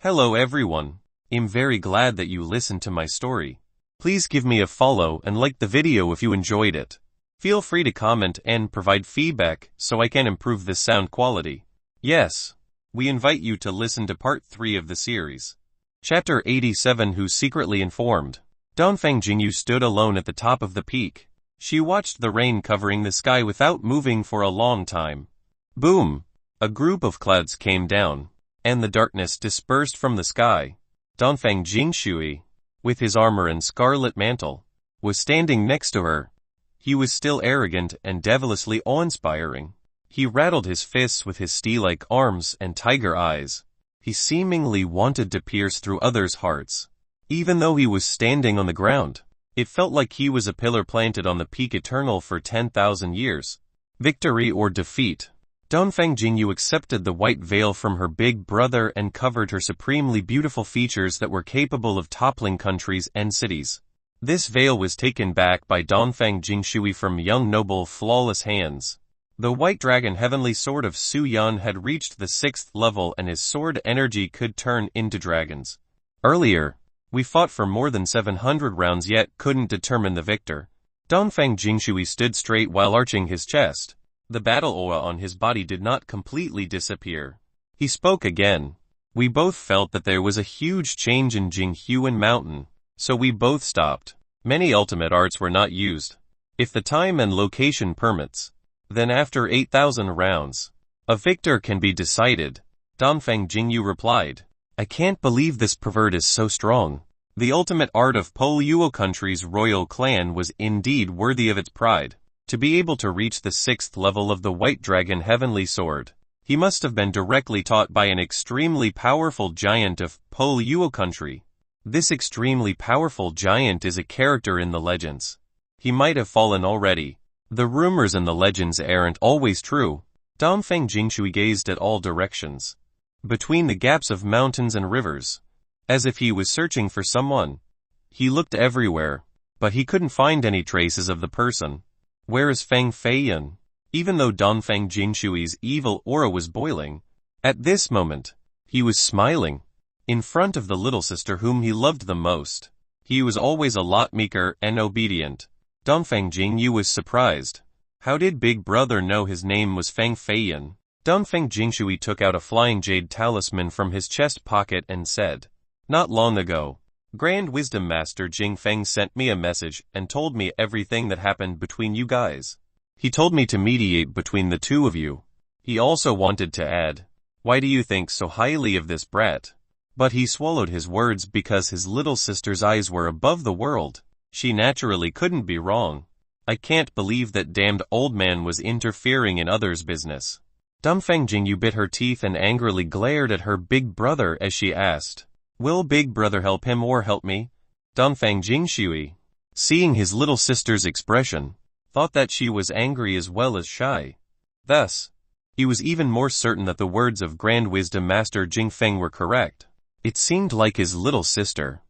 Hello everyone. I'm very glad that you listened to my story. Please give me a follow and like the video if you enjoyed it. Feel free to comment and provide feedback so I can improve the sound quality. Yes, we invite you to listen to part 3 of the series. Chapter 87. Who secretly informed. Dongfang Jingyu stood alone at the top of the peak. She watched the rain covering the sky without moving for a long time. Boom! A group of clouds came down, and the darkness dispersed from the sky. Dongfang Jingshui, with his armor and scarlet mantle, was standing next to her. He was still arrogant and devilishly awe-inspiring. He rattled his fists with his steel-like arms and tiger eyes. He seemingly wanted to pierce through others' hearts. Even though he was standing on the ground, it felt like he was a pillar planted on the peak eternal for 10,000 years. Victory or defeat? Dongfang Jingyu accepted the white veil from her big brother and covered her supremely beautiful features that were capable of toppling countries and cities. This veil was taken back by Dongfang Jingshui from young noble flawless hands. The white dragon heavenly sword of Su Yan had reached the 6th level and his sword energy could turn into dragons. Earlier, we fought for more than 700 rounds yet couldn't determine the victor. Dongfang Jingshui stood straight while arching his chest. The battle aura on his body did not completely disappear. He spoke again. We both felt that there was a huge change in Jinghuan Mountain, so we both stopped. Many ultimate arts were not used. If the time and location permits, then after 8,000 rounds, a victor can be decided. Dongfang Jingyu replied. I can't believe this pervert is so strong. The ultimate art of Poluo country's royal clan was indeed worthy of its pride. To be able to reach the 6th level of the White Dragon Heavenly Sword, he must have been directly taught by an extremely powerful giant of Poluo country. This extremely powerful giant is a character in the legends. He might have fallen already. The rumors and the legends aren't always true. Dongfang Jingshui gazed at all directions, between the gaps of mountains and rivers, as if he was searching for someone. He looked everywhere, but he couldn't find any traces of the person. Where is Feng Feiyan? Even though Dongfang Jingshui's evil aura was boiling, at this moment, he was smiling. In front of the little sister whom he loved the most, he was always a lot meeker and obedient. Dongfang Jingyu was surprised. How did Big Brother know his name was Feng Feiyan? Dongfang Jingshui took out a flying jade talisman from his chest pocket and said, Not long ago, Grand Wisdom Master Jing Feng sent me a message and told me everything that happened between you guys. He told me to mediate between the two of you. He also wanted to add, Why do you think so highly of this brat? But he swallowed his words because his little sister's eyes were above the world. She naturally couldn't be wrong. I can't believe that damned old man was interfering in others' business. Dongfang Jingyu bit her teeth and angrily glared at her big brother as she asked, Will Big Brother help him or help me? Dongfang Jingshui, seeing his little sister's expression, thought that she was angry as well as shy. Thus, he was even more certain that the words of Grand Wisdom Master Jing Feng were correct. It seemed like his little sister,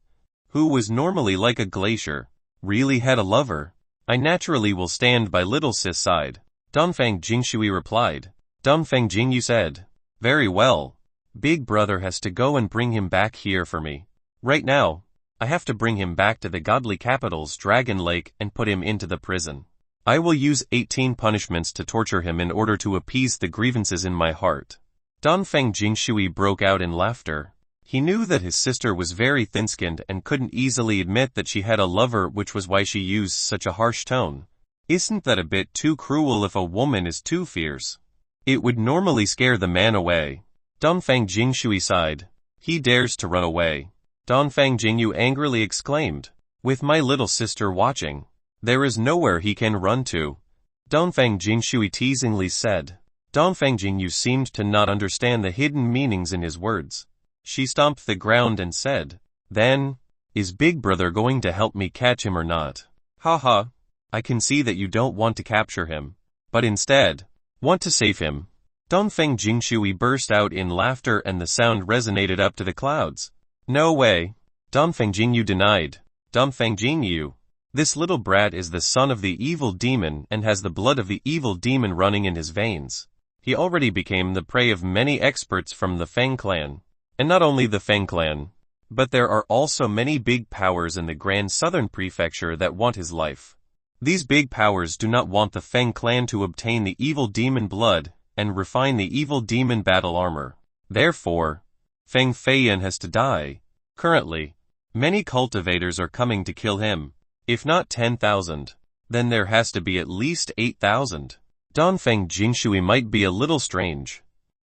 who was normally like a glacier, really had a lover. I naturally will stand by little sis' side. Dongfang Jingshui replied. Dongfang Jingyu said, Very well. Big Brother has to go and bring him back here for me. Right now, I have to bring him back to the godly capital's Dragon Lake and put him into the prison. I will use 18 punishments to torture him in order to appease the grievances in my heart. Dongfang Jingshui broke out in laughter. He knew that his sister was very thin-skinned and couldn't easily admit that she had a lover, which was why she used such a harsh tone. Isn't that a bit too cruel if a woman is too fierce? It would normally scare the man away. Dongfang Jingshui sighed. He dares to run away. Dongfang Jingyu angrily exclaimed. With my little sister watching, there is nowhere he can run to. Dongfang Jingshui teasingly said. Dongfang Jingyu seemed to not understand the hidden meanings in his words. She stomped the ground and said, Then, is Big Brother going to help me catch him or not? Haha, I can see that you don't want to capture him, but instead, want to save him. Dongfang Jingshui burst out in laughter and the sound resonated up to the clouds. No way. Dongfang Jingyu denied. Dongfang Jingyu, this little brat is the son of the evil demon and has the blood of the evil demon running in his veins. He already became the prey of many experts from the Feng clan. And not only the Feng clan, but there are also many big powers in the Grand Southern Prefecture that want his life. These big powers do not want the Feng clan to obtain the evil demon blood and refine the evil demon battle armor. Therefore, Feng Feiyan has to die. Currently, many cultivators are coming to kill him. If not 10,000, then there has to be at least 8,000. Dongfeng Jingshui might be a little strange,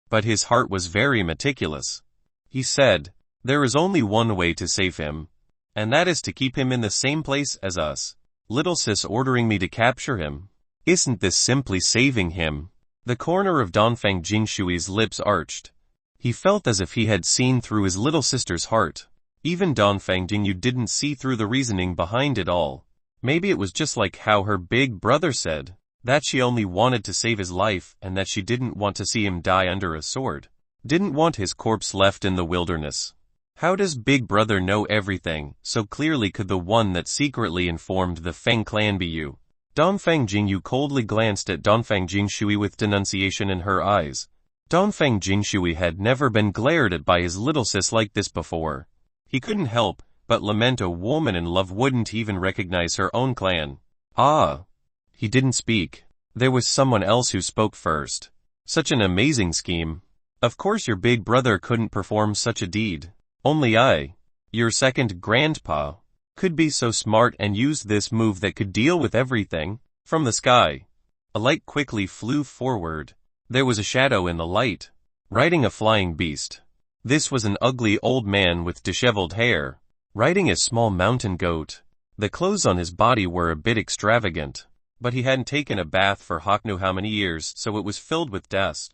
but his heart was very meticulous. He said, "There is only one way to save him, and that is to keep him in the same place as us. Little sis ordering me to capture him. Isn't this simply saving him?" The corner of Dongfeng Jingshui's lips arched. He felt as if he had seen through his little sister's heart. Even Dongfeng Jingyu didn't see through the reasoning behind it all. Maybe it was just like how her big brother said, that she only wanted to save his life and that she didn't want to see him die under a sword. Didn't want his corpse left in the wilderness. How does Big Brother know everything so clearly? Could the one that secretly informed the Feng clan be you? Dongfeng Jingyu coldly glanced at Dongfeng Jingshui with denunciation in her eyes. Dongfeng Jingshui had never been glared at by his little sis like this before. He couldn't help but lament a woman in love wouldn't even recognize her own clan. Ah! He didn't speak. There was someone else who spoke first. Such an amazing scheme. Of course your big brother couldn't perform such a deed. Only I, your second grandpa, could be so smart and use this move that could deal with everything. From the sky, a light quickly flew forward. There was a shadow in the light, riding a flying beast. This was an ugly old man with disheveled hair, riding a small mountain goat. The clothes on his body were a bit extravagant, but he hadn't taken a bath for Hawk knew how many years, so it was filled with dust.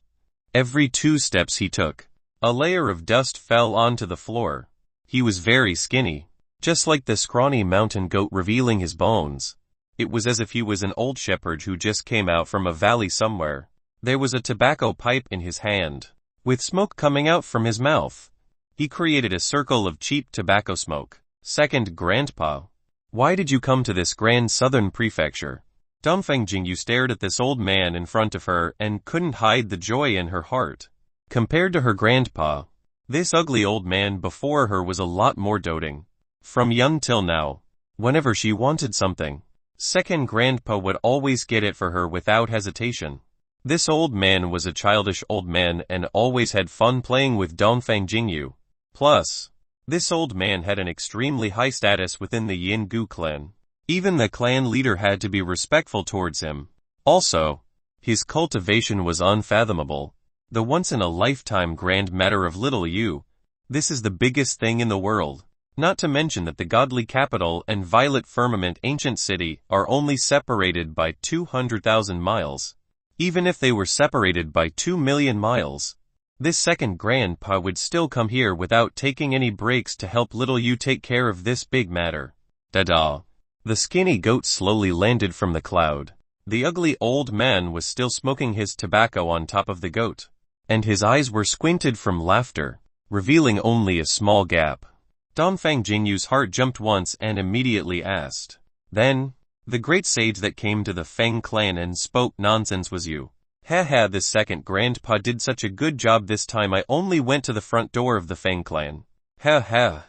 Every 2 steps he took, a layer of dust fell onto the floor. He was very skinny, just like the scrawny mountain goat, revealing his bones. It was as if he was an old shepherd who just came out from a valley somewhere. There was a tobacco pipe in his hand, with smoke coming out from his mouth. He created a circle of cheap tobacco smoke. Second grandpa, why did you come to this Grand Southern Prefecture? Dongfeng Jingyu stared at this old man in front of her and couldn't hide the joy in her heart. Compared to her grandpa, this ugly old man before her was a lot more doting. From young till now, whenever she wanted something, second grandpa would always get it for her without hesitation. This old man was a childish old man and always had fun playing with Dongfeng Jingyu. Plus, this old man had an extremely high status within the Yingu clan. Even the clan leader had to be respectful towards him. Also, his cultivation was unfathomable. The once-in-a-lifetime grand matter of Little Yu. This is the biggest thing in the world. Not to mention that the godly capital and violet firmament ancient city are only separated by 200,000 miles. Even if they were separated by 2 million miles, this second grandpa would still come here without taking any breaks to help Little Yu take care of this big matter. Da-da. The skinny goat slowly landed from the cloud. The ugly old man was still smoking his tobacco on top of the goat, and his eyes were squinted from laughter, revealing only a small gap. Dongfeng Jingyu's heart jumped once and immediately asked, "Then, the great sage that came to the Feng clan and spoke nonsense was you?" "Haha, this second grandpa did such a good job this time. I only went to the front door of the Feng clan. Ha ha."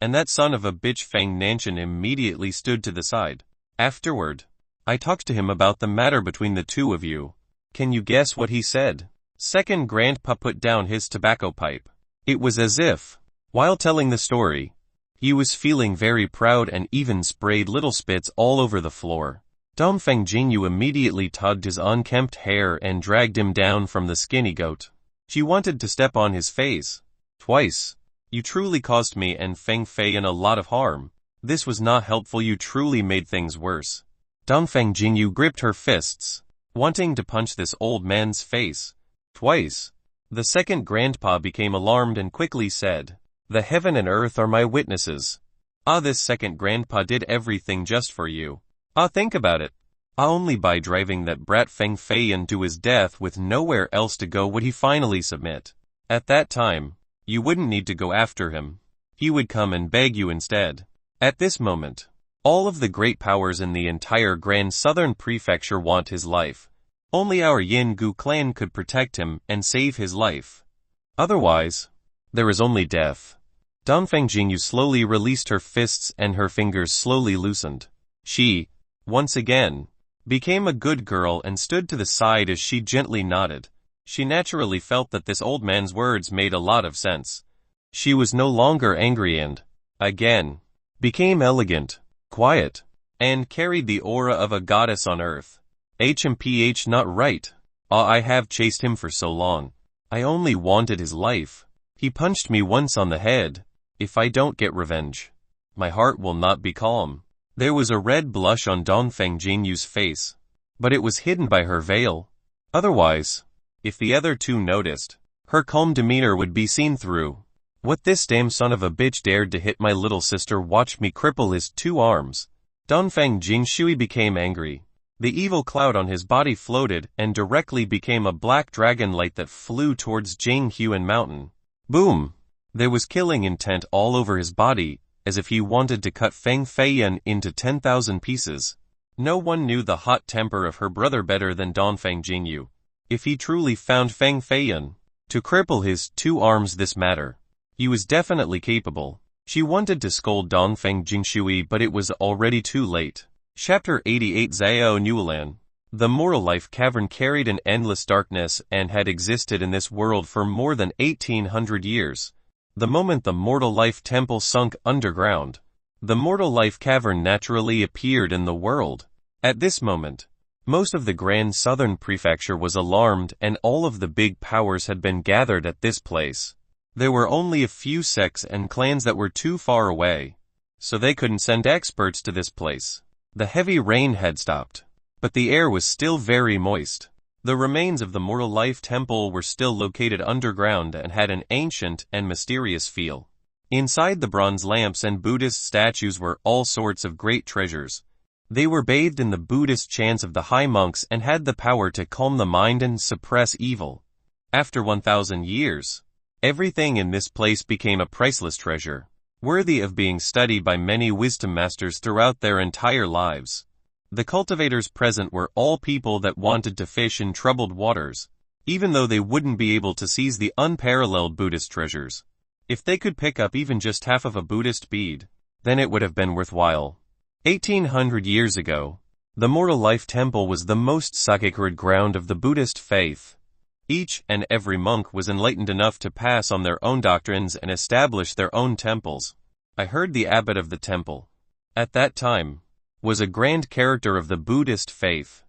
And that son of a bitch Feng Nanshan immediately stood to the side. "Afterward, I talked to him about the matter between the two of you. Can you guess what he said?" Second grandpa put down his tobacco pipe. It was as if, while telling the story, he was feeling very proud and even sprayed little spits all over the floor. Dongfeng Jingyu immediately tugged his unkempt hair and dragged him down from the skinny goat. She wanted to step on his face. "Twice. You truly caused me and Feng Feiyan a lot of harm. This was not helpful. You truly made things worse." Dongfeng Jingyu gripped her fists, wanting to punch this old man's face. "Twice." The second grandpa became alarmed and quickly said, "The heaven and earth are my witnesses. This second grandpa did everything just for you. Think about it. Only by driving that brat Feng Feiyan to his death with nowhere else to go would he finally submit. At that time, you wouldn't need to go after him. He would come and beg you instead." At this moment, all of the great powers in the entire Grand Southern Prefecture want his life. Only our Yingu clan could protect him and save his life. Otherwise, There is only death. Dongfeng Jingyu slowly released her fists and her fingers slowly loosened. She, once again, became a good girl and stood to the side as she gently nodded. She naturally felt that this old man's words made a lot of sense. She was no longer angry and, again, became elegant, quiet, and carried the aura of a goddess on earth. HMPH not right. I have chased him for so long. I only wanted his life. He punched me once on the head. If I don't get revenge, my heart will not be calm. There was a red blush on Dongfeng Jingyu's face, but it was hidden by her veil. Otherwise, if the other two noticed, her calm demeanor would be seen through. What, this damn son of a bitch dared to hit my little sister? Watch me cripple his 2 arms. Dongfeng Jingshui became angry. The evil cloud on his body floated and directly became a black dragon light that flew towards Jinghuan Mountain. Boom! There was killing intent all over his body, as if he wanted to cut Feng Feiyan into 10,000 pieces. No one knew the hot temper of her brother better than Dongfeng Jingyu. If he truly found Feng Feiyan to cripple his 2 arms this matter, he was definitely capable. She wanted to scold Dongfeng Jingshui, but it was already too late. Chapter 88 Zhao Nuolan. The mortal life cavern carried an endless darkness and had existed in this world for more than 1800 years. The moment the mortal life temple sunk underground, the mortal life cavern naturally appeared in the world. At this moment, most of the Grand Southern Prefecture was alarmed and all of the big powers had been gathered at this place. There were only a few sects and clans that were too far away, so they couldn't send experts to this place. The heavy rain had stopped, but the air was still very moist. The remains of the Mortal Life Temple were still located underground and had an ancient and mysterious feel. Inside the bronze lamps and Buddhist statues were all sorts of great treasures. They were bathed in the Buddhist chants of the high monks and had the power to calm the mind and suppress evil. After 1,000 years, everything in this place became a priceless treasure, worthy of being studied by many wisdom masters throughout their entire lives. The cultivators present were all people that wanted to fish in troubled waters, even though they wouldn't be able to seize the unparalleled Buddhist treasures. If they could pick up even just half of a Buddhist bead, then it would have been worthwhile. 1800 years ago, the Mortal Life Temple was the most sacred ground of the Buddhist faith. Each and every monk was enlightened enough to pass on their own doctrines and establish their own temples. I heard the abbot of the temple, at that time, was a grand character of the Buddhist faith.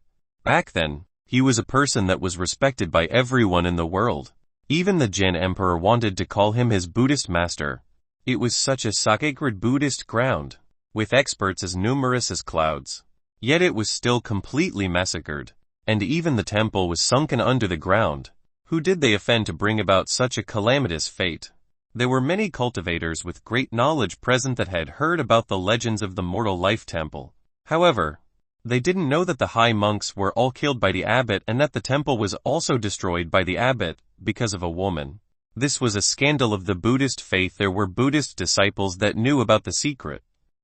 Back then, he was a person that was respected by everyone in the world. Even the Jin Emperor wanted to call him his Buddhist master. It was such a sacred Buddhist ground, with experts as numerous as clouds. Yet it was still completely massacred, and even the temple was sunken under the ground. Who did they offend to bring about such a calamitous fate? There were many cultivators with great knowledge present that had heard about the legends of the Mortal Life Temple. However, they didn't know that the high monks were all killed by the abbot and that the temple was also destroyed by the abbot because of a woman. This was a scandal of the Buddhist faith. There were Buddhist disciples that knew about the secret,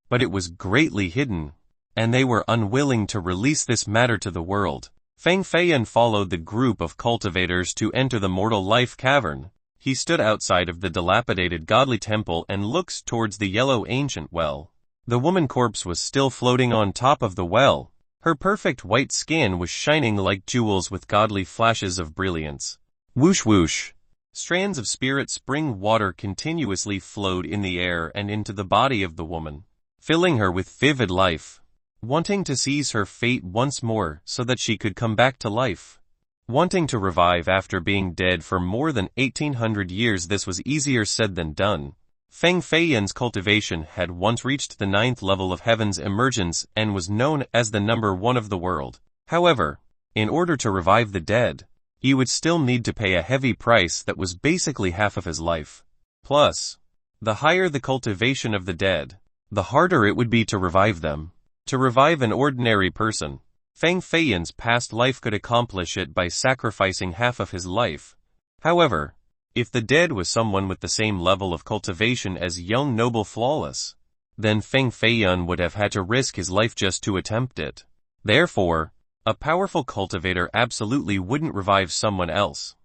but it was greatly hidden, and they were unwilling to release this matter to the world. Feng Feiyan followed the group of cultivators to enter the Mortal Life Cavern. He stood outside of the dilapidated godly temple and looked towards the yellow ancient well. The woman corpse was still floating on top of the well. Her perfect white skin was shining like jewels with godly flashes of brilliance. Whoosh whoosh. Strands of spirit spring water continuously flowed in the air and into the body of the woman, filling her with vivid life, wanting to seize her fate once more so that she could come back to life. Wanting to revive after being dead for more than 1800 years. This was easier said than done. Feng Feiyan's cultivation had once reached the 9th level of heaven's emergence and was known as the number 1 of the world. However, in order to revive the dead, he would still need to pay a heavy price that was basically half of his life. Plus, the higher the cultivation of the dead, the harder it would be to revive them. To revive an ordinary person, Feng Feiyan's past life could accomplish it by sacrificing half of his life. However, if the dead was someone with the same level of cultivation as young noble flawless, then Feng Feiyan would have had to risk his life just to attempt it. Therefore, a powerful cultivator absolutely wouldn't revive someone else.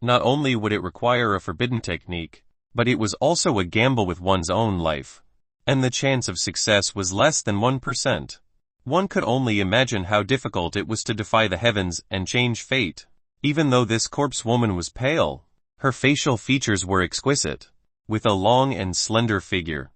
Not only would it require a forbidden technique, but it was also a gamble with one's own life. And the chance of success was less than 1%. One could only imagine how difficult it was to defy the heavens and change fate. Even though this corpse woman was pale, her facial features were exquisite, with a long and slender figure.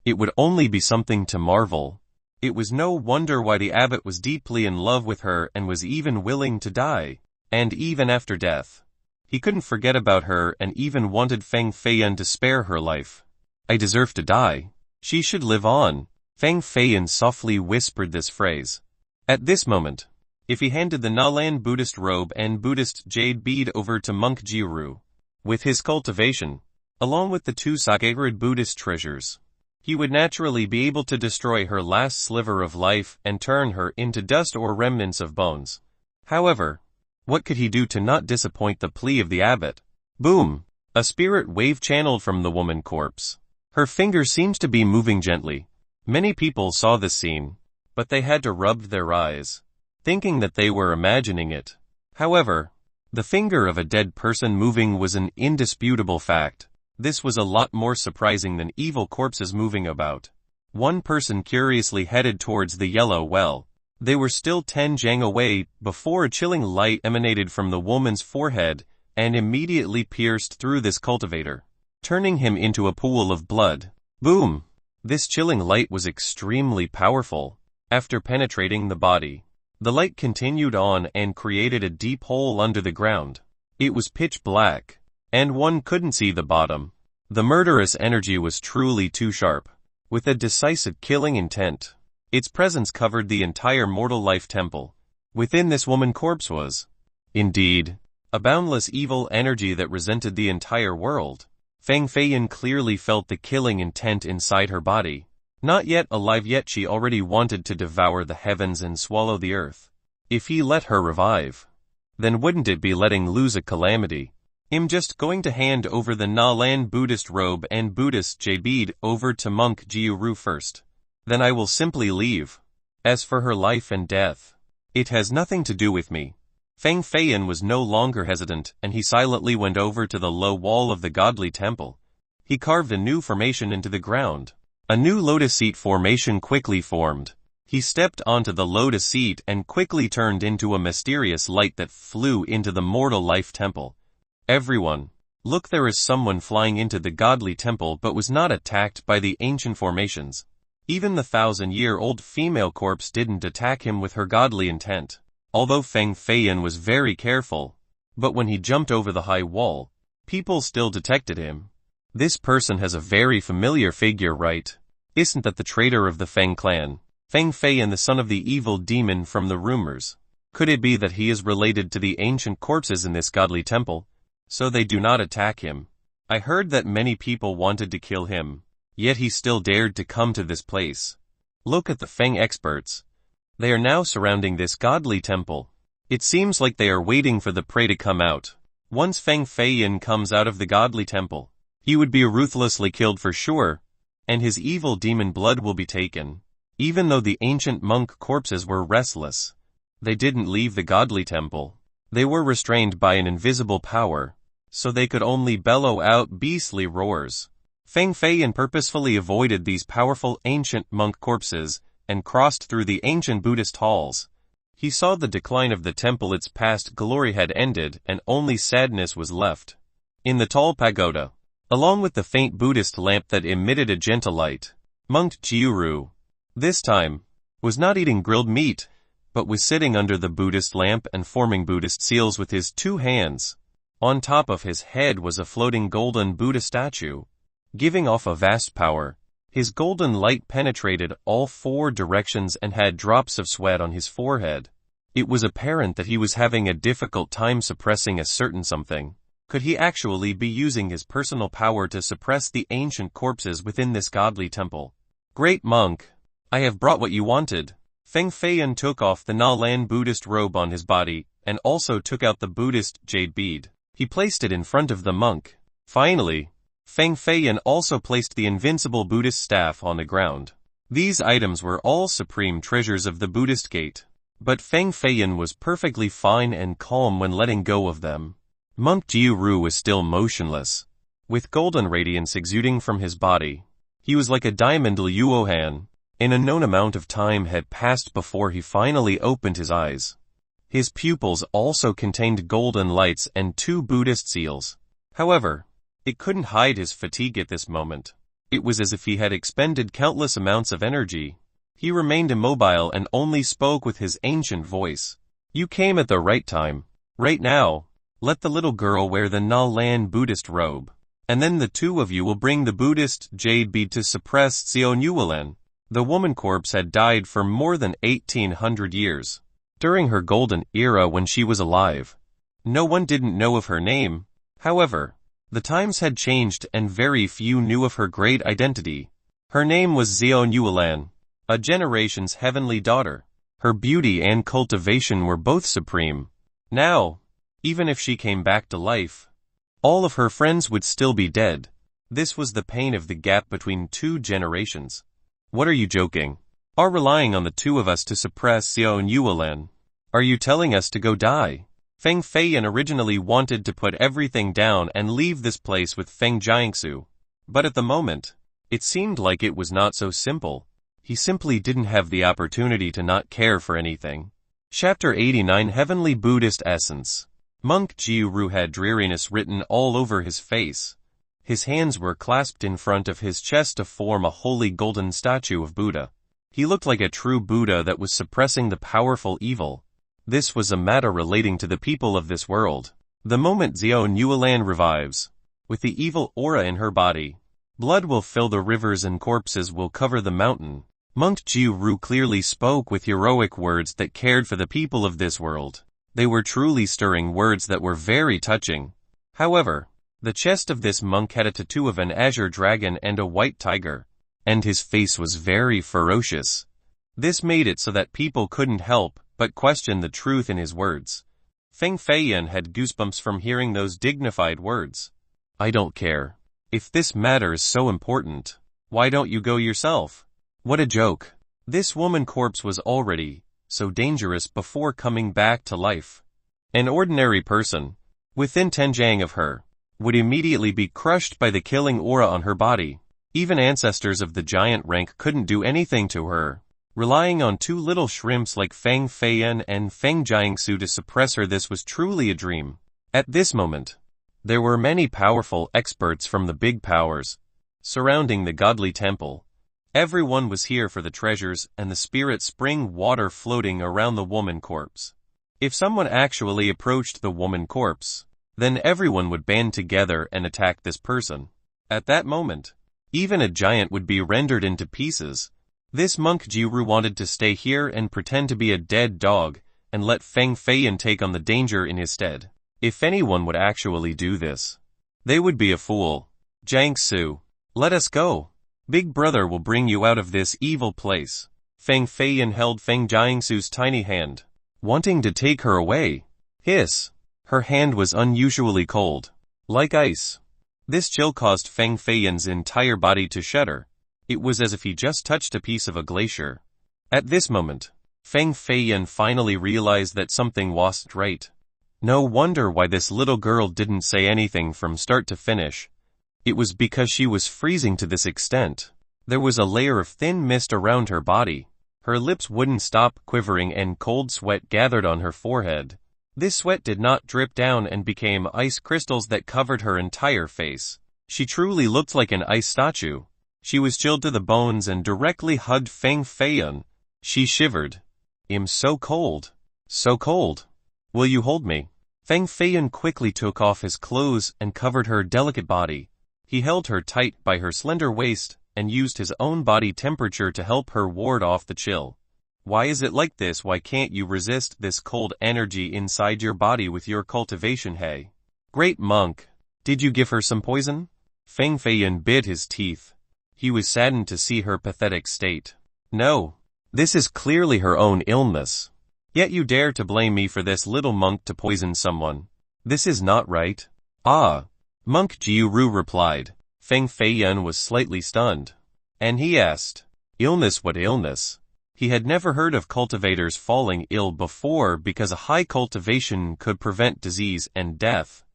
It would only be something to marvel. It was no wonder why the abbot was deeply in love with her and was even willing to die. And even after death, he couldn't forget about her and even wanted Feng Feiyan to spare her life. I deserve to die. She should live on. Feng Feiyan softly whispered this phrase. At this moment, if he handed the Nalan Buddhist robe and Buddhist jade bead over to monk Jiru, with his cultivation, along with the 2 sacred Buddhist treasures, he would naturally be able to destroy her last sliver of life and turn her into dust or remnants of bones. However, what could he do to not disappoint the plea of the abbot? Boom! A spirit wave channeled from the woman corpse. Her finger seemed to be moving gently. Many people saw this scene, but they had to rub their eyes, thinking that they were imagining it. However, the finger of a dead person moving was an indisputable fact. This was a lot more surprising than evil corpses moving about. One person curiously headed towards the yellow well. They were still 10 jang away before a chilling light emanated from the woman's forehead and immediately pierced through this cultivator, turning him into a pool of blood. Boom! This chilling light was extremely powerful. After penetrating the body, the light continued on and created a deep hole under the ground. It was pitch black, and one couldn't see the bottom. The murderous energy was truly too sharp, with a decisive killing intent. Its presence covered the entire mortal life temple. Within this woman corpse was, indeed, a boundless evil energy that resented the entire world. Feng Feiyan clearly felt the killing intent inside her body. Not yet alive yet, she already wanted to devour the heavens and swallow the earth. If he let her revive, then wouldn't it be letting loose a calamity? I'm just going to hand over the Nalan Buddhist robe and Buddhist jade bead over to monk Jiru first. Then I will simply leave. As for her life and death, it has nothing to do with me. Feng Feiyan was no longer hesitant, and he silently went over to the low wall of the godly temple. He carved a new formation into the ground. A new lotus seat formation quickly formed. He stepped onto the lotus seat and quickly turned into a mysterious light that flew into the mortal life temple. Everyone, look, there is someone flying into the godly temple but was not attacked by the ancient formations. Even the 1,000-year-old female corpse didn't attack him with her godly intent. Although Feng Feiyan was very careful, but when he jumped over the high wall, people still detected him. This person has a very familiar figure, right? Isn't that the traitor of the Feng clan? Feng Feiyan, the son of the evil demon from the rumors. Could it be that he is related to the ancient corpses in this godly temple, so they do not attack him? I heard that many people wanted to kill him, yet he still dared to come to this place. Look at the Feng experts. They are now surrounding this godly temple. It seems like they are waiting for the prey to come out. Once Feng Feiyan comes out of the godly temple, he would be ruthlessly killed for sure, and his evil demon blood will be taken. Even though the ancient monk corpses were restless, they didn't leave the godly temple. They were restrained by an invisible power, so they could only bellow out beastly roars. Feng Feiyan purposefully avoided these powerful ancient monk corpses and crossed through the ancient Buddhist halls. He saw the decline of the temple. Its past glory had ended and only sadness was left. In the tall pagoda, along with the faint Buddhist lamp that emitted a gentle light, monk Jiru, this time, was not eating grilled meat, but was sitting under the Buddhist lamp and forming Buddhist seals with his 2 hands. On top of his head was a floating golden Buddha statue, giving off a vast power. His golden light penetrated all 4 directions and had drops of sweat on his forehead. It was apparent that he was having a difficult time suppressing a certain something. Could he actually be using his personal power to suppress the ancient corpses within this godly temple? Great monk, I have brought what you wanted. Feng Feiyan took off the Nalan Buddhist robe on his body, and also took out the Buddhist jade bead. He placed it in front of the monk. Finally, Feng Feiyan also placed the invincible Buddhist staff on the ground. These items were all supreme treasures of the Buddhist gate. But Feng Feiyan was perfectly fine and calm when letting go of them. Monk Jiru was still motionless. with golden radiance exuding from his body. He was like a diamond Luohan. An unknown amount of time had passed before he finally opened his eyes. His pupils also contained golden lights and 2 Buddhist seals. However, it couldn't hide his fatigue at this moment. It was as if he had expended countless amounts of energy. He remained immobile and only spoke with his ancient voice. You came at the right time. Right now, let the little girl wear the Na Lan Buddhist robe. And then the 2 of you will bring the Buddhist jade bead to suppress Xionyulan. The woman corpse had died for more than 1800 years. During her golden era when she was alive. No one didn't know of her name. However, the times had changed and very few knew of her great identity. Her name was Xionyulan, a generation's heavenly daughter. Her beauty and cultivation were both supreme. Now, even if she came back to life, all of her friends would still be dead. This was the pain of the gap between 2 generations. What are you joking? Are relying on the 2 of us to suppress Xionyulan? Are you telling us to go die? Feng Feiyan originally wanted to put everything down and leave this place with Feng Jiangsu. But at the moment, it seemed like it was not so simple. He simply didn't have the opportunity to not care for anything. Chapter 89 Heavenly Buddhist Essence. Monk Jiuru had dreariness written all over his face. His hands were clasped in front of his chest to form a holy golden statue of Buddha. He looked like a true Buddha that was suppressing the powerful evil. This was a matter relating to the people of this world. The moment Xionyulan revives, with the evil aura in her body, blood will fill the rivers and corpses will cover the mountain. Monk Jiuru clearly spoke with heroic words that cared for the people of this world. They were truly stirring words that were very touching. However, the chest of this monk had a tattoo of an azure dragon and a white tiger, and his face was very ferocious. This made it so that people couldn't help but question the truth in his words. Feng Feiyan had goosebumps from hearing those dignified words. I don't care. If this matter is so important, why don't you go yourself? What a joke. This woman corpse was already so dangerous before coming back to life. An ordinary person, within 10 jang of her, would immediately be crushed by the killing aura on her body. Even ancestors of the giant rank couldn't do anything to her. Relying on 2 little shrimps like Feng Feiyan and Feng Jiangsu to suppress her, this was truly a dream. At this moment, there were many powerful experts from the big powers surrounding the godly temple. Everyone was here for the treasures and the spirit spring water floating around the woman corpse. If someone actually approached the woman corpse, then everyone would band together and attack this person. At that moment, even a giant would be rendered into pieces. This monk Jiru wanted to stay here and pretend to be a dead dog, and let Feng Feiyan take on the danger in his stead. If anyone would actually do this, they would be a fool. Jiangsu, let us go. Big brother will bring you out of this evil place. Feng Feiyan held Feng Jiangsu's tiny hand, wanting to take her away. Hiss. Her hand was unusually cold, like ice. This chill caused Feng Feiyan's entire body to shudder. It was as if he just touched a piece of a glacier. At this moment, Feng Feiyan finally realized that something wasn't right. No wonder why this little girl didn't say anything from start to finish. It was because she was freezing to this extent. There was a layer of thin mist around her body. Her lips wouldn't stop quivering and cold sweat gathered on her forehead. This sweat did not drip down and became ice crystals that covered her entire face. She truly looked like an ice statue. She was chilled to the bones and directly hugged Feng Feiyan. She shivered. I'm so cold. So cold. Will you hold me? Feng Feiyan quickly took off his clothes and covered her delicate body. He held her tight by her slender waist and used his own body temperature to help her ward off the chill. Why is it like this? Why can't you resist this cold energy inside your body with your cultivation? Hey, great monk, did you give her some poison? Feng Feiyan bit his teeth. He was saddened to see her pathetic state. No, this is clearly her own illness. Yet you dare to blame me for this little monk to poison someone. This is not right. Ah, Monk Jiuru replied. Feng Feiyan was slightly stunned. And he asked, illness? What illness? He had never heard of cultivators falling ill before because a high cultivation could prevent disease and death.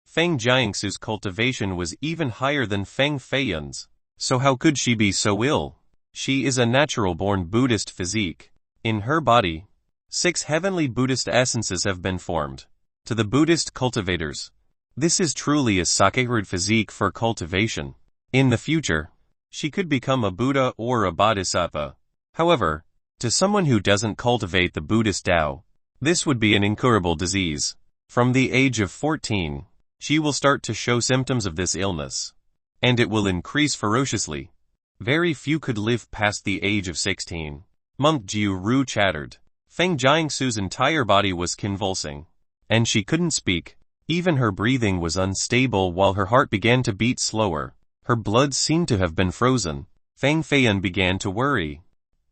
Feng Jiangsu's cultivation was even higher than Feng Feiyan's. So how could she be so ill? She is a natural-born Buddhist physique. In her body, 6 heavenly Buddhist essences have been formed. To the Buddhist cultivators, this is truly a sacred physique for cultivation. In the future, she could become a Buddha or a Bodhisattva. However, to someone who doesn't cultivate the Buddhist Tao, this would be an incurable disease. From the age of 14, she will start to show symptoms of this illness, and it will increase ferociously. Very few could live past the age of 16. Monk Jiu Ru chattered. Feng Jiangsu's entire body was convulsing, and she couldn't speak. Even her breathing was unstable while her heart began to beat slower. Her blood seemed to have been frozen. Feng Feiyan began to worry.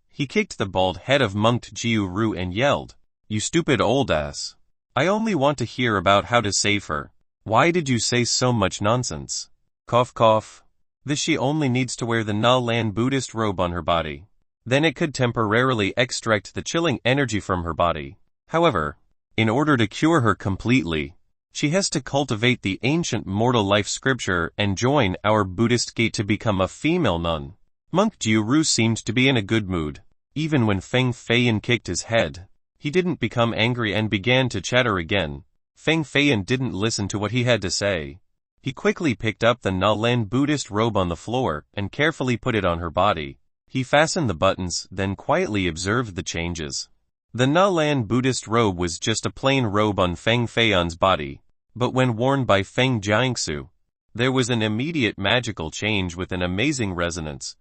He kicked the bald head of Monk Jiu Ru and yelled, "You stupid old ass. I only want to hear about how to save her. Why did you say so much nonsense?" Cough cough. This she only needs to wear the Na Lan Buddhist robe on her body. Then it could temporarily extract the chilling energy from her body. However, in order to cure her completely, she has to cultivate the ancient mortal life scripture and join our Buddhist gate to become a female nun. Monk Jiu Ru seemed to be in a good mood. Even when Feng Feiyan kicked his head, he didn't become angry and began to chatter again. Feng Feiyan didn't listen to what he had to say. He quickly picked up the Na Lan Buddhist robe on the floor and carefully put it on her body. He fastened the buttons, then quietly observed the changes. The Na Lan Buddhist robe was just a plain robe on Feng Feiyan's body, but when worn by Feng Jiangsu, there was an immediate magical change with an amazing resonance.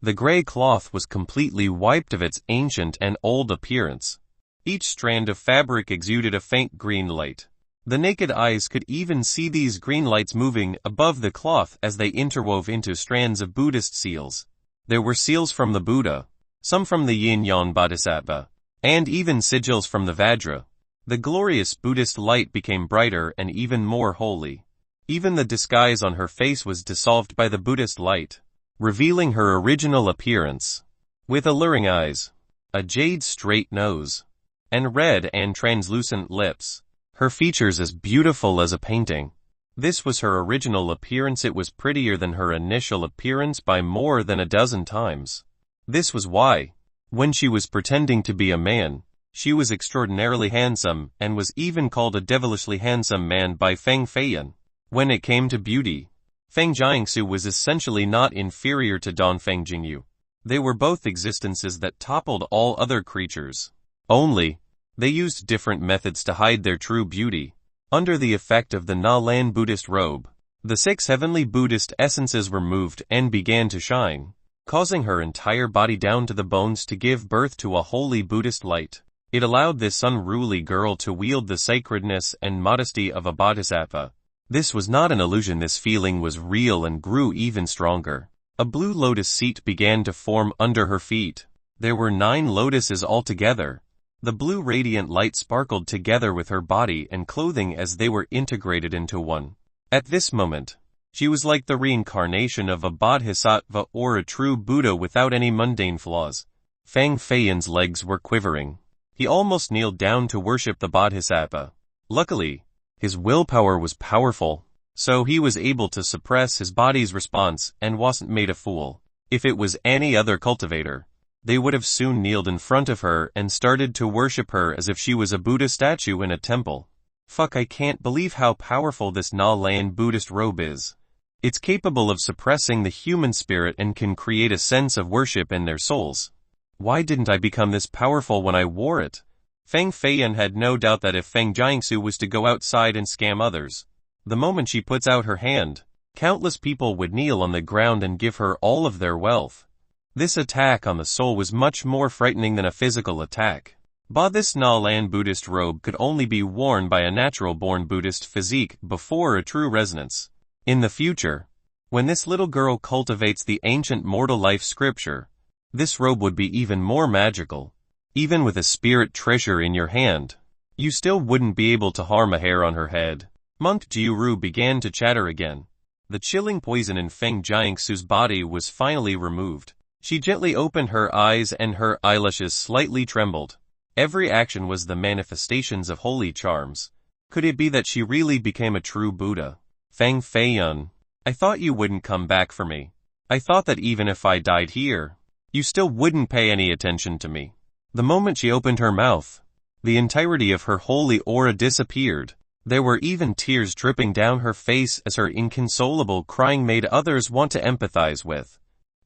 The gray cloth was completely wiped of its ancient and old appearance. Each strand of fabric exuded a faint green light. The naked eyes could even see these green lights moving above the cloth as they interwove into strands of Buddhist seals. There were seals from the Buddha, some from the Yin-Yang Bodhisattva, and even sigils from the Vajra. The glorious Buddhist light became brighter and even more holy. Even the disguise on her face was dissolved by the Buddhist light, revealing her original appearance. With alluring eyes, a jade straight nose, and red and translucent lips, her features as beautiful as a painting. This was her original appearance. It was prettier than her initial appearance by more than a dozen times. This was why, when she was pretending to be a man, she was extraordinarily handsome and was even called a devilishly handsome man by Feng Feiyan. When it came to beauty, Feng Jiangsu was essentially not inferior to Dongfeng Jingyu. They were both existences that toppled all other creatures. Only, they used different methods to hide their true beauty. Under the effect of the Na Lan Buddhist robe, the 6 heavenly Buddhist essences were moved and began to shine, causing her entire body down to the bones to give birth to a holy Buddhist light. It allowed this unruly girl to wield the sacredness and modesty of a bodhisattva. This was not an illusion. This feeling was real and grew even stronger. A blue lotus seat began to form under her feet. There were 9 lotuses altogether. The blue radiant light sparkled together with her body and clothing as they were integrated into one. At this moment, she was like the reincarnation of a bodhisattva or a true Buddha without any mundane flaws. Feng Feiyan's legs were quivering. He almost kneeled down to worship the bodhisattva. Luckily, his willpower was powerful, so he was able to suppress his body's response and wasn't made a fool. If it was any other cultivator, they would have soon kneeled in front of her and started to worship her as if she was a Buddha statue in a temple. Fuck, I can't believe how powerful this Na Lan Buddhist robe is. It's capable of suppressing the human spirit and can create a sense of worship in their souls. Why didn't I become this powerful when I wore it? Feng Feiyan had no doubt that if Feng Jiangsu was to go outside and scam others, the moment she puts out her hand, countless people would kneel on the ground and give her all of their wealth. This attack on the soul was much more frightening than a physical attack. But this Na Lan Buddhist robe could only be worn by a natural-born Buddhist physique before a true resonance. In the future, when this little girl cultivates the ancient mortal life scripture, this robe would be even more magical. Even with a spirit treasure in your hand, you still wouldn't be able to harm a hair on her head. Monk Jiu Ru began to chatter again. The chilling poison in Feng Jiangsu's body was finally removed. She gently opened her eyes and her eyelashes slightly trembled. Every action was the manifestations of holy charms. Could it be that she really became a true Buddha? Feng Feiyun, I thought you wouldn't come back for me. I thought that even if I died here, you still wouldn't pay any attention to me. The moment she opened her mouth, the entirety of her holy aura disappeared. There were even tears dripping down her face as her inconsolable crying made others want to empathize with.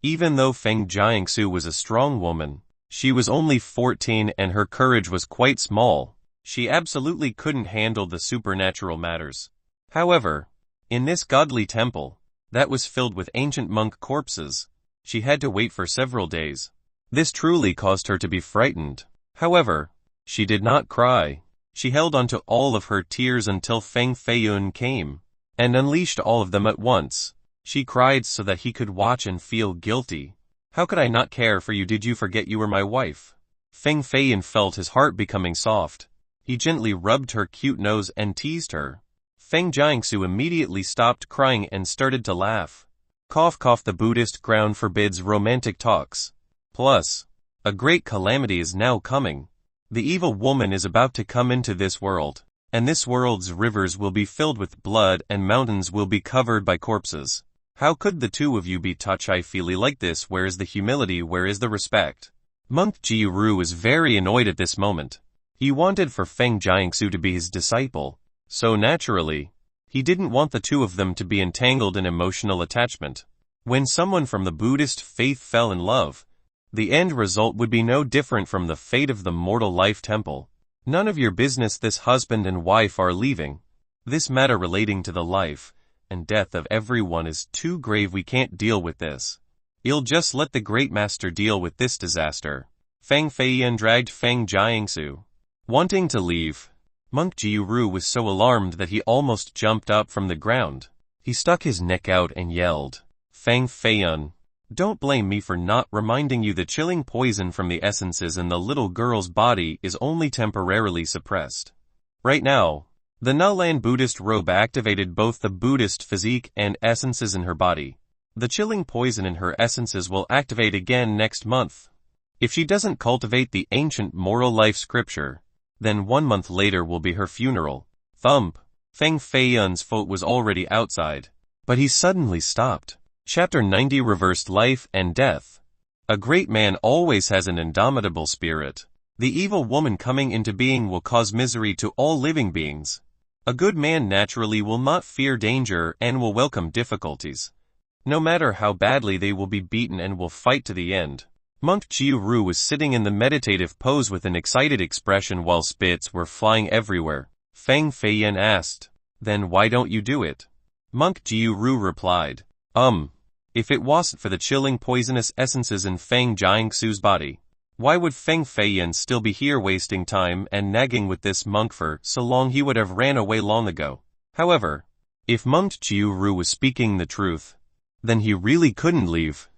Even though Feng Jiangsu was a strong woman, she was only 14 and her courage was quite small. She absolutely couldn't handle the supernatural matters. However, in this godly temple, that was filled with ancient monk corpses, she had to wait for several days. This truly caused her to be frightened. However, she did not cry. She held on to all of her tears until Feng Feiyun came, and unleashed all of them at once. She cried so that he could watch and feel guilty. How could I not care for you? Did you forget you were my wife? Feng Feiyun felt his heart becoming soft. He gently rubbed her cute nose and teased her. Feng Jiangsu immediately stopped crying and started to laugh. Cough cough, the Buddhist ground forbids romantic talks. Plus, a great calamity is now coming. The evil woman is about to come into this world, and this world's rivers will be filled with blood and mountains will be covered by corpses. How could the two of you be touchy-feely like this? Where is the humility? Where is the respect? Monk Jiru was very annoyed at this moment. He wanted for Feng Jiangsu to be his disciple, so naturally, he didn't want the two of them to be entangled in emotional attachment. When someone from the Buddhist faith fell in love, the end result would be no different from the fate of the mortal life temple. None of your business. This husband and wife are leaving. This matter relating to the life and death of everyone is too grave. We can't deal with this. You'll just let the great master deal with this disaster. Feng Feiyun dragged Feng Jiangsu. Wanting to leave, Monk Jiru was so alarmed that he almost jumped up from the ground. He stuck his neck out and yelled, Feng Feiyun, don't blame me for not reminding you the chilling poison from the essences in the little girl's body is only temporarily suppressed. Right now, the Nalan Buddhist robe activated both the Buddhist physique and essences in her body. The chilling poison in her essences will activate again next month. If she doesn't cultivate the ancient moral life scripture, then 1 month later will be her funeral. Thump. Feng Feiyun's foot was already outside, but he suddenly stopped. Chapter 90 Reversed Life and Death. A great man always has an indomitable spirit. The evil woman coming into being will cause misery to all living beings. A good man naturally will not fear danger and will welcome difficulties. No matter how badly they will be beaten and will fight to the end. Monk Jiru was sitting in the meditative pose with an excited expression while spits were flying everywhere. Feng Feiyun asked, then why don't you do it? Monk Jiru replied, if it wasn't for the chilling poisonous essences in Feng Jiangsu's body, why would Feng Feiyun still be here wasting time and nagging with this monk for so long? He would have ran away long ago. However, if Monk Jiru was speaking the truth, then he really couldn't leave.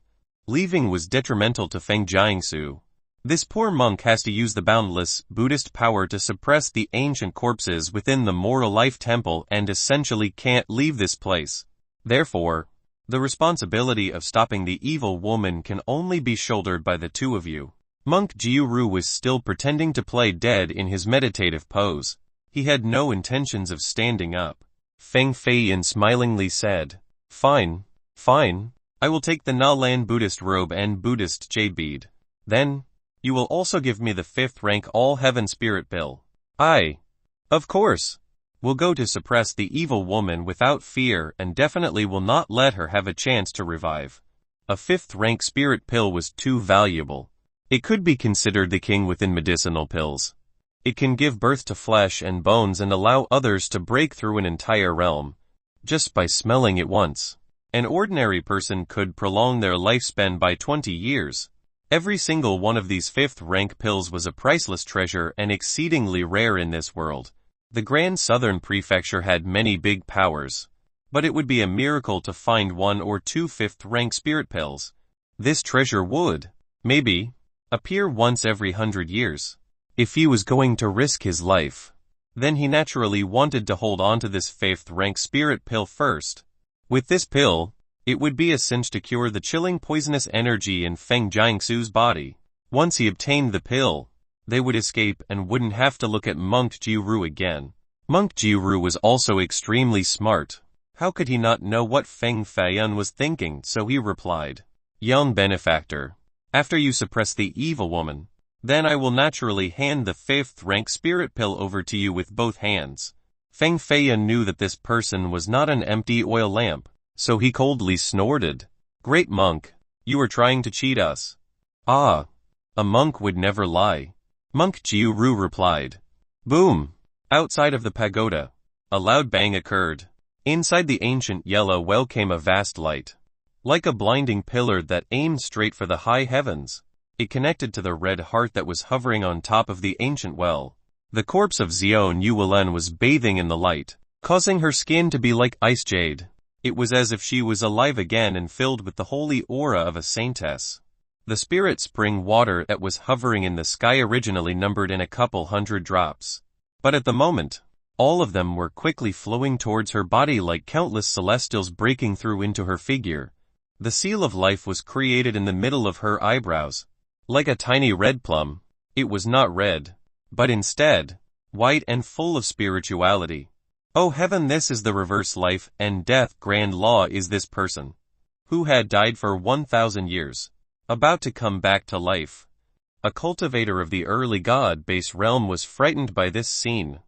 Leaving was detrimental to Feng Jiangsu. This poor monk has to use the boundless Buddhist power to suppress the ancient corpses within the Moral Life Temple and essentially can't leave this place. Therefore, the responsibility of stopping the evil woman can only be shouldered by the two of you. Monk Jiru was still pretending to play dead in his meditative pose. He had no intentions of standing up. Feng Feiyun smilingly said, fine. I will take the Nalan Buddhist robe and Buddhist jade bead. Then, you will also give me the 5th rank all-heaven spirit pill. Of course, will go to suppress the evil woman without fear and definitely will not let her have a chance to revive. A 5th rank spirit pill was too valuable. It could be considered the king within medicinal pills. It can give birth to flesh and bones and allow others to break through an entire realm, just by smelling it once. An ordinary person could prolong their lifespan by 20 years. Every single one of these 5th rank pills was a priceless treasure and exceedingly rare in this world. The Grand Southern Prefecture had many big powers, but it would be a miracle to find 1 or 2 5th rank spirit pills. This treasure would, maybe, appear once every 100 years. If he was going to risk his life, then he naturally wanted to hold on to this 5th rank spirit pill first. With this pill, it would be a cinch to cure the chilling poisonous energy in Feng Jiangsu's body. Once he obtained the pill, they would escape and wouldn't have to look at Monk Jiru again. Monk Jiru was also extremely smart. How could he not know what Feng Feiyun was thinking, so he replied, "Young benefactor, after you suppress the evil woman, then I will naturally hand the 5th rank spirit pill over to you with both hands." Feng Feiyun knew that this person was not an empty oil lamp, so he coldly snorted, "Great monk, you are trying to cheat us." "Ah, a monk would never lie," Monk Jiru replied. Boom! Outside of the pagoda, a loud bang occurred. Inside the ancient yellow well came a vast light. Like a blinding pillar that aimed straight for the high heavens, it connected to the red heart that was hovering on top of the ancient well. The corpse of Xion Yuelen was bathing in the light, causing her skin to be like ice jade. It was as if she was alive again and filled with the holy aura of a saintess. The spirit spring water that was hovering in the sky originally numbered in a couple hundred drops. But at the moment, all of them were quickly flowing towards her body like countless celestials breaking through into her figure. The seal of life was created in the middle of her eyebrows. Like a tiny red plum, it was not red, but instead, white and full of spirituality. Oh heaven, this is the reverse life and death grand law. Is this person, who had died for 1,000 years, about to come back to life? A cultivator of the early god-base realm was frightened by this scene.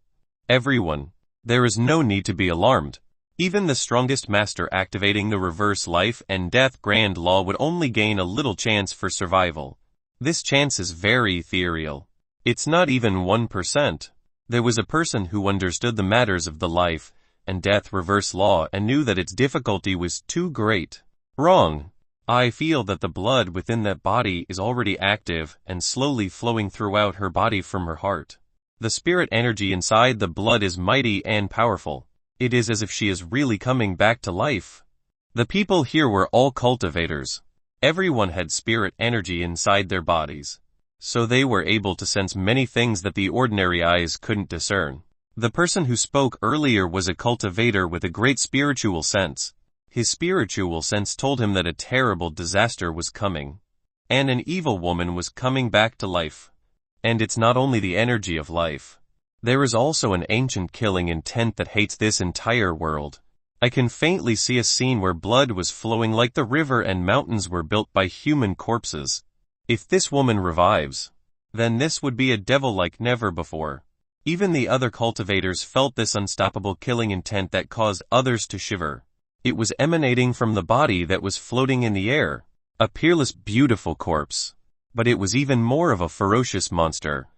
Everyone, there is no need to be alarmed. Even the strongest master activating the reverse life and death grand law would only gain a little chance for survival. This chance is very ethereal. It's not even 1%. There was a person who understood the matters of the life and death reverse law and knew that its difficulty was too great. Wrong. I feel that the blood within that body is already active and slowly flowing throughout her body from her heart. The spirit energy inside the blood is mighty and powerful. It is as if she is really coming back to life. The people here were all cultivators. Everyone had spirit energy inside their bodies, so they were able to sense many things that the ordinary eyes couldn't discern. The person who spoke earlier was a cultivator with a great spiritual sense. His spiritual sense told him that a terrible disaster was coming, and an evil woman was coming back to life. And it's not only the energy of life. There is also an ancient killing intent that hates this entire world. I can faintly see a scene where blood was flowing like the river and mountains were built by human corpses. If this woman revives, then this would be a devil like never before. Even the other cultivators felt this unstoppable killing intent that caused others to shiver. It was emanating from the body that was floating in the air, a peerless, beautiful corpse. But it was even more of a ferocious monster.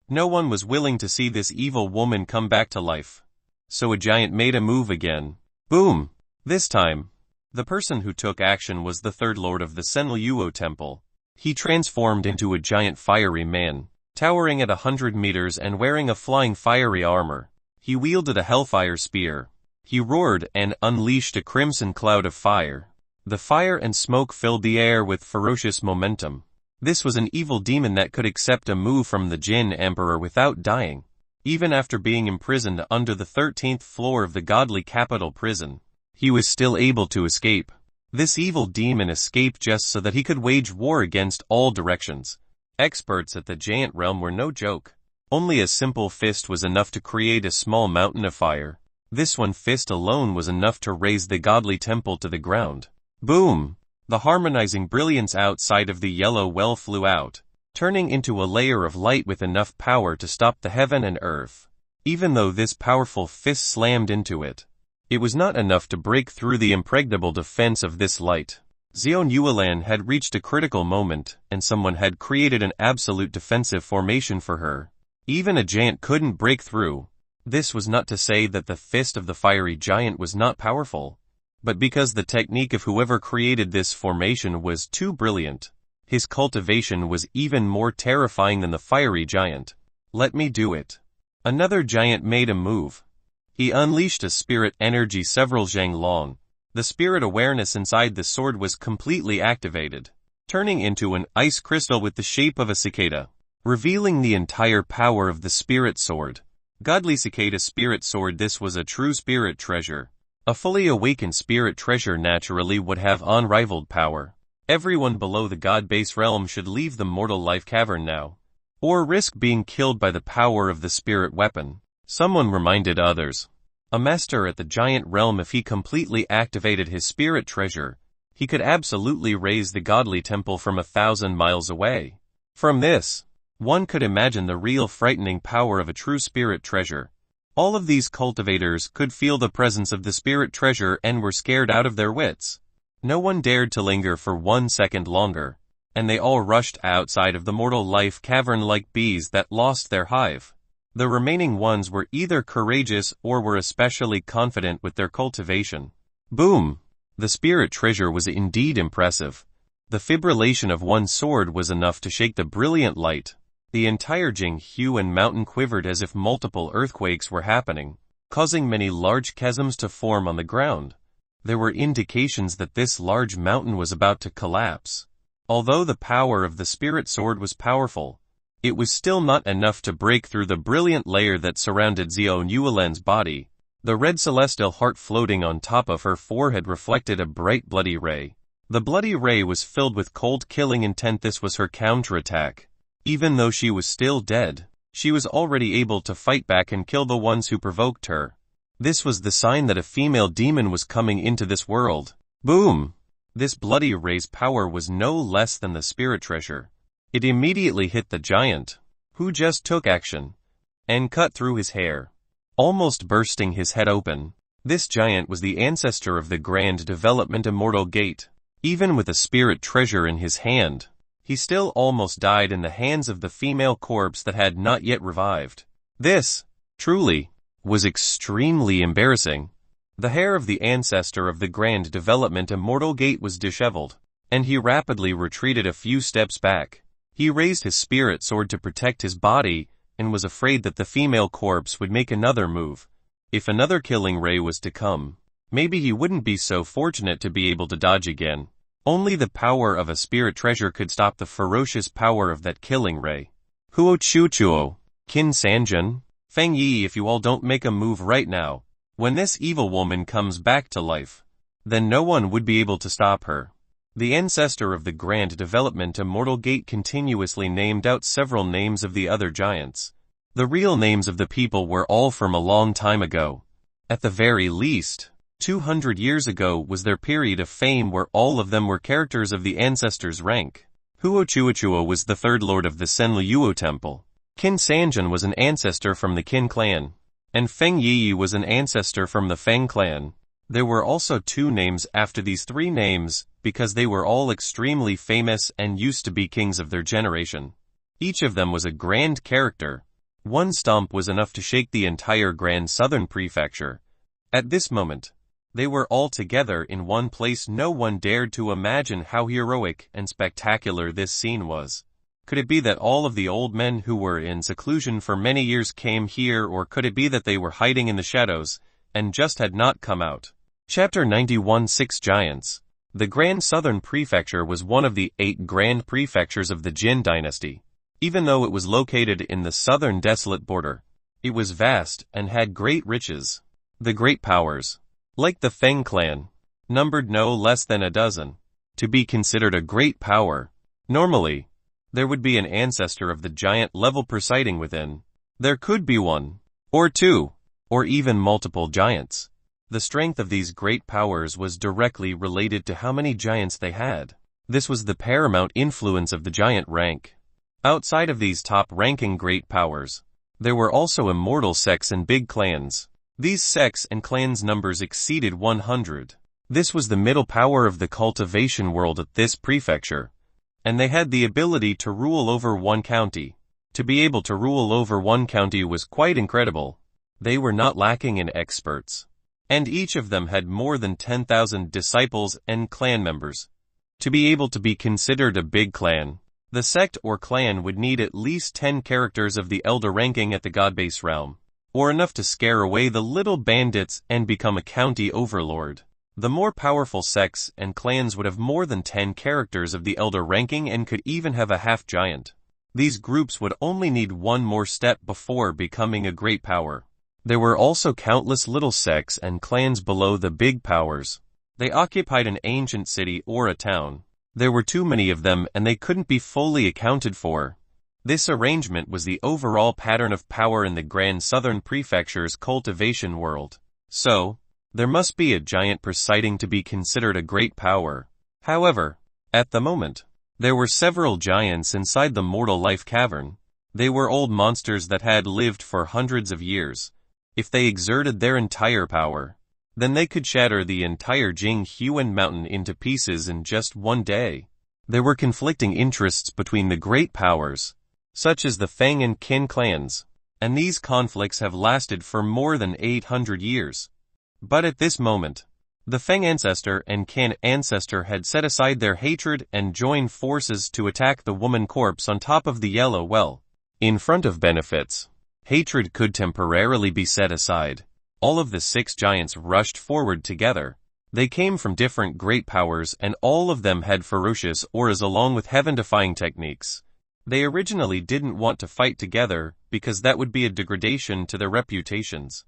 No one was willing to see this evil woman come back to life. So a giant made a move again. Boom! This time, the person who took action was the third lord of the Senryuo temple. He transformed into a giant fiery man, towering at 100 meters and wearing a flying fiery armor. He wielded a hellfire spear. He roared and unleashed a crimson cloud of fire. The fire and smoke filled the air with ferocious momentum. This was an evil demon that could accept a move from the Jin Emperor without dying. Even after being imprisoned under the 13th floor of the godly capital prison, he was still able to escape. This evil demon escaped just so that he could wage war against all directions. Experts at the giant realm were no joke. Only a simple fist was enough to create a small mountain of fire. This one fist alone was enough to raise the godly temple to the ground. Boom! The harmonizing brilliance outside of the yellow well flew out, turning into a layer of light with enough power to stop the heaven and earth. Even though this powerful fist slammed into it, it was not enough to break through the impregnable defense of this light. Xion Yuelan had reached a critical moment, and someone had created an absolute defensive formation for her. Even a giant couldn't break through. This was not to say that the fist of the fiery giant was not powerful, but because the technique of whoever created this formation was too brilliant. His cultivation was even more terrifying than the fiery giant. Let me do it. Another giant made a move. He unleashed a spirit energy several zhang long. The spirit awareness inside the sword was completely activated, turning into an ice crystal with the shape of a cicada, revealing the entire power of the spirit sword. Godly cicada spirit sword. This was a true spirit treasure. A fully awakened spirit treasure naturally would have unrivaled power. Everyone below the god-base realm should leave the mortal life cavern now, or risk being killed by the power of the spirit weapon. Someone reminded others. A master at the giant realm, if he completely activated his spirit treasure, he could absolutely raise the godly temple from 1,000 miles away. From this, one could imagine the real frightening power of a true spirit treasure. All of these cultivators could feel the presence of the spirit treasure and were scared out of their wits. No one dared to linger for 1 second longer, and they all rushed outside of the mortal life cavern like bees that lost their hive. The remaining ones were either courageous or were especially confident with their cultivation. Boom! The spirit treasure was indeed impressive. The fibrillation of one sword was enough to shake the brilliant light. The entire Jinghu and mountain quivered as if multiple earthquakes were happening, causing many large chasms to form on the ground. There were indications that this large mountain was about to collapse. Although the power of the spirit sword was powerful, it was still not enough to break through the brilliant layer that surrounded Xiao Yuelan's body. The red celestial heart floating on top of her forehead reflected a bright bloody ray. The bloody ray was filled with cold killing intent. This was her counterattack. Even though she was still dead, she was already able to fight back and kill the ones who provoked her. This was the sign that a female demon was coming into this world. Boom! This bloody ray's power was no less than the spirit treasure. It immediately hit the giant, who just took action, and cut through his hair, almost bursting his head open. This giant was the ancestor of the Grand Development Immortal Gate. Even with a spirit treasure in his hand, he still almost died in the hands of the female corpse that had not yet revived. This, truly, was extremely embarrassing. The hair of the ancestor of the Grand Development Immortal Gate was disheveled, and he rapidly retreated a few steps back. He raised his spirit sword to protect his body, and was afraid that the female corpse would make another move. If another killing ray was to come, maybe he wouldn't be so fortunate to be able to dodge again. Only the power of a spirit treasure could stop the ferocious power of that killing ray. Huo Chuchuo, Qin Sanjun, Feng Yi, if you all don't make a move right now, when this evil woman comes back to life, then no one would be able to stop her. The ancestor of the Grand Development Immortal Gate continuously named out several names of the other giants. The real names of the people were all from a long time ago. At the very least, 200 years ago was their period of fame where all of them were characters of the ancestors' rank. Huo Chuochuo was the third lord of the Senliuo Temple. Qin Sanjun was an ancestor from the Qin clan, and Feng Yi was an ancestor from the Feng clan. There were also 2 names after these 3 names, because they were all extremely famous and used to be kings of their generation. Each of them was a grand character. One stomp was enough to shake the entire Grand Southern Prefecture. At this moment, they were all together in one place. No one dared to imagine how heroic and spectacular this scene was. Could it be that all of the old men who were in seclusion for many years came here, or could it be that they were hiding in the shadows and just had not come out? Chapter 91 6 Giants. The Grand Southern Prefecture was one of the 8 grand prefectures of the Jin dynasty. Even though it was located in the southern desolate border, it was vast and had great riches. The great powers, like the Feng clan, numbered no less than a dozen. To be considered a great power, normally, there would be an ancestor of the giant level presiding within. There could be 1, or 2, or even multiple giants. The strength of these great powers was directly related to how many giants they had. This was the paramount influence of the giant rank. Outside of these top-ranking great powers, there were also immortal sects and big clans. These sects and clans' numbers exceeded 100. This was the middle power of the cultivation world at this prefecture, and they had the ability to rule over one county. To be able to rule over one county was quite incredible. They were not lacking in experts, and each of them had more than 10,000 disciples and clan members. To be able to be considered a big clan, the sect or clan would need at least 10 characters of the elder ranking at the god-base realm, or enough to scare away the little bandits and become a county overlord. The more powerful sects and clans would have more than 10 characters of the elder ranking and could even have a half-giant. These groups would only need one more step before becoming a great power. There were also countless little sects and clans below the big powers. They occupied an ancient city or a town. There were too many of them and they couldn't be fully accounted for. This arrangement was the overall pattern of power in the Grand Southern Prefecture's cultivation world. So, there must be a giant presiding to be considered a great power. However, at the moment, there were several giants inside the mortal life cavern. They were old monsters that had lived for hundreds of years. If they exerted their entire power, then they could shatter the entire Jinghuan mountain into pieces in just one day. There were conflicting interests between the great powers, such as the Feng and Qin clans, and these conflicts have lasted for more than 800 years. But at this moment, the Feng ancestor and Qin ancestor had set aside their hatred and joined forces to attack the woman corpse on top of the yellow well. In front of benefits, hatred could temporarily be set aside. All of the 6 giants rushed forward together. They came from different great powers and all of them had ferocious auras along with heaven-defying techniques. They originally didn't want to fight together because that would be a degradation to their reputations.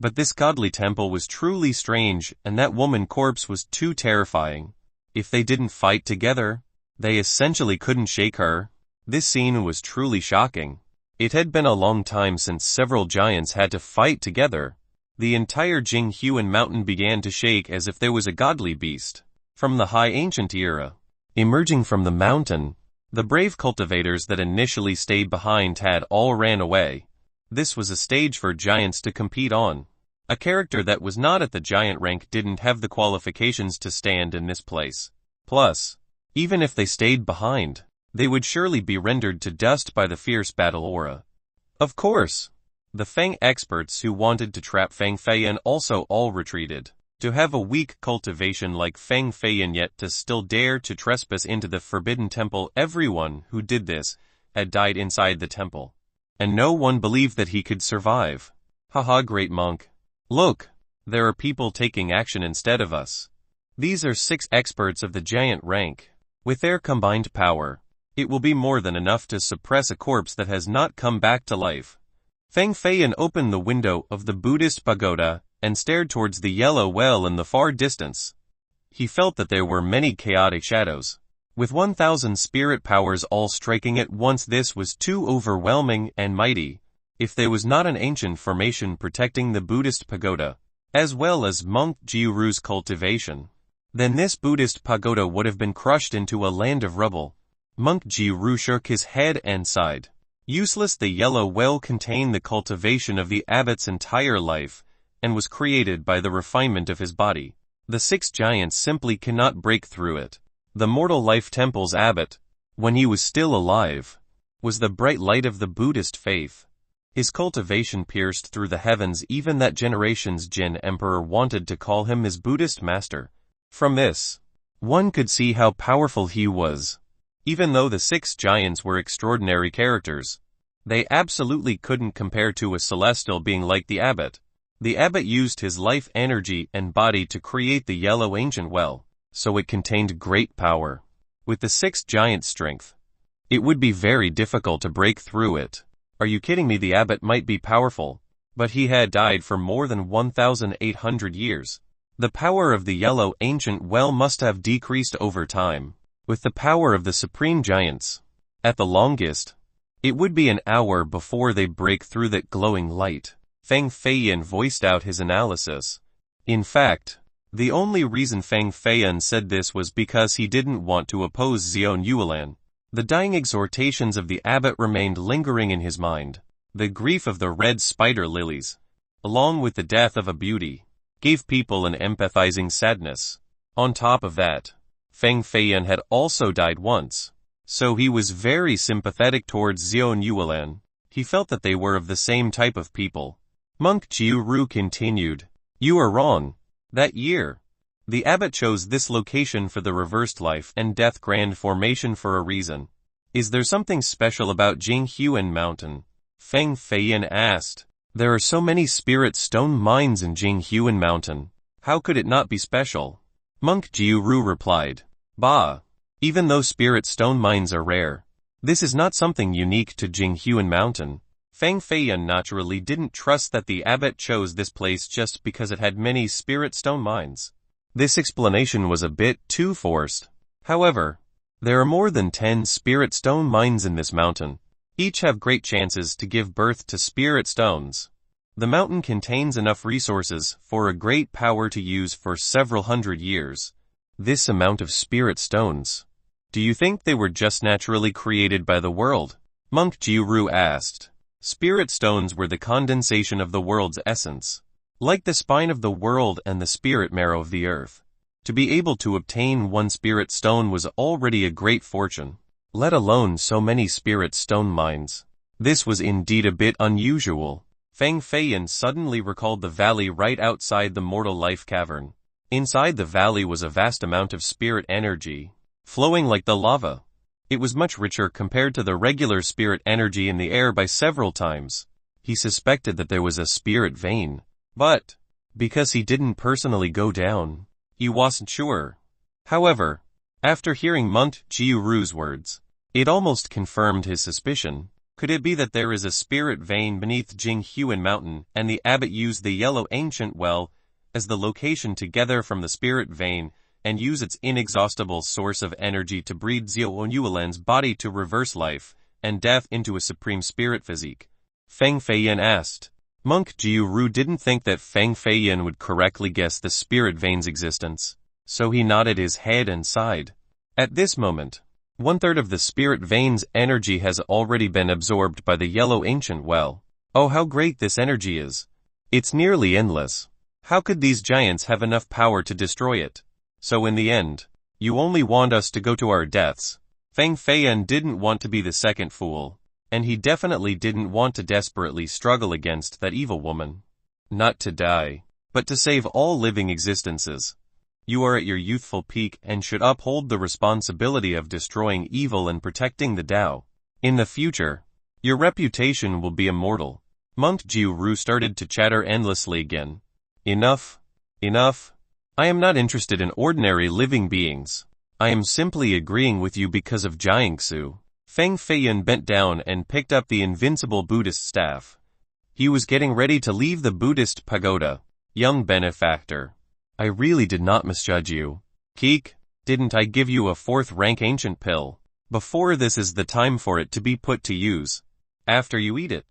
But this godly temple was truly strange and that woman corpse was too terrifying. If they didn't fight together, they essentially couldn't shake her. This scene was truly shocking. It had been a long time since several giants had to fight together. The entire Jinghuan mountain began to shake as if there was a godly beast from the high ancient era emerging from the mountain. The brave cultivators that initially stayed behind had all ran away. This was a stage for giants to compete on. A character that was not at the giant rank didn't have the qualifications to stand in this place. Plus, even if they stayed behind, they would surely be rendered to dust by the fierce battle aura. Of course, the Feng experts who wanted to trap Feng Feiyan also all retreated. To have a weak cultivation like Feng Feiyan yet to still dare to trespass into the forbidden temple, everyone who did this had died inside the temple. And no one believed that he could survive. Haha, great monk. Look, there are people taking action instead of us. These are 6 experts of the giant rank. With their combined power, it will be more than enough to suppress a corpse that has not come back to life. Feng Feiyan opened the window of the Buddhist pagoda and stared towards the yellow well in the far distance. He felt that there were many chaotic shadows. With 1,000 spirit powers all striking at once, this was too overwhelming and mighty. If there was not an ancient formation protecting the Buddhist pagoda, as well as Monk Jiuru's cultivation, then this Buddhist pagoda would have been crushed into a land of rubble. Monk Jiuru shook his head and sighed. Useless. The yellow well contained the cultivation of the abbot's entire life, and was created by the refinement of his body. The 6 giants simply cannot break through it. The mortal life temple's abbot, when he was still alive, was the bright light of the Buddhist faith. His cultivation pierced through the heavens. Even that generation's Jin emperor wanted to call him his Buddhist master. From this, one could see how powerful he was. Even though the 6 giants were extraordinary characters, they absolutely couldn't compare to a celestial being like the abbot. The abbot used his life energy and body to create the yellow ancient well, so it contained great power. With the 6 giants' strength, it would be very difficult to break through it. Are you kidding me? The abbot might be powerful, but he had died for more than 1,800 years. The power of the yellow ancient well must have decreased over time. With the power of the supreme giants, at the longest, it would be an hour before they break through that glowing light. Feng Feiyan voiced out his analysis. In fact, the only reason Feng Feiyan said this was because he didn't want to oppose Xion Yuelan. The dying exhortations of the abbot remained lingering in his mind. The grief of the red spider lilies, along with the death of a beauty, gave people an empathizing sadness. On top of that, Feng Feiyan had also died once, so he was very sympathetic towards Xion Yuelan. He felt that they were of the same type of people. Monk Jiuru continued, "You are wrong. That year, the abbot chose this location for the reversed life and death grand formation for a reason. Is there something special about Jinghuan Mountain?" Feng Feiyan asked. "There are so many spirit stone mines in Jinghuan Mountain. How could it not be special?" Monk Jiuru replied, "Bah, even though spirit stone mines are rare, this is not something unique to Jinghuan Mountain." Feng Feiyan naturally didn't trust that the abbot chose this place just because it had many spirit stone mines. This explanation was a bit too forced. However, there are more than 10 spirit stone mines in this mountain. Each have great chances to give birth to spirit stones. The mountain contains enough resources for a great power to use for several hundred years. This amount of spirit stones. Do you think they were just naturally created by the world? Monk Jiuru asked. Spirit stones were the condensation of the world's essence, like the spine of the world and the spirit marrow of the earth. To be able to obtain one spirit stone was already a great fortune, let alone so many spirit stone mines. This was indeed a bit unusual. Feng Feiyan suddenly recalled the valley right outside the mortal life cavern. Inside the valley was a vast amount of spirit energy, flowing like the lava. It was much richer compared to the regular spirit energy in the air by several times. He suspected that there was a spirit vein, but because he didn't personally go down, he wasn't sure. However, after hearing Monk Jiuru's words, it almost confirmed his suspicion. Could it be that there is a spirit vein beneath Jinghuan Mountain and the abbot used the yellow ancient well as the location to gather from the spirit vein and use its inexhaustible source of energy to breed Xiao Yuelan's body to reverse life and death into a supreme spirit physique? Feng Feiyan asked. Monk Jiuru didn't think that Feng Feiyan would correctly guess the spirit vein's existence, so he nodded his head and sighed. At this moment, 1/3 of the spirit vein's energy has already been absorbed by the yellow ancient well. Oh, how great this energy is! It's nearly endless. How could these giants have enough power to destroy it? So in the end, you only want us to go to our deaths. Feng Feiyan didn't want to be the second fool, and he definitely didn't want to desperately struggle against that evil woman. Not to die, but to save all living existences. You are at your youthful peak and should uphold the responsibility of destroying evil and protecting the Tao. In the future, your reputation will be immortal. Monk Jiuru started to chatter endlessly again. Enough. Enough. I am not interested in ordinary living beings. I am simply agreeing with you because of Jiangsu. Feng Feiyan bent down and picked up the invincible Buddhist staff. He was getting ready to leave the Buddhist pagoda. Young benefactor, I really did not misjudge you. Keek, didn't I give you a 4th rank ancient pill? Before this is the time for it to be put to use. After you eat it,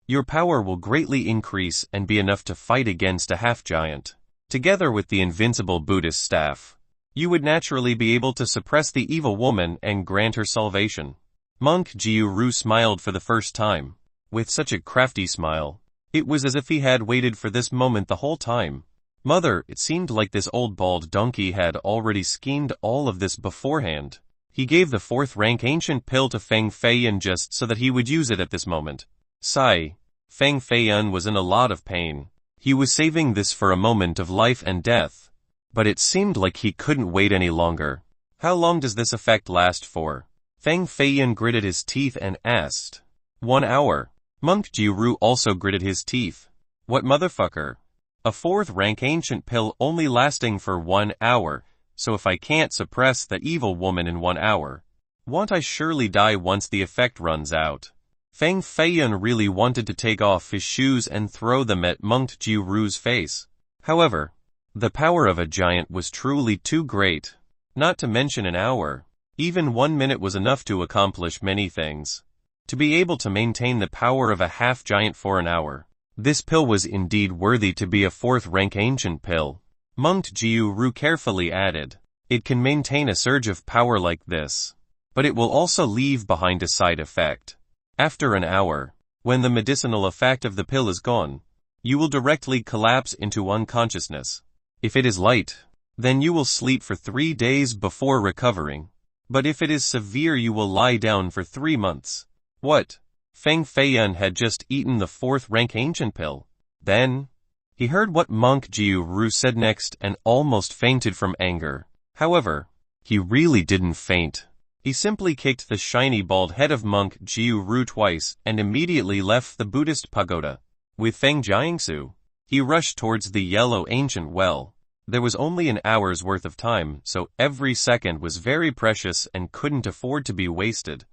your power will greatly increase and be enough to fight against a half-giant. Together with the invincible Buddhist staff, you would naturally be able to suppress the evil woman and grant her salvation. Monk Jiuru smiled for the first time. With such a crafty smile, it was as if he had waited for this moment the whole time. Mother, it seemed like this old bald donkey had already schemed all of this beforehand. He gave the 4th rank ancient pill to Feng Feiyan just so that he would use it at this moment. Sigh. Feng Feiyan was in a lot of pain. He was saving this for a moment of life and death. But it seemed like he couldn't wait any longer. How long does this effect last for? Feng Feiyan gritted his teeth and asked. 1 hour. Monk Jiuru also gritted his teeth. What motherfucker? A 4th rank ancient pill only lasting for 1 hour, so if I can't suppress that evil woman in 1 hour, won't I surely die once the effect runs out? Feng Feiyan really wanted to take off his shoes and throw them at Monk Jiuru's face. However, the power of a giant was truly too great. Not to mention an hour. Even 1 minute was enough to accomplish many things. To be able to maintain the power of a half-giant for an hour. This pill was indeed worthy to be a 4th rank ancient pill. Monk Jiuru carefully added. It can maintain a surge of power like this, but it will also leave behind a side effect. After an hour, when the medicinal effect of the pill is gone, you will directly collapse into unconsciousness. If it is light, then you will sleep for 3 days before recovering. But if it is severe, you will lie down for 3 months. What? Feng Feiyan had just eaten the 4th rank ancient pill. Then, he heard what Monk Jiuru said next and almost fainted from anger. However, he really didn't faint. He simply kicked the shiny bald head of Monk Jiuru twice and immediately left the Buddhist pagoda. With Feng Jiangsu, he rushed towards the yellow ancient well. There was only an hour's worth of time, so every second was very precious and couldn't afford to be wasted.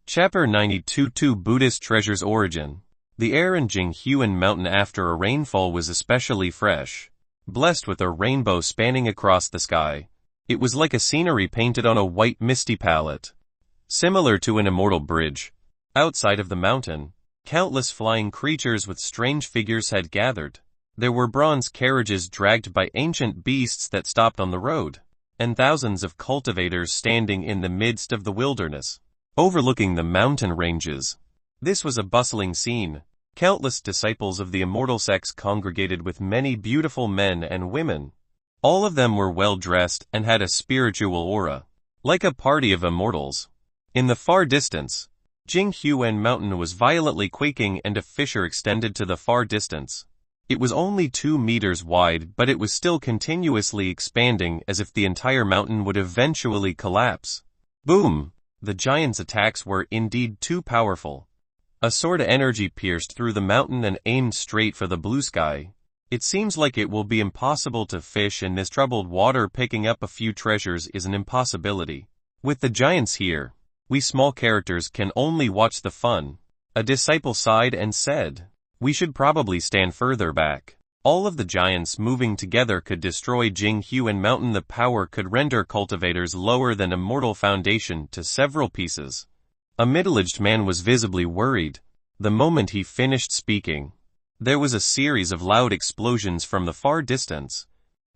Chapter 92 Buddhist Treasure's Origin. The air in Jinghuan Mountain after a rainfall was especially fresh, blessed with a rainbow spanning across the sky. It was like a scenery painted on a white misty palette. Similar to an immortal bridge, Outside of the mountain, countless flying creatures with strange figures had gathered. There were bronze carriages dragged by ancient beasts that stopped on the road, and thousands of cultivators standing in the midst of the wilderness, overlooking the mountain ranges. This was a bustling scene. Countless disciples of the immortal sex congregated with many beautiful men and women. All of them were well dressed and had a spiritual aura, like a party of immortals. In the far distance, Jinghuan Mountain was violently quaking and a fissure extended to the far distance. It was only 2 meters wide, but it was still continuously expanding as if the entire mountain would eventually collapse. Boom! The giant's attacks were indeed too powerful. A sword energy pierced through the mountain and aimed straight for the blue sky. It seems like it will be impossible to fish in this troubled water. Picking up a few treasures is an impossibility. With the giants here, we small characters can only watch the fun. A disciple sighed and said, "We should probably stand further back." All of the giants moving together could destroy Jinghuan Mountain. The power could render cultivators lower than a mortal foundation to several pieces. A middle-aged man was visibly worried. The moment he finished speaking, there was a series of loud explosions from the far distance.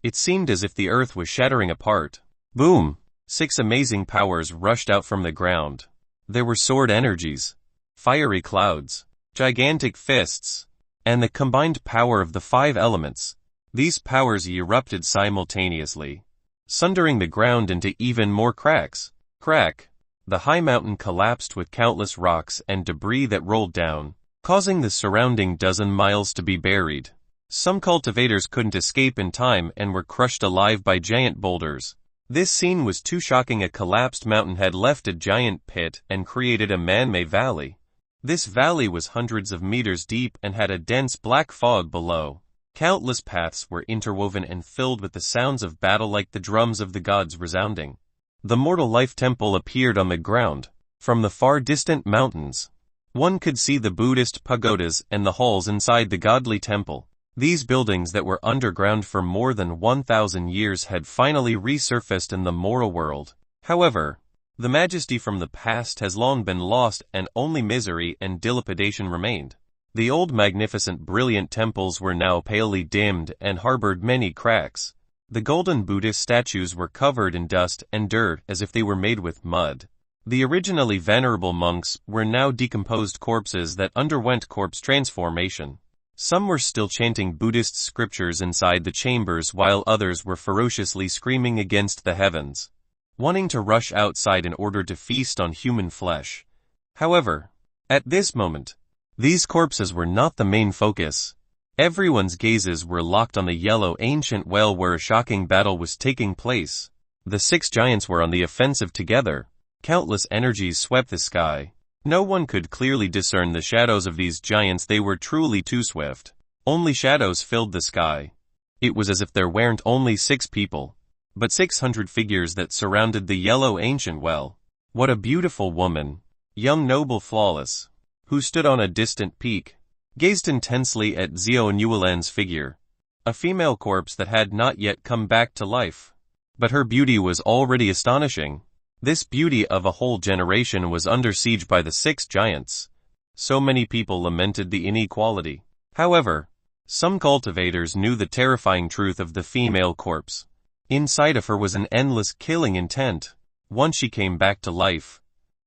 It seemed as if the earth was shattering apart. Boom! 6 amazing powers rushed out from the ground. There were sword energies, fiery clouds, gigantic fists, and the combined power of the 5 elements. These powers erupted simultaneously, sundering the ground into even more cracks. Crack! The high mountain collapsed with countless rocks and debris that rolled down, causing the surrounding dozen miles to be buried. Some cultivators couldn't escape in time and were crushed alive by giant boulders. This scene was too shocking. A collapsed mountain had left a giant pit and created a man-made valley. This valley was hundreds of meters deep and had a dense black fog below. Countless paths were interwoven and filled with the sounds of battle, like the drums of the gods resounding. The Mortal Life Temple appeared on the ground. From the far distant mountains, one could see the Buddhist pagodas and the halls inside the godly temple. These buildings that were underground for more than 1,000 years had finally resurfaced in the moral world. However, the majesty from the past has long been lost and only misery and dilapidation remained. The old magnificent brilliant temples were now palely dimmed and harbored many cracks. The golden Buddhist statues were covered in dust and dirt as if they were made with mud. The originally venerable monks were now decomposed corpses that underwent corpse transformation. Some were still chanting Buddhist scriptures inside the chambers, while others were ferociously screaming against the heavens, wanting to rush outside in order to feast on human flesh. However, at this moment, these corpses were not the main focus. Everyone's gazes were locked on the yellow ancient well where a shocking battle was taking place. The 6 giants were on the offensive together. Countless energies swept the sky. No one could clearly discern the shadows of these giants. They were truly too swift. Only shadows filled the sky. It was as if there weren't only 6 people, but 600 figures that surrounded the yellow ancient well. What a beautiful woman, young, noble, flawless, who stood on a distant peak, gazed intensely at Xiao Nuolan's figure, a female corpse that had not yet come back to life. But her beauty was already astonishing. This beauty of a whole generation was under siege by the 6 giants. So many people lamented the inequality. However, some cultivators knew the terrifying truth of the female corpse. Inside of her was an endless killing intent. Once she came back to life,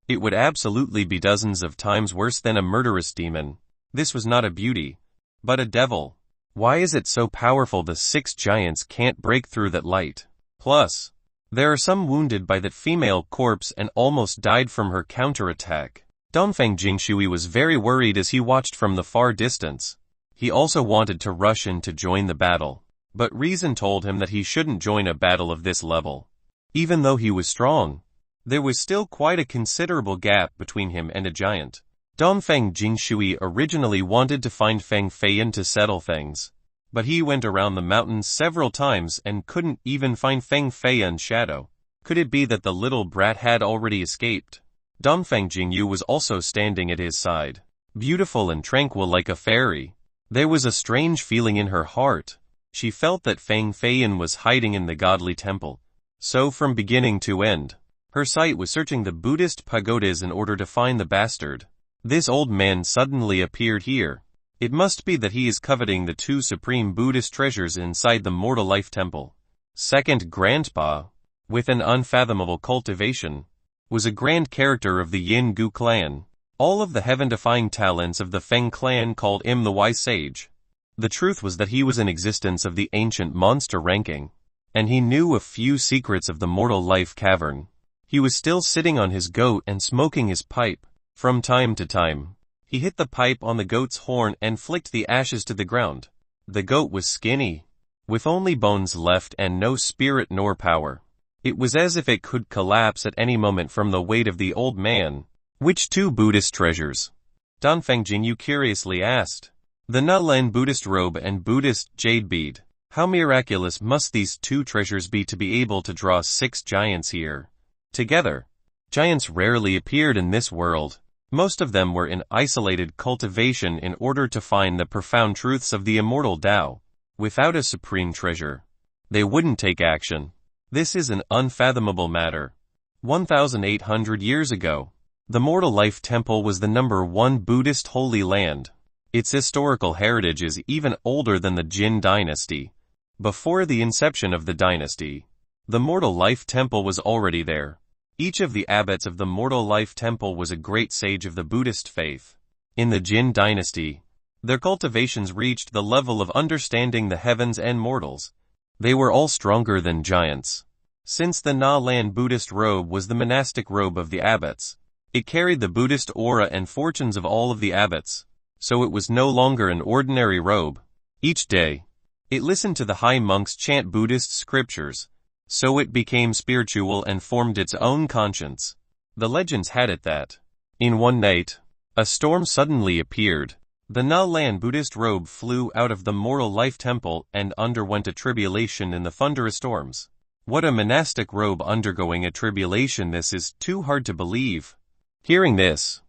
it would absolutely be dozens of times worse than a murderous demon. This was not a beauty, but a devil. Why is it so powerful? The 6 giants can't break through that light. Plus, there are some wounded by that female corpse and almost died from her counterattack. Dongfeng Jingshui was very worried as he watched from the far distance. He also wanted to rush in to join the battle, but reason told him that he shouldn't join a battle of this level. Even though he was strong, there was still quite a considerable gap between him and a giant. Dongfeng Jingshui originally wanted to find Feng Feiyan to settle things, but he went around the mountains several times and couldn't even find Feng Feiyan's shadow. Could it be that the little brat had already escaped? Dongfeng Jingyu was also standing at his side, beautiful and tranquil like a fairy. There was a strange feeling in her heart. She felt that Feng Feiyan was hiding in the godly temple. So from beginning to end, her sight was searching the Buddhist pagodas in order to find the bastard. This old man suddenly appeared here. It must be that he is coveting the two supreme Buddhist treasures inside the mortal life temple. Second grandpa, with an unfathomable cultivation, was a grand character of the Yin Gu clan. All of the heaven-defying talents of the Feng clan called him the wise sage. The truth was that he was in existence of the ancient monster ranking, and he knew a few secrets of the mortal life cavern. He was still sitting on his goat and smoking his pipe. From time to time, he hit the pipe on the goat's horn and flicked the ashes to the ground. The goat was skinny, with only bones left and no spirit nor power. It was as if it could collapse at any moment from the weight of the old man. Which two Buddhist treasures? Donfeng Jingyu curiously asked. The Nalan Buddhist robe and Buddhist jade bead. How miraculous must these two treasures be to be able to draw 6 giants here together? Giants rarely appeared in this world. Most of them were in isolated cultivation in order to find the profound truths of the immortal Tao. Without a supreme treasure, they wouldn't take action. This is an unfathomable matter. 1,800 years ago, the Mortal Life Temple was the #1 Buddhist holy land. Its historical heritage is even older than the Jin dynasty. Before the inception of the dynasty, the Mortal Life Temple was already there. Each of the abbots of the Mortal Life Temple was a great sage of the Buddhist faith. In the Jin dynasty, their cultivations reached the level of understanding the heavens and mortals. They were all stronger than giants. Since the Na-Lan Buddhist robe was the monastic robe of the abbots, it carried the Buddhist aura and fortunes of all of the abbots, so it was no longer an ordinary robe. Each day, it listened to the high monks chant Buddhist scriptures, so it became spiritual and formed its own conscience. The legends had it that, in one night, a storm suddenly appeared. The Na-Lan Buddhist robe flew out of the Mortal Life Temple and underwent a tribulation in the thunderous storms. What a monastic robe undergoing a tribulation! This is too hard to believe. Hearing this,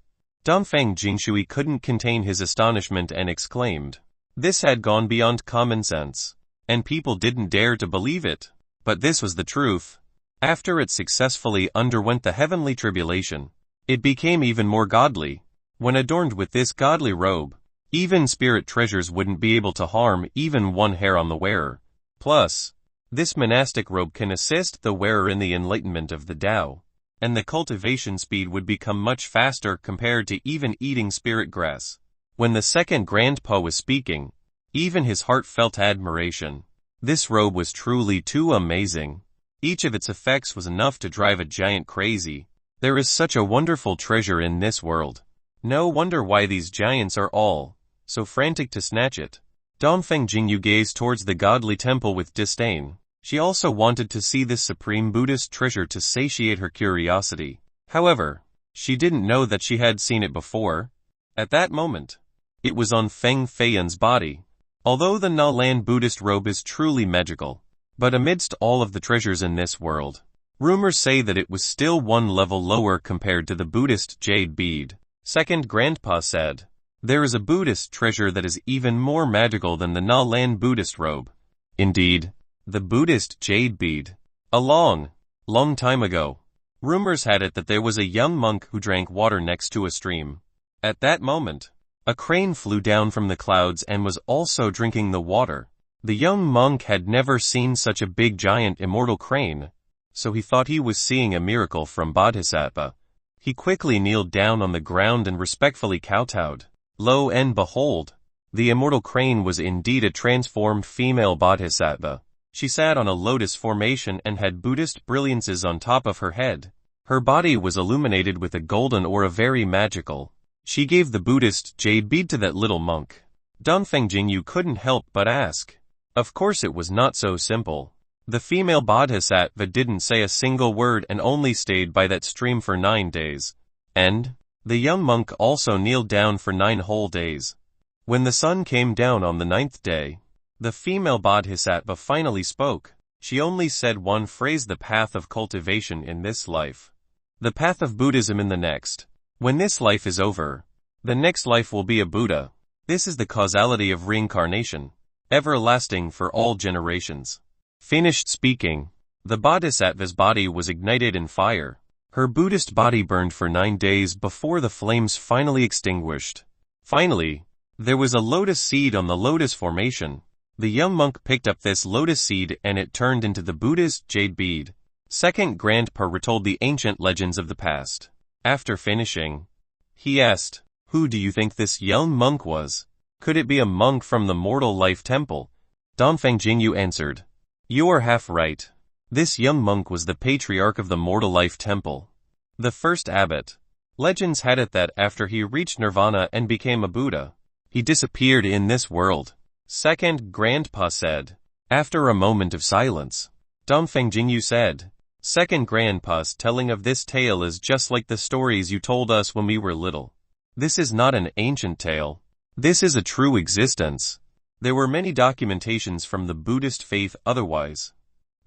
Donfeng Jingshui couldn't contain his astonishment and exclaimed. This had gone beyond common sense, and people didn't dare to believe it. But this was the truth. After it successfully underwent the heavenly tribulation, it became even more godly. When adorned with this godly robe, even spirit treasures wouldn't be able to harm even one hair on the wearer. Plus, this monastic robe can assist the wearer in the enlightenment of the Tao, and the cultivation speed would become much faster compared to even eating spirit grass. When the second grandpa was speaking, even his heart felt admiration. This robe was truly too amazing. Each of its effects was enough to drive a giant crazy. There is such a wonderful treasure in this world. No wonder why these giants are all so frantic to snatch it. Donfeng Jingyu gazed towards the godly temple with disdain. She also wanted to see this supreme Buddhist treasure to satiate her curiosity. However, she didn't know that she had seen it before. At that moment, it was on Feng Feiyan's body. Although the Na-Lan Buddhist robe is truly magical, but amidst all of the treasures in this world, rumors say that it was still one level lower compared to the Buddhist jade bead. Second grandpa said, there is a Buddhist treasure that is even more magical than the Na-Lan Buddhist robe. Indeed, the Buddhist jade bead. A long time ago, rumors had it that there was a young monk who drank water next to a stream. At that moment, a crane flew down from the clouds and was also drinking the water. The young monk had never seen such a big giant immortal crane, so he thought he was seeing a miracle from Bodhisattva. He quickly kneeled down on the ground and respectfully kowtowed. Lo and behold, the immortal crane was indeed a transformed female Bodhisattva. She sat on a lotus formation and had Buddhist brilliances on top of her head. Her body was illuminated with a golden aura, very magical. She gave the Buddhist jade bead to that little monk. Donfeng Jingyu couldn't help but ask. Of course it was not so simple. The female Bodhisattva didn't say a single word and only stayed by that stream for 9 days. And the young monk also kneeled down for 9 whole days. When the sun came down on the 9th day, the female Bodhisattva finally spoke. She only said one phrase: the path of cultivation in this life, the path of Buddhism in the next. When this life is over, the next life will be a Buddha. This is the causality of reincarnation, everlasting for all generations. Finished speaking, the Bodhisattva's body was ignited in fire. Her Buddhist body burned for 9 days before the flames finally extinguished. Finally, there was a lotus seed on the lotus formation. The young monk picked up this lotus seed and it turned into the Buddha's jade bead. Second Grandpa retold the ancient legends of the past. After finishing, he asked, "Who do you think this young monk was? Could it be a monk from the Mortal Life Temple?" Dongfeng Jingyu answered, "You are half right. This young monk was the patriarch of the Mortal Life Temple, the first abbot. Legends had it that after he reached nirvana and became a Buddha, he disappeared in this world." Second Grandpa said. After a moment of silence, Dongfeng Jingyu said, "Second Grandpa's telling of this tale is just like the stories you told us when we were little. This is not an ancient tale. This is a true existence. There were many documentations from the Buddhist faith otherwise.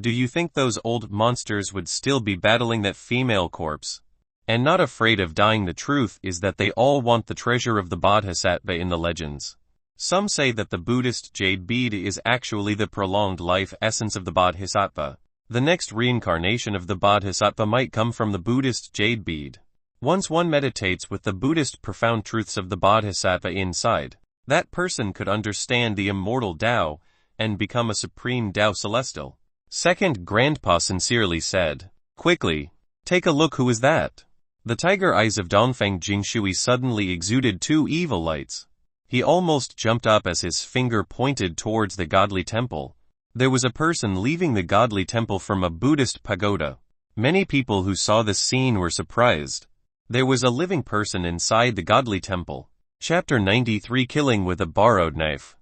Do you think those old monsters would still be battling that female corpse? And not afraid of dying? The truth is that they all want the treasure of the Bodhisattva in the legends. Some say that the Buddhist jade bead is actually the prolonged life essence of the Bodhisattva. The next reincarnation of the Bodhisattva might come from the Buddhist jade bead. Once one meditates with the Buddhist profound truths of the Bodhisattva inside, that person could understand the immortal Tao and become a supreme Tao celestial." Second Grandpa sincerely said, "Quickly, take a look. Who is that?" The tiger eyes of Dongfeng Jingshui suddenly exuded 2 evil lights. He almost jumped up as his finger pointed towards the godly temple. There was a person leaving the godly temple from a Buddhist pagoda. Many people who saw this scene were surprised. There was a living person inside the godly temple. Chapter 93, Killing with a Borrowed Knife.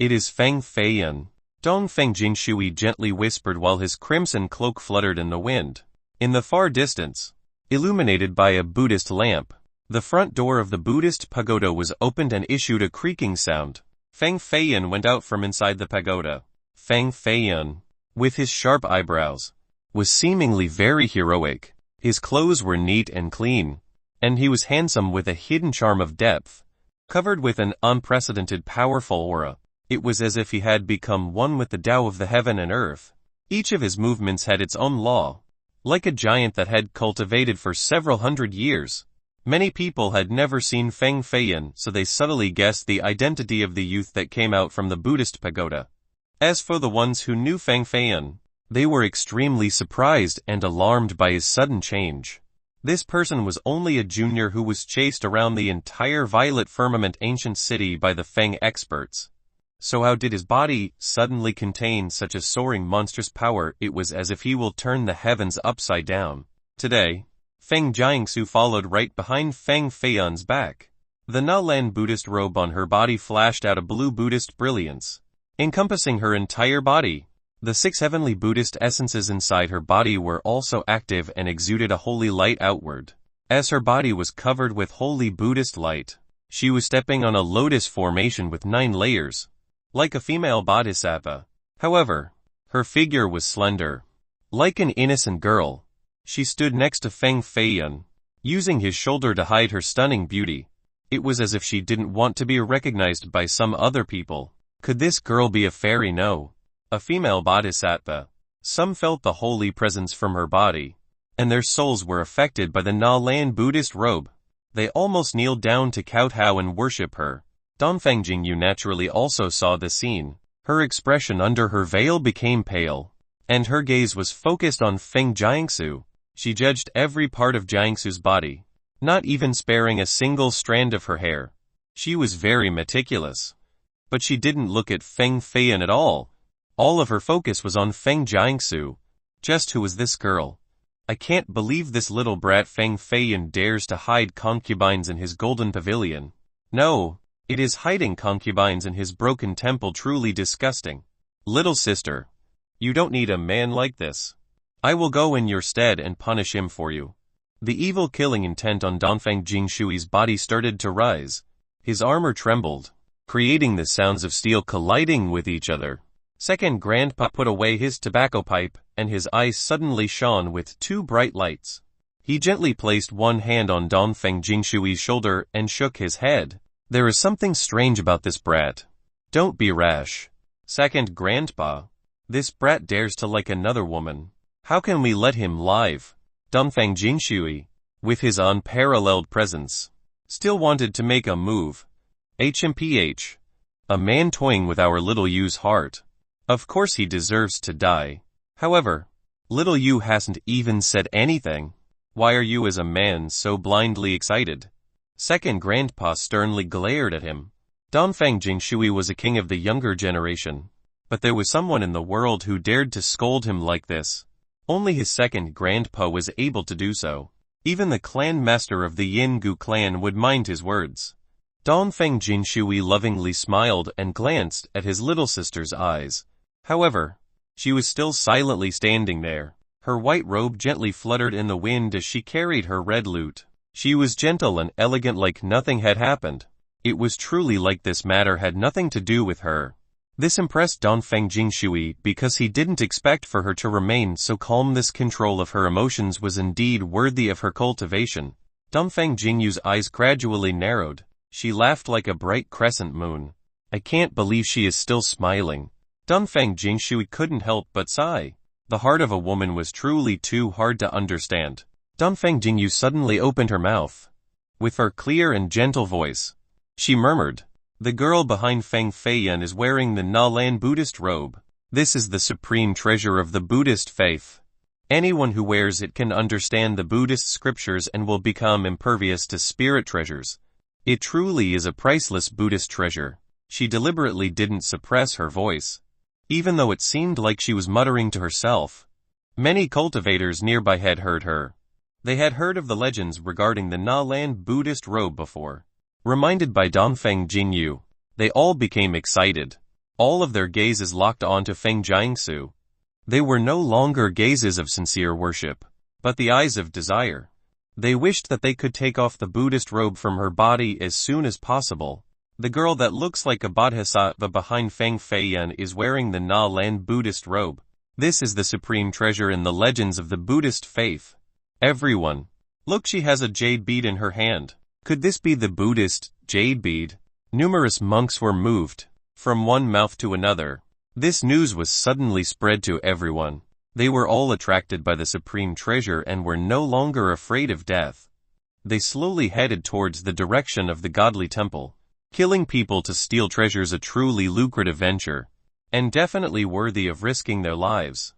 "It is Feng Feiyan," Dongfeng Jingshui gently whispered while his crimson cloak fluttered in the wind. In the far distance, illuminated by a Buddhist lamp, the front door of the Buddhist pagoda was opened and issued a creaking sound. Feng Feiyan went out from inside the pagoda. Feng Feiyan, with his sharp eyebrows, was seemingly very heroic. His clothes were neat and clean, and he was handsome with a hidden charm of depth, covered with an unprecedented powerful aura. It was as if he had become one with the Tao of the heaven and earth. Each of his movements had its own law, like a giant that had cultivated for several hundred years. Many people had never seen Feng Feiyan, so they subtly guessed the identity of the youth that came out from the Buddhist pagoda. As for the ones who knew Feng Feiyan, they were extremely surprised and alarmed by his sudden change. This person was only a junior who was chased around the entire Violet Firmament ancient city by the Feng experts. So how did his body suddenly contain such a soaring monstrous power? It was as if he will turn the heavens upside down. Today, Feng Jiangsu followed right behind Feng Feiyan's back. The Nalan Buddhist robe on her body flashed out a blue Buddhist brilliance, encompassing her entire body. The 6 heavenly Buddhist essences inside her body were also active and exuded a holy light outward. As her body was covered with holy Buddhist light, she was stepping on a lotus formation with 9 layers, like a female bodhisattva. However, her figure was slender, like an innocent girl. She stood next to Feng Feiyan, using his shoulder to hide her stunning beauty. It was as if she didn't want to be recognized by some other people. Could this girl be a fairy? No, a female bodhisattva. Some felt the holy presence from her body, and their souls were affected by the Nalan Buddhist robe. They almost kneeled down to kowtow and worship her. Dongfeng Jingyu naturally also saw the scene. Her expression under her veil became pale, and her gaze was focused on Feng Jiangsu. She judged every part of Jiangsu's body, not even sparing a single strand of her hair. She was very meticulous. But she didn't look at Feng Feiyan at all. All of her focus was on Feng Jiangsu. Just who was this girl? I can't believe this little brat Feng Feiyan dares to hide concubines in his golden pavilion. No, it is hiding concubines in his broken temple. Truly disgusting. Little sister, you don't need a man like this. I will go in your stead and punish him for you. The evil killing intent on Dongfeng Jingshui's body started to rise. His armor trembled, creating the sounds of steel colliding with each other. Second Grandpa put away his tobacco pipe, and his eyes suddenly shone with 2 bright lights. He gently placed one hand on Dongfeng Jingshui's shoulder and shook his head. There is something strange about this brat. Don't be rash. Second Grandpa, this brat dares to like another woman. How can we let him live? Dongfeng Jingshui, with his unparalleled presence, still wanted to make a move. HMPH. A man toying with our little Yu's heart. Of course he deserves to die. However, little Yu hasn't even said anything. Why are you as a man so blindly excited? Second grandpa sternly glared at him. Dongfeng Jingshui was a king of the younger generation, but there was someone in the world who dared to scold him like this. Only his second grandpa was able to do so. Even the clan master of the Yingu clan would mind his words. Dongfeng Jingshui lovingly smiled and glanced at his little sister's eyes. However, she was still silently standing there. Her white robe gently fluttered in the wind as she carried her red lute. She was gentle and elegant, like nothing had happened. It was truly like this matter had nothing to do with her. This impressed Dongfeng Jingshui because he didn't expect for her to remain so calm. This control of her emotions was indeed worthy of her cultivation. Dongfeng Jingyu's eyes gradually narrowed. She laughed like a bright crescent moon. I can't believe she is still smiling. Dongfeng Jingshui couldn't help but sigh. The heart of a woman was truly too hard to understand. Dongfeng Jingyu suddenly opened her mouth. With her clear and gentle voice, she murmured, "The girl behind Feng Feiyan is wearing the Nalan Buddhist robe. This is the supreme treasure of the Buddhist faith. Anyone who wears it can understand the Buddhist scriptures and will become impervious to spirit treasures. It truly is a priceless Buddhist treasure." She deliberately didn't suppress her voice, even though it seemed like she was muttering to herself. Many cultivators nearby had heard her. They had heard of the legends regarding the Nalan Buddhist robe before. Reminded by Dongfeng Jingyu, they all became excited. All of their gazes locked onto Feng Jiangsu. They were no longer gazes of sincere worship, but the eyes of desire. They wished that they could take off the Buddhist robe from her body as soon as possible. The girl that looks like a bodhisattva behind Feng Feiyan is wearing the Nalan Buddhist robe. This is the supreme treasure in the legends of the Buddhist faith. Everyone, look, she has a jade bead in her hand. Could this be the Buddhist jade bead? Numerous monks were moved. From one mouth to another, this news was suddenly spread to everyone. They were all attracted by the supreme treasure and were no longer afraid of death. They slowly headed towards the direction of the godly temple. Killing people to steal treasures, a truly lucrative venture, and definitely worthy of risking their lives.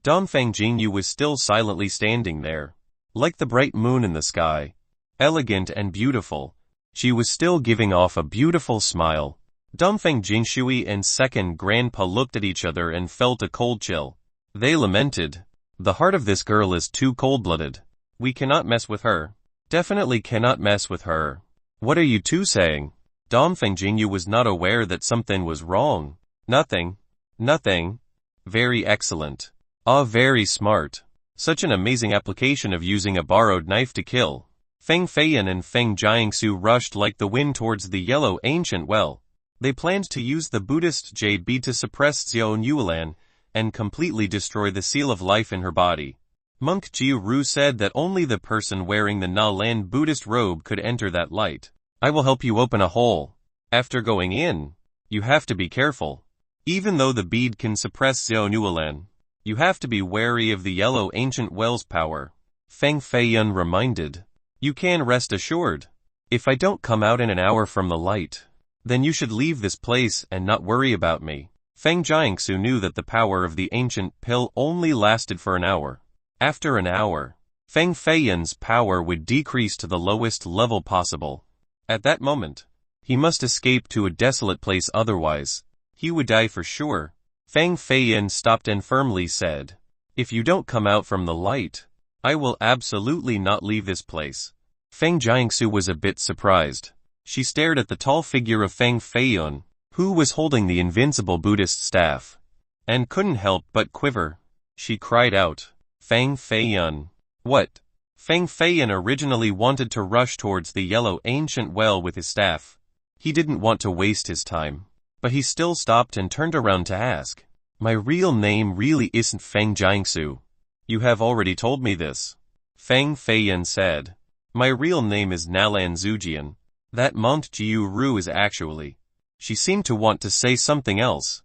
Dongfeng Jingyu was still silently standing there, like the bright moon in the sky, elegant and beautiful. She was still giving off a beautiful smile. Dongfeng Jingshui and second grandpa looked at each other and felt a cold chill. They lamented, "The heart of this girl is too cold-blooded. We cannot mess with her. Definitely cannot mess with her." "What are you two saying?" Dongfeng Jingyu was not aware that something was wrong. Nothing. Nothing. Very excellent. Ah, very smart. Such an amazing application of using a borrowed knife to kill. Feng Feiyan and Feng Jiangsu rushed like the wind towards the yellow ancient well. They planned to use the Buddhist jade bead to suppress Xiao Nuolan and completely destroy the seal of life in her body. Monk Jiu Ru said that only the person wearing the Nalan Buddhist robe could enter that light. "I will help you open a hole. After going in, you have to be careful. Even though the bead can suppress Xiao Nuolan, you have to be wary of the yellow ancient well's power." Feng Feiyan reminded, "You can rest assured. If I don't come out in an hour from the light, then you should leave this place and not worry about me." Feng Jiangsu knew that the power of the ancient pill only lasted for an hour. After an hour, Feng Feiyan's power would decrease to the lowest level possible. At that moment, he must escape to a desolate place, otherwise, he would die for sure. Feng Feiyan stopped and firmly said, "If you don't come out from the light, I will absolutely not leave this place." Feng Jiangsu was a bit surprised. She stared at the tall figure of Feng Feiyan, who was holding the invincible Buddhist staff, and couldn't help but quiver. She cried out, "Feng Feiyan." "What?" Feng Feiyan originally wanted to rush towards the yellow ancient well with his staff. He didn't want to waste his time, but he still stopped and turned around to ask, "My real name really isn't Feng Jiangsu. You have already told me this." Feng Feiyan said, "My real name is Nalan Zujian. That Mont Jiu Ru is actually." She seemed to want to say something else,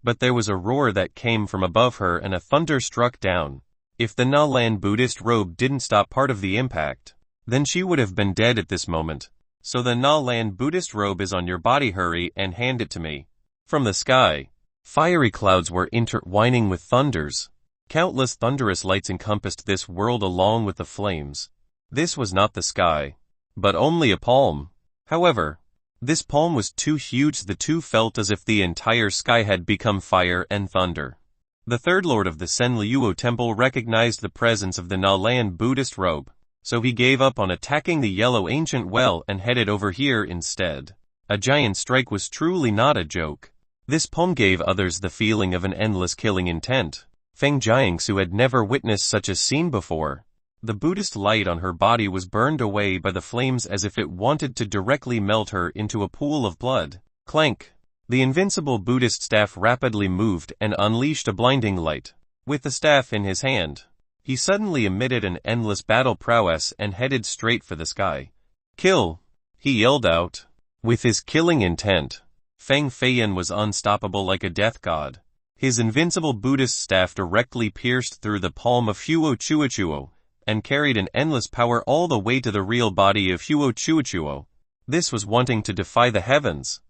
but there was a roar that came from above her and a thunder struck down. If the Na-Lan Buddhist robe didn't stop part of the impact, then she would have been dead at this moment. So the Na-Lan Buddhist robe is on your body, hurry and hand it to me. From the sky, fiery clouds were intertwining with thunders. Countless thunderous lights encompassed this world along with the flames. This was not the sky, but only a palm. However, this palm was too huge. The two felt as if the entire sky had become fire and thunder. The third lord of the Senliuo temple recognized the presence of the Na-Lan Buddhist robe, so he gave up on attacking the yellow ancient well and headed over here instead. A giant strike was truly not a joke. This palm gave others the feeling of an endless killing intent. Feng Jiangsu had never witnessed such a scene before. The Buddhist light on her body was burned away by the flames as if it wanted to directly melt her into a pool of blood. Clank! The invincible Buddhist staff rapidly moved and unleashed a blinding light. With the staff in his hand, he suddenly emitted an endless battle prowess and headed straight for the sky. Kill! He yelled out. With his killing intent, Feng Feiyan was unstoppable like a death god. His invincible Buddhist staff directly pierced through the palm of Huo Chuochuo, and carried an endless power all the way to the real body of Huo Chuochuo. This was wanting to defy the heavens.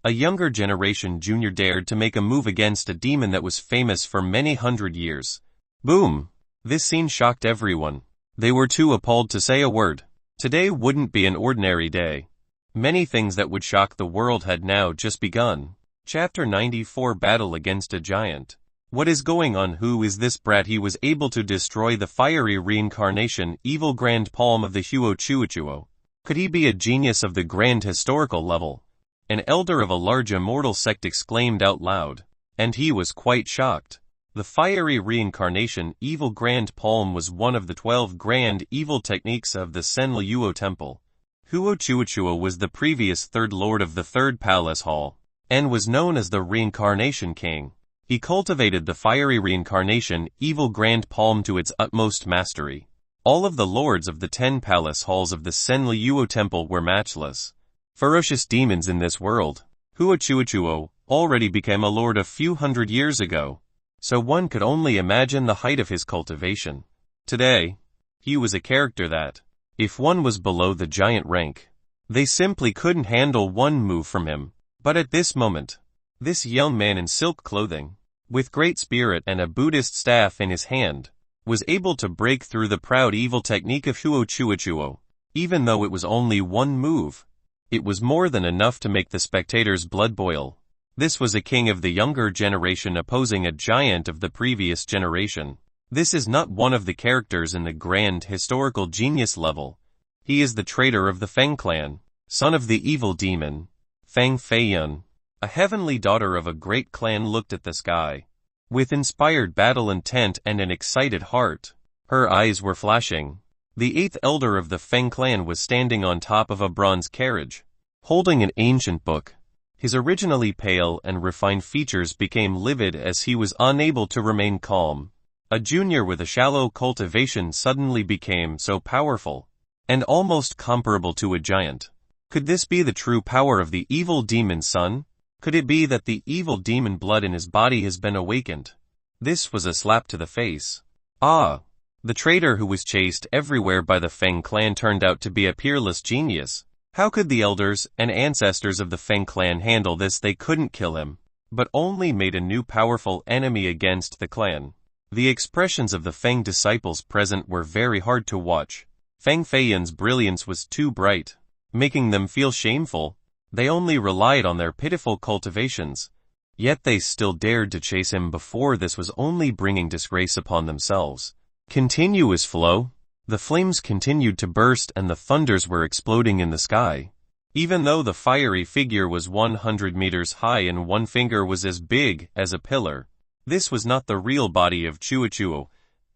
A younger generation junior dared to make a move against a demon that was famous for many hundred years. Boom! This scene shocked everyone. They were too appalled to say a word. Today wouldn't be an ordinary day. Many things that would shock the world had now just begun. Chapter 94 Battle Against a Giant. What is going on? Who is this brat? He was able to destroy the fiery reincarnation, evil grand palm of the Huo Chuochuo. Could he be a genius of the grand historical level? An elder of a large immortal sect exclaimed out loud. And he was quite shocked. The fiery reincarnation, evil grand palm was one of the 12 grand evil techniques of the Senliuo temple. Huo Chuochuo was the previous third lord of the third palace hall, and was known as the Reincarnation King. He cultivated the fiery reincarnation, evil grand palm to its utmost mastery. All of the lords of the 10 palace halls of the Senliuo temple were matchless. Ferocious demons in this world. Huo Chuochuo already became a lord a few hundred years ago, so one could only imagine the height of his cultivation. Today, he was a character that, if one was below the giant rank, they simply couldn't handle one move from him. But at this moment, this young man in silk clothing, with great spirit and a Buddhist staff in his hand, was able to break through the proud evil technique of Huo Chuochuo. Even though it was only one move, it was more than enough to make the spectators' blood boil. This was a king of the younger generation opposing a giant of the previous generation. This is not one of the characters in the grand historical genius level. He is the traitor of the Feng clan, son of the evil demon, Feng Feiyan. A heavenly daughter of a great clan looked at the sky. With inspired battle intent and an excited heart, her eyes were flashing. The 8th elder of the Feng clan was standing on top of a bronze carriage, holding an ancient book. His originally pale and refined features became livid as he was unable to remain calm. A junior with a shallow cultivation suddenly became so powerful, and almost comparable to a giant. Could this be the true power of the evil demon's son? Could it be that the evil demon blood in his body has been awakened? This was a slap to the face. Ah! The traitor who was chased everywhere by the Feng clan turned out to be a peerless genius. How could the elders and ancestors of the Feng clan handle this? They couldn't kill him, but only made a new powerful enemy against the clan. The expressions of the Feng disciples present were very hard to watch. Feng Feiyan's brilliance was too bright, making them feel shameful. They only relied on their pitiful cultivations, yet they still dared to chase him before this was only bringing disgrace upon themselves. Continuous flow. The flames continued to burst and the thunders were exploding in the sky. Even though the fiery figure was 100 meters high and one finger was as big as a pillar, this was not the real body of Chuochuo,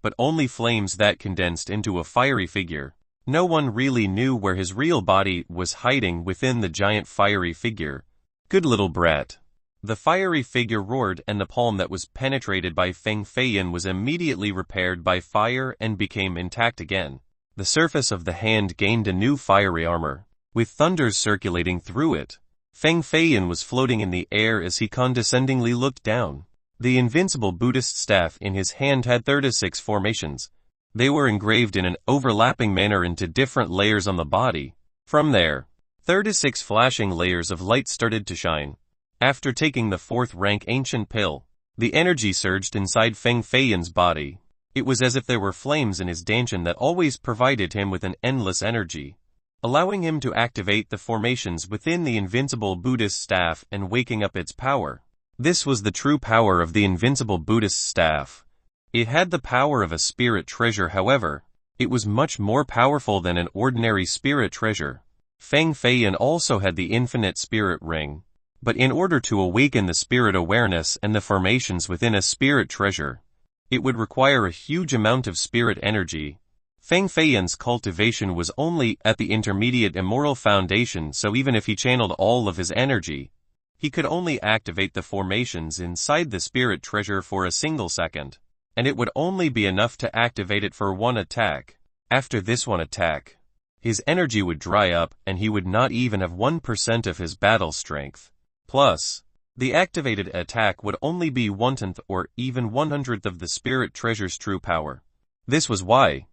but only flames that condensed into a fiery figure. No one really knew where his real body was hiding within the giant fiery figure. Good little brat. The fiery figure roared and the palm that was penetrated by Feng Feiyan was immediately repaired by fire and became intact again. The surface of the hand gained a new fiery armor, with thunders circulating through it. Feng Feiyan was floating in the air as he condescendingly looked down. The invincible Buddhist staff in his hand had 36 formations. They were engraved in an overlapping manner into different layers on the body. From there, 36 flashing layers of light started to shine. After taking the fourth-rank ancient pill, the energy surged inside Feng Feiyan's body. It was as if there were flames in his dantian that always provided him with an endless energy, allowing him to activate the formations within the invincible Buddhist staff and waking up its power. This was the true power of the invincible Buddhist staff. It had the power of a spirit treasure, however. It was much more powerful than an ordinary spirit treasure. Feng Feiyan also had the infinite spirit ring. But in order to awaken the spirit awareness and the formations within a spirit treasure, it would require a huge amount of spirit energy. Feng Feiyan's cultivation was only at the intermediate immoral foundation, so even if he channeled all of his energy, he could only activate the formations inside the spirit treasure for a single second, and it would only be enough to activate it for one attack. After this one attack, his energy would dry up and he would not even have 1% of his battle strength. Plus, the activated attack would only be 1/10 or even 1/100th of the spirit treasure's true power. This was why,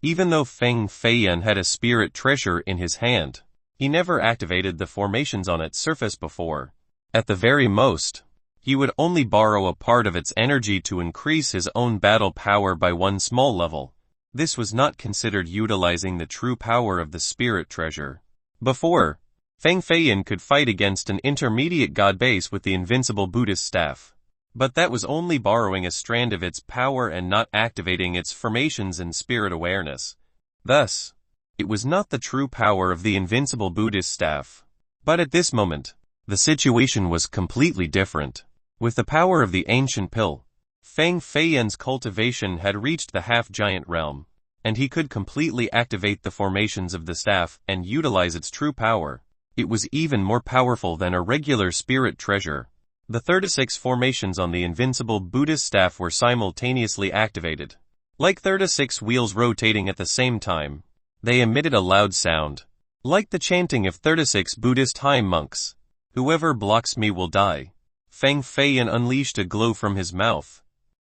even though Feng Feiyan had a spirit treasure in his hand, he never activated the formations on its surface before. At the very most, he would only borrow a part of its energy to increase his own battle power by one small level. This was not considered utilizing the true power of the spirit treasure. Before, Feng Feiyan could fight against an intermediate god base with the invincible Buddhist staff. But that was only borrowing a strand of its power and not activating its formations and spirit awareness. Thus, it was not the true power of the invincible Buddhist staff. But at this moment, the situation was completely different. With the power of the ancient pill, Feng Feiyan's cultivation had reached the half-giant realm, and he could completely activate the formations of the staff and utilize its true power. It was even more powerful than a regular spirit treasure. The 36 formations on the invincible Buddhist staff were simultaneously activated. Like 36 wheels rotating at the same time, they emitted a loud sound, like the chanting of 36 Buddhist high monks. "Whoever blocks me will die." Feng Feiyan unleashed a glow from his mouth.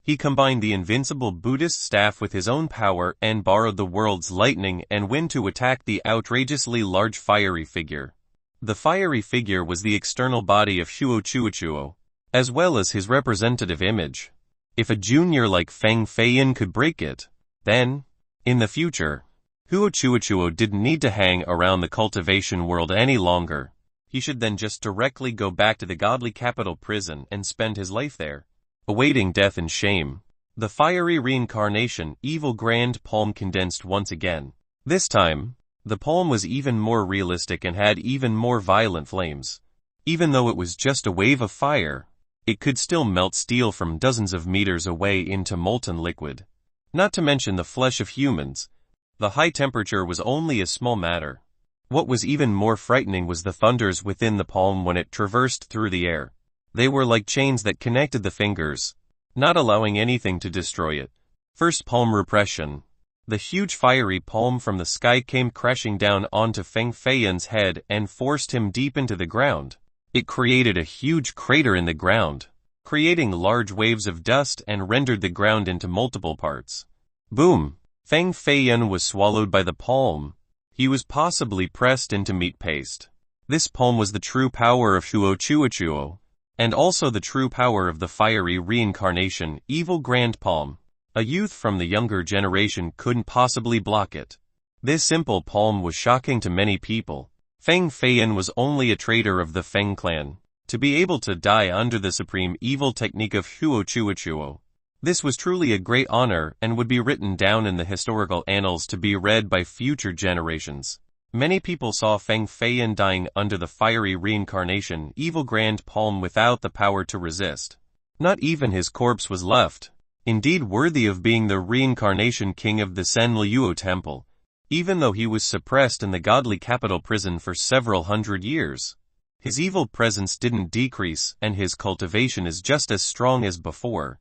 He combined the invincible Buddhist staff with his own power and borrowed the world's lightning and wind to attack the outrageously large fiery figure. The fiery figure was the external body of Huo, as well as his representative image. If a junior like Feng Feiyan could break it, then, in the future, Huo didn't need to hang around the cultivation world any longer. He should then just directly go back to the godly capital prison and spend his life there, awaiting death and shame. The fiery reincarnation, evil grand palm condensed once again. This time, the palm was even more realistic and had even more violent flames. Even though it was just a wave of fire, it could still melt steel from dozens of meters away into molten liquid. Not to mention the flesh of humans. The high temperature was only a small matter. What was even more frightening was the thunders within the palm when it traversed through the air. They were like chains that connected the fingers, not allowing anything to destroy it. First palm repression. The huge fiery palm from the sky came crashing down onto Feng Feiyan's head and forced him deep into the ground. It created a huge crater in the ground, creating large waves of dust and rendered the ground into multiple parts. Boom! Feng Feiyan was swallowed by the palm. He was possibly pressed into meat paste. This palm was the true power of Huo, and also the true power of the fiery reincarnation, evil grand palm. A youth from the younger generation couldn't possibly block it. This simple palm was shocking to many people. Feng Feiyan was only a traitor of the Feng clan. To be able to die under the supreme evil technique of Huo, this was truly a great honor and would be written down in the historical annals to be read by future generations. Many people saw Feng Feiyan dying under the fiery reincarnation, evil grand palm without the power to resist. Not even his corpse was left. Indeed worthy of being the reincarnation king of the Senliuo temple, even though he was suppressed in the godly capital prison for several hundred years. His evil presence didn't decrease and his cultivation is just as strong as before.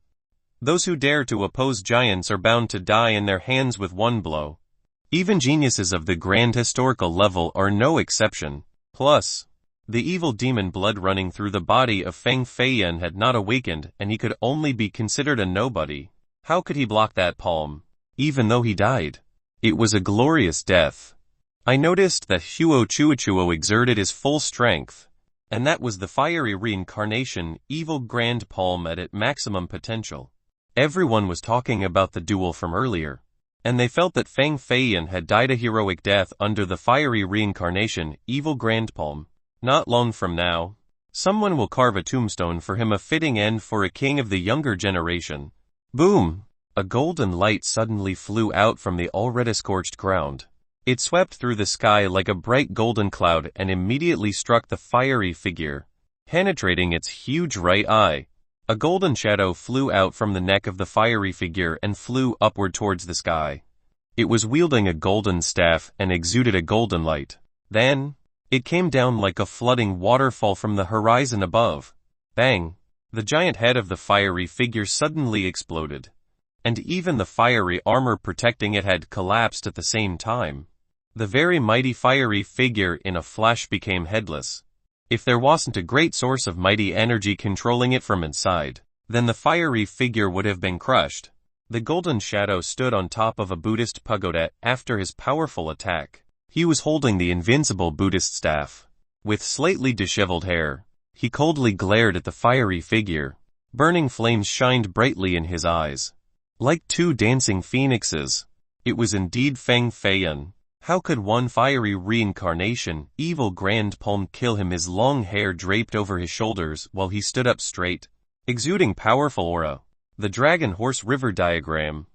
Those who dare to oppose giants are bound to die in their hands with one blow. Even geniuses of the grand historical level are no exception. Plus, The evil demon blood running through the body of Feng Feiyan had not awakened, and he could only be considered a nobody. How could he block that palm? Even though he died, it was a glorious death. I noticed that Huo Chuochuo exerted his full strength, and that was the fiery reincarnation, evil grand palm at maximum potential. Everyone was talking about the duel from earlier, and they felt that Feng Feiyan had died a heroic death under the fiery reincarnation, evil grand palm. Not long from now, someone will carve a tombstone for him, a fitting end for a king of the younger generation. Boom! A golden light suddenly flew out from the already scorched ground. It swept through the sky like a bright golden cloud and immediately struck the fiery figure, penetrating its huge right eye. A golden shadow flew out from the neck of the fiery figure and flew upward towards the sky. It was wielding a golden staff and exuded a golden light. Then, it came down like a flooding waterfall from the horizon above. Bang! The giant head of the fiery figure suddenly exploded, and even the fiery armor protecting it had collapsed at the same time. The very mighty fiery figure in a flash became headless. If there wasn't a great source of mighty energy controlling it from inside, then the fiery figure would have been crushed. The golden shadow stood on top of a Buddhist pagoda after his powerful attack. He was holding the invincible Buddhist staff. With slightly disheveled hair, he coldly glared at the fiery figure. Burning flames shined brightly in his eyes, like two dancing phoenixes. It was indeed Feng Feiyan. How could one fiery reincarnation, evil grand palm, kill him? His long hair draped over his shoulders while he stood up straight, exuding powerful aura. The dragon horse river diagram.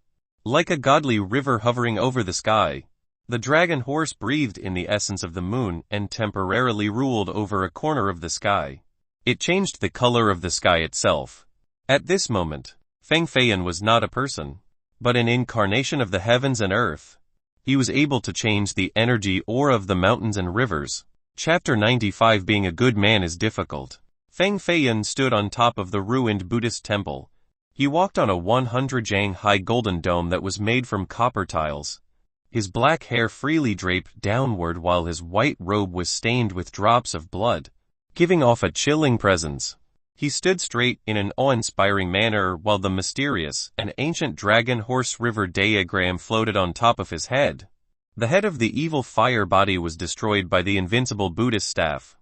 Like a godly river hovering over the sky, the dragon horse breathed in the essence of the moon and temporarily ruled over a corner of the sky. It changed the color of the sky itself. At this moment, Feng Feiyan was not a person, but an incarnation of the heavens and earth. He was able to change the energy aura of the mountains and rivers. Chapter 95. Being a good man is difficult. Feng Feiyan stood on top of the ruined Buddhist temple. He walked on a 100-jang-high golden dome that was made from copper tiles. His black hair freely draped downward while his white robe was stained with drops of blood, giving off a chilling presence. He stood straight in an awe-inspiring manner while the mysterious and ancient dragon horse river diagram floated on top of his head. The head of the evil fire body was destroyed by the invincible Buddhist staff,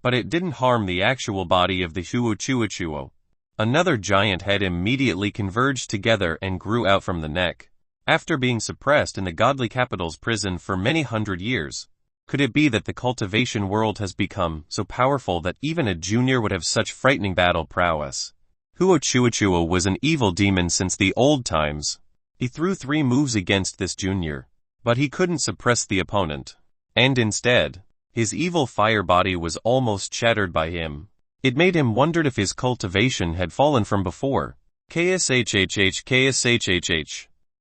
but it didn't harm the actual body of the Huo Chuochuo. Another giant head immediately converged together and grew out from the neck. After being suppressed in the godly capital's prison for many hundred years, could it be that the cultivation world has become so powerful that even a junior would have such frightening battle prowess? Huo Chuochuo was an evil demon since the old times. He threw 3 moves against this junior, but he couldn't suppress the opponent. And instead, his evil fire body was almost shattered by him. It made him wonder if his cultivation had fallen from before. KSHHH.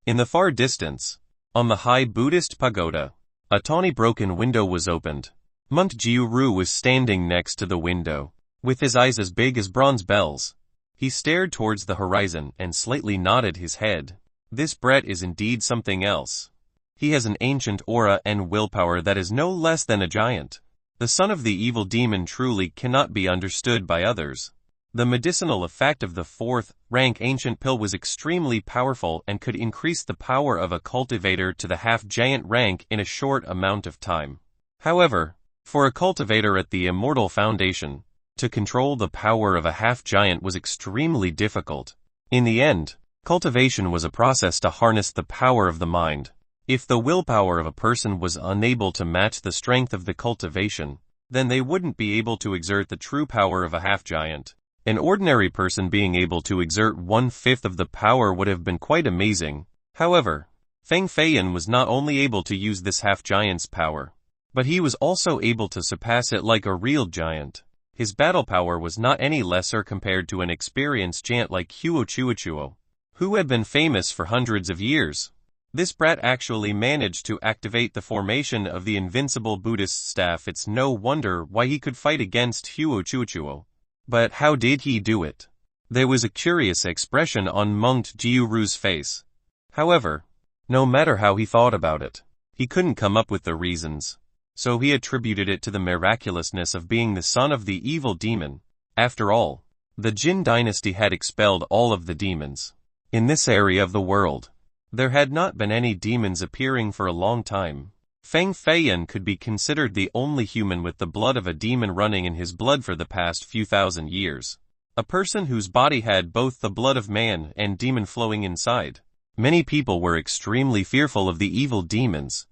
In the far distance, on the high Buddhist pagoda, a tawny broken window was opened. Monk Jiuru was standing next to the window, with his eyes as big as bronze bells. He stared towards the horizon and slightly nodded his head. This Brett is indeed something else. He has an ancient aura and willpower that is no less than a giant. The son of the evil demon truly cannot be understood by others. The medicinal effect of the 4th-rank ancient pill was extremely powerful and could increase the power of a cultivator to the half-giant rank in a short amount of time. However, for a cultivator at the Immortal Foundation, to control the power of a half-giant was extremely difficult. In the end, cultivation was a process to harness the power of the mind. If the willpower of a person was unable to match the strength of the cultivation, then they wouldn't be able to exert the true power of a half-giant. An ordinary person being able to exert 1/5 of the power would have been quite amazing. However, Feng Feiyan was not only able to use this half-giant's power, but he was also able to surpass it like a real giant. His battle power was not any lesser compared to an experienced giant like Huo Chuochuo, who had been famous for hundreds of years. This brat actually managed to activate the formation of the invincible Buddhist staff. It's no wonder why he could fight against Huo Chuochuo. But how did he do it? There was a curious expression on Monk Jiuru's face. However, no matter how he thought about it, he couldn't come up with the reasons. so he attributed it to the miraculousness of being the son of the evil demon. After all, the Jin dynasty had expelled all of the demons. In this area of the world, there had not been any demons appearing for a long time. Feng Feiyan could be considered the only human with the blood of a demon running in his blood for the past few thousand years. A person whose body had both the blood of man and demon flowing inside. Many people were extremely fearful of the evil demons,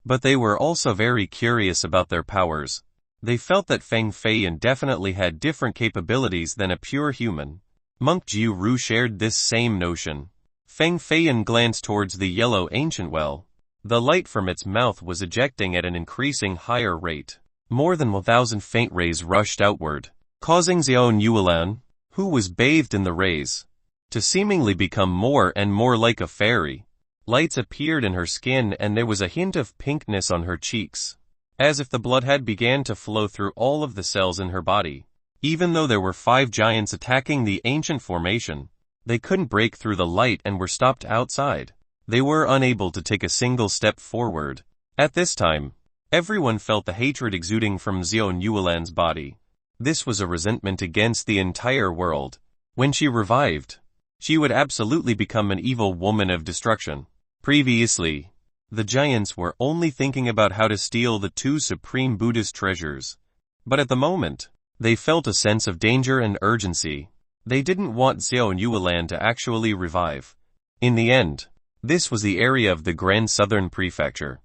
but they were also very curious about their powers. They felt that Feng Feiyan definitely had different capabilities than a pure human. Monk Jiu Ru shared this same notion. Feng Feiyan glanced towards the yellow ancient well. The light from its mouth was ejecting at an increasing higher rate. More than 1,000 faint rays rushed outward, causing Xiao Yuelan, who was bathed in the rays, to seemingly become more and more like a fairy. Lights appeared in her skin and there was a hint of pinkness on her cheeks, as if the blood had began to flow through all of the cells in her body. Even though there were 5 giants attacking the ancient formation, they couldn't break through the light and were stopped outside. They were unable to take a single step forward. At this time, everyone felt the hatred exuding from Xiao Yuelan's body. This was a resentment against the entire world. When she revived, she would absolutely become an evil woman of destruction. Previously, the giants were only thinking about how to steal the 2 supreme Buddhist treasures. But at the moment, they felt a sense of danger and urgency. They didn't want Xiao Yuelan to actually revive. In the end, this was the area of the Grand Southern Prefecture.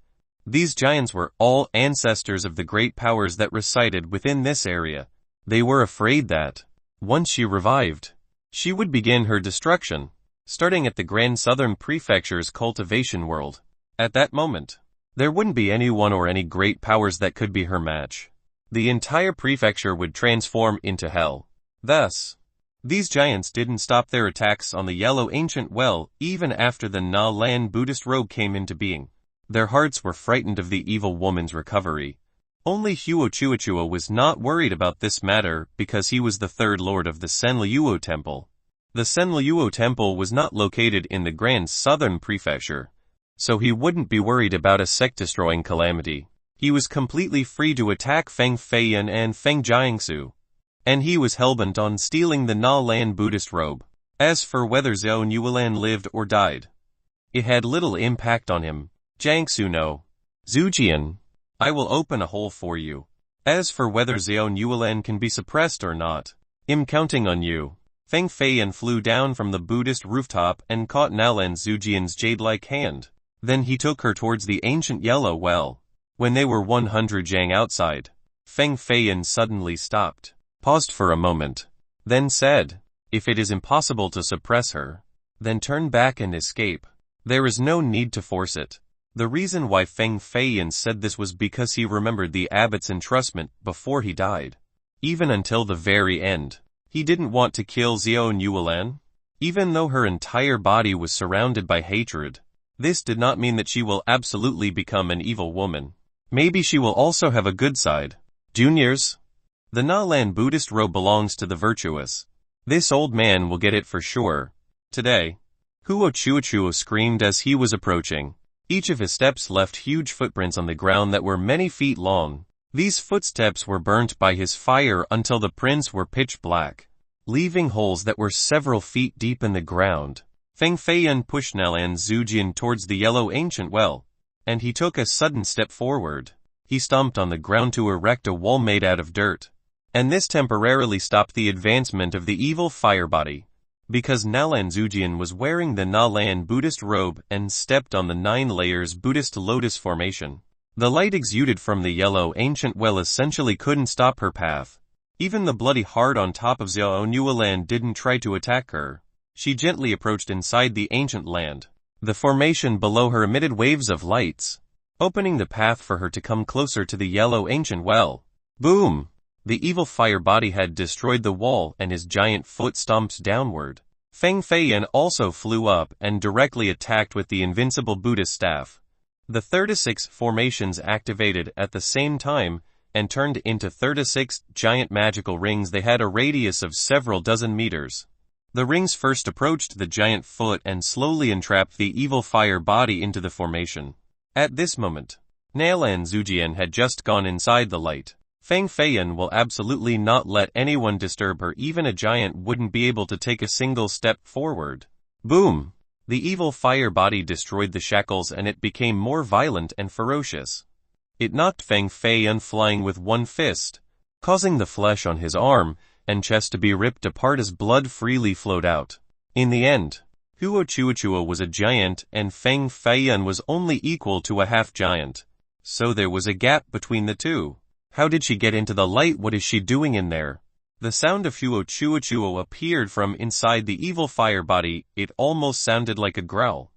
These giants were all ancestors of the great powers that resided within this area. They were afraid that, once she revived, she would begin her destruction, starting at the Grand Southern Prefecture's cultivation world. At that moment, there wouldn't be anyone or any great powers that could be her match. The entire prefecture would transform into hell. Thus, these giants didn't stop their attacks on the yellow ancient well even after the Na Lan Buddhist robe came into being. Their hearts were frightened of the evil woman's recovery. Only Huo Chuochuo was not worried about this matter because he was the 3rd lord of the Senliuo Temple. The Senliuo Temple was not located in the Grand Southern Prefecture, so he wouldn't be worried about a sect-destroying calamity. He was completely free to attack Feng Feiyan and Feng Jiangsu, and he was hellbent on stealing the Na Lan Buddhist robe. As for whether Xiao Yuelan lived or died, it had little impact on him. Jiangsu no. Zujian, I will open a hole for you. As for whether Xiao Yuelan can be suppressed or not, I'm counting on you. Feng Feiyan flew down from the Buddhist rooftop and caught Nalan Zujian's jade-like hand. Then he took her towards the ancient yellow well. When they were 100 jang outside, Feng Feiyan suddenly stopped, paused for a moment, then said, if it is impossible to suppress her, then turn back and escape. There is no need to force it. The reason why Feng Feiyan said this was because he remembered the abbot's entrustment before he died. Even until the very end, he didn't want to kill Xiao Yuelan. Even though her entire body was surrounded by hatred, this did not mean that she will absolutely become an evil woman. Maybe she will also have a good side. Juniors, the Na Lan Buddhist robe belongs to the virtuous. This old man will get it for sure. Today, Huo Chuochuo screamed as he was approaching. Each of his steps left huge footprints on the ground that were many feet long. These footsteps were burnt by his fire until the prints were pitch black, leaving holes that were several feet deep in the ground. Feng Feiyan pushed Nalan Zujian towards the yellow ancient well, and he took a sudden step forward. He stomped on the ground to erect a wall made out of dirt, and this temporarily stopped the advancement of the evil fire body. Because Nalan Zujian was wearing the Na Lan Buddhist robe and stepped on the 9 layers Buddhist lotus formation, the light exuded from the yellow ancient well essentially couldn't stop her path. Even the bloody heart on top of Xiao Yuelan didn't try to attack her. She gently approached inside the ancient land. The formation below her emitted waves of lights, opening the path for her to come closer to the yellow ancient well. Boom! The evil fire body had destroyed the wall and his giant foot stomped downward. Feng Feiyan also flew up and directly attacked with the invincible Buddhist staff. The 36 formations activated at the same time and turned into 36 giant magical rings. They had a radius of several dozen meters. The rings first approached the giant foot and slowly entrapped the evil fire body into the formation. At this moment, Nalan Zujian had just gone inside the light. Feng Feiyan will absolutely not let anyone disturb her. Even a giant wouldn't be able to take a single step forward. Boom! The evil fire body destroyed the shackles and it became more violent and ferocious. It knocked Feng Feiyan flying with one fist, causing the flesh on his arm and chest to be ripped apart as blood freely flowed out. In the end, Huo Chuochuo was a giant and Feng Feiyan was only equal to a half-giant. So there was a gap between the two. How did she get into the light? What is she doing in there? The sound of Huo Chuochuo appeared from inside the evil fire body. It almost sounded like a growl.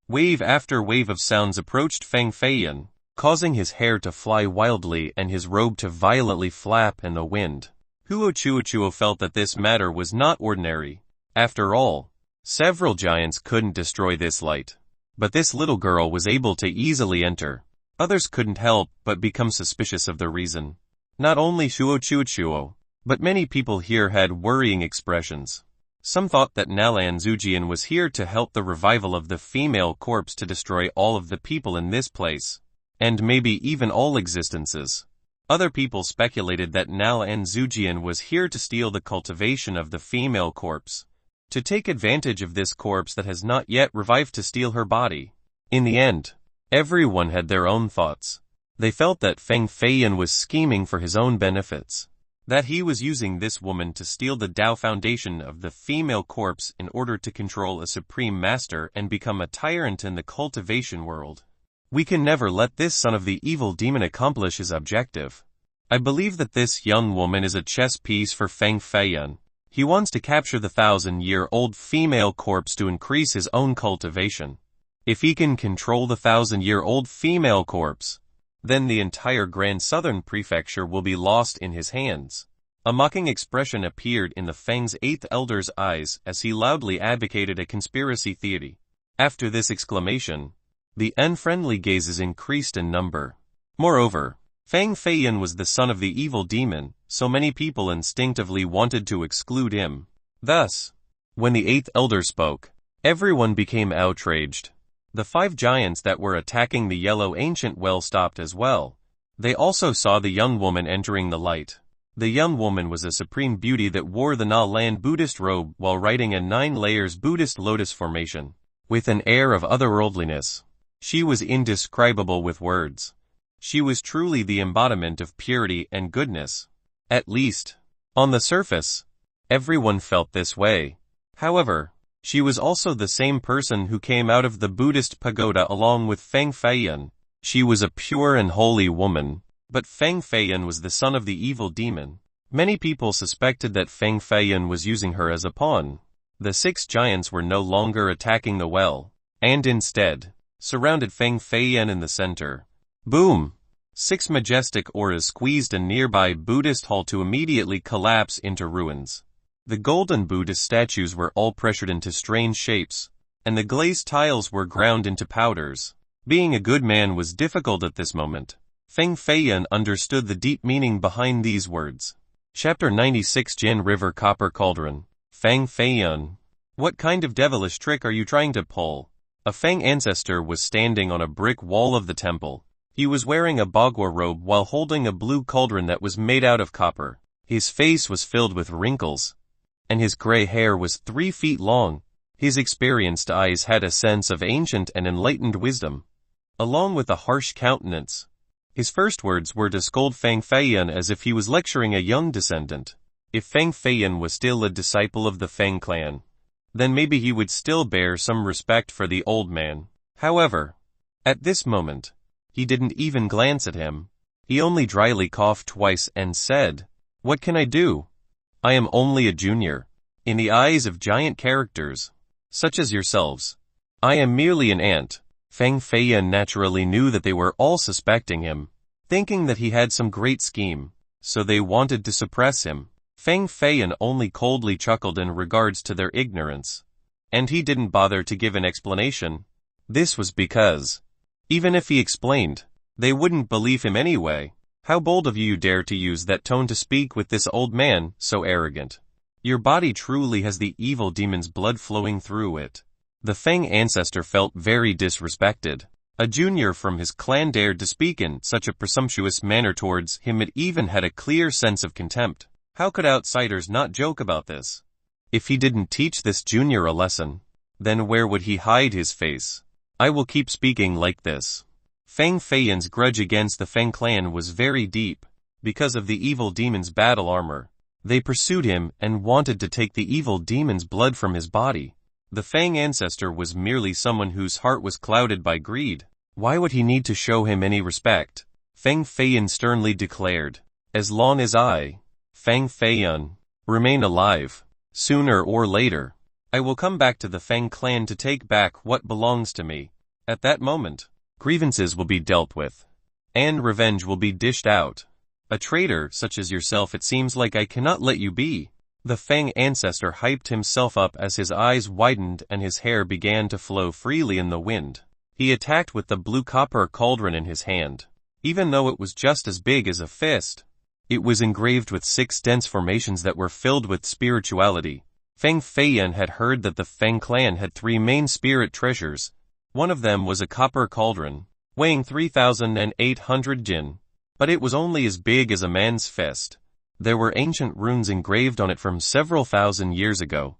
Wave after wave of sounds approached Feng Feiyan, causing his hair to fly wildly and his robe to violently flap in the wind. Huo Chuochuo felt that this matter was not ordinary. After all, several giants couldn't destroy this light. But this little girl was able to easily enter. Others couldn't help but become suspicious of the reason. Not only Huo Chuochuo, but many people here had worrying expressions. Some thought that Nalan Zujian was here to help the revival of the female corpse to destroy all of the people in this place, and maybe even all existences. Other people speculated that Nalan Zujian was here to steal the cultivation of the female corpse, to take advantage of this corpse that has not yet revived to steal her body. In the end, everyone had their own thoughts. They felt that Feng Feiyan was scheming for his own benefits, that he was using this woman to steal the Tao foundation of the female corpse in order to control a supreme master and become a tyrant in the cultivation world. We can never let this son of the evil demon accomplish his objective. I believe that this young woman is a chess piece for Feng Feiyan. He wants to capture the 1,000-year-old female corpse to increase his own cultivation. If he can control the 1,000-year-old female corpse, then the entire Grand Southern Prefecture will be lost in his hands. A mocking expression appeared in the Feng's 8th elder's eyes as he loudly advocated a conspiracy theory. After this exclamation, the unfriendly gazes increased in number. Moreover, Feng Feiyan was the son of the evil demon, so many people instinctively wanted to exclude him. Thus, when the 8th elder spoke, everyone became outraged. The 5 giants that were attacking the yellow ancient well stopped as well. They also saw the young woman entering the light. The young woman was a supreme beauty that wore the Na Land Buddhist robe while riding a 9 layers Buddhist lotus formation, with an air of otherworldliness. She was indescribable with words. She was truly the embodiment of purity and goodness. At least, on the surface, everyone felt this way. However, she was also the same person who came out of the Buddhist pagoda along with Feng Feiyan. She was a pure and holy woman, but Feng Feiyan was the son of the evil demon. Many people suspected that Feng Feiyan was using her as a pawn. The 6 giants were no longer attacking the well, and instead, surrounded Feng Feiyan in the center. Boom! 6 majestic auras squeezed a nearby Buddhist hall to immediately collapse into ruins. The golden Buddhist statues were all pressured into strange shapes, and the glazed tiles were ground into powders. Being a good man was difficult at this moment. Feng Feiyan understood the deep meaning behind these words. Chapter 96 Jin River Copper Cauldron. Feng Feiyan. What kind of devilish trick are you trying to pull? A Feng ancestor was standing on a brick wall of the temple. He was wearing a bagua robe while holding a blue cauldron that was made out of copper. His face was filled with wrinkles, and his gray hair was 3 feet long. His experienced eyes had a sense of ancient and enlightened wisdom, along with a harsh countenance. His first words were to scold Feng Feiyan as if he was lecturing a young descendant. If Feng Feiyan was still a disciple of the Feng clan, then maybe he would still bear some respect for the old man. However, at this moment, he didn't even glance at him. He only dryly coughed twice and said, "What can I do? I am only a junior. In the eyes of giant characters, such as yourselves, I am merely an ant." Feng Feiyan naturally knew that they were all suspecting him, thinking that he had some great scheme, so they wanted to suppress him. Feng Feiyan only coldly chuckled in regards to their ignorance, and he didn't bother to give an explanation. This was because, even if he explained, they wouldn't believe him anyway. How bold of you dare to use that tone to speak with this old man, so arrogant. Your body truly has the evil demon's blood flowing through it. The Feng ancestor felt very disrespected. A junior from his clan dared to speak in such a presumptuous manner towards him. It even had a clear sense of contempt. How could outsiders not joke about this? If he didn't teach this junior a lesson, then where would he hide his face? I will keep speaking like this. Fang Feiyan's grudge against the Fang clan was very deep, because of the evil demon's battle armor. They pursued him and wanted to take the evil demon's blood from his body. The Fang ancestor was merely someone whose heart was clouded by greed. Why would he need to show him any respect? Fang Feiyan sternly declared, "As long as I, Fang Feiyan, remain alive, sooner or later, I will come back to the Fang clan to take back what belongs to me. At that moment, grievances will be dealt with, and revenge will be dished out. A traitor such as yourself, it seems like I cannot let you be." The Fang ancestor hyped himself up as his eyes widened and his hair began to flow freely in the wind. He attacked with the blue copper cauldron in his hand. Even though it was just as big as a fist, it was engraved with 6 dense formations that were filled with spirituality. Fang Feiyan had heard that the Fang clan had 3 main spirit treasures. One of them was a copper cauldron, weighing 3,800 jin, but it was only as big as a man's fist. There were ancient runes engraved on it from several thousand years ago.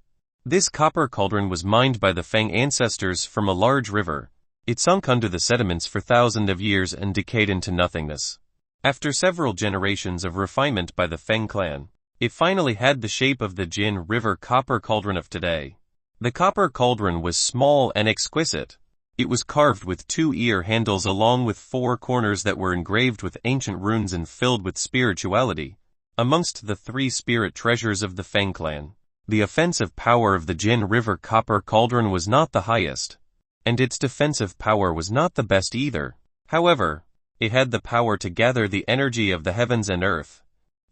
This copper cauldron was mined by the Fang ancestors from a large river. It sunk under the sediments for thousands of years and decayed into nothingness. After several generations of refinement by the Fang clan, it finally had the shape of the Jin River copper cauldron of today. The copper cauldron was small and exquisite. It was carved with 2 ear handles along with 4 corners that were engraved with ancient runes and filled with spirituality. Amongst the 3 spirit treasures of the Fang clan, the offensive power of the Jin River copper cauldron was not the highest, and its defensive power was not the best either. However, it had the power to gather the energy of the heavens and earth.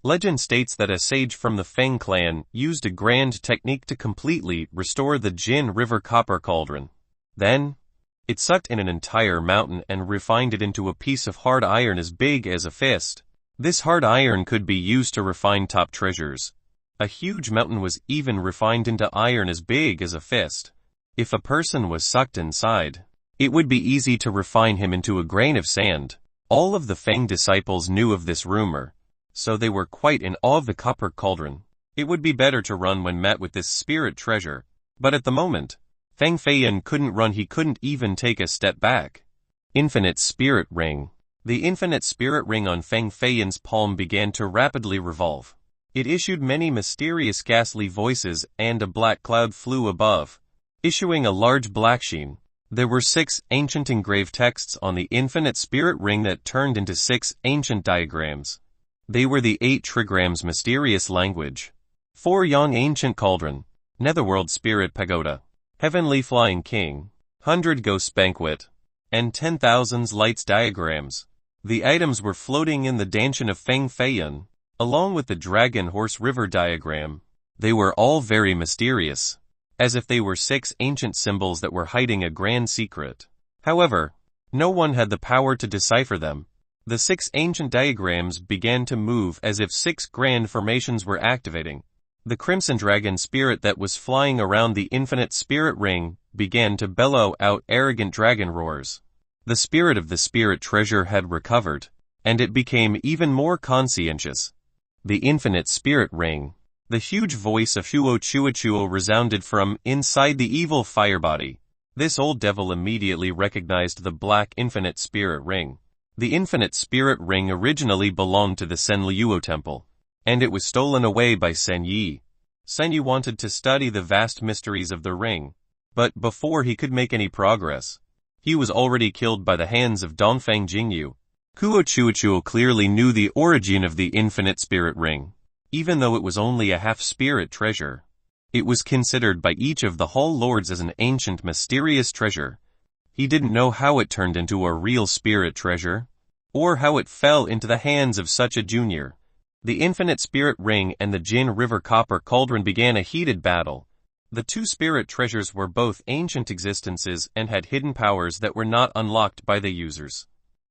Legend states that a sage from the Fang clan used a grand technique to completely restore the Jin River copper cauldron. Then, it sucked in an entire mountain and refined it into a piece of hard iron as big as a fist. This hard iron could be used to refine top treasures. A huge mountain was even refined into iron as big as a fist. If a person was sucked inside, it would be easy to refine him into a grain of sand. All of the Fang disciples knew of this rumor, so they were quite in awe of the copper cauldron. It would be better to run when met with this spirit treasure, but at the moment, Fang Feiyan couldn't run. He couldn't even take a step back. Infinite Spirit Ring. The infinite spirit ring on Fang Feiyan's palm began to rapidly revolve. It issued many mysterious ghastly voices, and a black cloud flew above, issuing a large black sheen. There were 6 ancient engraved texts on the infinite spirit ring that turned into 6 ancient diagrams. They were the 8 trigrams mysterious language. 4 Yang ancient cauldron, netherworld spirit pagoda, heavenly flying king, 100 ghost banquet, and 10,000 lights diagrams. The items were floating in the Danshan of Fang Feiyan, along with the dragon horse river diagram. They were all very mysterious, as if they were 6 ancient symbols that were hiding a grand secret. However, no one had the power to decipher them. The 6 ancient diagrams began to move as if 6 grand formations were activating. The crimson dragon spirit that was flying around the infinite spirit ring began to bellow out arrogant dragon roars. The spirit of the spirit treasure had recovered, and it became even more conscientious. The infinite spirit ring. The huge voice of Shuo Chuo resounded from inside the evil fire body. This old devil immediately recognized the black infinite spirit ring. The infinite spirit ring originally belonged to the Senliuo temple, and it was stolen away by Sen Yi. Sen Yi wanted to study the vast mysteries of the ring, but before he could make any progress, he was already killed by the hands of Dongfang Jingyu. Kuo Chuo clearly knew the origin of the infinite spirit ring. Even though it was only a half-spirit treasure, it was considered by each of the Hall Lords as an ancient mysterious treasure. He didn't know how it turned into a real spirit treasure, or how it fell into the hands of such a junior. The infinite spirit ring and the Jin River copper cauldron began a heated battle. The 2 spirit treasures were both ancient existences and had hidden powers that were not unlocked by the users.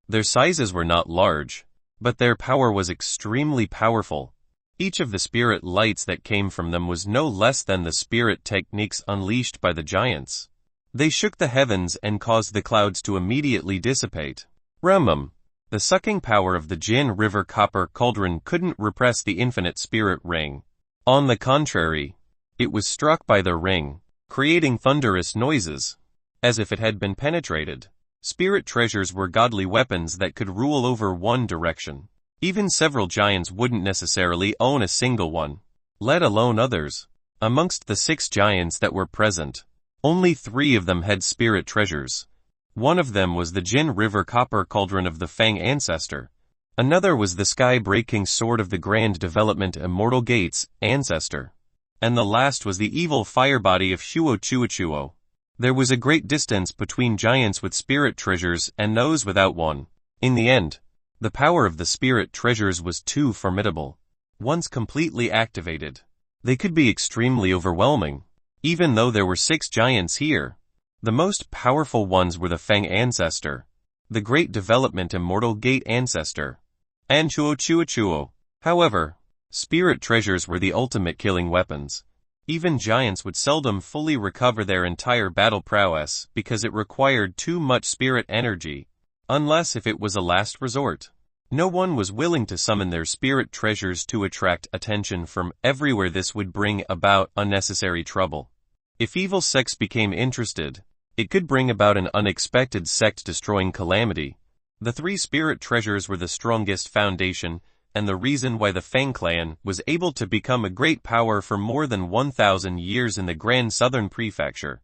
Their sizes were not large, but their power was extremely powerful. Each of the spirit lights that came from them was no less than the spirit techniques unleashed by the giants. They shook the heavens and caused the clouds to immediately dissipate. Ramum. The sucking power of the Jin River copper cauldron couldn't repress the infinite spirit ring. On the contrary, it was struck by the ring, creating thunderous noises, as if it had been penetrated. Spirit treasures were godly weapons that could rule over one direction. Even several giants wouldn't necessarily own a single one, let alone others. Amongst the 6 giants that were present, only 3 of them had spirit treasures. One of them was the Jin River copper cauldron of the Fang ancestor. Another was the sky-breaking sword of the Grand Development Immortal Gates ancestor. And the last was the evil fire body of Shuo Chuochuo. There was a great distance between giants with spirit treasures and those without one. In the end, the power of the spirit treasures was too formidable. Once completely activated, they could be extremely overwhelming. Even though there were 6 giants here, the most powerful ones were the Fang ancestor, the Great Development Immortal Gate ancestor, and Chuo Chuochuo. However, spirit treasures were the ultimate killing weapons. Even giants would seldom fully recover their entire battle prowess because it required too much spirit energy, unless if it was a last resort. No one was willing to summon their spirit treasures to attract attention from everywhere. This would bring about unnecessary trouble. If evil sects became interested, it could bring about an unexpected sect-destroying calamity. The 3 spirit treasures were the strongest foundation, and the reason why the Fang clan was able to become a great power for more than 1,000 years in the Grand Southern Prefecture.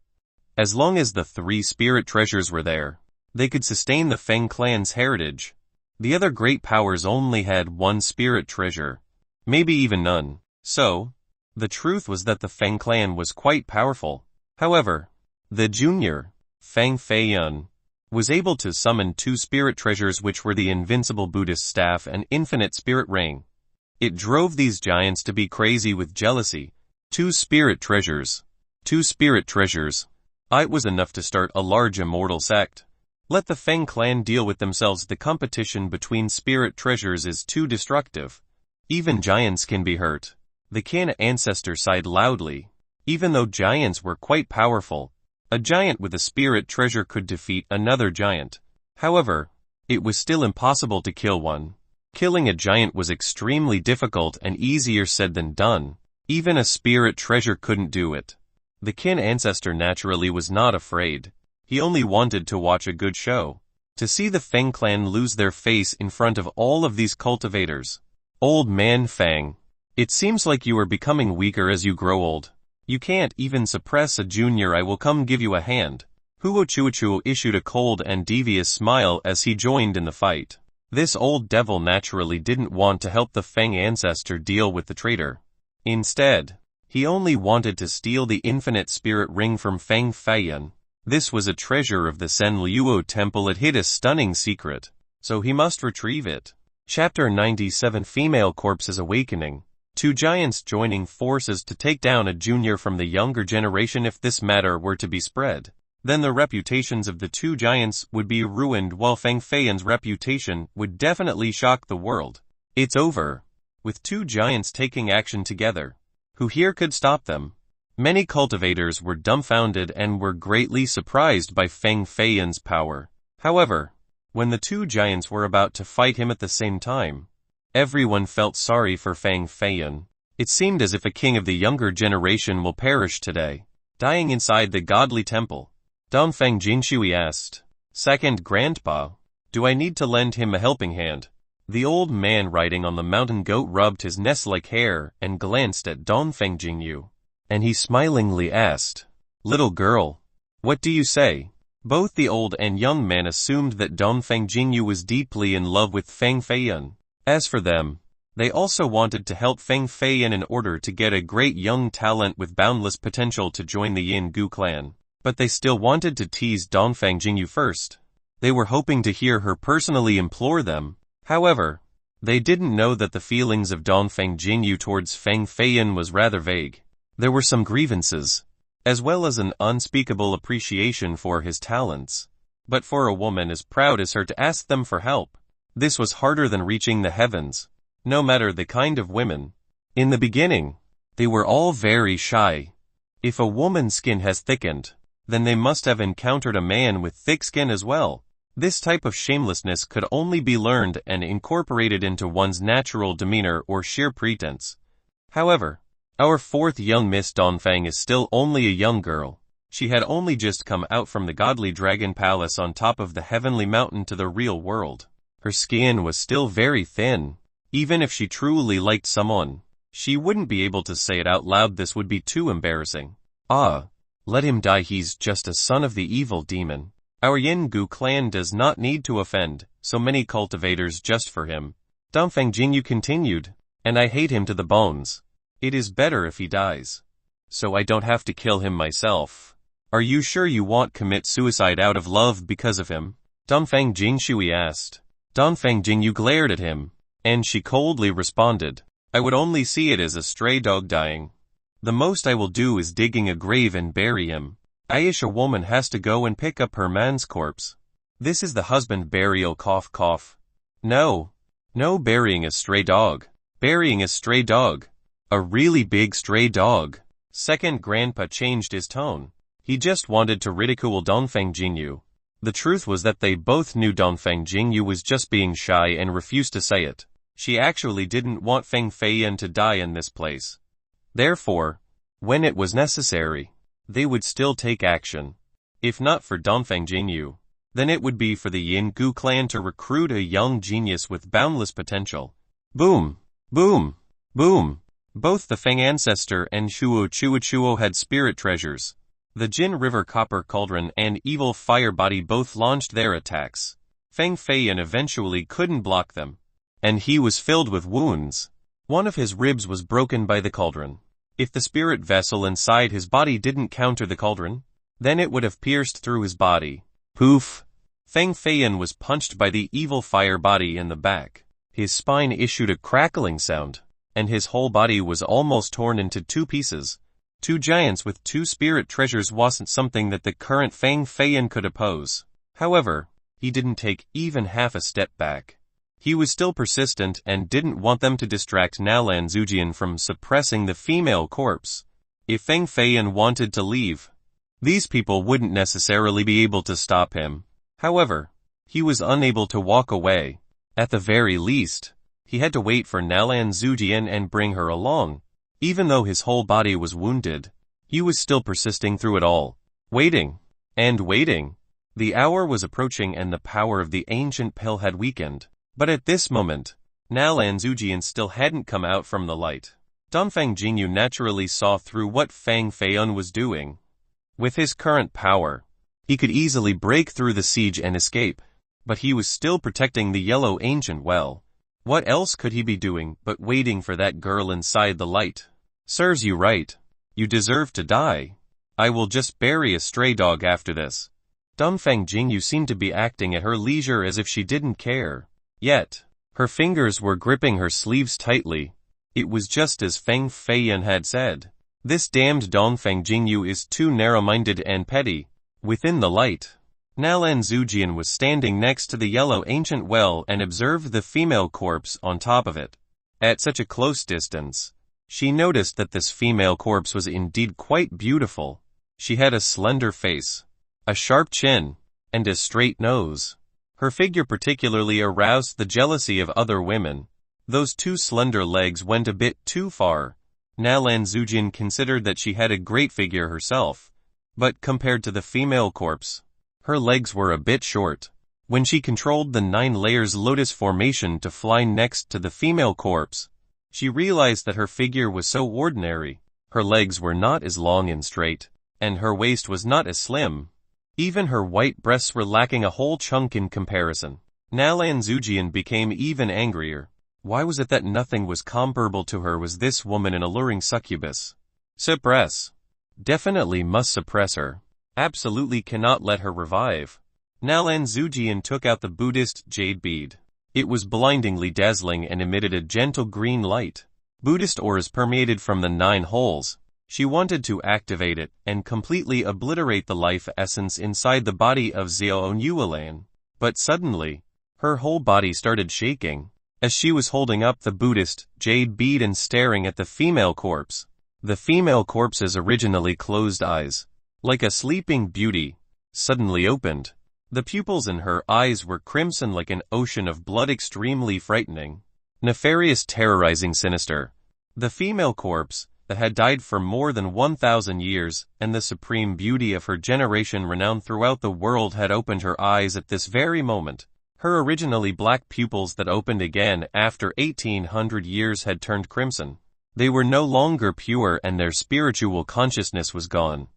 As long as the 3 spirit treasures were there, they could sustain the Fang clan's heritage. The other great powers only had 1 spirit treasure, maybe even none. So, the truth was that the Fang clan was quite powerful. However, the junior, Fang Feiyun, was able to summon 2 spirit treasures, which were the invincible Buddhist staff and infinite spirit ring. It drove these giants to be crazy with jealousy. 2 spirit treasures. 2 spirit treasures. It was enough to start a large immortal sect. Let the Fang clan deal with themselves. The competition between spirit treasures is too destructive. Even giants can be hurt. The Qin ancestor sighed loudly. Even though giants were quite powerful, a giant with a spirit treasure could defeat another giant. However, it was still impossible to kill one. Killing a giant was extremely difficult and easier said than done. Even a spirit treasure couldn't do it. The Qin ancestor naturally was not afraid. He only wanted to watch a good show. To see the Fang clan lose their face in front of all of these cultivators. Old man Fang, it seems like you are becoming weaker as you grow old. You can't even suppress a junior. I will come give you a hand. Huo Chuochuo issued a cold and devious smile as he joined in the fight. This old devil naturally didn't want to help the Fang ancestor deal with the traitor. Instead, he only wanted to steal the infinite spirit ring from Fang Feiyun. This was a treasure of the Sen Luo temple. It hid a stunning secret, so he must retrieve it. Chapter 97 Female Corpses Awakening. 2 giants joining forces to take down a junior from the younger generation. If this matter were to be spread, then the reputations of the 2 giants would be ruined, while Fang Feiyun's reputation would definitely shock the world. It's over. With 2 giants taking action together, who here could stop them? Many cultivators were dumbfounded and were greatly surprised by Fang Feiyun's power. However, when the 2 giants were about to fight him at the same time, everyone felt sorry for Fang Feiyun. It seemed as if a king of the younger generation will perish today, dying inside the godly temple. Dongfeng Jinshui asked, "Second grandpa, do I need to lend him a helping hand?" The old man riding on the mountain goat rubbed his nest-like hair and glanced at Dongfeng Jingyu, and he smilingly asked, "Little girl, what do you say?" Both the old and young man assumed that Dongfeng Jingyu was deeply in love with Fang Feiyun. As for them, they also wanted to help Fang Feiyun in order to get a great young talent with boundless potential to join the Yin Gu clan. But they still wanted to tease Dongfeng Jingyu first. They were hoping to hear her personally implore them. However, they didn't know that the feelings of Dongfeng Jingyu towards Fang Feiyun was rather vague. There were some grievances, as well as an unspeakable appreciation for his talents. But for a woman as proud as her to ask them for help, this was harder than reaching the heavens, no matter the kind of women. In the beginning, they were all very shy. If a woman's skin has thickened, then they must have encountered a man with thick skin as well. This type of shamelessness could only be learned and incorporated into one's natural demeanor or sheer pretense. However, our fourth young Miss Dongfang is still only a young girl. She had only just come out from the godly dragon palace on top of the heavenly mountain to the real world. Her skin was still very thin. Even if she truly liked someone, she wouldn't be able to say it out loud. This would be too embarrassing. Let him die, he's just a son of the evil demon. Our Yingu clan does not need to offend so many cultivators just for him. Dongfang Jingyu continued, and I hate him to the bones. It is better if he dies, so I don't have to kill him myself. Are you sure you won't commit suicide out of love because of him? Dongfang Jingshui asked. Dongfang Jingyu glared at him, and she coldly responded, I would only see it as a stray dog dying. The most I will do is digging a grave and bury him. A woman has to go and pick up her man's corpse. This is the husband burial, cough cough. No burying a stray dog. Burying a stray dog. A really big stray dog. Second grandpa changed his tone. He just wanted to ridicule Dongfang Jingyu. The truth was that they both knew Dongfang Jingyu was just being shy and refused to say it. She actually didn't want Feng Feiyan to die in this place. Therefore, when it was necessary, they would still take action. If not for Dongfang Jingyu, then it would be for the Yingu clan to recruit a young genius with boundless potential. Boom! Boom! Boom! Both the Feng ancestor and Chuo had spirit treasures. The Jin River Copper Cauldron and Evil Fire Body both launched their attacks. Feng Feiyan eventually couldn't block them, and he was filled with wounds. One of his ribs was broken by the cauldron. If the spirit vessel inside his body didn't counter the cauldron, then it would have pierced through his body. Poof! Feng Feiyan was punched by the Evil Fire Body in the back. His spine issued a crackling sound, and his whole body was almost torn into two pieces. Two giants with two spirit treasures wasn't something that the current Feng Feiyan could oppose. However, he didn't take even half a step back. He was still persistent and didn't want them to distract Nalan Zujian from suppressing the female corpse. If Feng Feiyan wanted to leave, these people wouldn't necessarily be able to stop him. However, he was unable to walk away. At the very least, he had to wait for Nalan Zujian and bring her along. Even though his whole body was wounded, he was still persisting through it all. Waiting. And waiting. The hour was approaching and the power of the ancient pill had weakened. But at this moment, Nalan Zujian still hadn't come out from the light. Dongfang Jingyu naturally saw through what Feng Feiyan was doing. With his current power, he could easily break through the siege and escape. But he was still protecting the yellow ancient well. What else could he be doing but waiting for that girl inside the light? Serves you right. You deserve to die. I will just bury a stray dog after this. Dongfang Jingyu seemed to be acting at her leisure as if she didn't care. Yet, her fingers were gripping her sleeves tightly. It was just as Feng Feiyan had said. This damned Dongfang Jingyu is too narrow-minded and petty. Within the light, Nalan Zujian was standing next to the yellow ancient well and observed the female corpse on top of it. At such a close distance, she noticed that this female corpse was indeed quite beautiful. She had a slender face, a sharp chin, and a straight nose. Her figure particularly aroused the jealousy of other women. Those two slender legs went a bit too far. Nalan Zujian considered that she had a great figure herself, but compared to the female corpse, her legs were a bit short. When she controlled the 9 layers lotus formation to fly next to the female corpse, she realized that her figure was so ordinary. Her legs were not as long and straight, and her waist was not as slim. Even her white breasts were lacking a whole chunk in comparison. Nalan Zujian became even angrier. Why was it that nothing was comparable to her? Was this woman an alluring succubus? Suppress. Definitely must suppress her. Absolutely cannot let her revive. Nalan Zujian took out the Buddhist jade bead. It was blindingly dazzling and emitted a gentle green light. Buddhist auras permeated from the 9 holes. She wanted to activate it and completely obliterate the life essence inside the body of Xiao Yuelan. But suddenly, her whole body started shaking, as she was holding up the Buddhist jade bead and staring at the female corpse. The female corpse's originally closed eyes like a sleeping beauty, suddenly opened. The pupils in her eyes were crimson like an ocean of blood, extremely frightening, nefarious, terrorizing, sinister. The female corpse, that had died for more than 1,000 years, and the supreme beauty of her generation renowned throughout the world, had opened her eyes at this very moment. Her originally black pupils that opened again after 1,800 years had turned crimson. They were no longer pure and their spiritual consciousness was gone.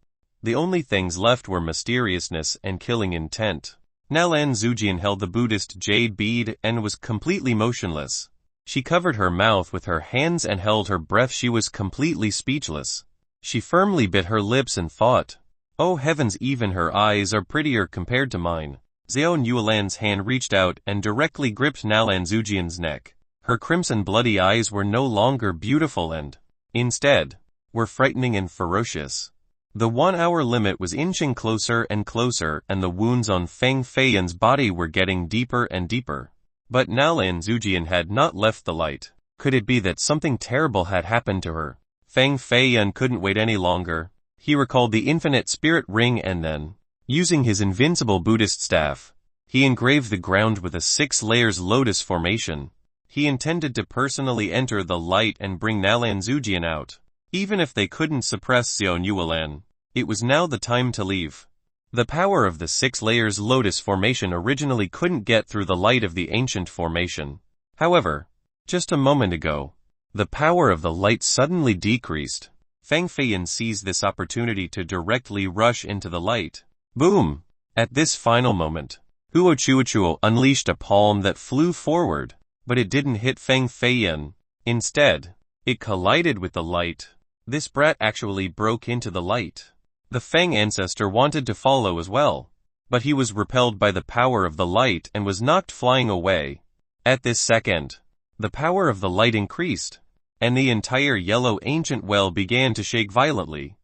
The only things left were mysteriousness and killing intent. Nalan Zujian held the Buddhist jade bead and was completely motionless. She covered her mouth with her hands and held her breath. She was completely speechless. She firmly bit her lips and thought, "Oh heavens, even her eyes are prettier compared to mine." Xiao Nuolan's hand reached out and directly gripped Nalan Zujian's neck. Her crimson bloody eyes were no longer beautiful and, instead, were frightening and ferocious. The 1 hour limit was inching closer and closer, and the wounds on Feng Feiyan's body were getting deeper and deeper. But Nalan Zujian had not left the light. Could it be that something terrible had happened to her? Feng Feiyan couldn't wait any longer. He recalled the infinite spirit ring and then, using his invincible Buddhist staff, he engraved the ground with a 6 layers lotus formation. He intended to personally enter the light and bring Nalan Zujian out. Even if they couldn't suppress Xiao Nuolan, it was now the time to leave. The power of the 6 layers lotus formation originally couldn't get through the light of the ancient formation. However, just a moment ago, the power of the light suddenly decreased. Feng Feiyan seized this opportunity to directly rush into the light. Boom! At this final moment, Huo Chuochuo unleashed a palm that flew forward, but it didn't hit Feng Feiyan. Instead, it collided with the light. This brat actually broke into the light. The Feng ancestor wanted to follow as well, but he was repelled by the power of the light and was knocked flying away. At this second, the power of the light increased, and the entire yellow ancient well began to shake violently.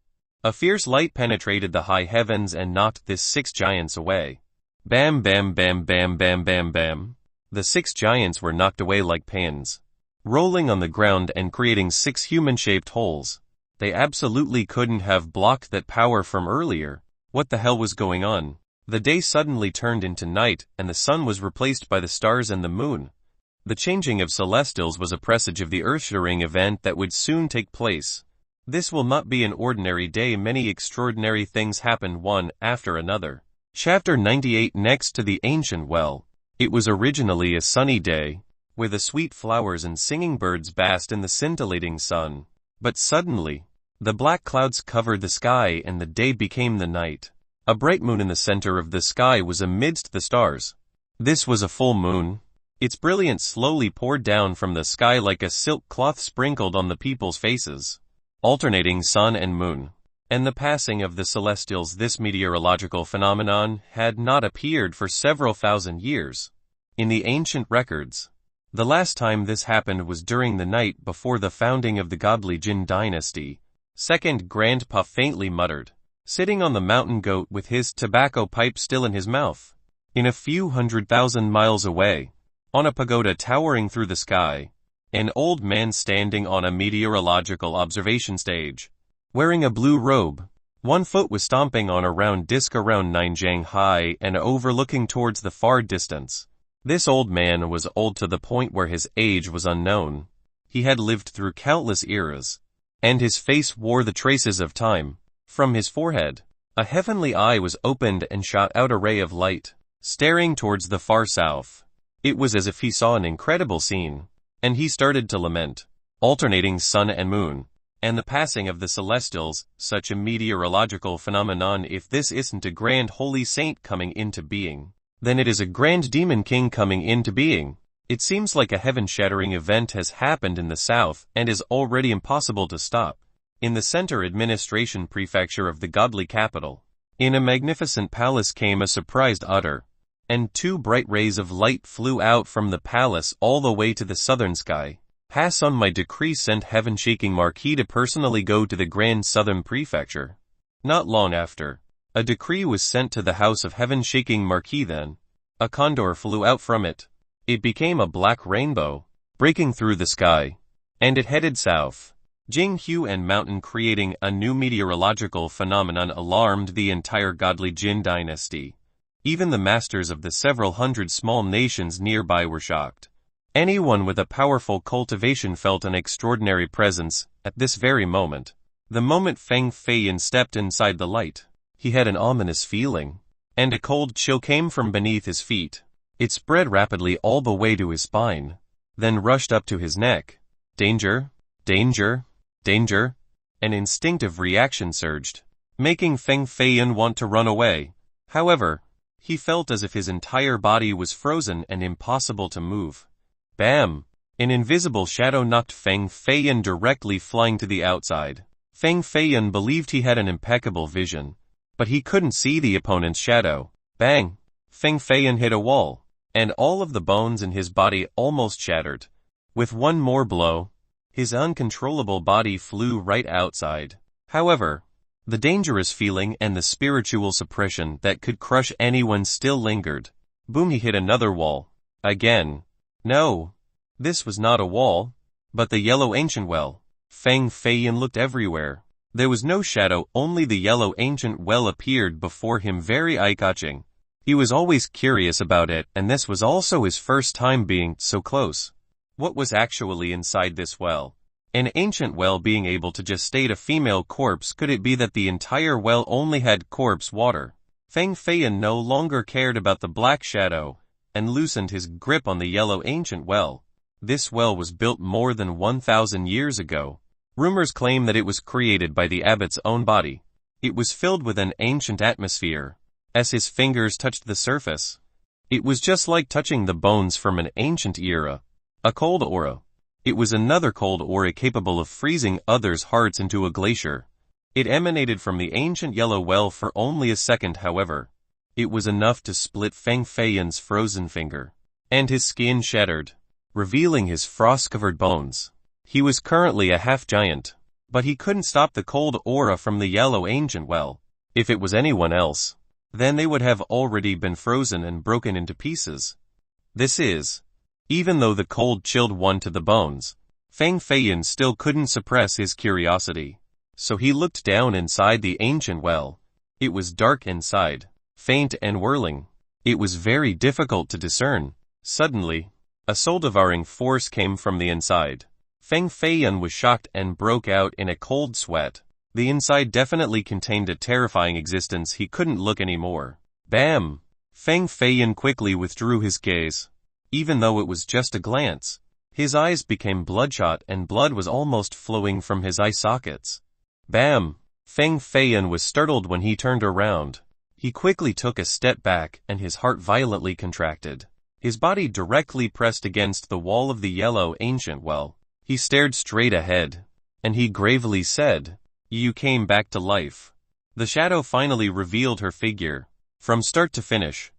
A fierce light penetrated the high heavens and knocked the 6 giants away. Bam bam bam bam bam bam bam. The 6 giants were knocked away like pans, rolling on the ground and creating 6 human-shaped holes. They absolutely couldn't have blocked that power from earlier. What the hell was going on? The day suddenly turned into night, and the sun was replaced by the stars and the moon. The changing of celestials was a presage of the earth-shattering event that would soon take place. This will not be an ordinary day. Many extraordinary things happened one after another. Chapter 98. Next to the ancient well. It was originally a sunny day, where the sweet flowers and singing birds basked in the scintillating sun. But suddenly, the black clouds covered the sky and the day became the night. A bright moon in the center of the sky was amidst the stars. This was a full moon. Its brilliance slowly poured down from the sky like a silk cloth sprinkled on the people's faces. Alternating sun and moon, and the passing of the celestials. This meteorological phenomenon had not appeared for several thousand years. In the ancient records, the last time this happened was during the night before the founding of the godly Jin dynasty. Second Grandpa faintly muttered, sitting on the mountain goat with his tobacco pipe still in his mouth. In a few 100,000 miles away, on a pagoda towering through the sky, an old man standing on a meteorological observation stage, wearing a blue robe. One foot was stomping on a round disc around 9 jang high and overlooking towards the far distance. This old man was old to the point where his age was unknown. He had lived through countless eras, and his face wore the traces of time. From his forehead, a heavenly eye was opened and shot out a ray of light, staring towards the far south. It was as if he saw an incredible scene, and he started to lament. Alternating sun and moon, and the passing of the celestials, such a meteorological phenomenon. If this isn't a grand holy saint coming into being, then it is a grand demon king coming into being. It seems like a heaven-shattering event has happened in the south and is already impossible to stop. In the center administration prefecture of the godly capital, in a magnificent palace came a surprised otter, and 2 bright rays of light flew out from the palace all the way to the southern sky. Pass on my decree. Sent heaven-shaking marquis to personally go to the grand southern prefecture. Not long after, a decree was sent to the house of heaven-shaking marquis. Then, a condor flew out from it. It became a black rainbow, breaking through the sky, and it headed south. Jinghu and mountain creating a new meteorological phenomenon alarmed the entire godly Jin dynasty. Even the masters of the several hundred small nations nearby were shocked. Anyone with a powerful cultivation felt an extraordinary presence at this very moment. The moment Feng Feiyan stepped inside the light, he had an ominous feeling, and a cold chill came from beneath his feet. It spread rapidly all the way to his spine, then rushed up to his neck. Danger, danger, danger. An instinctive reaction surged, making Feng Feiyan want to run away. However, he felt as if his entire body was frozen and impossible to move. Bam! An invisible shadow knocked Feng Feiyan directly flying to the outside. Feng Feiyan believed he had an impeccable vision, but he couldn't see the opponent's shadow. Bang! Feng Feiyan hit a wall, and all of the bones in his body almost shattered. With one more blow, his uncontrollable body flew right outside. However, the dangerous feeling and the spiritual suppression that could crush anyone still lingered. Boom! He hit another wall. Again. No. This was not a wall, but the yellow ancient well. Feng Feiyan looked everywhere. There was no shadow, only the yellow ancient well appeared before him, very eye-catching. He was always curious about it, and this was also his first time being so close. What was actually inside this well? An ancient well being able to gestate a female corpse. Could it be that the entire well only had corpse water? Feng Feiyan no longer cared about the black shadow, and loosened his grip on the yellow ancient well. This well was built more than 1,000 years ago. Rumors claim that it was created by the abbot's own body. It was filled with an ancient atmosphere. As his fingers touched the surface, it was just like touching the bones from an ancient era. A cold aura. It was another cold aura capable of freezing others' hearts into a glacier. It emanated from the ancient yellow well for only a second, however. It was enough to split Feng Feiyan's frozen finger, and his skin shattered, revealing his frost-covered bones. He was currently a half-giant, but he couldn't stop the cold aura from the yellow ancient well. If it was anyone else, then they would have already been frozen and broken into pieces. Even though the cold chilled one to the bones, Feng Feiyan still couldn't suppress his curiosity. So he looked down inside the ancient well. It was dark inside, faint and whirling. It was very difficult to discern. Suddenly, a soul-devouring force came from the inside. Feng Feiyan was shocked and broke out in a cold sweat. The inside definitely contained a terrifying existence. He couldn't look anymore. Bam! Feng Feiyan quickly withdrew his gaze. Even though it was just a glance, his eyes became bloodshot and blood was almost flowing from his eye sockets. Bam! Feng Feiyan was startled when he turned around. He quickly took a step back and his heart violently contracted. His body directly pressed against the wall of the yellow ancient well. He stared straight ahead, and he gravely said, "You came back to life." The shadow finally revealed her figure. From start to finish,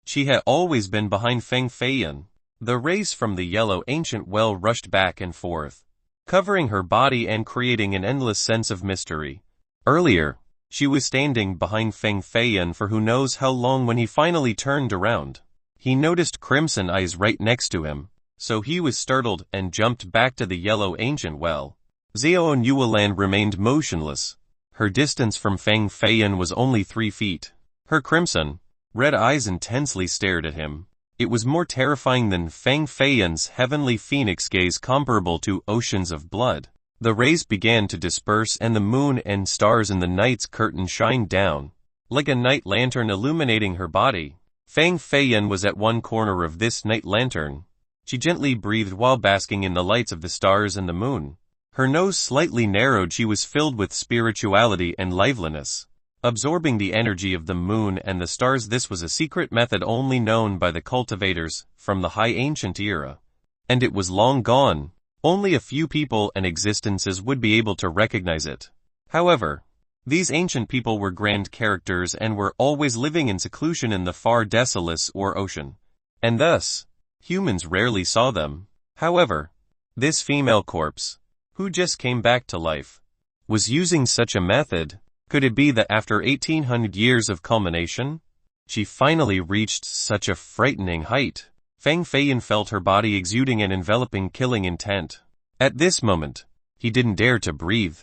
she had always been behind Feng Feiyan. The rays from the yellow ancient well rushed back and forth, covering her body and creating an endless sense of mystery. Earlier, she was standing behind Feng Feiyan for who knows how long. When he finally turned around, he noticed crimson eyes right next to him, so he was startled and jumped back to the yellow ancient well. Xiao Yuelan remained motionless. Her distance from Feng Feiyan was only 3 feet. Her crimson, red eyes intensely stared at him. It was more terrifying than Feng Feiyan's heavenly phoenix gaze, comparable to oceans of blood. The rays began to disperse and the moon and stars in the night's curtain shined down, like a night lantern illuminating her body. Feng Feiyan was at one corner of this night lantern. She gently breathed while basking in the lights of the stars and the moon. Her nose slightly narrowed. She was filled with spirituality and liveliness, absorbing the energy of the moon and the stars. This was a secret method only known by the cultivators from the high ancient era, and it was long gone. Only a few people and existences would be able to recognize it. However, these ancient people were grand characters and were always living in seclusion in the far desolate or ocean, and thus, humans rarely saw them. However, this female corpse, who just came back to life, was using such a method. Could it be that after 1800 years of culmination, she finally reached such a frightening height? Feng Feiyan felt her body exuding an enveloping killing intent. At this moment, He didn't dare to breathe.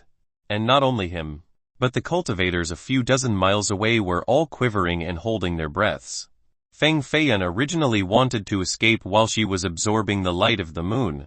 And not only him, but the cultivators a few dozen miles away were all quivering and holding their breaths. Feng Feiyan originally wanted to escape while she was absorbing the light of the moon,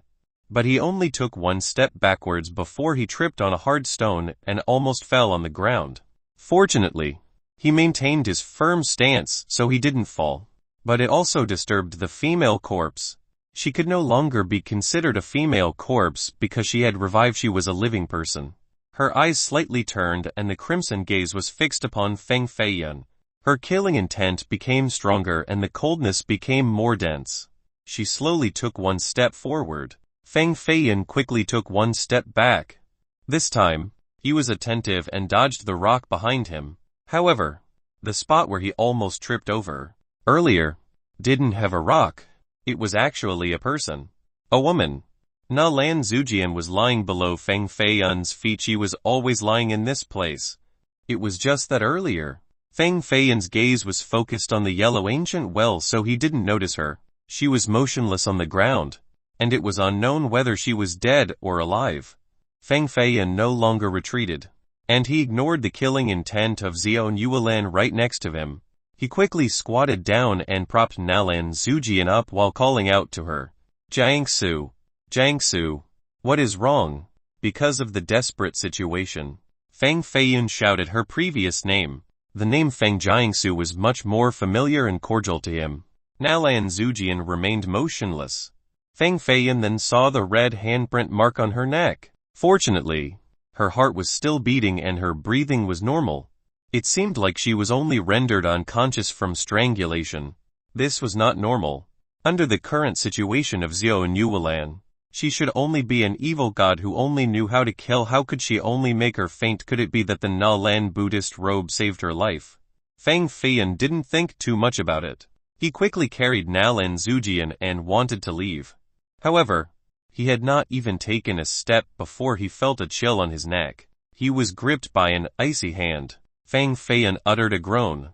but he only took one step backwards before he tripped on a hard stone and almost fell on the ground. Fortunately, he maintained his firm stance so he didn't fall, but it also disturbed the female corpse. She could no longer be considered a female corpse because she had revived. She was a living person. Her eyes slightly turned and the crimson gaze was fixed upon Feng Feiyan. Her killing intent became stronger and the coldness became more dense. She slowly took one step forward. Feng Feiyan quickly took one step back. This time, he was attentive and dodged the rock behind him. However, the spot where he almost tripped over earlier didn't have a rock. It was actually a person. A woman. Na Lan Zujian was lying below Feng Feiyan's feet. She was always lying in this place. It was just that earlier, Feng Feiyan's gaze was focused on the yellow ancient well, so he didn't notice her. She was motionless on the ground, and it was unknown whether she was dead or alive. Feng Feiyan no longer retreated, and he ignored the killing intent of Xiao Yuelan right next to him. He quickly squatted down and propped Nalan Zujian up while calling out to her. Jiangsu, Jiangsu, what is wrong? Because of the desperate situation, Feng Feiyan shouted her previous name. The name Feng Jiangsu was much more familiar and cordial to him. Nalan Zujian remained motionless. Feng Feiyan then saw the red handprint mark on her neck. Fortunately, her heart was still beating and her breathing was normal. It seemed like she was only rendered unconscious from strangulation. This was not normal. Under the current situation of Xiao Yuelan, she should only be an evil god who only knew how to kill. How could she only make her faint? Could it be that the Na Lan Buddhist robe saved her life? Feng Feiyan didn't think too much about it. He quickly carried Nalan Zujian and wanted to leave. However, he had not even taken a step before he felt a chill on his neck. He was gripped by an icy hand. Feng Feiyan uttered a groan.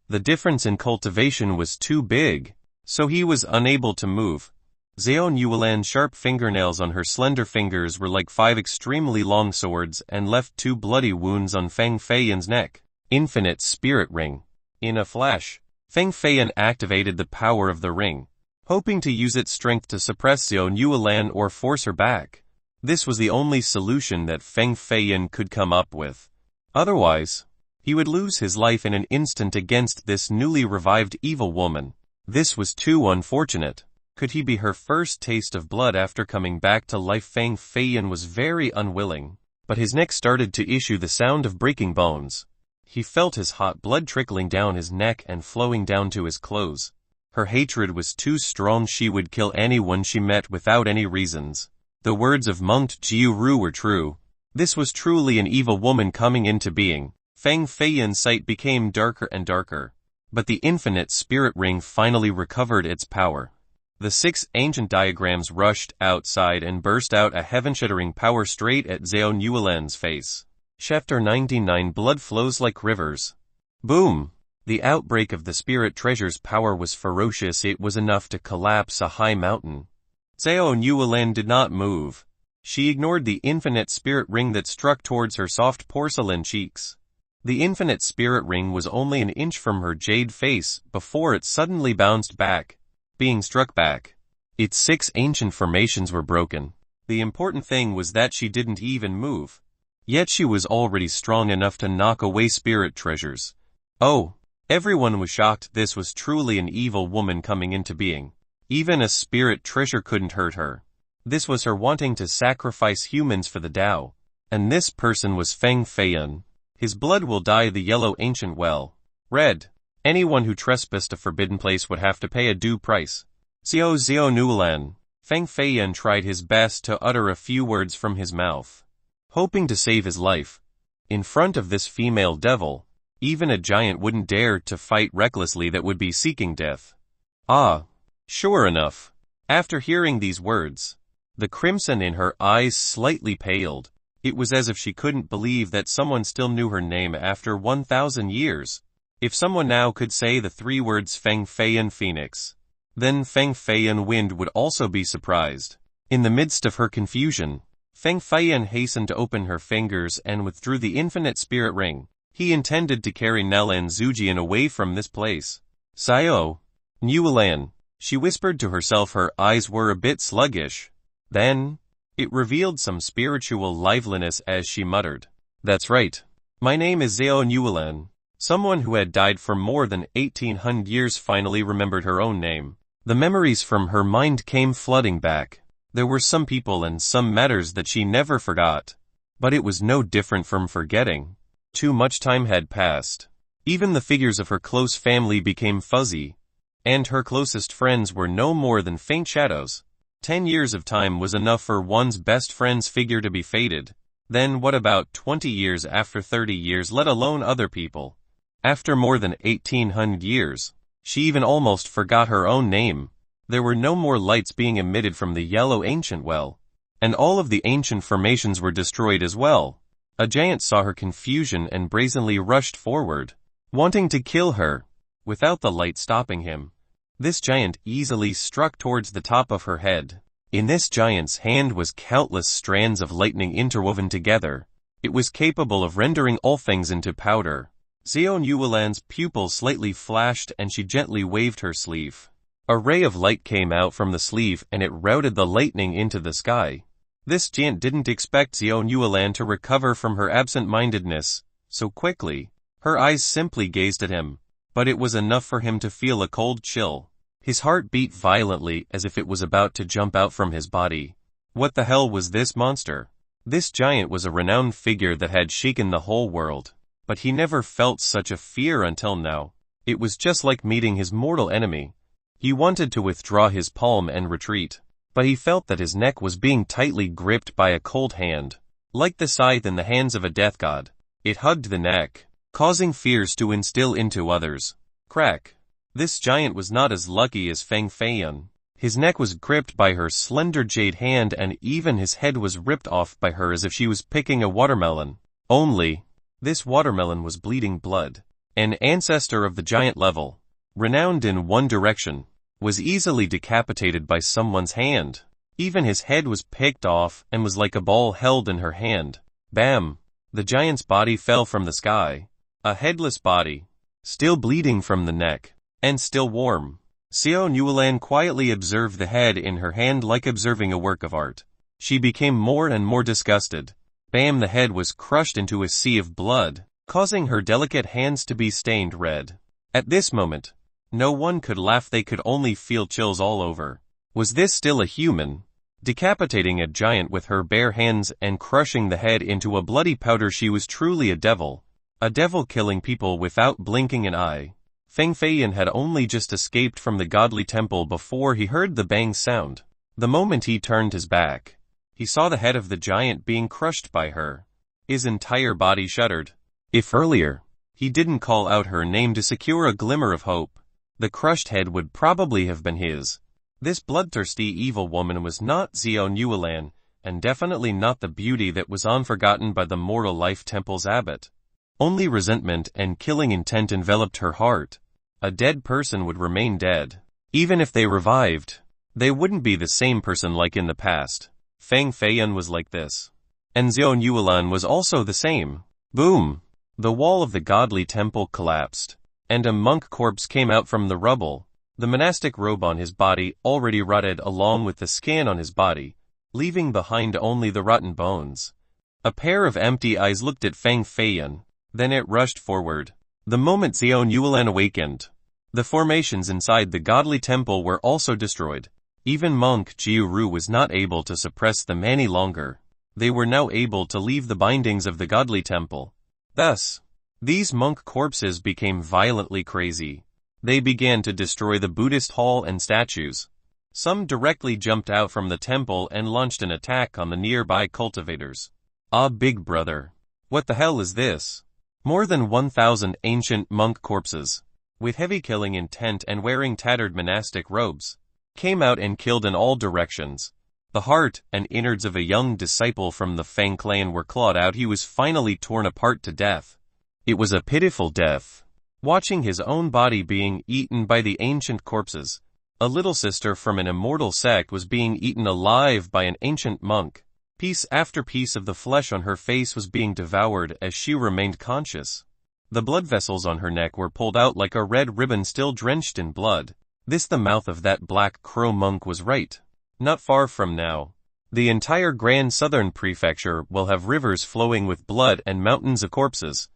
The difference in cultivation was too big, so he was unable to move. Xiao Yuelan's sharp fingernails on her slender fingers were like 5 extremely long swords and left 2 bloody wounds on Feng Feiyan's neck. Infinite Spirit Ring. In a flash, Feng Feiyan activated the power of the ring, hoping to use its strength to suppress Xiao Yuelan or force her back. This was the only solution that Feng Feiyan could come up with. Otherwise, he would lose his life in an instant against this newly revived evil woman. This was too unfortunate. Could he be her first taste of blood after coming back to life? Feng Feiyan was very unwilling, but his neck started to issue the sound of breaking bones. He felt his hot blood trickling down his neck and flowing down to his clothes. Her hatred was too strong. She would kill anyone she met without any reasons. The words of Monk Jiuru were true. This was truly an evil woman coming into being. Feng Feiyan's sight became darker and darker, but the infinite spirit ring finally recovered its power. The 6 ancient diagrams rushed outside and burst out a heaven-shattering power straight at Xiao Yuelan's face. Chapter 99. Blood flows like rivers. Boom! The outbreak of the spirit treasure's power was ferocious. It was enough to collapse a high mountain. Xiao Yuelan did not move. She ignored the infinite spirit ring that struck towards her soft porcelain cheeks. The infinite spirit ring was only an inch from her jade face before it suddenly bounced back, being struck back. Its 6 ancient formations were broken. The important thing was that she didn't even move. Yet she was already strong enough to knock away spirit treasures. Oh, everyone was shocked. This was truly an evil woman coming into being. Even a spirit treasure couldn't hurt her. This was her wanting to sacrifice humans for the Tao. And this person was Feng Feiyan. His blood will dye the yellow ancient well red. Anyone who trespassed a forbidden place would have to pay a due price. Xiao Yuelan. Feng Feiyan tried his best to utter a few words from his mouth, hoping to save his life. In front of this female devil, even a giant wouldn't dare to fight recklessly. That would be seeking death. Ah, sure enough. After hearing these words, the crimson in her eyes slightly paled. It was as if she couldn't believe that someone still knew her name after 1,000 years. If someone now could say the 3 words Feng Feiyan Phoenix, then Feng Feiyan Wind would also be surprised. In the midst of her confusion, Feng Feiyan hastened to open her fingers and withdrew the infinite spirit ring. He intended to carry Nell and Zujian away from this place. Sayo, Nualan, she whispered to herself. Her eyes were a bit sluggish. Then, it revealed some spiritual liveliness as she muttered, "That's right. My name is Zhao Nualan." Someone who had died for more than 1800 years finally remembered her own name. The memories from her mind came flooding back. There were some people and some matters that she never forgot. But it was no different from forgetting. Too much time had passed. Even the figures of her close family became fuzzy. And her closest friends were no more than faint shadows. 10 years of time was enough for one's best friend's figure to be faded. Then what about 20 years after 30 years, let alone other people? After more than 1800 years, she even almost forgot her own name. There were no more lights being emitted from the yellow ancient well. And all of the ancient formations were destroyed as well. A giant saw her confusion and brazenly rushed forward, wanting to kill her, without the light stopping him. This giant easily struck towards the top of her head. In this giant's hand was countless strands of lightning interwoven together. It was capable of rendering all things into powder. Zhao Nualan's pupils slightly flashed and she gently waved her sleeve. A ray of light came out from the sleeve and it routed the lightning into the sky. This giant didn't expect Zhao Nualan to recover from her absent-mindedness so quickly. Her eyes simply gazed at him, but it was enough for him to feel a cold chill. His heart beat violently as if it was about to jump out from his body. What the hell was this monster? This giant was a renowned figure that had shaken the whole world. But he never felt such a fear until now. It was just like meeting his mortal enemy. He wanted to withdraw his palm and retreat, but he felt that his neck was being tightly gripped by a cold hand. Like the scythe in the hands of a death god, it hugged the neck, causing fears to instill into others. Crack. This giant was not as lucky as Feng Feiyan. His neck was gripped by her slender jade hand and even his head was ripped off by her as if she was picking a watermelon. Only, this watermelon was bleeding blood. An ancestor of the giant level, renowned in one direction, was easily decapitated by someone's hand. Even his head was picked off and was like a ball held in her hand. Bam! The giant's body fell from the sky. A headless body, still bleeding from the neck, and still warm. Zhao Nualan quietly observed the head in her hand like observing a work of art. She became more and more disgusted. Bam! The head was crushed into a sea of blood, causing her delicate hands to be stained red. At this moment, no one could laugh, they could only feel chills all over. Was this still a human? Decapitating a giant with her bare hands and crushing the head into a bloody powder, she was truly a devil. A devil killing people without blinking an eye. Feng Feiyan had only just escaped from the godly temple before he heard the bang sound. The moment he turned his back, he saw the head of the giant being crushed by her. His entire body shuddered. If earlier, he didn't call out her name to secure a glimmer of hope, the crushed head would probably have been his. This bloodthirsty evil woman was not Zhao Nualan, and definitely not the beauty that was unforgotten by the Mortal Life Temple's abbot. Only resentment and killing intent enveloped her heart. A dead person would remain dead. Even if they revived, they wouldn't be the same person like in the past. Feng Feiyan was like this. And Zhao Nualan was also the same. Boom! The wall of the godly temple collapsed, and a monk corpse came out from the rubble. The monastic robe on his body already rotted along with the skin on his body, leaving behind only the rotten bones. A pair of empty eyes looked at Feng Feiyan, then it rushed forward. The moment Zhao Nualan awakened, the formations inside the godly temple were also destroyed. Even monk Jiuru was not able to suppress them any longer. They were now able to leave the bindings of the godly temple. Thus, these monk corpses became violently crazy. They began to destroy the Buddhist hall and statues. Some directly jumped out from the temple and launched an attack on the nearby cultivators. Ah, big brother. What the hell is this? More than 1,000 ancient monk corpses, with heavy killing intent and wearing tattered monastic robes, came out and killed in all directions. The heart and innards of a young disciple from the Feng clan were clawed out. He was finally torn apart to death. It was a pitiful death. Watching his own body being eaten by the ancient corpses, a little sister from an immortal sect was being eaten alive by an ancient monk. Piece after piece of the flesh on her face was being devoured as she remained conscious. The blood vessels on her neck were pulled out like a red ribbon still drenched in blood. This the mouth of that black crow monk was right. Not far from now, the entire Grand Southern Prefecture will have rivers flowing with blood and mountains of corpses.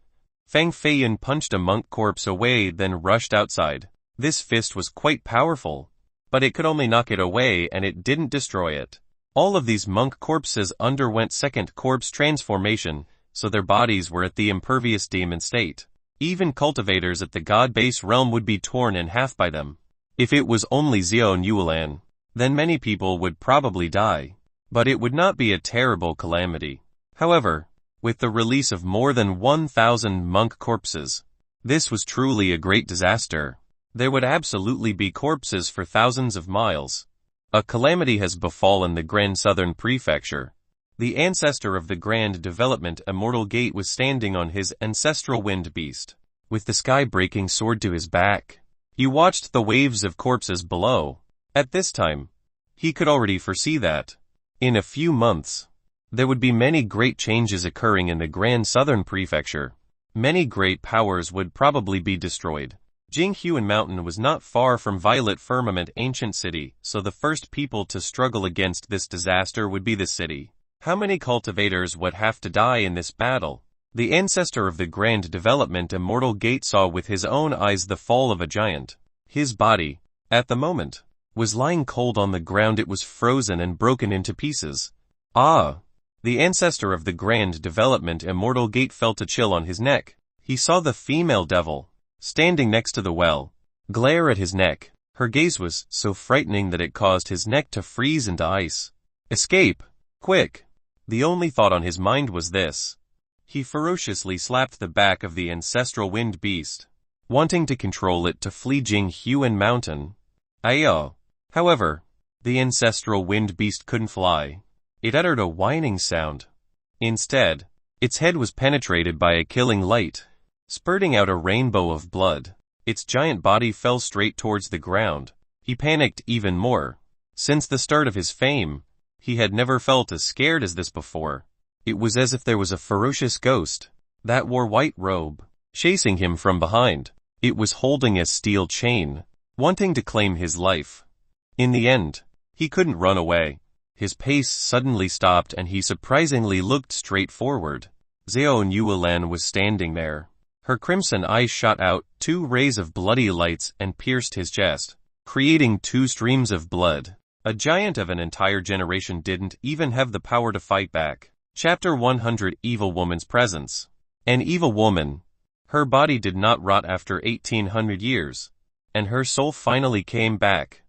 Fang Feiyan punched a monk corpse away then rushed outside. This fist was quite powerful, but it could only knock it away and it didn't destroy it. All of these monk corpses underwent second corpse transformation, so their bodies were at the impervious demon state. Even cultivators at the god-base realm would be torn in half by them. If it was only Xiao Yuelan, then many people would probably die. But it would not be a terrible calamity. However, with the release of more than 1,000 monk corpses, this was truly a great disaster. There would absolutely be corpses for thousands of miles. A calamity has befallen the Grand Southern Prefecture. The ancestor of the Grand Development Immortal Gate was standing on his ancestral wind beast, with the sky-breaking sword to his back. He watched the waves of corpses below. At this time, he could already foresee that, in a few months, there would be many great changes occurring in the Grand Southern Prefecture. Many great powers would probably be destroyed. Jinghuan Mountain was not far from Violet Firmament Ancient City, so the first people to struggle against this disaster would be the city. How many cultivators would have to die in this battle? The ancestor of the Grand Development Immortal Gate saw with his own eyes the fall of a giant. His body, at the moment, was lying cold on the ground. It was frozen and broken into pieces. Ah! The ancestor of the Grand Development Immortal Gate felt a chill on his neck. He saw the female devil, standing next to the well, glare at his neck. Her gaze was so frightening that it caused his neck to freeze into ice. Escape! Quick! The only thought on his mind was this. He ferociously slapped the back of the ancestral wind beast, wanting to control it to flee Jinghuan Mountain. Ayo! However, the ancestral wind beast couldn't fly. It uttered a whining sound. Instead, its head was penetrated by a killing light, spurting out a rainbow of blood. Its giant body fell straight towards the ground. He panicked even more. Since the start of his fame, he had never felt as scared as this before. It was as if there was a ferocious ghost that wore white robe, chasing him from behind. It was holding a steel chain, wanting to claim his life. In the end, he couldn't run away. His pace suddenly stopped and he surprisingly looked straight forward. Xiao Yuelan was standing there. Her crimson eyes shot out 2 rays of bloody lights and pierced his chest, creating 2 streams of blood. A giant of an entire generation didn't even have the power to fight back. Chapter 100 Evil Woman's Presence. An evil woman. Her body did not rot after 1800 years, and her soul finally came back.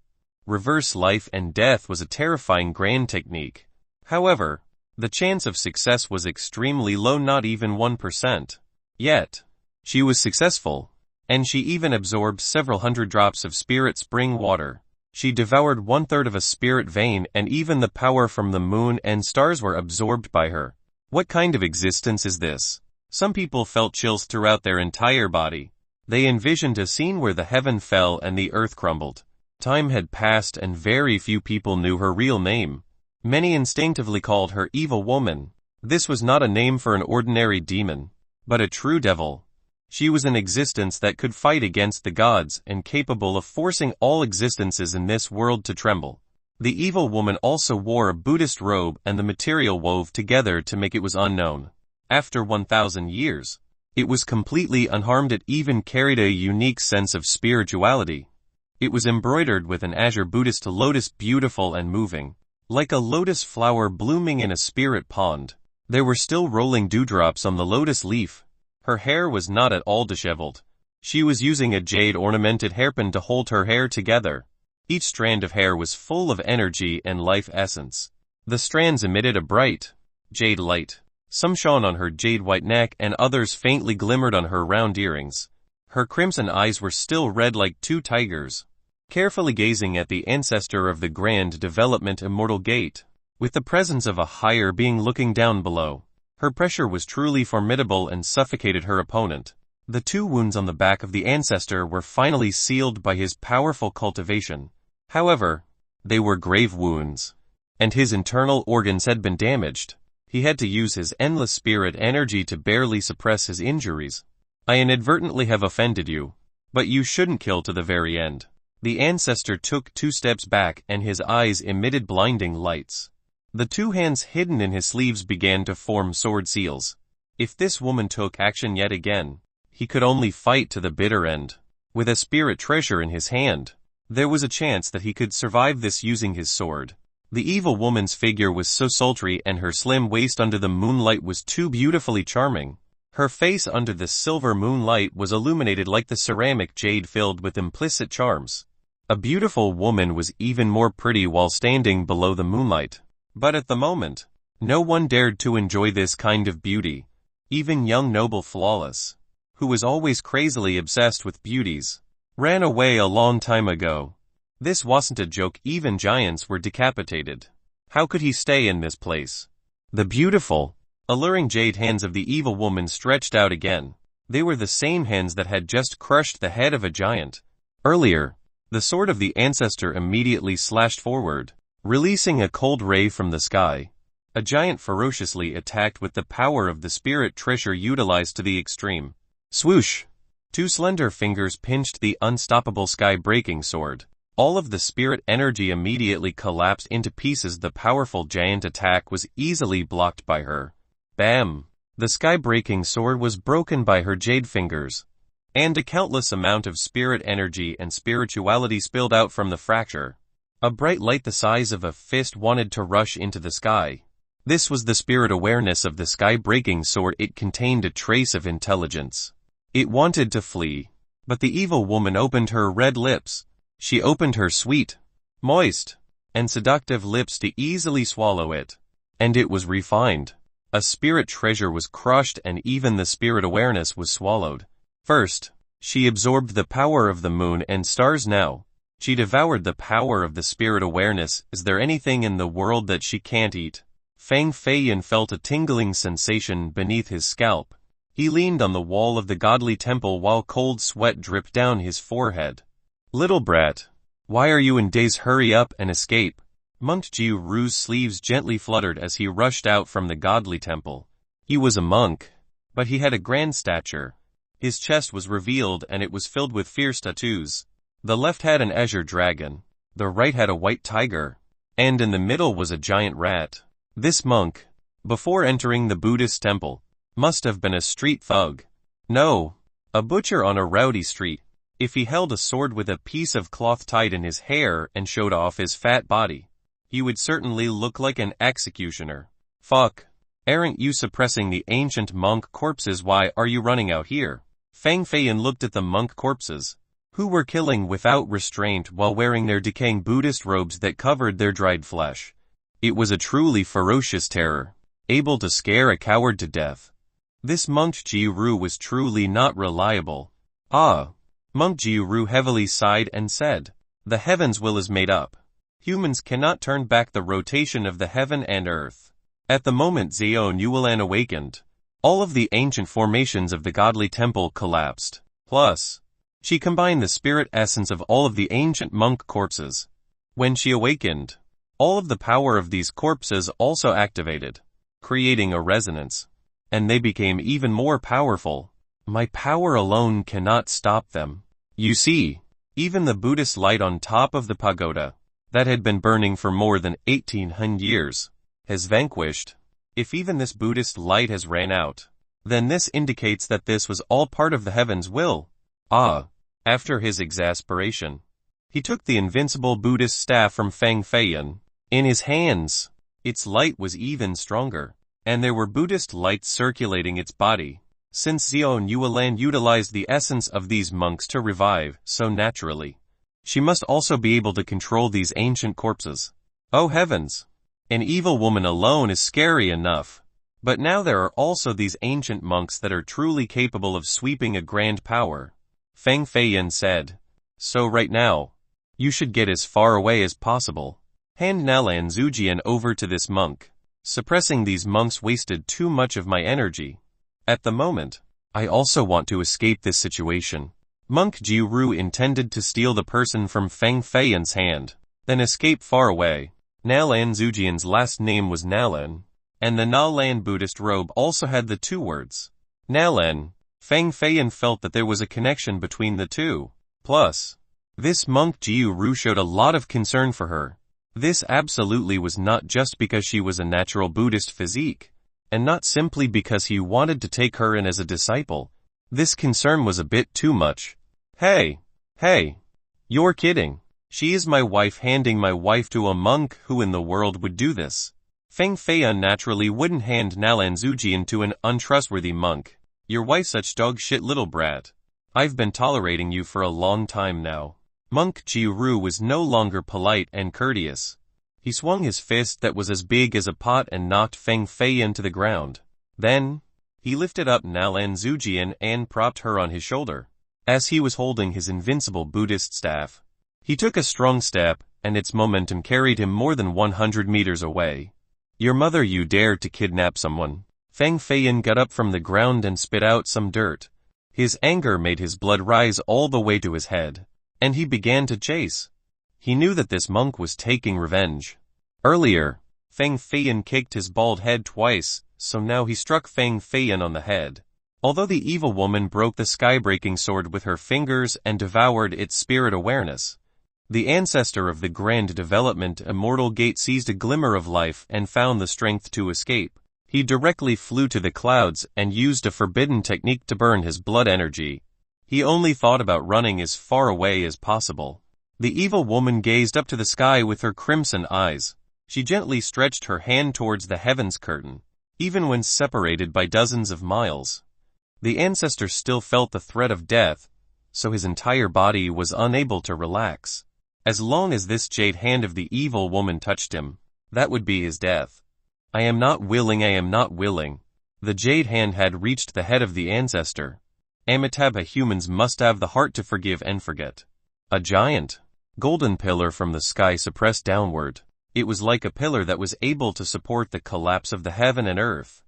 Reverse life and death was a terrifying grand technique. However, the chance of success was extremely low, not even 1%. Yet, she was successful, and she even absorbed several hundred drops of spirit spring water. She devoured 1/3 of a spirit vein, and even the power from the moon and stars were absorbed by her. What kind of existence is this? Some people felt chills throughout their entire body. They envisioned a scene where the heaven fell and the earth crumbled. Time had passed and very few people knew her real name. Many instinctively called her Evil Woman. This was not a name for an ordinary demon, but a true devil. She was an existence that could fight against the gods and capable of forcing all existences in this world to tremble. The evil woman also wore a Buddhist robe and the material wove together to make it was unknown. After 1,000 years, it was completely unharmed. It even carried a unique sense of spirituality. It was embroidered with an azure Buddhist lotus, beautiful and moving, like a lotus flower blooming in a spirit pond. There were still rolling dewdrops on the lotus leaf. Her hair was not at all disheveled. She was using a jade-ornamented hairpin to hold her hair together. Each strand of hair was full of energy and life essence. The strands emitted a bright jade light. Some shone on her jade-white neck and others faintly glimmered on her round earrings. Her crimson eyes were still red like 2 tigers, carefully gazing at the ancestor of the Grand Development Immortal Gate, with the presence of a higher being looking down below. Her pressure was truly formidable and suffocated her opponent. The 2 wounds on the back of the ancestor were finally sealed by his powerful cultivation. However, they were grave wounds, and his internal organs had been damaged. He had to use his endless spirit energy to barely suppress his injuries. I inadvertently have offended you, but you shouldn't kill to the very end. The ancestor took 2 steps back and his eyes emitted blinding lights. The 2 hands hidden in his sleeves began to form sword seals. If this woman took action yet again, he could only fight to the bitter end. With a spirit treasure in his hand, there was a chance that he could survive this using his sword. The evil woman's figure was so sultry and her slim waist under the moonlight was too beautifully charming. Her face under the silver moonlight was illuminated like the ceramic jade filled with implicit charms. A beautiful woman was even more pretty while standing below the moonlight. But at the moment, no one dared to enjoy this kind of beauty. Even young noble Flawless, who was always crazily obsessed with beauties, ran away a long time ago. This wasn't a joke, even giants were decapitated. How could he stay in this place? The beautiful, alluring jade hands of the evil woman stretched out again. They were the same hands that had just crushed the head of a giant. Earlier, the sword of the ancestor immediately slashed forward, releasing a cold ray from the sky. A giant ferociously attacked with the power of the spirit treasure utilized to the extreme. Swoosh! 2 slender fingers pinched the unstoppable sky-breaking sword. All of the spirit energy immediately collapsed into pieces. The powerful giant attack was easily blocked by her. Bam! The sky-breaking sword was broken by her jade fingers, and a countless amount of spirit energy and spirituality spilled out from the fracture. A bright light the size of a fist wanted to rush into the sky. This was the spirit awareness of the sky-breaking sword. It contained a trace of intelligence. It wanted to flee, but the evil woman opened her red lips. She opened her sweet, moist, and seductive lips to easily swallow it, and it was refined. A spirit treasure was crushed and even the spirit awareness was swallowed. First, she absorbed the power of the moon and stars. Now, she devoured the power of the spirit awareness. Is there anything in the world that she can't eat? Fang Feiyan felt a tingling sensation beneath his scalp. He leaned on the wall of the godly temple while cold sweat dripped down his forehead. Little brat, why are you in daze? Hurry up and escape. Monk Ji Ru's sleeves gently fluttered as he rushed out from the godly temple. He was a monk, but he had a grand stature. His chest was revealed and it was filled with fierce tattoos. The left had an azure dragon, the right had a white tiger, and in the middle was a giant rat. This monk, before entering the Buddhist temple, must have been a street thug. No, a butcher on a rowdy street. If he held a sword with a piece of cloth tied in his hair and showed off his fat body, he would certainly look like an executioner. Fuck. Aren't you suppressing the ancient monk corpses? Why are you running out here? Fang Feiyan looked at the monk corpses, who were killing without restraint while wearing their decaying Buddhist robes that covered their dried flesh. It was a truly ferocious terror, able to scare a coward to death. This Monk Ji Ru was truly not reliable. Ah. Monk Ji Ru heavily sighed and said, "The heavens' will is made up. Humans cannot turn back the rotation of the heaven and earth." At the moment Xiao Nuolan awakened, all of the ancient formations of the godly temple collapsed. Plus, she combined the spirit essence of all of the ancient monk corpses. When she awakened, all of the power of these corpses also activated, creating a resonance, and they became even more powerful. My power alone cannot stop them. You see, even the Buddhist light on top of the pagoda, that had been burning for more than 1800 years, has vanquished. If even this Buddhist light has ran out, then this indicates that this was all part of the heaven's will. Ah. After his exasperation, he took the invincible Buddhist staff from Fang Feiyan. In his hands, its light was even stronger, and there were Buddhist lights circulating its body. Since Xiao Nuolan utilized the essence of these monks to revive so naturally, she must also be able to control these ancient corpses. Oh heavens! An evil woman alone is scary enough, but now there are also these ancient monks that are truly capable of sweeping a grand power. Fang Feiyan said, "So right now, you should get as far away as possible. Hand Nalan Zujian over to this monk. Suppressing these monks wasted too much of my energy. At the moment, I also want to escape this situation." Monk Ji Ru intended to steal the person from Fang Feiyan's hand, then escape far away. Nalan Zujian's last name was Nalan, and the Nalan Buddhist robe also had the two words Nalan. Feng Feiyan felt that there was a connection between the two. Plus, this monk Jiu Ru showed a lot of concern for her. This absolutely was not just because she was a natural Buddhist physique, and not simply because he wanted to take her in as a disciple. This concern was a bit too much. Hey, you're kidding. She is my wife. Handing my wife to a monk? Who in the world would do this? Feng Feiyan naturally wouldn't hand Nalan Zujian to an untrustworthy monk. Your wife, such dog shit little brat. I've been tolerating you for a long time now. Monk Jiu Ru was no longer polite and courteous. He swung his fist that was as big as a pot and knocked Feng Feiyan to the ground. Then, he lifted up Nalan Zujian and propped her on his shoulder. As he was holding his invincible Buddhist staff, he took a strong step, and its momentum carried him more than 100 meters away. Your mother, you dared to kidnap someone. Feng Feiyan got up from the ground and spit out some dirt. His anger made his blood rise all the way to his head, and he began to chase. He knew that this monk was taking revenge. Earlier, Feng Feiyan kicked his bald head twice, so now he struck Feng Feiyan on the head. Although the evil woman broke the sky-breaking sword with her fingers and devoured its spirit awareness, the ancestor of the grand development Immortal Gate seized a glimmer of life and found the strength to escape. He directly flew to the clouds and used a forbidden technique to burn his blood energy. He only thought about running as far away as possible. The evil woman gazed up to the sky with her crimson eyes. She gently stretched her hand towards the heavens curtain. Even when separated by dozens of miles, the ancestor still felt the threat of death, so his entire body was unable to relax. As long as this jade hand of the evil woman touched him, that would be his death. I am not willing. The jade hand had reached the head of the ancestor. Amitabha, humans must have the heart to forgive and forget. A giant, golden pillar from the sky suppressed downward. It was like a pillar that was able to support the collapse of the heaven and earth.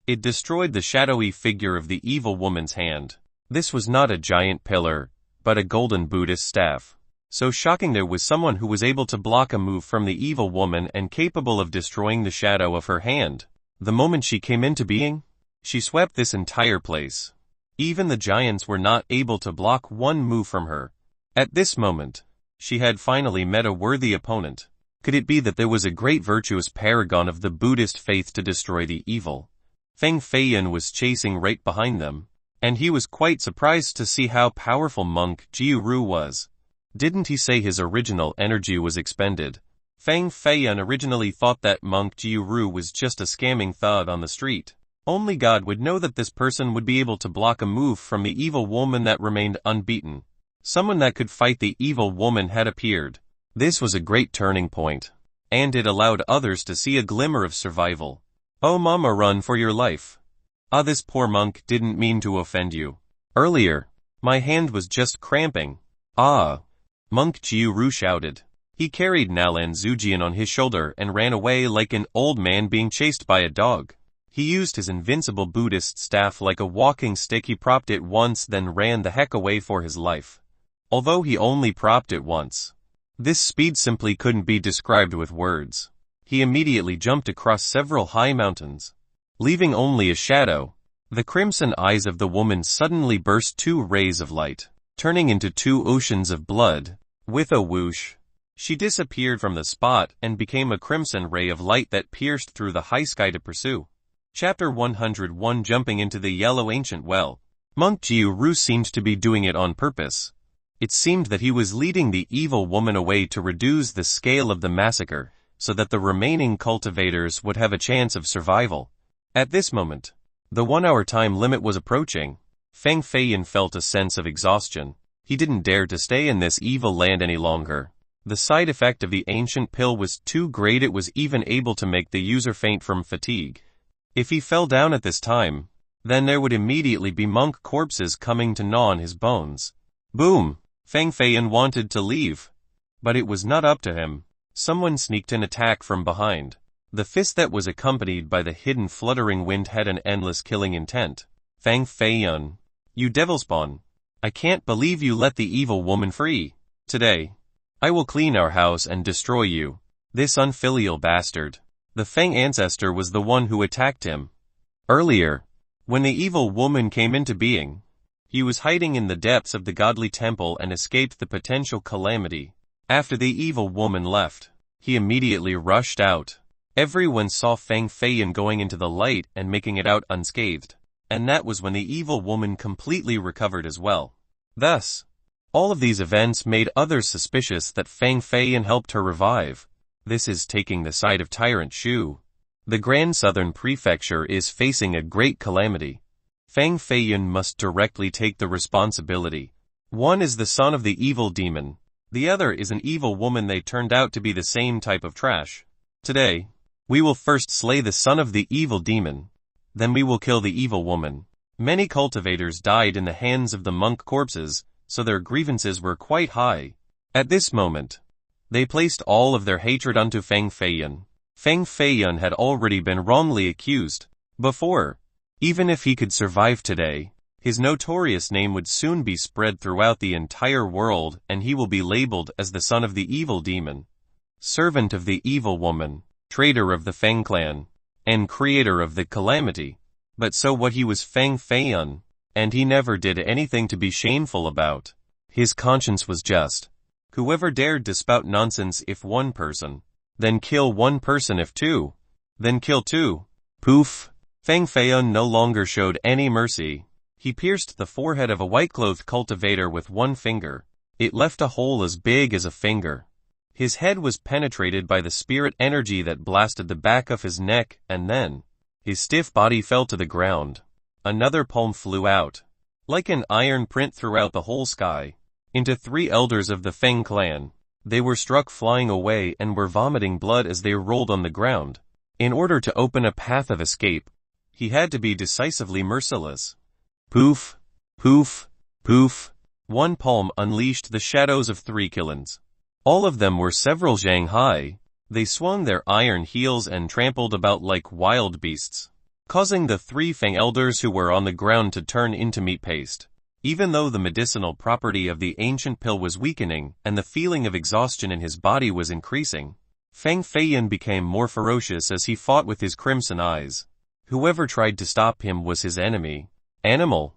It destroyed the shadowy figure of the evil woman's hand. This was not a giant pillar, but a golden Buddhist staff. So shocking, there was someone who was able to block a move from the evil woman and capable of destroying the shadow of her hand. The moment she came into being, she swept this entire place. Even the giants were not able to block one move from her. At this moment, she had finally met a worthy opponent. Could it be that there was a great virtuous paragon of the Buddhist faith to destroy the evil? Feng Feiyan was chasing right behind them, and he was quite surprised to see how powerful monk Jiu Ru was. Didn't he say his original energy was expended? Feng Feiyan originally thought that monk Jiu Ru was just a scamming thug on the street. Only God would know that this person would be able to block a move from the evil woman that remained unbeaten. Someone that could fight the evil woman had appeared. This was a great turning point, and it allowed others to see a glimmer of survival. Oh mama, run for your life. Ah, this poor monk didn't mean to offend you. Earlier, my hand was just cramping. Ah. Monk Jiu Ru shouted. He carried Nalan Zujian on his shoulder and ran away like an old man being chased by a dog. He used his invincible Buddhist staff like a walking stick. He propped it once, then ran the heck away for his life. Although he only propped it once, this speed simply couldn't be described with words. He immediately jumped across several high mountains, leaving only a shadow. The crimson eyes of the woman suddenly burst two rays of light, turning into two oceans of blood. With a whoosh, she disappeared from the spot and became a crimson ray of light that pierced through the high sky to pursue. Chapter 101, Jumping into the Yellow Ancient Well. Monk Jiu Ru seemed to be doing it on purpose. It seemed that he was leading the evil woman away to reduce the scale of the massacre, so that the remaining cultivators would have a chance of survival. At this moment, the 1-hour time limit was approaching. Feng Feiyan felt a sense of exhaustion. He didn't dare to stay in this evil land any longer. The side effect of the ancient pill was too great. It was even able to make the user faint from fatigue. If he fell down at this time, then there would immediately be monk corpses coming to gnaw on his bones. Boom! Feng Feiyan wanted to leave, but it was not up to him. Someone sneaked an attack from behind. The fist that was accompanied by the hidden fluttering wind had an endless killing intent. Feng Feiyan, you devil spawn! I can't believe you let the evil woman free. Today, I will clean our house and destroy you. This unfilial bastard. The Feng ancestor was the one who attacked him. Earlier, when the evil woman came into being, he was hiding in the depths of the godly temple and escaped the potential calamity. After the evil woman left, he immediately rushed out. Everyone saw Feng Feiyan going into the light and making it out unscathed, and that was when the evil woman completely recovered as well. Thus, all of these events made others suspicious that Feng Feiyan helped her revive. This is taking the side of Tyrant Shu. The Grand Southern Prefecture is facing a great calamity. Feng Feiyan must directly take the responsibility. One is the son of the evil demon. The other is an evil woman. They turned out to be the same type of trash. Today, we will first slay the son of the evil demon. Then we will kill the evil woman. Many cultivators died in the hands of the monk corpses, so their grievances were quite high. At this moment, they placed all of their hatred onto Feng Feiyan. Feng Feiyan had already been wrongly accused before. Even if he could survive today, his notorious name would soon be spread throughout the entire world, and he will be labeled as the son of the evil demon, servant of the evil woman, traitor of the Feng clan, and creator of the calamity. But so what, he was Feng Feiyan, and he never did anything to be shameful about. His conscience was just. Whoever dared to spout nonsense if one person, then kill one person if two, then kill two. Poof. Feng Feiyan no longer showed any mercy. He pierced the forehead of a white-clothed cultivator with one finger. It left a hole as big as a finger. His head was penetrated by the spirit energy that blasted the back of his neck, and then his stiff body fell to the ground. Another palm flew out, like an iron print throughout the whole sky, into 3 elders of the Feng clan. They were struck flying away and were vomiting blood as they rolled on the ground. In order to open a path of escape, he had to be decisively merciless. Poof, poof, poof. One palm unleashed the shadows of 3 killins. All of them were several zhang high. They swung their iron heels and trampled about like wild beasts, causing the 3 Feng elders who were on the ground to turn into meat paste. Even though the medicinal property of the ancient pill was weakening and the feeling of exhaustion in his body was increasing, Feng Feiyan became more ferocious as he fought with his crimson eyes. Whoever tried to stop him was his enemy. Animal.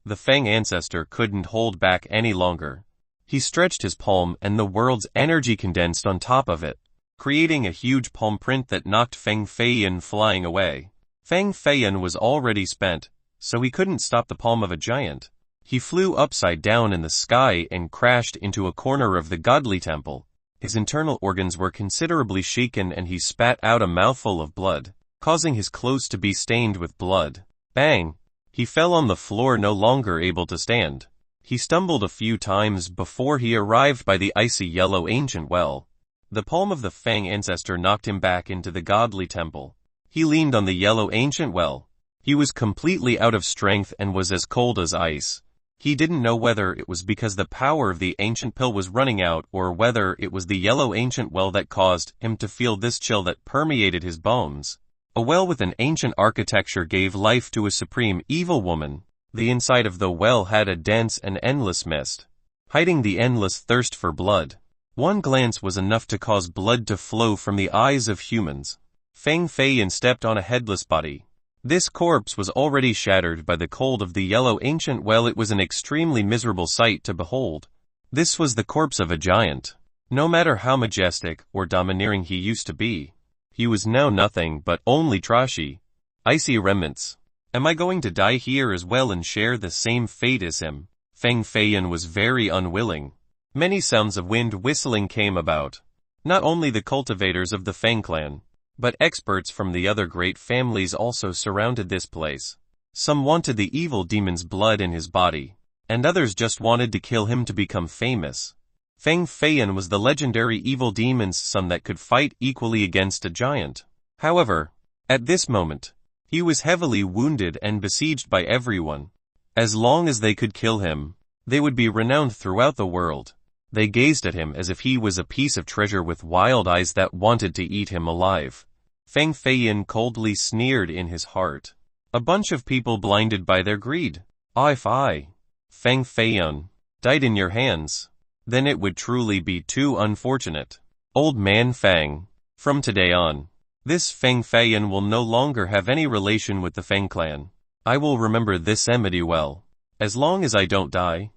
The Feng ancestor couldn't hold back any longer. He stretched his palm and the world's energy condensed on top of it, creating a huge palm print that knocked Feng Feiyan flying away. Feng Feiyan was already spent, so he couldn't stop the palm of a giant. He flew upside down in the sky and crashed into a corner of the godly temple. His internal organs were considerably shaken and he spat out a mouthful of blood, causing his clothes to be stained with blood. Bang! He fell on the floor, no longer able to stand. He stumbled a few times before he arrived by the icy yellow ancient well. The palm of the Feng ancestor knocked him back into the godly temple. He leaned on the yellow ancient well. He was completely out of strength and was as cold as ice. He didn't know whether it was because the power of the ancient pill was running out or whether it was the yellow ancient well that caused him to feel this chill that permeated his bones. A well with an ancient architecture gave life to a supreme evil woman. The inside of the well had a dense and endless mist, hiding the endless thirst for blood. One glance was enough to cause blood to flow from the eyes of humans. Feng Feiyan stepped on a headless body. This corpse was already shattered by the cold of the yellow ancient well. It was an extremely miserable sight to behold. This was the corpse of a giant. No matter how majestic or domineering he used to be, he was now nothing but only trashy, icy remnants. Am I going to die here as well and share the same fate as him? Feng Feiyan was very unwilling. Many sounds of wind whistling came about. Not only the cultivators of the Feng clan, but experts from the other great families also surrounded this place. Some wanted the evil demon's blood in his body, and others just wanted to kill him to become famous. Feng Feiyan was the legendary evil demon's son that could fight equally against a giant. However, at this moment, he was heavily wounded and besieged by everyone. As long as they could kill him, they would be renowned throughout the world. They gazed at him as if he was a piece of treasure with wild eyes that wanted to eat him alive. Feng Feiyan coldly sneered in his heart. A bunch of people blinded by their greed. If I, Feng Feiyan, died in your hands, then it would truly be too unfortunate. Old man Feng, From today on, this Feng Feiyan will no longer have any relation with the Feng clan. I will remember this enmity well. As long as I don't die,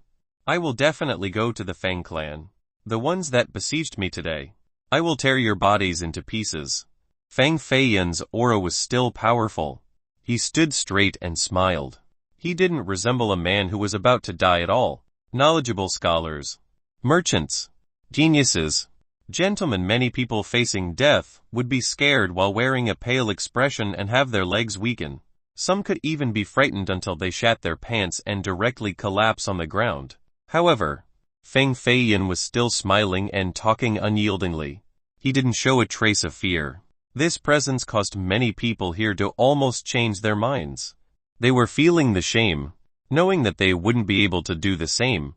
I will definitely go to the Feng clan. The ones that besieged me today, I will tear your bodies into pieces. Feng Feiyan's aura was still powerful. He stood straight and smiled. He didn't resemble a man who was about to die at all. Knowledgeable scholars, merchants, geniuses, gentlemen, many people facing death would be scared while wearing a pale expression and have their legs weaken. Some could even be frightened until they shat their pants and directly collapse on the ground. However, Feng Feiyan was still smiling and talking unyieldingly. He didn't show a trace of fear. This presence caused many people here to almost change their minds. They were feeling the shame, knowing that they wouldn't be able to do the same.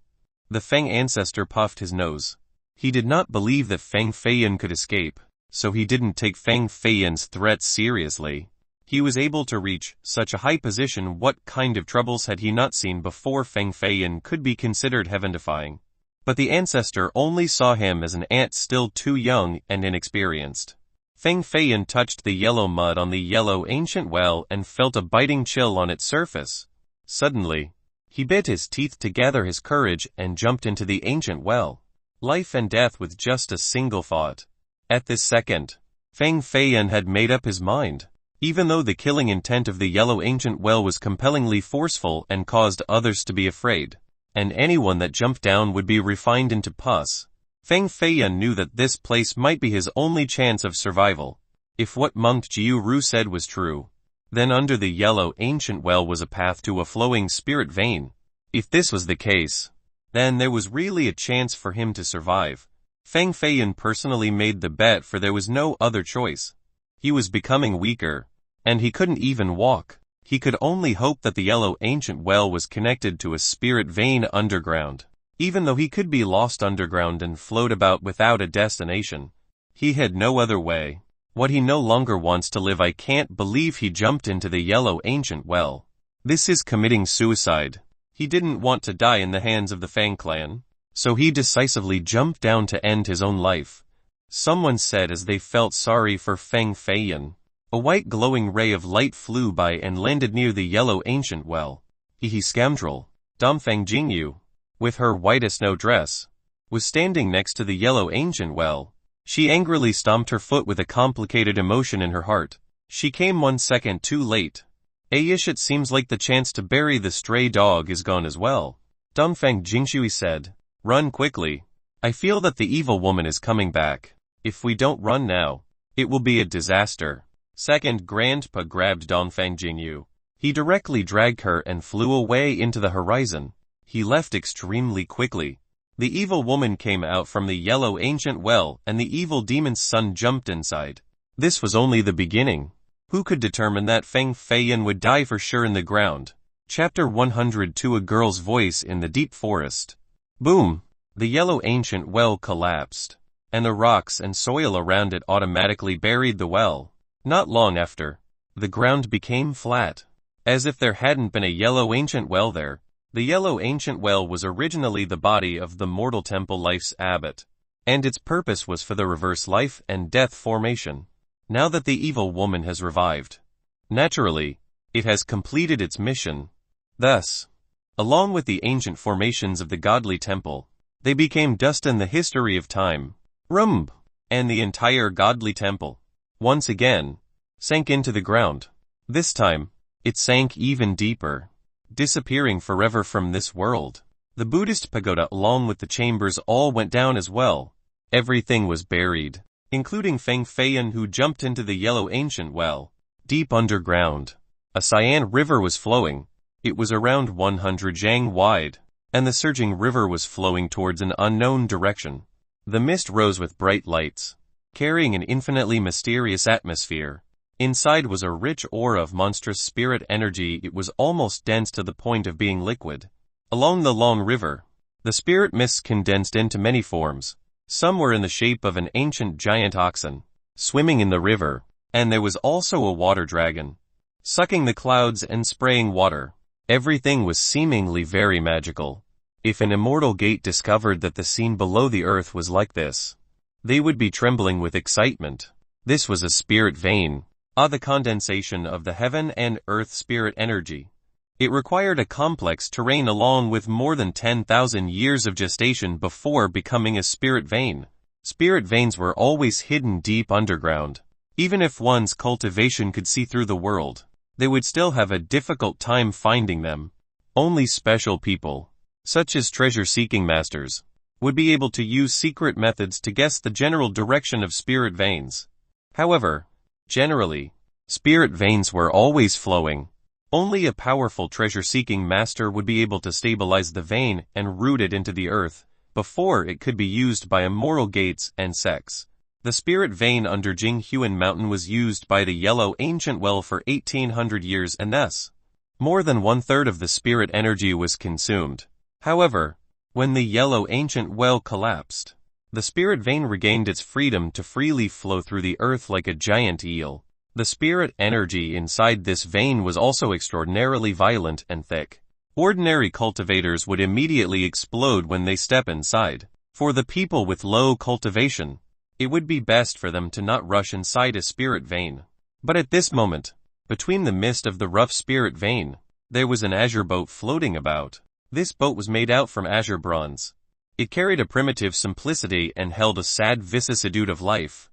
The Feng ancestor puffed his nose. He did not believe that Feng Feiyan could escape, so he didn't take Feng Feiyan's threats seriously. He was able to reach such a high position. What kind of troubles had he not seen before? Feng Feiyan could be considered heaven-defying. But the ancestor only saw him as an ant still too young and inexperienced. Feng Feiyan touched the yellow mud on the yellow ancient well and felt a biting chill on its surface. Suddenly, he bit his teeth to gather his courage and jumped into the ancient well. Life and death with just a single thought. At this second, Feng Feiyan had made up his mind. Even though the killing intent of the yellow ancient well was compellingly forceful and caused others to be afraid, and anyone that jumped down would be refined into pus, Feng Feiyan knew that this place might be his only chance of survival. If what monk Jiu Ru said was true, then under the yellow ancient well was a path to a flowing spirit vein. If this was the case, then there was really a chance for him to survive. Feng Feiyan personally made the bet, for there was no other choice. He was becoming weaker, and he couldn't even walk. He could only hope that the yellow ancient well was connected to a spirit vein underground. Even though he could be lost underground and float about without a destination, he had no other way. What he no longer wants to live. I can't believe he jumped into the yellow ancient well. This is committing suicide. He didn't want to die in the hands of the Feng clan, so he decisively jumped down to end his own life. Someone said as they felt sorry for Feng Feiyan. A white glowing ray of light flew by and landed near the yellow ancient well. He scoundrel. Domfeng Jingyu, with her white snow dress, was standing next to the yellow ancient well. She angrily stomped her foot with a complicated emotion in her heart. She came 1 second too late. Aish, it seems like the chance to bury the stray dog is gone as well. Dongfeng Jingshui said, "Run quickly. I feel that the evil woman is coming back. If we don't run now, it will be a disaster." Second grandpa grabbed Dongfeng Jingyu. He directly dragged her and flew away into the horizon. He left extremely quickly. The evil woman came out from the yellow ancient well and the evil demon's son jumped inside. This was only the beginning. Who could determine that Feng Feiyan would die for sure in the ground? Chapter 102. A girl's voice in the deep forest. Boom! The yellow ancient well collapsed, and the rocks and soil around it automatically buried the well. Not long after, the ground became flat, as if there hadn't been a yellow ancient well there. The yellow ancient well was originally the body of the mortal temple life's abbot, and its purpose was for the reverse life and death formation. Now that the evil woman has revived, naturally, it has completed its mission. Thus, along with the ancient formations of the godly temple, they became dust in the history of time. Rumb! And the entire godly temple, once again, sank into the ground. This time, it sank even deeper, disappearing forever from this world. The Buddhist pagoda along with the chambers all went down as well. Everything was buried, including Feng Feiyan, who jumped into the yellow ancient well. Deep underground, a cyan river was flowing. It was around 100 zhang wide, and the surging river was flowing towards an unknown direction. The mist rose with bright lights, carrying an infinitely mysterious atmosphere. Inside was a rich aura of monstrous spirit energy. It was almost dense to the point of being liquid. Along the long river, the spirit mists condensed into many forms. Some were in the shape of an ancient giant oxen, swimming in the river, and there was also a water dragon, sucking the clouds and spraying water. Everything was seemingly very magical. If an immortal gate discovered that the scene below the earth was like this, they would be trembling with excitement. This was a spirit vein, the condensation of the heaven and earth spirit energy. It required a complex terrain along with more than 10,000 years of gestation before becoming a spirit vein. Spirit veins were always hidden deep underground. Even if one's cultivation could see through the world, they would still have a difficult time finding them. Only special people, such as treasure-seeking masters, would be able to use secret methods to guess the general direction of spirit veins. However, generally, spirit veins were always flowing. Only a powerful treasure-seeking master would be able to stabilize the vein and root it into the earth before it could be used by immoral gates and sects. The spirit vein under Jinghuan Mountain was used by the Yellow Ancient Well for 1800 years and thus, more than 1/3 of the spirit energy was consumed. However, when the Yellow Ancient Well collapsed, the spirit vein regained its freedom to freely flow through the earth like a giant eel. The spirit energy inside this vein was also extraordinarily violent and thick. Ordinary cultivators would immediately explode when they step inside. For the people with low cultivation, it would be best for them to not rush inside a spirit vein. But at this moment, between the mist of the rough spirit vein, there was an azure boat floating about. This boat was made out from azure bronze. It carried a primitive simplicity and held a sad vicissitude of life.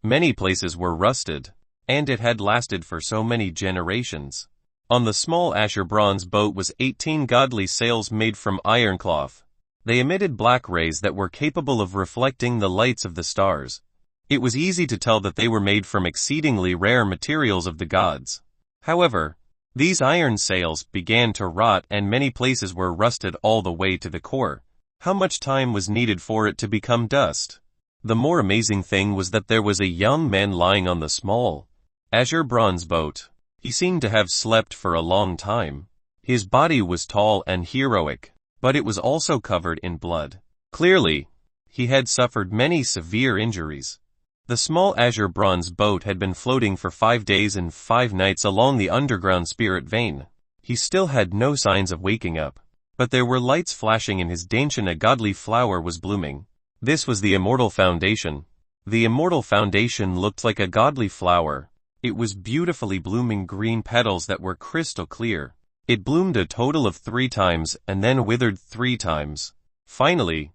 Many places were rusted, and it had lasted for so many generations. On the small azure bronze boat was 18 godly sails made from iron cloth. They emitted black rays that were capable of reflecting the lights of the stars. It was easy to tell that they were made from exceedingly rare materials of the gods. However, these iron sails began to rot and many places were rusted all the way to the core. How much time was needed for it to become dust? The more amazing thing was that there was a young man lying on the small azure bronze boat. He seemed to have slept for a long time. His body was tall and heroic, but it was also covered in blood. Clearly, he had suffered many severe injuries. The small azure bronze boat had been floating for 5 days and 5 nights along the underground spirit vein. He still had no signs of waking up, but there were lights flashing in his danchan. A godly flower was blooming. This was the immortal foundation. The immortal foundation looked like a godly flower. It was beautifully blooming green petals that were crystal clear. It bloomed a total of 3 times and then withered 3 times. Finally,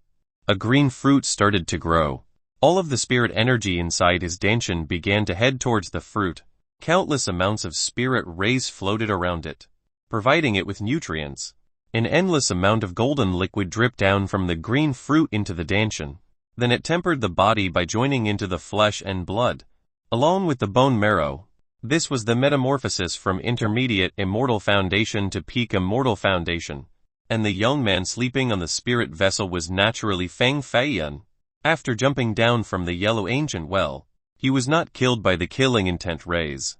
a green fruit started to grow. All of the spirit energy inside his danchan began to head towards the fruit. Countless amounts of spirit rays floated around it, providing it with nutrients. An endless amount of golden liquid dripped down from the green fruit into the danchan. Then it tempered the body by joining into the flesh and blood, along with the bone marrow. This was the metamorphosis from intermediate immortal foundation to peak immortal foundation. And the young man sleeping on the spirit vessel was naturally Feng Feiyan. After jumping down from the Yellow Ancient Well, he was not killed by the killing intent rays.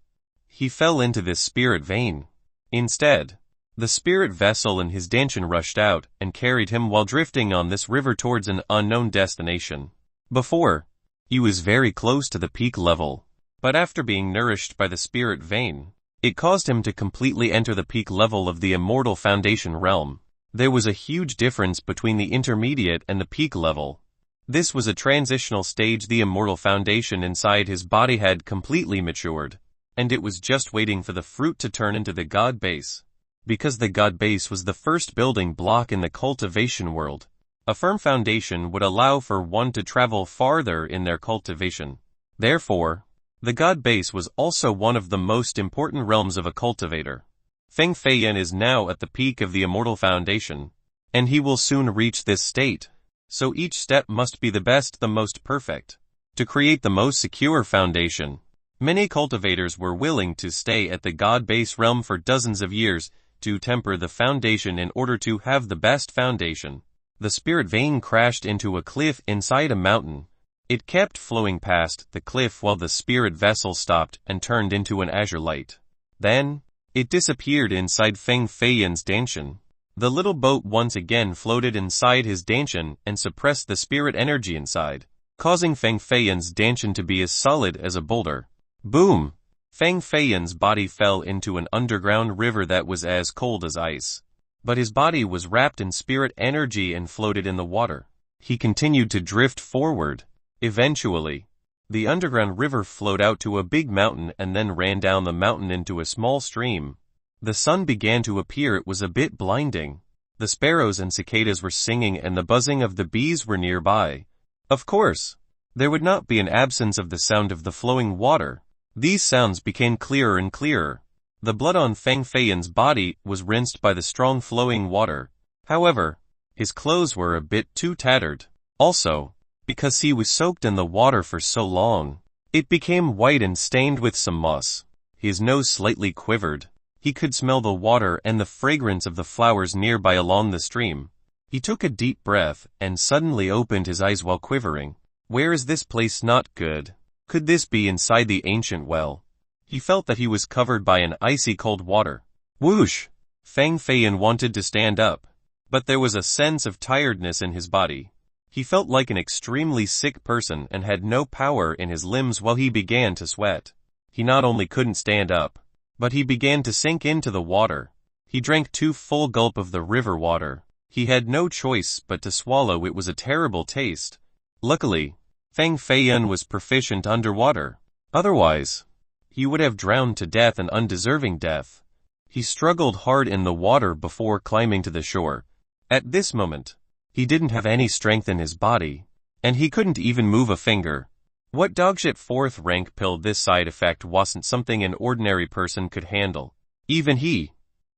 He fell into this spirit vein. Instead, the spirit vessel and his danchan rushed out and carried him while drifting on this river towards an unknown destination. Before, he was very close to the peak level, but after being nourished by the spirit vein, it caused him to completely enter the peak level of the immortal foundation realm. There was a huge difference between the intermediate and the peak level. This was a transitional stage. The immortal foundation inside his body had completely matured, and it was just waiting for the fruit to turn into the god base. Because the god base was the first building block in the cultivation world, a firm foundation would allow for one to travel farther in their cultivation. Therefore, the god base was also one of the most important realms of a cultivator. Feng Feiyan is now at the peak of the immortal foundation, and he will soon reach this state. So each step must be the best, the most perfect. To create the most secure foundation, many cultivators were willing to stay at the god base realm for dozens of years to temper the foundation in order to have the best foundation. The spirit vein crashed into a cliff inside a mountain. It kept flowing past the cliff while the spirit vessel stopped and turned into an azure light. Then, it disappeared inside Feng Feiyan's danchan. The little boat once again floated inside his danchan and suppressed the spirit energy inside, causing Feng Feiyan's danchan to be as solid as a boulder. Boom! Feng Feiyan's body fell into an underground river that was as cold as ice. But his body was wrapped in spirit energy and floated in the water. He continued to drift forward. Eventually, The underground river flowed out to a big mountain and then ran down the mountain into a small stream. The sun began to appear. It was a bit blinding. The sparrows and cicadas were singing and the buzzing of the bees were nearby. Of course, there would not be an absence of the sound of the flowing water. These sounds became clearer and clearer. The blood on Feng Feiyan's body was rinsed by the strong flowing water. However, his clothes were a bit too tattered. Also, because he was soaked in the water for so long, it became white and stained with some moss. His nose slightly quivered. He could smell the water and the fragrance of the flowers nearby along the stream. He took a deep breath and suddenly opened his eyes while quivering. Where is this place? Not good. Could this be inside the ancient well? He felt that he was covered by an icy cold water. Whoosh! Feng Feiyan wanted to stand up, but there was a sense of tiredness in his body. He felt like an extremely sick person and had no power in his limbs while he began to sweat. He not only couldn't stand up, but he began to sink into the water. He drank 2 full gulps of the river water. He had no choice but to swallow. It was a terrible taste. Luckily, Feng Feiyan was proficient underwater. Otherwise, he would have drowned to death, an undeserving death. He struggled hard in the water before climbing to the shore. At this moment, he didn't have any strength in his body, and he couldn't even move a finger. What dogshit 4th rank pill? This side effect wasn't something an ordinary person could handle. Even he,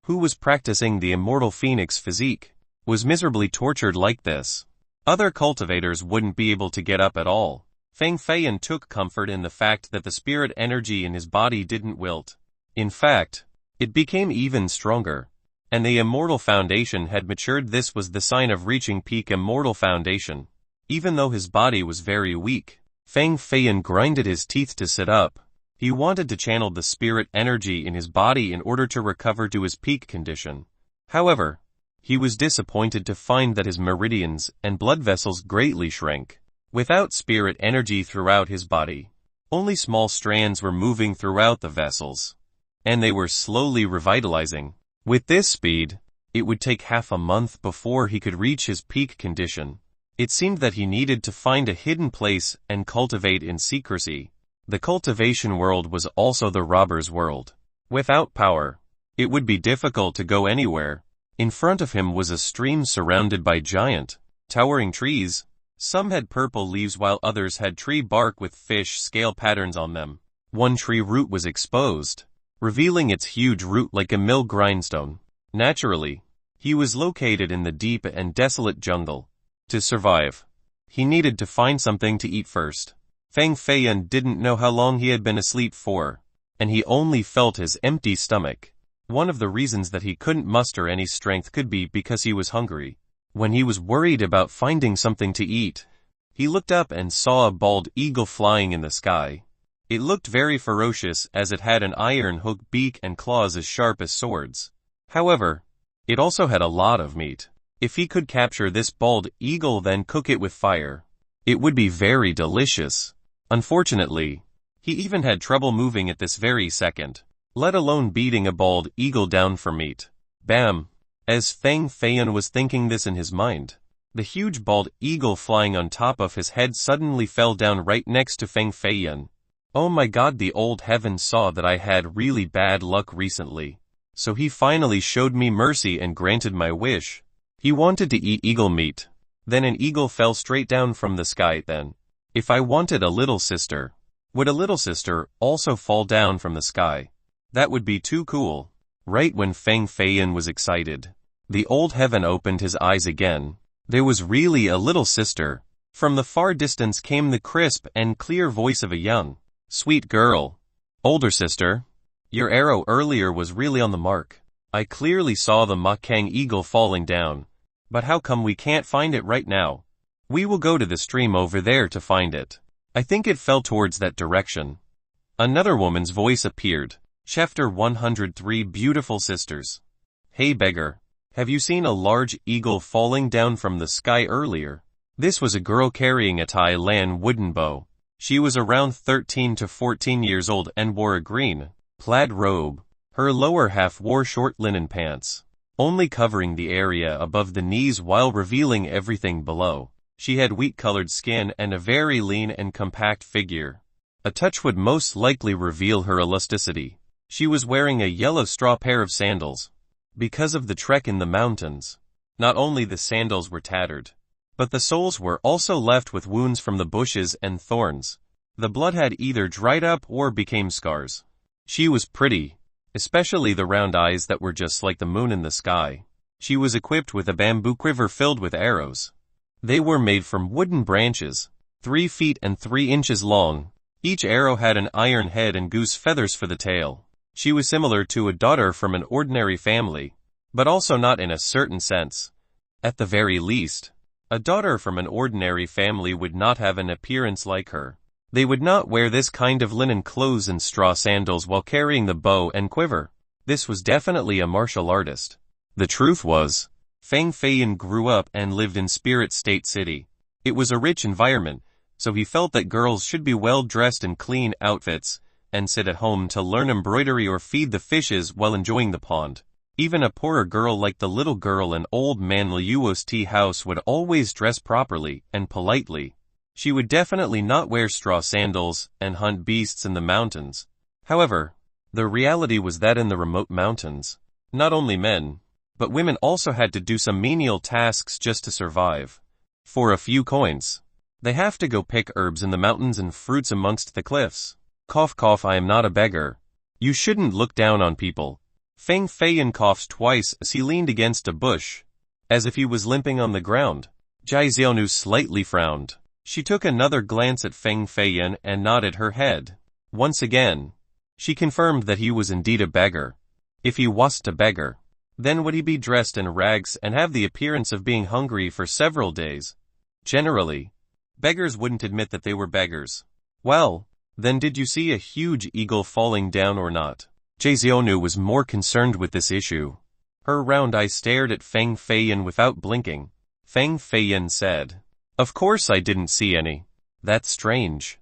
who was practicing the immortal phoenix physique, was miserably tortured like this. Other cultivators wouldn't be able to get up at all. Feng Feiyan took comfort in the fact that the spirit energy in his body didn't wilt. In fact, it became even stronger, and the immortal foundation had matured. This was the sign of reaching peak immortal foundation. Even though his body was very weak, Feng Feiyan grinded his teeth to sit up. He wanted to channel the spirit energy in his body in order to recover to his peak condition. However, he was disappointed to find that his meridians and blood vessels greatly shrank. Without spirit energy throughout his body, only small strands were moving throughout the vessels, and they were slowly revitalizing. With this speed, it would take half a month before he could reach his peak condition. It seemed that he needed to find a hidden place and cultivate in secrecy. The cultivation world was also the robber's world. Without power, it would be difficult to go anywhere. In front of him was a stream surrounded by giant, towering trees. Some had purple leaves while others had tree bark with fish scale patterns on them. One tree root was exposed, revealing its huge root like a mill grindstone. Naturally, he was located in the deep and desolate jungle. To survive, he needed to find something to eat first. Feng Feiyan didn't know how long he had been asleep for, and he only felt his empty stomach. One of the reasons that he couldn't muster any strength could be because he was hungry. When he was worried about finding something to eat, he looked up and saw a bald eagle flying in the sky. It looked very ferocious as it had an iron hook beak and claws as sharp as swords. However, it also had a lot of meat. If he could capture this bald eagle then cook it with fire, it would be very delicious. Unfortunately, he even had trouble moving at this very second, let alone beating a bald eagle down for meat. Bam! As Feng Feiyan was thinking this in his mind, the huge bald eagle flying on top of his head suddenly fell down right next to Feng Feiyan. Oh my god, the old heaven saw that I had really bad luck recently, so he finally showed me mercy and granted my wish. He wanted to eat eagle meat. Then an eagle fell straight down from the sky. Then, if I wanted a little sister, would a little sister also fall down from the sky? That would be too cool. Right when Feng Feiyan was excited, the old heaven opened his eyes again. There was really a little sister. From the far distance came the crisp and clear voice of a young, sweet girl. Older sister, your arrow earlier was really on the mark. I clearly saw the Makang eagle falling down. But how come we can't find it right now? We will go to the stream over there to find it. I think it fell towards that direction. Another woman's voice appeared. Chapter 103 Beautiful Sisters. Hey beggar, have you seen a large eagle falling down from the sky earlier? This was a girl carrying a Thailand wooden bow. She was around 13 to 14 years old and wore a green, plaid robe. Her lower half wore short linen pants, only covering the area above the knees while revealing everything below. She had wheat-colored skin and a very lean and compact figure. A touch would most likely reveal her elasticity. She was wearing a yellow straw pair of sandals. Because of the trek in the mountains, not only the sandals were tattered, but the soles were also left with wounds from the bushes and thorns. The blood had either dried up or became scars. She was pretty, especially the round eyes that were just like the moon in the sky. She was equipped with a bamboo quiver filled with arrows. They were made from wooden branches, 3 feet and 3 inches long. Each arrow had an iron head and goose feathers for the tail. She was similar to a daughter from an ordinary family, but also not in a certain sense. At the very least, a daughter from an ordinary family would not have an appearance like her. They would not wear this kind of linen clothes and straw sandals while carrying the bow and quiver. This was definitely a martial artist. The truth was, Feng Feiyan grew up and lived in Spirit State City. It was a rich environment, so he felt that girls should be well dressed in clean outfits, and sit at home to learn embroidery or feed the fishes while enjoying the pond. Even a poorer girl like the little girl in old man Liuo's tea house would always dress properly and politely. She would definitely not wear straw sandals and hunt beasts in the mountains. However, the reality was that in the remote mountains, not only men, but women also had to do some menial tasks just to survive. For a few coins, they have to go pick herbs in the mountains and fruits amongst the cliffs. Cough cough, I am not a beggar. You shouldn't look down on people. Feng Feiyan coughed twice as he leaned against a bush, as if he was limping on the ground. Jai Xiaonu slightly frowned. She took another glance at Feng Feiyan and nodded her head. Once again, she confirmed that he was indeed a beggar. If he wasn't a beggar, then would he be dressed in rags and have the appearance of being hungry for several days? Generally, beggars wouldn't admit that they were beggars. Well, then did you see a huge eagle falling down or not? Jai Xiaonu was more concerned with this issue. Her round eyes stared at Feng Feiyan without blinking. Feng Feiyan said, "Of course I didn't see any. That's strange.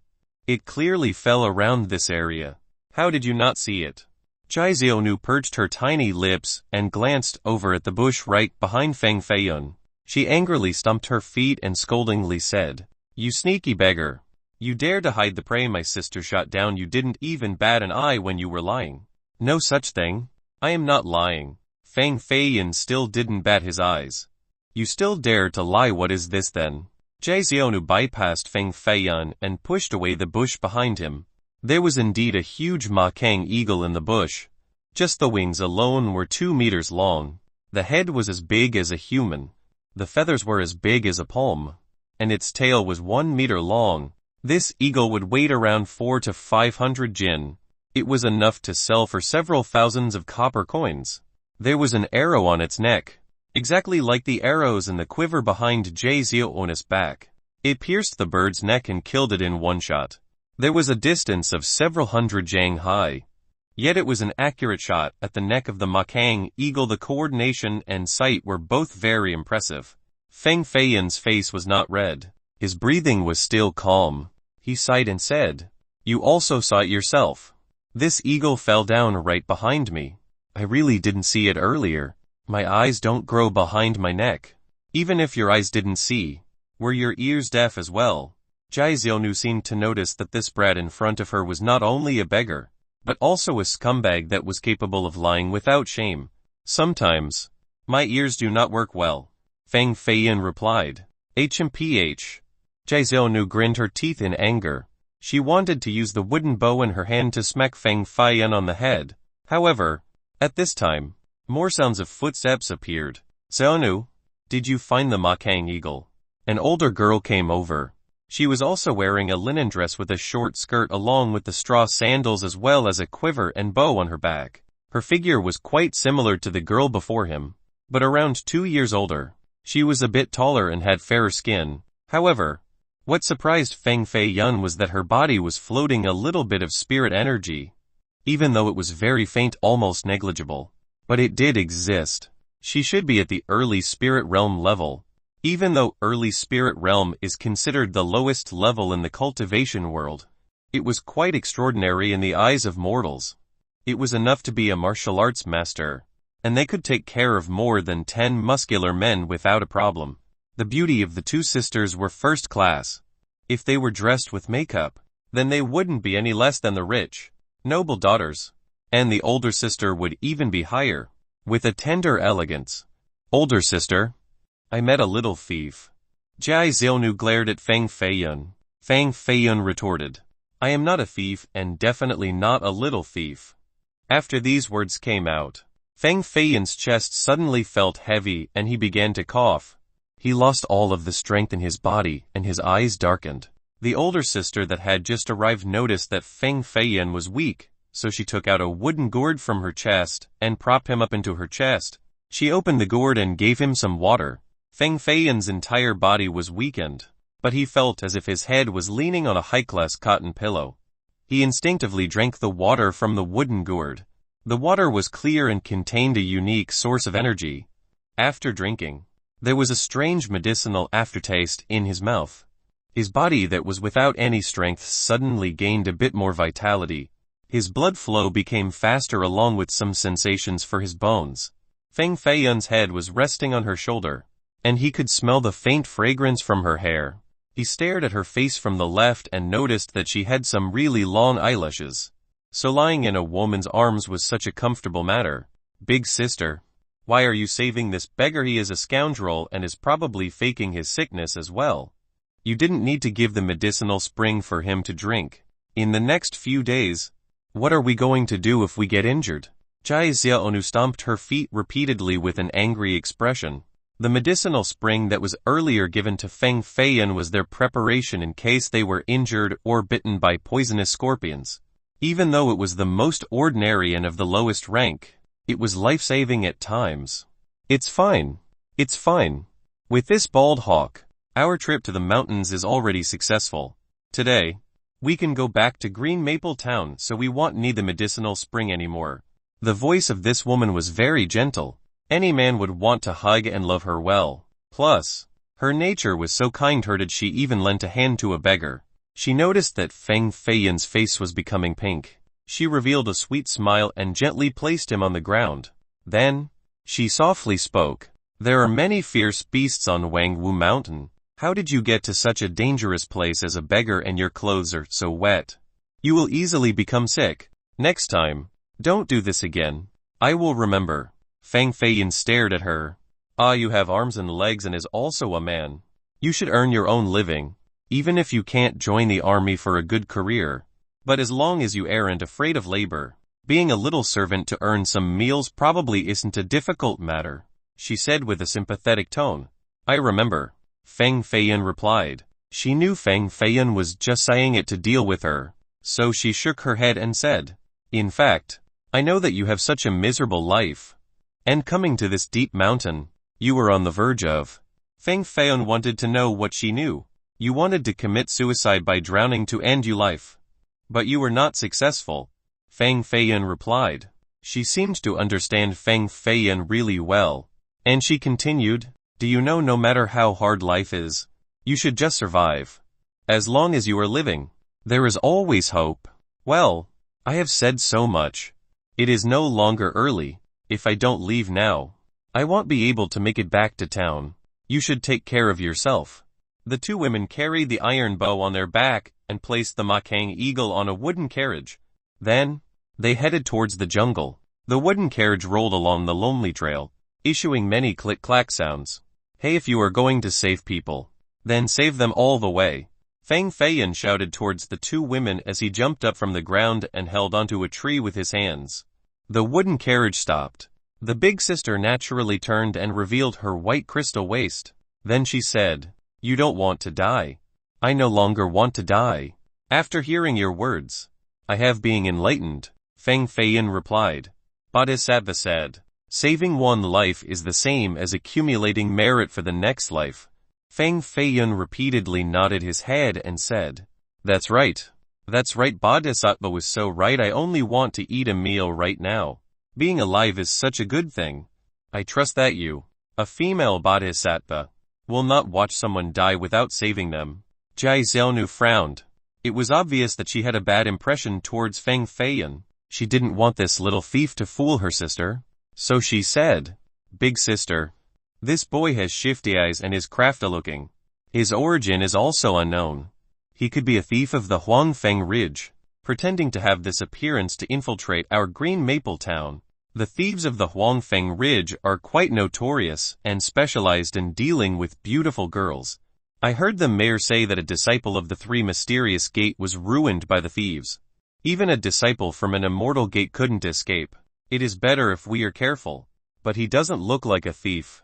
It clearly fell around this area. How did you not see it?" Jai Xiaonu perched her tiny lips and glanced over at the bush right behind Feng Feiyan. She angrily stumped her feet and scoldingly said, "You sneaky beggar. You dare to hide the prey my sister shot down. You didn't even bat an eye when you were lying." "No such thing. I am not lying." Feng Feiyan still didn't bat his eyes. "You still dare to lie? What is this then?" Jai Xiaonu bypassed Feng Feiyan and pushed away the bush behind him. There was indeed a huge makang eagle in the bush. Just the wings alone were 2 meters long. The head was as big as a human. The feathers were as big as a palm. And its tail was 1 meter long. This eagle would weigh around 400 to 500 jin. It was enough to sell for several thousands of copper coins. There was an arrow on its neck, exactly like the arrows in the quiver behind Jai Xiaonu's back. It pierced the bird's neck and killed it in one shot. There was a distance of several hundred jang high. Yet it was an accurate shot at the neck of the makang eagle. The coordination and sight were both very impressive. Feng Feiyan's face was not red. His breathing was still calm. He sighed and said, "You also saw it yourself. This eagle fell down right behind me. I really didn't see it earlier. My eyes don't grow behind my neck." "Even if your eyes didn't see, were your ears deaf as well?" Jai Xiaonu seemed to notice that this brat in front of her was not only a beggar, but also a scumbag that was capable of lying without shame. "Sometimes, my ears do not work well," Feng Feiyan replied. "HMPH. Jai Xiaonu grinned her teeth in anger. She wanted to use the wooden bow in her hand to smack Feng Feiyan on the head. However, at this time, more sounds of footsteps appeared. "Xiaonu, did you find the makang eagle?" An older girl came over. She was also wearing a linen dress with a short skirt along with the straw sandals as well as a quiver and bow on her back. Her figure was quite similar to the girl before him, but around 2 years older. She was a bit taller and had fairer skin. However, what surprised Feng Feiyan was that her body was floating a little bit of spirit energy, even though it was very faint, almost negligible. But it did exist. She should be at the early spirit realm level. Even though early spirit realm is considered the lowest level in the cultivation world, it was quite extraordinary in the eyes of mortals. It was enough to be a martial arts master, and they could take care of more than 10 muscular men without a problem. The beauty of the two sisters were first class. If they were dressed with makeup, then they wouldn't be any less than the rich, noble daughters. And the older sister would even be higher, with a tender elegance. Older sister? I met a little thief. Jai Xiaonu glared at Feng Feiyun. Feng Feiyun retorted, I am not a thief and definitely not a little thief. After these words came out, Feng Feiyun's chest suddenly felt heavy and he began to cough. He lost all of the strength in his body and his eyes darkened. The older sister that had just arrived noticed that Feng Feiyun was weak, so she took out a wooden gourd from her chest and propped him up into her chest. She opened the gourd and gave him some water. Feng Feiyun's entire body was weakened, but he felt as if his head was leaning on a high-class cotton pillow. He instinctively drank the water from the wooden gourd. The water was clear and contained a unique source of energy. After drinking, there was a strange medicinal aftertaste in his mouth. His body that was without any strength suddenly gained a bit more vitality. His blood flow became faster along with some sensations for his bones. Feng Feiyun's head was resting on her shoulder, and he could smell the faint fragrance from her hair. He stared at her face from the left and noticed that she had some really long eyelashes. So lying in a woman's arms was such a comfortable matter. Big sister, why are you saving this beggar? He is a scoundrel and is probably faking his sickness as well. You didn't need to give the medicinal spring for him to drink. In the next few days, what are we going to do if we get injured? Jai Xiaonu stomped her feet repeatedly with an angry expression. The medicinal spring that was earlier given to Feng Feiyun was their preparation in case they were injured or bitten by poisonous scorpions. Even though it was the most ordinary and of the lowest rank, it was life-saving at times. It's fine. It's fine. With this bald hawk, our trip to the mountains is already successful. Today, we can go back to Green Maple Town, so we won't need the medicinal spring anymore. The voice of this woman was very gentle. Any man would want to hug and love her well. Plus, her nature was so kind-hearted she even lent a hand to a beggar. She noticed that Feng Feiyun's face was becoming pink. She revealed a sweet smile and gently placed him on the ground. Then, she softly spoke. There are many fierce beasts on Wangwu Mountain. How did you get to such a dangerous place as a beggar and your clothes are so wet? You will easily become sick. Next time, don't do this again. I will remember. Feng Feiyun stared at her. Ah, you have arms and legs and is also a man. You should earn your own living. Even if you can't join the army for a good career. But as long as you aren't afraid of labor, being a little servant to earn some meals probably isn't a difficult matter, she said with a sympathetic tone. I remember, Feng Feiyun replied. She knew Feng Feiyun was just saying it to deal with her, so she shook her head and said, in fact, I know that you have such a miserable life. And coming to this deep mountain, you were on the verge of. Feng Feiyun wanted to know what she knew. You wanted to commit suicide by drowning to end your life. But you were not successful, Feng Feiyun replied. She seemed to understand Feng Feiyun really well. And she continued, do you know no matter how hard life is, you should just survive. As long as you are living, there is always hope. Well, I have said so much. It is no longer early. If I don't leave now, I won't be able to make it back to town. You should take care of yourself. The two women carried the iron bow on their back and placed the Makang eagle on a wooden carriage. Then, they headed towards the jungle. The wooden carriage rolled along the lonely trail, issuing many click-clack sounds. Hey, if you are going to save people, then save them all the way. Feng Feiyun shouted towards the two women as he jumped up from the ground and held onto a tree with his hands. The wooden carriage stopped. The big sister naturally turned and revealed her white crystal waist. Then she said, you don't want to die. I no longer want to die. After hearing your words, I have been enlightened, Feng Feiyun replied. Bodhisattva said, saving one life is the same as accumulating merit for the next life. Feng Feiyun repeatedly nodded his head and said, that's right. That's right, Bodhisattva was so right. I only want to eat a meal right now. Being alive is such a good thing. I trust that you, a female Bodhisattva, will not watch someone die without saving them. Jai Xiaonu frowned. It was obvious that she had a bad impression towards Feng Feiyun. She didn't want this little thief to fool her sister. So she said, big sister, This boy has shifty eyes and is crafty-looking. His origin is also unknown. He could be a thief of the Huangfeng Ridge, pretending to have this appearance to infiltrate our green maple town. The thieves of the Huangfeng Ridge are quite notorious and specialized in dealing with beautiful girls. I heard the mayor say that a disciple of the Three Mysterious Gate was ruined by the thieves. Even a disciple from an immortal gate couldn't escape. It is better if we are careful. But he doesn't look like a thief.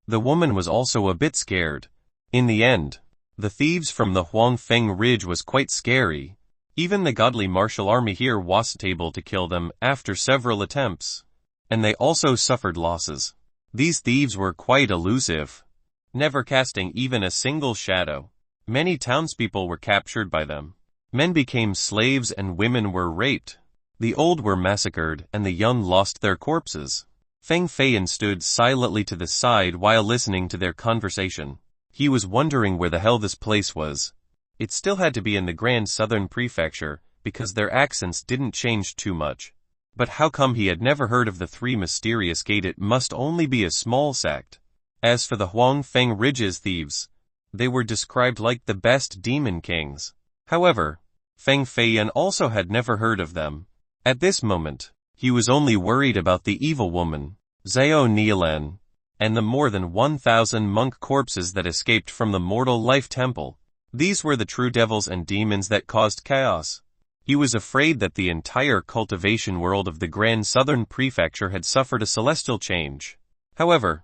The woman was also a bit scared. In the end, the thieves from the Huangfeng Ridge was quite scary. Even the godly martial army here wasn't able to kill them after several attempts. And they also suffered losses. These thieves were quite elusive, never casting even a single shadow. Many townspeople were captured by them. Men became slaves and women were raped. The old were massacred and the young lost their corpses. Feng Feiyan stood silently to the side while listening to their conversation. He was wondering where the hell this place was. It still had to be in the Grand Southern Prefecture, because their accents didn't change too much. But how come he had never heard of the Three Mysterious Gate? It must only be a small sect. As for the Huangfeng Ridge's thieves, they were described like the best demon kings. However, Feng Feiyan also had never heard of them. At this moment, he was only worried about the evil woman, Zhao Nilan, and the more than 1,000 monk corpses that escaped from the Mortal Life Temple. These were the true devils and demons that caused chaos. He was afraid that the entire cultivation world of the Grand Southern Prefecture had suffered a celestial change. However,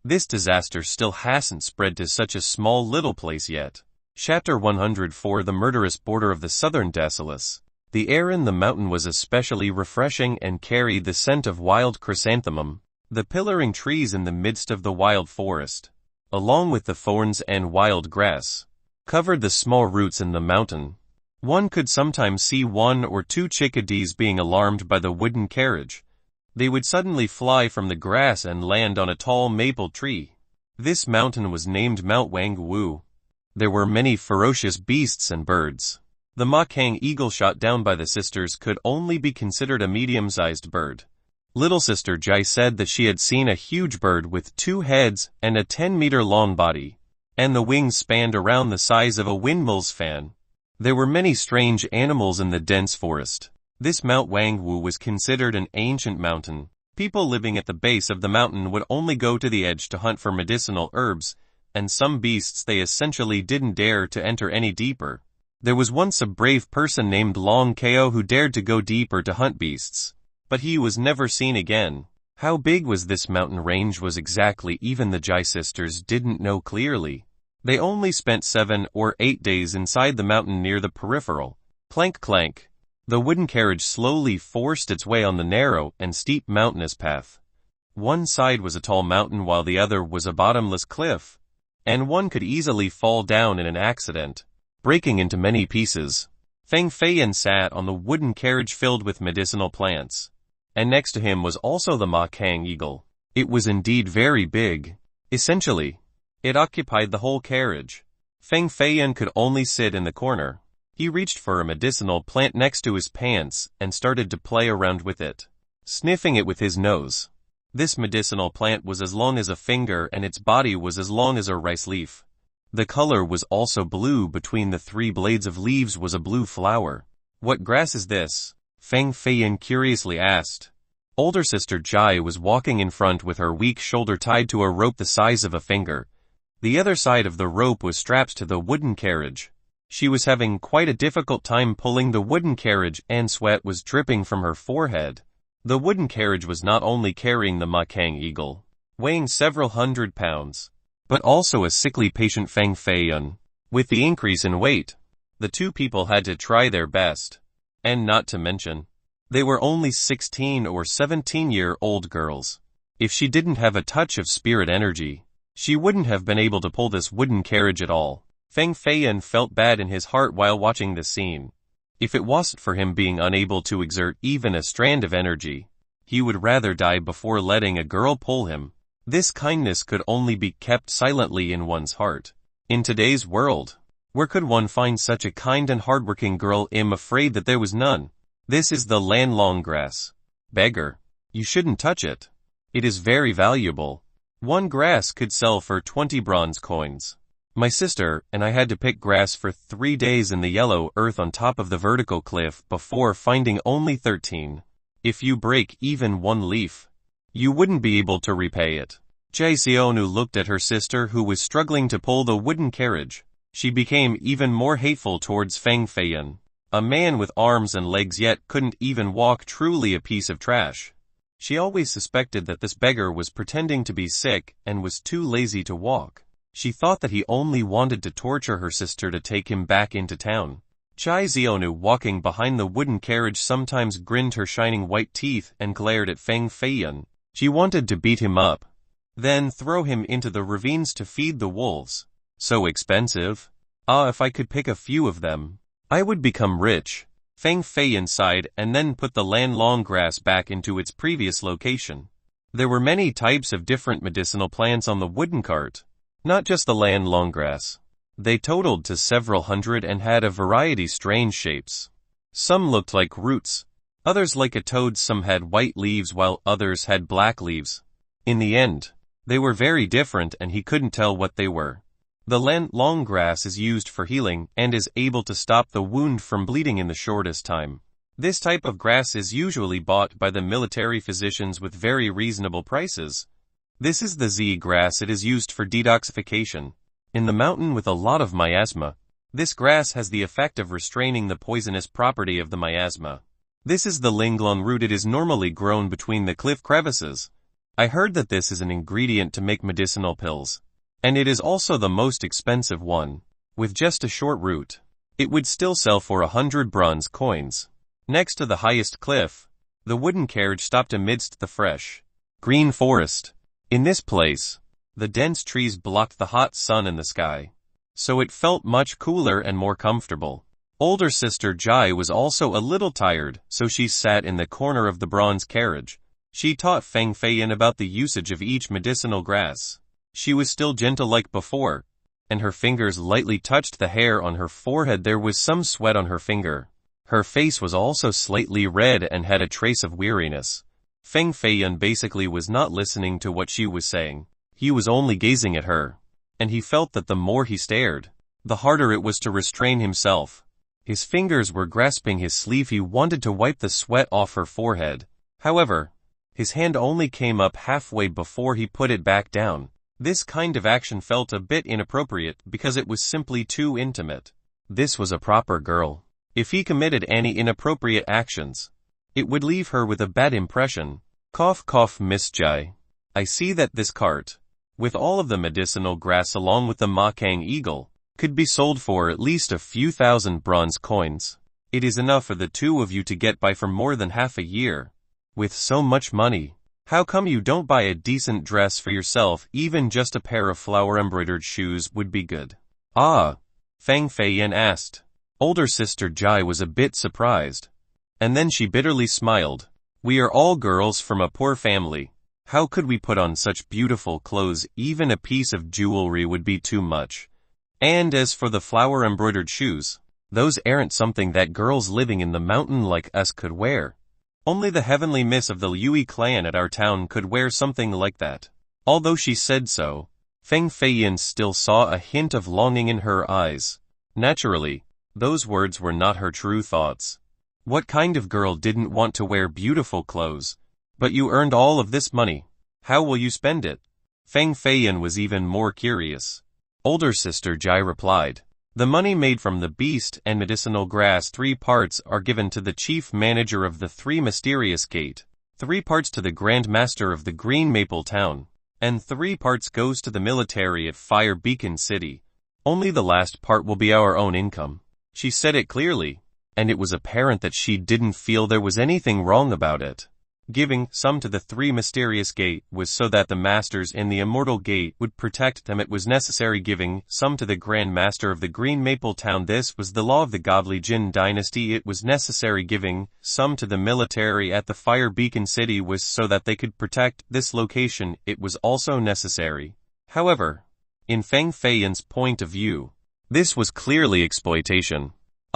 this disaster still hasn't spread to such a small little place yet. Chapter 104 The Murderous Border of the Southern Desolace. The air in the mountain was especially refreshing and carried the scent of wild chrysanthemum. The pillaring trees in the midst of the wild forest, along with the thorns and wild grass, covered the small roots in the mountain. One could sometimes see 1 or 2 chickadees being alarmed by the wooden carriage. They would suddenly fly from the grass and land on a tall maple tree. This mountain was named Mount Wangwu. There were many ferocious beasts and birds. The Makang eagle shot down by the sisters could only be considered a medium-sized bird. Little sister Jai said that she had seen a huge bird with 2 heads and a 10-meter-long body, and the wings spanned around the size of a windmill's fan. There were many strange animals in the dense forest. This Mount Wangwu was considered an ancient mountain. People living at the base of the mountain would only go to the edge to hunt for medicinal herbs, and some beasts they essentially didn't dare to enter any deeper. There was once a brave person named Long Kao who dared to go deeper to hunt beasts, but he was never seen again. How big was this mountain range was exactly even the Jai sisters didn't know clearly. They only spent 7 or 8 days inside the mountain near the peripheral. Clank clank. The wooden carriage slowly forced its way on the narrow and steep mountainous path. One side was a tall mountain while the other was a bottomless cliff, and one could easily fall down in an accident, breaking into many pieces. Feng Feiyan sat on the wooden carriage filled with medicinal plants, and next to him was also the Makang eagle. It was indeed very big. Essentially, it occupied the whole carriage. Feng Feiyan could only sit in the corner. He reached for a medicinal plant next to his pants and started to play around with it, sniffing it with his nose. This medicinal plant was as long as a finger and its body was as long as a rice leaf. The color was also blue. Between the 3 blades of leaves was a blue flower. What grass is this? Feng Feiyan curiously asked. Older sister Jai was walking in front with her weak shoulder tied to a rope the size of a finger. The other side of the rope was strapped to the wooden carriage. She was having quite a difficult time pulling the wooden carriage and sweat was dripping from her forehead. The wooden carriage was not only carrying the Makang eagle, weighing several hundred pounds, but also a sickly patient Feng Feiyan. With the increase in weight, the 2 people had to try their best. And not to mention, they were only 16 or 17-year-old girls. If she didn't have a touch of spirit energy, she wouldn't have been able to pull this wooden carriage at all. Feng Feiyan felt bad in his heart while watching this scene. If it wasn't for him being unable to exert even a strand of energy, he would rather die before letting a girl pull him. This kindness could only be kept silently in one's heart. In today's world, where could one find such a kind and hardworking girl? I'm afraid that there was none. This is the Lanlong grass. Beggar, you shouldn't touch it. It is very valuable. One grass could sell for 20 bronze coins. My sister and I had to pick grass for 3 days in the yellow earth on top of the vertical cliff before finding only 13. If you break even one leaf, you wouldn't be able to repay it. Jai Xiaonu looked at her sister who was struggling to pull the wooden carriage. She became even more hateful towards Feng Feiyan, a man with arms and legs yet couldn't even walk, truly a piece of trash. She always suspected that this beggar was pretending to be sick and was too lazy to walk. She thought that he only wanted to torture her sister to take him back into town. Chai Xiaonu, walking behind the wooden carriage, sometimes grinned her shining white teeth and glared at Feng Feiyan. She wanted to beat him up, then throw him into the ravines to feed the wolves. So expensive. If I could pick a few of them, I would become rich. Feng Feiyan sighed and then put the long grass back into its previous location. There were many types of different medicinal plants on the wooden cart. Not just the long grass. They totaled to several hundred and had a variety strange shapes. Some looked like roots, others like a toad, some had white leaves while others had black leaves. In the end, they were very different and he couldn't tell what they were. The long grass is used for healing and is able to stop the wound from bleeding in the shortest time. This type of grass is usually bought by the military physicians with very reasonable prices. This is the Z grass. It is used for detoxification. In the mountain with a lot of miasma, this grass has the effect of restraining the poisonous property of the miasma. This is the linglong root. It is normally grown between the cliff crevices. I heard that this is an ingredient to make medicinal pills, and it is also the most expensive one. With just a short root, it would still sell for 100 bronze coins. Next to the highest cliff, the wooden carriage stopped amidst the fresh, green forest. In this place, the dense trees blocked the hot sun in the sky, so it felt much cooler and more comfortable. Older sister Jai was also a little tired, so she sat in the corner of the bronze carriage. She taught Feng Feiyan about the usage of each medicinal grass. She was still gentle like before, and her fingers lightly touched the hair on her forehead. There was some sweat on her finger. Her face was also slightly red and had a trace of weariness. Feng Feiyan basically was not listening to what she was saying. He was only gazing at her, and he felt that the more he stared, the harder it was to restrain himself. His fingers were grasping his sleeve. He wanted to wipe the sweat off her forehead. However, his hand only came up halfway before he put it back down. This kind of action felt a bit inappropriate because it was simply too intimate. This was a proper girl. If he committed any inappropriate actions, it would leave her with a bad impression. Cough cough, Miss Jai. I see that this cart, with all of the medicinal grass along with the Makang eagle, could be sold for at least a few thousand bronze coins. It is enough for the two of you to get by for more than half a year. With so much money, how come you don't buy a decent dress for yourself? Even just a pair of flower-embroidered shoes would be good. Feng Feiyan asked. Older sister Jai was a bit surprised, and then she bitterly smiled. We are all girls from a poor family. How could we put on such beautiful clothes? Even a piece of jewelry would be too much. And as for the flower-embroidered shoes, those aren't something that girls living in the mountain like us could wear. Only the heavenly miss of the Liu clan at our town could wear something like that. Although she said so, Feng Feiyan still saw a hint of longing in her eyes. Naturally, those words were not her true thoughts. What kind of girl didn't want to wear beautiful clothes? But you earned all of this money. How will you spend it? Feng Feiyan was even more curious. Older sister Jai replied. The money made from the beast and medicinal grass, 3 parts are given to the chief manager of the 3 mysterious gate, 3 parts to the Grand Master of the Green Maple Town, and 3 parts goes to the military at Fire Beacon City. Only the last part will be our own income. She said it clearly, and it was apparent that she didn't feel there was anything wrong about it. Giving some to the 3 mysterious gate was so that the masters in the immortal gate would protect them. It was necessary giving some to the Grand Master of the Green Maple Town. This was the law of the godly Jin dynasty. It was necessary giving some to the military at the Fire Beacon City was so that they could protect this location. It was also necessary. However, in Feng Feiyan's point of view, this was clearly exploitation.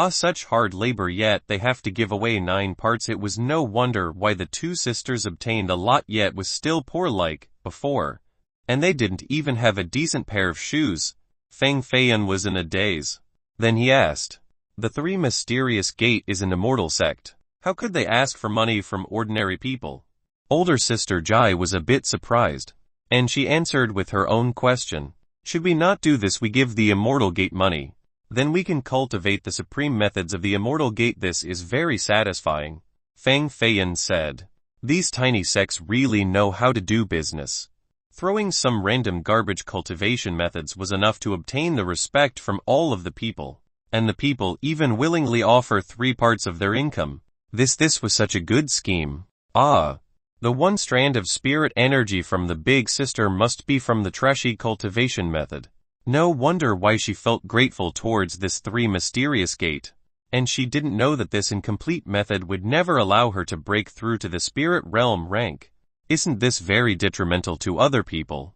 Such hard labor, yet they have to give away 9 parts. It was no wonder why the 2 sisters obtained a lot yet was still poor like before. and they didn't even have a decent pair of shoes. Feng Feiyan was in a daze. Then he asked, "The Three Mysterious Gate is an immortal sect. How could they ask for money from ordinary people?" Older sister Jai was a bit surprised, and she answered with her own question. "Should we not do this? We give the immortal gate money. Then we can cultivate the supreme methods of the immortal gate. This is very satisfying." Feng Feiyan said, "These tiny sects really know how to do business." Throwing some random garbage cultivation methods was enough to obtain the respect from all of the people, and the people even willingly offer 3 parts of their income. This was such a good scheme. The one strand of spirit energy from the big sister must be from the trashy cultivation method. No wonder why she felt grateful towards this Three Mysterious Gate. And she didn't know that this incomplete method would never allow her to break through to the spirit realm rank. Isn't this very detrimental to other people?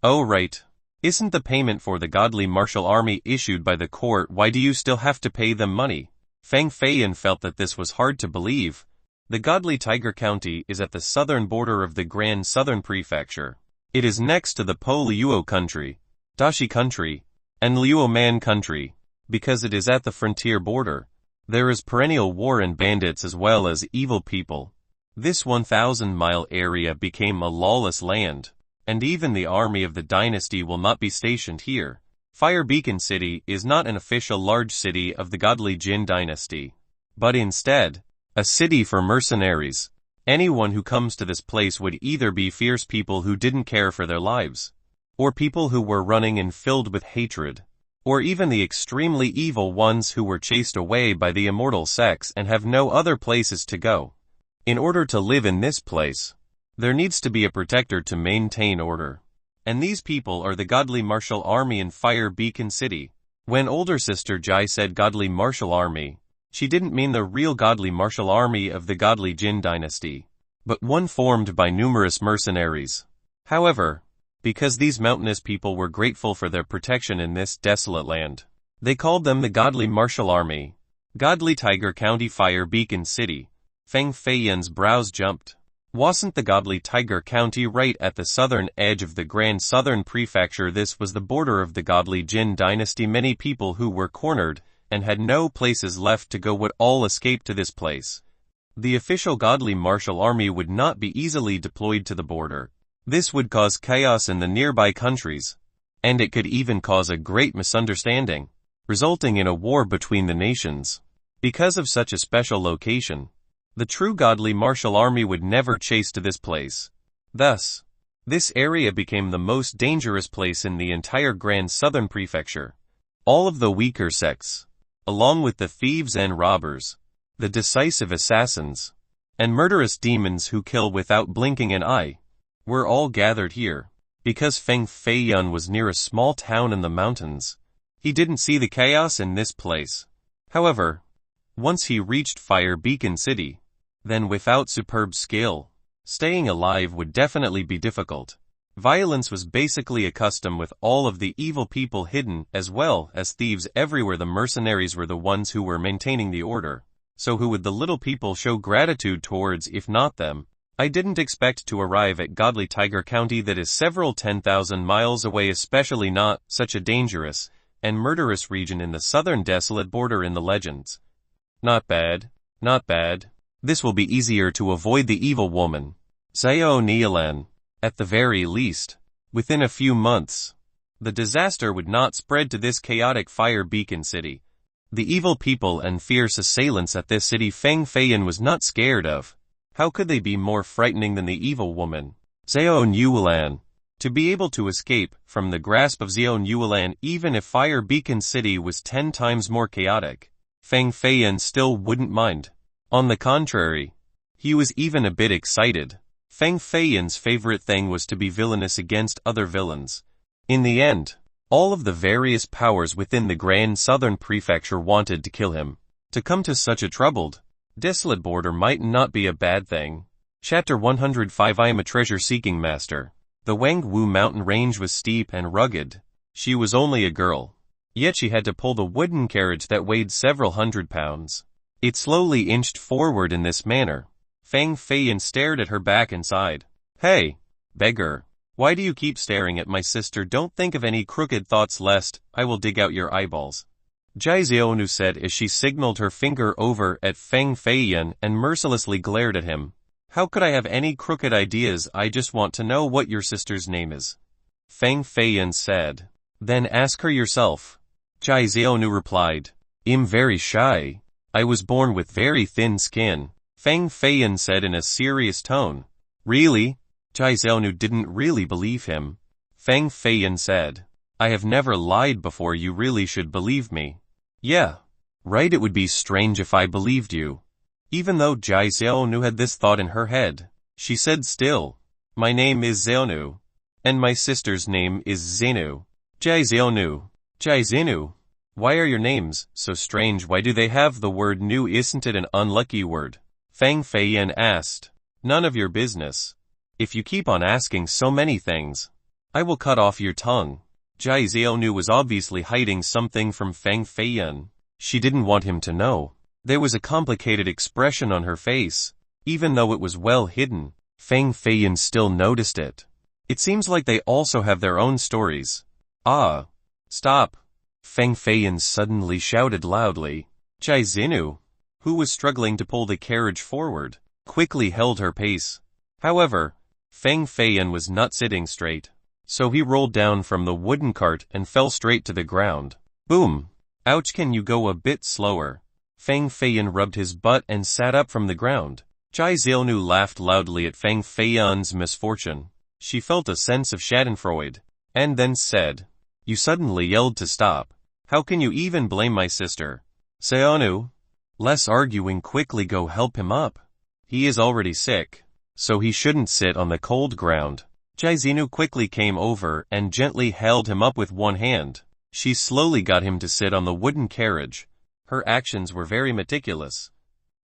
Oh right. Isn't the payment for the godly martial army issued by the court? Why do you still have to pay them money? Feng Feiyan felt that this was hard to believe. The godly Tiger County is at the southern border of the Grand Southern Prefecture. It is next to the Po Liuo country, Dashi country, and Liuo Man country. Because it is at the frontier border, there is perennial war and bandits as well as evil people. This 1,000-mile area became a lawless land, and even the army of the dynasty will not be stationed here. Fire Beacon City is not an official large city of the godly Jin dynasty, but instead, a city for mercenaries. Anyone who comes to this place would either be fierce people who didn't care for their lives, or people who were running and filled with hatred, or even the extremely evil ones who were chased away by the immortal sects and have no other places to go. In order to live in this place, there needs to be a protector to maintain order. And these people are the godly martial army in Fire Beacon City. When older sister Jai said godly martial army, she didn't mean the real godly martial army of the godly Jin dynasty, but one formed by numerous mercenaries. However, because these mountainous people were grateful for their protection in this desolate land, they called them the godly martial army. Godly Tiger County, Fire Beacon City. Feng Feiyan's brows jumped. Wasn't the godly Tiger County right at the southern edge of the Grand Southern Prefecture? This was the border of the godly Jin dynasty. Many people who were cornered and had no places left to go would all escape to this place. The official godly martial army would not be easily deployed to the border. This would cause chaos in the nearby countries, and it could even cause a great misunderstanding, resulting in a war between the nations. Because of such a special location, the true godly martial army would never chase to this place. Thus, this area became the most dangerous place in the entire Grand Southern Prefecture. All of the weaker sects, along with the thieves and robbers, the decisive assassins, and murderous demons who kill without blinking an eye, were all gathered here. Because Feng Feiyan was near a small town in the mountains, he didn't see the chaos in this place. However, once he reached Fire Beacon City, then without superb skill, staying alive would definitely be difficult. Violence was basically a custom with all of the evil people hidden as well as thieves everywhere. The mercenaries were the ones who were maintaining the order. So who would the little people show gratitude towards if not them? I didn't expect to arrive at godly Tiger County that is several 10,000 miles away, especially not such a dangerous and murderous region in the southern desolate border in the legends. Not bad, not bad. This will be easier to avoid the evil woman, Xiao Nialan. At the very least, within a few months, the disaster would not spread to this chaotic Fire Beacon City. The evil people and fierce assailants at this city Feng Feiyan was not scared of. How could they be more frightening than the evil woman, Xiao Nialan? To be able to escape from the grasp of Xiao Nialan even if Fire Beacon City was 10 times more chaotic, Feng Feiyan still wouldn't mind. On the contrary, he was even a bit excited. Feng Feiyan's favorite thing was to be villainous against other villains. In the end, all of the various powers within the Grand Southern Prefecture wanted to kill him. To come to such a troubled, desolate border might not be a bad thing. Chapter 105. I am a treasure-seeking master. The Wangwu mountain range was steep and rugged. She was only a girl, yet she had to pull the wooden carriage that weighed several hundred pounds. It slowly inched forward in this manner. Feng Feiyan stared at her back and sighed. Hey, beggar, Why do you keep staring at my sister? Don't think of any crooked thoughts lest I will dig out your eyeballs. Jai Xiaonu said as she signaled her finger over at Feng Feiyan and mercilessly glared at him. How could I have any crooked ideas? I just want to know what your sister's name is. Feng Feiyan said. Then ask her yourself. Jai Xiaonu replied. I'm very shy. I was born with very thin skin. Feng Feiyan said in a serious tone. Really? Jai Xiaonu didn't really believe him. Feng Feiyan said. I have never lied before. You really should believe me. Yeah. Right, it would be strange if I believed you. Even though Jai Xiaonu had this thought in her head, she said still. My name is Xiaonu. And my sister's name is Xenu. Jai Xiaonu. Jai Xenu. Why are your names so strange? Why do they have the word new? Isn't it an unlucky word? Feng Feiyan asked. None of your business. If you keep on asking so many things, I will cut off your tongue. Jai Xiaonu was obviously hiding something from Feng Feiyan. She didn't want him to know. There was a complicated expression on her face. Even though it was well hidden, Feng Feiyan still noticed it. It seems like they also have their own stories. Ah! Stop! Feng Feiyan suddenly shouted loudly. Jai Xenu, who was struggling to pull the carriage forward, quickly held her pace. However, Feng Feiyan was not sitting straight, so he rolled down from the wooden cart and fell straight to the ground. Boom! Ouch, can you go a bit slower? Feng Feiyan rubbed his butt and sat up from the ground. Jai Xiaonu laughed loudly at Feng Feiyan's misfortune. She felt a sense of schadenfreude, and then said, You suddenly yelled to stop. How can you even blame my sister? Xiaonu, less arguing, quickly go help him up. He is already sick, so he shouldn't sit on the cold ground. Jai Xenu quickly came over and gently held him up with one hand. She slowly got him to sit on the wooden carriage. Her actions were very meticulous,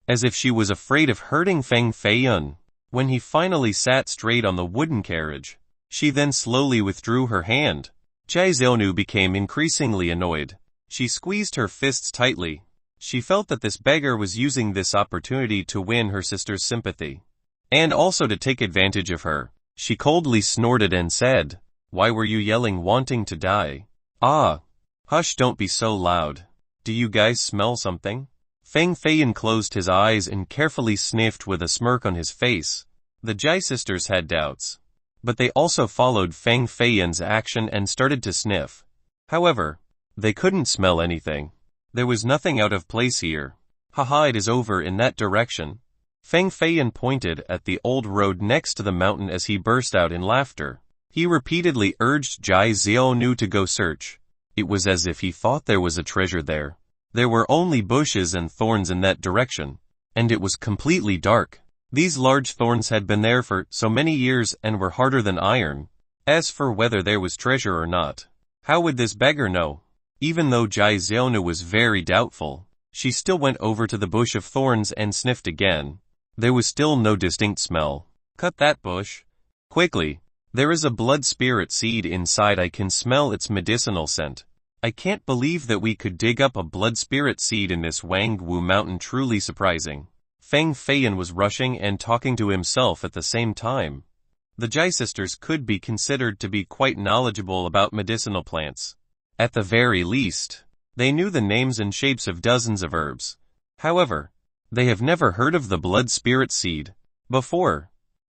as if she was afraid of hurting Feng Feiyan. When he finally sat straight on the wooden carriage, she then slowly withdrew her hand. Jai Xiaonu became increasingly annoyed. She squeezed her fists tightly. She felt that this beggar was using this opportunity to win her sister's sympathy, and also to take advantage of her. She coldly snorted and said, Why were you yelling, wanting to die? Ah! Hush, don't be so loud. Do you guys smell something? Feng Feiyan closed his eyes and carefully sniffed with a smirk on his face. The Jai sisters had doubts, but they also followed Feng Feiyan's action and started to sniff. However, they couldn't smell anything. There was nothing out of place here. Haha, it is over in that direction. Feng Feiyan pointed at the old road next to the mountain as he burst out in laughter. He repeatedly urged Jai Xiaonu to go search. It was as if he thought there was a treasure there. There were only bushes and thorns in that direction, and it was completely dark. These large thorns had been there for so many years and were harder than iron. As for whether there was treasure or not, how would this beggar know? Even though Jai Xiaonu was very doubtful, she still went over to the bush of thorns and sniffed again. There was still no distinct smell. Cut that bush. Quickly. There is a blood spirit seed inside. I can smell its medicinal scent. I can't believe that we could dig up a blood spirit seed in this Wangwu mountain. Truly surprising. Feng Feiyan was rushing and talking to himself at the same time. The Jai sisters could be considered to be quite knowledgeable about medicinal plants. At the very least, they knew the names and shapes of dozens of herbs. However, they have never heard of the blood spirit seed before.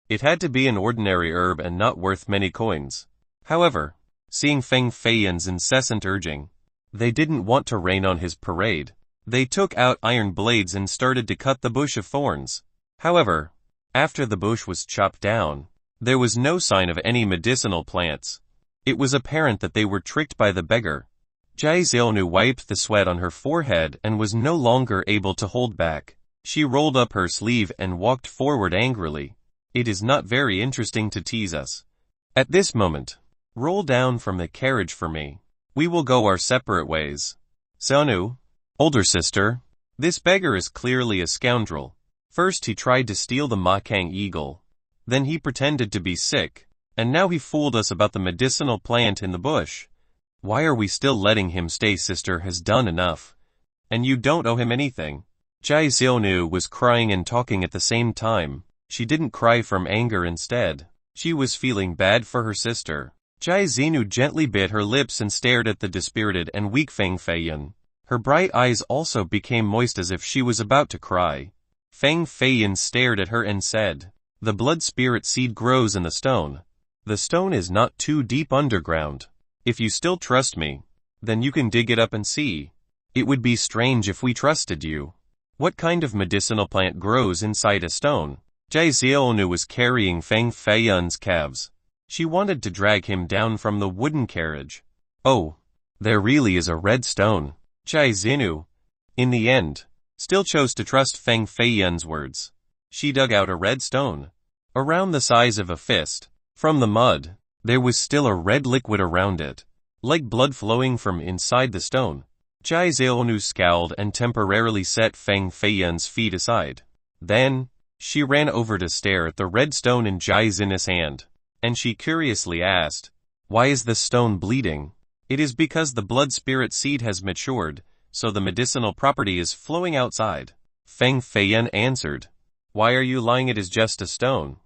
It had to be an ordinary herb and not worth many coins. However, seeing Feng Feiyan's incessant urging, they didn't want to rain on his parade. They took out iron blades and started to cut the bush of thorns. However, after the bush was chopped down, there was no sign of any medicinal plants. It was apparent that they were tricked by the beggar. Jai Xiaonu wiped the sweat on her forehead and was no longer able to hold back. She rolled up her sleeve and walked forward angrily. It is not very interesting to tease us. At this moment, roll down from the carriage for me. We will go our separate ways. Xiaonu, older sister, this beggar is clearly a scoundrel. First he tried to steal the Makang eagle. Then he pretended to be sick. And now he fooled us about the medicinal plant in the bush. Why are we still letting him stay? Sister has done enough. And you don't owe him anything. Jai Xiaonu was crying and talking at the same time. She didn't cry from anger. Instead, She was feeling bad for her sister. Jai Xinu gently bit her lips and stared at the dispirited and weak Feng Feiyan. Her bright eyes also became moist as if she was about to cry. Feng Feiyan stared at her and said, "The blood spirit seed grows in the stone. The stone is not too deep underground. If you still trust me, then you can dig it up and see. It would be strange if we trusted you. What kind of medicinal plant grows inside a stone?" Jai Xiaonu was carrying Feng Feiyan's calves. She wanted to drag him down from the wooden carriage. "Oh, there really is a red stone." Jai Xinu, in the end, still chose to trust Feng Feiyan's words. She dug out a red stone, around the size of a fist. From the mud, there was still a red liquid around it, like blood flowing from inside the stone. Jai Xiaonu scowled and temporarily set Feng Feiyan's feet aside. Then, she ran over to stare at the red stone in Jai Xinu's hand, and she curiously asked, "Why is the stone bleeding?" "It is because the blood spirit seed has matured, so the medicinal property is flowing outside," Feng Feiyan answered. "Why are you lying? It is just a stone.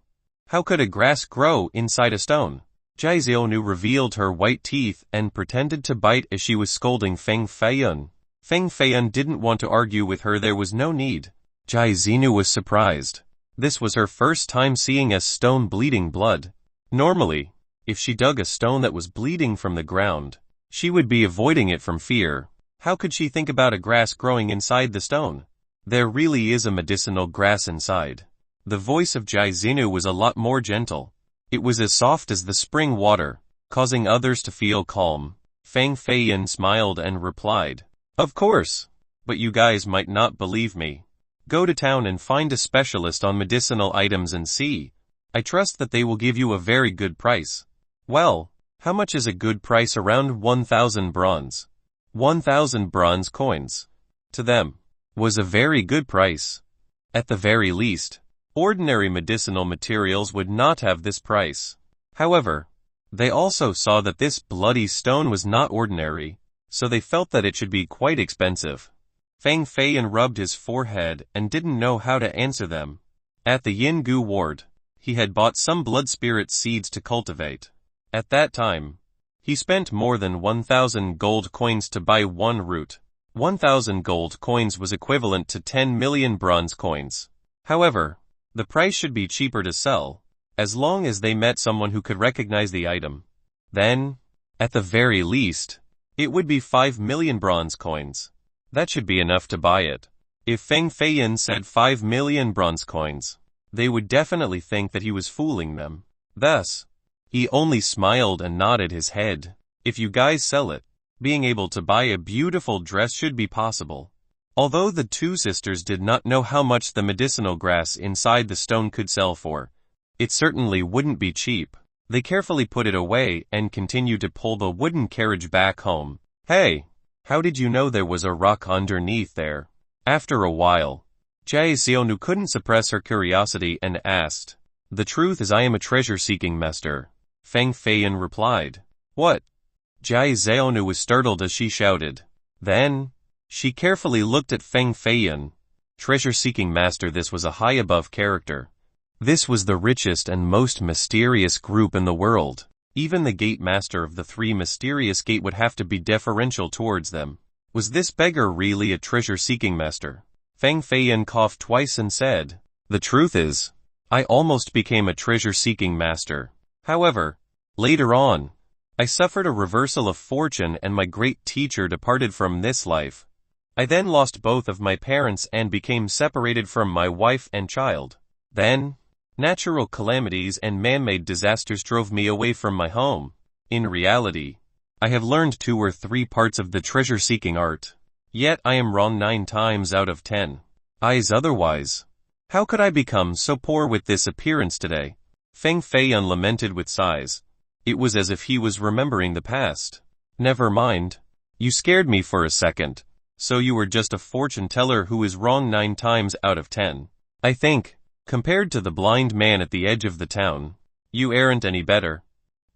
How could a grass grow inside a stone?" Jai Xiaonu revealed her white teeth and pretended to bite as she was scolding Feng Feiyan. Feng Feiyan didn't want to argue with her. There was no need. Jai Xinu was surprised. This was her first time seeing a stone bleeding blood. Normally, if she dug a stone that was bleeding from the ground, she would be avoiding it from fear. How could she think about a grass growing inside the stone? There really is a medicinal grass inside. The voice of Jai Xinu was a lot more gentle. It was as soft as the spring water, causing others to feel calm. Feng Feiyan smiled and replied, "Of course, but you guys might not believe me. Go to town and find a specialist on medicinal items and see. I trust that they will give you a very good price." "Well, how much is a good price?" "Around 1,000 bronze. 1,000 bronze coins, to them, was a very good price. At the very least, ordinary medicinal materials would not have this price." However, they also saw that this bloody stone was not ordinary, so they felt that it should be quite expensive. Feng Feiyan rubbed his forehead and didn't know how to answer them. At the Yingu ward, he had bought some blood spirit seeds to cultivate. At that time, he spent more than 1,000 gold coins to buy one root. 1,000 gold coins was equivalent to 10 million bronze coins. However, the price should be cheaper to sell, as long as they met someone who could recognize the item. Then, at the very least, it would be 5 million bronze coins. That should be enough to buy it. If Feng Feiyan said 5 million bronze coins, they would definitely think that he was fooling them. Thus, he only smiled and nodded his head. "If you guys sell it, being able to buy a beautiful dress should be possible." Although the two sisters did not know how much the medicinal grass inside the stone could sell for, it certainly wouldn't be cheap. They carefully put it away and continued to pull the wooden carriage back home. "Hey, how did you know there was a rock underneath there?" After a while, Jai Xionu couldn't suppress her curiosity and asked. "The truth is I am a treasure-seeking master," Feng Feiyan replied. "What?" Jai Xionu was startled as she shouted. Then, she carefully looked at Feng Feiyan. Treasure-seeking master. This was a high above character. This was the richest and most mysterious group in the world. Even the gate master of the three mysterious gate would have to be deferential towards them. Was this beggar really a treasure-seeking master? Feng Feiyan coughed twice and said, "The truth is, I almost became a treasure-seeking master. However, later on, I suffered a reversal of fortune and my great teacher departed from this life. I then lost both of my parents and became separated from my wife and child. Then, natural calamities and man-made disasters drove me away from my home. In reality, I have learned 2 or 3 parts of the treasure-seeking art. Yet I am wrong 9 times out of 10. Otherwise, how could I become so poor with this appearance today?" Feng Feiyan lamented with sighs. It was as if he was remembering the past. "Never mind. You scared me for a second. So you were just a fortune teller who is wrong 9 times out of 10. I think, compared to the blind man at the edge of the town, you aren't any better."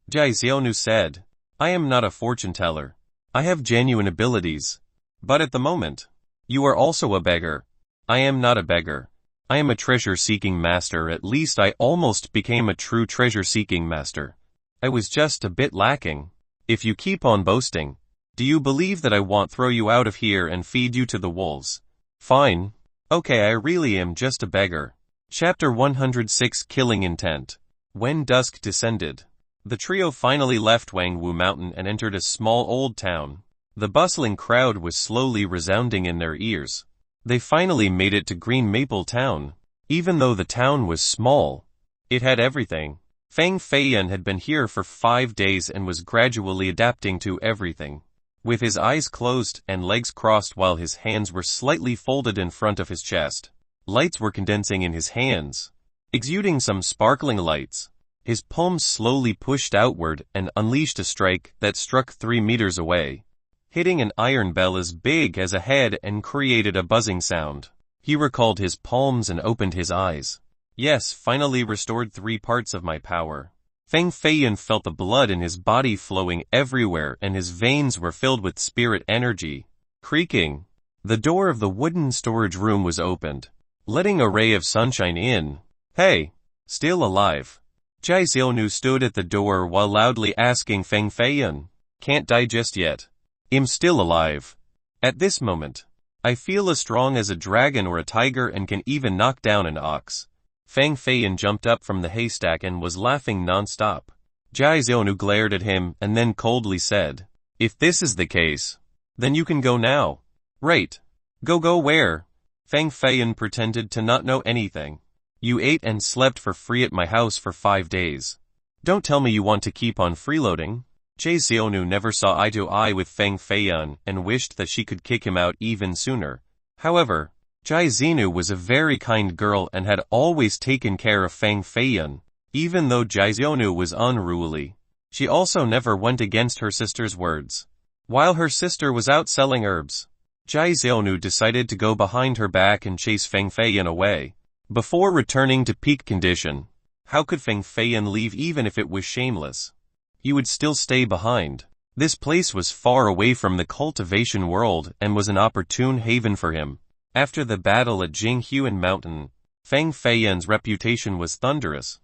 Jai Xionu said, "I am not a fortune teller. I have genuine abilities. But at the moment, you are also a beggar." "I am not a beggar. I am a treasure-seeking master. At least I almost became a true treasure-seeking master. I was just a bit lacking. If you keep on boasting, do you believe that I won't throw you out of here and feed you to the wolves? Fine. Okay, I really am just a beggar. Chapter 106 Killing Intent. When dusk descended, the trio finally left Wangwu Mountain and entered a small old town. The bustling crowd was slowly resounding in their ears. They finally made it to Green Maple Town. Even though the town was small, it had everything. Feng Feiyan had been here for 5 days and was gradually adapting to everything. With his eyes closed and legs crossed while his hands were slightly folded in front of his chest, lights were condensing in his hands, exuding some sparkling lights. His palms slowly pushed outward and unleashed a strike that struck 3 meters away, hitting an iron bell as big as a head and created a buzzing sound. He recalled his palms and opened his eyes. Yes, finally restored 3 parts of my power. Feng Feiyan felt the blood in his body flowing everywhere and his veins were filled with spirit energy. Creaking, the door of the wooden storage room was opened, letting a ray of sunshine in. Hey, still alive? Jai Xiaonu stood at the door while loudly asking Feng Feiyan. Can't die just yet. I'm still alive. At this moment, I feel as strong as a dragon or a tiger and can even knock down an ox. Feng Feiyan jumped up from the haystack and was laughing non-stop. Jai Xiaonu glared at him and then coldly said, if this is the case, then you can go now. Right. Go where? Feng Feiyan pretended to not know anything. You ate and slept for free at my house for 5 days. Don't tell me you want to keep on freeloading. Jai Xiaonu never saw eye to eye with Feng Feiyan and wished that she could kick him out even sooner. However, Jai Xiaonu was a very kind girl and had always taken care of Feng Feiyan. Even though Jai Xiaonu was unruly, she also never went against her sister's words. While her sister was out selling herbs, Jai Xiaonu decided to go behind her back and chase Feng Feiyan away. Before returning to peak condition, how could Feng Feiyan leave even if it was shameless? He would still stay behind. This place was far away from the cultivation world and was an opportune haven for him. After the battle at Jinghuan Mountain, Feng Feiyan's reputation was thunderous,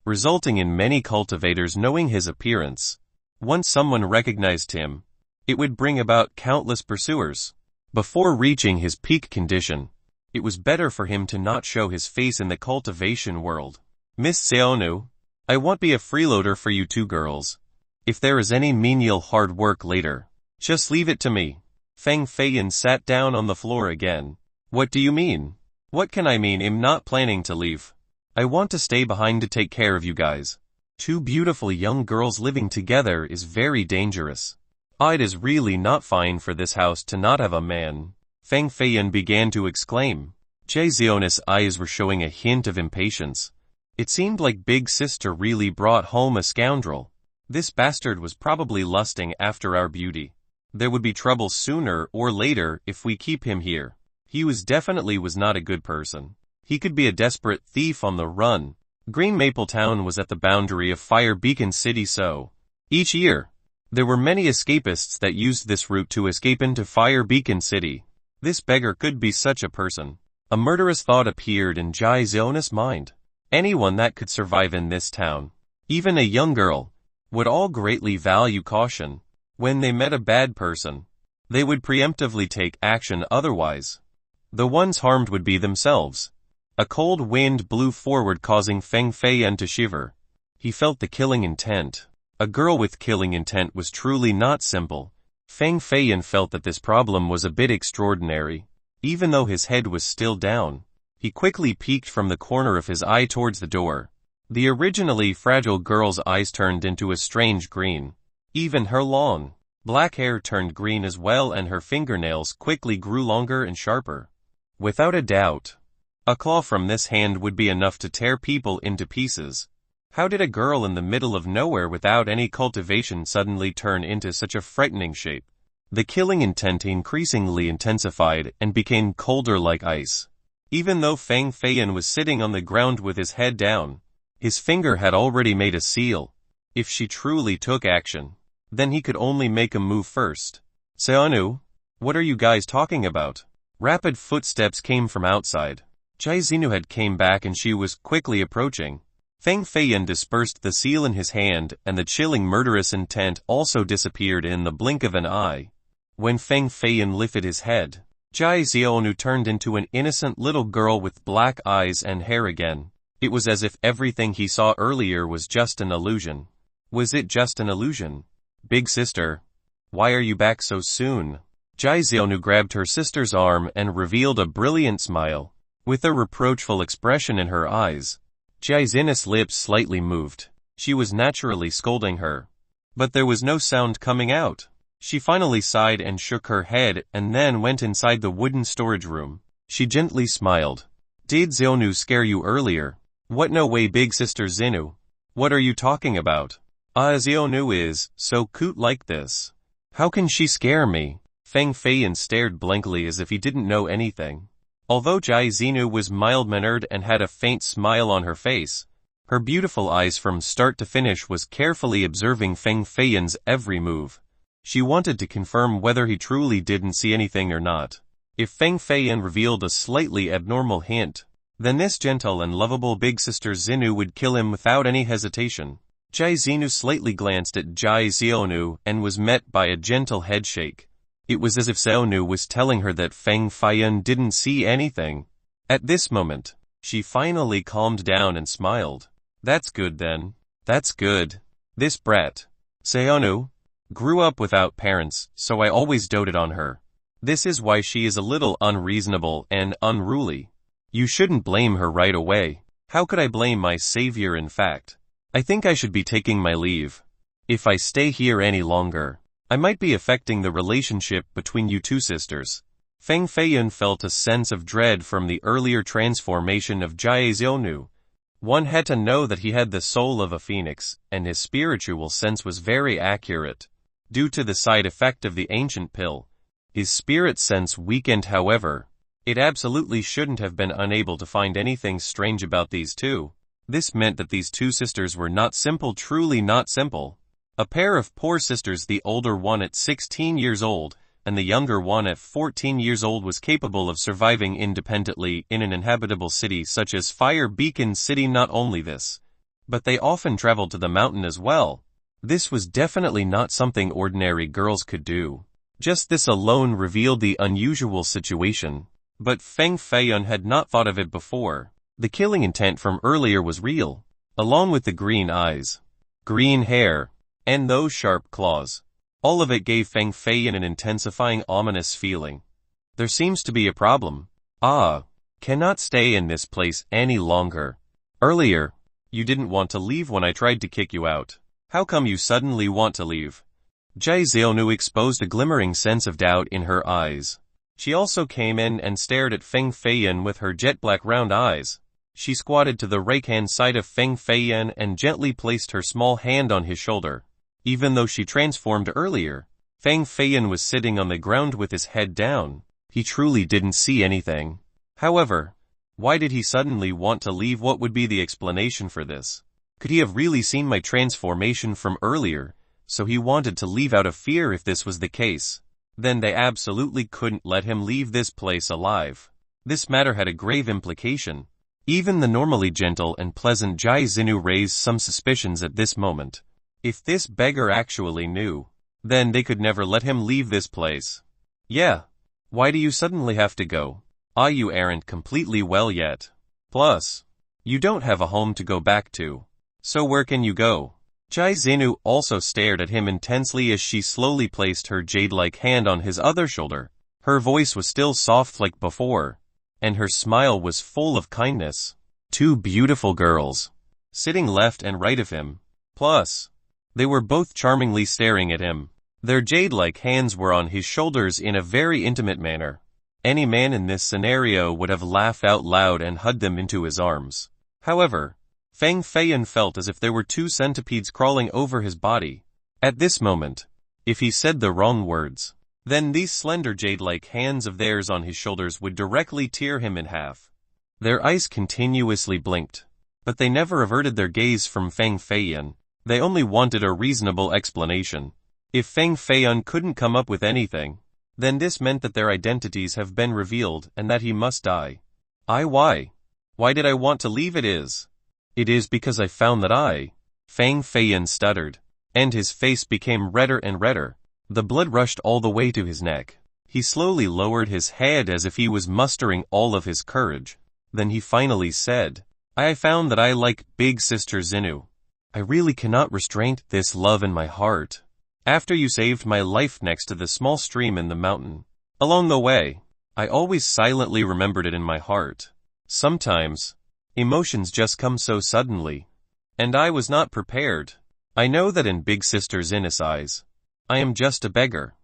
resulting in many cultivators knowing his appearance. Once someone recognized him, it would bring about countless pursuers. Before reaching his peak condition, it was better for him to not show his face in the cultivation world. Miss Xiaonu, I won't be a freeloader for you 2 girls. If there is any menial hard work later, just leave it to me. Feng Feiyan sat down on the floor again. What do you mean? What can I mean? I'm not planning to leave. I want to stay behind to take care of you guys. 2 beautiful young girls living together is very dangerous. It is really not fine for this house to not have a man. Feng Feiyan began to exclaim. Jai Xiaonu's eyes were showing a hint of impatience. It seemed like Big Sister really brought home a scoundrel. This bastard was probably lusting after our beauty. There would be trouble sooner or later if we keep him here. He definitely was not a good person. He could be a desperate thief on the run. Green Maple Town was at the boundary of Fire Beacon City, so each year, there were many escapists that used this route to escape into Fire Beacon City. This beggar could be such a person. A murderous thought appeared in Jai Xiaonu's mind. Anyone that could survive in this town, even a young girl, would all greatly value caution. When they met a bad person, they would preemptively take action. Otherwise, the ones harmed would be themselves. A cold wind blew forward, causing Feng Feiyan to shiver. He felt the killing intent. A girl with killing intent was truly not simple. Feng Feiyan felt that this problem was a bit extraordinary. Even though his head was still down, he quickly peeked from the corner of his eye towards the door. The originally fragile girl's eyes turned into a strange green. Even her long, black hair turned green as well, and her fingernails quickly grew longer and sharper. Without a doubt, a claw from this hand would be enough to tear people into pieces. How did a girl in the middle of nowhere without any cultivation suddenly turn into such a frightening shape? The killing intent increasingly intensified and became colder like ice. Even though Feng Feiyan was sitting on the ground with his head down, his finger had already made a seal. If she truly took action, then he could only make a move first. Xiaonu, what are you guys talking about? Rapid footsteps came from outside. Jai Xinu had came back and she was quickly approaching. Feng Feiyan dispersed the seal in his hand, and the chilling murderous intent also disappeared in the blink of an eye. When Feng Feiyan lifted his head, Jai Xiaonu turned into an innocent little girl with black eyes and hair again. It was as if everything he saw earlier was just an illusion. Was it just an illusion? Big sister, why are you back so soon? Jai Xiaonu grabbed her sister's arm and revealed a brilliant smile. With a reproachful expression in her eyes, Jai Xin's lips slightly moved. She was naturally scolding her, but there was no sound coming out. She finally sighed and shook her head and then went inside the wooden storage room. She gently smiled. Did Xiaonu scare you earlier? What? No way, big sister Xinu. What are you talking about? Xiaonu is so cute like this. How can she scare me? Feng Feiyan stared blankly as if he didn't know anything. Although Jai Xinu was mild-mannered and had a faint smile on her face, her beautiful eyes from start to finish was carefully observing Feng Feiyan's every move. She wanted to confirm whether he truly didn't see anything or not. If Feng Feiyan revealed a slightly abnormal hint, then this gentle and lovable big sister Xinu would kill him without any hesitation. Jai Xinu slightly glanced at Jai Xiaonu and was met by a gentle headshake. It was as if Xiaonu was telling her that Feng Feiyan didn't see anything. At this moment, she finally calmed down and smiled. That's good then. That's good. This brat, Xiaonu, grew up without parents, so I always doted on her. This is why she is a little unreasonable and unruly. You shouldn't blame her right away. How could I blame my savior? In fact, I think I should be taking my leave. If I stay here any longer, I might be affecting the relationship between you two sisters. Feng Feiyan felt a sense of dread from the earlier transformation of Jai Xiaonu. One had to know that he had the soul of a phoenix, and his spiritual sense was very accurate. Due to the side effect of the ancient pill, his spirit sense weakened. However, it absolutely shouldn't have been unable to find anything strange about these two. This meant that these two sisters were not simple, truly not simple. A pair of poor sisters, the older one at 16 years old, and the younger one at 14 years old, was capable of surviving independently in an inhabitable city such as Fire Beacon City. Not only this, but they often traveled to the mountain as well. This was definitely not something ordinary girls could do. Just this alone revealed the unusual situation. But Feng Feiyan had not thought of it before. The killing intent from earlier was real, along with the green eyes, green hair, and those sharp claws. All of it gave Feng Feiyan an intensifying ominous feeling. There seems to be a problem. Cannot stay in this place any longer. Earlier, you didn't want to leave when I tried to kick you out. How come you suddenly want to leave? Jai Xiaonu exposed a glimmering sense of doubt in her eyes. She also came in and stared at Feng Feiyan with her jet-black round eyes. She squatted to the right-hand side of Feng Feiyan and gently placed her small hand on his shoulder. Even though she transformed earlier, Feng Feiyan was sitting on the ground with his head down. He truly didn't see anything. However, why did he suddenly want to leave? What would be the explanation for this? Could he have really seen my transformation from earlier, so he wanted to leave out of fear? If this was the case, then they absolutely couldn't let him leave this place alive. This matter had a grave implication. Even the normally gentle and pleasant Jai Xinu raised some suspicions at this moment. If this beggar actually knew, then they could never let him leave this place. Yeah. Why do you suddenly have to go? You aren't completely well yet. Plus, you don't have a home to go back to. So where can you go? Jai Xinu also stared at him intensely as she slowly placed her jade-like hand on his other shoulder. Her voice was still soft like before, and her smile was full of kindness. Two beautiful girls, sitting left and right of him. Plus, they were both charmingly staring at him. Their jade-like hands were on his shoulders in a very intimate manner. Any man in this scenario would have laughed out loud and hugged them into his arms. However, Feng Feiyan felt as if there were two centipedes crawling over his body. At this moment, if he said the wrong words, then these slender jade-like hands of theirs on his shoulders would directly tear him in half. Their eyes continuously blinked, but they never averted their gaze from Feng Feiyan. They only wanted a reasonable explanation. If Feng Feiyan couldn't come up with anything, then this meant that their identities have been revealed and that he must die. Why? Why did I want to leave it is? It is because I found that Fang Feiyan stuttered, and his face became redder and redder. The blood rushed all the way to his neck. He slowly lowered his head as if he was mustering all of his courage. Then he finally said, I found that I like Big Sister Xinu. I really cannot restrain this love in my heart. After you saved my life next to the small stream in the mountain, along the way, I always silently remembered it in my heart. Sometimes, emotions just come so suddenly, and I was not prepared. I know that in Big Sister Xin's eyes, I am just a beggar.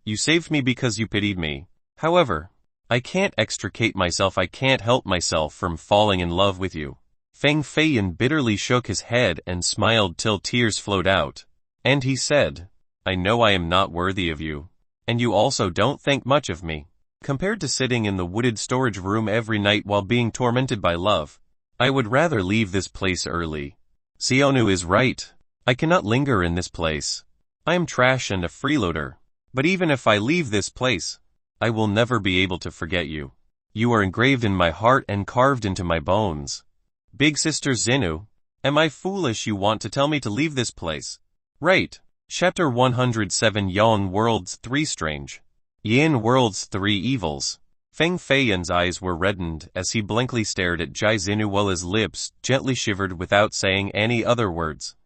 You saved me because you pitied me. However, I can't extricate myself. I can't help myself from falling in love with you. Fang Feiyan bitterly shook his head and smiled till tears flowed out. And he said, I know I am not worthy of you. And you also don't think much of me. Compared to sitting in the wooded storage room every night while being tormented by love, I would rather leave this place early. Xionu is right. I cannot linger in this place. I am trash and a freeloader. But even if I leave this place, I will never be able to forget you. You are engraved in my heart and carved into my bones. Big Sister Xinu, am I foolish you want to tell me to leave this place? Right. Chapter 107 Yan World's 3 Strange. Yin World's 3 Evils. Fang Feiyan's eyes were reddened as he blankly stared at Jai Xinu while his lips gently shivered without saying any other words.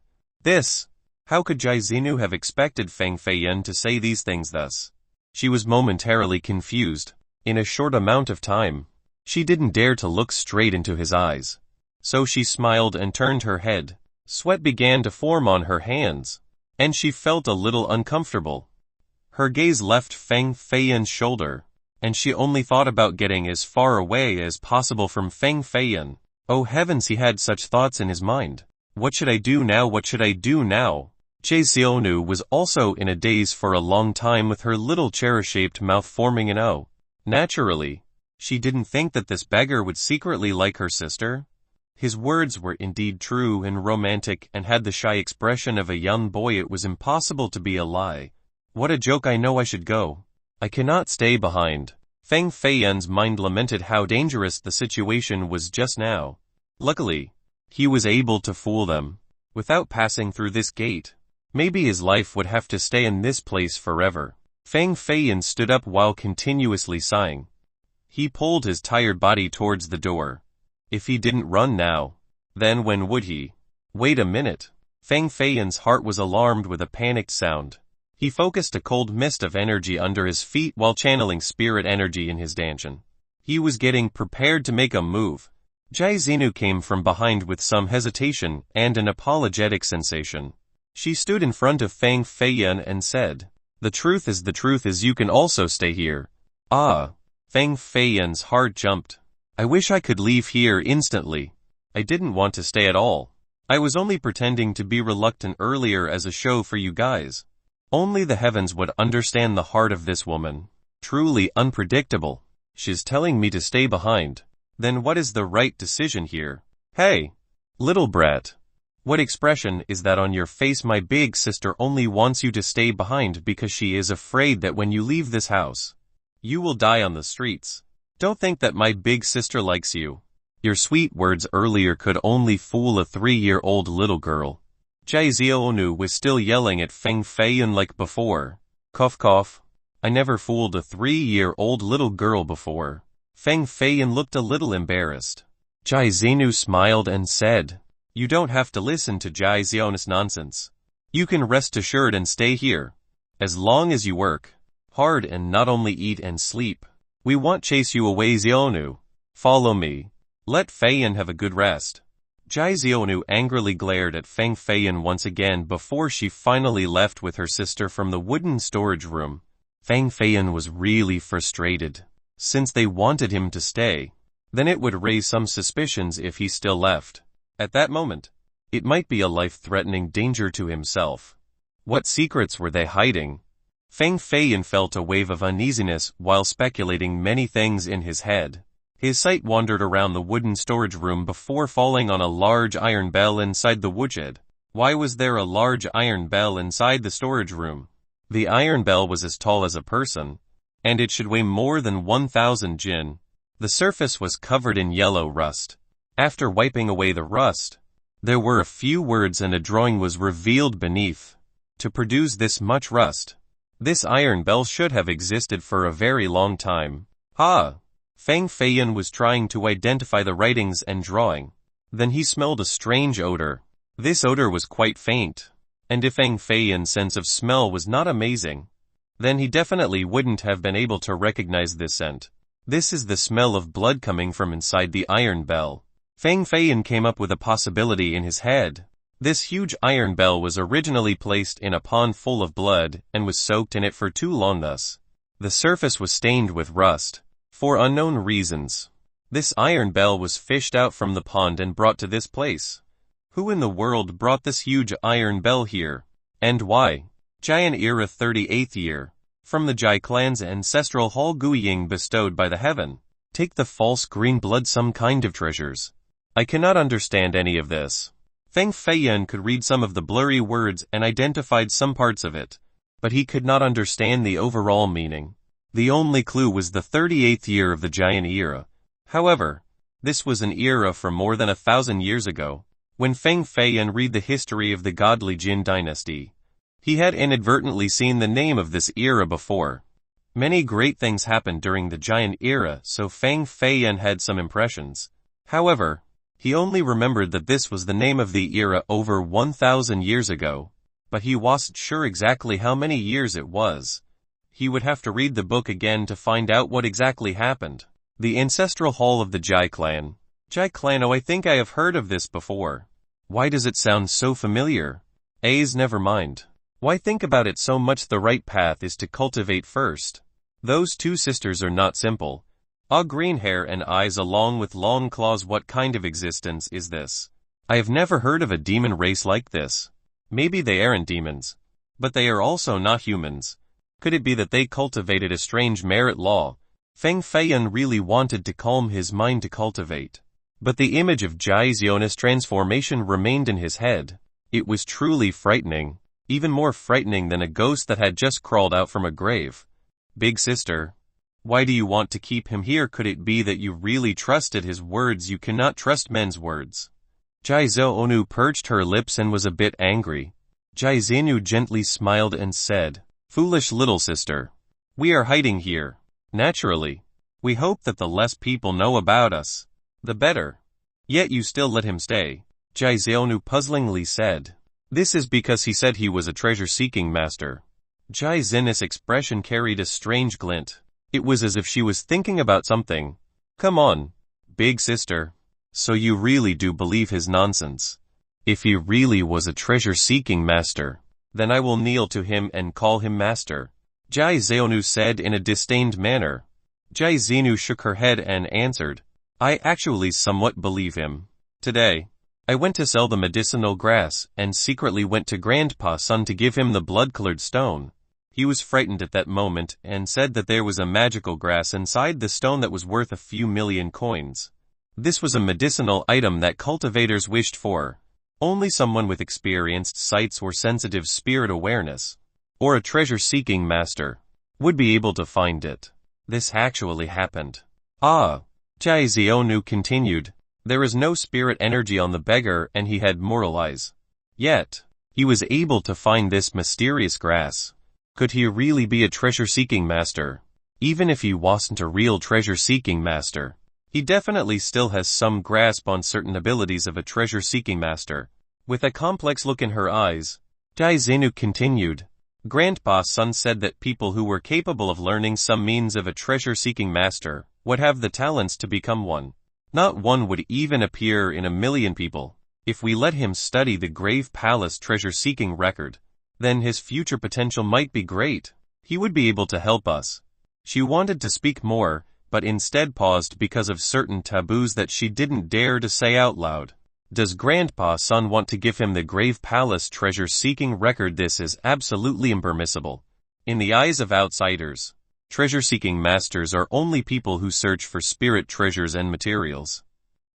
How could Jai Xinu have expected Fang Feiyan to say these things thus? She was momentarily confused. In a short amount of time, she didn't dare to look straight into his eyes. So she smiled and turned her head. Sweat began to form on her hands, and she felt a little uncomfortable. Her gaze left Fang Feiyan's shoulder, and she only thought about getting as far away as possible from Fang Feiyan. Oh heavens, he had such thoughts in his mind. What should I do now? What should I do now? Jai Xionu was also in a daze for a long time with her little cherry-shaped mouth forming an O. Naturally, she didn't think that this beggar would secretly like her sister. His words were indeed true and romantic and had the shy expression of a young boy. It was impossible to be a lie. What a joke. I know I should go. I cannot stay behind. Fang Feiyan's mind lamented how dangerous the situation was just now. Luckily, he was able to fool them. Without passing through this gate, maybe his life would have to stay in this place forever. Fang Feiyan stood up while continuously sighing. He pulled his tired body towards the door. If he didn't run now, then when would he? Wait a minute. Fang Feiyan's heart was alarmed with a panicked sound. He focused a cold mist of energy under his feet while channeling spirit energy in his dungeon. He was getting prepared to make a move. Jai Xinu came from behind with some hesitation and an apologetic sensation. She stood in front of Fang Feiyan and said, the truth is you can also stay here. Ah! Fang Feiyan's heart jumped. I wish I could leave here instantly. I didn't want to stay at all. I was only pretending to be reluctant earlier as a show for you guys. Only the heavens would understand the heart of this woman. Truly unpredictable. She's telling me to stay behind. Then what is the right decision here? Hey! Little brat. What expression is that on your face? My big sister only wants you to stay behind because she is afraid that when you leave this house, you will die on the streets. Don't think that my big sister likes you. Your sweet words earlier could only fool a 3-year-old little girl. Jai Xionu was still yelling at Fang Feiyan like before. Cough cough. I never fooled a 3-year-old little girl before. Fang Feiyan looked a little embarrassed. Jai Xinu smiled and said, you don't have to listen to Jai Xionu's nonsense. You can rest assured and stay here. As long as you work hard and not only eat and sleep. We won't chase you away. Xionu. Follow me. Let Feiyan have a good rest. Jai Xionu angrily glared at Fang Feiyan once again before she finally left with her sister from the wooden storage room. Fang Feiyan was really frustrated. Since they wanted him to stay, then it would raise some suspicions if he still left. At that moment, it might be a life-threatening danger to himself. What secrets were they hiding? Fang Feiyan felt a wave of uneasiness while speculating many things in his head. His sight wandered around the wooden storage room before falling on a large iron bell inside the woodshed. Why was there a large iron bell inside the storage room? The iron bell was as tall as a person, and it should weigh more than 1,000 jin. The surface was covered in yellow rust. After wiping away the rust, there were a few words and a drawing was revealed beneath. To produce this much rust, this iron bell should have existed for a very long time. Feng Feiyan was trying to identify the writings and drawing. Then he smelled a strange odor. This odor was quite faint, and if Feng Feiyan's sense of smell was not amazing, then he definitely wouldn't have been able to recognize this scent. This is the smell of blood coming from inside the iron bell. Feng Feiyan came up with a possibility in his head. This huge iron bell was originally placed in a pond full of blood and was soaked in it for too long thus. The surface was stained with rust. For unknown reasons, this iron bell was fished out from the pond and brought to this place. Who in the world brought this huge iron bell here? And why? Giant Era 38th year. From the Jai clan's ancestral hall Guiying bestowed by the heaven. Take the false green blood some kind of treasures. I cannot understand any of this. Feng Feiyan could read some of the blurry words and identified some parts of it, but he could not understand the overall meaning. The only clue was the 38th year of the Giant Era. However, this was an era from more than 1,000 years ago. When Feng Feiyan read the history of the godly Jin dynasty, he had inadvertently seen the name of this era before. Many great things happened during the Giant Era, so Feng Feiyan had some impressions. However, he only remembered that this was the name of the era over 1,000 years ago, but he wasn't sure exactly how many years it was. He would have to read the book again to find out what exactly happened. The ancestral hall of the Jai clan. Jai clan, oh, I think I have heard of this before. Why does it sound so familiar? Never mind. Why think about it so much? The right path is to cultivate first. Those two sisters are not simple. Green hair and eyes along with long claws. What kind of existence is this? I have never heard of a demon race like this. Maybe they aren't demons, but they are also not humans. Could it be that they cultivated a strange merit law? Feng Feiyan really wanted to calm his mind to cultivate, but the image of Jai Zion's transformation remained in his head. It was truly frightening, even more frightening than a ghost that had just crawled out from a grave. Big sister, why do you want to keep him here? Could it be that you really trusted his words? You cannot trust men's words. Jai Zonu perched her lips and was a bit angry. Jai Zenu gently smiled and said, "Foolish little sister. We are hiding here. Naturally. We hope that the less people know about us, the better. Yet you still let him stay." Jai Zonu puzzlingly said. This is because he said he was a treasure-seeking master. Jai Zena's expression carried a strange glint. It was as if she was thinking about something. Come on, big sister. So you really do believe his nonsense? If he really was a treasure-seeking master, then I will kneel to him and call him master, Jai Zenu said in a disdained manner. Jai Zenu shook her head and answered, I actually somewhat believe him. Today, I went to sell the medicinal grass and secretly went to Grandpa's son to give him the blood-colored stone. He was frightened at that moment and said that there was a magical grass inside the stone that was worth a few million coins. This was a medicinal item that cultivators wished for. Only someone with experienced sights or sensitive spirit awareness, or a treasure-seeking master, would be able to find it. This actually happened. Jai Zionu continued. There is no spirit energy on the beggar and he had moral eyes. Yet, he was able to find this mysterious grass. Could he really be a treasure-seeking master? Even if he wasn't a real treasure-seeking master, he definitely still has some grasp on certain abilities of a treasure-seeking master. With a complex look in her eyes, Jai Zenu continued. Grandpa's son said that people who were capable of learning some means of a treasure-seeking master would have the talents to become one. Not one would even appear in 1,000,000 people. If we let him study the Grave Palace treasure-seeking record, then his future potential might be great. He would be able to help us. She wanted to speak more, but instead paused because of certain taboos that she didn't dare to say out loud. Does Grandpa's son want to give him the Grave Palace treasure-seeking record? This is absolutely impermissible. In the eyes of outsiders, treasure-seeking masters are only people who search for spirit treasures and materials.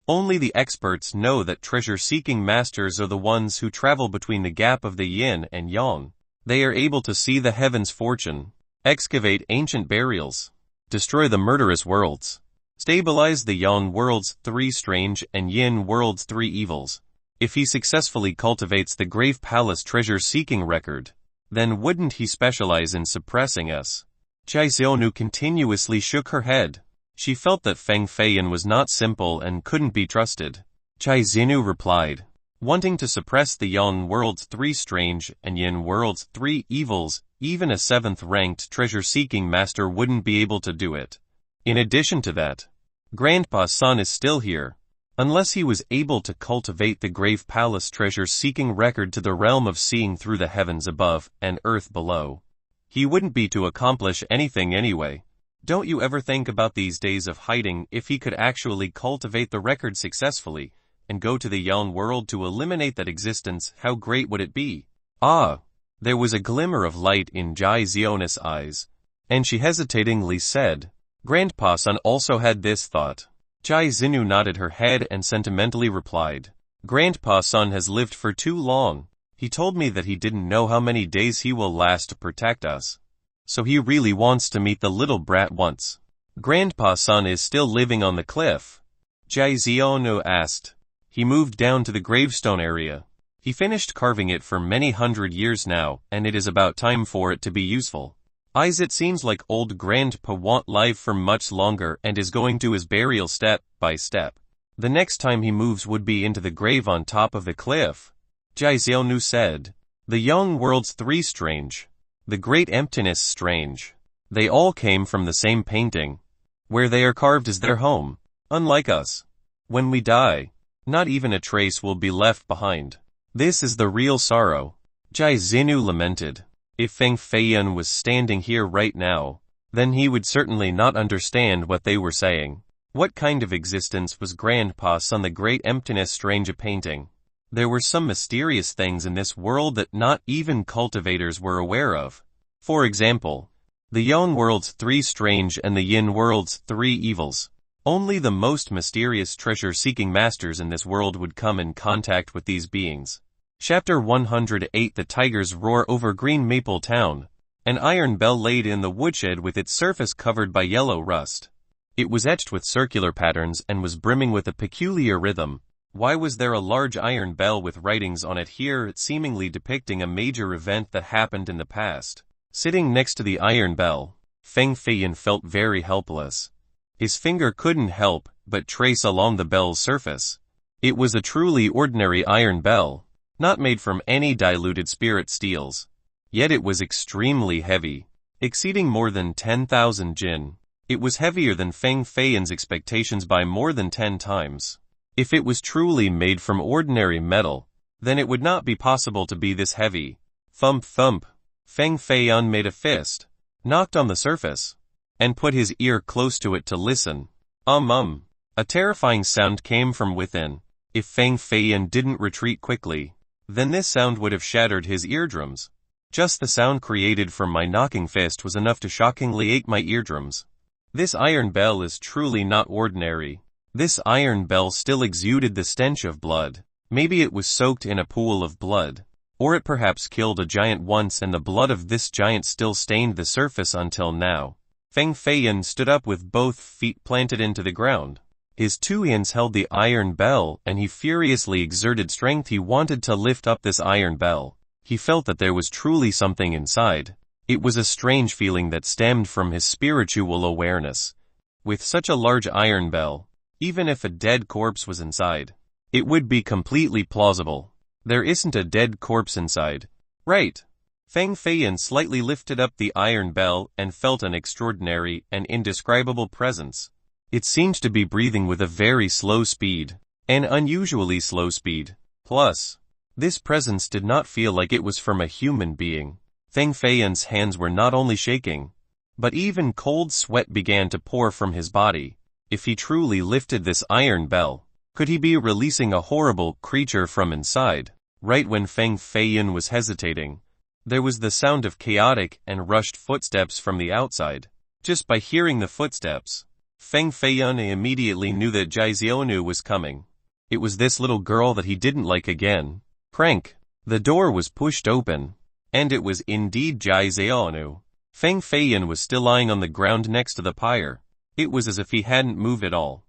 Only the experts know that treasure-seeking masters are the ones who travel between the gap of the yin and yang. They are able to see the heavens' fortune, excavate ancient burials, destroy the murderous worlds, Stabilize the Yang world's 3 strange and Yin world's 3 evils. If he successfully cultivates the Grave Palace treasure-seeking record, then wouldn't he specialize in suppressing us? Chai Xiaonu continuously shook her head. She felt that Feng Feiyan was not simple and couldn't be trusted. Chai Xiaonu replied, wanting to suppress the Yang world's 3 strange and Yin world's 3 evils, even a 7th-ranked treasure-seeking master wouldn't be able to do it. In addition to that, Grandpa's son is still here. Unless he was able to cultivate the Grave Palace treasure-seeking record to the realm of seeing through the heavens above and earth below, he wouldn't be to accomplish anything anyway. Don't you ever think about these days of hiding? If he could actually cultivate the record successfully and go to the Yang world to eliminate that existence, how great would it be? Ah! There was a glimmer of light in Chai Xiaonu's eyes, and she hesitatingly said, Grandpa's son also had this thought. Chai Xiaonu nodded her head and sentimentally replied, Grandpa's son has lived for too long. He told me that he didn't know how many days he will last to protect us. So he really wants to meet the little brat once. Grandpa's son is still living on the cliff? Chai Xiaonu asked. He moved down to the gravestone area. He finished carving it for many hundred years now, and it is about time for it to be useful. It seems like old Grandpa won't live for much longer and is going to his burial step by step. The next time he moves would be into the grave on top of the cliff. Chai Xiaonu said, the Yang world's 3 strange. The great emptiness strange. They all came from the same painting. Where they are carved is their home. Unlike us. When we die, not even a trace will be left behind. This is the real sorrow. Chai Xiaonu lamented. If Feng Feiyan was standing here right now, then he would certainly not understand what they were saying. What kind of existence was Grandpa's son the great emptiness strange a painting? There were some mysterious things in this world that not even cultivators were aware of. For example, the Yang world's 3 strange and the Yin world's 3 evils. Only the most mysterious treasure-seeking masters in this world would come in contact with these beings. Chapter 108 The Tigers roar over Green Maple Town. An iron bell laid in the woodshed with its surface covered by yellow rust. It was etched with circular patterns and was brimming with a peculiar rhythm. Why was there a large iron bell with writings on it here, seemingly depicting a major event that happened in the past? Sitting next to the iron bell, Feng Feiyan felt very helpless. His finger couldn't help but trace along the bell's surface. It was a truly ordinary iron bell, not made from any diluted spirit steels. Yet it was extremely heavy, exceeding more than 10,000 jin. It was heavier than Feng Feiyan's expectations by more than 10 times. If it was truly made from ordinary metal, then it would not be possible to be this heavy. Thump thump. Feng Feiyan made a fist, knocked on the surface, and put his ear close to it to listen. A terrifying sound came from within. If Feng Feiyan didn't retreat quickly, then this sound would have shattered his eardrums. Just the sound created from my knocking fist was enough to shockingly ache my eardrums. This iron bell is truly not ordinary. This iron bell still exuded the stench of blood. Maybe it was soaked in a pool of blood. Or it perhaps killed a giant once and the blood of this giant still stained the surface until now. Feng Feiyan stood up with both feet planted into the ground. His 2 hands held the iron bell and he furiously exerted strength. He wanted to lift up this iron bell. He felt that there was truly something inside. It was a strange feeling that stemmed from his spiritual awareness. With such a large iron bell, even if a dead corpse was inside, it would be completely plausible. There isn't a dead corpse inside, right? Feng Feiyan slightly lifted up the iron bell and felt an extraordinary and indescribable presence. It seemed to be breathing with a very slow speed, an unusually slow speed. Plus, this presence did not feel like it was from a human being. Feng Feiyan's hands were not only shaking, but even cold sweat began to pour from his body. If he truly lifted this iron bell, could he be releasing a horrible creature from inside? Right when Feng Feiyan was hesitating, there was the sound of chaotic and rushed footsteps from the outside. Just by hearing the footsteps, Feng Feiyan immediately knew that Chai Xiaonu was coming. It was this little girl that he didn't like again. Crank. The door was pushed open, and it was indeed Chai Xiaonu. Feng Feiyan was still lying on the ground next to the pyre. It was as if he hadn't moved at all.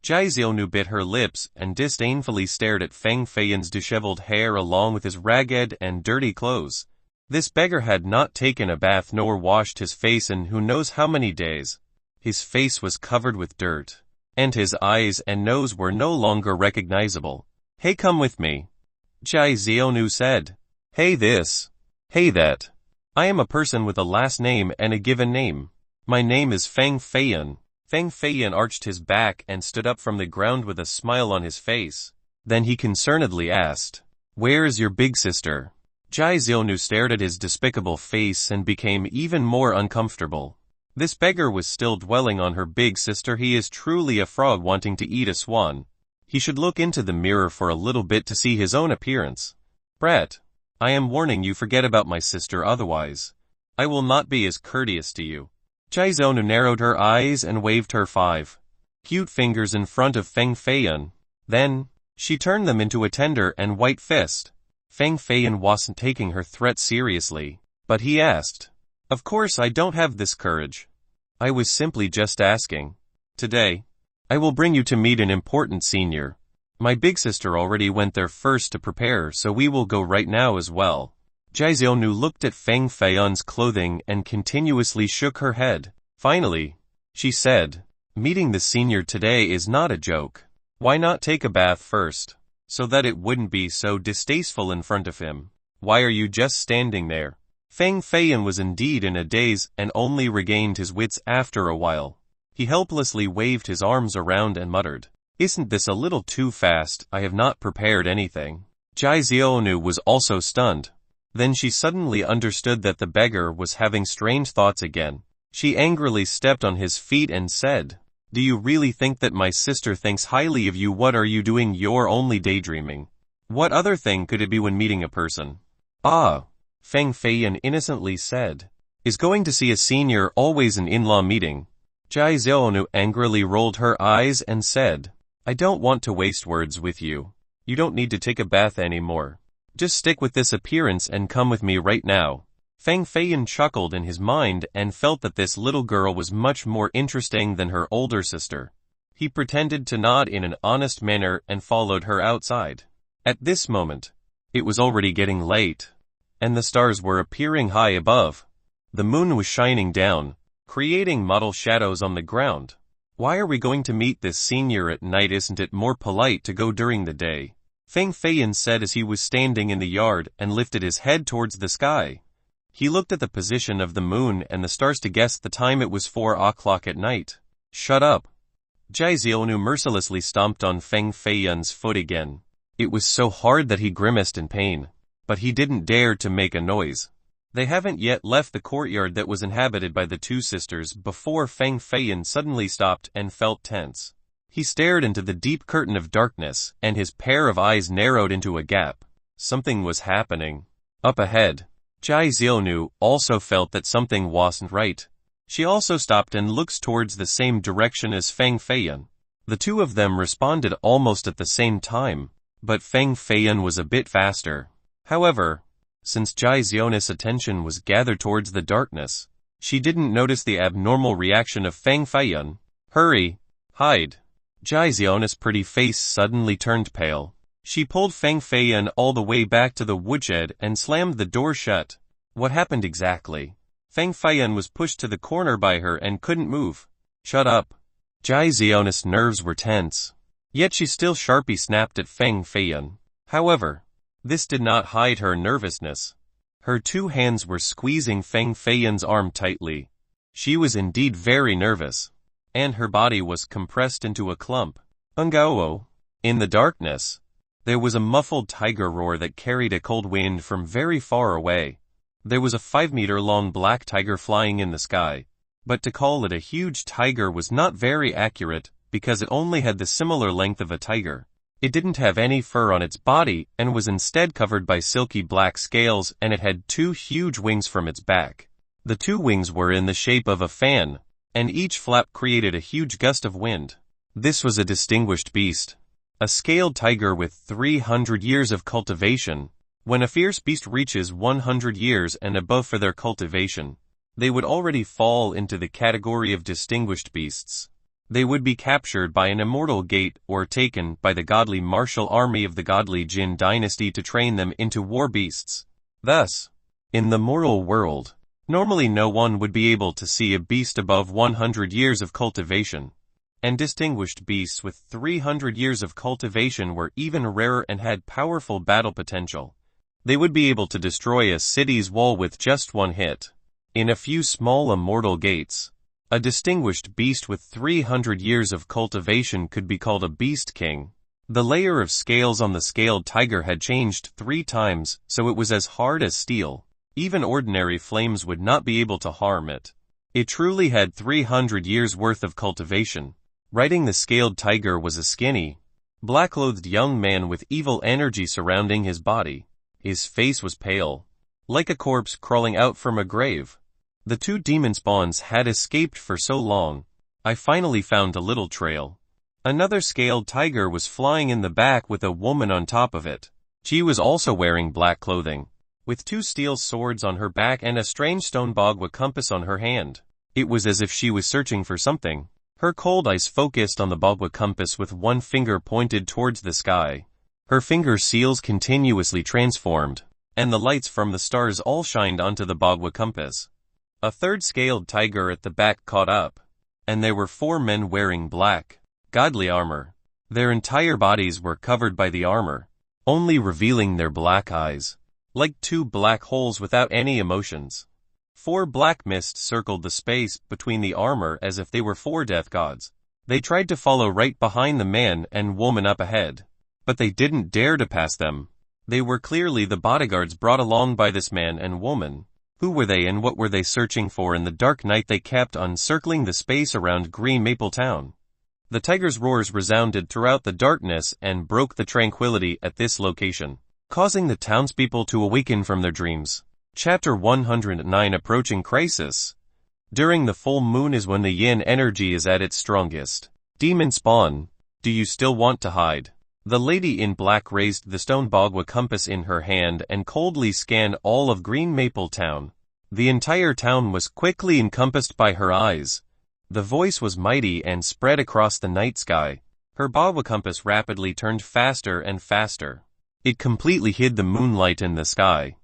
Jai Xiaonu bit her lips and disdainfully stared at Feng Feiyan's disheveled hair along with his ragged and dirty clothes. This beggar had not taken a bath nor washed his face in who knows how many days. His face was covered with dirt, and his eyes and nose were no longer recognizable. "Hey, come with me," Jai Xiaonu said. "Hey this. Hey that. I am a person with a last name and a given name. My name is Feng Feiyan." Feng Feiyan arched his back and stood up from the ground with a smile on his face. Then he concernedly asked, "Where is your big sister?" Jai Xiaonu stared at his despicable face and became even more uncomfortable. This beggar was still dwelling on her big sister. He is truly a frog wanting to eat a swan. He should look into the mirror for a little bit to see his own appearance. "Brett, I am warning you, forget about my sister, otherwise I will not be as courteous to you." Jai Xiaonu narrowed her eyes and waved her 5 cute fingers in front of Feng Feiyan. Then, she turned them into a tender and white fist. Feng Feiyan wasn't taking her threat seriously, but he asked, "Of course I don't have this courage. I was simply just asking. Today, I will bring you to meet an important senior. My big sister already went there first to prepare, so we will go right now as well." Jai Xiaonu looked at Feng Feiyan's clothing and continuously shook her head. Finally, she said, "Meeting the senior today is not a joke. Why not take a bath first, so that it wouldn't be so distasteful in front of him? Why are you just standing there?" Feng Feiyan was indeed in a daze and only regained his wits after a while. He helplessly waved his arms around and muttered, "Isn't this a little too fast? I have not prepared anything." Jai Xiaonu was also stunned. Then she suddenly understood that the beggar was having strange thoughts again. She angrily stepped on his feet and said, "Do you really think that my sister thinks highly of you? What are you doing? You're only daydreaming. What other thing could it be when meeting a person?" "Ah," Feng Feiyan innocently said. "Is going to see a senior always an in-law meeting?" Jai Xiaonu angrily rolled her eyes and said, "I don't want to waste words with you. You don't need to take a bath anymore. Just stick with this appearance and come with me right now." Feng Feiyan chuckled in his mind and felt that this little girl was much more interesting than her older sister. He pretended to nod in an honest manner and followed her outside. At this moment, it was already getting late, and the stars were appearing high above. The moon was shining down, creating mottled shadows on the ground. "Why are we going to meet this senior at night? Isn't it more polite to go during the day?" Feng Feiyan said as he was standing in the yard and lifted his head towards the sky. He looked at the position of the moon and the stars to guess the time. It was 4 o'clock at night. "Shut up." Jai Xiaonu mercilessly stomped on Feng Feiyan's foot again. It was so hard that he grimaced in pain, but he didn't dare to make a noise. They haven't yet left the courtyard that was inhabited by the two sisters before Feng Feiyan suddenly stopped and felt tense. He stared into the deep curtain of darkness, and his pair of eyes narrowed into a gap. Something was happening. Up ahead, Jai Xiaonu also felt that something wasn't right. She also stopped and looked towards the same direction as Feng Feiyan. The two of them responded almost at the same time, but Feng Feiyan was a bit faster. However, since Jai Xiaonu's attention was gathered towards the darkness, she didn't notice the abnormal reaction of Feng Feiyan. "Hurry! Hide!" Jai Xiaonu's pretty face suddenly turned pale. She pulled Feng Feiyan all the way back to the woodshed and slammed the door shut. What happened exactly? Feng Feiyan was pushed to the corner by her and couldn't move. "Shut up." Jai Xiaonu's nerves were tense. Yet she still sharply snapped at Feng Feiyan. However, this did not hide her nervousness. Her two hands were squeezing Feng Feiyan's arm tightly. She was indeed very nervous, and her body was compressed into a clump. "Ungao." In the darkness, there was a muffled tiger roar that carried a cold wind from very far away. There was a 5-meter-long black tiger flying in the sky, but to call it a huge tiger was not very accurate because it only had the similar length of a tiger. It didn't have any fur on its body and was instead covered by silky black scales, and it had 2 huge wings from its back. The 2 wings were in the shape of a fan, and each flap created a huge gust of wind. This was a distinguished beast, a scaled tiger with 300 years of cultivation. When a fierce beast reaches 100 years and above for their cultivation, they would already fall into the category of distinguished beasts. They would be captured by an immortal gate or taken by the godly martial army of the godly Jin dynasty to train them into war beasts. Thus, in the mortal world, normally no one would be able to see a beast above 100 years of cultivation, and distinguished beasts with 300 years of cultivation were even rarer and had powerful battle potential. They would be able to destroy a city's wall with just one hit. In a few small immortal gates, a distinguished beast with 300 years of cultivation could be called a beast king. The layer of scales on the scaled tiger had changed 3 times, so it was as hard as steel. Even ordinary flames would not be able to harm it. It truly had 300 years worth of cultivation. Riding the scaled tiger was a skinny, black-clothed young man with evil energy surrounding his body. His face was pale, like a corpse crawling out from a grave. The 2 demon spawns had escaped for so long. I finally found a little trail. Another scaled tiger was flying in the back with a woman on top of it. She was also wearing black clothing, with 2 steel swords on her back and a strange stone bagua compass on her hand. It was as if she was searching for something. Her cold eyes focused on the bagua compass with one finger pointed towards the sky. Her finger seals continuously transformed, and the lights from the stars all shined onto the bagua compass. A third scaled tiger at the back caught up, and there were 4 men wearing black, godly armor. Their entire bodies were covered by the armor, only revealing their black eyes, like 2 black holes without any emotions. 4 black mists circled the space between the armor as if they were 4 death gods. They tried to follow right behind the man and woman up ahead, but they didn't dare to pass them. They were clearly the bodyguards brought along by this man and woman. Who were they and what were they searching for in the dark night they kept on circling the space around Green Maple Town? The tiger's roars resounded throughout the darkness and broke the tranquility at this location, causing the townspeople to awaken from their dreams. Chapter 109 Approaching Crisis. During the full moon is when the yin energy is at its strongest. Demon spawn, do you still want to hide? The lady in black raised the stone bagua compass in her hand and coldly scanned all of Green Maple Town. The entire town was quickly encompassed by her eyes. The voice was mighty and spread across the night sky. Her bagua compass rapidly turned faster and faster. It completely hid the moonlight in the sky.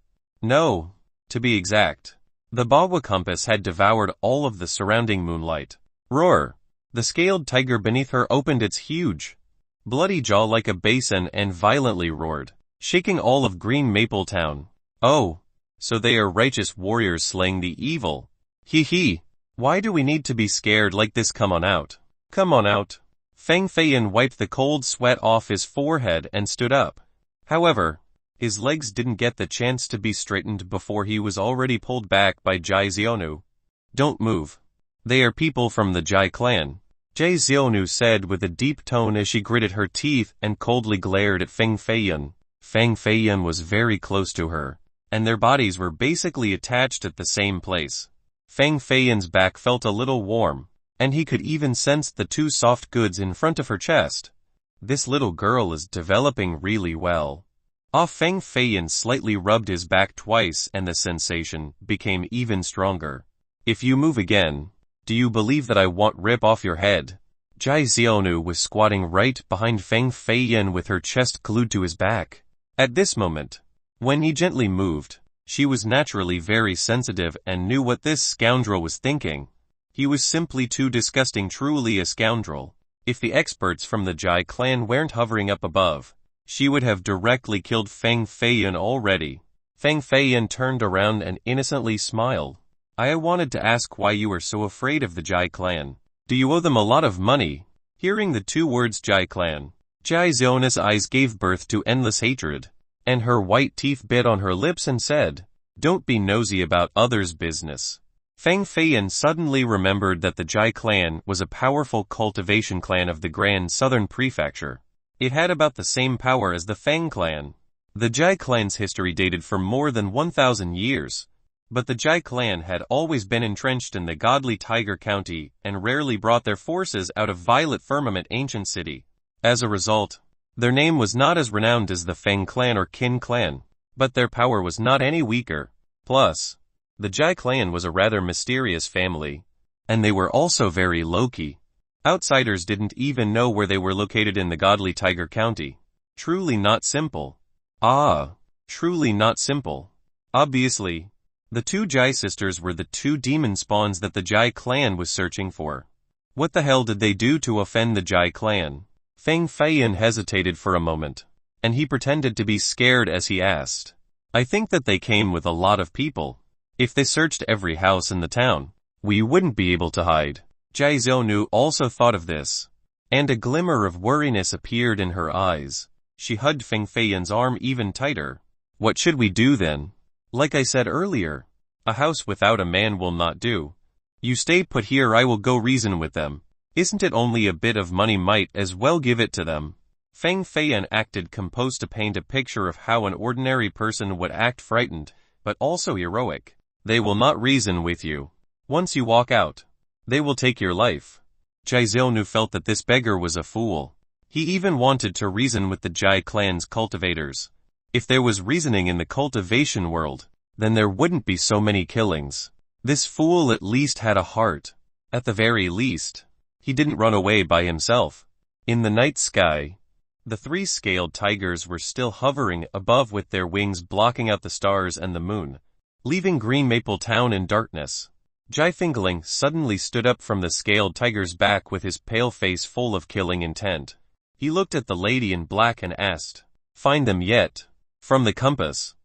No, to be exact, the bagua compass had devoured all of the surrounding moonlight. Roar! The scaled tiger beneath her opened its huge, bloody jaw like a basin and violently roared, shaking all of Green Maple Town. Oh, so they are righteous warriors slaying the evil. Hee hee. Why do we need to be scared like this? Come on out. Come on out. Feng Feiyan wiped the cold sweat off his forehead and stood up. However, his legs didn't get the chance to be straightened before he was already pulled back by Jai Xionu. Don't move. They are people from the Jai clan, Jai Xionu said with a deep tone as she gritted her teeth and coldly glared at Feng Feiyan. Feng Feiyan was very close to her, and their bodies were basically attached at the same place. Feng Feiyan's back felt a little warm, and he could even sense the 2 soft goods in front of her chest. This little girl is developing really well. Feng Feiyan slightly rubbed his back twice and the sensation became even stronger. If you move again, do you believe that I won't rip off your head? Jai Xionu was squatting right behind Feng Feiyan with her chest glued to his back. At this moment, when he gently moved, she was naturally very sensitive and knew what this scoundrel was thinking. He was simply too disgusting, truly a scoundrel. If the experts from the Jai clan weren't hovering up above, she would have directly killed Feng Feiyan already. Feng Feiyan turned around and innocently smiled. I wanted to ask why you are so afraid of the Jai clan. Do you owe them a lot of money? Hearing the 2 words Jai clan, Jai Xionu's eyes gave birth to endless hatred, and her white teeth bit on her lips and said, don't be nosy about others' business. Feng Feiyan suddenly remembered that the Jai clan was a powerful cultivation clan of the Grand Southern Prefecture. It had about the same power as the Feng clan. The Jai clan's history dated for more than 1,000 years. But the Jai clan had always been entrenched in the godly Tiger County and rarely brought their forces out of Violet Firmament ancient city. As a result, their name was not as renowned as the Feng clan or Qin clan, but their power was not any weaker. Plus, The Jai clan was a rather mysterious family, and they were also very low-key. Outsiders didn't even know where they were located in the godly Tiger County. Truly not simple. Truly not simple. Obviously, the two Jai sisters were the two demon spawns that the Jai clan was searching for. What the hell did they do to offend the Jai clan? Feng Feiyan hesitated for a moment, and he pretended to be scared as he asked. I think that they came with a lot of people. If they searched every house in the town, we wouldn't be able to hide. Jai Xiaonu also thought of this, and a glimmer of worriness appeared in her eyes. She hugged Feng Feiyan's arm even tighter. What should we do then? Like I said earlier, a house without a man will not do. You stay put here, I will go reason with them. Isn't it only a bit of money, might as well give it to them. Feng Feiyan acted composed to paint a picture of how an ordinary person would act, frightened, but also heroic. They will not reason with you. Once you walk out, they will take your life. Jai Xiaonu felt that this beggar was a fool. He even wanted to reason with the Jai clan's cultivators. If there was reasoning in the cultivation world, then there wouldn't be so many killings. This fool at least had a heart. At the very least, he didn't run away by himself. In the night sky, the three-scaled tigers were still hovering above with their wings blocking out the stars and the moon, leaving Green Maple Town in darkness. Jai Fingling suddenly stood up from the scaled tiger's back with his pale face full of killing intent. He looked at the lady in black and asked, "Find them yet?" From the compass.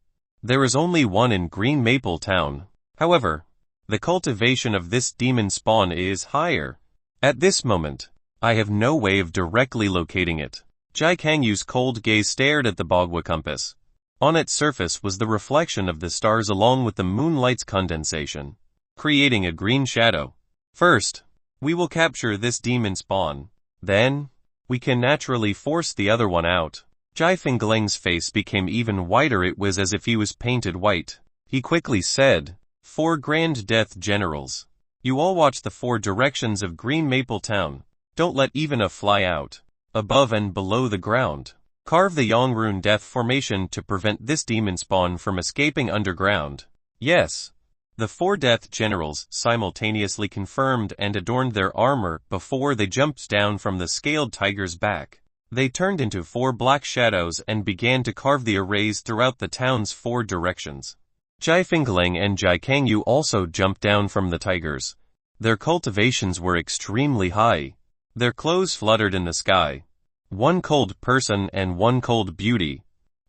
There is only one in Green Maple Town. However, the cultivation of this demon spawn is higher. At this moment, I have no way of directly locating it. Jai Kangyu's cold gaze stared at the Bagua compass. On its surface was the reflection of the stars along with the moonlight's condensation, creating a green shadow. First, we will capture this demon spawn. Then, we can naturally force the other one out. Jai Fingling's face became even whiter. It was as if he was painted white. He quickly said, "4 Grand Death Generals. You all watch the 4 directions of Green Maple Town. Don't let even a fly out. Above and below the ground. Carve the Yongrun Death Formation to prevent this demon spawn from escaping underground." Yes. The 4 Death Generals simultaneously confirmed and adorned their armor before they jumped down from the scaled tiger's back. They turned into 4 black shadows and began to carve the arrays throughout the town's 4 directions. Jai Fingling and Jai Kangyu also jumped down from the tigers. Their cultivations were extremely high. Their clothes fluttered in the sky. One cold person and one cold beauty.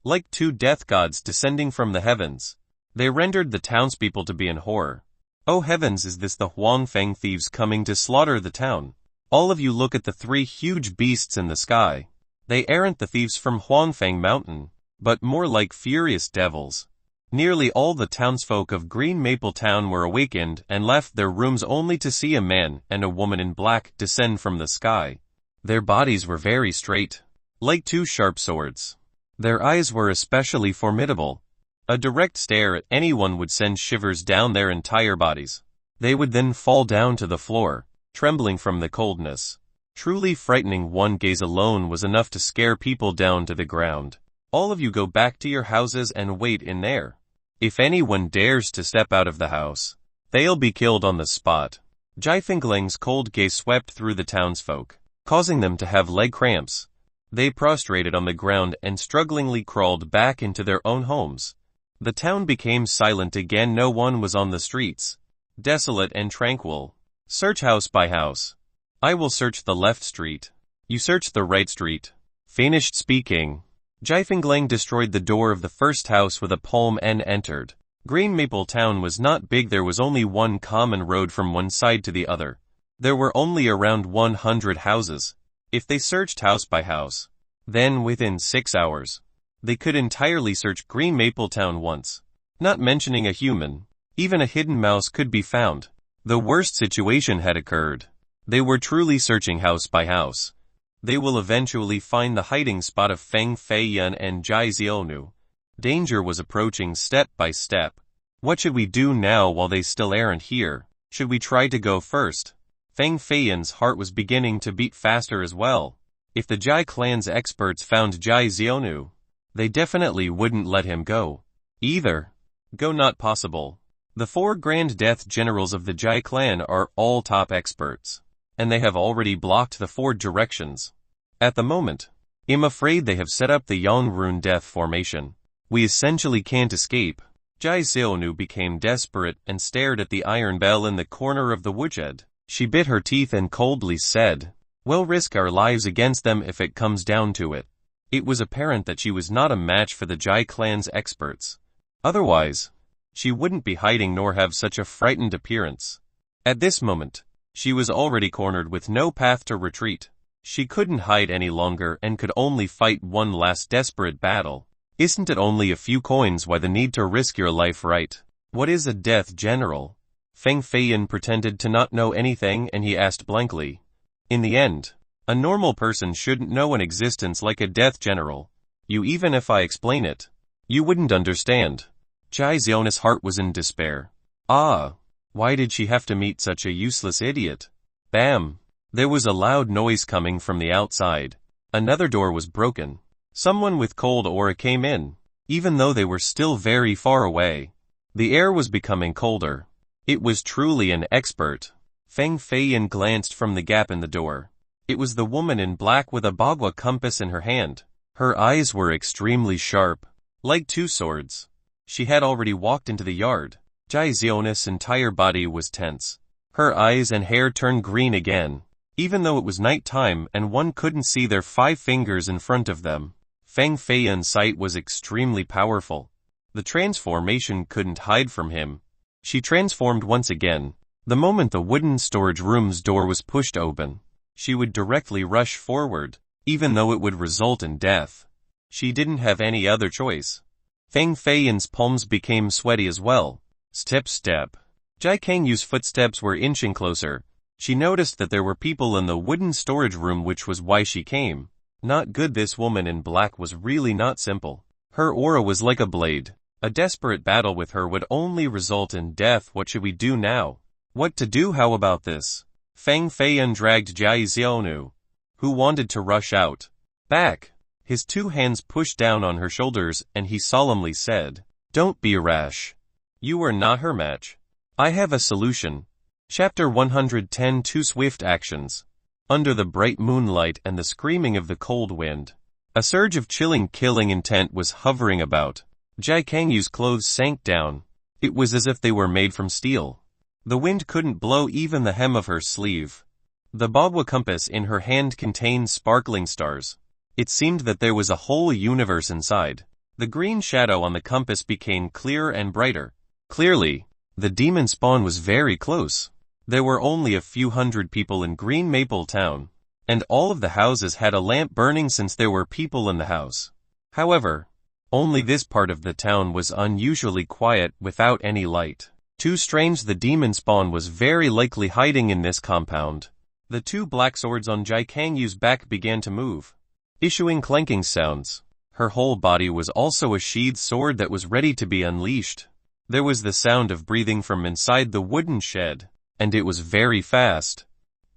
Like 2 death gods descending from the heavens. They rendered the townspeople to be in horror. Oh heavens, is this the Huangfeng thieves coming to slaughter the town? All of you look at the 3 huge beasts in the sky. They aren't the thieves from Huangfeng Mountain, but more like furious devils. Nearly all the townsfolk of Green Maple Town were awakened and left their rooms only to see a man and a woman in black descend from the sky. Their bodies were very straight, like 2 sharp swords. Their eyes were especially formidable. A direct stare at anyone would send shivers down their entire bodies. They would then fall down to the floor, trembling from the coldness. Truly frightening. One gaze alone was enough to scare people down to the ground. All of you go back to your houses and wait in there. If anyone dares to step out of the house, they'll be killed on the spot. Jai Fingling's cold gaze swept through the townsfolk, causing them to have leg cramps. They prostrated on the ground and strugglingly crawled back into their own homes. The town became silent again. No one was on the streets. Desolate and tranquil. Search house by house. I will search the left street. You search the right street. Finished speaking. Jai Fingling destroyed the door of the first house with a palm and entered. Green Maple Town was not big. There was only one common road from one side to the other. There were only around 100 houses. If they searched house by house, then within 6 hours, they could entirely search Green Maple Town once. Not mentioning a human, even a hidden mouse could be found. The worst situation had occurred. They were truly searching house by house. They will eventually find the hiding spot of Feng Feiyan and Jai Xiaonu. Danger was approaching step by step. What should we do now while they still aren't here? Should we try to go first? Feng Feiyan's heart was beginning to beat faster as well. If the Jai clan's experts found Jai Xiaonu, they definitely wouldn't let him go. Either. Go not possible. The 4 Grand Death Generals of the Jai clan are all top experts, and they have already blocked the 4 directions. At the moment, I'm afraid they have set up the Yongrun Death Formation. We essentially can't escape. Jai Xiaonu became desperate and stared at the iron bell in the corner of the woodshed. She bit her teeth and coldly said, "We'll risk our lives against them if it comes down to it." It was apparent that she was not a match for the Jai clan's experts. Otherwise, she wouldn't be hiding nor have such a frightened appearance. At this moment, she was already cornered with no path to retreat. She couldn't hide any longer and could only fight one last desperate battle. Isn't it only a few coins? Why the need to risk your life, right? What is a death general? Feng Feiyan pretended to not know anything and he asked blankly. In the end, a normal person shouldn't know an existence like a death general. Even if I explain it, you wouldn't understand. Jai Xiaonu's heart was in despair. Why did she have to meet such a useless idiot? Bam! There was a loud noise coming from the outside. Another door was broken. Someone with cold aura came in, even though they were still very far away. The air was becoming colder. It was truly an expert. Feng Feiyan glanced from the gap in the door. It was the woman in black with a bagua compass in her hand. Her eyes were extremely sharp, like 2 swords. She had already walked into the yard. Jai Xiaonu's entire body was tense. Her eyes and hair turned green again, even though it was night time and one couldn't see their 5 fingers in front of them. Feng Feiyan's sight was extremely powerful. The transformation couldn't hide from him. She transformed once again. The moment the wooden storage room's door was pushed open, she would directly rush forward, even though it would result in death. She didn't have any other choice. Feng Feiyan's palms became sweaty as well. Step step. Jai Kangyu's footsteps were inching closer. She noticed that there were people in the wooden storage room, which was why she came. Not good. This woman in black was really not simple. Her aura was like a blade. A desperate battle with her would only result in death. What should we do now? What to do? How about this? Feng Feiyan dragged Jai Xiaonu, who wanted to rush out, back. His 2 hands pushed down on her shoulders and he solemnly said, "Don't be rash. You are not her match. I have a solution." Chapter 110 2 Swift Actions. Under the bright moonlight and the screaming of the cold wind, a surge of chilling killing intent was hovering about. Jai Kangyu's clothes sank down. It was as if they were made from steel. The wind couldn't blow even the hem of her sleeve. The bagua compass in her hand contained sparkling stars. It seemed that there was a whole universe inside. The green shadow on the compass became clearer and brighter. Clearly, the demon spawn was very close. There were only a few hundred people in Green Maple Town, and all of the houses had a lamp burning since there were people in the house. However, only this part of the town was unusually quiet without any light. Too strange. The demon spawn was very likely hiding in this compound. The 2 black swords on Jai Kangyu's back began to move, issuing clanking sounds. Her whole body was also a sheathed sword that was ready to be unleashed. There was the sound of breathing from inside the wooden shed, and it was very fast.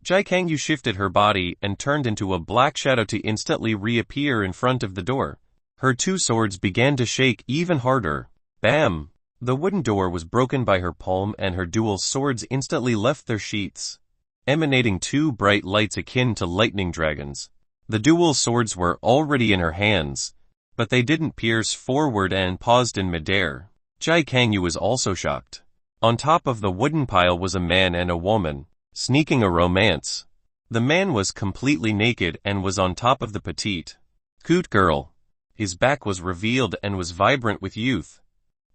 Jai Kangyu shifted her body and turned into a black shadow to instantly reappear in front of the door. Her 2 swords began to shake even harder. Bam! The wooden door was broken by her palm and her dual swords instantly left their sheaths, emanating 2 bright lights akin to lightning dragons. The dual swords were already in her hands, but they didn't pierce forward and paused in midair. Jai Kangyu was also shocked. On top of the wooden pile was a man and a woman, sneaking a romance. The man was completely naked and was on top of the petite, cute girl. His back was revealed and was vibrant with youth.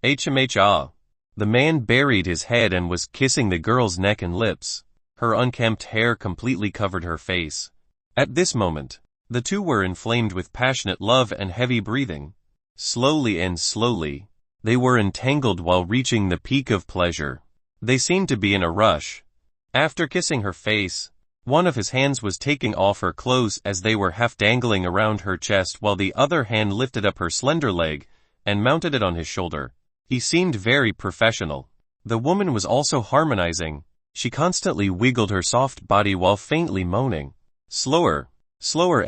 The man buried his head and was kissing the girl's neck and lips. Her unkempt hair completely covered her face. At this moment, the 2 were inflamed with passionate love and heavy breathing. Slowly and slowly, they were entangled while reaching the peak of pleasure. They seemed to be in a rush. After kissing her face, one of his hands was taking off her clothes as they were half dangling around her chest, while the other hand lifted up her slender leg and mounted it on his shoulder. He seemed very professional. The woman was also harmonizing. She constantly wiggled her soft body while faintly moaning. Slower, slower,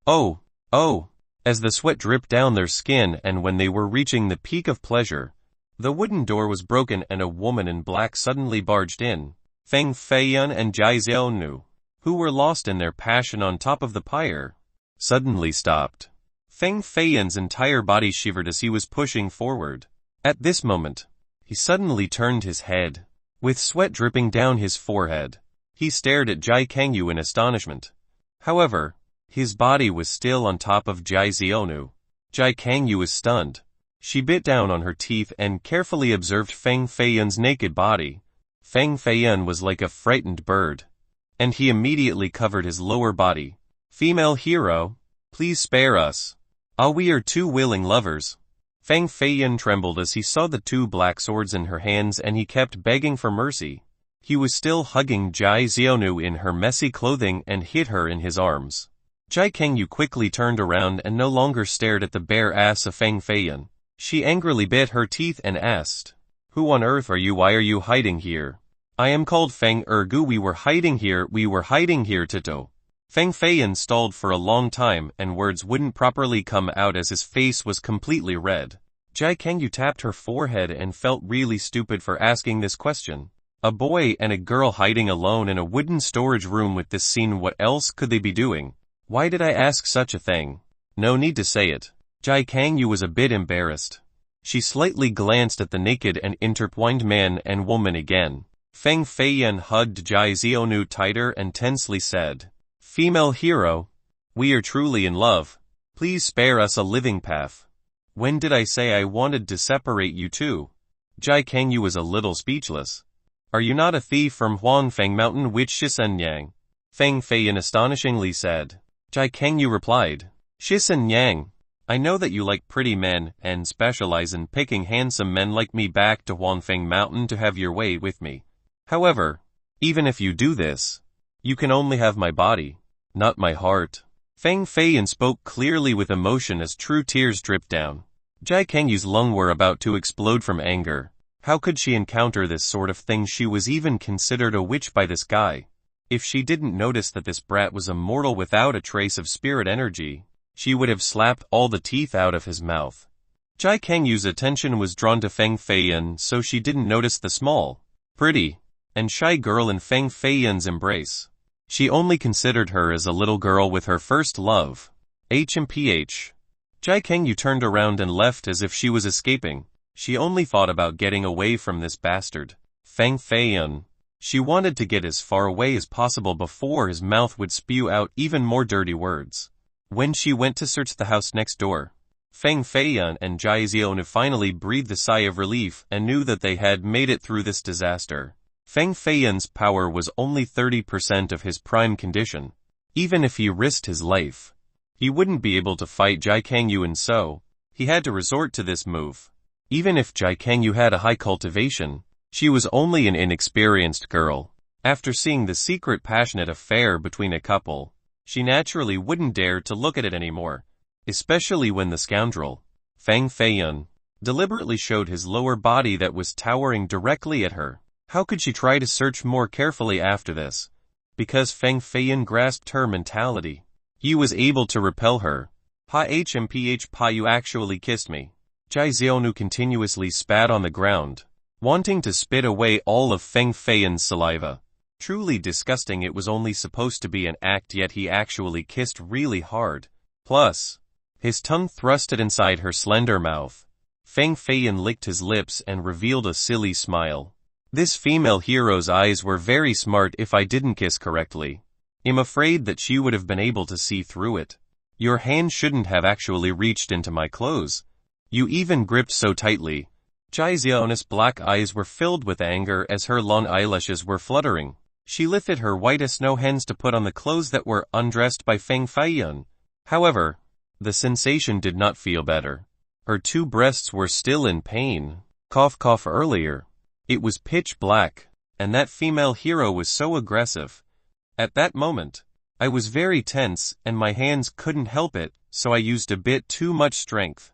oh, oh, as the sweat dripped down their skin, and when they were reaching the peak of pleasure, The wooden door was broken and a woman in black suddenly barged in. Feng Feiyun and Jai Xiaonu, who were lost in their passion on top of the pyre, suddenly stopped. Feng Feiyun's entire body shivered as he was pushing forward. At this moment, he suddenly turned his head. With sweat dripping down his forehead, he stared at Jai Kangyu in astonishment. However, his body was still on top of Jai Xiaonu. Jai Kangyu was stunned. She bit down on her teeth and carefully observed Feng Feiyun's naked body. Feng Feiyun was like a frightened bird, and he immediately covered his lower body. Female hero, please spare us. We are two willing lovers. Feng Feiyun trembled as he saw the two black swords in her hands and he kept begging for mercy. He was still hugging Jai Xiaonu in her messy clothing and hid her in his arms. Jai Kangyu quickly turned around and no longer stared at the bare ass of Feng Feiyun. She angrily bit her teeth and asked, "Who on earth are you? Why are you hiding here?" "I am called Feng Ergu. We were hiding here, Tito." Feng Feiyun stalled for a long time and words wouldn't properly come out as his face was completely red. Jai Kangyu tapped her forehead and felt really stupid for asking this question. A boy and a girl hiding alone in a wooden storage room with this scene, what else could they be doing? Why did I ask such a thing? No need to say it. Jai Kangyu was a bit embarrassed. She slightly glanced at the naked and intertwined man and woman again. Feng Feiyun hugged Jai Xiaonu tighter and tensely said, "Female hero, we are truly in love. Please spare us a living path." When did I say I wanted to separate you two? Jai Kangyu was a little speechless. Are you not a thief from Huangfeng Mountain Witch Shisen Yang? Feng Feiyun astonishingly said. Jai Kangyu replied, "Shisen Yang, I know that you like pretty men and specialize in picking handsome men like me back to Huangfeng Mountain to have your way with me. However, even if you do this, you can only have my body, not my heart." Feng Feiyun spoke clearly with emotion as true tears dripped down. Jai Kangyu's lungs were about to explode from anger. How could she encounter this sort of thing? She was even considered a witch by this guy. If she didn't notice that this brat was a mortal without a trace of spirit energy, she would have slapped all the teeth out of his mouth. Jai Kangyu's attention was drawn to Feng Feiyun, so she didn't notice the small, pretty, and shy girl in Feng Feiyun's embrace. She only considered her as a little girl with her first love. HMPH. Jai Kangyu turned around and left as if she was escaping. She only thought about getting away from this bastard, Feng Feiyun. She wanted to get as far away as possible before his mouth would spew out even more dirty words. When she went to search the house next door, Feng Feiyun and Jai Xiaonu finally breathed a sigh of relief and knew that they had made it through this disaster. Feng Feiyun's power was only 30% of his prime condition. Even if he risked his life, he wouldn't be able to fight Jai Kangyu, and so he had to resort to this move. Even if Jai Kangyu had a high cultivation, she was only an inexperienced girl. After seeing the secret passionate affair between a couple, she naturally wouldn't dare to look at it anymore, especially when the scoundrel, Feng Feiyun, deliberately showed his lower body that was towering directly at her. How could she try to search more carefully after this? Because Feng Feiyun grasped her mentality. He was able to repel her. "Pa HMPH, pa, you actually kissed me." Jai Xiaonu continuously spat on the ground, wanting to spit away all of Feng Feiyun's saliva. Truly disgusting. It was only supposed to be an act, yet he actually kissed really hard. Plus, his tongue thrusted inside her slender mouth. Feng Feiyun licked his lips and revealed a silly smile. This female hero's eyes were very smart. If I didn't kiss correctly, I'm afraid that she would have been able to see through it. Your hand shouldn't have actually reached into my clothes. You even gripped so tightly. Jai Xiaonu's black eyes were filled with anger as her long eyelashes were fluttering. She lifted her white as snow hands to put on the clothes that were undressed by Feng Feiyun. However, the sensation did not feel better. Her two breasts were still in pain. Cough cough. Earlier, it was pitch black, and that female hero was so aggressive. At that moment, I was very tense and my hands couldn't help it, so I used a bit too much strength.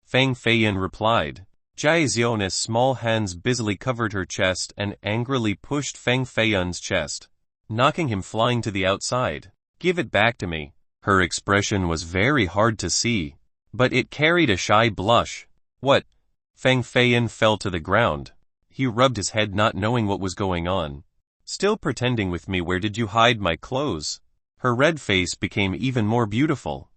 Feng Feiyun replied. Jai Xiaonu's small hands busily covered her chest and angrily pushed Feng Feiyun's chest, knocking him flying to the outside. "Give it back to me." Her expression was very hard to see, but it carried a shy blush. "What? Feng Feiyan fell to the ground. He rubbed his head, not knowing what was going on. Still pretending with me? Where did you hide my clothes? Her red face became even more beautiful.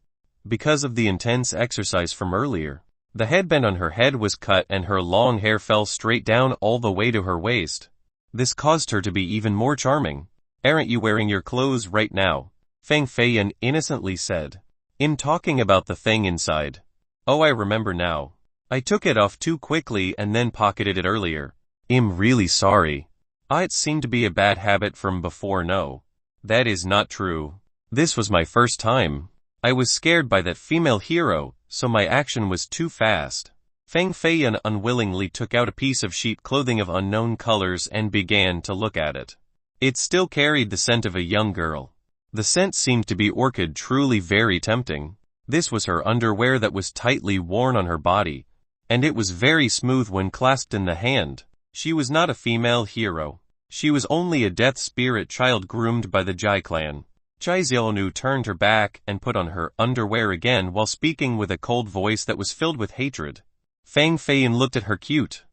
Because of the intense exercise from earlier, the headband on her head was cut and her long hair fell straight down all the way to her waist. This caused her to be even more charming. Aren't you wearing your clothes right now? Feng Feiyan innocently said. In talking about the thing inside. Oh, I remember now. I took it off too quickly and then pocketed it earlier. I'm really sorry. It seemed to be a bad habit from before. No. That is not true. This was my first time. I was scared by that female hero, so my action was too fast. Feng Feiyan unwillingly took out a piece of sheet clothing of unknown colors and began to look at it. It still carried the scent of a young girl. The scent seemed to be orchid, truly very tempting. This was her underwear that was tightly worn on her body, and it was very smooth when clasped in the hand. She was not a female hero. She was only a death spirit child groomed by the Jai clan. Jai Xiaonu turned her back and put on her underwear again while speaking with a cold voice that was filled with hatred. Feng Feiyan looked at her cute,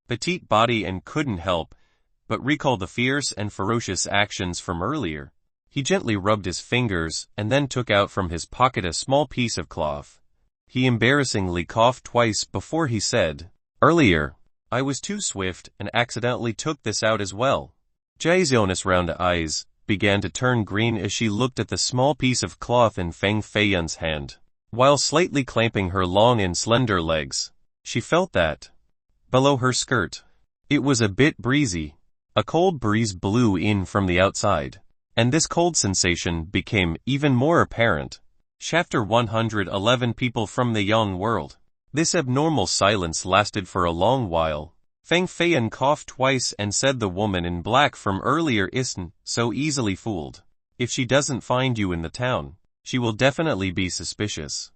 petite body and couldn't help but recall the fierce and ferocious actions from earlier. He gently rubbed his fingers and then took out from his pocket a small piece of cloth. He embarrassingly coughed twice before he said, Earlier, I was too swift and accidentally took this out as well. Jai Xiaonu's round eyes began to turn green as she looked at the small piece of cloth in Feng Feiyan's hand. While slightly clamping her long and slender legs, she felt that, below her skirt, it was a bit breezy. A cold breeze blew in from the outside, and this cold sensation became even more apparent. Chapter 111 People from the Young World. This abnormal silence lasted for a long while. Feng Feiyan coughed twice and said, The woman in black from earlier isn't so easily fooled. If she doesn't find you in the town, she will definitely be suspicious.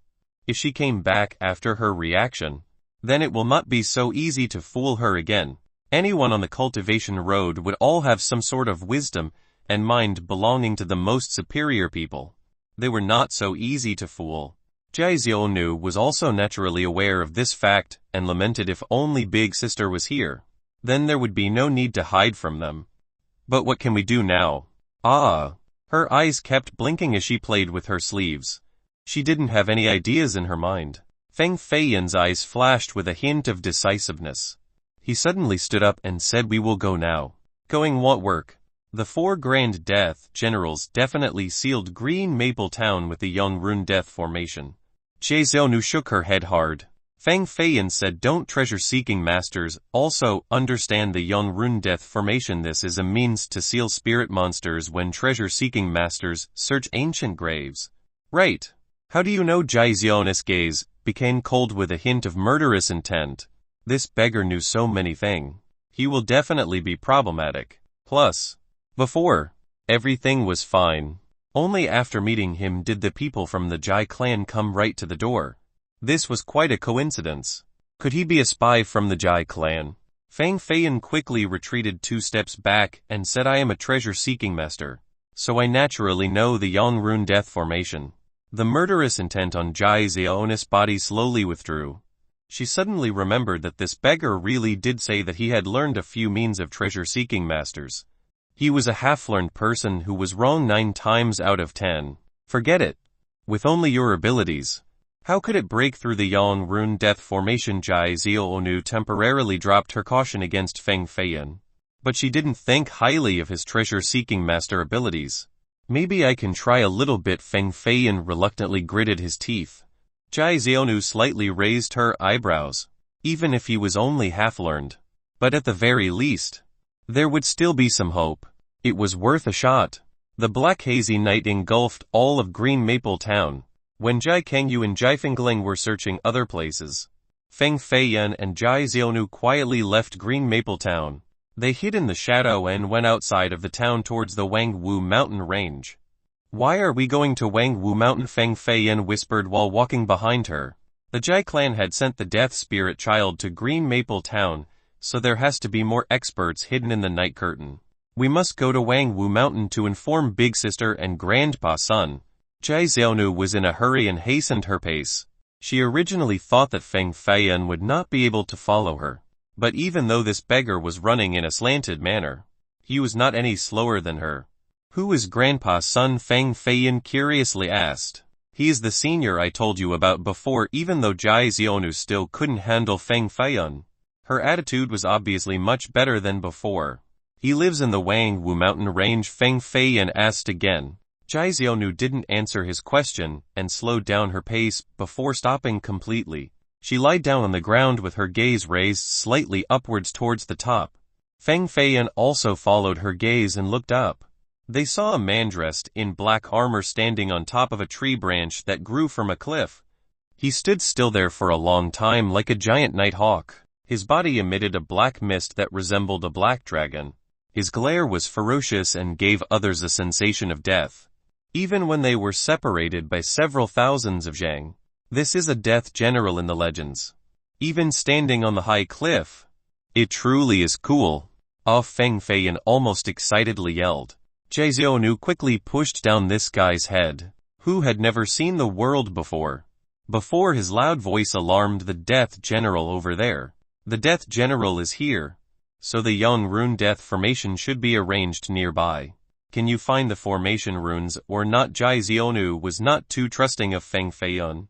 If she came back after her reaction, then it will not be so easy to fool her again. Anyone on the cultivation road would all have some sort of wisdom and mind belonging to the most superior people. They were not so easy to fool. Jai Xiaonu was also naturally aware of this fact and lamented if only Big Sister was here. Then there would be no need to hide from them. But what can we do now? Her eyes kept blinking as she played with her sleeves. She didn't have any ideas in her mind. Feng Feiyan's eyes flashed with a hint of decisiveness. He suddenly stood up and said, We will go now. Going what work? The 4 Grand Death Generals definitely sealed Green Maple Town with the Young Rune Death Formation. Jai Xiaonu shook her head hard. Feng Feiyan said, Don't treasure-seeking masters also understand the Young Rune Death Formation? This is a means to seal spirit monsters when treasure-seeking masters search ancient graves. Right. How do you know? Jai Xiaonu's gaze became cold with a hint of murderous intent. This beggar knew so many things. He will definitely be problematic. Plus, before, everything was fine. Only after meeting him did the people from the Jai clan come right to the door. This was quite a coincidence. Could he be a spy from the Jai clan? Feng Feiyan quickly retreated 2 steps back and said, I am a treasure-seeking master, so I naturally know the Young Rune Death Formation. The murderous intent on Jai Xiaonu's body slowly withdrew. She suddenly remembered that this beggar really did say that he had learned a few means of treasure-seeking masters. He was a half-learned person who was wrong 9 times out of 10. Forget it. With only your abilities, how could it break through the Young Rune Death Formation? Jai Xiaonu temporarily dropped her caution against Feng Feiyan. But she didn't think highly of his treasure-seeking master abilities. Maybe I can try a little bit. Feng Feiyan reluctantly gritted his teeth. Jai Xiaonu slightly raised her eyebrows. Even if he was only half-learned. But at the very least, there would still be some hope. It was worth a shot. The black hazy night engulfed all of Green Maple Town. When Jai Kangyu and Jai Fengling were searching other places, Feng Feiyan and Jai Xiaonu quietly left Green Maple Town. They hid in the shadow and went outside of the town towards the Wangwu mountain range. Why are we going to Wangwu mountain? Feng Feiyan whispered while walking behind her. The Jai clan had sent the death spirit child to Green Maple Town, so there has to be more experts hidden in the night curtain. We must go to Wangwu mountain to inform Big Sister and Grandpa Sun. Jai Xiaonu was in a hurry and hastened her pace. She originally thought that Feng Feiyan would not be able to follow her. But even though this beggar was running in a slanted manner, he was not any slower than her. "Who is Grandpa's son?" Feng Feiyan curiously asked. "He is the senior I told you about before." Even though Jai Xionu still couldn't handle Feng Feiyan, her attitude was obviously much better than before. "He lives in the Wangwu mountain range," Feng Feiyan asked again. Jai Xionu didn't answer his question and slowed down her pace before stopping completely. She lied down on the ground with her gaze raised slightly upwards towards the top. Feng Feiyan also followed her gaze and looked up. They saw a man dressed in black armor standing on top of a tree branch that grew from a cliff. He stood still there for a long time like a giant night hawk. His body emitted a black mist that resembled a black dragon. His glare was ferocious and gave others a sensation of death, even when they were separated by several thousands of zhang. This is a death general in the legends, even standing on the high cliff. "It truly is cool," Feng Feiyan almost excitedly yelled. Jai Xionu quickly pushed down this guy's head, who had never seen the world before, his loud voice alarmed the death general over there. "The death general is here, so the Young Rune Death formation should be arranged nearby. Can you find the formation runes or not?" Jai Xionu was not too trusting of Feng Feiyan.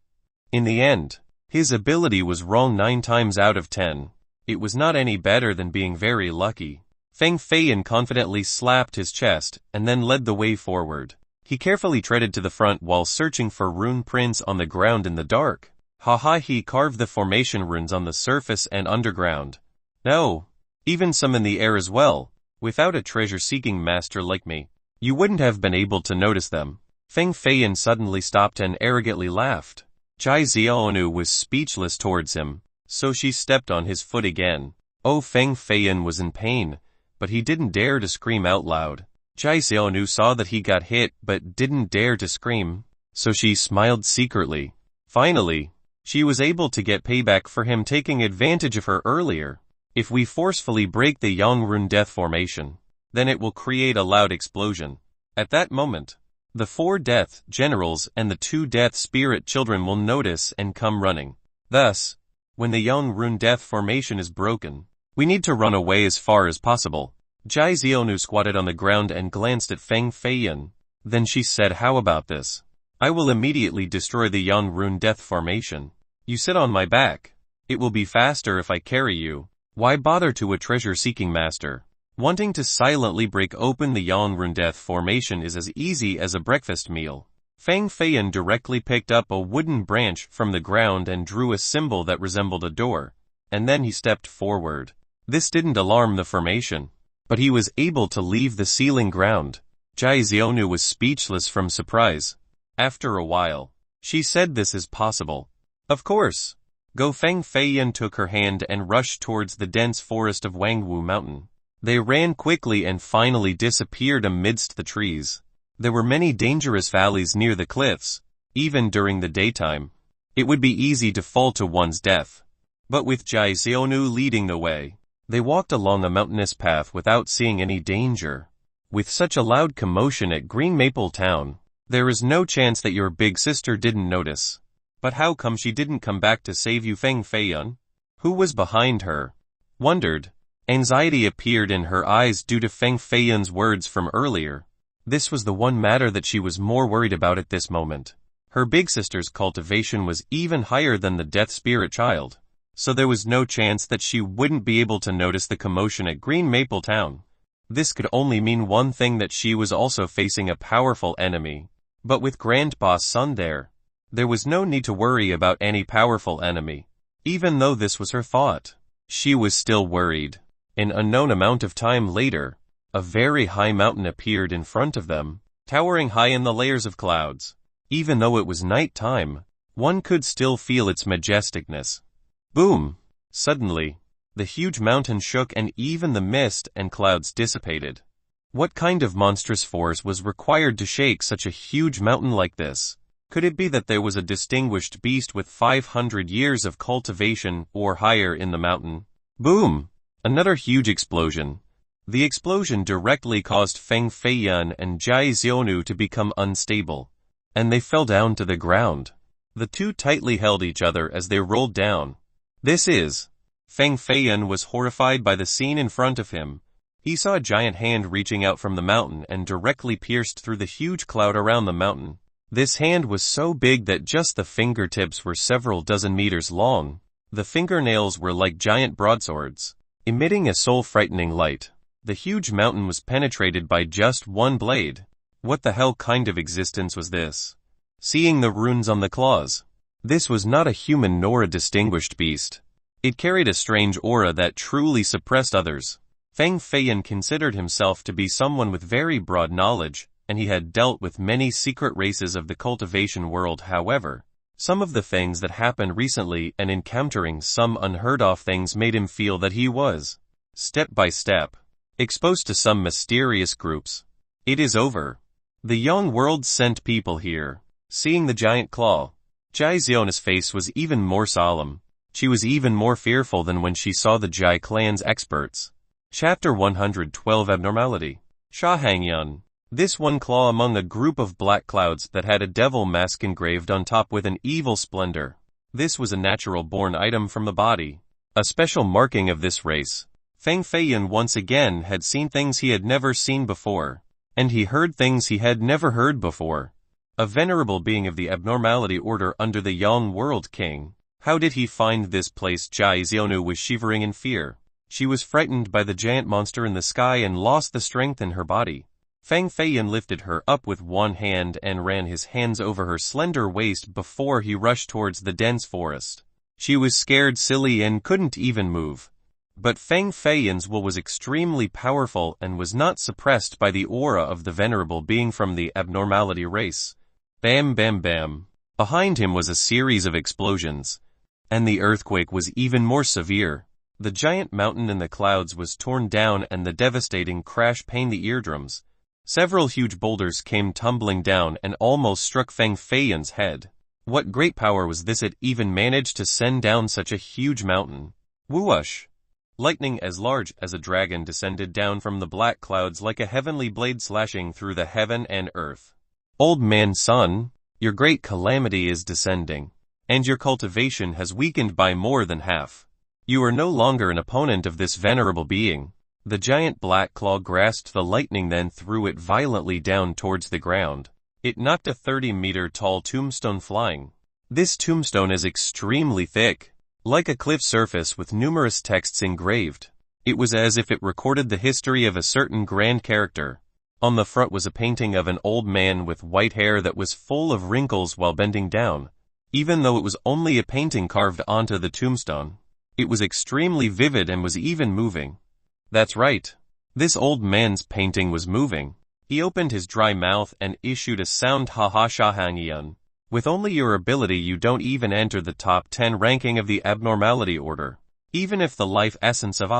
In the end, his ability was wrong 9 times out of 10. It was not any better than being very lucky. Feng Feiyan confidently slapped his chest and then led the way forward. He carefully treaded to the front while searching for rune prints on the ground in the dark. He carved the formation runes on the surface and underground. No, even some in the air as well. Without a treasure-seeking master like me, you wouldn't have been able to notice them. Feng Feiyan suddenly stopped and arrogantly laughed. Jai Xionu was speechless towards him, so she stepped on his foot again. Feng Feiyan was in pain, but he didn't dare to scream out loud. Jai Xionu saw that he got hit but didn't dare to scream, so she smiled secretly. Finally, she was able to get payback for him taking advantage of her earlier. "If we forcefully break the Yang Rune Death formation, then it will create a loud explosion. At that moment, the 4 death generals and the 2 death spirit children will notice and come running. Thus, when the Yang Rune Death formation is broken, we need to run away as far as possible." Jai Xionu squatted on the ground and glanced at Feng Feiyan. Then she said, "How about this? I will immediately destroy the Yang Rune Death formation. You sit on my back. It will be faster if I carry you. Why bother to a treasure-seeking master? Wanting to silently break open the Yang Rune Death formation is as easy as a breakfast meal." Feng Feiyan directly picked up a wooden branch from the ground and drew a symbol that resembled a door, and then he stepped forward. This didn't alarm the formation, but he was able to leave the sealing ground. Jai Xionu was speechless from surprise. After a while, she said, "This is possible." "Of course. Go." Feng Feiyan took her hand and rushed towards the dense forest of Wangwu Mountain. They ran quickly and finally disappeared amidst the trees. There were many dangerous valleys near the cliffs. Even during the daytime, it would be easy to fall to one's death. But with Jai Xionu leading the way, they walked along a mountainous path without seeing any danger. "With such a loud commotion at Green Maple Town, there is no chance that your big sister didn't notice. But how come she didn't come back to save you?" Feng Feiyan, who was behind her, wondered. Anxiety appeared in her eyes due to Feng Feiyan's words from earlier. This was the one matter that she was more worried about at this moment. Her big sister's cultivation was even higher than the death spirit child, so there was no chance that she wouldn't be able to notice the commotion at Green Maple Town. This could only mean one thing, that she was also facing a powerful enemy. But with Grandpa's son there was no need to worry about any powerful enemy. Even though this was her thought, she was still worried. An unknown amount of time later, a very high mountain appeared in front of them, towering high in the layers of clouds. Even though it was night time, one could still feel its majesticness. Boom! Suddenly, the huge mountain shook and even the mist and clouds dissipated. What kind of monstrous force was required to shake such a huge mountain like this? Could it be that there was a distinguished beast with 500 years of cultivation or higher in the mountain? Boom! Another huge explosion. The explosion directly caused Feng Feiyan and Jai Xionu to become unstable, and they fell down to the ground. The two tightly held each other as they rolled down. This is. Feng Feiyan was horrified by the scene in front of him. He saw a giant hand reaching out from the mountain and directly pierced through the huge cloud around the mountain. This hand was so big that just the fingertips were several dozen meters long. The fingernails were like giant broadswords, emitting a soul-frightening light. The huge mountain was penetrated by just one blade. What the hell kind of existence was this? Seeing the runes on the claws. This was not a human nor a distinguished beast. It carried a strange aura that truly suppressed others. Feng Feiyan considered himself to be someone with very broad knowledge, and he had dealt with many secret races of the cultivation world. However, some of the things that happened recently and encountering some unheard-of things made him feel that he was, step by step, exposed to some mysterious groups. It is over. The young world sent people here. Seeing the giant claw, Jai Ziona's face was even more solemn. She was even more fearful than when she saw the Jai clan's experts. Chapter 112 Abnormality. Sha Hangyun. This one claw among a group of black clouds that had a devil mask engraved on top with an evil splendor. This was a natural-born item from the body, a special marking of this race. Feng Feiyan once again had seen things he had never seen before, and he heard things he had never heard before. A venerable being of the abnormality order under the young world king. How did he find this place? Jai Zionu was shivering in fear. She was frightened by the giant monster in the sky and lost the strength in her body. Feng Feiyan lifted her up with one hand and ran his hands over her slender waist before he rushed towards the dense forest. She was scared silly and couldn't even move. But Feng Feiyan's will was extremely powerful and was not suppressed by the aura of the venerable being from the abnormality race. Bam bam bam. Behind him was a series of explosions. And the earthquake was even more severe. The giant mountain in the clouds was torn down and the devastating crash pained the eardrums. Several huge boulders came tumbling down and almost struck Feng Feiyan's head. What great power was this? It even managed to send down such a huge mountain. Whoosh! Lightning as large as a dragon descended down from the black clouds like a heavenly blade slashing through the heaven and earth. Old man son, your great calamity is descending, and your cultivation has weakened by more than half. You are no longer an opponent of this venerable being. The giant black claw grasped the lightning, then threw it violently down towards the ground. It knocked a 30-meter-tall tombstone flying. This tombstone is extremely thick, like a cliff surface with numerous texts engraved. It was as if it recorded the history of a certain grand character. On the front was a painting of an old man with white hair that was full of wrinkles while bending down. Even though it was only a painting carved onto the tombstone, it was extremely vivid and was even moving. That's right. This old man's painting was moving. He opened his dry mouth and issued a sound, ha ha Sha Hangyun. With only your ability you don't even enter the top 10 ranking of the abnormality order. Even if the life essence of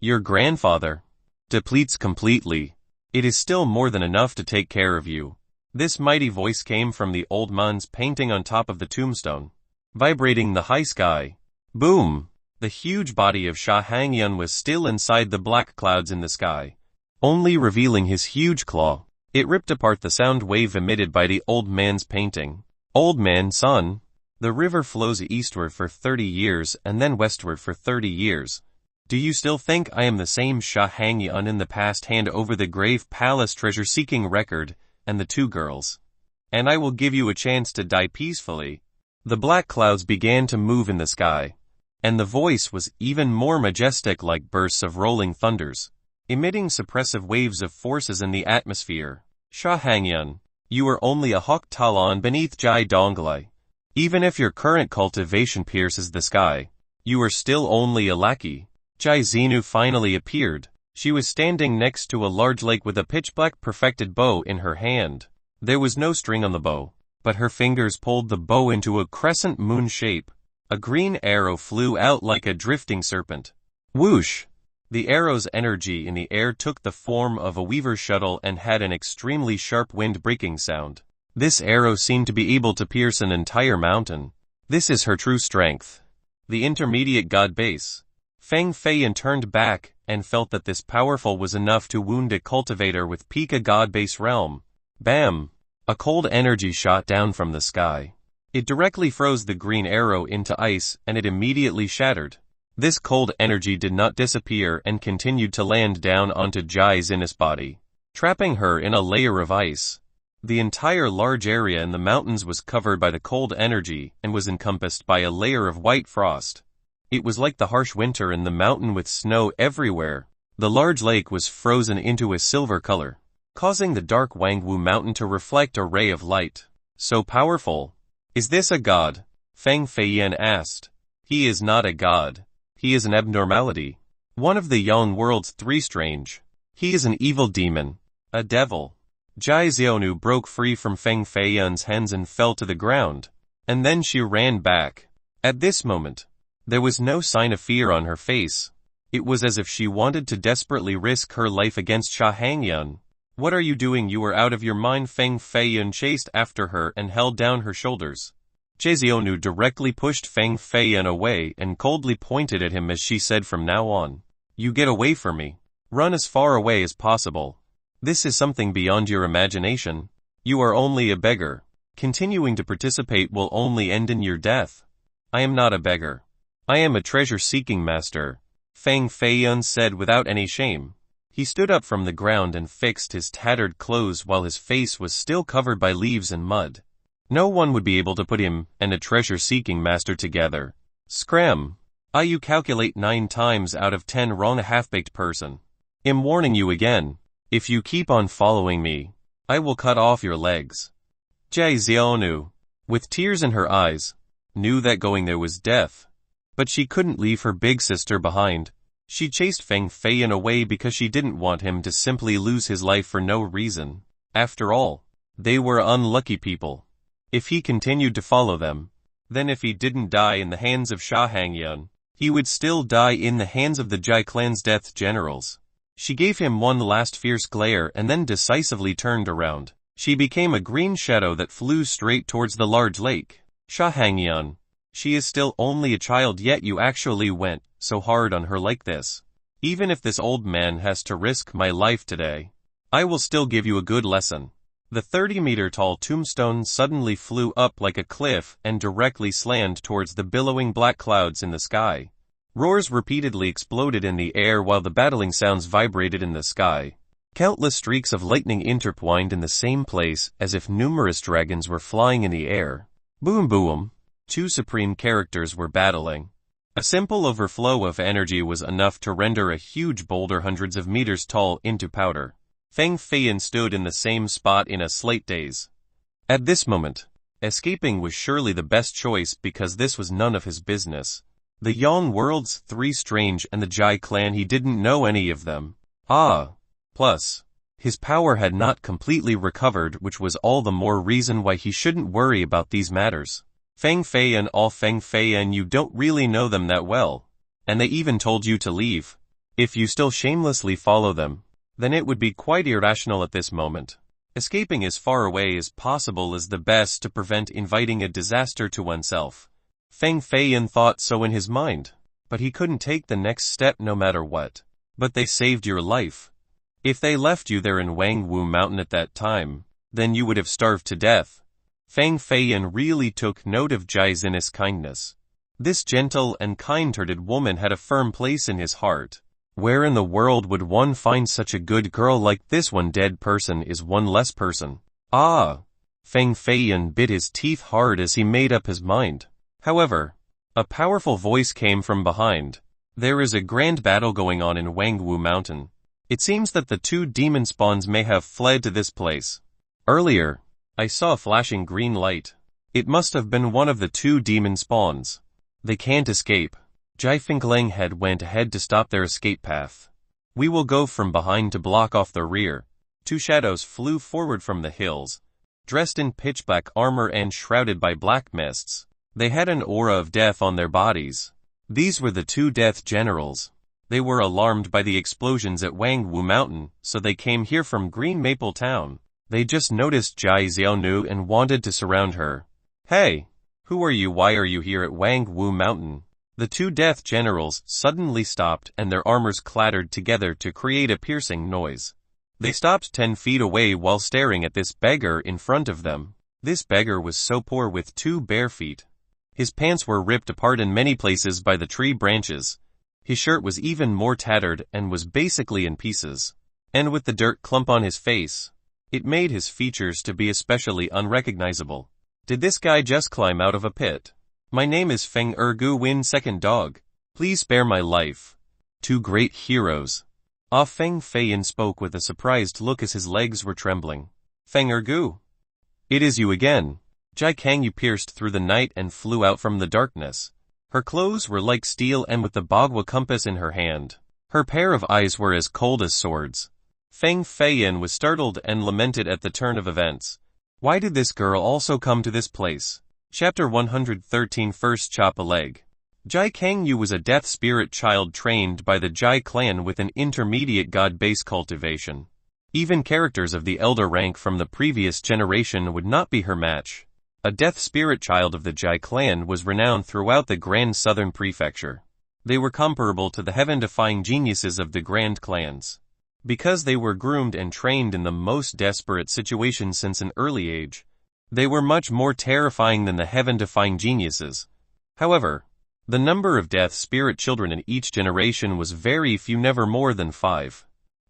your grandfather, depletes completely, it is still more than enough to take care of you. This mighty voice came from the old man's painting on top of the tombstone, vibrating the high sky. Boom! The huge body of Sha Hangyun was still inside the black clouds in the sky, only revealing his huge claw. It ripped apart the sound wave emitted by the old man's painting. Old man son, the river flows eastward for 30 years and then westward for 30 years. Do you still think I am the same Sha Hangyun in the past? Hand over the grave palace treasure-seeking record and the two girls, and I will give you a chance to die peacefully. The black clouds began to move in the sky, and the voice was even more majestic, like bursts of rolling thunders, emitting suppressive waves of forces in the atmosphere. Sha Hangyun, you are only a Hok Talon beneath Jai Donglai. Even if your current cultivation pierces the sky, you are still only a lackey. Jai Zenu finally appeared. She was standing next to a large lake with a pitch-black perfected bow in her hand. There was no string on the bow, but her fingers pulled the bow into a crescent moon shape. A green arrow flew out like a drifting serpent. Whoosh! The arrow's energy in the air took the form of a weaver's shuttle and had an extremely sharp wind-breaking sound. This arrow seemed to be able to pierce an entire mountain. This is her true strength. The intermediate god base. Feng Feiyan turned back and felt that this powerful was enough to wound a cultivator with Pika god base realm. Bam! A cold energy shot down from the sky. It directly froze the green arrow into ice and it immediately shattered. This cold energy did not disappear and continued to land down onto Jai Zinnis' body, trapping her in a layer of ice. The entire large area in the mountains was covered by the cold energy and was encompassed by a layer of white frost. It was like the harsh winter in the mountain with snow everywhere. The large lake was frozen into a silver color, causing the dark Wangwu mountain to reflect a ray of light. So powerful. Is this a god? Feng Feiyan asked. He is not a god. He is an abnormality. One of the Yang world's three strange. He is an evil demon. A devil. Jai Xiaonu broke free from Feng Feiyan's hands and fell to the ground. And then she ran back. At this moment, there was no sign of fear on her face. It was as if she wanted to desperately risk her life against Sha Hangyun. What are you doing? You are out of your mind. Feng Feiyan chased after her and held down her shoulders. Jai Xiaonu directly pushed Feng Feiyan away and coldly pointed at him as she said, from now on, you get away from me. Run as far away as possible. This is something beyond your imagination. You are only a beggar. Continuing to participate will only end in your death. I am not a beggar. I am a treasure-seeking master, Feng Feiyan said without any shame. He stood up from the ground and fixed his tattered clothes while his face was still covered by leaves and mud. No one would be able to put him and a treasure-seeking master together. Scram. You calculate 9 times out of 10 wrong, a half-baked person. I'm warning you again. If you keep on following me, I will cut off your legs. Jai Xiaonu, with tears in her eyes, knew that going there was death. But she couldn't leave her big sister behind. She chased Feng Feiyan away because she didn't want him to simply lose his life for no reason. After all, they were unlucky people. If he continued to follow them, then if he didn't die in the hands of Sha Hangyun, he would still die in the hands of the Jai clan's death generals. She gave him one last fierce glare and then decisively turned around. She became a green shadow that flew straight towards the large lake. Sha Hangyun. She is still only a child, yet you actually went so hard on her like this. Even if this old man has to risk my life today, I will still give you a good lesson. The 30-meter-tall tombstone suddenly flew up like a cliff and directly slammed towards the billowing black clouds in the sky. Roars repeatedly exploded in the air while the battling sounds vibrated in the sky. Countless streaks of lightning intertwined in the same place as if numerous dragons were flying in the air. Boom boom. 2 supreme characters were battling. A simple overflow of energy was enough to render a huge boulder hundreds of meters tall into powder. Feng Feiyan stood in the same spot in a slight daze. At this moment, escaping was surely the best choice because this was none of his business. The Yang world's 3 strange and the Jai clan, he didn't know any of them. Plus, his power had not completely recovered, which was all the more reason why he shouldn't worry about these matters. Feng Feiyan, you don't really know them that well. And they even told you to leave. If you still shamelessly follow them, then it would be quite irrational at this moment. Escaping as far away as possible is the best to prevent inviting a disaster to oneself. Feng Feiyan thought so in his mind, but he couldn't take the next step no matter what. But they saved your life. If they left you there in Wangwu Mountain at that time, then you would have starved to death. Feng Feiyan really took note of Jai Zinnis' kindness. This gentle and kind-hearted woman had a firm place in his heart. Where in the world would one find such a good girl like this? One dead person is one less person. Feng Feiyan bit his teeth hard as he made up his mind. However, a powerful voice came from behind. There is a grand battle going on in Wangwu Mountain. It seems that the 2 demon spawns may have fled to this place. Earlier, I saw a flashing green light. It must have been one of the 2 demon spawns. They can't escape. Jai Fengling had went ahead to stop their escape path. We will go from behind to block off the rear. 2 shadows flew forward from the hills, dressed in pitch-black armor and shrouded by black mists. They had an aura of death on their bodies. These were the 2 death generals. They were alarmed by the explosions at Wangwu Mountain, so they came here from Green Maple Town. They just noticed Jai Xiaonu and wanted to surround her. Hey! Who are you? Why are you here at Wangwu Mountain? The 2 death generals suddenly stopped and their armors clattered together to create a piercing noise. They stopped 10 feet away while staring at this beggar in front of them. This beggar was so poor with 2 bare feet. His pants were ripped apart in many places by the tree branches. His shirt was even more tattered and was basically in pieces. And with the dirt clump on his face, it made his features to be especially unrecognizable. Did this guy just climb out of a pit? My name is Feng Ergu Win Second Dog. Please spare my life. 2 great heroes. Ah Feng Feiyan spoke with a surprised look as his legs were trembling. Feng Ergu. It is you again. Jai Kangyu pierced through the night and flew out from the darkness. Her clothes were like steel and with the Bagua compass in her hand. Her pair of eyes were as cold as swords. Feng Feiyan was startled and lamented at the turn of events. Why did this girl also come to this place? Chapter 113 First Chop a Leg. Jai Kangyu was a death spirit child trained by the Jai clan with an intermediate god base cultivation. Even characters of the elder rank from the previous generation would not be her match. A death spirit child of the Jai clan was renowned throughout the Grand Southern Prefecture. They were comparable to the heaven-defying geniuses of the Grand clans. Because they were groomed and trained in the most desperate situations since an early age, they were much more terrifying than the heaven-defying geniuses. However, the number of death spirit children in each generation was very few, never more than 5.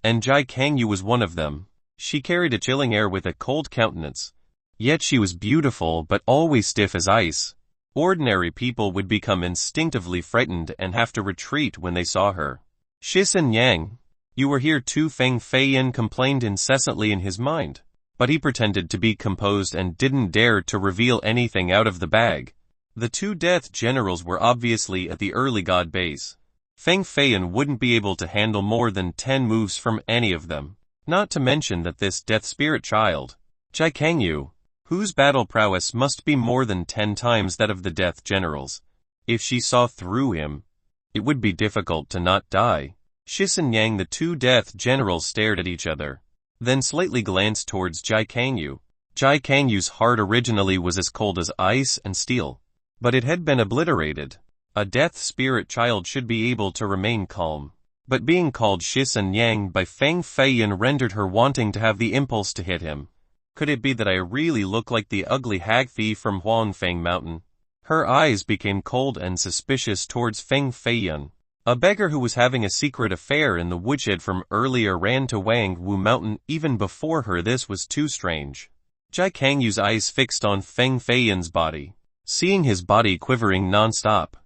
And Jai Kangyu was one of them. She carried a chilling air with a cold countenance. Yet she was beautiful but always stiff as ice. Ordinary people would become instinctively frightened and have to retreat when they saw her. Shisun Yang, you were here too, Feng Feiyan complained incessantly in his mind. But he pretended to be composed and didn't dare to reveal anything out of the bag. The 2 death generals were obviously at the early god base. Feng Feiyan wouldn't be able to handle more than 10 moves from any of them. Not to mention that this death spirit child, Jai Kangyu, whose battle prowess must be more than 10 times that of the death generals. If she saw through him, it would be difficult to not die. Shisun Yang, the 2 death generals stared at each other, then slightly glanced towards Jai Kangyu. Jai Kangyu's heart originally was as cold as ice and steel, but it had been obliterated. A death spirit child should be able to remain calm. But being called Shisun Yang by Feng Feiyan rendered her wanting to have the impulse to hit him. Could it be that I really look like the ugly hag thief from Huangfeng Mountain? Her eyes became cold and suspicious towards Feng Feiyan. A beggar who was having a secret affair in the woodshed from earlier ran to Wang Wu Mountain even before her. This was too strange. Jai Kangyu's eyes fixed on Feng Feiyan's body. Seeing his body quivering non-stop,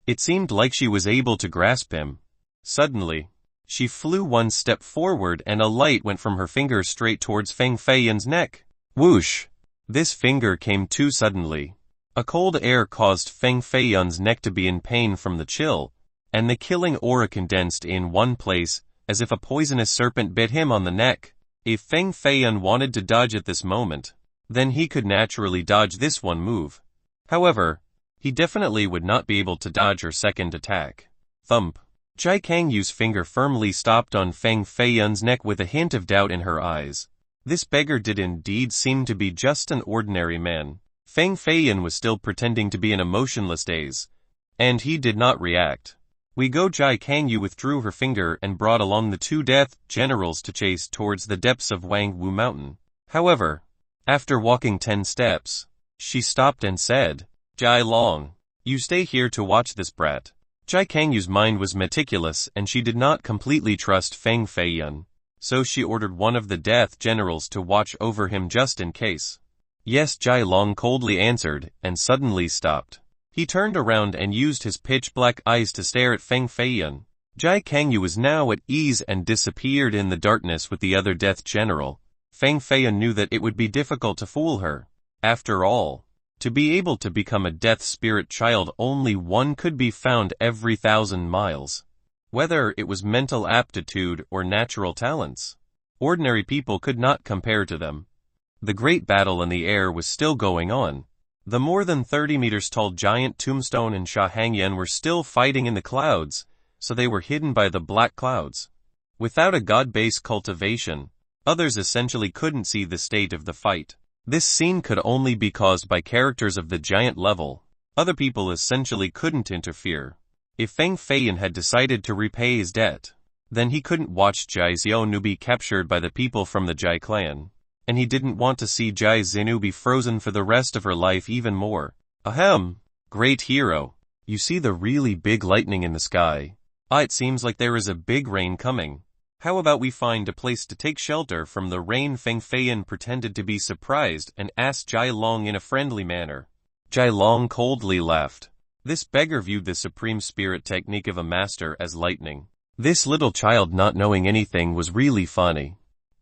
it seemed like she was able to grasp him. Suddenly, she flew 1 step forward and a light went from her finger straight towards Feng Feiyan's neck. Whoosh! This finger came too suddenly. A cold air caused Feng Feiyan's neck to be in pain from the chill, and the killing aura condensed in one place, as if a poisonous serpent bit him on the neck. If Feng Feiyan wanted to dodge at this moment, then he could naturally dodge this one move. However, he definitely would not be able to dodge her second attack. Thump. Jai Kangyu's finger firmly stopped on Feng Feiyan's neck with a hint of doubt in her eyes. This beggar did indeed seem to be just an ordinary man. Feng Feiyan was still pretending to be in a motionless daze, and he did not react. Jai Kangyu withdrew her finger and brought along the 2 death generals to chase towards the depths of Wang Wu Mountain. However, after walking 10 steps, she stopped and said, Jai Long, you stay here to watch this brat. Jai Kangyu's mind was meticulous and she did not completely trust Feng Feiyan, so she ordered one of the death generals to watch over him just in case. Yes, Jai Long coldly answered and suddenly stopped. He turned around and used his pitch-black eyes to stare at Feng Feiyan. Jai Kangyu was now at ease and disappeared in the darkness with the other death general. Feng Feiyan knew that it would be difficult to fool her. After all, to be able to become a death spirit child, only one could be found every 1,000 miles. Whether it was mental aptitude or natural talents, ordinary people could not compare to them. The great battle in the air was still going on. The more than 30 meters tall giant Tombstone and Sha Hangyan were still fighting in the clouds, so they were hidden by the black clouds. Without a god-based cultivation, others essentially couldn't see the state of the fight. This scene could only be caused by characters of the giant level. Other people essentially couldn't interfere. If Feng Feiyan had decided to repay his debt, then he couldn't watch Jai Xiaonu be captured by the people from the Jai clan. and he didn't want to see Jai Xinu be frozen for the rest of her life even more. Ahem. Great hero. You see the really big lightning in the sky? It seems like there is a big rain coming. How about we find a place to take shelter from the rain? Feng Feiyan pretended to be surprised and asked Jai Long in a friendly manner. Jai Long coldly laughed. This beggar viewed the supreme spirit technique of a master as lightning. This little child not knowing anything was really funny.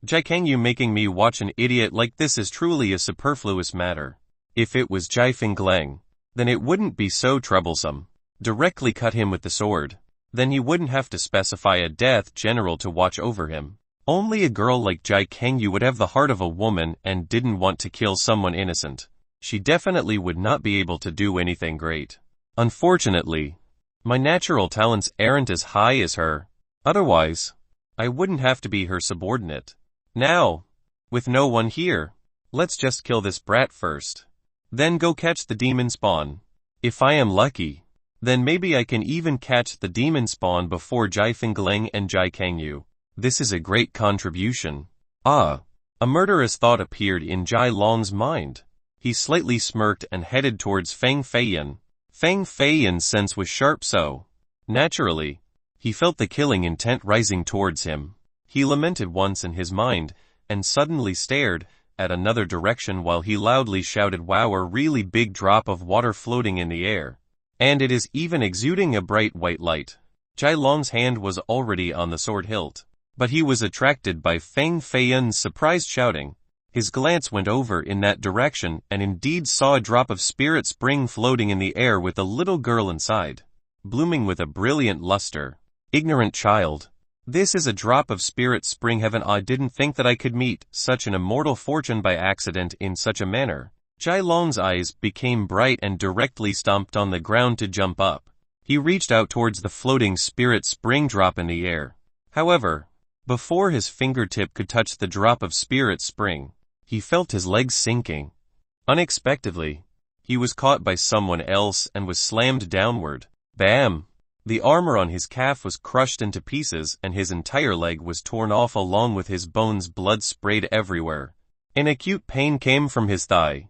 Jai Kangyu making me watch an idiot like this is truly a superfluous matter. If it was Jai Fengling, then it wouldn't be so troublesome. Directly cut him with the sword. Then he wouldn't have to specify a death general to watch over him. Only a girl like Jai Kangyu would have the heart of a woman and didn't want to kill someone innocent. She definitely would not be able to do anything great. Unfortunately, my natural talents aren't as high as her. Otherwise, I wouldn't have to be her subordinate. Now, with no one here, let's just kill this brat first. Then go catch the demon spawn. If I am lucky, then maybe I can even catch the demon spawn before Jai Fengling and Jai Kangyu. This is a great contribution. A murderous thought appeared in Jai Long's mind. He slightly smirked and headed towards Feng Feiyan. Feng Feiyan's sense was sharp, so naturally, he felt the killing intent rising towards him. He lamented once in his mind, and suddenly stared at another direction while he loudly shouted, "Wow, a really big drop of water floating in the air. And it is even exuding a bright white light." Jai Long's hand was already on the sword hilt, but he was attracted by Feng Feiyan's surprised shouting. His glance went over in that direction and indeed saw a drop of spirit spring floating in the air with a little girl inside, blooming with a brilliant luster. Ignorant child. This is a drop of spirit spring heaven. I didn't think that I could meet such an immortal fortune by accident in such a manner. Jai Long's eyes became bright and directly stomped on the ground to jump up. He reached out towards the floating spirit spring drop in the air. However, before his fingertip could touch the drop of spirit spring, he felt his legs sinking. Unexpectedly, he was caught by someone else and was slammed downward. Bam! The armor on his calf was crushed into pieces and his entire leg was torn off along with his bones. Blood sprayed everywhere. An acute pain came from his thigh,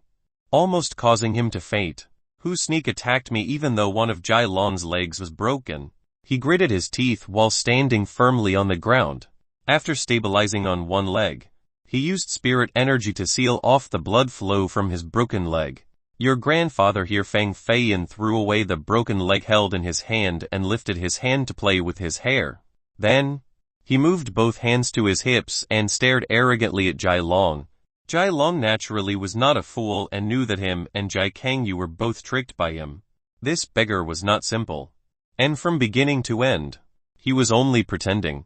almost causing him to faint. Who sneak attacked me? Even though one of Jai Long's legs was broken, he gritted his teeth while standing firmly on the ground. After stabilizing on one leg, he used spirit energy to seal off the blood flow from his broken leg. Your grandfather here. Feng Feiyan threw away the broken leg held in his hand and lifted his hand to play with his hair. Then, he moved both hands to his hips and stared arrogantly at Jai Long. Jai Long naturally was not a fool and knew that him and Jai Kangyu were both tricked by him. This beggar was not simple. And from beginning to end, he was only pretending.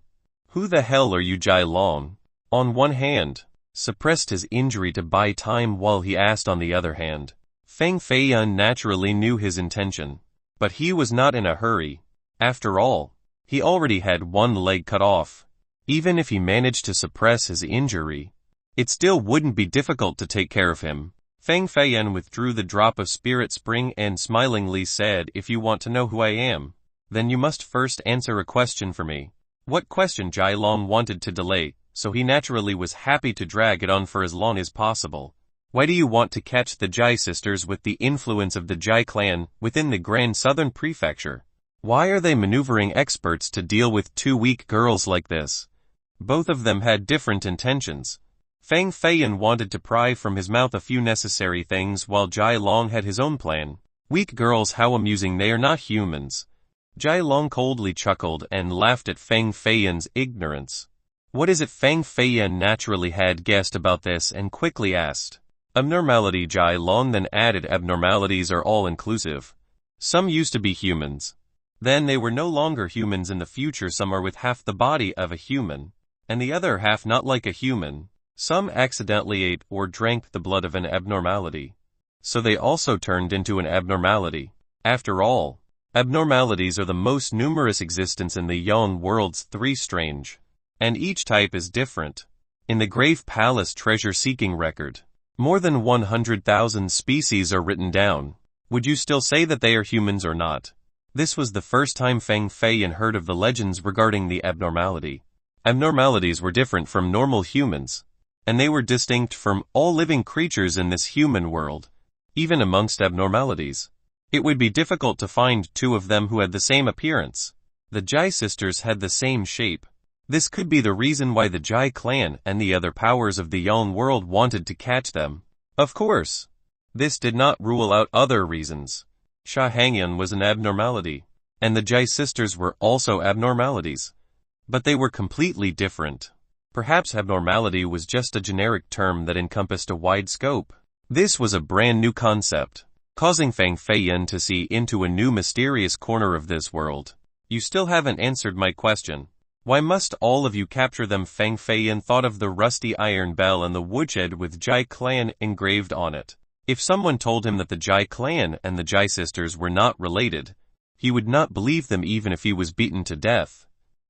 Who the hell are you? Jai Long, on one hand, suppressed his injury to buy time while he asked on the other hand. Feng Feiyan naturally knew his intention, but he was not in a hurry. After all, he already had one leg cut off. Even if he managed to suppress his injury, it still wouldn't be difficult to take care of him. Feng Feiyan withdrew the drop of spirit spring and smilingly said, "If you want to know who I am, then you must first answer a question for me." What question? Jai Long wanted to delay, so he naturally was happy to drag it on for as long as possible. Why do you want to catch the Jai sisters with the influence of the Jai clan within the Grand Southern Prefecture? Why are they maneuvering experts to deal with two weak girls like this? Both of them had different intentions. Feng Feiyan wanted to pry from his mouth a few necessary things while Jai Long had his own plan. Weak girls, how amusing, they are not humans. Jai Long coldly chuckled and laughed at Feng Feiyan's ignorance. What is it? Feng Feiyan naturally had guessed about this and quickly asked. Abnormality. Jai Long then added, abnormalities are all-inclusive. Some used to be humans. Then they were no longer humans. In the future some are with half the body of a human, and the other half not like a human. Some accidentally ate or drank the blood of an abnormality, so they also turned into an abnormality. After all, abnormalities are the most numerous existence in the Yang world's three strange, and each type is different. In the Grave Palace treasure-seeking record, more than 100,000 species are written down. Would you still say that they are humans or not? This was the first time Feng Feiyan heard of the legends regarding the abnormality. Abnormalities were different from normal humans. and they were distinct from all living creatures in this human world, even amongst abnormalities. It would be difficult to find two of them who had the same appearance. The Jai sisters had the same shape. This could be the reason why the Jai clan and the other powers of the Yon world wanted to catch them. Of course, this did not rule out other reasons. Sha Hangyan was an abnormality, and the Jai sisters were also abnormalities. But they were completely different. Perhaps abnormality was just a generic term that encompassed a wide scope. This was a brand new concept, causing Fang Feiyan to see into a new mysterious corner of this world. You still haven't answered my question. Why must all of you capture them? Fang Feiyan thought of the rusty iron bell and the woodshed with Jai clan engraved on it. If someone told him that the Jai clan and the Jai sisters were not related, he would not believe them even if he was beaten to death.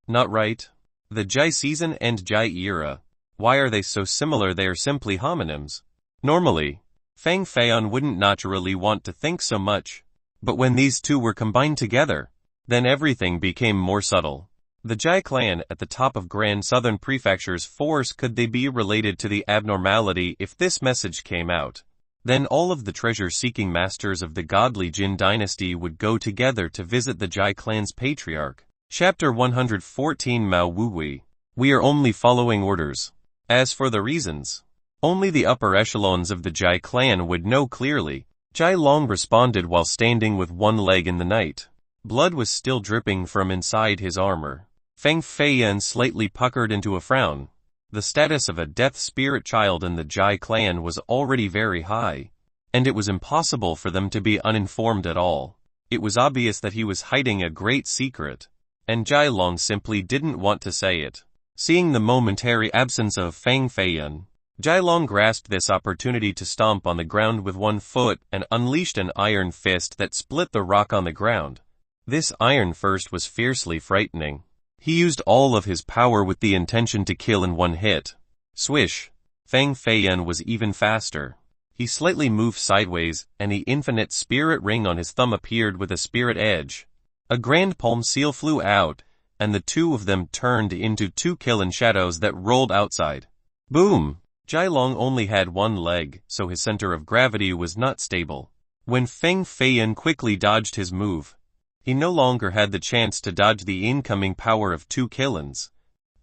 Not right? The Jai season and Jai era. Why are they so similar? They are simply homonyms. Normally, Fang Feiyan wouldn't naturally want to think so much. But when these two were combined together, then everything became more subtle. The Jai clan at the top of Grand Southern Prefecture's force, could they be related to the abnormality? If this message came out, then all of the treasure-seeking masters of the godly Jin dynasty would go together to visit the Jai clan's patriarch. Chapter 114 Mao Wuwei. We are only following orders. As for the reasons, only the upper echelons of the Jai clan would know clearly. Jai Long responded while standing with one leg in the night. Blood was still dripping from inside his armor. Fang Feiyan slightly puckered into a frown. The status of a death spirit child in the Jai clan was already very high, and it was impossible for them to be uninformed at all. It was obvious that he was hiding a great secret, and Jai Long simply didn't want to say it. Seeing the momentary absence of Fang Feiyan, Jai Long grasped this opportunity to stomp on the ground with one foot and unleashed an iron fist that split the rock on the ground. This iron fist was fiercely frightening. He used all of his power with the intention to kill in one hit. Swish! Fang Feiyan was even faster. He slightly moved sideways, and the infinite spirit ring on his thumb appeared with a spirit edge. A grand palm seal flew out, and the two of them turned into two killing shadows that rolled outside. Boom! Jai Long only had one leg, so his center of gravity was not stable. When Fang Feiyan quickly dodged his move, he no longer had the chance to dodge the incoming power of two killins.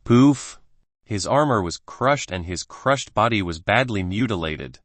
Poof! His armor was crushed and his crushed body was badly mutilated.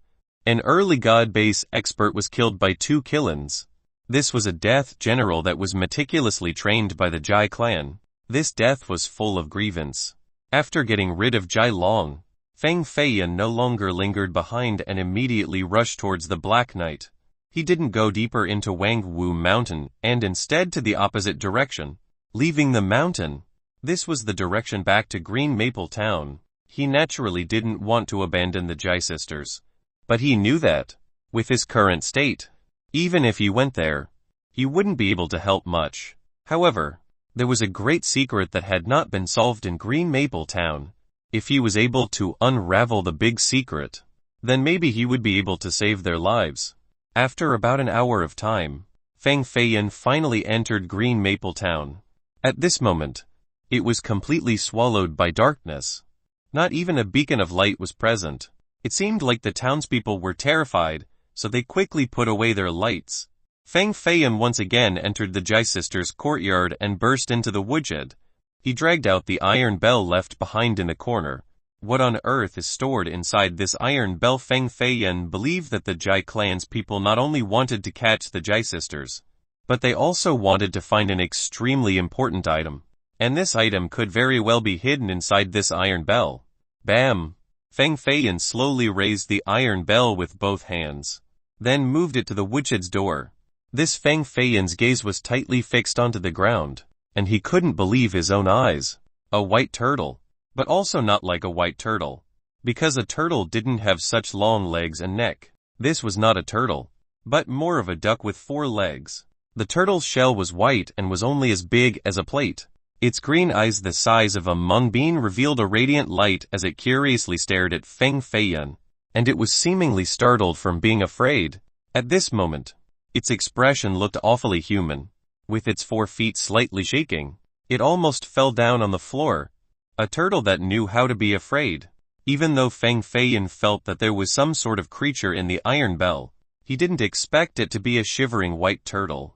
An early god base expert was killed by two killins. This was a death general that was meticulously trained by the Jai clan. This death was full of grievance. After getting rid of Jai Long, Fang Feiyan no longer lingered behind and immediately rushed towards the Black Knight. He didn't go deeper into Wang Wu Mountain, and instead to the opposite direction, leaving the mountain. This was the direction back to Green Maple Town. He naturally didn't want to abandon the Jai sisters. But he knew that, with his current state, even if he went there, he wouldn't be able to help much. However, there was a great secret that had not been solved in Green Maple Town. If he was able to unravel the big secret, then maybe he would be able to save their lives. After about an hour of time, Fang Feiyan finally entered Green Maple Town. At this moment, it was completely swallowed by darkness. Not even a beacon of light was present. It seemed like the townspeople were terrified, so they quickly put away their lights. Fang Feiyan once again entered the Jai sisters' courtyard and burst into the woodshed. He dragged out the iron bell left behind in the corner. What on earth is stored inside this iron bell? Fang Feiyan believed that the Jai clan's people not only wanted to catch the Jai sisters, but they also wanted to find an extremely important item. And this item could very well be hidden inside this iron bell. Bam! Fang Feiyan slowly raised the iron bell with both hands, then moved it to the woodshed's door. This Fang Feiyan's gaze was tightly fixed onto the ground, and he couldn't believe his own eyes. A white turtle. But also not like a white turtle, because a turtle didn't have such long legs and neck. This was not a turtle, but more of a duck with 4 legs. The turtle's shell was white and was only as big as a plate. Its green eyes the size of a mung bean revealed a radiant light as it curiously stared at Fang Feiyan, and it was seemingly startled from being afraid. At this moment, its expression looked awfully human. With its 4 feet slightly shaking, it almost fell down on the floor. A turtle that knew how to be afraid. Even though Feng Feiyan felt that there was some sort of creature in the iron bell, he didn't expect it to be a shivering white turtle.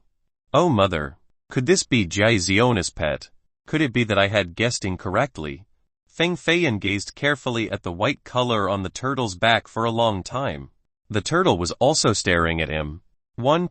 Oh mother! Could this be Jai Ziona's pet? Could it be that I had guessed incorrectly? Feng Feiyan gazed carefully at the white color on the turtle's back for a long time. The turtle was also staring at him. One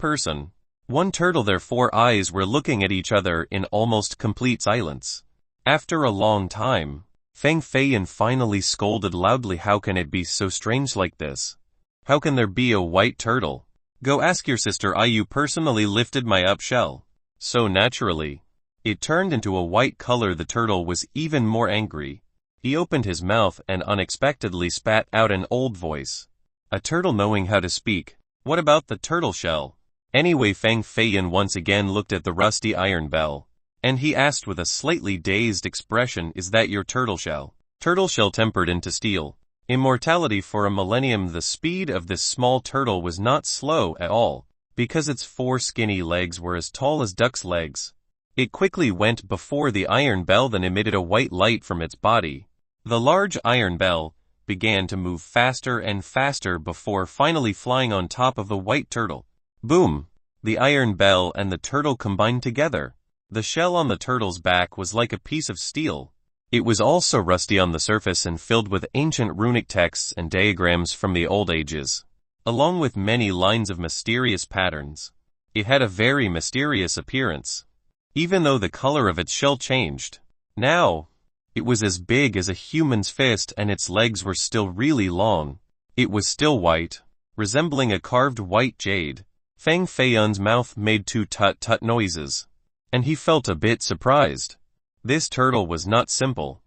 turtle, their 4 eyes were looking at each other in almost complete silence. After a long time, Feng Feiyan finally scolded loudly. How can it be so strange like this? How can there be a white turtle? Go ask your sister. You personally lifted my up shell. So naturally, it turned into a white color. The turtle was even more angry. He opened his mouth and unexpectedly spat out an old voice. A turtle knowing how to speak. What about the turtle shell? Anyway, Feng Feiyan once again looked at the rusty iron bell, and he asked with a slightly dazed expression, is that your turtle shell? Turtle shell tempered into steel. Immortality for a millennium. The speed of this small turtle was not slow at all, because its 4 skinny legs were as tall as duck's legs. It quickly went before the iron bell, then emitted a white light from its body. The large iron bell began to move faster and faster before finally flying on top of the white turtle. Boom! The iron bell and the turtle combined together. The shell on the turtle's back was like a piece of steel. It was also rusty on the surface and filled with ancient runic texts and diagrams from the old ages, along with many lines of mysterious patterns. It had a very mysterious appearance, even though the color of its shell changed. Now, it was as big as a human's fist and its legs were still really long. It was still white, resembling a carved white jade. Feng Feiyan's mouth made 2 tut-tut noises, and he felt a bit surprised. This turtle was not simple.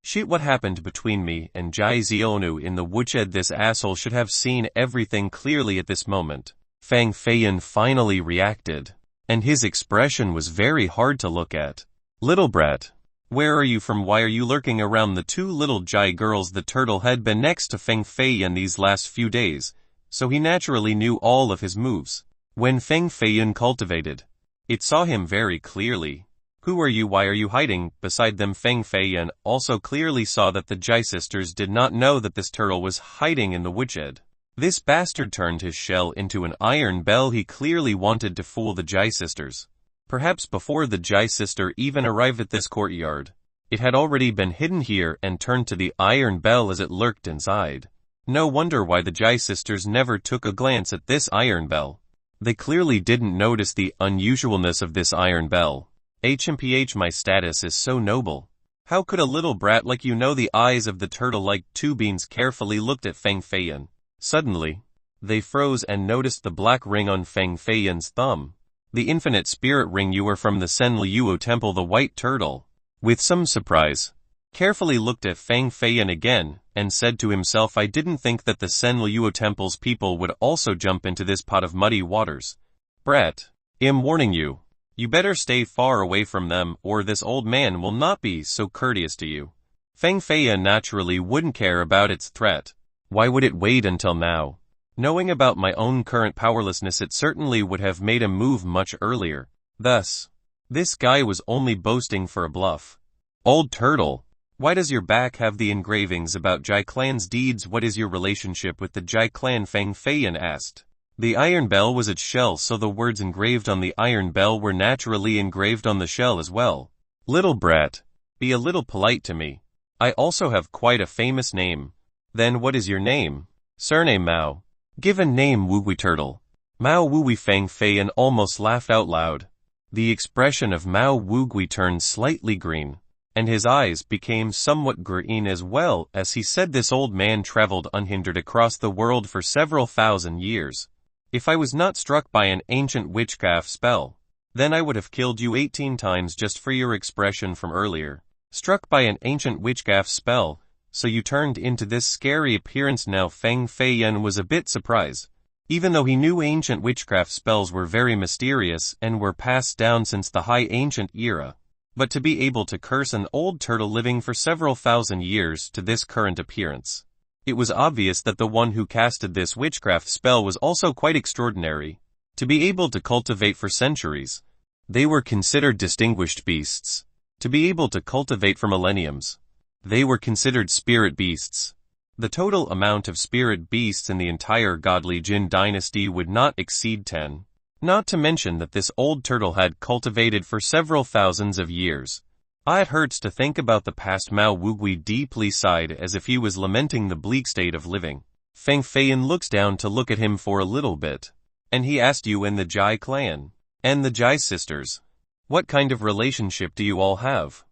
Shit, what happened between me and Jai Zionu in the woodshed? This asshole should have seen everything clearly at this moment. Feng Feiyan finally reacted, and his expression was very hard to look at. Little brat, where are you from? Why are you lurking around? The 2 little Jai girls. The turtle had been next to Feng Feiyan these last few days, so he naturally knew all of his moves. When Feng Feiyan cultivated, it saw him very clearly. Who are you? Why are you hiding? Beside them, Feng Feiyan also clearly saw that the Jai sisters did not know that this turtle was hiding in the woodshed. This bastard turned his shell into an iron bell. He clearly wanted to fool the Jai sisters. Perhaps before the Jai sister even arrived at this courtyard, it had already been hidden here and turned to the iron bell as it lurked inside. No wonder why the Jai sisters never took a glance at this iron bell. They clearly didn't notice the unusualness of this iron bell. HMPH, my status is so noble. How could a little brat like you know? The eyes of the turtle like 2 beans carefully looked at Feng Feiyan. Suddenly, they froze and noticed the black ring on Feng Feiyan's thumb. The infinite spirit ring. You are from the Senliuo temple. The white turtle, with some surprise, carefully looked at Feng Feiyan again, and said to himself, I didn't think that the Senliuo temple's people would also jump into this pot of muddy waters. Brat, I'm warning you. You better stay far away from them, or this old man will not be so courteous to you. Feng Feiyan naturally wouldn't care about its threat. Why would it wait until now? Knowing about my own current powerlessness, it certainly would have made a move much earlier. Thus, this guy was only boasting for a bluff. Old turtle, why does your back have the engravings about Jai clan's deeds? What is your relationship with the Jai clan? Feng Feiyan asked. The iron bell was its shell, so the words engraved on the iron bell were naturally engraved on the shell as well. Little brat, be a little polite to me. I also have quite a famous name. Then what is your name? Surname Mao. Given name Woogui Turtle. Mao Woogui. Feng Feiyan almost laughed out loud. The expression of Mao Woogui turned slightly green, and his eyes became somewhat green as well as he said, this old man traveled unhindered across the world for several thousand years. If I was not struck by an ancient witchcraft spell, then I would have killed you 18 times just for your expression from earlier. Struck by an ancient witchcraft spell, so you turned into this scary appearance now. Feng Feiyan was a bit surprised, even though he knew ancient witchcraft spells were very mysterious and were passed down since the High Ancient era. But to be able to curse an old turtle living for several thousand years to this current appearance, it was obvious that the one who casted this witchcraft spell was also quite extraordinary. To be able to cultivate for centuries, they were considered distinguished beasts. To be able to cultivate for millenniums, They were considered spirit beasts. The total amount of spirit beasts in the entire godly Jin dynasty would not exceed 10. Not to mention that this old turtle had cultivated for several thousands of years. It hurts to think about the past. Mao Wugui deeply sighed as if he was lamenting the bleak state of living. Feng Feiyan looks down to look at him for a little bit. And he asked, you and the Jai clan, and the Jai sisters, what kind of relationship do you all have?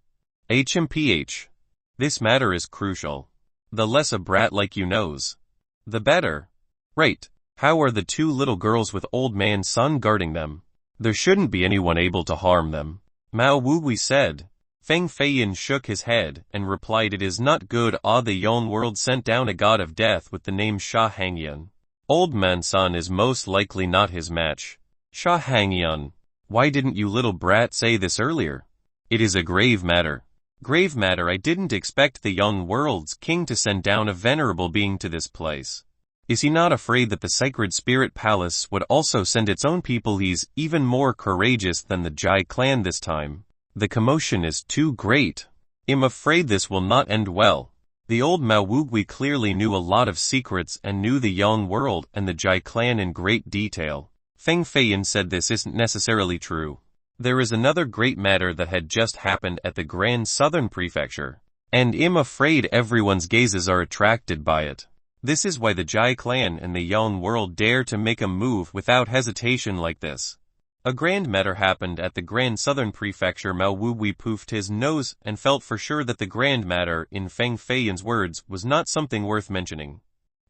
HMPH. This matter is crucial. The less a brat like you knows, the better. Right. How are the two little girls with old man Sun guarding them? There shouldn't be anyone able to harm them, Mao Wugui said. Feng Feiyan shook his head and replied, it is not good. The Yon world sent down a god of death with the name Sha Hangyan. Old man Sun is most likely not his match. Sha Hangyan. Why didn't you little brat say this earlier? It is a grave matter. Grave matter. I didn't expect the young world's king to send down a venerable being to this place. Is he not afraid that the sacred spirit palace would also send its own people? He's even more courageous than the Jai clan this time. The commotion is too great. I'm afraid this will not end well. The old Mao Wugui clearly knew a lot of secrets and knew the young world and the Jai clan in great detail. Feng Feiyan said, this isn't necessarily true. There is another great matter that had just happened at the Grand Southern Prefecture, and I'm afraid everyone's gazes are attracted by it. This is why the Jai clan and the young world dare to make a move without hesitation like this. A grand matter happened at the Grand Southern Prefecture. Mao Wugui poofed his nose and felt for sure that the grand matter, in Feng Feiyan's words, was not something worth mentioning.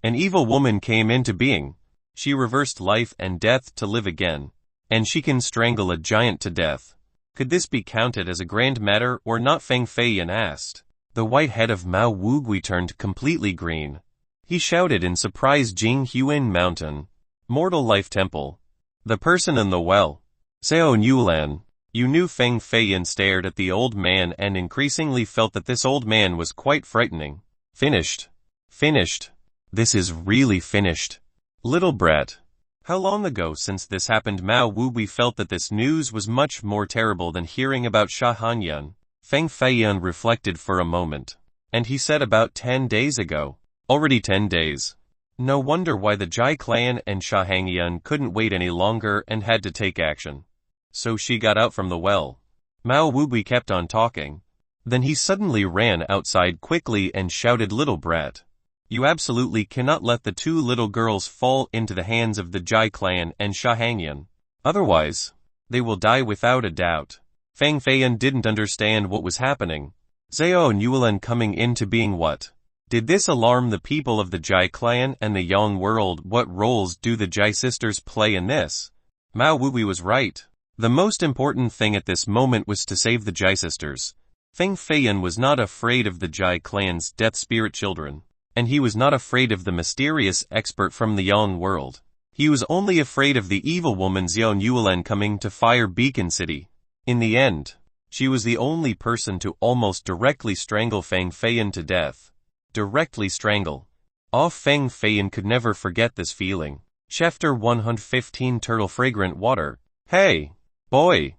An evil woman came into being. She reversed life and death to live again, and she can strangle a giant to death. Could this be counted as a grand matter or not? Feng Feiyan asked. The white head of Mao Wugui turned completely green. He shouted in surprise, Jing Huan Mountain. Mortal Life Temple. The person in the well. Xiao Yulan. You knew. Feng Feiyan stared at the old man and increasingly felt that this old man was quite frightening. Finished. Finished. This is really finished. Little brat. How long ago since this happened? Mao Wugui felt that this news was much more terrible than hearing about Sha Hangyan. Feng Feiyan reflected for a moment. And he said, about 10 days ago. Already 10 days. No wonder why the Jai clan and Sha Hangyan couldn't wait any longer and had to take action. So she got out from the well. Mao Wugui kept on talking. Then he suddenly ran outside quickly and shouted, little brat. You absolutely cannot let the two little girls fall into the hands of the Jai clan and Sha Hangyan. Otherwise, they will die without a doubt. Feng Feiyan didn't understand what was happening. Xiao Yulan coming into being. What? Did this alarm the people of the Jai clan and the young world? What roles do the Jai sisters play in this? Mao Wugui was right. The most important thing at this moment was to save the Jai sisters. Feng Feiyan was not afraid of the Jai clan's death spirit children, and he was not afraid of the mysterious expert from the young world. He was only afraid of the evil woman Xiao Yulan coming to Fire Beacon City. In the end, she was the only person to almost directly strangle Feng Feiyan to death. Directly strangle. Feng Feiyan could never forget this feeling. Chapter 115. Turtle Fragrant Water. Hey, boy.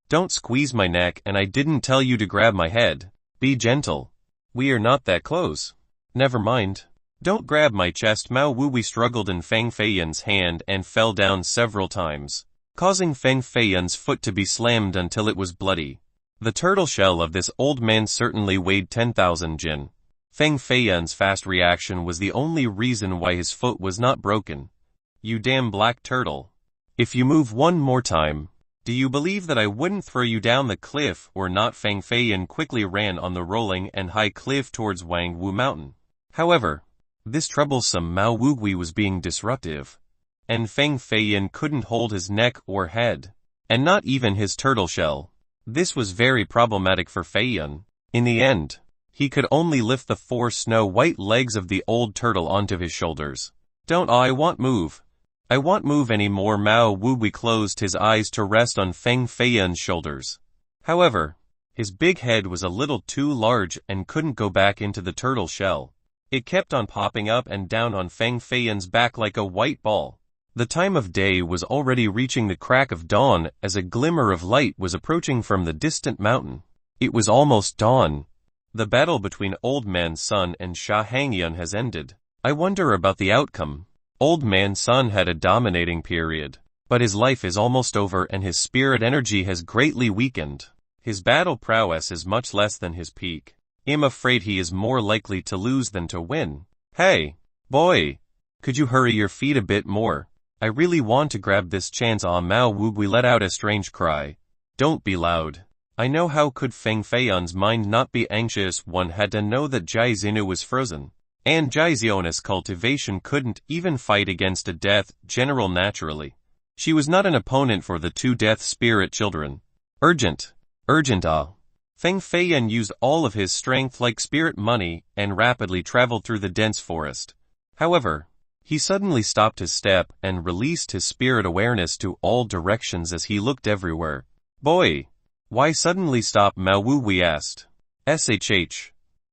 Don't squeeze my neck, and I didn't tell you to grab my head. Be gentle. We are not that close. Never mind. Don't grab my chest. Mao Wugui struggled in Feng Feiyan's hand and fell down several times, causing Feng Feiyan's foot to be slammed until it was bloody. The turtle shell of this old man certainly weighed 10,000 jin. Feng Feiyan's fast reaction was the only reason why his foot was not broken. You damn black turtle. If you move one more time, do you believe that I wouldn't throw you down the cliff or not? Feng Feiyan quickly ran on the rolling and high cliff towards Wangwu Mountain. However, this troublesome Mao Wugui was being disruptive, and Feng Feiyan couldn't hold his neck or head, and not even his turtle shell. This was very problematic for Feiyan. In the end, he could only lift the 4 snow-white legs of the old turtle onto his shoulders. Don't I want move. I want move anymore. Mao Wugui closed his eyes to rest on Feng Feiyan's shoulders. However, his big head was a little too large and couldn't go back into the turtle shell. It kept on popping up and down on Feng Feiyan's back like a white ball. The time of day was already reaching the crack of dawn as a glimmer of light was approaching from the distant mountain. It was almost dawn. The battle between Old Man Sun and Sha Hangyun has ended. I wonder about the outcome. Old Man Sun had a dominating period, but his life is almost over and his spirit energy has greatly weakened. His battle prowess is much less than his peak. I'm afraid he is more likely to lose than to win. Hey, boy, could you hurry your feet a bit more? I really want to grab this chance. Mao Wugui let out a strange cry. Don't be loud. I know. How could Feng Feiyun's mind not be anxious? One had to know that Jai Xinu was frozen. And Jai Xiona's cultivation couldn't even fight against a death general naturally. She was not an opponent for the two death spirit children. Urgent. Feng Feiyun used all of his strength like spirit money and rapidly traveled through the dense forest. However, he suddenly stopped his step and released his spirit awareness to all directions as he looked everywhere. Boy, why suddenly stop? Mao Wugui asked. SHH.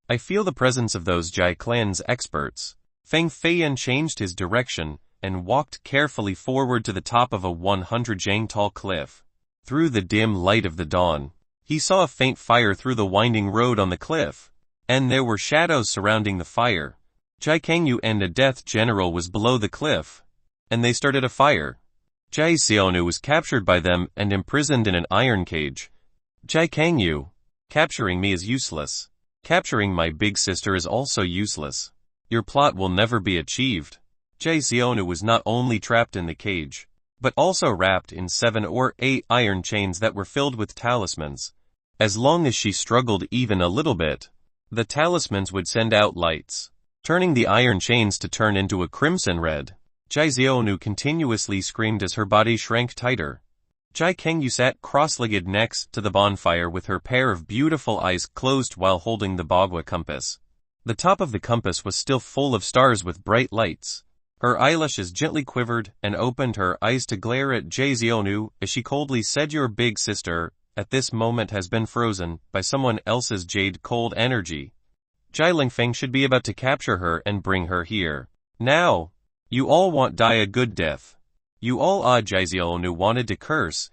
I feel the presence of those Jai clan's experts. Feng Feiyun changed his direction and walked carefully forward to the top of a 100 jang tall cliff. Through the dim light of the dawn, he saw a faint fire through the winding road on the cliff, and there were shadows surrounding the fire. Jai Kangyu and a death general was below the cliff, and they started a fire. Jai Xionu was captured by them and imprisoned in an iron cage. Jai Kangyu, capturing me is useless. Capturing my big sister is also useless. Your plot will never be achieved. Jai Xionu was not only trapped in the cage, but also wrapped in 7 or 8 iron chains that were filled with talismans. As long as she struggled even a little bit, the talismans would send out lights, turning the iron chains to turn into a crimson red. Jai Xionu continuously screamed as her body shrank tighter. Jai Kangyu sat cross-legged next to the bonfire with her pair of beautiful eyes closed while holding the Bagua compass. The top of the compass was still full of stars with bright lights. Her eyelashes gently quivered and opened her eyes to glare at Jai Xionu as she coldly said, "Your big sister, at this moment has been frozen by someone else's jade cold energy. Jai Lingfeng should be about to capture her and bring her here. Now, you all want die a good death. You all." Jai Xionu wanted to curse,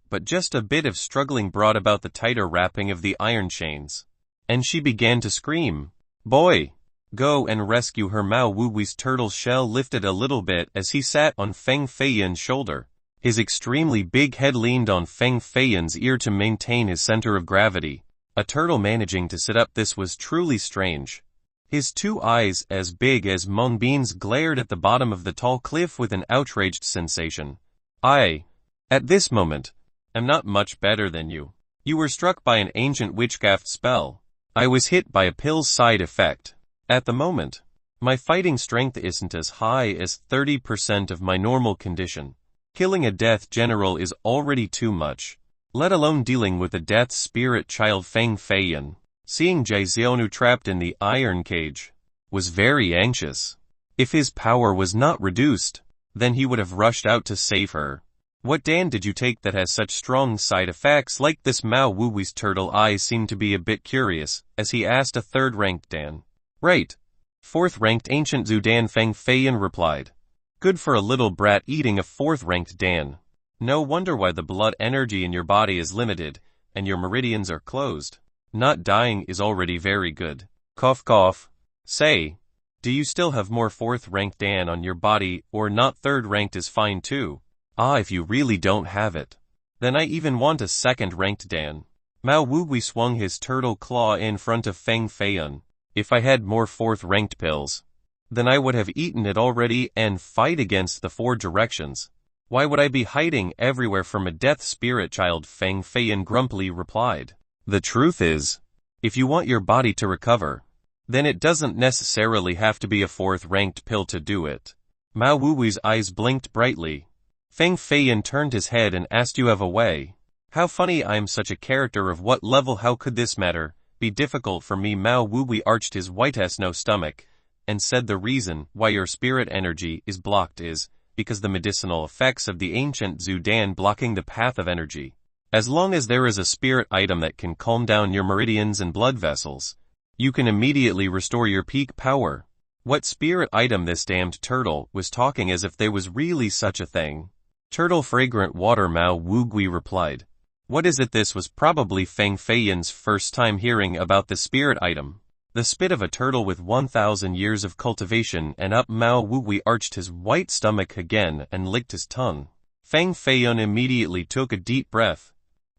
but just a bit of struggling brought about the tighter wrapping of the iron chains, and she began to scream. Boy, go and rescue her. Mao Wugui's turtle shell lifted a little bit as he sat on Feng Feiyun's shoulder. His extremely big head leaned on Feng Feiyun's ear to maintain his center of gravity. A turtle managing to sit up, this was truly strange. His 2 eyes, as big as moonbeams, glared at the bottom of the tall cliff with an outraged sensation. At this moment, am not much better than you. You were struck by an ancient witchcraft spell. I was hit by a pill's side effect. At the moment, my fighting strength isn't as high as 30% of my normal condition. Killing a death general is already too much, let alone dealing with a death spirit child. Feng Feiyun, seeing Jai Xionu trapped in the iron cage, was very anxious. If his power was not reduced, then he would have rushed out to save her. What Dan did you take that has such strong side effects like this? Mao Wugui's turtle eyes seemed to be a bit curious, as he asked a 3rd-ranked Dan. Right. 4th-ranked ancient Zhu Dan, Feng Feiyun replied. Good for a little brat eating a 4th-ranked Dan. No wonder why the blood energy in your body is limited, and your meridians are closed. Not dying is already very good. Cough cough. Say, do you still have more 4th-ranked Dan on your body, or not? 3rd-ranked is fine too. If you really don't have it, then I even want a 2nd-ranked Dan. Mao Wugui swung his turtle claw in front of Feng Feiyun. If I had more 4th-ranked pills, then I would have eaten it already and fight against the 4 directions. Why would I be hiding everywhere from a death spirit child? Feng Feiyun grumpily replied. The truth is, if you want your body to recover, then it doesn't necessarily have to be a 4th-ranked pill to do it. Mao Wugui's eyes blinked brightly. Feng Feiyun turned his head and asked, you have a way? How funny, I'm such a character of what level? How could this matter be difficult for me? Mao Wugui arched his white no stomach and said, the reason why your spirit energy is blocked is because the medicinal effects of the ancient Zhu Dan blocking the path of energy. As long as there is a spirit item that can calm down your meridians and blood vessels, you can immediately restore your peak power. What spirit item? This damned turtle was talking as if there was really such a thing. Turtle fragrant water, Mao Wugui replied. What is it? This was probably Feng Feiyan's first time hearing about the spirit item. The spit of a turtle with 1,000 years of cultivation, and up Mao Wuwei arched his white stomach again and licked his tongue. Feng Feiyan immediately took a deep breath,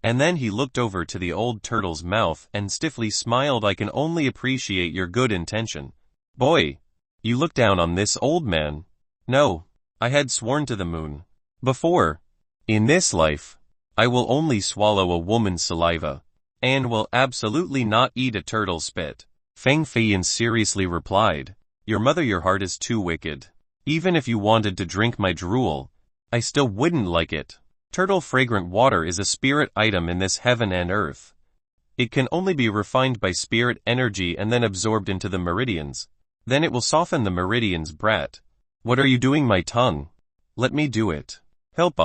and then he looked over to the old turtle's mouth and stiffly smiled. I can only appreciate your good intention. Boy, you look down on this old man. No, I had sworn to the moon before. In this life, I will only swallow a woman's saliva, and will absolutely not eat a turtle spit. Feng Feiyan seriously replied, your heart is too wicked. Even if you wanted to drink my drool, I still wouldn't like it. Turtle fragrant water is a spirit item in this heaven and earth. It can only be refined by spirit energy and then absorbed into the meridians. Then it will soften the meridians. Brat. What are you doing? My tongue. Let me do it. Help.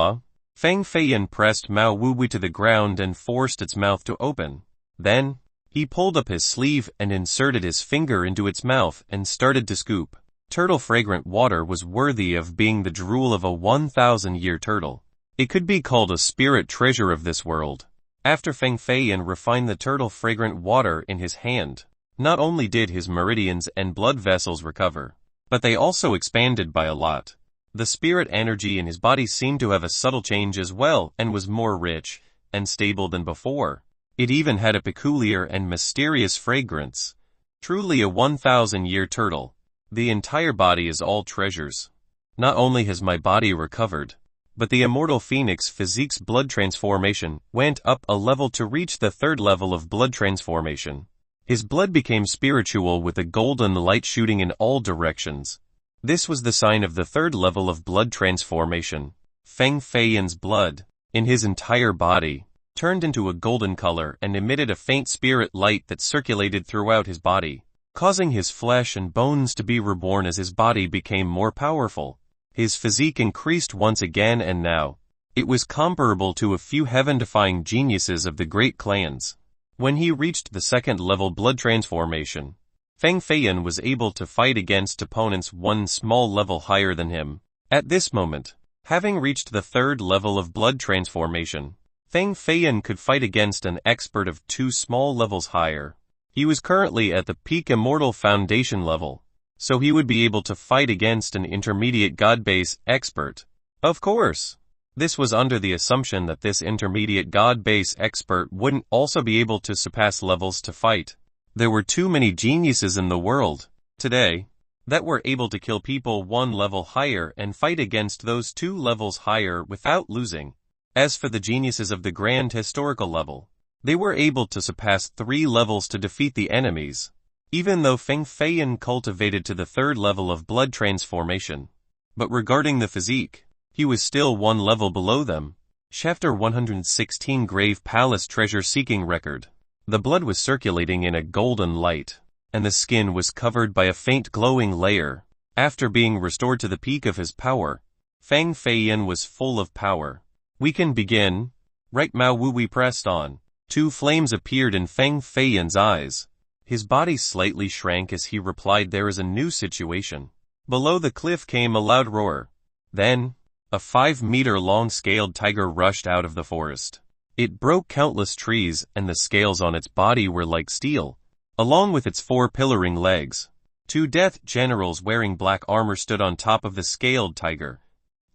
Feng Feiyan pressed Mao Wuwei to the ground and forced its mouth to open. Then, he pulled up his sleeve and inserted his finger into its mouth and started to scoop. Turtle fragrant water was worthy of being the drool of a 1,000-year turtle. It could be called a spirit treasure of this world. After Feng Feiyan refined the turtle fragrant water in his hand, not only did his meridians and blood vessels recover, but they also expanded by a lot. The spirit energy in his body seemed to have a subtle change as well and was more rich and stable than before. It even had a peculiar and mysterious fragrance. Truly a 1,000-year turtle. The entire body is all treasures. Not only has my body recovered, but the immortal phoenix physique's blood transformation went up a level to reach the 3rd level of blood transformation. His blood became spiritual with a golden light shooting in all directions. This was the sign of the 3rd level of blood transformation. Feng Feiyan's blood, in his entire body, turned into a golden color and emitted a faint spirit light that circulated throughout his body, causing his flesh and bones to be reborn as his body became more powerful. His physique increased once again, and now, it was comparable to a few heaven-defying geniuses of the great clans. When he reached the 2nd level blood transformation, Feng Feiyan was able to fight against opponents one small level higher than him. At this moment, having reached the 3rd level of blood transformation, Feng Feiyan could fight against an expert of 2 small levels higher. He was currently at the peak immortal foundation level, so he would be able to fight against an intermediate god-base expert. Of course, this was under the assumption that this intermediate god-base expert wouldn't also be able to surpass levels to fight. There were too many geniuses in the world today that were able to kill people 1 level higher and fight against those 2 levels higher without losing. As for the geniuses of the grand historical level, they were able to surpass 3 levels to defeat the enemies, even though Feng Feiyan cultivated to the 3rd level of blood transformation. But regarding the physique, he was still 1 level below them. Chapter 116 Grave Palace Treasure Seeking Record. The blood was circulating in a golden light, and the skin was covered by a faint glowing layer. After being restored to the peak of his power, Feng Feiyan was full of power. We can begin. Right? Mao Wuwei pressed on. 2 flames appeared in Feng Feiyan's eyes. His body slightly shrank as he replied, there is a new situation. Below the cliff came a loud roar. Then, a 5-meter-long scaled tiger rushed out of the forest. It broke countless trees, and the scales on its body were like steel, along with its 4 pillaring legs. 2 death generals wearing black armor stood on top of the scaled tiger.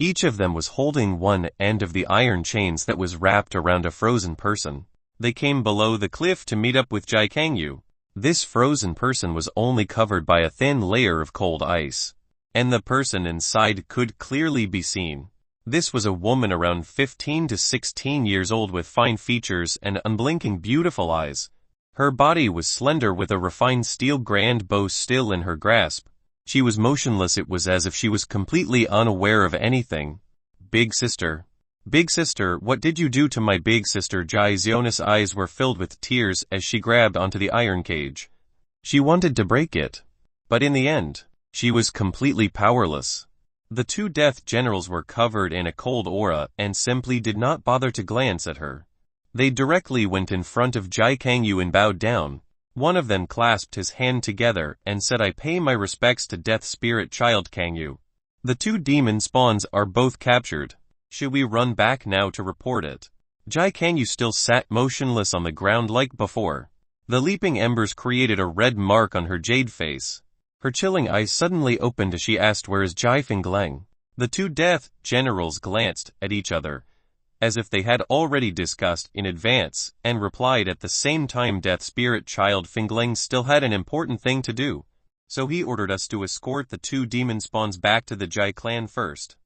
Each of them was holding one end of the iron chains that was wrapped around a frozen person. They came below the cliff to meet up with Jai Kangyu. This frozen person was only covered by a thin layer of cold ice, and the person inside could clearly be seen. This was a woman around 15 to 16 years old with fine features and unblinking beautiful eyes. Her body was slender with a refined steel grand bow still in her grasp. She was motionless. It was as if she was completely unaware of anything. Big sister, what did you do to my big sister? Jai Zion's eyes were filled with tears as she grabbed onto the iron cage. She wanted to break it, but in the end, she was completely powerless. The 2 death generals were covered in a cold aura and simply did not bother to glance at her. They directly went in front of Jai Kangyu and bowed down. One of them clasped his hand together and said, I pay my respects to Death Spirit Child Kangyu. The 2 demon spawns are both captured. Should we run back now to report it? Jai Kangyu still sat motionless on the ground like before. The leaping embers created a red mark on her jade face. Her chilling eyes suddenly opened as she asked, "Where is Jai Fingleng?" The two death generals glanced at each other, as if they had already discussed in advance, and replied at the same time. Death Spirit Child Fingleng still had an important thing to do, so he ordered us to escort the two demon spawns back to the Jai clan first.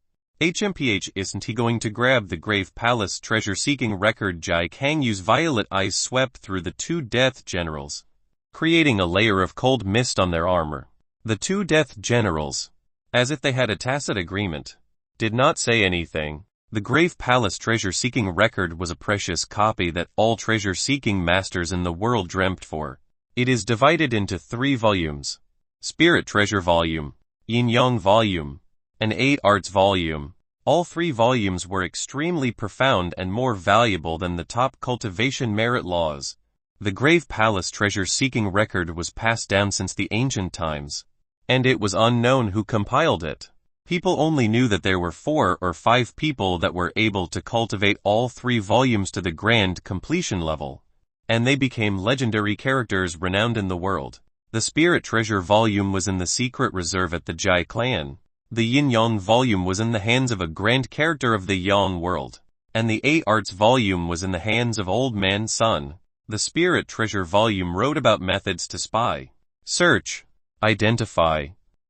HMPH, isn't he going to grab the Grave Palace treasure-seeking record? Jai Kangyu's violet eyes swept through the two death generals, creating a layer of cold mist on their armor. The two death generals, as if they had a tacit agreement, did not say anything. The Grave Palace treasure-seeking record was a precious copy that all treasure-seeking masters in the world dreamt for. It is divided into 3 volumes: Spirit Treasure Volume, Yin Yang Volume, and 8 Arts Volume. All 3 volumes were extremely profound and more valuable than the top cultivation merit laws. The Grave Palace treasure-seeking record was passed down since the ancient times, and it was unknown who compiled it. People only knew that there were 4 or 5 people that were able to cultivate all 3 volumes to the grand completion level, and they became legendary characters renowned in the world. The Spirit Treasure Volume was in the secret reserve at the Jai clan. The Yin Yang Volume was in the hands of a grand character of the Yang world, and the 8 Arts Volume was in the hands of Old Man Sun. The Spirit Treasure Volume wrote about methods to spy, search, identify,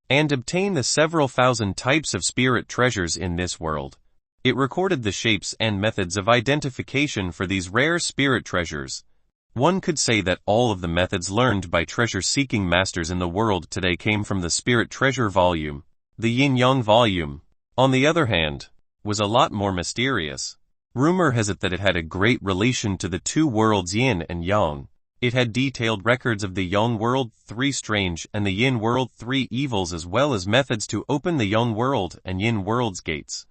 and obtain the several thousand types of spirit treasures in this world. It recorded the shapes and methods of identification for these rare spirit treasures. One could say that all of the methods learned by treasure-seeking masters in the world today came from the Spirit Treasure Volume. The Yin Yang Volume, on the other hand, was a lot more mysterious. Rumor has it that it had a great relation to the two worlds Yin and Yang. It had detailed records of the Yang world 3 strange and the Yin world 3 evils, as well as methods to open the Yang world and Yin world's gates.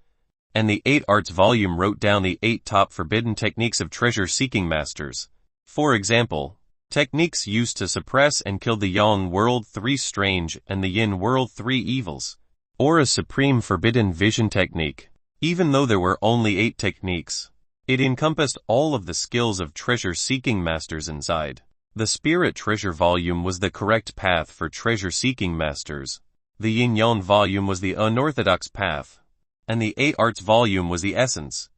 And the 8 Arts Volume wrote down the 8 top forbidden techniques of treasure-seeking masters. For example, techniques used to suppress and kill the Yang world 3 strange and the Yin world 3 evils, or a supreme forbidden vision technique. Even though there were only 8 techniques, it encompassed all of the skills of treasure-seeking masters inside. The Spirit Treasure Volume was the correct path for treasure-seeking masters. The Yin Yang Volume was the unorthodox path, and the 8 Arts Volume was the essence.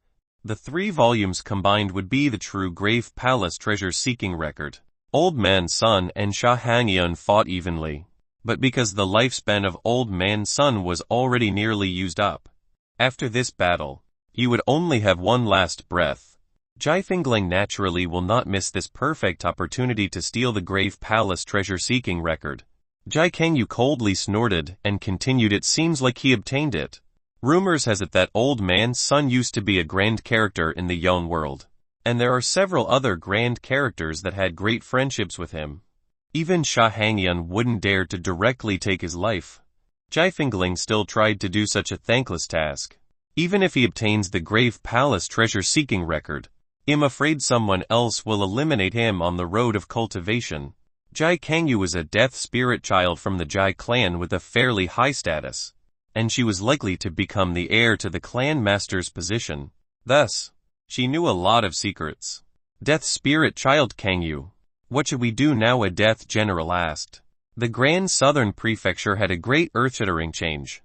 The 3 volumes combined would be the true Grave Palace treasure-seeking record. Old Man Sun and Sha Hangyun fought evenly, but because the lifespan of Old Man Sun was already nearly used up, after this battle, he would only have one last breath. Jai Fingleng naturally will not miss this perfect opportunity to steal the Grave Palace treasure-seeking record. Jai Kangyu coldly snorted and continued, "It seems like he obtained it." Rumors has it that Old Man Sun used to be a grand character in the Yang world, and there are several other grand characters that had great friendships with him. Even Sha Hangyun wouldn't dare to directly take his life. Jai Fingleng still tried to do such a thankless task. Even if he obtains the Grave Palace treasure-seeking record, I'm afraid someone else will eliminate him on the road of cultivation. Jai Kangyu was a death spirit child from the Jai clan with a fairly high status, and she was likely to become the heir to the clan master's position. Thus, she knew a lot of secrets. Death Spirit Child Kangyu, "What should we do now?" a death general asked. The Grand Southern Prefecture had a great earth-shattering change.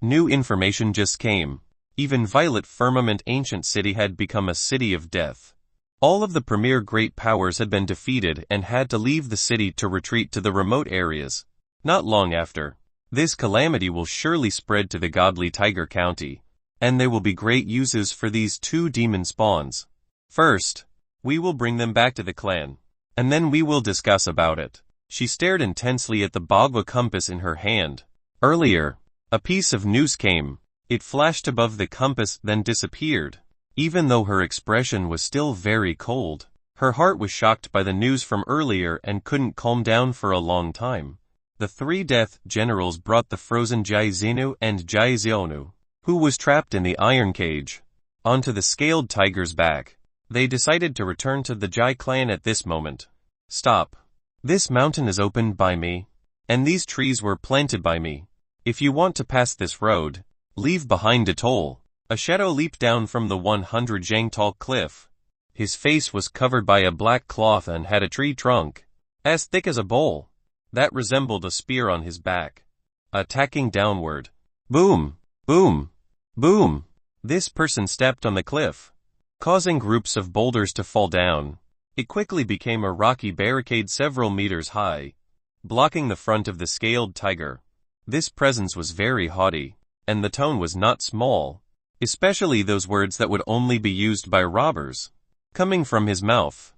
New information just came. Even Violet Firmament Ancient City had become a city of death. All of the premier great powers had been defeated and had to leave the city to retreat to the remote areas. Not long after, this calamity will surely spread to the godly Tiger County, and there will be great uses for these 2 demon spawns. First, we will bring them back to the clan, and then we will discuss about it. She stared intensely at the Bagua compass in her hand. Earlier, a piece of news came. It flashed above the compass, then disappeared. Even though her expression was still very cold, her heart was shocked by the news from earlier and couldn't calm down for a long time. The 3 death generals brought the frozen Jai Zinu and Jai Xionu, who was trapped in the iron cage, onto the scaled tiger's back. They decided to return to the Jai clan at this moment. "Stop. This mountain is opened by me, and these trees were planted by me. If you want to pass this road, leave behind a toll." A shadow leaped down from the 100 jang tall cliff, His face was covered by a black cloth and had a tree trunk, as thick as a bowl, that resembled a spear on his back, attacking downward. Boom! Boom! Boom! This person stepped on the cliff, causing groups of boulders to fall down. It quickly became a rocky barricade several meters high, blocking the front of the scaled tiger. This presence was very haughty, and the tone was not small, especially those words that would only be used by robbers, coming from his mouth.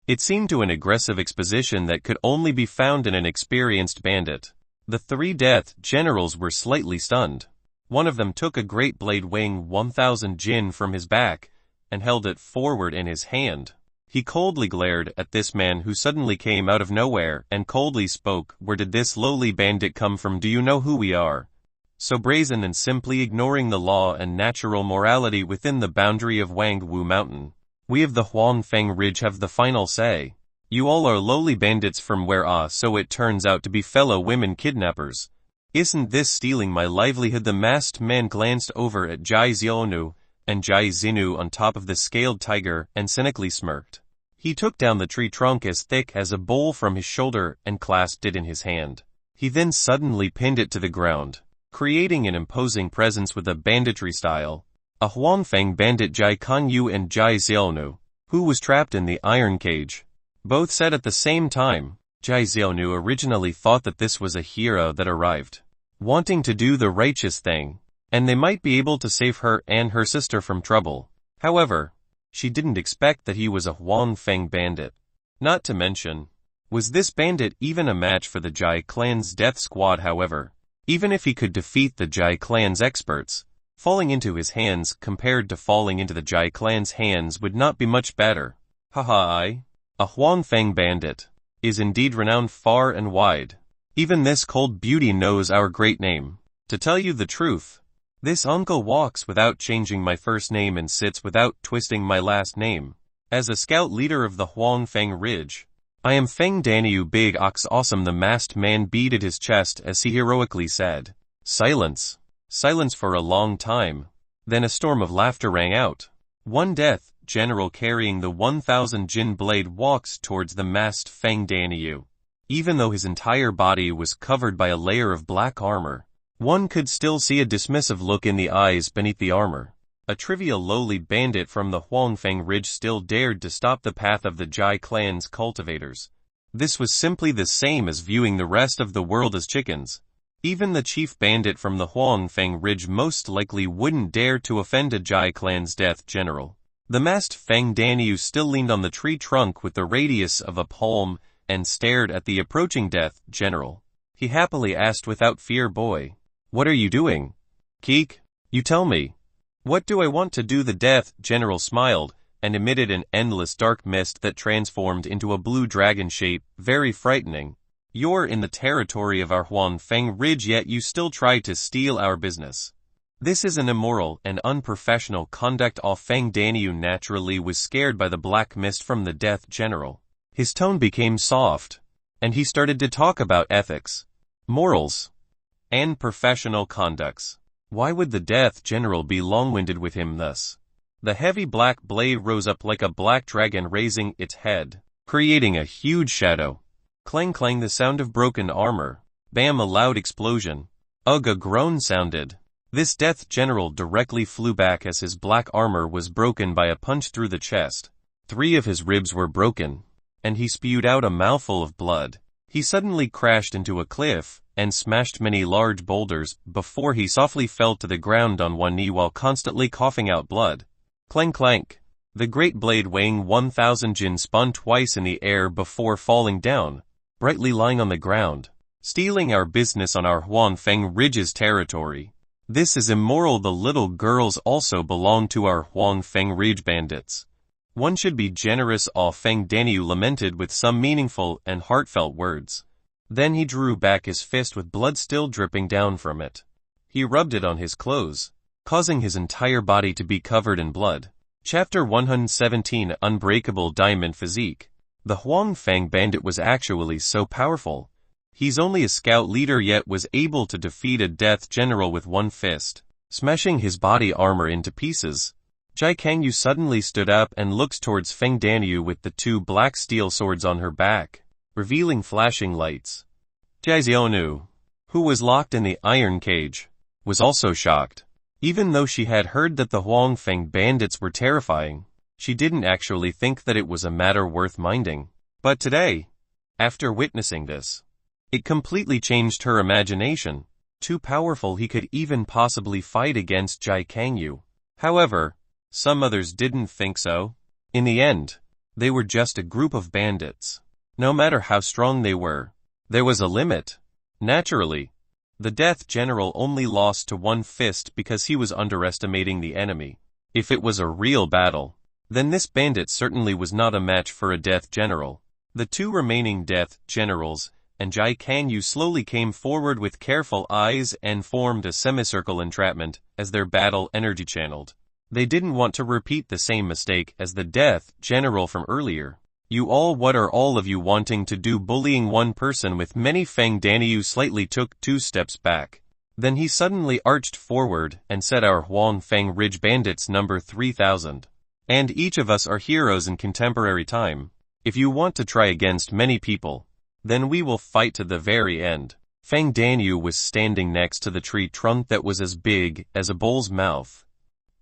It seemed to an aggressive exposition that could only be found in an experienced bandit. The three death generals were slightly stunned. One of them took a great blade weighing 1,000 jin from his back and held it forward in his hand. He coldly glared at this man who suddenly came out of nowhere and coldly spoke, "Where did this lowly bandit come from? Do you know who we are?" So brazen and simply ignoring the law and natural morality within the boundary of Wangwu Mountain. "We of the Huangfeng Ridge have the final say. You all are lowly bandits from where so it turns out to be fellow women kidnappers. Isn't this stealing my livelihood?" The masked man glanced over at Jai Xiaonu and Jai Xinu on top of the scaled tiger and cynically smirked. He took down the tree trunk as thick as a bowl from his shoulder and clasped it in his hand. He then suddenly pinned it to the ground, creating an imposing presence with a banditry style. A Huangfeng bandit, Jai Kanyu and Jai Xiaonu, who was trapped in the iron cage, both said at the same time. Jai Xiaonu originally thought that this was a hero that arrived, wanting to do the righteous thing, and they might be able to save her and her sister from trouble. However, she didn't expect that he was a Huangfeng bandit. Not to mention, was this bandit even a match for the Jai clan's death squad? However, even if he could defeat the Jai clan's experts, falling into his hands compared to falling into the Jai clan's hands would not be much better. A Huangfeng bandit is indeed renowned far and wide. Even this cold beauty knows our great name. To tell you the truth, this uncle walks without changing my first name and sits without twisting my last name. As a scout leader of the Huangfeng Ridge, I am Feng Daniu Big Ox Awesome. The masked man beat his chest as he heroically said, "Silence." Silence for a long time. Then a storm of laughter rang out. One death general carrying the 1,000 jin blade walks towards the masked Feng Daniu. Even though his entire body was covered by a layer of black armor, one could still see a dismissive look in the eyes beneath the armor. A trivial lowly bandit from the Huangfeng Ridge still dared to stop the path of the Jai clan's cultivators. This was simply the same as viewing the rest of the world as chickens. Even the chief bandit from the Huangfeng Ridge most likely wouldn't dare to offend a Jai clan's death general. The masked Feng Daniu still leaned on the tree trunk with the radius of a palm and stared at the approaching death general. He happily asked without fear, "Boy, what are you doing?" "Keek, you tell me. What do I want to do?" The death general smiled and emitted an endless dark mist that transformed into a blue dragon shape, very frightening. "You're in the territory of our Huangfeng Ridge, yet you still try to steal our business. This is an immoral and unprofessional conduct." Feng Daniu naturally was scared by the black mist from the death general. His tone became soft, and he started to talk about ethics, morals, and professional conducts. Why would the death general be long-winded with him thus? The heavy black blade rose up like a black dragon, raising its head, creating a huge shadow. Clang clang, the sound of broken armor. Bam, a loud explosion. Ugh, a groan sounded. This death general directly flew back as his black armor was broken by a punch through the chest. 3 of his ribs were broken, and he spewed out a mouthful of blood. He suddenly crashed into a cliff and smashed many large boulders before he softly fell to the ground on one knee while constantly coughing out blood. Clank clank. The great blade weighing 1,000 jin spun twice in the air before falling down, brightly lying on the ground. "Stealing our business on our Huangfeng Ridge's territory. This is immoral. The little girls also belong to our Huangfeng Ridge bandits. One should be generous." Feng Daniu lamented with some meaningful and heartfelt words. Then he drew back his fist with blood still dripping down from it. He rubbed it on his clothes, causing his entire body to be covered in blood. Chapter 117, Unbreakable Diamond Physique. The Huangfeng bandit was actually so powerful. He's only a scout leader yet was able to defeat a death general with one fist, smashing his body armor into pieces. Jai Kangyu suddenly stood up and looked towards Feng Danyu with the two black steel swords on her back, revealing flashing lights. Jai Xiaonu, who was locked in the iron cage, was also shocked. Even though she had heard that the Huangfeng bandits were terrifying, she didn't actually think that it was a matter worth minding. But today, after witnessing this, it completely changed her imagination. Too powerful he could even possibly fight against Jai Kangyu. However, some others didn't think so. In the end, they were just a group of bandits. No matter how strong they were, there was a limit. Naturally, the Death General only lost to one fist because he was underestimating the enemy. If it was a real battle, then this bandit certainly was not a match for a Death General. The two remaining Death Generals and Jai Kangyu slowly came forward with careful eyes and formed a semicircle entrapment as their battle energy channeled. They didn't want to repeat the same mistake as the Death General from earlier. What are all of you wanting to do? Bullying one person with many? Feng Danyu slightly took 2 steps back. Then he suddenly arched forward and said, our Huangfeng Ridge bandits number 3,000. And each of us are heroes in contemporary time. If you want to try against many people, then we will fight to the very end. Feng Danyu was standing next to the tree trunk that was as big as a bull's mouth.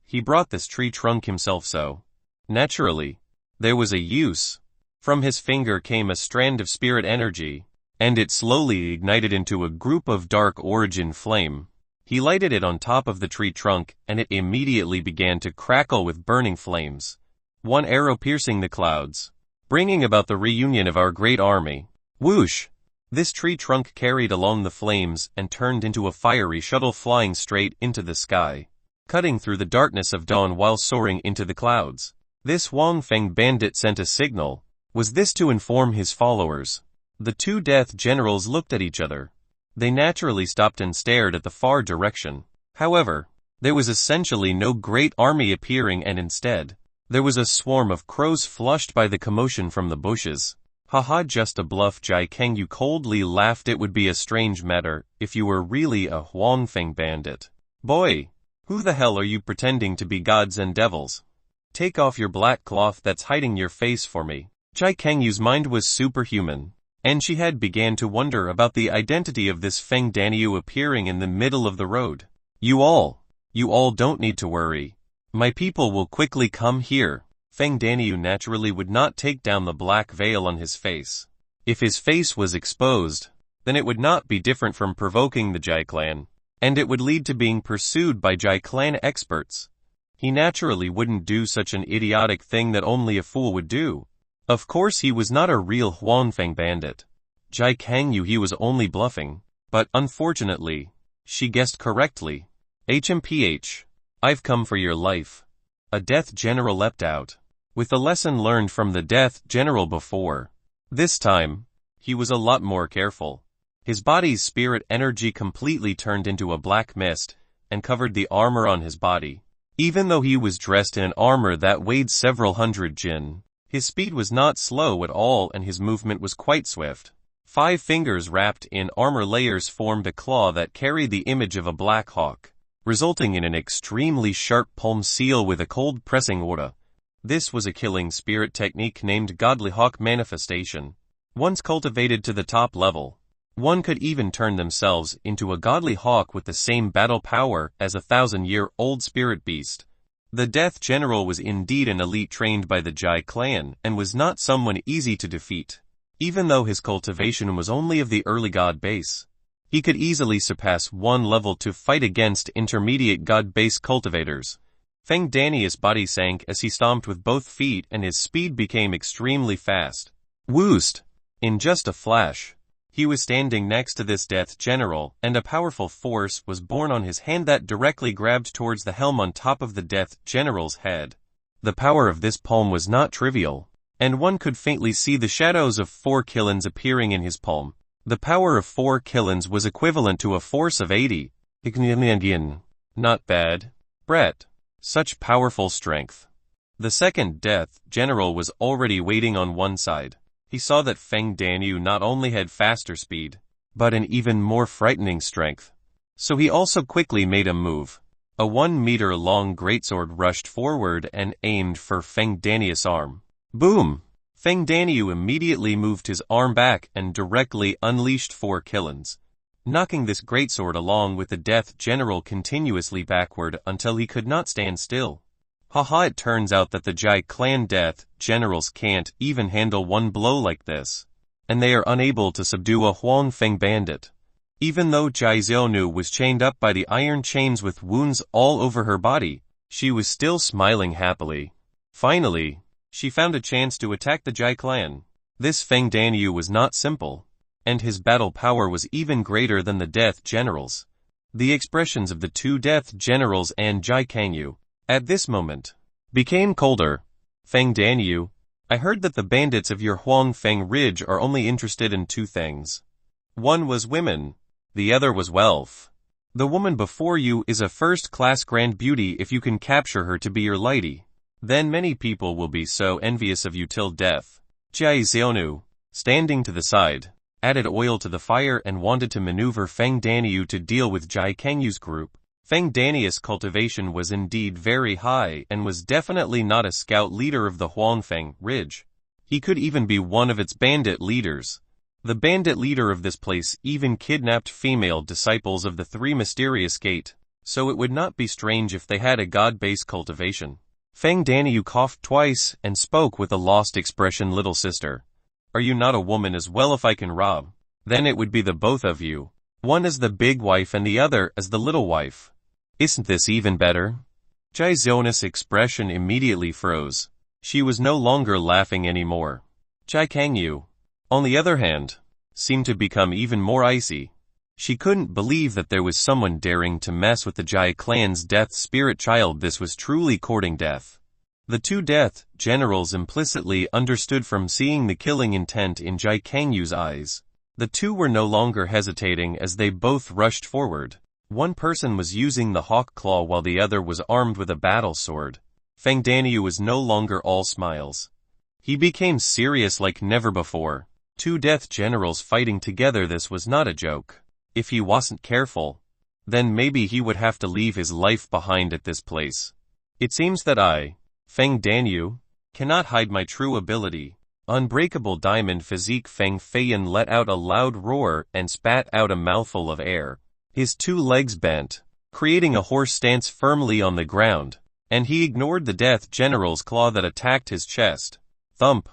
He brought this tree trunk himself, so naturally, there was a use. From his finger came a strand of spirit energy, and it slowly ignited into a group of dark origin flame. He lighted it on top of the tree trunk, and it immediately began to crackle with burning flames. One arrow piercing the clouds, bringing about the reunion of our great army. Whoosh! This tree trunk carried along the flames and turned into a fiery shuttle flying straight into the sky, cutting through the darkness of dawn while soaring into the clouds. This Huangfeng bandit sent a signal. Was this to inform his followers? The two Death Generals looked at each other. They naturally stopped and stared at the far direction. However, there was essentially no great army appearing, and instead, there was a swarm of crows flushed by the commotion from the bushes. Haha, just a bluff. Jai Kangyu coldly laughed. It would be a strange matter if you were really a Huangfeng bandit. Boy, who the hell are you pretending to be, gods and devils? Take off your black cloth that's hiding your face for me. Jai Kangyu's mind was superhuman, and she had began to wonder about the identity of this Feng Danyu appearing in the middle of the road. You all don't need to worry. My people will quickly come here. Feng Danyu naturally would not take down the black veil on his face. If his face was exposed, then it would not be different from provoking the Jai clan, and it would lead to being pursued by Jai clan experts. He naturally wouldn't do such an idiotic thing that only a fool would do. Of course he was not a real Huangfeng bandit. Jai Kangyu, he was only bluffing. But unfortunately, she guessed correctly. HMPH, I've come for your life. A Death General leapt out. With the lesson learned from the Death General before, this time, he was a lot more careful. His body's spirit energy completely turned into a black mist and covered the armor on his body. Even though he was dressed in an armor that weighed several hundred jin, his speed was not slow at all, and his movement was quite swift. 5 fingers wrapped in armor layers formed a claw that carried the image of a black hawk, resulting in an extremely sharp palm seal with a cold pressing aura. This was a killing spirit technique named Godly Hawk Manifestation. Once cultivated to the top level, one could even turn themselves into a godly hawk with the same battle power as a 1,000-year-old spirit beast. The Death General was indeed an elite trained by the Jai clan and was not someone easy to defeat. Even though his cultivation was only of the early god base, he could easily surpass one level to fight against intermediate god base cultivators. Feng Danius' body sank as he stomped with both feet, and his speed became extremely fast. Woost! In just a flash, he was standing next to this Death General, and a powerful force was born on his hand that directly grabbed towards the helm on top of the Death General's head. The power of this palm was not trivial, and one could faintly see the shadows of 4 killins appearing in his palm. The power of 4 killins was equivalent to a force of 80. Not bad, Brett. Such powerful strength. The second Death General was already waiting on one side. He saw that Feng Danyu not only had faster speed, but an even more frightening strength. So he also quickly made a move. A 1-meter-long greatsword rushed forward and aimed for Feng Danius' arm. Boom! Feng Daniu immediately moved his arm back and directly unleashed 4 killins, knocking this greatsword along with the Death General continuously backward until he could not stand still. Haha, it turns out that the Jai clan Death Generals can't even handle one blow like this, and they are unable to subdue a Huang Feng bandit. Even though Jai Xiaonu was chained up by the iron chains with wounds all over her body, she was still smiling happily. Finally, she found a chance to attack the Jai clan. This Feng Daniu was not simple, and his battle power was even greater than the Death Generals. The expressions of the 2 Death Generals and Jai Kangyu, at this moment, became colder. Feng Daniu, I heard that the bandits of your Huang Feng Ridge are only interested in 2 things. One was women, the other was wealth. The woman before you is a first-class grand beauty if you can capture her to be your lady. Then many people will be so envious of you till death. Jai Xiaonu, standing to the side, added oil to the fire and wanted to maneuver Feng Daniu to deal with Jai Kangyu's group. Feng Danius' cultivation was indeed very high and was definitely not a scout leader of the Huangfeng Ridge. He could even be one of its bandit leaders. The bandit leader of this place even kidnapped female disciples of the 3 mysterious gate, so it would not be strange if they had a god-based cultivation. Feng Daniu coughed twice and spoke with a lost expression. Little sister, are you not a woman as well? If I can rob, then it would be the both of you. One as the big wife and the other as the little wife. Isn't this even better? Jai Xiaonu's expression immediately froze. She was no longer laughing anymore. Jai Kangyu, on the other hand, seemed to become even more icy. She couldn't believe that there was someone daring to mess with the Jai clan's death spirit child. This was truly courting death. The 2 Death Generals implicitly understood from seeing the killing intent in Jai Kangyu's eyes. The 2 were no longer hesitating as they both rushed forward. One person was using the hawk claw while the other was armed with a battle sword. Feng Daniu was no longer all smiles. He became serious like never before. 2 Death Generals fighting together, this was not a joke. If he wasn't careful, then maybe he would have to leave his life behind at this place. It seems that I, Feng Daniu, cannot hide my true ability. Unbreakable diamond physique. Feng Feiyan let out a loud roar and spat out a mouthful of air. His 2 legs bent, creating a horse stance firmly on the ground, and he ignored the Death General's claw that attacked his chest. Thump!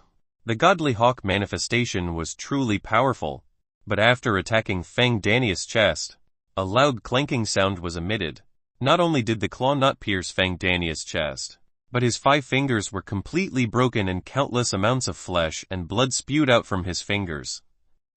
The godly hawk manifestation was truly powerful, but after attacking Feng Danius' chest, a loud clanking sound was emitted. Not only did the claw not pierce Feng Danius' chest, but his 5 fingers were completely broken and countless amounts of flesh and blood spewed out from his fingers.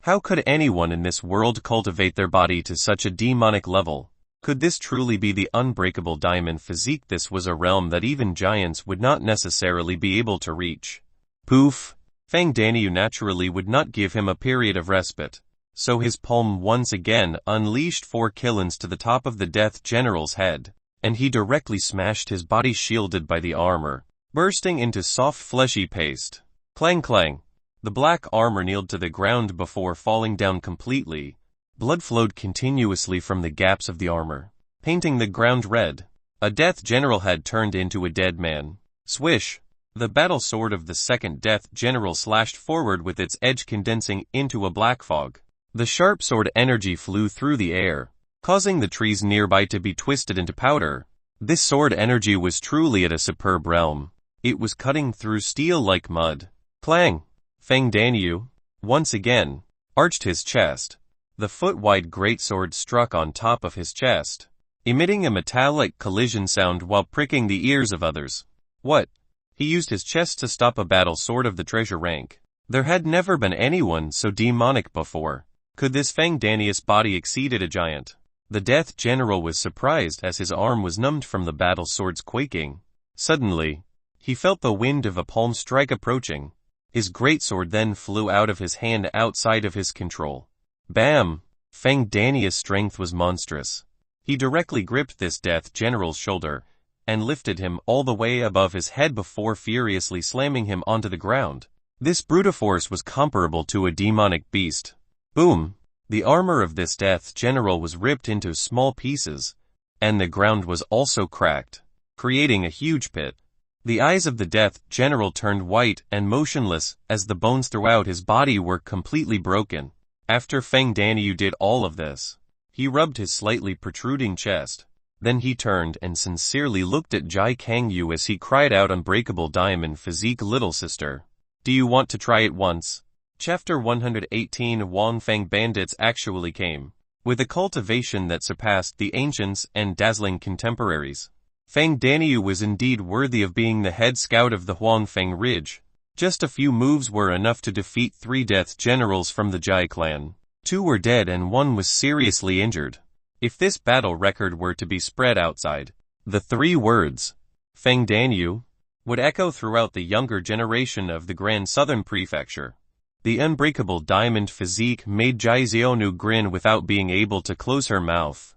How could anyone in this world cultivate their body to such a demonic level? Could this truly be the unbreakable diamond physique? This was a realm that even giants would not necessarily be able to reach. Poof! Feng Daniu naturally would not give him a period of respite, so his palm once again unleashed 4 killins to the top of the Death General's head, and he directly smashed his body shielded by the armor, bursting into soft fleshy paste. Clang clang! The black armor kneeled to the ground before falling down completely. Blood flowed continuously from the gaps of the armor, painting the ground red. A Death General had turned into a dead man. Swish! The battle sword of the 2nd Death General slashed forward with its edge condensing into a black fog. The sharp sword energy flew through the air, causing the trees nearby to be twisted into powder. This sword energy was truly at a superb realm. It was cutting through steel like mud. Clang! Feng Daniu, once again, arched his chest. The foot-wide greatsword struck on top of his chest, emitting a metallic collision sound while pricking the ears of others. What? He used his chest to stop a battle sword of the treasure rank. There had never been anyone so demonic before. Could this Feng Danius body exceeded a giant? The Death General was surprised as his arm was numbed from the battle sword's quaking. Suddenly, he felt the wind of a palm strike approaching. His greatsword then flew out of his hand outside of his control. Bam! Feng Danius' strength was monstrous. He directly gripped this Death General's shoulder and lifted him all the way above his head before furiously slamming him onto the ground. This brute force was comparable to a demonic beast. Boom! The armor of this Death General was ripped into small pieces, and the ground was also cracked, creating a huge pit. The eyes of the Death General turned white and motionless as the bones throughout his body were completely broken. After Feng Danyu did all of this, he rubbed his slightly protruding chest. Then he turned and sincerely looked at Jai Kangyu as he cried out, "Unbreakable diamond physique, little sister. Do you want to try it once?" Chapter 118 Wang Feng Bandits actually came. With a cultivation that surpassed the ancients and dazzling contemporaries, Feng Danyu was indeed worthy of being the head scout of the Huangfeng Ridge. Just a few moves were enough to defeat 3 death generals from the Jai clan. 2 were dead and 1 was seriously injured. If this battle record were to be spread outside, the 3 words, Feng Danyu, would echo throughout the younger generation of the Grand Southern Prefecture. The unbreakable diamond physique made Jai Xiaonu grin without being able to close her mouth.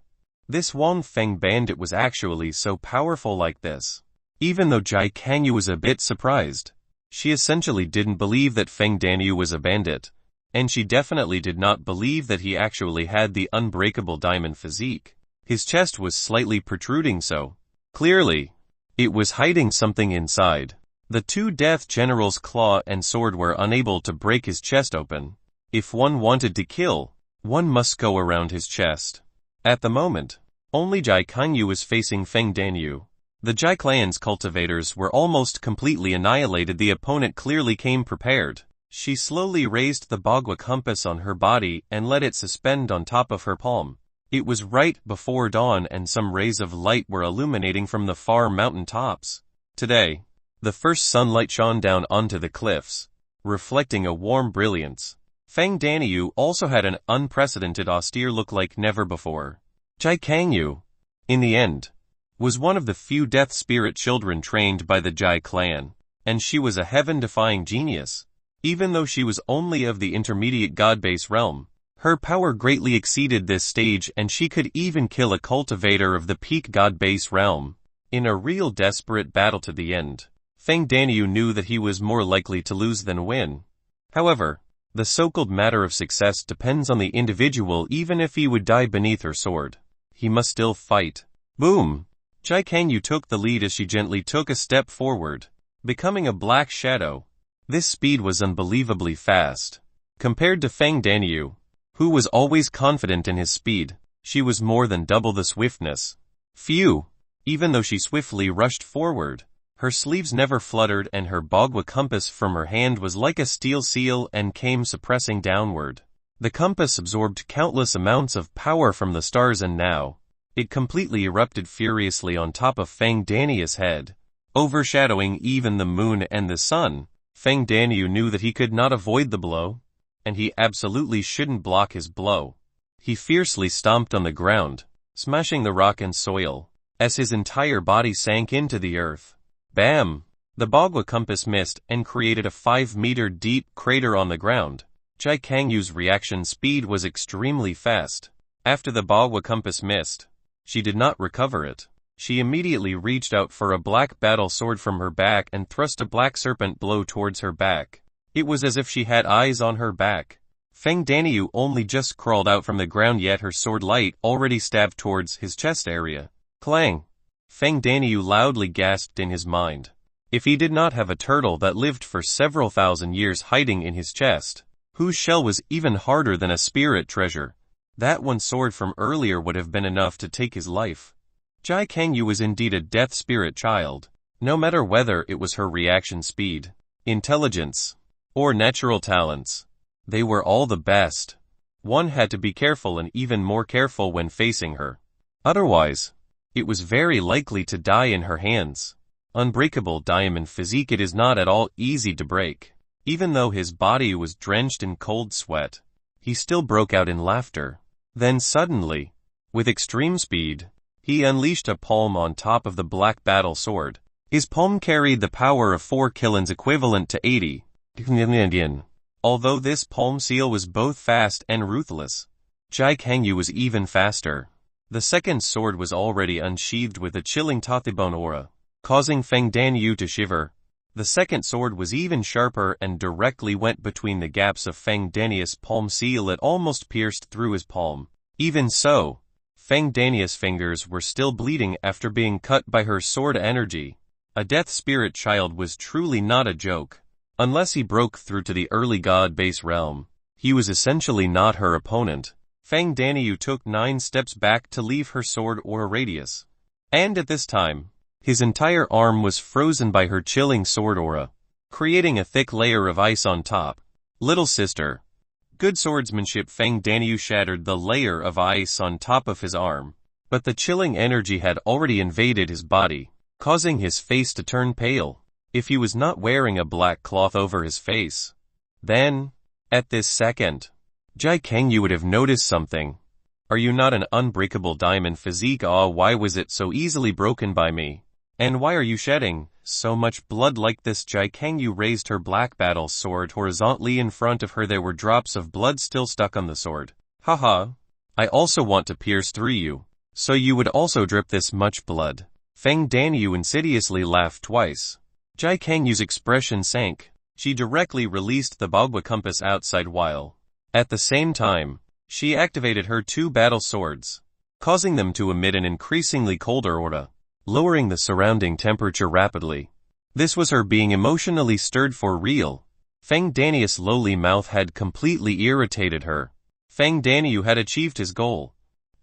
This Wang Feng bandit was actually so powerful like this. Even though Jai Kangyu was a bit surprised, she essentially didn't believe that Feng Danyu was a bandit, and she definitely did not believe that he actually had the unbreakable diamond physique. His chest was slightly protruding, so clearly, it was hiding something inside. The 2 death generals' claw and sword were unable to break his chest open. If one wanted to kill, one must go around his chest. At the moment, only Jai Kangyu was facing Feng Danyu. The Jai clan's cultivators were almost completely annihilated. The opponent clearly came prepared. She slowly raised the Bagua compass on her body and let it suspend on top of her palm. It was right before dawn and some rays of light were illuminating from the far mountain tops. Today, the first sunlight shone down onto the cliffs, reflecting a warm brilliance. Feng Danyu also had an unprecedented austere look like never before. Jai Kangyu, in the end, was one of the few death spirit children trained by the Jai clan, and she was a heaven-defying genius. Even though she was only of the intermediate god-base realm, her power greatly exceeded this stage and she could even kill a cultivator of the peak god-base realm. In a real desperate battle to the end, Feng Danyu knew that he was more likely to lose than win. However, the so-called matter of success depends on the individual. Even if he would die beneath her sword, he must still fight. Boom! Jai Kangyu took the lead as she gently took a step forward, becoming a black shadow. This speed was unbelievably fast. Compared to Feng Danyu, who was always confident in his speed, she was more than double the swiftness. Phew! Even though she swiftly rushed forward, her sleeves never fluttered and her Bagua compass from her hand was like a steel seal and came suppressing downward. The compass absorbed countless amounts of power from the stars and now, it completely erupted furiously on top of Feng Danyu's head, overshadowing even the moon and the sun. Feng Danyu knew that he could not avoid the blow, and he absolutely shouldn't block his blow. He fiercely stomped on the ground, smashing the rock and soil, as his entire body sank into the earth. Bam! The Bagua compass missed and created a 5-meter deep crater on the ground. Jai Kangyu's reaction speed was extremely fast. After the Bagua compass missed, she did not recover it. She immediately reached out for a black battle sword from her back and thrust a black serpent blow towards her back. It was as if she had eyes on her back. Feng Danyu only just crawled out from the ground, yet her sword light already stabbed towards his chest area. Clang! Feng Danyu loudly gasped in his mind. If he did not have a turtle that lived for several thousand years hiding in his chest, whose shell was even harder than a spirit treasure, that one sword from earlier would have been enough to take his life. Jai Kangyu was indeed a death spirit child. No matter whether it was her reaction speed, intelligence, or natural talents, they were all the best. One had to be careful and even more careful when facing her. Otherwise, it was very likely to die in her hands. Unbreakable diamond physique, it is not at all easy to break. Even though his body was drenched in cold sweat, he still broke out in laughter. Then suddenly, with extreme speed, he unleashed a palm on top of the black battle sword. His palm carried the power of 4 kilons, equivalent to 80. Although this palm seal was both fast and ruthless, Jai Kangyu was even faster. The second sword was already unsheathed with a chilling Tathibone aura, causing Feng Danyu to shiver. The second sword was even sharper and directly went between the gaps of Feng Danyu's palm seal. It almost pierced through his palm. Even so, Feng Dania's fingers were still bleeding after being cut by her sword energy. A death spirit child was truly not a joke. Unless he broke through to the early god base realm, he was essentially not her opponent. Feng Daniu took 9 steps back to leave her sword aura radius. And at this time, his entire arm was frozen by her chilling sword aura, creating a thick layer of ice on top. Little sister. Good swordsmanship. Feng Daniu shattered the layer of ice on top of his arm, but the chilling energy had already invaded his body, causing his face to turn pale. If he was not wearing a black cloth over his face, then, at this second, Jai Kang, you would have noticed something. Are you not an unbreakable diamond physique? Ah, why was it so easily broken by me? And why are you shedding so much blood like this? Jai Kang Yu raised her black battle sword horizontally in front of her. There were drops of blood still stuck on the sword. Haha. I also want to pierce through you, so you would also drip this much blood. Feng Daniu insidiously laughed twice. Jai Kang Yu's expression sank. She directly released the Bagua compass outside while, at the same time, she activated her 2 battle swords, causing them to emit an increasingly colder aura, lowering the surrounding temperature rapidly. This was her being emotionally stirred for real. Feng Daniu's lowly mouth had completely irritated her. Feng Daniu had achieved his goal.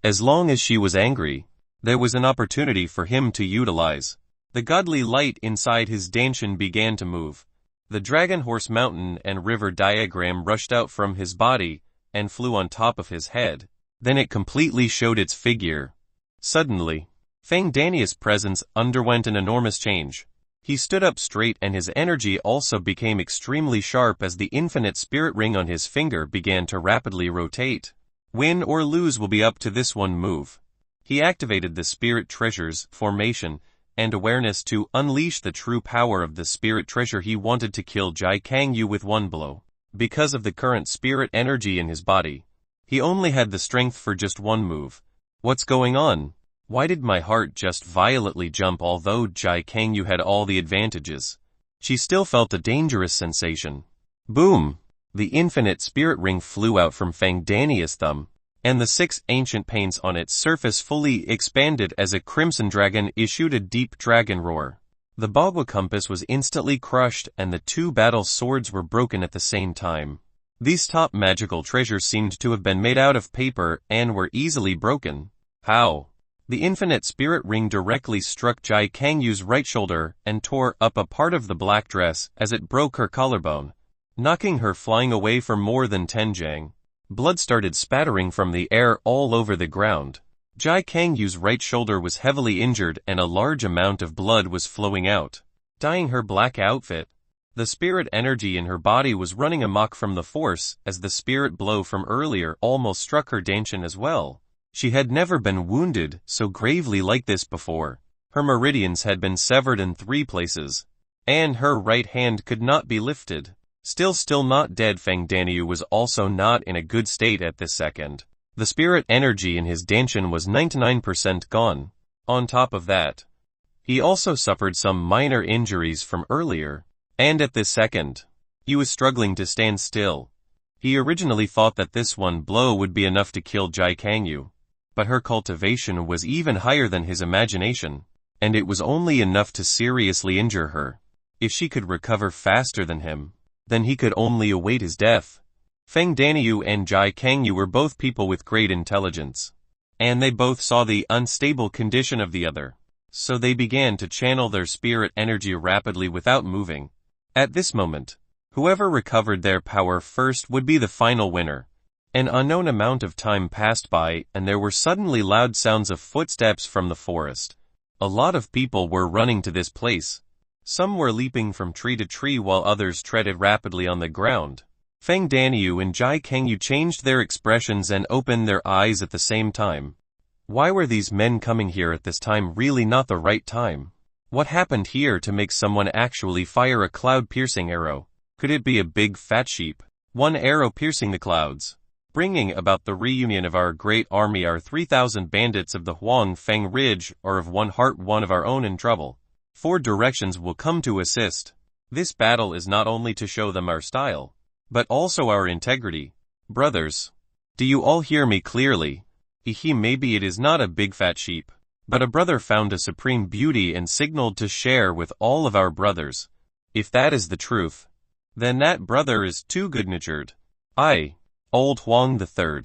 As long as she was angry, there was an opportunity for him to utilize. The godly light inside his danshin began to move. The dragon horse mountain and river diagram rushed out from his body and flew on top of his head. Then it completely showed its figure. Suddenly, Feng Daniu's presence underwent an enormous change. He stood up straight and his energy also became extremely sharp as the infinite spirit ring on his finger began to rapidly rotate. Win or lose will be up to this one move. He activated the spirit treasures, formation, and awareness to unleash the true power of the spirit treasure. He wanted to kill Jai Kang Yu with one blow. Because of the current spirit energy in his body, he only had the strength for just one move. What's going on? Why did my heart just violently jump? Although Jai Kang Yu had all the advantages, she still felt a dangerous sensation. Boom! The infinite spirit ring flew out from Feng Daniu's thumb, and the 6 ancient panes on its surface fully expanded as a crimson dragon issued a deep dragon roar. The Bagua compass was instantly crushed and the 2 battle swords were broken at the same time. These top magical treasures seemed to have been made out of paper and were easily broken. How? The infinite spirit ring directly struck Jai Kang Yu's right shoulder and tore up a part of the black dress as it broke her collarbone, knocking her flying away for more than 10 jang. Blood started spattering from the air all over the ground. Jai Kang Yu's right shoulder was heavily injured and a large amount of blood was flowing out, dyeing her black outfit. The spirit energy in her body was running amok from the force as the spirit blow from earlier almost struck her danshin as well. She had never been wounded so gravely like this before. Her meridians had been severed in 3 places, and her right hand could not be lifted. Still not dead. Feng Daniu was also not in a good state at this second. The spirit energy in his danshin was 99% gone. On top of that, he also suffered some minor injuries from earlier, and at this second, he was struggling to stand still. He originally thought that this one blow would be enough to kill Jai Kang Yu, but her cultivation was even higher than his imagination, and it was only enough to seriously injure her. If she could recover faster than him, then he could only await his death. Feng Daniu and Jai Kang Yu were both people with great intelligence, and they both saw the unstable condition of the other, so they began to channel their spirit energy rapidly without moving. At this moment, whoever recovered their power first would be the final winner. An unknown amount of time passed by and there were suddenly loud sounds of footsteps from the forest. A lot of people were running to this place. Some were leaping from tree to tree while others treaded rapidly on the ground. Feng Daniu and Jai Kang Yu changed their expressions and opened their eyes at the same time. Why were these men coming here at this time? Really not the right time. What happened here to make someone actually fire a cloud-piercing arrow? Could it be a big fat sheep? One arrow piercing the clouds, bringing about the reunion of our great army. Our 3,000 bandits of the Huang Feng Ridge are of one heart, one of our own in trouble. 4 directions will come to assist. This battle is not only to show them our style, but also our integrity. Brothers, do you all hear me clearly? Maybe it is not a big fat sheep, but a brother found a supreme beauty and signaled to share with all of our brothers. If that is the truth, then that brother is too good-natured. Old Huang III,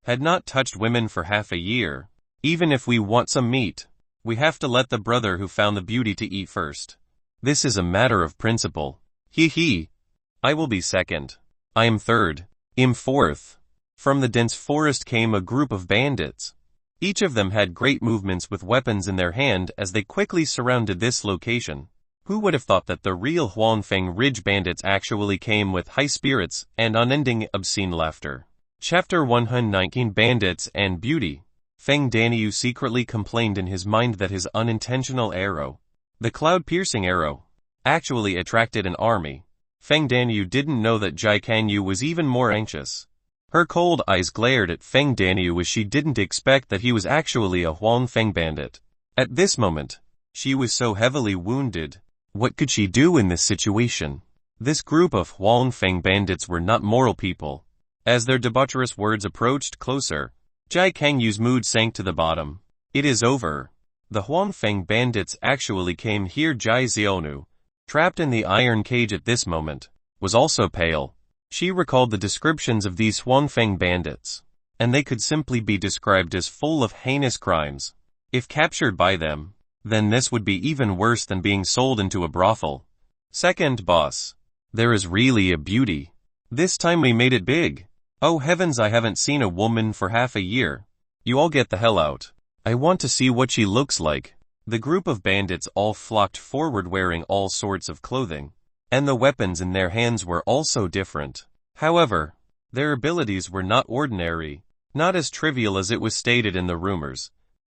had not touched women for half a year. Even if we want some meat, we have to let the brother who found the beauty to eat first. This is a matter of principle. I will be second. I am third. I'm fourth. From the dense forest came a group of bandits. Each of them had great movements with weapons in their hand as they quickly surrounded this location. Who would have thought that the real Huangfeng Ridge bandits actually came with high spirits and unending obscene laughter? Chapter 119 Bandits and Beauty. Feng Danyu secretly complained in his mind that his unintentional arrow, the cloud-piercing arrow, actually attracted an army. Feng Danyu didn't know that Jai Kangyu was even more anxious. Her cold eyes glared at Feng Danyu as she didn't expect that he was actually a Huangfeng bandit. At this moment, she was so heavily wounded. What could she do in this situation? This group of Huangfeng bandits were not moral people. As their debaucherous words approached closer, Jai Kangyu's mood sank to the bottom. It is over. The Huangfeng bandits actually came here. Jai Xiaonu, trapped in the iron cage at this moment, was also pale. She recalled the descriptions of these Huangfeng bandits, and they could simply be described as full of heinous crimes. If captured by them, then this would be even worse than being sold into a brothel. Second boss. There is really a beauty. This time we made it big. Oh heavens, I haven't seen a woman for half a year. You all get the hell out. I want to see what she looks like. The group of bandits all flocked forward wearing all sorts of clothing, and the weapons in their hands were also different. However, their abilities were not ordinary, not as trivial as it was stated in the rumors.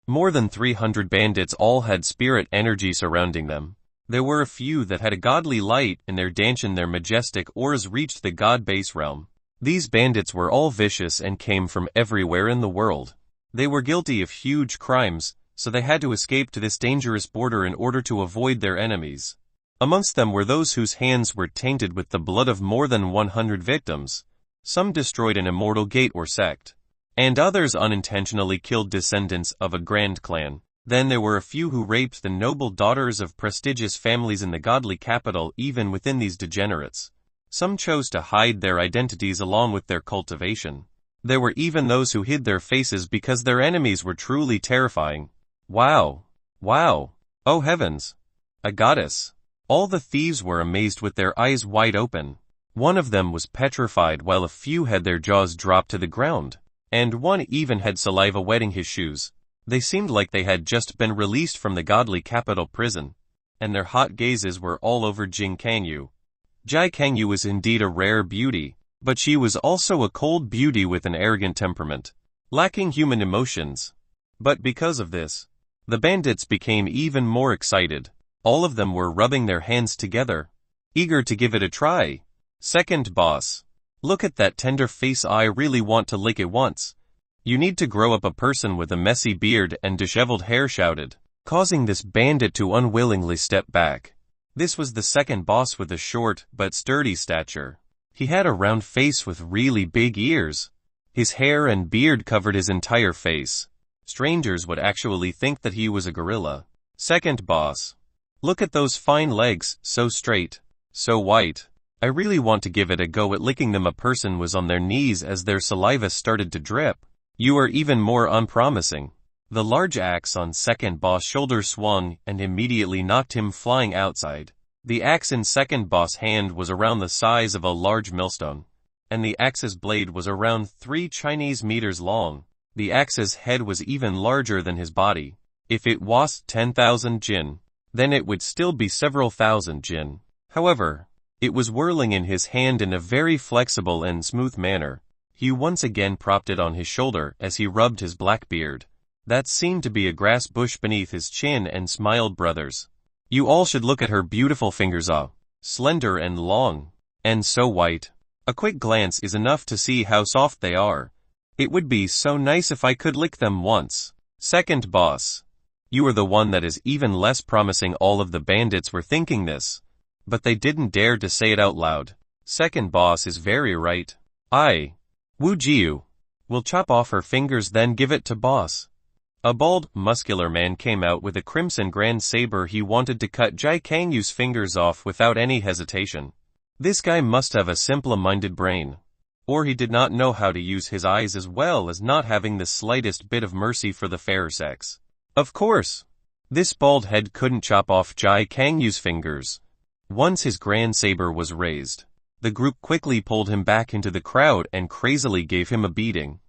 More than 300 bandits all had spirit energy surrounding them. There were a few that had a godly light in their dantian. Their majestic auras reached the god base realm. These bandits were all vicious and came from everywhere in the world. They were guilty of huge crimes, so they had to escape to this dangerous border in order to avoid their enemies. Amongst them were those whose hands were tainted with the blood of more than 100 victims. Some destroyed an immortal gate or sect, and others unintentionally killed descendants of a grand clan. Then there were a few who raped the noble daughters of prestigious families in the godly capital. Even within these degenerates, some chose to hide their identities along with their cultivation. There were even those who hid their faces because their enemies were truly terrifying. Wow! Oh heavens! A goddess! All the thieves were amazed with their eyes wide open. One of them was petrified while a few had their jaws dropped to the ground, and one even had saliva wetting his shoes. They seemed like they had just been released from the godly capital prison, and their hot gazes were all over Jing Kangyu. Jai Kangyu was indeed a rare beauty, but she was also a cold beauty with an arrogant temperament, lacking human emotions. But because of this, the bandits became even more excited. All of them were rubbing their hands together, eager to give it a try. Second boss. Look at that tender face. I really want to lick it once. You need to grow up. A person with a messy beard and disheveled hair shouted, causing this bandit to unwillingly step back. This was the second boss with a short but sturdy stature. He had a round face with really big ears. His hair and beard covered his entire face. Strangers would actually think that he was a gorilla. Second boss. Look at those fine legs, so straight, so white. I really want to give it a go at licking them. A person was on their knees as their saliva started to drip. You are even more unpromising. The large axe on second boss' shoulder swung and immediately knocked him flying outside. The axe in second boss' hand was around the size of a large millstone, and the axe's blade was around 3 Chinese meters long. The axe's head was even larger than his body. If it was 10,000 jin, then it would still be several thousand jin. However, it was whirling in his hand in a very flexible and smooth manner. He once again propped it on his shoulder as he rubbed his black beard. That seemed to be a grass bush beneath his chin, and smiled. Brothers, you all should look at her beautiful fingers. Slender and long, and so white. A quick glance is enough to see how soft they are. It would be so nice if I could lick them once. Second boss. You are the one that is even less promising. All of the bandits were thinking this, but they didn't dare to say it out loud. Second boss is very right. Wu Jiu. We'll chop off her fingers then give it to boss. A bald, muscular man came out with a crimson grand saber. He wanted to cut Jai Kangyu's fingers off without any hesitation. This guy must have a simple-minded brain. Or he did not know how to use his eyes as well as not having the slightest bit of mercy for the fairer sex. Of course, this bald head couldn't chop off Jai Kangyu's fingers. Once his grand saber was raised, the group quickly pulled him back into the crowd and crazily gave him a beating.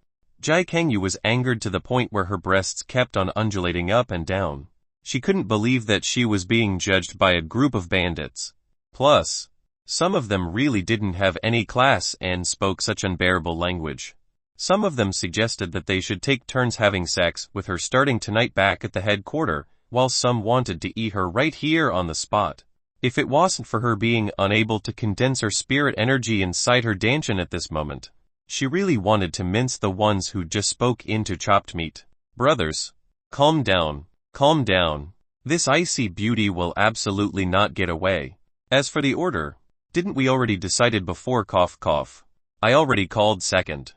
Jai Kangyu was angered to the point where her breasts kept on undulating up and down. She couldn't believe that she was being judged by a group of bandits. Plus, some of them really didn't have any class and spoke such unbearable language. Some of them suggested that they should take turns having sex with her starting tonight back at the headquarters, while some wanted to eat her right here on the spot. If it wasn't for her being unable to condense her spirit energy inside her danchin at this moment, she really wanted to mince the ones who just spoke into chopped meat. Brothers, calm down, calm down. This icy beauty will absolutely not get away. As for the order, didn't we already decided before? Cough cough. I already called second.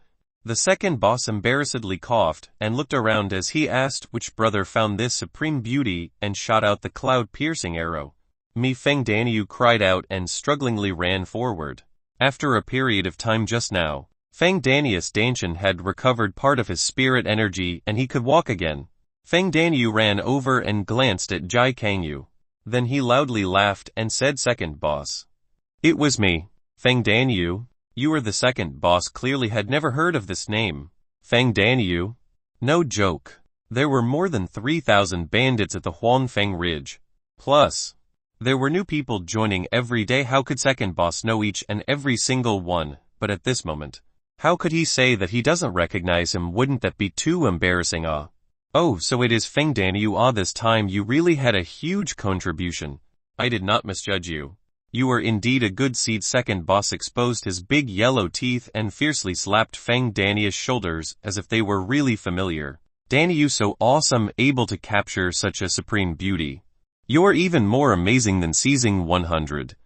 The second boss embarrassedly coughed and looked around as he asked which brother found this supreme beauty and shot out the cloud-piercing arrow. Me Feng Danyu cried out and strugglingly ran forward. After a period of time just now, Feng Danius Danshan had recovered part of his spirit energy and he could walk again. Feng Danyu ran over and glanced at Jai Kangyu. Then he loudly laughed and said, "Second boss." It was me, Feng Danyu. You were the second boss. Clearly had never heard of this name. Feng Danyu? No joke. There were more than 3,000 bandits at the Huanfeng Ridge. Plus, there were new people joining every day. How could second boss know each and every single one? But at this moment, how could he say that he doesn't recognize him? Wouldn't that be too embarrassing? Oh, so it is Feng Danyu. This time you really had a huge contribution. I did not misjudge you. You were indeed a good seed. Second boss exposed his big yellow teeth and fiercely slapped Feng Daniu's shoulders as if they were really familiar. Danyu, so awesome, able to capture such a supreme beauty. You're even more amazing than seizing 100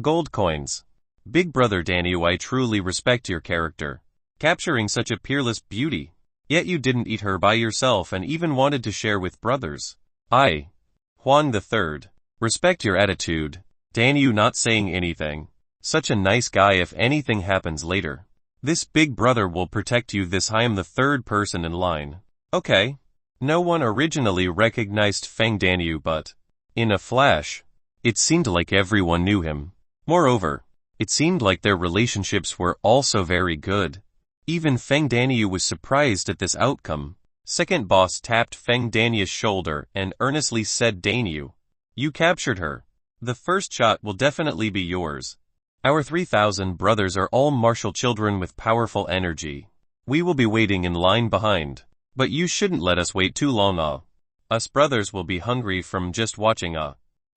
gold coins. Big brother Danyu, I truly respect your character. Capturing such a peerless beauty. Yet you didn't eat her by yourself and even wanted to share with brothers. Huang the Third. Respect your attitude. Danyu not saying anything. Such a nice guy. If anything happens later, this big brother will protect you. I am the third person in line. Okay. No one originally recognized Feng Danyu, but in a flash, it seemed like everyone knew him. Moreover, it seemed like their relationships were also very good. Even Feng Danyu was surprised at this outcome. Second boss tapped Feng Danyu's shoulder and earnestly said, "Danyu, you captured her. The first shot will definitely be yours. Our 3,000 brothers are all martial children with powerful energy. We will be waiting in line behind. But you shouldn't let us wait too long. Us brothers will be hungry from just watching.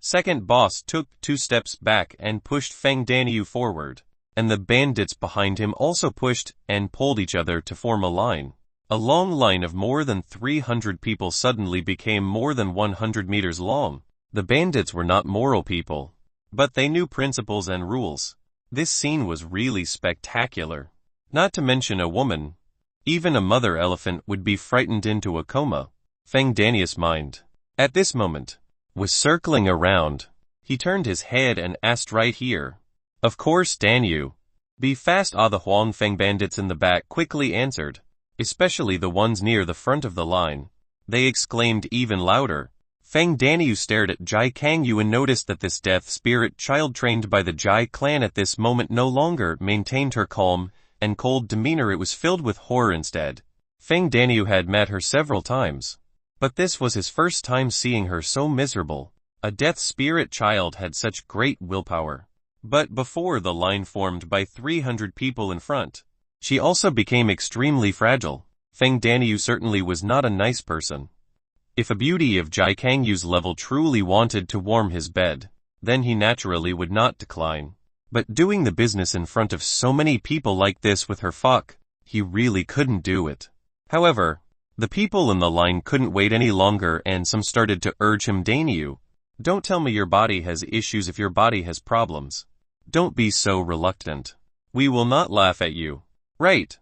Second boss took 2 steps back and pushed Feng Danyu forward, and the bandits behind him also pushed and pulled each other to form a line. A long line of more than 300 people suddenly became more than 100 meters long. The bandits were not moral people, but they knew principles and rules. This scene was really spectacular. Not to mention a woman. Even a mother elephant would be frightened into a coma. Feng Danius' mind, at this moment, was circling around. He turned his head and asked, "Right here?" "Of course, Danyu." "Be fast." The Huangfeng bandits in the back quickly answered, especially the ones near the front of the line. They exclaimed even louder. Feng Danyu stared at Jai Kangyu and noticed that this death spirit child trained by the Jai clan at this moment no longer maintained her calm and cold demeanor. It was filled with horror instead. Feng Danyu had met her several times, but this was his first time seeing her so miserable. A death spirit child had such great willpower. But before the line formed by 300 people in front, she also became extremely fragile. Feng Danyu certainly was not a nice person. If a beauty of Jai Kangyu's level truly wanted to warm his bed, then he naturally would not decline. But doing the business in front of so many people like this with her he really couldn't do it. However, the people in the line couldn't wait any longer and some started to urge him, "Danyu, don't tell me your body has issues. If your body has problems, don't be so reluctant. We will not laugh at you." Right.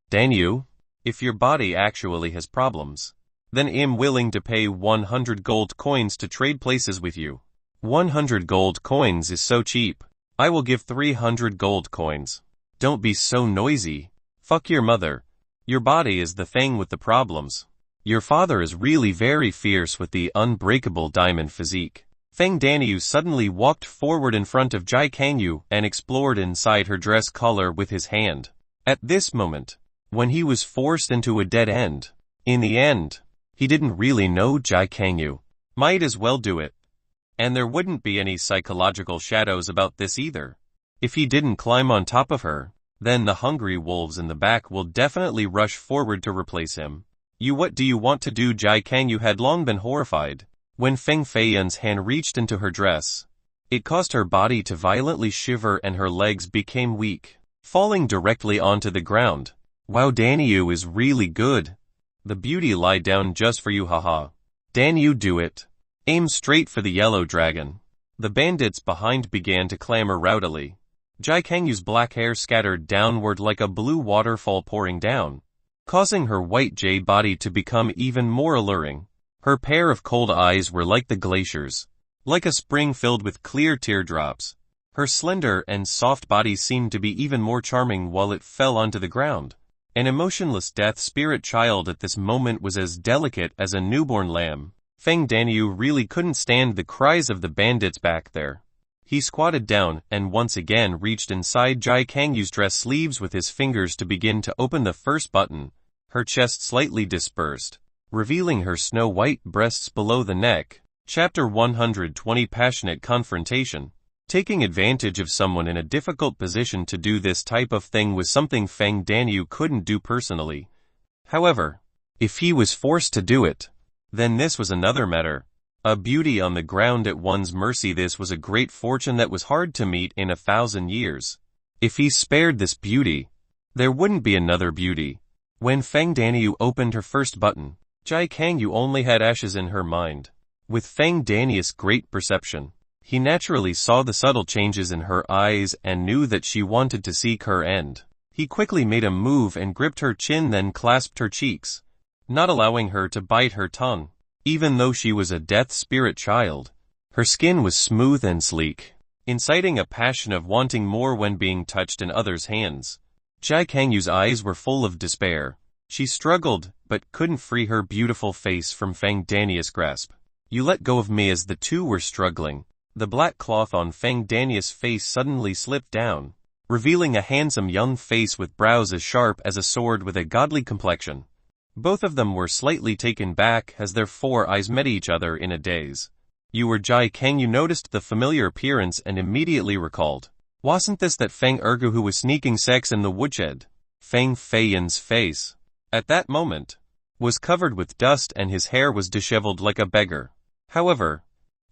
Danyu, if your body actually has problems, then I'm willing to pay 100 gold coins to trade places with you. 100 gold coins is so cheap. I will give 300 gold coins. Don't be so noisy. Fuck your mother. Your body is the thing with the problems. Your father is really very fierce with the unbreakable diamond physique. Feng Danyu suddenly walked forward in front of Jai Kangyu and explored inside her dress collar with his hand. At this moment, when he was forced into a dead end, in the end, he didn't really know Jai Kangyu. Might as well do it. And there wouldn't be any psychological shadows about this either. If he didn't climb on top of her, then the hungry wolves in the back will definitely rush forward to replace him. What do you want to do? Jai Kangyu had long been horrified. When Feng Feiyan's hand reached into her dress, it caused her body to violently shiver and her legs became weak, falling directly onto the ground. Wow, Danyu is really good. The beauty lie down just for you, haha. Danyu, do it. Aim straight for the yellow dragon. The bandits behind began to clamor rowdily. Jai Kangyu's black hair scattered downward like a blue waterfall pouring down, causing her white jade body to become even more alluring. Her pair of cold eyes were like the glaciers, like a spring filled with clear teardrops. Her slender and soft body seemed to be even more charming while it fell onto the ground. An emotionless death spirit child at this moment was as delicate as a newborn lamb. Feng Danyu really couldn't stand the cries of the bandits back there. He squatted down and once again reached inside Jai Kangyu's dress sleeves with his fingers to begin to open the first button. Her chest slightly dispersed, revealing her snow-white breasts below the neck. Chapter 120 Passionate Confrontation. Taking advantage of someone in a difficult position to do this type of thing was something Feng Danyu couldn't do personally. However, if he was forced to do it, then this was another matter. A beauty on the ground at one's mercy. This was a great fortune that was hard to meet in 1,000 years. If he spared this beauty, there wouldn't be another beauty. When Feng Danyu opened her first button, Jai Kangyu only had ashes in her mind. With Feng Danyu's great perception, he naturally saw the subtle changes in her eyes and knew that she wanted to seek her end. He quickly made a move and gripped her chin, then clasped her cheeks, not allowing her to bite her tongue. Even though she was a death spirit child, her skin was smooth and sleek, inciting a passion of wanting more when being touched in others' hands. Jai Kangyu's eyes were full of despair. She struggled, but couldn't free her beautiful face from Feng Danyu's grasp. You let go of me. As the two were struggling, the black cloth on Feng Danyu's face suddenly slipped down, revealing a handsome young face with brows as sharp as a sword with a godly complexion. Both of them were slightly taken back as their four eyes met each other in a daze. You were Jai Kangyu noticed the familiar appearance and immediately recalled. Wasn't this that Feng Ergu who was sneaking sex in the woodshed? Feng Feiyan's face, at that moment, was covered with dust and his hair was disheveled like a beggar. However,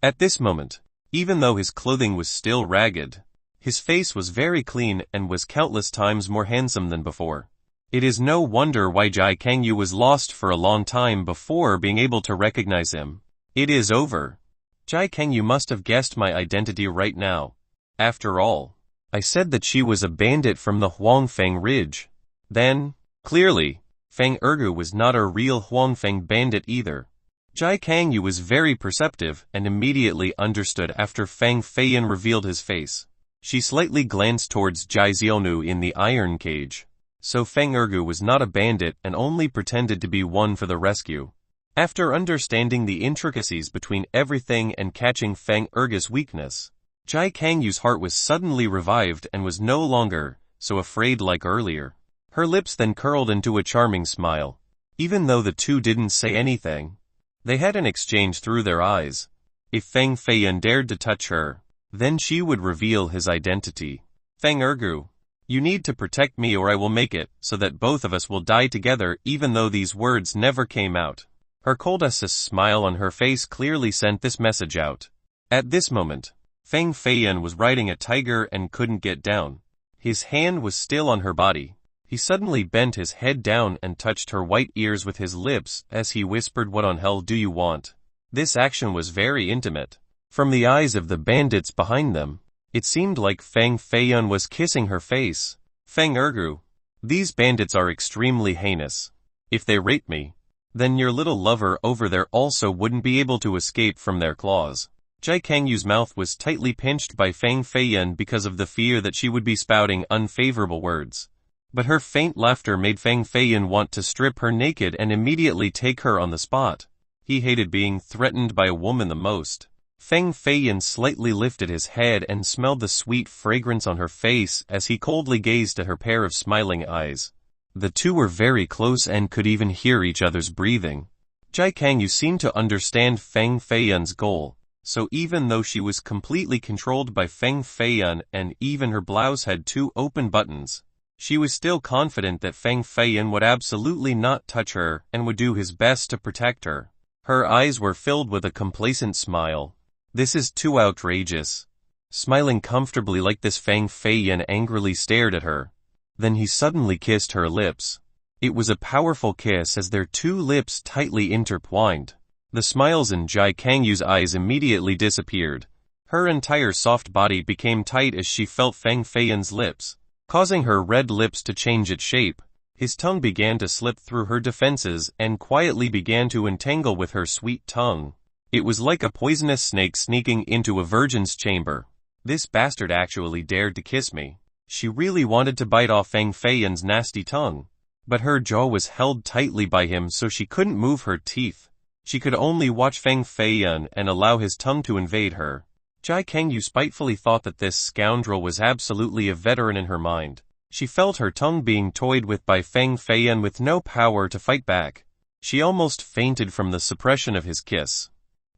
at this moment, even though his clothing was still ragged, his face was very clean and was countless times more handsome than before. It is no wonder why Jai Kangyu was lost for a long time before being able to recognize him. It is over. Jai Kangyu must have guessed my identity right now. After all, I said that she was a bandit from the Huangfeng Ridge. Then, clearly, Feng Ergu was not a real Huangfeng bandit either. Jai Kangyu was very perceptive and immediately understood after Feng Feiyan revealed his face. She slightly glanced towards Jai Xiaonu in the iron cage. So Feng Ergu was not a bandit and only pretended to be one for the rescue. After understanding the intricacies between everything and catching Feng Ergu's weakness, Jai Kangyu's heart was suddenly revived and was no longer so afraid like earlier. Her lips then curled into a charming smile. Even though the two didn't say anything, they had an exchange through their eyes. If Feng Feiyan dared to touch her, then she would reveal his identity. Feng Ergu, you need to protect me or I will make it so that both of us will die together. Even though these words never came out, her cold-assist smile on her face clearly sent this message out. At this moment, Feng Feiyan was riding a tiger and couldn't get down. His hand was still on her body. He suddenly bent his head down and touched her white ears with his lips as he whispered, "What on hell do you want?" This action was very intimate. From the eyes of the bandits behind them, it seemed like Feng Feiyan was kissing her face. Feng Ergu, These bandits are extremely heinous. If they rape me, then your little lover over there also wouldn't be able to escape from their claws. Jai Kangyu's mouth was tightly pinched by Fang Feiyan because of the fear that she would be spouting unfavorable words. But her faint laughter made Fang Feiyan want to strip her naked and immediately take her on the spot. He hated being threatened by a woman the most. Fang Feiyan slightly lifted his head and smelled the sweet fragrance on her face as he coldly gazed at her pair of smiling eyes. The two were very close and could even hear each other's breathing. Jai Kangyu seemed to understand Fang Feiyan's goal, so even though she was completely controlled by Fang Feiyan and even her blouse had 2 open buttons, she was still confident that Fang Feiyan would absolutely not touch her and would do his best to protect her. Her eyes were filled with a complacent smile. This is too outrageous. Smiling comfortably like this, Fang Feiyan angrily stared at her. Then he suddenly kissed her lips. It was a powerful kiss as their 2 lips tightly intertwined. The smiles in Jai Kangyu's eyes immediately disappeared. Her entire soft body became tight as she felt Fang Feiyan's lips, causing her red lips to change its shape. His tongue began to slip through her defenses and quietly began to entangle with her sweet tongue. It was like a poisonous snake sneaking into a virgin's chamber. This bastard actually dared to kiss me. She really wanted to bite off Fang Feiyan's nasty tongue, but her jaw was held tightly by him so she couldn't move her teeth. She could only watch Fang Feiyan and allow his tongue to invade her. Jai Kangyu spitefully thought that this scoundrel was absolutely a veteran in her mind. She felt her tongue being toyed with by Fang Feiyan with no power to fight back. She almost fainted from the suppression of his kiss.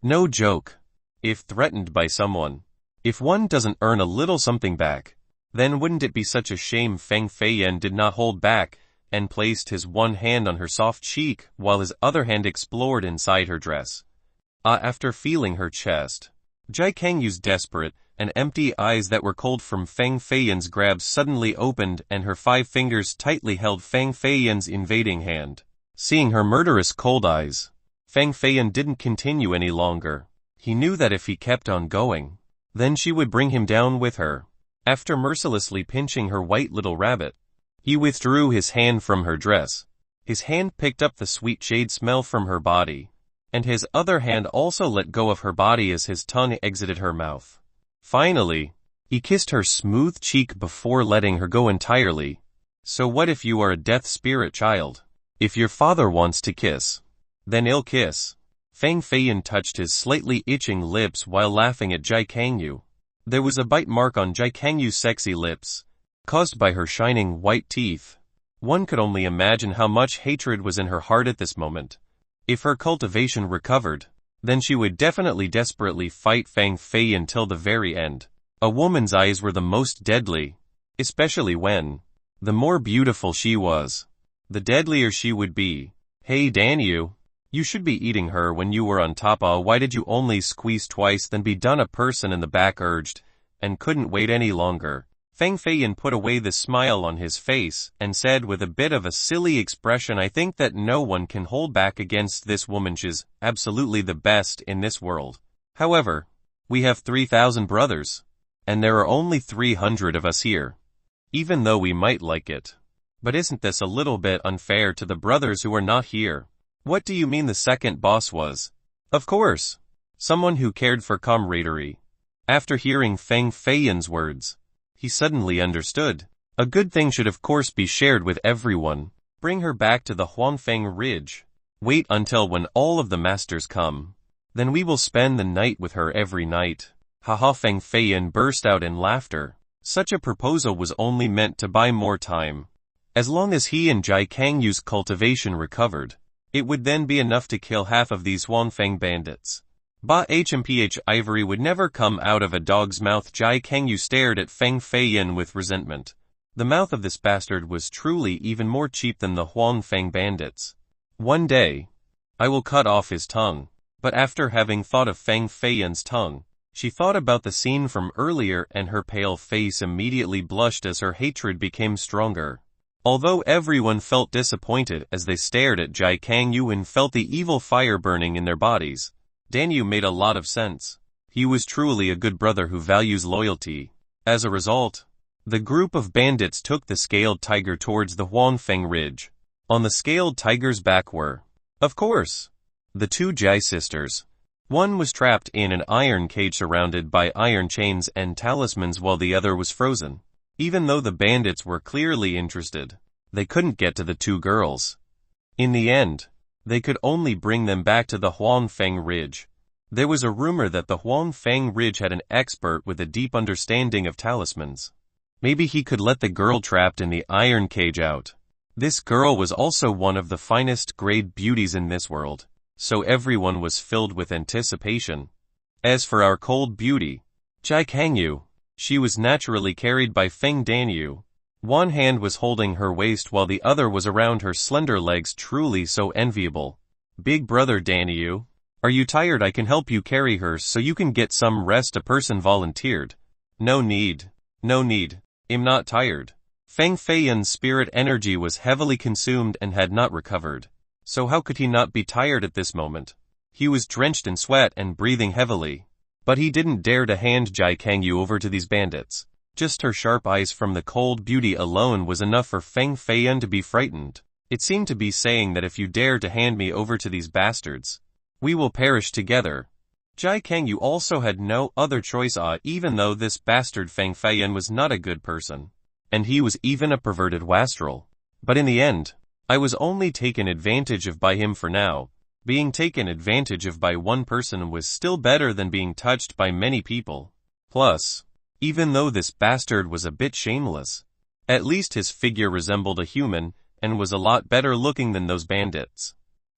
No joke. If threatened by someone, if one doesn't earn a little something back, then wouldn't it be such a shame? Fang Feiyan did not hold back and placed his one hand on her soft cheek while his other hand explored inside her dress. After feeling her chest, Jai Kangyu's desperate and empty eyes that were cold from Fang Feiyan's grab suddenly opened and her 5 fingers tightly held Fang Feiyan's invading hand. Seeing her murderous cold eyes, Fang Feiyan didn't continue any longer. He knew that if he kept on going, then she would bring him down with her. After mercilessly pinching her white little rabbit, he withdrew his hand from her dress. His hand picked up the sweet jade smell from her body, and his other hand also let go of her body as his tongue exited her mouth. Finally, he kissed her smooth cheek before letting her go entirely. So what if you are a death spirit child? If your father wants to kiss, then he'll kiss. Fang Feiyan touched his slightly itching lips while laughing at Jai Kangyu. There was a bite mark on Jai Kangyu's sexy lips, caused by her shining white teeth. One could only imagine how much hatred was in her heart at this moment. If her cultivation recovered, then she would definitely desperately fight Fang Feiyan till the very end. A woman's eyes were the most deadly, especially when the more beautiful she was, the deadlier she would be. Hey Danyu, you should be eating her when you were on top. Why did you only squeeze twice then be done? A person in the back urged, and couldn't wait any longer. Fang Feiyan put away the smile on his face and said with a bit of a silly expression, I think that no one can hold back against this woman. She's absolutely the best in this world. However, we have 3,000 brothers, and there are only 300 of us here. Even though we might like it. But isn't this a little bit unfair to the brothers who are not here? What do you mean? The second boss was, of course, someone who cared for camaraderie. After hearing Fang Feiyan's words, he suddenly understood. A good thing should of course be shared with everyone. Bring her back to the Huanfeng Ridge. Wait until when all of the masters come. Then we will spend the night with her every night. Haha. Fang Feiyan burst out in laughter. Such a proposal was only meant to buy more time. As long as he and Jai Kangyu's cultivation recovered, it would then be enough to kill half of these Huanfeng bandits. HMPH ivory would never come out of a dog's mouth. Jai Kangyu stared at Fang Feiyan with resentment. The mouth of this bastard was truly even more cheap than the Huanfeng bandits. One day, I will cut off his tongue. But after having thought of Fang Feiyan's tongue, she thought about the scene from earlier and her pale face immediately blushed as her hatred became stronger. Although everyone felt disappointed as they stared at Jai Kangyu and felt the evil fire burning in their bodies, Danyu made a lot of sense. He was truly a good brother who values loyalty. As a result, The group of bandits took the scaled tiger towards the Huangfeng Ridge. On the scaled tiger's back were, of course, the two Jai sisters. One was trapped in an iron cage surrounded by iron chains and talismans while the other was frozen. Even though the bandits were clearly interested, they couldn't get to the two girls. In the end, they could only bring them back to the Huangfeng Ridge. There was a rumor that the Huangfeng Ridge had an expert with a deep understanding of talismans. Maybe he could let the girl trapped in the iron cage out. This girl was also one of the finest grade beauties in this world, so everyone was filled with anticipation. As for our cold beauty, Jai Kangyu, she was naturally carried by Feng Danyu. One hand was holding her waist while the other was around her slender legs, truly so enviable. Big brother Danyu, are you tired? I can help you carry her so you can get some rest, a person volunteered. No need. I'm not tired. Feng Feiyan's spirit energy was heavily consumed and had not recovered. So how could he not be tired at this moment? He was drenched in sweat and breathing heavily. But he didn't dare to hand Jai Kangyu over to these bandits. Just her sharp eyes from the cold beauty alone was enough for Feng Feiyan to be frightened. It seemed to be saying that if you dare to hand me over to these bastards, we will perish together. Jai Kangyu also had no other choice, even though this bastard Feng Feiyan was not a good person. And he was even a perverted wastrel. But in the end, I was only taken advantage of by him for now. Being taken advantage of by one person was still better than being touched by many people. Plus, even though this bastard was a bit shameless, at least his figure resembled a human, and was a lot better looking than those bandits.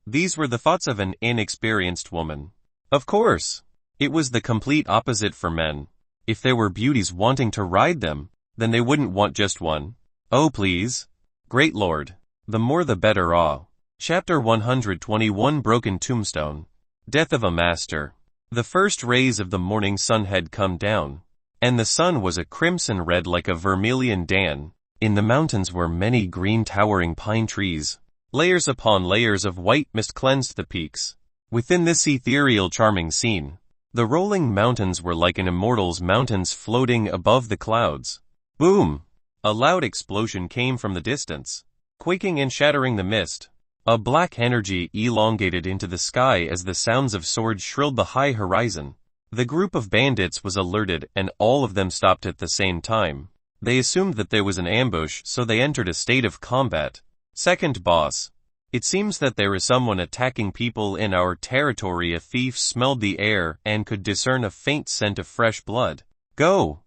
These were the thoughts of an inexperienced woman. Of course, it was the complete opposite for men. If there were beauties wanting to ride them, then they wouldn't want just one. Oh please. Great Lord. The more the better. Chapter 121 Broken Tombstone. Death of a Master. The first rays of the morning sun had come down, and the sun was a crimson red like a vermilion dan. In the mountains were many green towering pine trees. Layers upon layers of white mist cleansed the peaks. Within this ethereal charming scene, the rolling mountains were like an immortal's mountains floating above the clouds. Boom! A loud explosion came from the distance, quaking and shattering the mist. A black energy elongated into the sky as the sounds of swords shrilled the high horizon. The group of bandits was alerted and all of them stopped at the same time. They assumed that there was an ambush, so they entered a state of combat. Second boss. It seems that there is someone attacking people in our territory. A thief smelled the air and could discern a faint scent of fresh blood. Go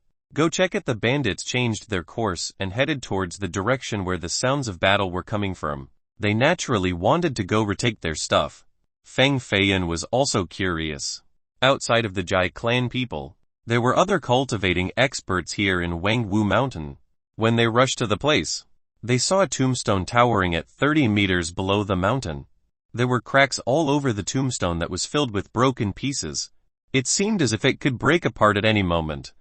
check it. The bandits changed their course and headed towards the direction where the sounds of battle were coming from. They naturally wanted to go retake their stuff. Feng Feiyan was also curious. Outside of the Jai clan people, there were other cultivating experts here in Wangwu Mountain. When they rushed to the place, they saw a tombstone towering at 30 meters below the mountain. There were cracks all over the tombstone that was filled with broken pieces. It seemed as if it could break apart at any moment.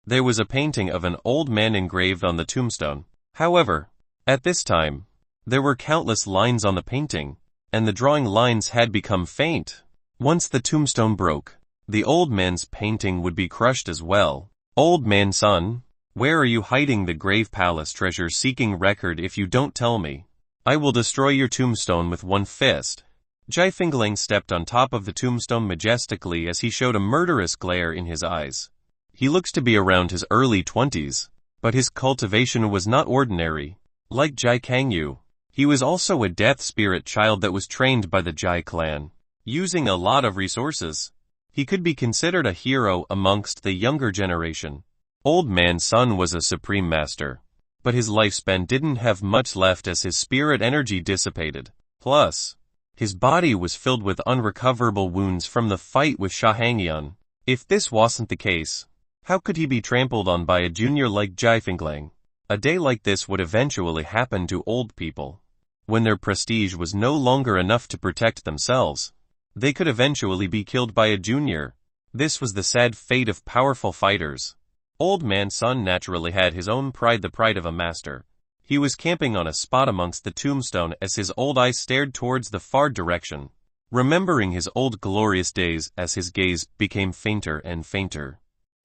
There was a painting of an old man engraved on the tombstone. However, at this time, there were countless lines on the painting, and the drawing lines had become faint. Once the tombstone broke, the old man's painting would be crushed as well. Old man son, where are you hiding the grave palace treasure seeking record? If you don't tell me, I will destroy your tombstone with one fist. Jai Fingling stepped on top of the tombstone majestically as he showed a murderous glare in his eyes. He looks to be around his early 20s, but his cultivation was not ordinary. Like Jai Kangyu, he was also a death spirit child that was trained by the Jai clan. Using a lot of resources, he could be considered a hero amongst the younger generation. Old man Sun was a supreme master, but his lifespan didn't have much left as his spirit energy dissipated. Plus, his body was filled with unrecoverable wounds from the fight with Sha Hangyan. If this wasn't the case, how could he be trampled on by a junior like Jai Fingling? A day like this would eventually happen to old people. When their prestige was no longer enough to protect themselves, they could eventually be killed by a junior. This was the sad fate of powerful fighters. Old man Sun naturally had his own pride, the pride of a master. He was camping on a spot amongst the tombstone as his old eyes stared towards the far direction, remembering his old glorious days as his gaze became fainter and fainter.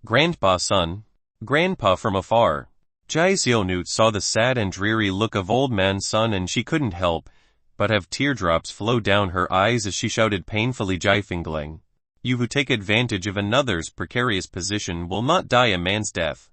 Grandpa Sun, Grandpa from afar. Jai Xiaonu saw the sad and dreary look of Old Man Sun and she couldn't help but have teardrops flow down her eyes as she shouted painfully, Jai Fingling, you who take advantage of another's precarious position will not die a man's death.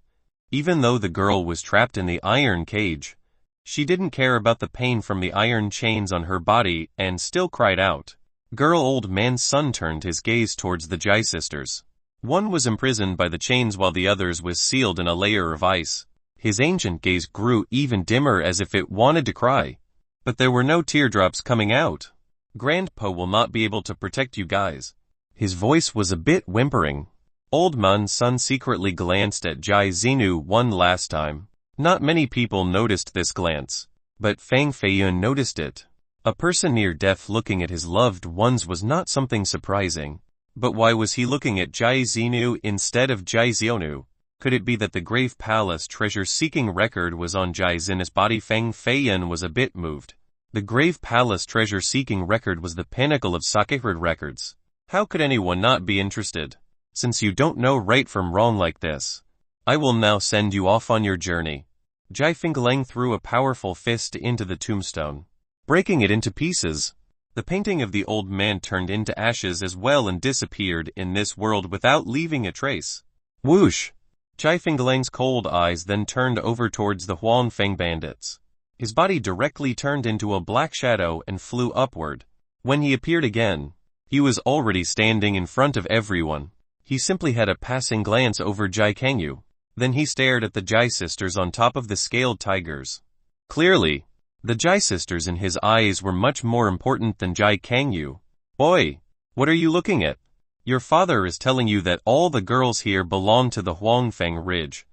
Even though the girl was trapped in the iron cage, she didn't care about the pain from the iron chains on her body and still cried out. Girl, Old Man Sun turned his gaze towards the Jai sisters. One was imprisoned by the chains while the others was sealed in a layer of ice. His ancient gaze grew even dimmer as if it wanted to cry. But there were no teardrops coming out. Grandpa will not be able to protect you guys. His voice was a bit whimpering. Old Man Sun secretly glanced at Jai Xinu one last time. Not many people noticed this glance, but Fang Feiyun noticed it. A person near death looking at his loved ones was not something surprising. But why was he looking at Jai Xinu instead of Jai Xiaonu? Could it be that the Grave Palace treasure-seeking record was on Jai Xin's body? Fang Feiyun was a bit moved. The Grave Palace treasure-seeking record was the pinnacle of sacred records. How could anyone not be interested? Since you don't know right from wrong like this, I will now send you off on your journey. Jai Fingling threw a powerful fist into the tombstone, breaking it into pieces. The painting of the old man turned into ashes as well and disappeared in this world without leaving a trace. Whoosh! Jai Fingling's cold eyes then turned over towards the Huangfeng bandits. His body directly turned into a black shadow and flew upward. When he appeared again, he was already standing in front of everyone. He simply had a passing glance over Jai Kangyu. Then he stared at the Jai sisters on top of the scaled tigers. Clearly, the Jai sisters in his eyes were much more important than Jai Kangyu. Boy, what are you looking at? Your father is telling you that all the girls here belong to the Huangfeng Ridge.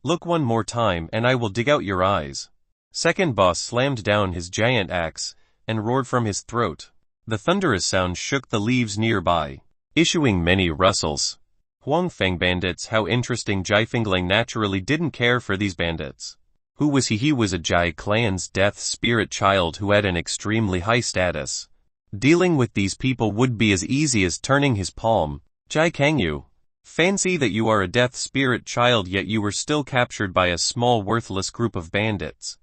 Look one more time and I will dig out your eyes. Second boss slammed down his giant axe and roared from his throat. The thunderous sound shook the leaves nearby, issuing many rustles. Huangfeng bandits, how interesting. Jai Fingling naturally didn't care for these bandits. Who was he? He was a Jai clan's death spirit child who had an extremely high status. Dealing with these people would be as easy as turning his palm. Jai Kangyu, fancy that you are a death spirit child yet you were still captured by a small worthless group of bandits.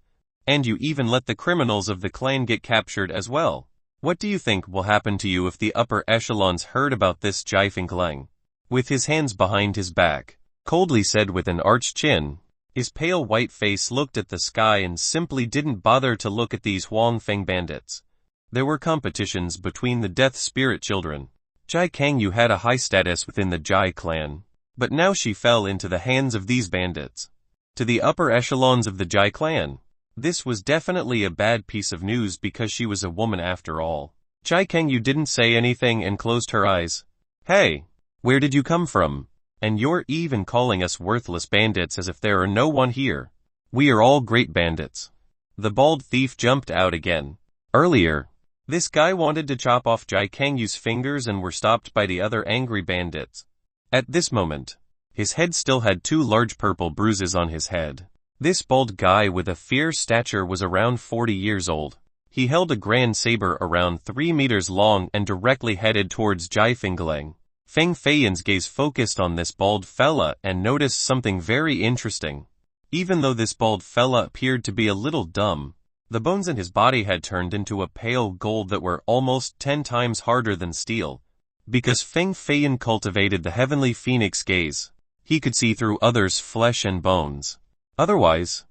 And you even let the criminals of the clan get captured as well. What do you think will happen to you if the upper echelons heard about this? Jai Fingling, with his hands behind his back, coldly said with an arched chin. His pale white face looked at the sky and simply didn't bother to look at these Huangfeng bandits. There were competitions between the death spirit children. Jai Kangyu had a high status within the Jai clan, but now she fell into the hands of these bandits. To the upper echelons of the Jai clan, this was definitely a bad piece of news because she was a woman after all. Jai Kangyu didn't say anything and closed her eyes. Hey, where did you come from? And you're even calling us worthless bandits as if there are no one here. We are all great bandits. The bald thief jumped out again. Earlier, this guy wanted to chop off Jai Kangyu's fingers and were stopped by the other angry bandits. At this moment, his head still had 2 large purple bruises on his head. This bald guy with a fierce stature was around 40 years old. He held a grand saber around 3 meters long and directly headed towards Jai Fingling. Fang Feiyun's gaze focused on this bald fella and noticed something very interesting. Even though this bald fella appeared to be a little dumb, the bones in his body had turned into a pale gold that were almost 10 times harder than steel. Because Fang Feiyun cultivated the heavenly phoenix gaze, he could see through others' flesh and bones. Otherwise,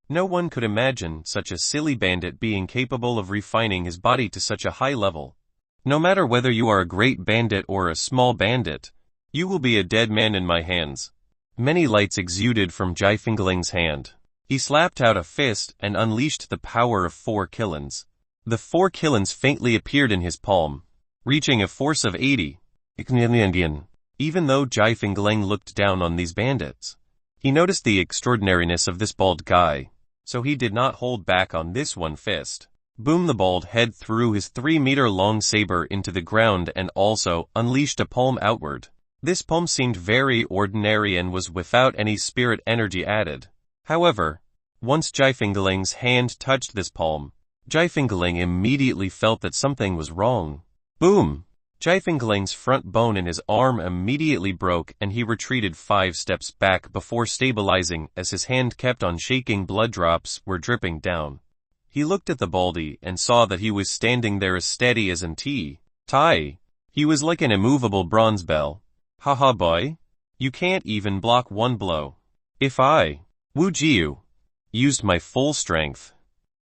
no one could imagine such a silly bandit being capable of refining his body to such a high level. No matter whether you are a great bandit or a small bandit, you will be a dead man in my hands. Many lights exuded from Jai Fingling's hand. He slapped out a fist and unleashed the power of 4 killins. The 4 killins faintly appeared in his palm, reaching a force of 80. Even though Jai Fingling looked down on these bandits, he noticed the extraordinariness of this bald guy, so he did not hold back on this one fist. Boom! The bald head threw his 3-meter-long saber into the ground and also unleashed a palm outward. This palm seemed very ordinary and was without any spirit energy added. However, once Jai Fingling's hand touched this palm, Jai Fingling immediately felt that something was wrong. Boom! Jifingling's front bone in his arm immediately broke and he retreated 5 steps back before stabilizing as his hand kept on shaking. Blood drops were dripping down. He looked at the baldy and saw that he was standing there as steady as an tie. He was like an immovable bronze bell. Haha boy. You can't even block one blow. If I, Wu Jiu, used my full strength,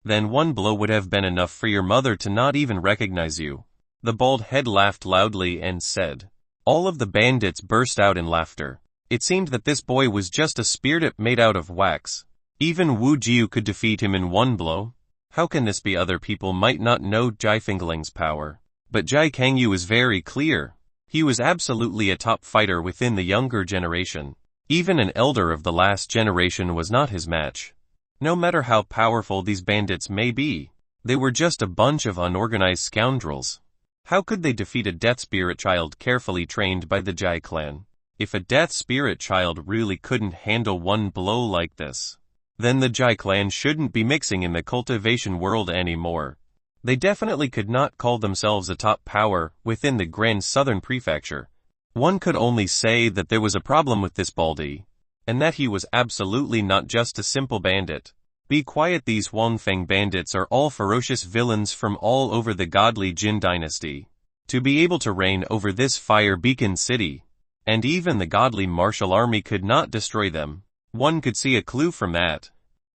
then one blow would have been enough for your mother to not even recognize you. The bald head laughed loudly and said. All of the bandits burst out in laughter. It seemed that this boy was just a spirit made out of wax. Even Wu Jiu could defeat him in one blow. How can this be? Other people might not know Jifingling's power, but Jai Kangyu is very clear. He was absolutely a top fighter within the younger generation. Even an elder of the last generation was not his match. No matter how powerful these bandits may be, they were just a bunch of unorganized scoundrels. How could they defeat a death spirit child carefully trained by the Jai clan? If a death spirit child really couldn't handle one blow like this, then the Jai clan shouldn't be mixing in the cultivation world anymore. They definitely could not call themselves a top power within the Grand Southern Prefecture. One could only say that there was a problem with this baldy, and that he was absolutely not just a simple bandit. Be quiet, these Huangfeng bandits are all ferocious villains from all over the godly Jin dynasty. To be able to reign over this fire beacon city, and even the godly martial army could not destroy them. One could see a clue from that.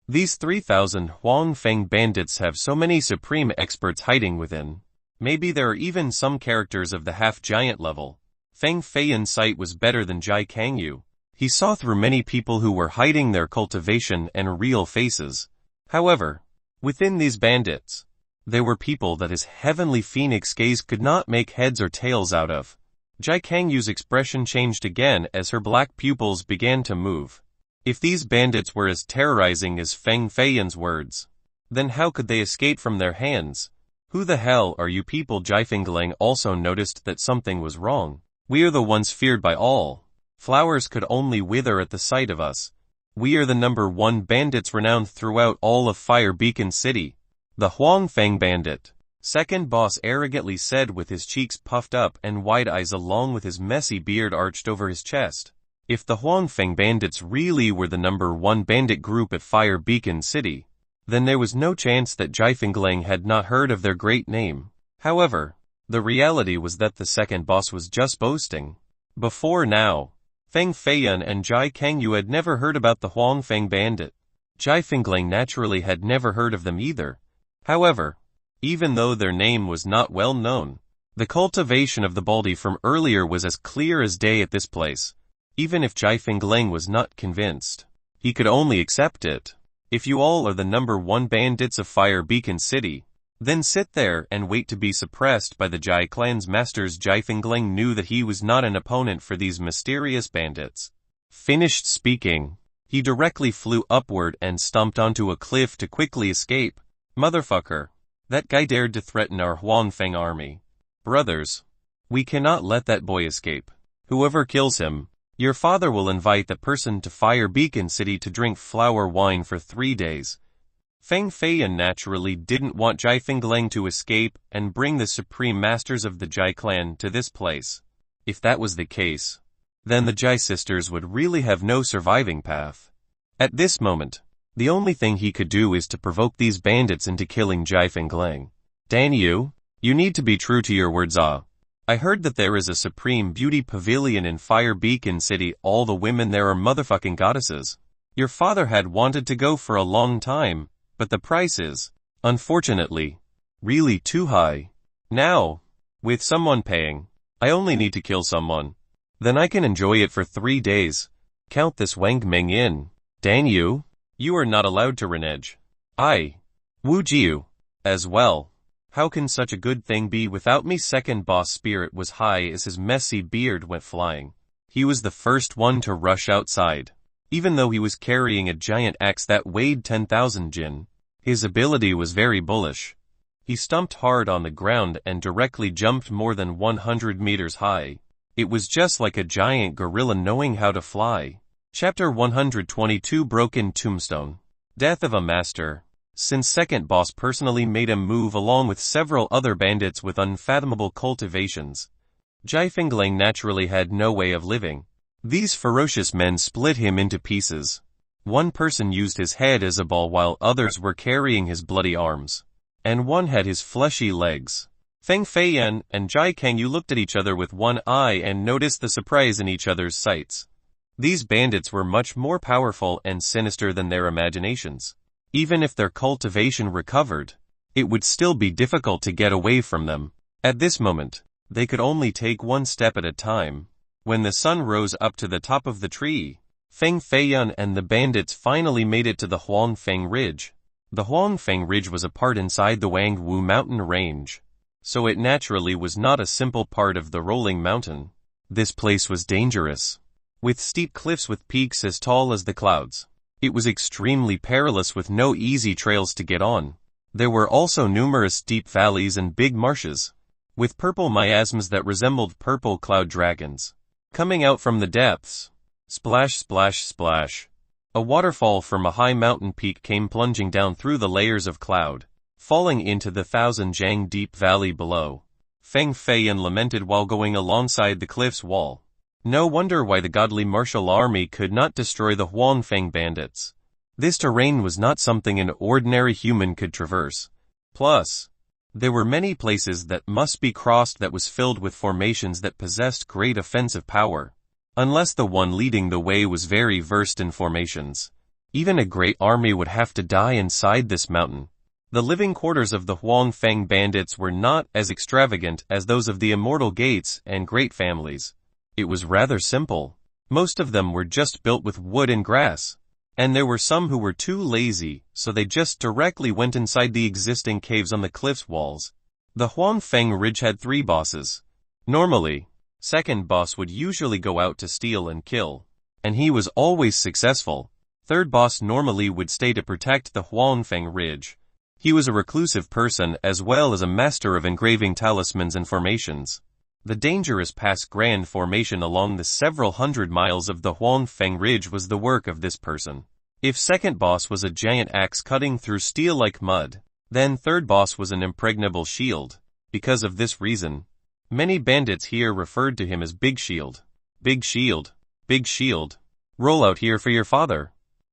These 3,000 Huangfeng bandits have so many supreme experts hiding within. Maybe there are even some characters of the half-giant level. Feng Feiyan's sight was better than Jai Kangyu. He saw through many people who were hiding their cultivation and real faces. However, within these bandits, there were people that his heavenly phoenix gaze could not make heads or tails out of. Jai Kangyu's expression changed again as her black pupils began to move. If these bandits were as terrorizing as Feng Feiyan's words, then how could they escape from their hands? Who the hell are you people? Jifingling also noticed that something was wrong. We are the ones feared by all. Flowers could only wither at the sight of us. We are the number 1 bandits renowned throughout all of Fire Beacon City. The Huangfeng bandit. Second boss arrogantly said with his cheeks puffed up and wide eyes along with his messy beard arched over his chest. If the Huangfeng bandits really were the number 1 bandit group at Fire Beacon City, then there was no chance that Jifingling had not heard of their great name. However, the reality was that the second boss was just boasting. Before now, Feng Feiyan and Jai Kangyu had never heard about the Huangfeng bandit. Jifingling naturally had never heard of them either. However, even though their name was not well known, the cultivation of the baldy from earlier was as clear as day at this place. Even if Jifingling was not convinced, he could only accept it. If you all are the number 1 bandits of Fire Beacon City, then sit there and wait to be suppressed by the Jai clan's masters. Jifingling knew that he was not an opponent for these mysterious bandits. Finished speaking, he directly flew upward and stomped onto a cliff to quickly escape. Motherfucker. That guy dared to threaten our Huangfeng army. Brothers, we cannot let that boy escape. Whoever kills him, your father will invite the person to Fire Beacon City to drink flower wine for 3 days. Feng Feiyan naturally didn't want Jifingling to escape and bring the supreme masters of the Jai clan to this place. If that was the case, then the Jai sisters would really have no surviving path. At this moment, the only thing he could do is to provoke these bandits into killing Jifingling. Danyu, you need to be true to your words. I heard that there is a supreme beauty pavilion in Fire Beacon City. All the women there are motherfucking goddesses. Your father had wanted to go for a long time, but the price is, unfortunately, really too high. Now, with someone paying, I only need to kill someone. Then I can enjoy it for 3 days. Count this Wang Ming in. Danyu, you are not allowed to renege. Wu Jiu, as well. How can such a good thing be without me? Second boss spirit was high as his messy beard went flying. He was the first one to rush outside. Even though he was carrying a giant axe that weighed 10,000 jin, his ability was very bullish. He stumped hard on the ground and directly jumped more than 100 meters high. It was just like a giant gorilla knowing how to fly. Chapter 122 Broken Tombstone. Death of a Master. Since second boss personally made him move along with several other bandits with unfathomable cultivations, Jai Finglang naturally had no way of living. These ferocious men split him into pieces. One person used his head as a ball while others were carrying his bloody arms. And one had his fleshy legs. Feng Feiyan and Jai Kangyu looked at each other with one eye and noticed the surprise in each other's sights. These bandits were much more powerful and sinister than their imaginations. Even if their cultivation recovered, it would still be difficult to get away from them. At this moment, they could only take one step at a time. When the sun rose up to the top of the tree, Feng Feiyan and the bandits finally made it to the Huangfeng Ridge. The Huangfeng Ridge was a part inside the Wangwu mountain range, so it naturally was not a simple part of the rolling mountain. This place was dangerous, with steep cliffs with peaks as tall as the clouds. It was extremely perilous with no easy trails to get on. There were also numerous deep valleys and big marshes, with purple miasmas that resembled purple cloud dragons. Coming out from the depths, splash splash splash, a waterfall from a high mountain peak came plunging down through the layers of cloud, falling into the 1,000 deep valley below. Feng Feiyan lamented while going alongside the cliff's wall. No wonder why the godly martial army could not destroy the Huangfeng bandits. This terrain was not something an ordinary human could traverse. Plus, there were many places that must be crossed that was filled with formations that possessed great offensive power. Unless the one leading the way was very versed in formations, even a great army would have to die inside this mountain. The living quarters of the Huangfeng bandits were not as extravagant as those of the Immortal Gates and great families. It was rather simple. Most of them were just built with wood and grass. And there were some who were too lazy, so they just directly went inside the existing caves on the cliff's walls. The Huangfeng Ridge had 3 bosses. Normally, second boss would usually go out to steal and kill, and he was always successful. Third boss normally would stay to protect the Huangfeng Ridge. He was a reclusive person as well as a master of engraving talismans and formations. The dangerous Pass Grand formation along the several hundred miles of the Huangfeng Ridge was the work of this person. If second boss was a giant axe cutting through steel like mud, then third boss was an impregnable shield. Because of this reason, many bandits here referred to him as Big Shield. Big Shield, Big Shield, roll out here for your father.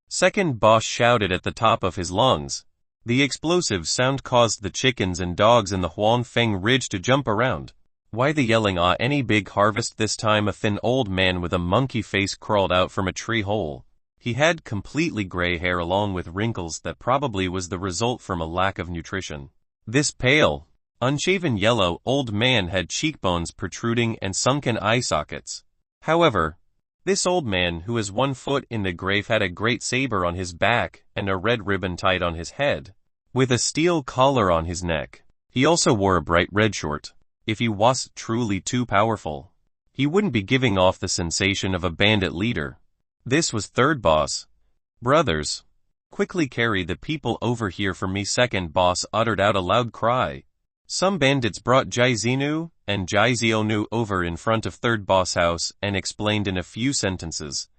Second boss shouted at the top of his lungs. The explosive sound caused the chickens and dogs in the Huangfeng Ridge to jump around. Why the yelling any big harvest this time? A thin old man with a monkey face crawled out from a tree hole. He had completely gray hair along with wrinkles that probably was the result from a lack of nutrition. This pale, unshaven yellow old man had cheekbones protruding and sunken eye sockets. However, this old man who was 1 foot in the grave had a great saber on his back and a red ribbon tied on his head, with a steel collar on his neck. He also wore a bright red shirt. If he was truly too powerful, he wouldn't be giving off the sensation of a bandit leader. This was third boss. Brothers, quickly carry the people over here for me. Second boss uttered out a loud cry. Some bandits brought Jai Zinu and Jai Zionu over in front of third boss house and explained in a few sentences.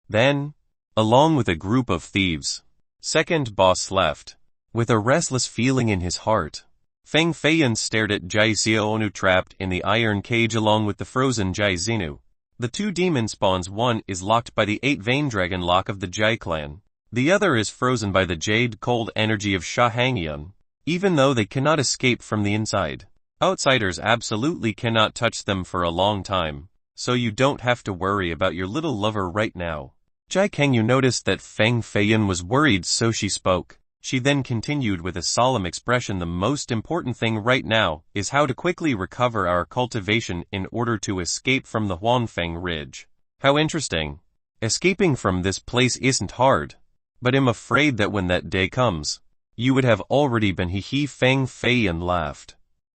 Then, along with a group of thieves, second boss left, with a restless feeling in his heart. Feng Feiyan stared at Jai Zionu trapped in the iron cage along with the frozen Jai Zinu. The 2 demon spawns, one is locked by the 8-vein dragon lock of the Jai clan. The other is frozen by the jade cold energy of Sha Hangyun. Even though they cannot escape from the inside, outsiders absolutely cannot touch them for a long time, so you don't have to worry about your little lover right now. Jai Kangyu noticed that Feng Feiyan was worried, so she spoke. She then continued with a solemn expression. The most important thing right now is how to quickly recover our cultivation in order to escape from the Huangfeng Ridge. How interesting. Escaping from this place isn't hard, but I'm afraid that when that day comes, you would have already been. Feng Feiyan laughed.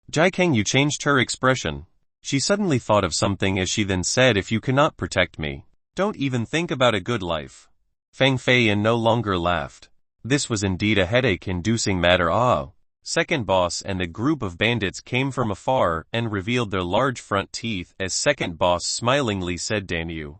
Jai Kangyu changed her expression. She suddenly thought of something as she then said, if you cannot protect me, don't even think about a good life. Feng Feiyan no longer laughed. This was indeed a headache-inducing matter. Second boss and the group of bandits came from afar and revealed their large front teeth as second boss smilingly said, Danyu,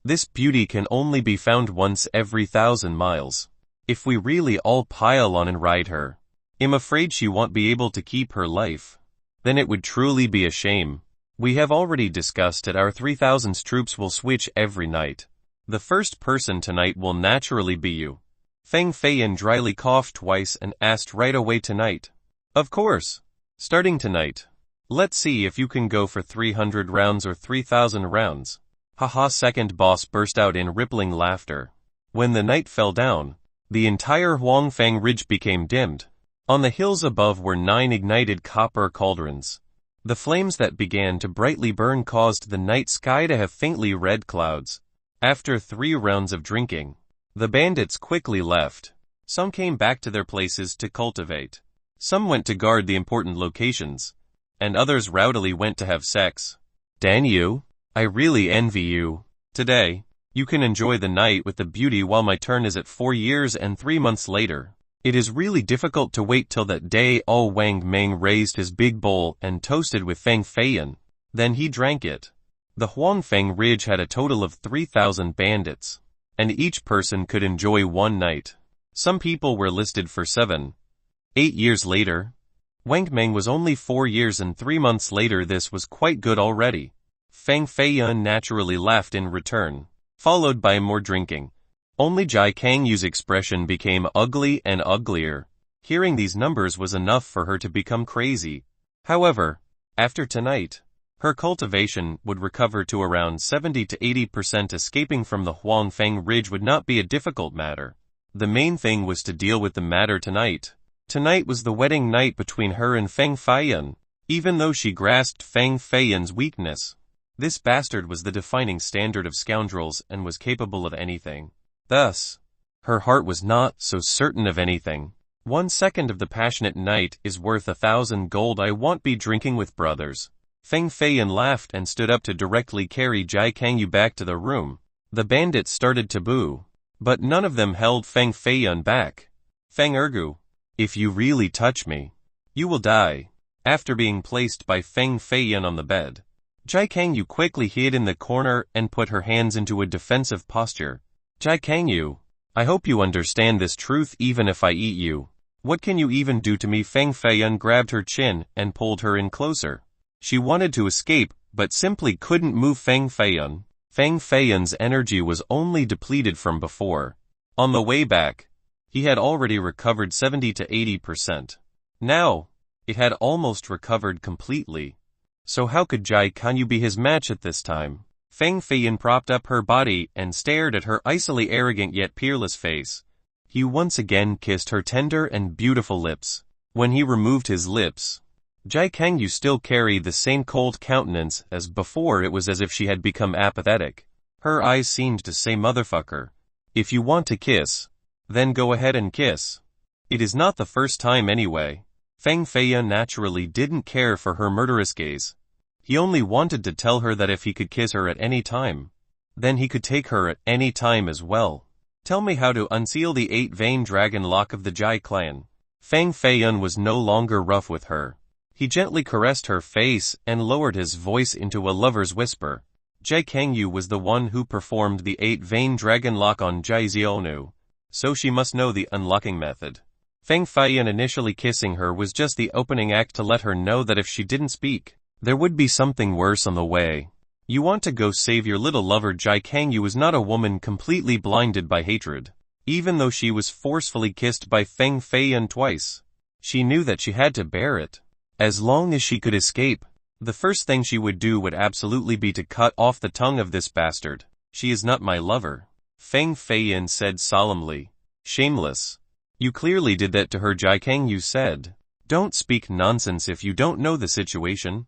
this beauty can only be found once every 1,000 miles. If we really all pile on and ride her, I'm afraid she won't be able to keep her life. Then it would truly be a shame. We have already discussed that our 3000's troops will switch every night. The first person tonight will naturally be you. Feng Feiyan dryly coughed twice and asked right away tonight. Of course. Starting tonight. Let's see if you can go for 300 rounds or 3000 rounds. Haha, second boss burst out in rippling laughter. When the night fell down, the entire Huangfang Ridge became dimmed. On the hills above were 9 ignited copper cauldrons. The flames that began to brightly burn caused the night sky to have faintly red clouds. After 3 rounds of drinking, the bandits quickly left. Some came back to their places to cultivate. Some went to guard the important locations, and others rowdily went to have sex. Dan Yu, I really envy you. Today, you can enjoy the night with the beauty while my turn is at 4 years and 3 months later. It is really difficult to wait till that day. All Wang Meng raised his big bowl and toasted with Feng Feiyan. Then he drank it. The Huangfang Ridge had a total of 3,000 bandits, and each person could enjoy one night. Some people were listed for 7, 8 years later. Wang Meng was only 4 years and 3 months later. This was quite good already. Feng Feiyan naturally laughed in return, followed by more drinking. Only Jai Kangyu's expression became ugly and uglier. Hearing these numbers was enough for her to become crazy. However, after tonight, her cultivation would recover to around 70 to 80%. Escaping from the Huangfang Ridge would not be a difficult matter. The main thing was to deal with the matter tonight. Tonight was the wedding night between her and Feng Feiyan. Even though she grasped Feng Feiyan's weakness, this bastard was the defining standard of scoundrels and was capable of anything. Thus, her heart was not so certain of anything. 1 second of the passionate night is worth 1,000 gold. I won't be drinking with brothers. Feng Feiyan laughed and stood up to directly carry Jai Kangyu back to the room. The bandits started to boo, but none of them held Feng Feiyan back. Feng Ergu, if you really touch me, you will die. After being placed by Feng Feiyan on the bed, Jai Kangyu quickly hid in the corner and put her hands into a defensive posture. Jai Kangyu, I hope you understand this truth. Even if I eat you, what can you even do to me? Feng Feiyan grabbed her chin and pulled her in closer. She wanted to escape, but simply couldn't move Feng Feiyan. Feng Feiyan's energy was only depleted from before. On the way back, he had already recovered 70 to 80%. Now, it had almost recovered completely. So how could Jai Kangyu be his match at this time? Feng Feiyan propped up her body and stared at her icily arrogant yet peerless face. He once again kissed her tender and beautiful lips. When he removed his lips, Jai Kangyu still carried the same cold countenance as before. It was as if she had become apathetic. Her eyes seemed to say, motherfucker, if you want to kiss, then go ahead and kiss. It is not the first time anyway. Feng Feiyan naturally didn't care for her murderous gaze. He only wanted to tell her that if he could kiss her at any time, then he could take her at any time as well. Tell me how to unseal the 8-vein dragon lock of the Jai clan. Feng Feiyan was no longer rough with her. He gently caressed her face and lowered his voice into a lover's whisper. Jai Kangyu was the one who performed the 8-vein dragon lock on Jai Xiaonu, so she must know the unlocking method. Feng Feiyan initially kissing her was just the opening act to let her know that if she didn't speak, there would be something worse on the way. You want to go save your little lover. Jai Kangyu was not a woman completely blinded by hatred. Even though she was forcefully kissed by Feng Feiyan twice, she knew that she had to bear it. As long as she could escape, the first thing she would do would absolutely be to cut off the tongue of this bastard. She is not my lover, Feng Feiyan said solemnly. Shameless. You clearly did that to her, Jai Kangyu said. Don't speak nonsense if you don't know the situation.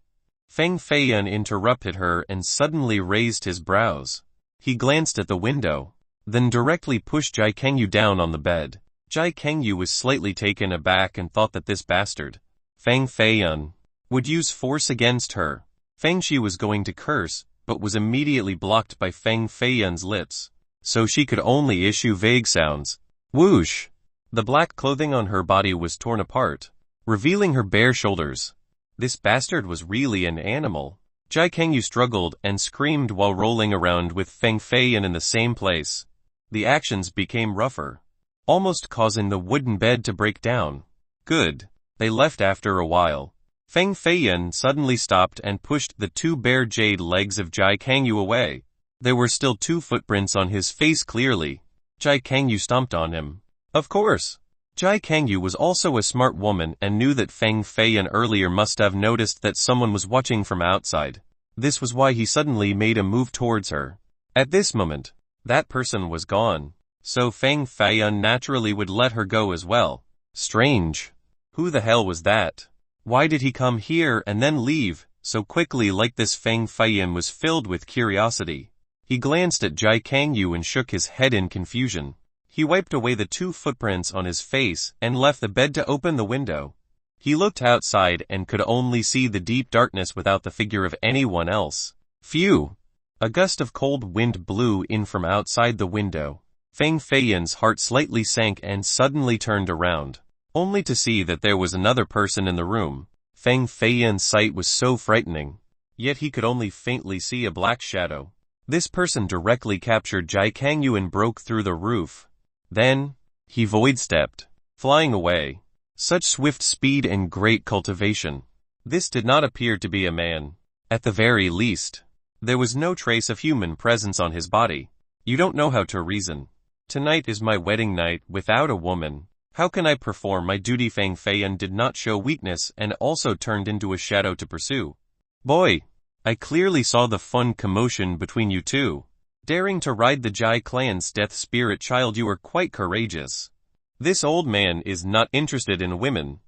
Feng Feiyan interrupted her and suddenly raised his brows. He glanced at the window, then directly pushed Jai Kangyu down on the bed. Jai Kangyu was slightly taken aback and thought that this bastard, Feng Feiyan, would use force against her. Feng Shi was going to curse, but was immediately blocked by Feng Feiyan's lips, so she could only issue vague sounds. Whoosh! The black clothing on her body was torn apart, revealing her bare shoulders. This bastard was really an animal. Jai Kangyu struggled and screamed while rolling around with Feng Feiyan in the same place. The actions became rougher, almost causing the wooden bed to break down. Good. They left after a while. Feng Feiyan suddenly stopped and pushed the two bare jade legs of Jai Kangyu away. There were still 2 footprints on his face clearly. Jai Kangyu stomped on him. Of course. Jai Kangyu was also a smart woman and knew that Feng Feiyan earlier must have noticed that someone was watching from outside. This was why he suddenly made a move towards her. At this moment, that person was gone, so Feng Feiyan naturally would let her go as well. Strange. Who the hell was that? Why did he come here and then leave so quickly like this? Feng Feiyan was filled with curiosity. He glanced at Jai Kangyu and shook his head in confusion. He wiped away the 2 footprints on his face and left the bed to open the window. He looked outside and could only see the deep darkness without the figure of anyone else. Phew! A gust of cold wind blew in from outside the window. Feng Feiyan's heart slightly sank and suddenly turned around, only to see that there was another person in the room. Feng Feiyan's sight was so frightening, yet he could only faintly see a black shadow. This person directly captured Jai Kangyu and broke through the roof. Then, he void-stepped, flying away. Such swift speed and great cultivation. This did not appear to be a man. At the very least, there was no trace of human presence on his body. You don't know how to reason. Tonight is my wedding night without a woman. How can I perform my duty? Feng Feiyan did not show weakness and also turned into a shadow to pursue. Boy, I clearly saw the fun commotion between you two. Daring to ride the Jai clan's death spirit. Child, you are quite courageous. This old man is not interested in women.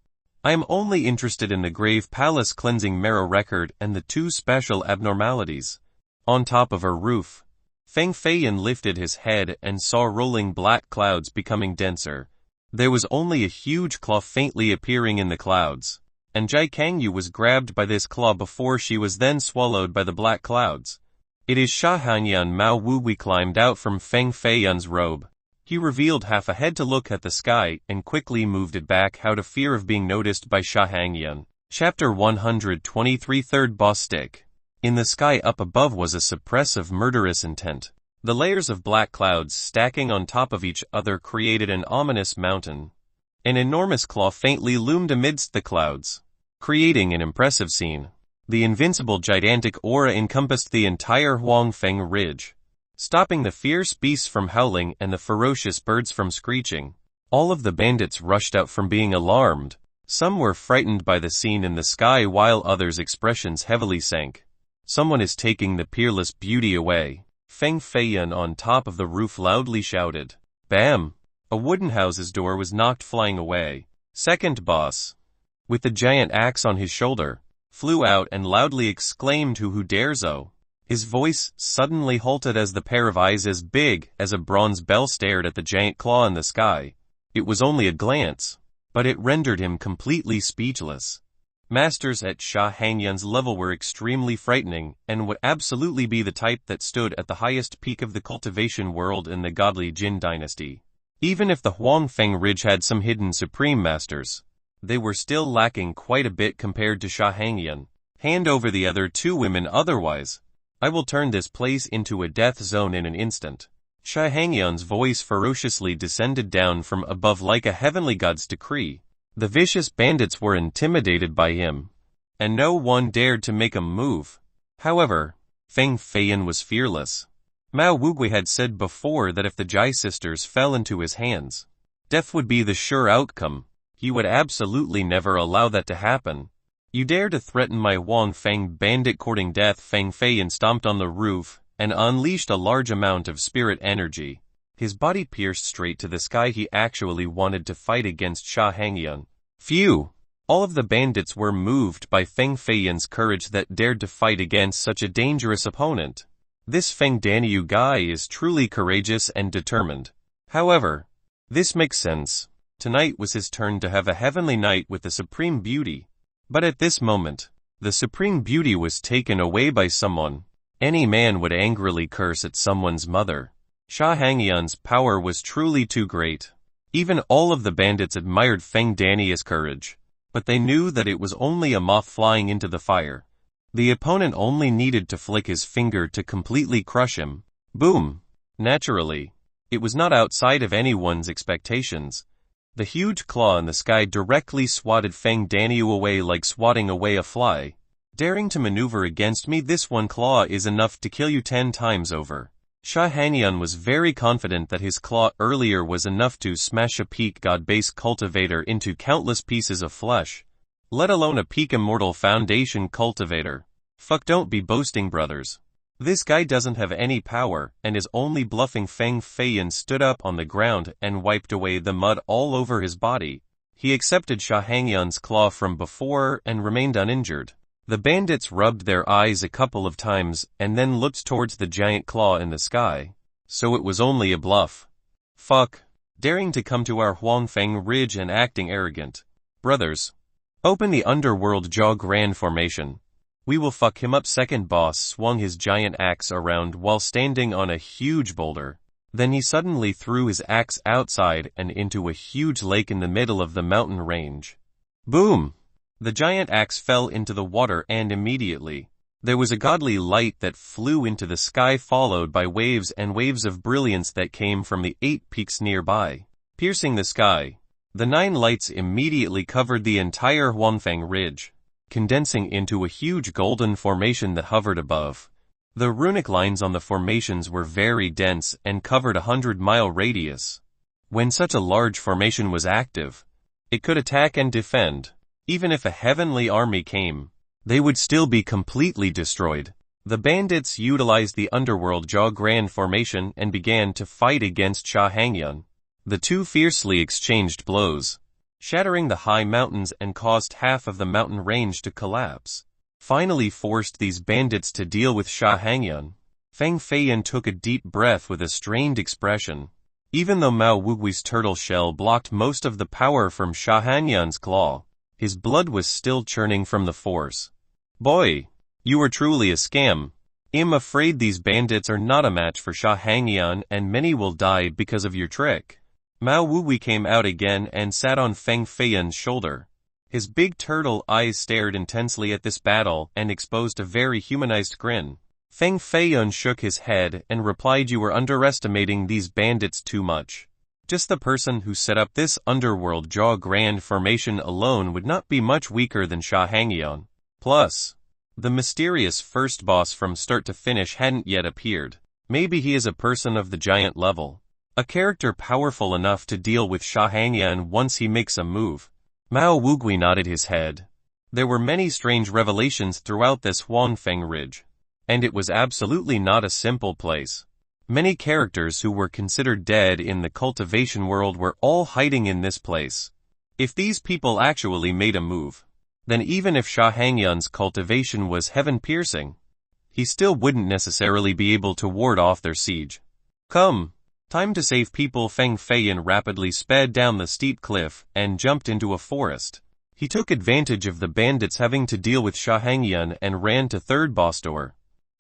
I am only interested in the grave palace cleansing marrow record and the 2 special abnormalities. On top of her roof, Feng Feiyan lifted his head and saw rolling black clouds becoming denser. There was only a huge claw faintly appearing in the clouds, and Jai Kangyu was grabbed by this claw before she was then swallowed by the black clouds. It is Sha Hangyan. Mao Wugui climbed out from Feng Feiyan's robe. He revealed half a head to look at the sky and quickly moved it back out of fear of being noticed by Sha Hangyan. Chapter 123. Third Boss Stick. In the sky up above was a suppressive murderous intent. The layers of black clouds stacking on top of each other created an ominous mountain. An enormous claw faintly loomed amidst the clouds, creating an impressive scene. The invincible gigantic aura encompassed the entire Huangfeng Ridge, stopping the fierce beasts from howling and the ferocious birds from screeching. All of the bandits rushed out from being alarmed. Some were frightened by the scene in the sky while others' expressions heavily sank. Someone is taking the peerless beauty away. Feng Feiyan on top of the roof loudly shouted. Bam! A wooden house's door was knocked flying away. Second boss, with the giant axe on his shoulder, flew out and loudly exclaimed, Who dares? Oh! His voice suddenly halted as the pair of eyes as big as a bronze bell stared at the giant claw in the sky. It was only a glance, but it rendered him completely speechless. Masters at Sha Hangyan's level were extremely frightening and would absolutely be the type that stood at the highest peak of the cultivation world in the godly Jin dynasty. Even if the Huangfeng Ridge had some hidden supreme masters, they were still lacking quite a bit compared to Sha Hangyan. Hand over the other 2 women, otherwise I will turn this place into a death zone in an instant. Sha Hangyan's voice ferociously descended down from above like a heavenly god's decree. The vicious bandits were intimidated by him, and no one dared to make a move. However, Feng Feiyan was fearless. Mao Wugui had said before that if the Jai sisters fell into his hands, death would be the sure outcome. He would absolutely never allow that to happen. You dare to threaten my Huangfeng bandit courting death? Feng Feiyan stomped on the roof and unleashed a large amount of spirit energy. His body pierced straight to the sky. He actually wanted to fight against Sha Hangyan. Phew! All of the bandits were moved by Feng Feiyan's courage that dared to fight against such a dangerous opponent. This Feng Danyu guy is truly courageous and determined. However, this makes sense. Tonight was his turn to have a heavenly night with the Supreme Beauty. But at this moment, the Supreme Beauty was taken away by someone. Any man would angrily curse at someone's mother. Sha Hangyan's power was truly too great. Even all of the bandits admired Feng Danyu's courage, but they knew that it was only a moth flying into the fire. The opponent only needed to flick his finger to completely crush him. Boom! Naturally, it was not outside of anyone's expectations. The huge claw in the sky directly swatted Feng Daniu away like swatting away a fly. Daring to maneuver against me, this one claw is enough to kill you 10 times over. Sha Hangyan was very confident that his claw earlier was enough to smash a peak god base cultivator into countless pieces of flesh, let alone a peak immortal foundation cultivator. Fuck, don't be boasting, brothers. This guy doesn't have any power, and is only bluffing. Feng Feiyan stood up on the ground and wiped away the mud all over his body. He accepted Sha Hangyan's claw from before and remained uninjured. The bandits rubbed their eyes a couple of times and then looked towards the giant claw in the sky. So it was only a bluff. Fuck. Daring to come to our Huangfeng Ridge and acting arrogant. Brothers. Open the underworld jaw grand formation. We will fuck him up. Second boss swung his giant axe around while standing on a huge boulder. Then he suddenly threw his axe outside and into a huge lake in the middle of the mountain range. Boom! The giant axe fell into the water, and immediately there was a godly light that flew into the sky, followed by waves and waves of brilliance that came from the 8 peaks nearby. Piercing the sky, the 9 lights immediately covered the entire Huangfeng Ridge, condensing into a huge golden formation that hovered above. The runic lines on the formations were very dense and covered a 100-mile radius. When such a large formation was active, it could attack and defend. Even if a heavenly army came, they would still be completely destroyed. The bandits utilized the underworld jaw grand formation and began to fight against Sha Hangyan. The two fiercely exchanged blows, shattering the high mountains and caused half of the mountain range to collapse. Finally forced these bandits to deal with Sha Hangyan. Feng Feiyan took a deep breath with a strained expression. Even though Mao Wugui's turtle shell blocked most of the power from Sha Hangyan's claw, his blood was still churning from the force. Boy, you are truly a scam. I'm afraid these bandits are not a match for Sha Hangyan, and many will die because of your trick. Mao Wugui came out again and sat on Feng Feiyan's shoulder. His big turtle eyes stared intensely at this battle and exposed a very humanized grin. Feng Feiyan shook his head and replied, "You are underestimating these bandits too much. Just the person who set up this underworld jaw grand formation alone would not be much weaker than Sha Hangyan. Plus, the mysterious first boss from start to finish hadn't yet appeared. Maybe he is a person of the giant level. A character powerful enough to deal with Sha Hangyan once he makes a move." Mao Wugui nodded his head. There were many strange revelations throughout this Huangfeng Ridge, and it was absolutely not a simple place. Many characters who were considered dead in the cultivation world were all hiding in this place. If these people actually made a move, then even if Sha Hangyan's cultivation was heaven-piercing, he still wouldn't necessarily be able to ward off their siege. Come, time to save people. Feng Feiyan rapidly sped down the steep cliff and jumped into a forest. He took advantage of the bandits having to deal with Sha Hangyan and ran to third boss door,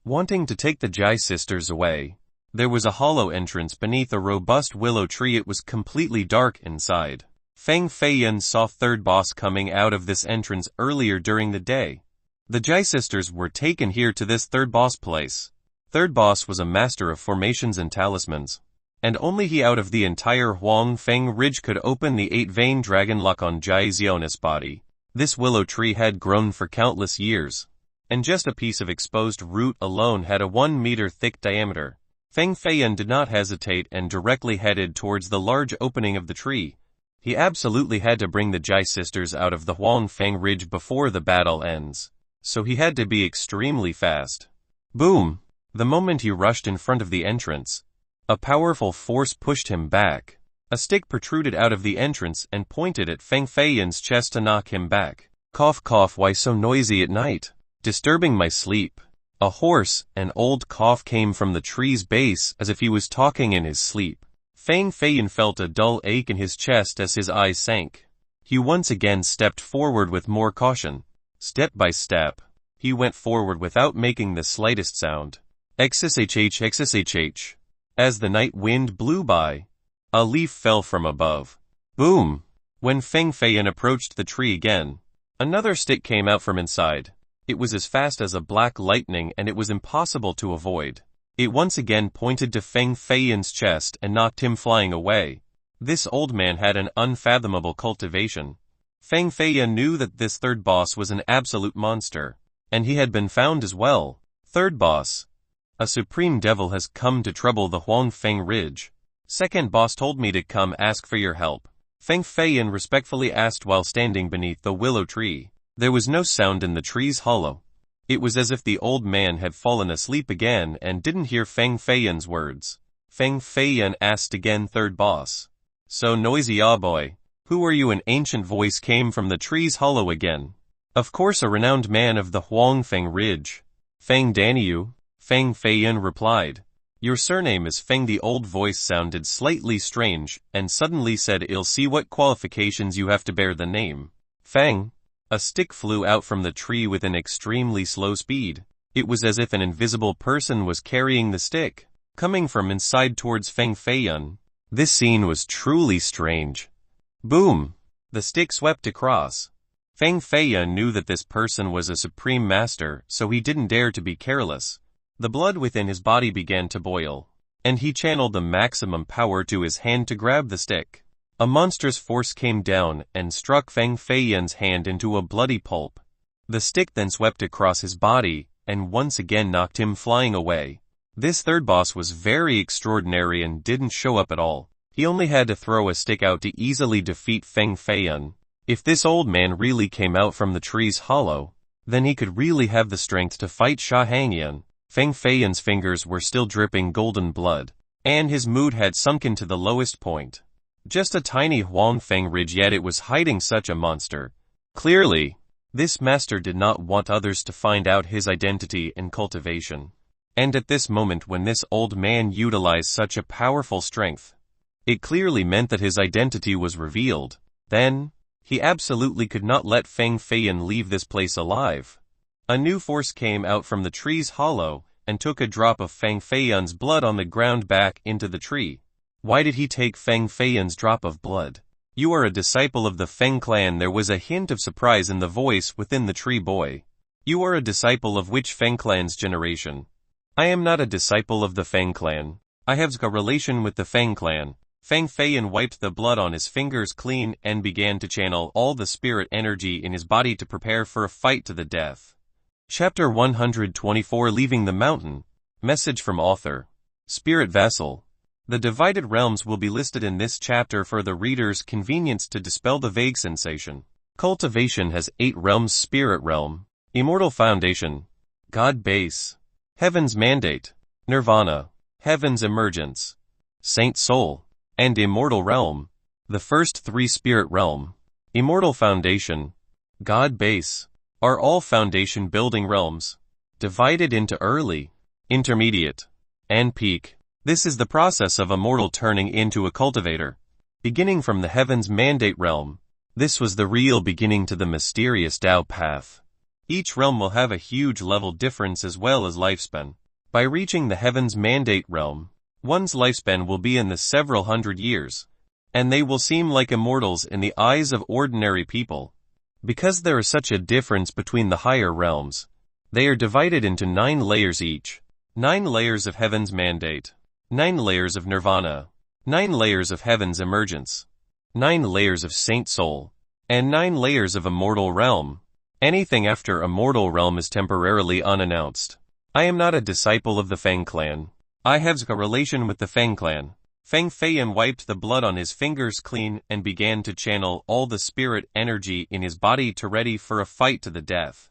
wanting to take the Jai sisters away. There was a hollow entrance beneath a robust willow tree. It was completely dark inside. Feng Feiyan saw third boss coming out of this entrance earlier during the day. The Jai sisters were taken here to this third boss place. Third boss was a master of formations and talismans, and only he out of the entire Huangfeng Ridge could open the 8-vein dragon lock on Jai Zionis' body. This willow tree had grown for countless years, and just a piece of exposed root alone had a 1-meter thick diameter. Feng Feiyan did not hesitate and directly headed towards the large opening of the tree. He absolutely had to bring the Jai sisters out of the Huangfeng Ridge before the battle ends, so he had to be extremely fast. Boom! The moment he rushed in front of the entrance, a powerful force pushed him back. A stick protruded out of the entrance and pointed at Feng Feiyan's chest to knock him back. Cough cough, why so noisy at night? Disturbing my sleep. A hoarse and old cough came from the tree's base as if he was talking in his sleep. Feng Feiyan felt a dull ache in his chest as his eyes sank. He once again stepped forward with more caution. Step by step, he went forward without making the slightest sound. XSHH XSHH. As the night wind blew by, a leaf fell from above. Boom! When Feng Feiyan approached the tree again, another stick came out from inside. It was as fast as a black lightning and it was impossible to avoid. It once again pointed to Feng Feiyan's chest and knocked him flying away. This old man had an unfathomable cultivation. Feng Feiyan knew that this third boss was an absolute monster, and he had been found as well. Third boss. A supreme devil has come to trouble the Huangfeng Ridge. Second boss told me to come ask for your help. Feng Feiyan respectfully asked while standing beneath the willow tree. There was no sound in the tree's hollow. It was as if the old man had fallen asleep again and didn't hear Feng Feiyan's words. Feng Feiyan asked again, third boss. So noisy, ah boy. Who are you? An ancient voice came from the tree's hollow again. Of course, a renowned man of the Huangfeng Ridge. Feng Daniyu, Feng Feiyan replied. Your surname is Feng. The old voice sounded slightly strange, and suddenly said, I'll see what qualifications you have to bear the name. Feng. A stick flew out from the tree with an extremely slow speed. It was as if an invisible person was carrying the stick, coming from inside towards Feng Feiyan. This scene was truly strange. Boom! The stick swept across. Feng Feiyan knew that this person was a supreme master, so he didn't dare to be careless. The blood within his body began to boil, and he channeled the maximum power to his hand to grab the stick. A monstrous force came down and struck Feng Feiyan's hand into a bloody pulp. The stick then swept across his body, and once again knocked him flying away. This third boss was very extraordinary and didn't show up at all. He only had to throw a stick out to easily defeat Feng Feiyan. If this old man really came out from the tree's hollow, then he could really have the strength to fight Sha Hangyan. Feng Feiyan's fingers were still dripping golden blood, and his mood had sunken to the lowest point. Just a tiny Huangfeng Ridge, yet it was hiding such a monster. Clearly, this master did not want others to find out his identity and cultivation. And at this moment when this old man utilized such a powerful strength, it clearly meant that his identity was revealed. Then, he absolutely could not let Feng Feiyan leave this place alive. A new force came out from the tree's hollow and took a drop of Feng Feiyan's blood on the ground back into the tree. Why did he take Feng Feiyan's drop of blood? You are a disciple of the Feng clan. There was a hint of surprise in the voice within the tree boy. You are a disciple of which Feng clan's generation? I am not a disciple of the Feng clan. I have a relation with the Feng clan. Feng Feiyan wiped the blood on his fingers clean and began to channel all the spirit energy in his body to prepare for a fight to the death. Chapter 124, Leaving the Mountain. Message from author. Spirit Vessel. The divided realms will be listed in this chapter for the reader's convenience to dispel the vague sensation. Cultivation has 8 realms: Spirit Realm, Immortal Foundation, God Base, Heaven's Mandate, Nirvana, Heaven's Emergence, Saint Soul, and Immortal Realm. The first 3, Spirit Realm, Immortal Foundation, God Base, are all foundation building realms, divided into early, intermediate, and peak. This is the process of a mortal turning into a cultivator. Beginning from the Heaven's Mandate realm, this was the real beginning to the mysterious Tao path. Each realm will have a huge level difference as well as lifespan. By reaching the Heaven's Mandate realm, one's lifespan will be in the several hundred years, and they will seem like immortals in the eyes of ordinary people. Because there is such a difference between the higher realms, they are divided into 9 layers each. 9 layers of Heaven's Mandate, 9 layers of Nirvana, 9 layers of Heaven's Emergence, 9 layers of Saint Soul, and 9 layers of Immortal Realm. Anything after Immortal Realm is temporarily unannounced. I am not a disciple of the Feng clan. I have a relation with the Feng clan. Feng Feiyan wiped the blood on his fingers clean and began to channel all the spirit energy in his body to ready for a fight to the death.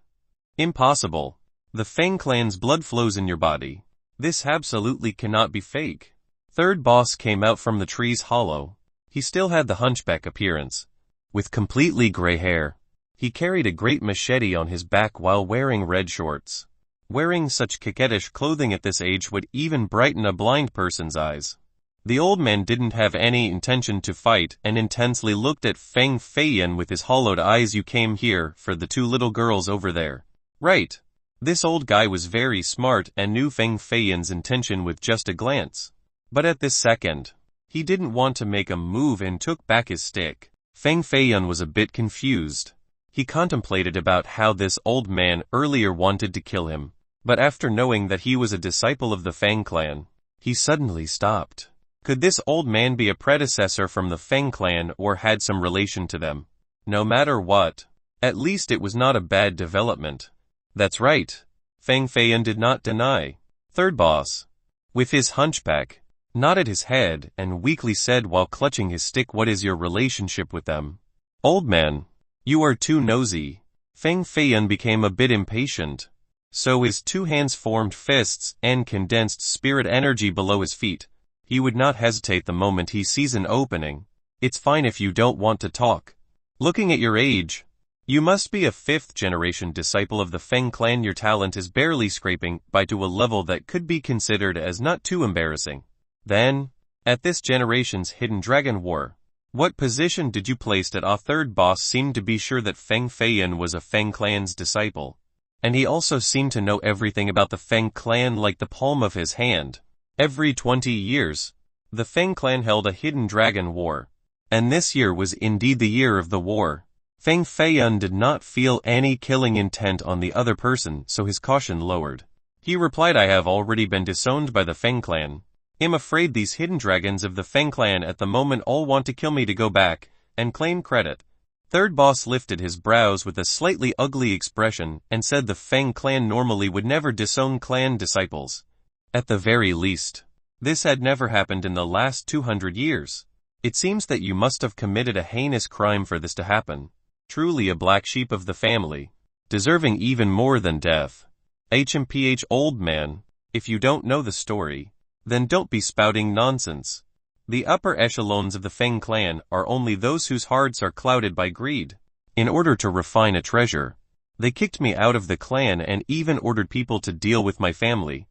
Impossible. The Feng clan's blood flows in your body. This absolutely cannot be fake. Third boss came out from the tree's hollow. He still had the hunchback appearance, with completely gray hair. He carried a great machete on his back while wearing red shorts. Wearing such coquettish clothing at this age would even brighten a blind person's eyes. The old man didn't have any intention to fight and intensely looked at Feng Feiyan with his hollowed eyes. You came here for the 2 little girls over there, right? This old guy was very smart and knew Feng Feiyan's intention with just a glance. But at this second, he didn't want to make a move and took back his stick. Feng Feiyan was a bit confused. He contemplated about how this old man earlier wanted to kill him, but after knowing that he was a disciple of the Feng clan, he suddenly stopped. Could this old man be a predecessor from the Feng clan or had some relation to them? No matter what, at least it was not a bad development. That's right. Feng Feiyan did not deny. Third boss, with his hunchback, nodded his head and weakly said while clutching his stick, "What is your relationship with them?" "Old man, you are too nosy." Feng Feiyan became a bit impatient, so his two hands formed fists and condensed spirit energy below his feet. He would not hesitate the moment he sees an opening. "It's fine if you don't want to talk. Looking at your age, you must be a 5th-generation disciple of the Feng clan. Your talent is barely scraping by to a level that could be considered as not too embarrassing. Then, at this generation's Hidden Dragon War, what position did you place at a?" Third boss seemed to be sure that Feng Feiyan was a Feng clan's disciple, and he also seemed to know everything about the Feng clan like the palm of his hand. Every 20 years, the Feng clan held a Hidden Dragon War, and this year was indeed the year of the war. Feng Feiyan did not feel any killing intent on the other person, so his caution lowered. He replied, "I have already been disowned by the Feng clan. I'm afraid these hidden dragons of the Feng clan at the moment all want to kill me to go back and claim credit." Third boss lifted his brows with a slightly ugly expression and said the Feng clan normally would never disown clan disciples. At the very least, this had never happened in the last 200 years. It seems that you must have committed a heinous crime for this to happen. Truly a black sheep of the family, deserving even more than death. HMPH old man, if you don't know the story, then don't be spouting nonsense. The upper echelons of the Feng clan are only those whose hearts are clouded by greed. In order to refine a treasure, they kicked me out of the clan and even ordered people to deal with my family.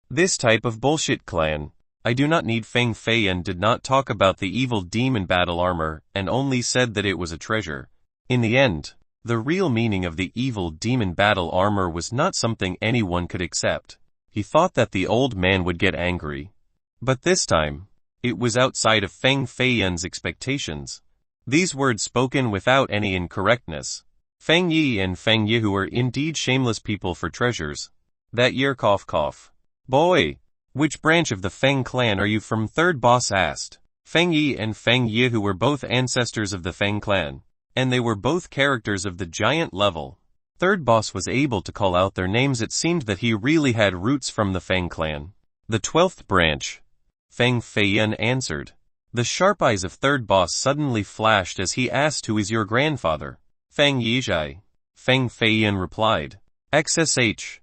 This type of bullshit clan, I do not need. Feng Feiyan did not talk about the evil demon battle armor and only said that it was a treasure. In the end, the real meaning of the evil demon battle armor was not something anyone could accept. He thought that the old man would get angry. But this time, it was outside of Feng Feiyan's expectations. These words spoken without any incorrectness. Feng Yi and Feng Yi, who were indeed shameless people for treasures. That year, cough cough. "Boy, which branch of the Feng clan are you from?" Third boss asked. Feng Yi and Feng Yi, who were both ancestors of the Feng clan, and they were both characters of the giant level. Third boss was able to call out their names. It seemed that he really had roots from the Feng clan. "The 12th branch," Feng Feiyan answered. The sharp eyes of third boss suddenly flashed as he asked, "Who is your grandfather?" "Feng Yizhai," Feng Feiyan replied. "XSH.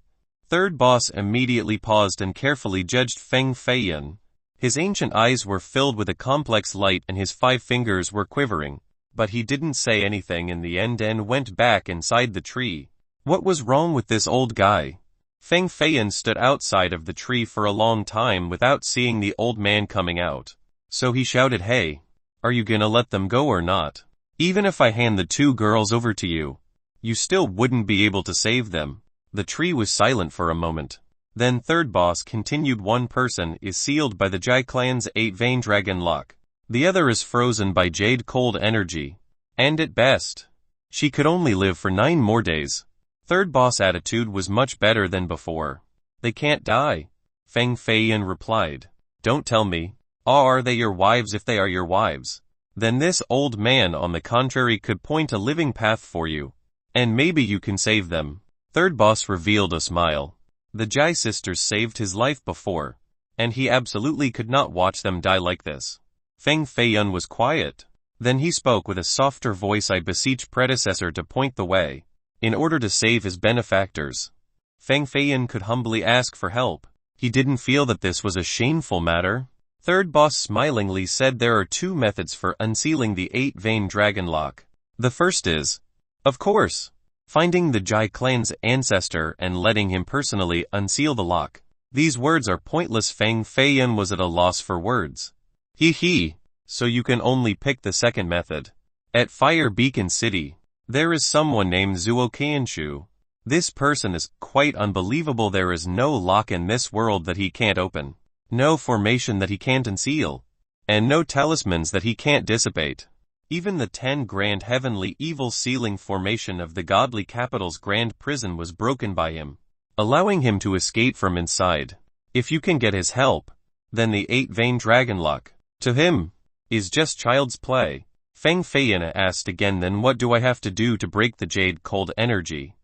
Third boss immediately paused and carefully judged Feng Feiyan. His ancient eyes were filled with a complex light and his 5 fingers were quivering. But he didn't say anything in the end and went back inside the tree. What was wrong with this old guy? Feng Feiyan stood outside of the tree for a long time without seeing the old man coming out. So he shouted, "Hey, are you gonna let them go or not? Even if I hand the 2 girls over to you, you still wouldn't be able to save them." The tree was silent for a moment. Then third boss continued, "One person is sealed by the Jai clan's 8-vein dragon lock. The other is frozen by jade cold energy. And at best, she could only live for 9 more days." Third boss' attitude was much better than before. "They can't die," Feng Feiyan replied. "Don't tell me. Are they your wives? If they are your wives, then this old man on the contrary could point a living path for you. And maybe you can save them." Third boss revealed a smile. The Jai sisters saved his life before, and he absolutely could not watch them die like this. Feng Feiyan was quiet. Then he spoke with a softer voice, "I beseech predecessor to point the way, in order to save his benefactors." Feng Feiyan could humbly ask for help. He didn't feel that this was a shameful matter. Third boss smilingly said, "There are 2 methods for unsealing the 8-vein dragon lock. The first is, of course, finding the Jai clan's ancestor and letting him personally unseal the lock." These words are pointless. Feng Feiyan was at a loss for words. He. So you can only pick the second method. At Fire Beacon City, there is someone named Zuo Qianshu. This person is quite unbelievable. There is no lock in this world that he can't open, no formation that he can't unseal, and no talismans that he can't dissipate. Even the 10 grand heavenly evil sealing formation of the godly capital's grand prison was broken by him, allowing him to escape from inside. If you can get his help, then the 8-vein dragon lock To him, is just child's play. Feng Feiyan asked again, then what do I have to do to break the jade cold energy?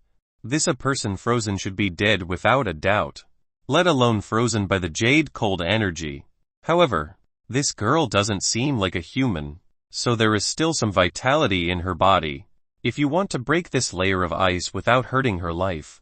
This a person frozen should be dead without a doubt, let alone frozen by the jade cold energy. However, this girl doesn't seem like a human, so there is still some vitality in her body. If you want to break this layer of ice without hurting her life,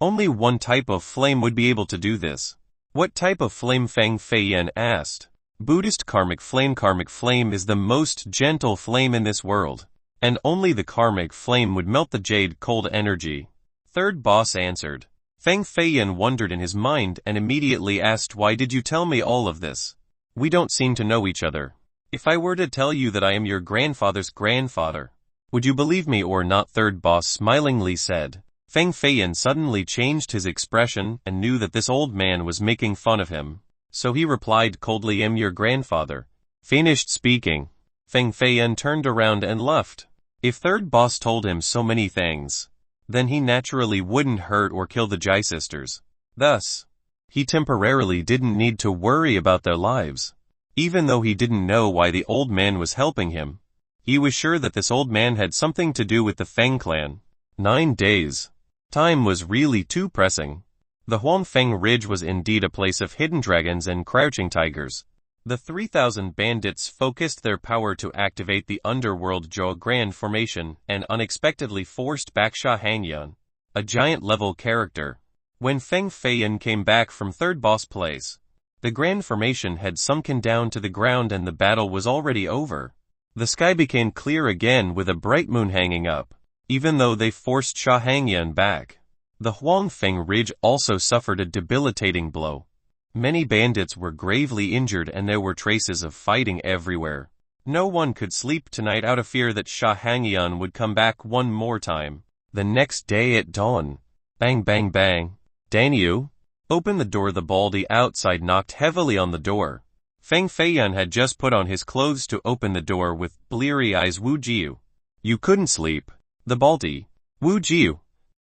only one type of flame would be able to do this. What type of flame? Feng Feiyan asked. Buddhist karmic flame. Karmic flame is the most gentle flame in this world, and only the karmic flame would melt the jade cold energy. Third boss answered. Feng Feiyan wondered in his mind and immediately asked, why did you tell me all of this? We don't seem to know each other. If I were to tell you that I am your grandfather's grandfather, would you believe me or not? Third boss smilingly said. Feng Feiyan suddenly changed his expression and knew that this old man was making fun of him. So he replied coldly, am your grandfather. Finished speaking, Feng Feiyan turned around and left. If third boss told him so many things, then he naturally wouldn't hurt or kill the Jai sisters. Thus, he temporarily didn't need to worry about their lives. Even though he didn't know why the old man was helping him, he was sure that this old man had something to do with the Feng clan. 9 days. Time was really too pressing. The Huangfeng Ridge was indeed a place of hidden dragons and crouching tigers. The 3,000 bandits focused their power to activate the underworld Zhou Grand formation and unexpectedly forced back Sha Hangyan, a giant-level character. When Feng Feiyan came back from third boss place, the Grand formation had sunken down to the ground and the battle was already over. The sky became clear again with a bright moon hanging up, even though they forced Sha Hangyan back. The Huangfeng Ridge also suffered a debilitating blow. Many bandits were gravely injured and there were traces of fighting everywhere. No one could sleep tonight out of fear that Sha Hangyan would come back one more time. The next day at dawn, bang bang bang. Danyu, open the door. The baldy outside knocked heavily on the door. Feng Feiyan had just put on his clothes to open the door with bleary eyes. Wu Jiu, you couldn't sleep. The baldy, Wu Jiu,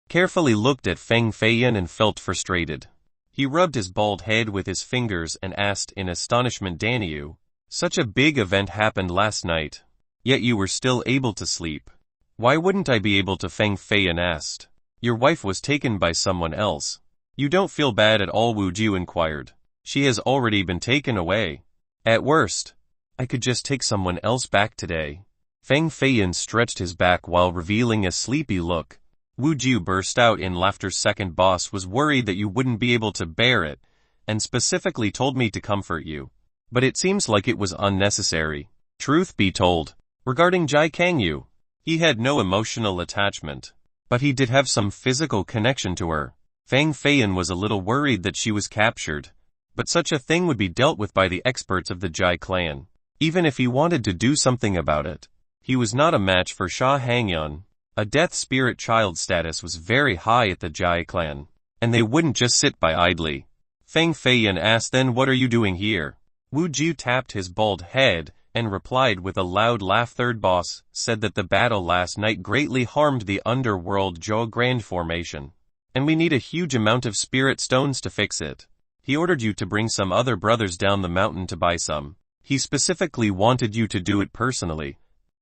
carefully looked at Feng Feiyan and felt frustrated. He rubbed his bald head with his fingers and asked in astonishment, Danyu, such a big event happened last night, yet you were still able to sleep. Why wouldn't I be able to? Feng Feiyan asked. Your wife was taken by someone else. You don't feel bad at all? Wu Jiu inquired. She has already been taken away. At worst, I could just take someone else back today. Feng Feiyan stretched his back while revealing a sleepy look. Wu Jiu burst out in laughter. Second boss was worried that you wouldn't be able to bear it, and specifically told me to comfort you. But it seems like it was unnecessary. Truth be told, regarding Jai Kangyu, he had no emotional attachment, but he did have some physical connection to her. Feng Feiyan was a little worried that she was captured, but such a thing would be dealt with by the experts of the Jai clan. Even if he wanted to do something about it, he was not a match for Sha Hangyan. A death spirit child status was very high at the Jai clan, and they wouldn't just sit by idly. Feng Feiyan asked, then what are you doing here? Wu Jiu tapped his bald head and replied with a loud laugh. Third boss said that the battle last night greatly harmed the underworld Zhou Grand formation, and we need a huge amount of spirit stones to fix it. He ordered you to bring some other brothers down the mountain to buy some. He specifically wanted you to do it personally.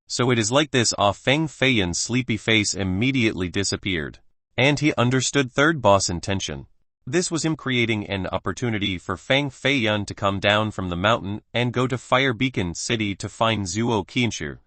So it is like this. Feng Feiyan's sleepy face immediately disappeared, and he understood third boss' intention. This was him creating an opportunity for Feng Feiyan to come down from the mountain and go to Fire Beacon City to find Zuo Qinshu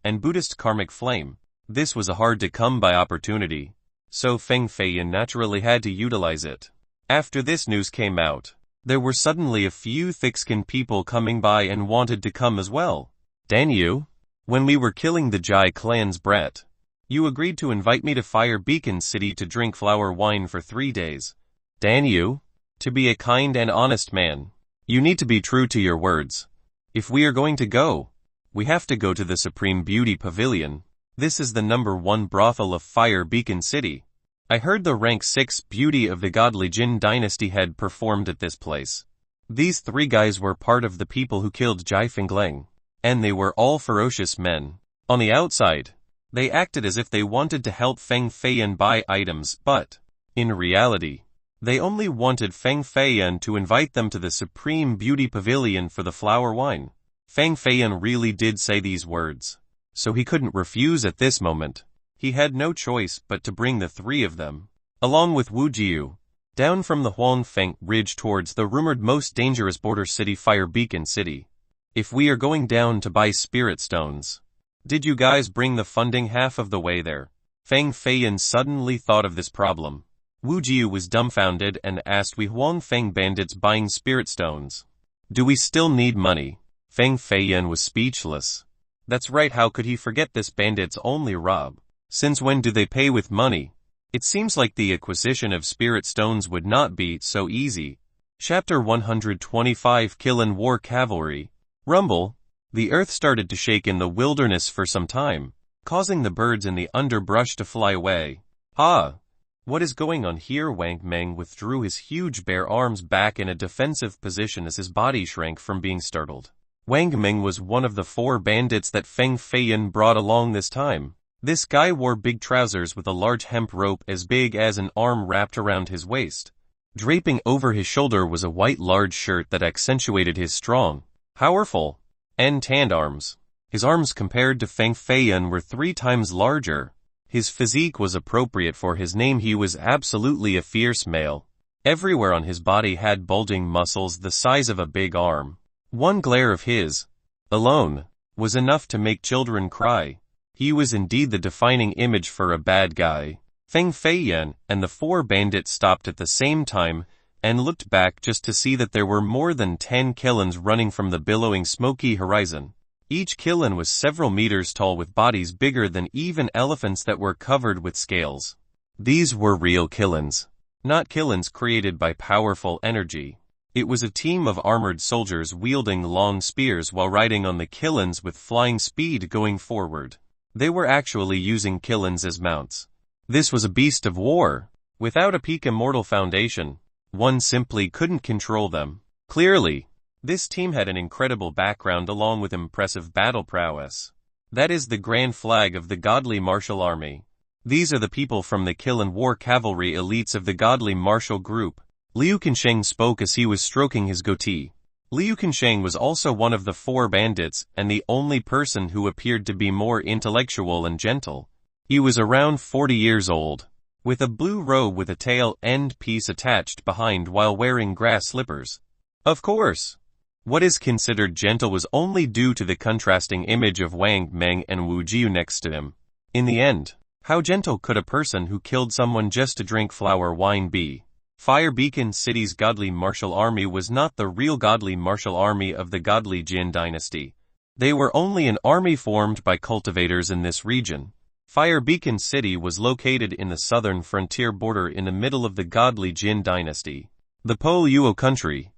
and Buddhist karmic flame. This was a hard to come by opportunity, so Feng Feiyan naturally had to utilize it. After this news came out, there were suddenly a few thick-skinned people coming by and wanted to come as well. Danyu, when we were killing the Jai clan's brat, you agreed to invite me to Fire Beacon City to drink flower wine for 3 days. Danyu, to be a kind and honest man, you need to be true to your words. If we are going to go, we have to go to the Supreme Beauty Pavilion. This is the #1 brothel of Fire Beacon City. I heard the rank 6 beauty of the godly Jin dynasty had performed at this place. These 3 guys were part of the people who killed Jai Fengleng, and they were all ferocious men. On the outside, they acted as if they wanted to help Feng Feiyan buy items, but, in reality, they only wanted Feng Feiyan to invite them to the Supreme Beauty Pavilion for the flower wine. Fang Feiyan really did say these words, so he couldn't refuse at this moment. He had no choice but to bring the three of them, along with Wu Jiu, down from the Huangfeng Ridge towards the rumored most dangerous border city, Fire Beacon City. If we are going down to buy spirit stones, did you guys bring the funding half of the way there? Fang Feiyan suddenly thought of this problem. Wu Jiu was dumbfounded and asked, we Huangfeng bandits buying spirit stones. Do we still need money? Fang Feiyan was speechless. That's right, how could he forget this? Bandits only rob. Since when do they pay with money? It seems like the acquisition of spirit stones would not be so easy. Chapter 125 Killing War Cavalry. Rumble. The earth started to shake in the wilderness for some time, causing the birds in the underbrush to fly away. What is going on here? Wang Meng withdrew his huge bare arms back in a defensive position as his body shrank from being startled. Wang Meng was one of the 4 bandits that Fang Feiyan brought along this time. This guy wore big trousers with a large hemp rope as big as an arm wrapped around his waist. Draping over his shoulder was a white large shirt that accentuated his strong, powerful, and tanned arms. His arms compared to Fang Feiyan were 3 times larger. His physique was appropriate for his name. He was absolutely a fierce male. Everywhere on his body had bulging muscles the size of a big arm. One glare of his, alone, was enough to make children cry. He was indeed the defining image for a bad guy. Fang Feiyan and the 4 bandits stopped at the same time and looked back just to see that there were more than 10 killens running from the billowing smoky horizon. Each killen was several meters tall with bodies bigger than even elephants that were covered with scales. These were real killens, not killens created by powerful energy. It was a team of armored soldiers wielding long spears while riding on the killens with flying speed going forward. They were actually using killens as mounts. This was a beast of war. Without a peak immortal foundation, one simply couldn't control them. Clearly, this team had an incredible background along with impressive battle prowess. That is the grand flag of the godly martial army. These are the people from the Killing War Cavalry elites of the godly martial group. Liu Qinsheng spoke as he was stroking his goatee. Liu Qinsheng was also one of the 4 bandits and the only person who appeared to be more intellectual and gentle. He was around 40 years old, with a blue robe with a tail end piece attached behind while wearing grass slippers. Of course, what is considered gentle was only due to the contrasting image of Wang Meng and Wu Jiu next to him. In the end, how gentle could a person who killed someone just to drink flower wine be? Fire Beacon City's godly martial army was not the real godly martial army of the godly Jin dynasty. They were only an army formed by cultivators in this region. Fire Beacon City was located in the southern frontier border in the middle of the godly Jin dynasty, the Po Yuo country,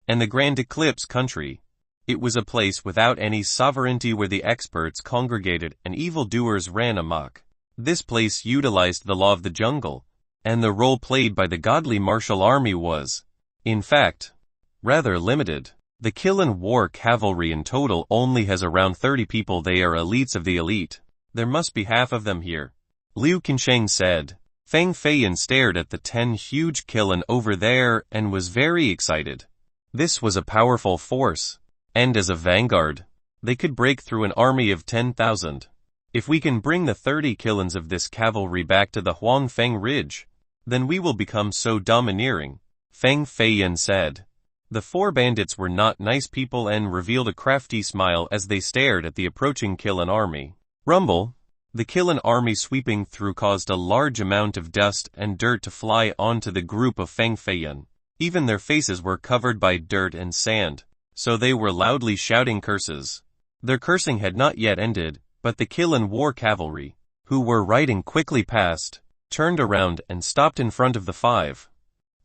and the Grand Eclipse country. It was a place without any sovereignty where the experts congregated and evildoers ran amok. This place utilized the law of the jungle, and the role played by the godly martial army was, in fact, rather limited. The Killing War Cavalry in total only has around 30 people. They are elites of the elite. There must be half of them here, Liu Qinsheng said. Fang Feiyan stared at the 10 huge killen over there and was very excited. This was a powerful force, and as a vanguard, they could break through an army of 10,000. If we can bring the 30 killens of this cavalry back to the Huangfeng Ridge, then we will become so domineering, Fang Feiyan said. The 4 bandits were not nice people and revealed a crafty smile as they stared at the approaching killen army. Rumble. The killen army sweeping through caused a large amount of dust and dirt to fly onto the group of Fang Feiyan. Even their faces were covered by dirt and sand, so they were loudly shouting curses. Their cursing had not yet ended, but the Killing War Cavalry, who were riding quickly past, turned around and stopped in front of the 5.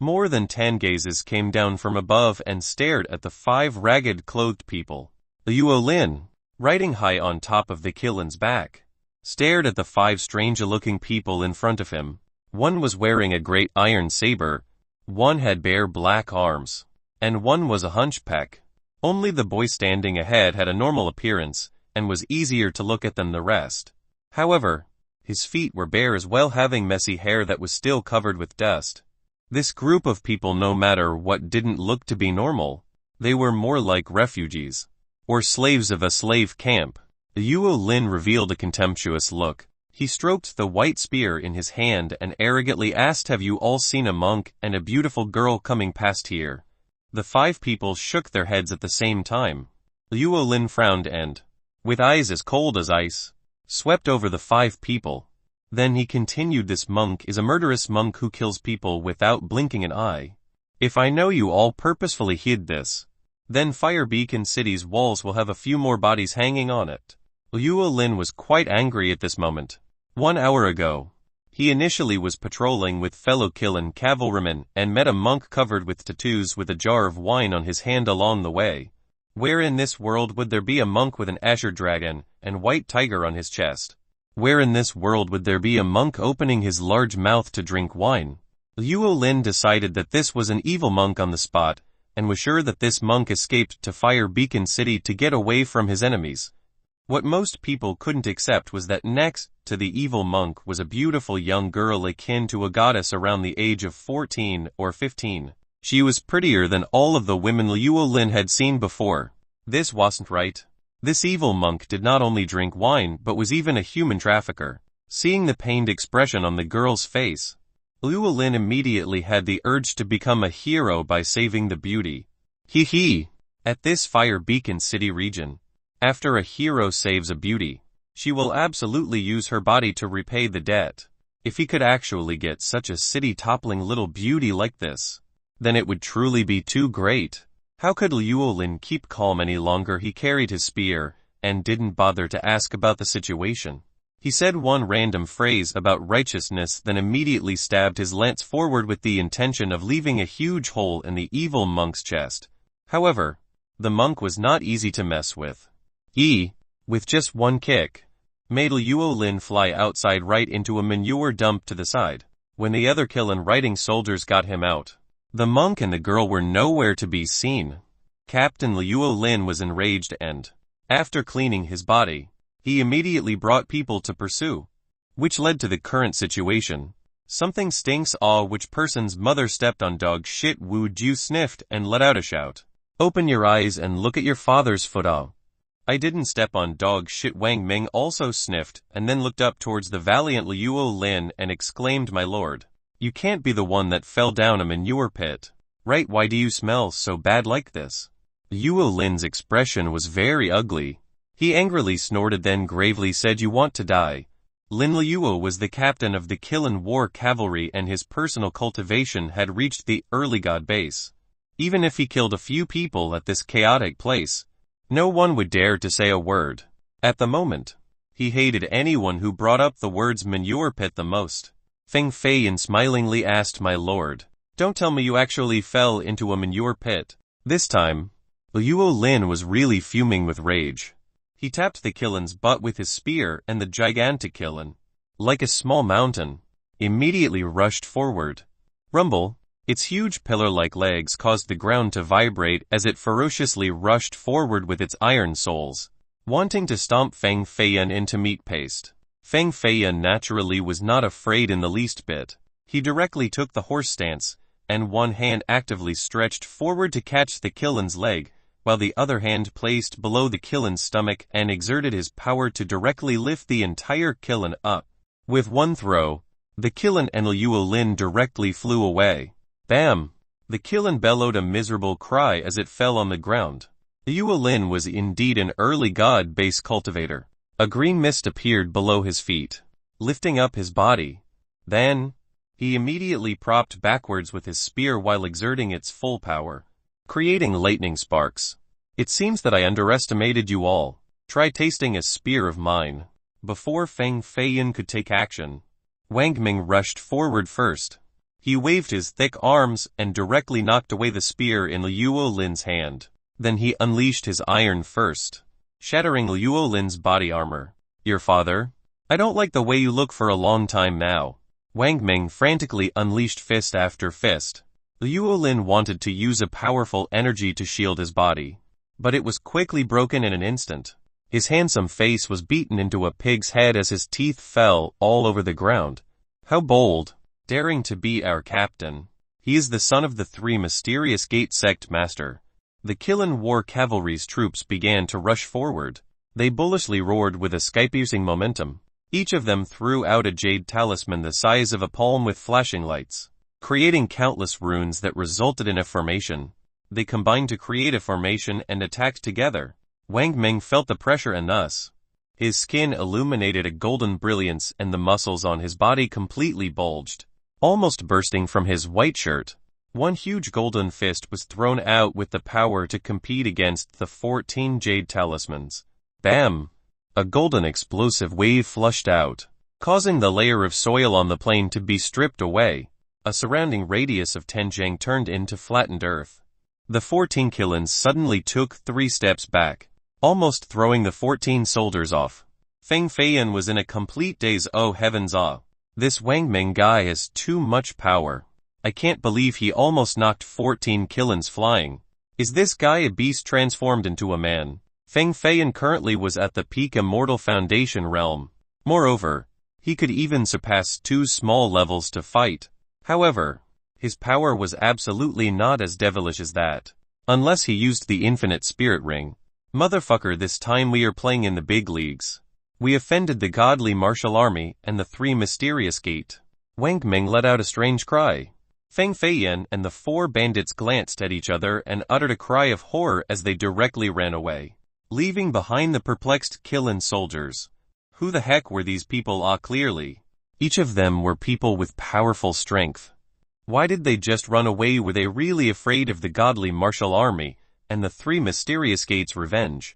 More than 10 gazes came down from above and stared at the 5 ragged-clothed people. The Yuo Lin, riding high on top of the killen's back, stared at the 5 strange-looking people in front of him. One was wearing a great iron saber, one had bare black arms, and one was a hunchback. Only the boy standing ahead had a normal appearance, and was easier to look at than the rest. However, his feet were bare as well, having messy hair that was still covered with dust. This group of people, no matter what, didn't look to be normal. They were more like refugees. or slaves of a slave camp. Luo Lin revealed a contemptuous look. He stroked the white spear in his hand and arrogantly asked, "Have you all seen a monk and a beautiful girl coming past here?" The 5 people shook their heads at the same time. Luo Lin frowned and, with eyes as cold as ice, swept over the 5 people. Then he continued, "This monk is a murderous monk who kills people without blinking an eye. If I know you all purposefully hid this, then Fire Beacon City's walls will have a few more bodies hanging on it." Luo Lin was quite angry at this moment. 1 hour ago, he initially was patrolling with fellow Killen cavalrymen and met a monk covered with tattoos with a jar of wine on his hand along the way. Where in this world would there be a monk with an azure dragon and white tiger on his chest? Where in this world would there be a monk opening his large mouth to drink wine? Luo Lin decided that this was an evil monk on the spot, and was sure that this monk escaped to Fire Beacon City to get away from his enemies. What most people couldn't accept was that next to the evil monk was a beautiful young girl akin to a goddess around the age of 14 or 15. She was prettier than all of the women Luo Lin had seen before. This wasn't right. This evil monk did not only drink wine but was even a human trafficker. Seeing the pained expression on the girl's face, Luo Lin immediately had the urge to become a hero by saving the beauty. At this Fire Beacon City region, after a hero saves a beauty, she will absolutely use her body to repay the debt. If he could actually get such a city-toppling little beauty like this, then it would truly be too great. How could Luo Lin keep calm any longer? He carried his spear, and didn't bother to ask about the situation. He said one random phrase about righteousness, then immediately stabbed his lance forward with the intention of leaving a huge hole in the evil monk's chest. However, the monk was not easy to mess with. With just one kick, made Luo Lin fly outside right into a manure dump to the side. When the other Killen riding soldiers got him out, the monk and the girl were nowhere to be seen. Captain Luo Lin was enraged and, after cleaning his body, he immediately brought people to pursue, which led to the current situation. Something stinks. Which person's mother stepped on dog shit? Wu Ju sniffed and let out a shout. Open your eyes and look at your father's foot. I didn't step on dog shit. Wang Ming also sniffed and then looked up towards the valiant Luo Lin and exclaimed, "My lord, you can't be the one that fell down a manure pit, right? Why do you smell so bad like this?" Luo Lin's expression was very ugly. He angrily snorted, then gravely said, "You want to die." Lin Luo was the captain of the Killen War Cavalry, and his personal cultivation had reached the early god base. Even if he killed a few people at this chaotic place, no one would dare to say a word. At the moment, he hated anyone who brought up the words manure pit the most. Feng Feiyan smilingly asked, "My lord, don't tell me you actually fell into a manure pit." This time, Luo Lin was really fuming with rage. He tapped the Killen's butt with his spear, and the gigantic Killen, like a small mountain, immediately rushed forward. Rumble! Its huge pillar-like legs caused the ground to vibrate as it ferociously rushed forward with its iron soles, wanting to stomp Feng Feiyan into meat paste. Feng Feiyan naturally was not afraid in the least bit. He directly took the horse stance, and one hand actively stretched forward to catch the Killen's leg, while the other hand placed below the Killen's stomach and exerted his power to directly lift the entire Killen up. With one throw, the Killen and Luo Lin directly flew away. Bam! The Killen bellowed a miserable cry as it fell on the ground. Luo Lin was indeed an early god-base cultivator. A green mist appeared below his feet, lifting up his body. Then, he immediately propped backwards with his spear while exerting its full power, creating lightning sparks. "It seems that I underestimated you all. Try tasting a spear of mine." Before Feng Feiyan could take action, Wang Ming rushed forward first. He waved his thick arms and directly knocked away the spear in Luo Lin's hand. Then he unleashed his iron fist, shattering Luo Lin's body armor. "Your father? I don't like the way you look for a long time now." Wang Ming frantically unleashed fist after fist. Luo Lin wanted to use a powerful energy to shield his body, but it was quickly broken in an instant. His handsome face was beaten into a pig's head as his teeth fell all over the ground. How bold! Daring to be our captain. He is the son of the 3 mysterious gate sect master. The Qilin War cavalry's troops began to rush forward. They bullishly roared with a sky-piercing momentum. Each of them threw out a jade talisman the size of a palm with flashing lights, creating countless runes that resulted in a formation. They combined to create a formation and attacked together. Wang Ming felt the pressure and thus, his skin illuminated a golden brilliance and the muscles on his body completely bulged, almost bursting from his white shirt. One huge golden fist was thrown out with the power to compete against the 14 jade talismans. Bam! A golden explosive wave flushed out, causing the layer of soil on the plain to be stripped away. A surrounding radius of 10 jang turned into flattened earth. The 14 Qilins suddenly took 3 steps back, almost throwing the 14 soldiers off. Feng Feiyan was in a complete daze. Oh heavens ah! This Wang Ming guy has too much power. I can't believe he almost knocked 14 Qilins flying. Is this guy a beast transformed into a man? Feng Feiyan currently was at the peak Immortal Foundation realm. Moreover, he could even surpass 2 small levels to fight. However, his power was absolutely not as devilish as that. Unless he used the infinite spirit ring. Motherfucker, this time we are playing in the big leagues. We offended the godly martial army and the 3 mysterious gate. Wang Ming let out a strange cry. Feng Feiyan and the 4 bandits glanced at each other and uttered a cry of horror as they directly ran away, leaving behind the perplexed Qilin soldiers. Who the heck were these people? Clearly, each of them were people with powerful strength. Why did they just run away? Were they really afraid of the godly martial army and the 3 mysterious gates' revenge?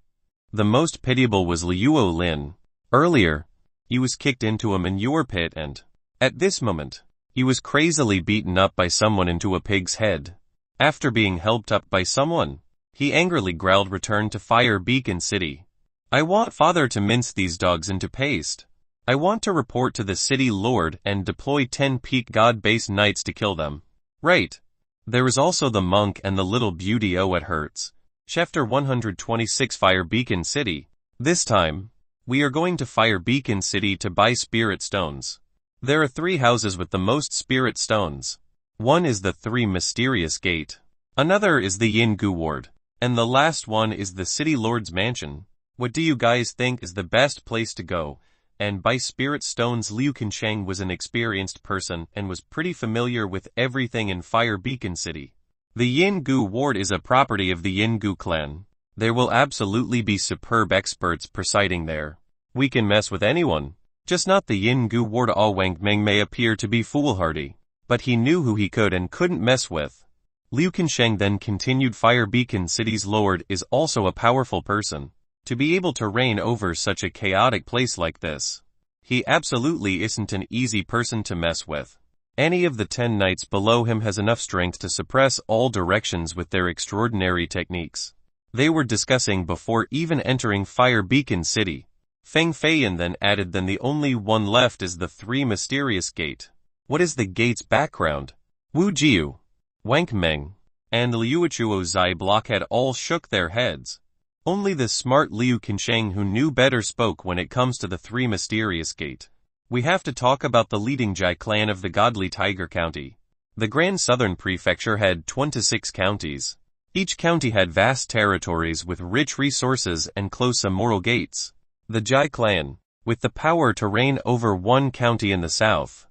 The most pitiable was Liuo Lin. Earlier, he was kicked into a manure pit and, at this moment, he was crazily beaten up by someone into a pig's head. After being helped up by someone, he angrily growled, "Return to Fire Beacon City. I want father to mince these dogs into paste. I want to report to the city lord and deploy 10 peak god base knights to kill them." Right. There is also the monk and the little beauty. Oh, it hurts. Chapter 126 Fire Beacon City. This time, we are going to Fire Beacon City to buy spirit stones. There are 3 houses with the most spirit stones. One is the 3 mysterious gate. Another is the Yingu ward. And the last one is the city lord's mansion. What do you guys think is the best place to go and buy spirit stones? Liu Qinsheng was an experienced person and was pretty familiar with everything in Fire Beacon City. The Yingu ward is a property of the Yingu clan. There will absolutely be superb experts presiding there. We can mess with anyone, just not the Yingu ward. Wang Ming may appear to be foolhardy, but he knew who he could and couldn't mess with. Liu Qinsheng then continued. Fire Beacon City's lord is also a powerful person. To be able to reign over such a chaotic place like this, he absolutely isn't an easy person to mess with. Any of the 10 knights below him has enough strength to suppress all directions with their extraordinary techniques. They were discussing before even entering Fire Beacon City. Feng Feiyan then added, "Then the only one left is the 3 mysterious gate." What is the gate's background? Wu Jiu, Wang Ming, and Liuchuo Zai Blockhead all shook their heads. Only the smart Liu Qinsheng, who knew better, spoke when it comes to the 3 mysterious gate. We have to talk about the leading Jai clan of the godly Tiger County. The Grand Southern Prefecture had 26 counties. Each county had vast territories with rich resources and close immoral gates. The Jai clan, with the power to reign over 1 county in the south,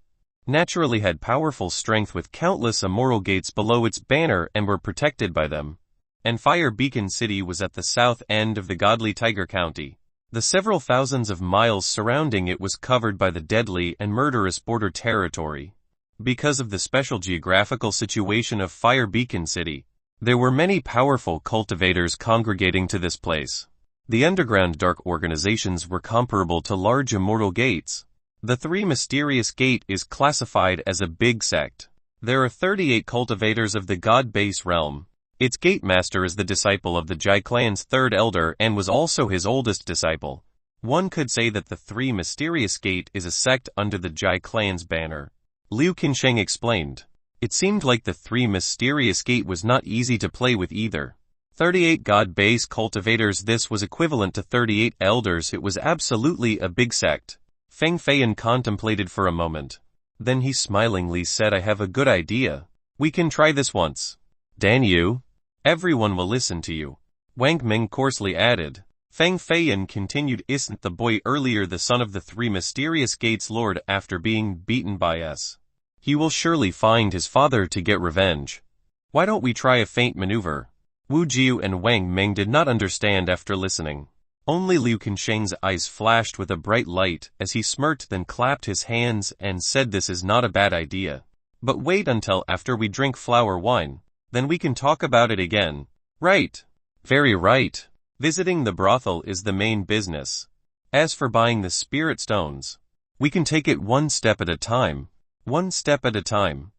naturally had powerful strength with countless immoral gates below its banner and were protected by them. And Fire Beacon City was at the south end of the godly Tiger County. The several thousands of miles surrounding it was covered by the deadly and murderous border territory. Because of the special geographical situation of Fire Beacon City, there were many powerful cultivators congregating to this place. The underground dark organizations were comparable to large immortal gates. The 3 mysterious gate is classified as a big sect. There are 38 cultivators of the god base realm. Its gate master is the disciple of the Jai clan's 3rd elder and was also his oldest disciple. One could say that the 3 mysterious gate is a sect under the Jai clan's banner. Liu Qinsheng explained. It seemed like the 3 mysterious gate was not easy to play with either. 38 god base cultivators, this was equivalent to 38 elders. It was absolutely a big sect. Feng Feiyan contemplated for a moment. Then he smilingly said, "I have a good idea. We can try this once. Dan Yu, Everyone will listen to you. Wang Ming coarsely added. Feng Feiyan continued, isn't the boy earlier the son of the three mysterious gates lord after being beaten by us? He will surely find his father to get revenge. Why don't we try a feint maneuver? Wu Jiu and Wang Ming did not understand after listening. Only Liu Qinsheng's eyes flashed with a bright light as he smirked, then clapped his hands and said, this is not a bad idea. But wait until after we drink flower wine. Then we can talk about it again. Right. Very right. Visiting the brothel is the main business. As for buying the spirit stones, we can take it one step at a time. One step at a time.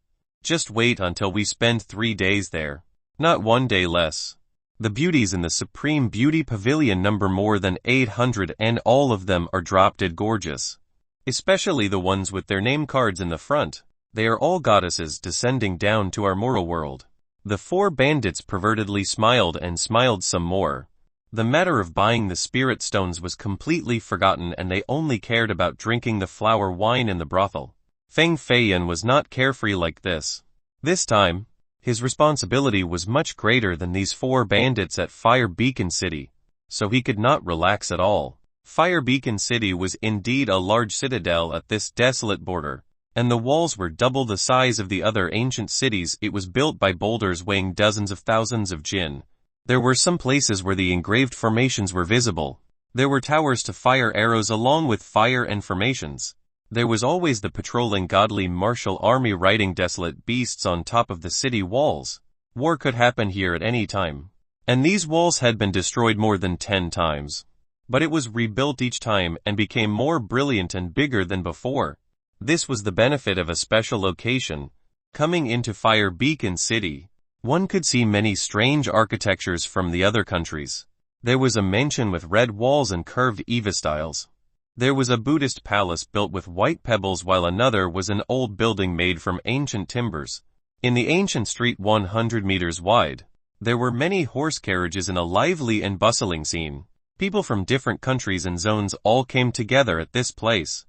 Just wait until we spend 3 days there. Not 1 day less. The beauties in the Supreme Beauty Pavilion number more than 800 and all of them are drop-dead gorgeous. Especially the ones with their name cards in the front. They are all goddesses descending down to our moral world. The 4 bandits pervertedly smiled and smiled some more. The matter of buying the spirit stones was completely forgotten and they only cared about drinking the flower wine in the brothel. Feng Feiyan was not carefree like this. This time, his responsibility was much greater than these 4 bandits at Fire Beacon City, so he could not relax at all. Fire Beacon City was indeed a large citadel at this desolate border, and the walls were double the size of the other ancient cities. It was built by boulders weighing dozens of thousands of jin. There were some places where the engraved formations were visible. There were towers to fire arrows along with fire and formations. There was always the patrolling godly martial army riding desolate beasts on top of the city walls. War could happen here at any time. And these walls had been destroyed more than 10 times. But it was rebuilt each time and became more brilliant and bigger than before. This was the benefit of a special location. Coming into Fire Beacon City, one could see many strange architectures from the other countries. There was a mansion with red walls and curved Eva styles. There was a Buddhist palace built with white pebbles, while another was an old building made from ancient timbers. In the ancient street 100 meters wide, there were many horse carriages in a lively and bustling scene. People from different countries and zones all came together at this place.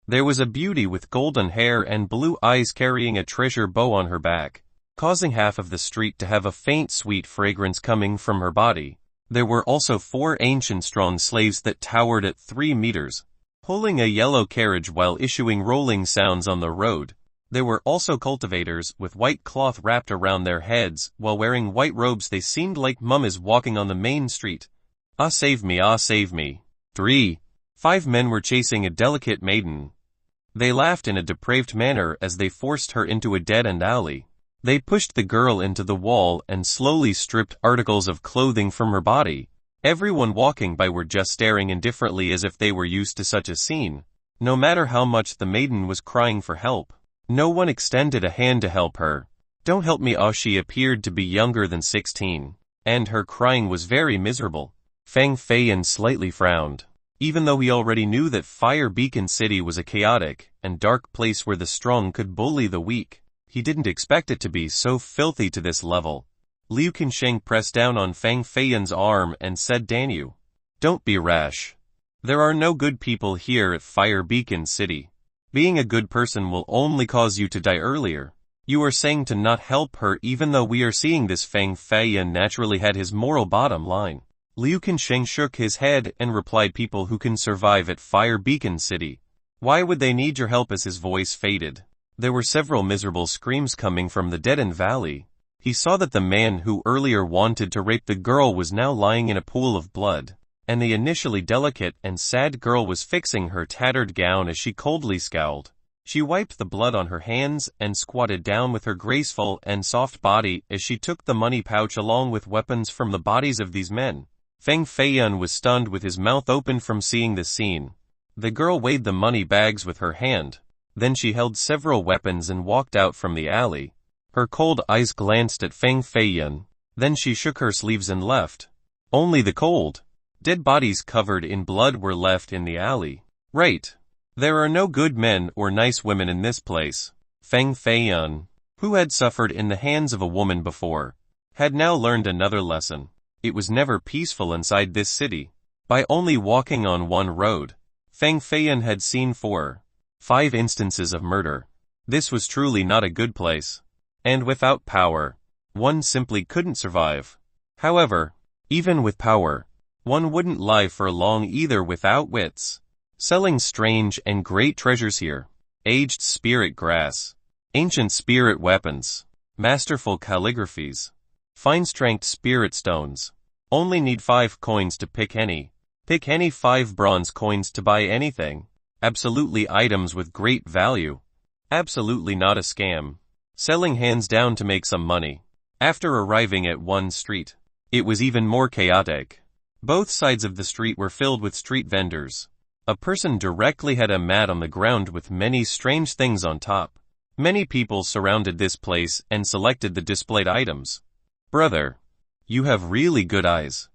There was a beauty with golden hair and blue eyes carrying a treasure bow on her back, causing half of the street to have a faint sweet fragrance coming from her body. There were also 4 ancient strong slaves that towered at 3 meters. Pulling a yellow carriage while issuing rolling sounds on the road. There were also cultivators with white cloth wrapped around their heads, while wearing white robes they seemed like mummies walking on the main street. Ah, save me, ah, save me. 5 men were chasing a delicate maiden. They laughed in a depraved manner as they forced her into a dead-end alley. They pushed the girl into the wall and slowly stripped articles of clothing from her body. Everyone walking by were just staring indifferently as if they were used to such a scene. No matter how much the maiden was crying for help, no one extended a hand to help her. Don't help me. She appeared to be younger than 16, and her crying was very miserable. Feng Feiyan slightly frowned. Even though he already knew that Fire Beacon City was a chaotic and dark place where the strong could bully the weak, he didn't expect it to be so filthy to this level. Liu Qinsheng pressed down on Feng Feiyan's arm and said, Danu, don't be rash. There are no good people here at Fire Beacon City. Being a good person will only cause you to die earlier. You are saying to not help her even though we are seeing this. Feng Feiyan naturally had his moral bottom line. Liu Qinsheng shook his head and replied, people who can survive at Fire Beacon City. Why would they need your help? As his voice faded, there were several miserable screams coming from the dead-end valley. He saw that the man who earlier wanted to rape the girl was now lying in a pool of blood, and the initially delicate and sad girl was fixing her tattered gown as she coldly scowled. She wiped the blood on her hands and squatted down with her graceful and soft body as she took the money pouch along with weapons from the bodies of these men. Feng Feiyan was stunned with his mouth open from seeing this scene. The girl weighed the money bags with her hand. Then she held several weapons and walked out from the alley. Her cold eyes glanced at Feng Feiyan. Then she shook her sleeves and left. Only the cold, dead bodies covered in blood were left in the alley. Right. There are no good men or nice women in this place. Feng Feiyan, who had suffered in the hands of a woman before, had now learned another lesson. It was never peaceful inside this city. By only walking on one road, Feng Feiyan had seen 4, 5 instances of murder. This was truly not a good place. And without power, one simply couldn't survive. However, even with power, one wouldn't lie for long either without wits. Selling strange and great treasures here. Aged spirit grass. Ancient spirit weapons. Masterful calligraphies. Fine-strength spirit stones. Only need 5 coins to pick any. Pick any 5 bronze coins to buy anything. Absolutely items with great value. Absolutely not a scam. Selling hands down to make some money. After arriving at one street, it was even more chaotic. Both sides of the street were filled with street vendors. A person directly had a mat on the ground with many strange things on top. Many people surrounded this place and selected the displayed items. Brother, you have really good eyes.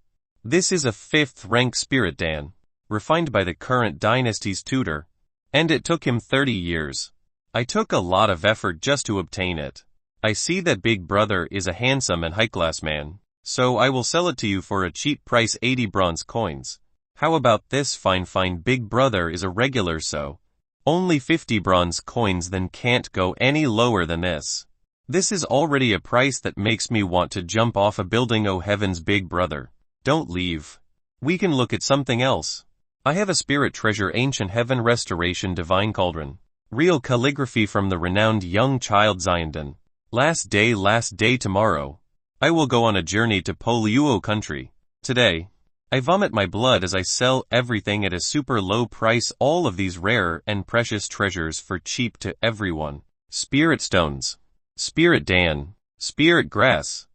This is a 5th rank spirit Dan, refined by the current dynasty's tutor, and it took him 30 years. I took a lot of effort just to obtain it. I see that Big Brother is a handsome and high-class man, so I will sell it to you for a cheap price, 80 bronze coins. How about this? Fine, Big Brother is a regular, so only 50 bronze coins, then can't go any lower than this. This is already a price that makes me want to jump off a building. Oh heavens, Big Brother, don't leave. We can look at something else. I have a spirit treasure, ancient heaven restoration divine cauldron. Real calligraphy from the renowned young child Ziondan. Last day tomorrow. I will go on a journey to Poluo country. Today, I vomit my blood as I sell everything at a super low price, all of these rare and precious treasures for cheap to everyone. Spirit stones. Spirit Dan. Spirit grass.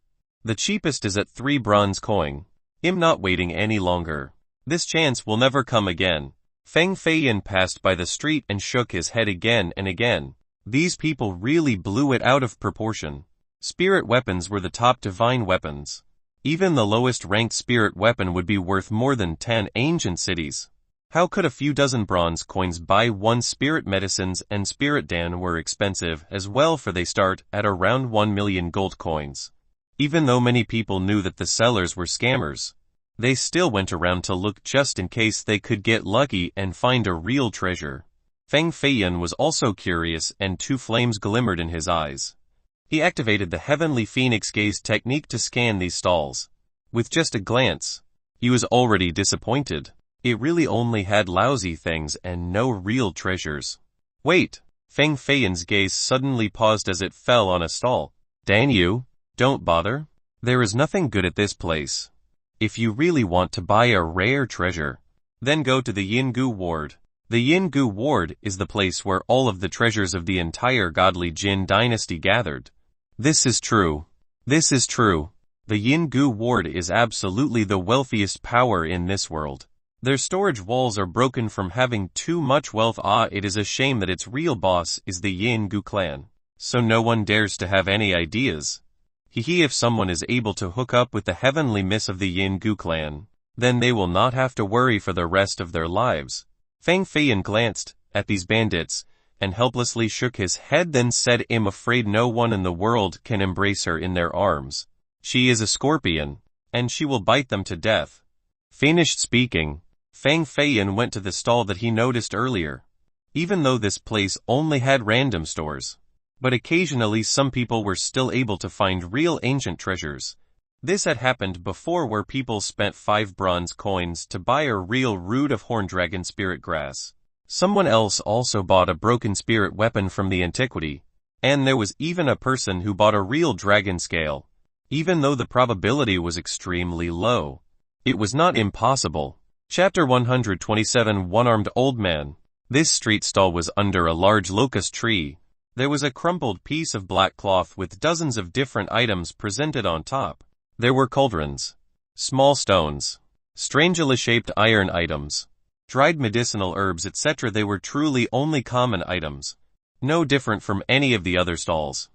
The cheapest is at 3 bronze coin. I'm not waiting any longer. This chance will never come again. Feng Feiyan passed by the street and shook his head again and again. These people really blew it out of proportion. Spirit weapons were the top divine weapons. Even the lowest ranked spirit weapon would be worth more than 10 ancient cities. How could a few dozen bronze coins buy 1 spirit? Medicines and spirit Dan were expensive as well, for they start at around 1 million gold coins. Even though many people knew that the sellers were scammers, they still went around to look just in case they could get lucky and find a real treasure. Feng Feiyan was also curious, and 2 flames glimmered in his eyes. He activated the heavenly phoenix gaze technique to scan these stalls. With just a glance, he was already disappointed. It really only had lousy things and no real treasures. Wait! Feng Feiyan's gaze suddenly paused as it fell on a stall. Dan, you don't bother. There is nothing good at this place. If you really want to buy a rare treasure, then go to the Yingu Ward. The Yingu Ward is the place where all of the treasures of the entire godly Jin dynasty gathered. This is true. This is true. The Yingu Ward is absolutely the wealthiest power in this world. Their storage walls are broken from having too much wealth. It is a shame that its real boss is the Yingu clan, so no one dares to have any ideas. If someone is able to hook up with the heavenly miss of the Yingu clan, then they will not have to worry for the rest of their lives. Feng Feiyan glanced at these bandits and helplessly shook his head, then said, I'm afraid no one in the world can embrace her in their arms. She is a scorpion, and she will bite them to death. Finished speaking, Feng Feiyan went to the stall that he noticed earlier. Even though this place only had random stores, but occasionally some people were still able to find real ancient treasures. This had happened before, where people spent 5 bronze coins to buy a real root of horn dragon spirit grass. Someone else also bought a broken spirit weapon from the antiquity, and there was even a person who bought a real dragon scale. Even though the probability was extremely low, it was not impossible. Chapter 127. One-armed old man. This street stall was under a large locust tree. There was a crumpled piece of black cloth with dozens of different items presented on top. There were cauldrons, small stones, strangely shaped iron items, dried medicinal herbs, etc. They were truly only common items, no different from any of the other stalls.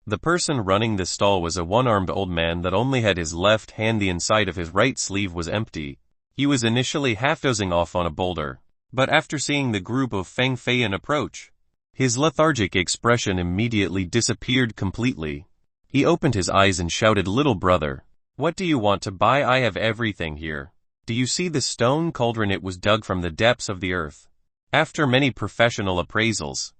The person running the stall was a one-armed old man that only had his left hand. The inside of his right sleeve was empty. He was initially half dozing off on a boulder, but after seeing the group of Feng Feiyan approach, his lethargic expression immediately disappeared completely. He opened his eyes and shouted, Little brother, what do you want to buy? I have everything here. Do you see the stone cauldron? It was dug from the depths of the earth. After many professional appraisals,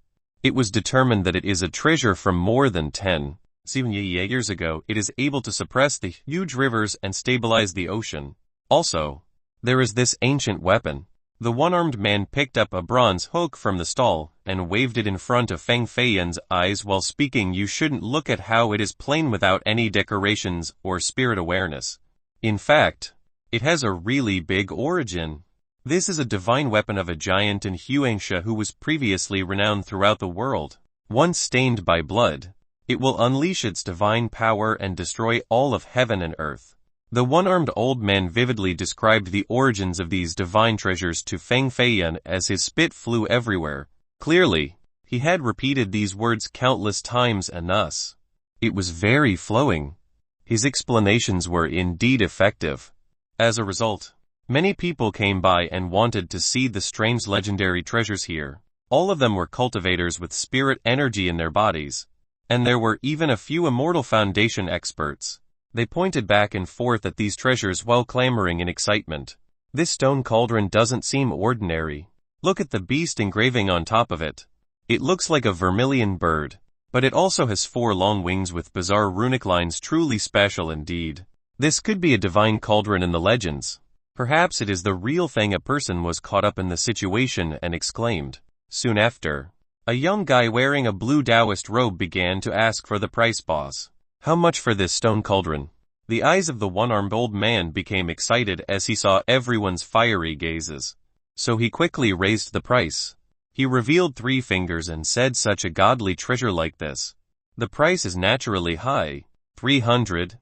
it was determined that it is a treasure from more than 10 years ago, it is able to suppress the huge rivers and stabilize the ocean. Also, there is this ancient weapon. The one-armed man picked up a bronze hook from the stall and waved it in front of Feng Feiyan's eyes while speaking. You shouldn't look at how it is plain without any decorations or spirit awareness. In fact, it has a really big origin. This is a divine weapon of a giant in Huangsha who was previously renowned throughout the world. Once stained by blood, it will unleash its divine power and destroy all of heaven and earth. The one-armed old man vividly described the origins of these divine treasures to Feng Feiyan as his spit flew everywhere. Clearly, he had repeated these words countless times and thus, it was very flowing. His explanations were indeed effective. As a result, many people came by and wanted to see the strange legendary treasures here. All of them were cultivators with spirit energy in their bodies. And there were even a few immortal foundation experts. They pointed back and forth at these treasures while clamoring in excitement. This stone cauldron doesn't seem ordinary. Look at the beast engraving on top of it. It looks like a vermilion bird, but it also has 4 long wings with bizarre runic lines, truly special indeed. This could be a divine cauldron in the legends. Perhaps it is the real thing. A person was caught up in the situation and exclaimed. Soon after, a young guy wearing a blue Taoist robe began to ask for the price. Boss, how much for this stone cauldron? The eyes of the one-armed old man became excited as he saw everyone's fiery gazes. So he quickly raised the price. He revealed 3 fingers and said, such a godly treasure like this. The price is naturally high. 300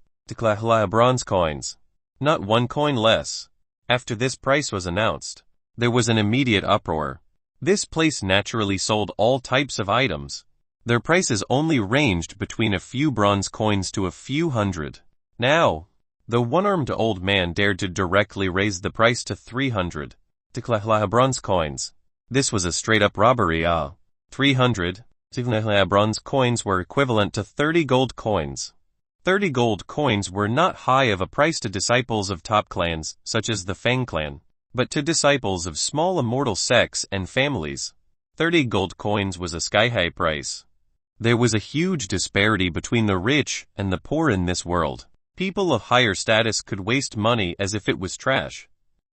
bronze coins. Not 1 coin less. After this price was announced, there was an immediate uproar. This place naturally sold all types of items. Their prices only ranged between a few bronze coins to a few hundred. Now, the one-armed old man dared to directly raise the price to 300 bronze coins. This was a straight-up robbery. 300 bronze coins were equivalent to 30 gold coins. 30 gold coins were not high of a price to disciples of top clans, such as the Feng clan, but to disciples of small immortal sects and families, 30 gold coins was a sky-high price. There was a huge disparity between the rich and the poor in this world. People of higher status could waste money as if it was trash.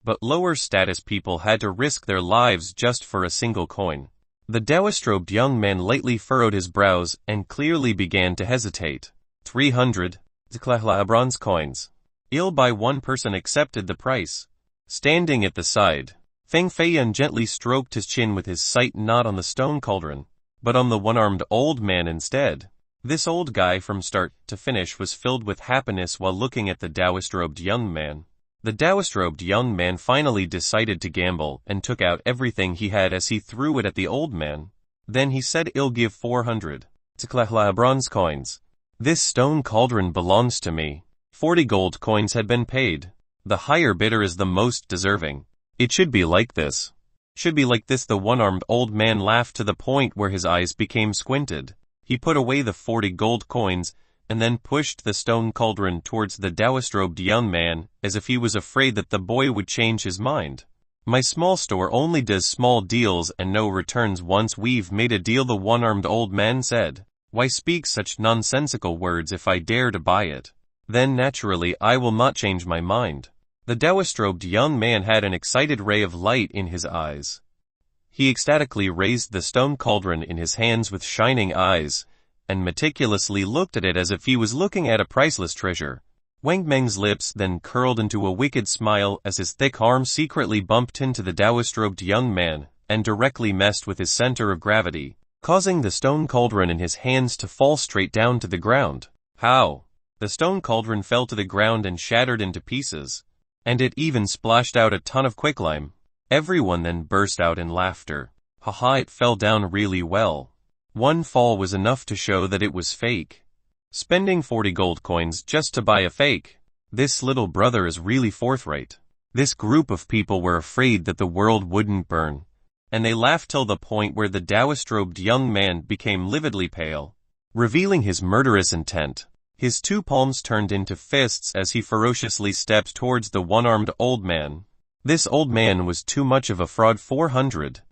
But lower status people had to risk their lives just for a single coin. The Taoist-robed young man lightly furrowed his brows and clearly began to hesitate. 300 bronze coins. Ill by one person accepted the price. Standing at the side, Feng Feiyan gently stroked his chin with his sight not on the stone cauldron, but on the one-armed old man instead. This old guy from start to finish was filled with happiness while looking at the Taoist-robed young man. The Taoist-robed young man finally decided to gamble and took out everything he had as he threw it at the old man. Then he said, "I'll give 400 bronze coins. This stone cauldron belongs to me." 40 gold coins had been paid. The higher bidder is the most deserving. It should be like this. Should be like this. The one-armed old man laughed to the point where his eyes became squinted. He put away the 40 gold coins and then pushed the stone cauldron towards the Taoist-robed young man as if he was afraid that the boy would change his mind. "My small store only does small deals and no returns. Once we've made a deal," the one-armed old man said. "Why speak such nonsensical words? If I dare to buy it, then naturally I will not change my mind." The Taoist-robed young man had an excited ray of light in his eyes. He ecstatically raised the stone cauldron in his hands with shining eyes, and meticulously looked at it as if he was looking at a priceless treasure. Wang Meng's lips then curled into a wicked smile as his thick arm secretly bumped into the Taoist-robed young man, and directly messed with his center of gravity, causing the stone cauldron in his hands to fall straight down to the ground. How? The stone cauldron fell to the ground and shattered into pieces, and it even splashed out a ton of quicklime. Everyone then burst out in laughter. Haha, it fell down really well. One fall was enough to show that it was fake. Spending 40 gold coins just to buy a fake. This little brother is really forthright. This group of people were afraid that the world wouldn't burn, and they laughed till the point where the Taoist-robed young man became lividly pale, revealing his murderous intent. His 2 palms turned into fists as he ferociously stepped towards the one-armed old man. This old man was too much of a fraud. 400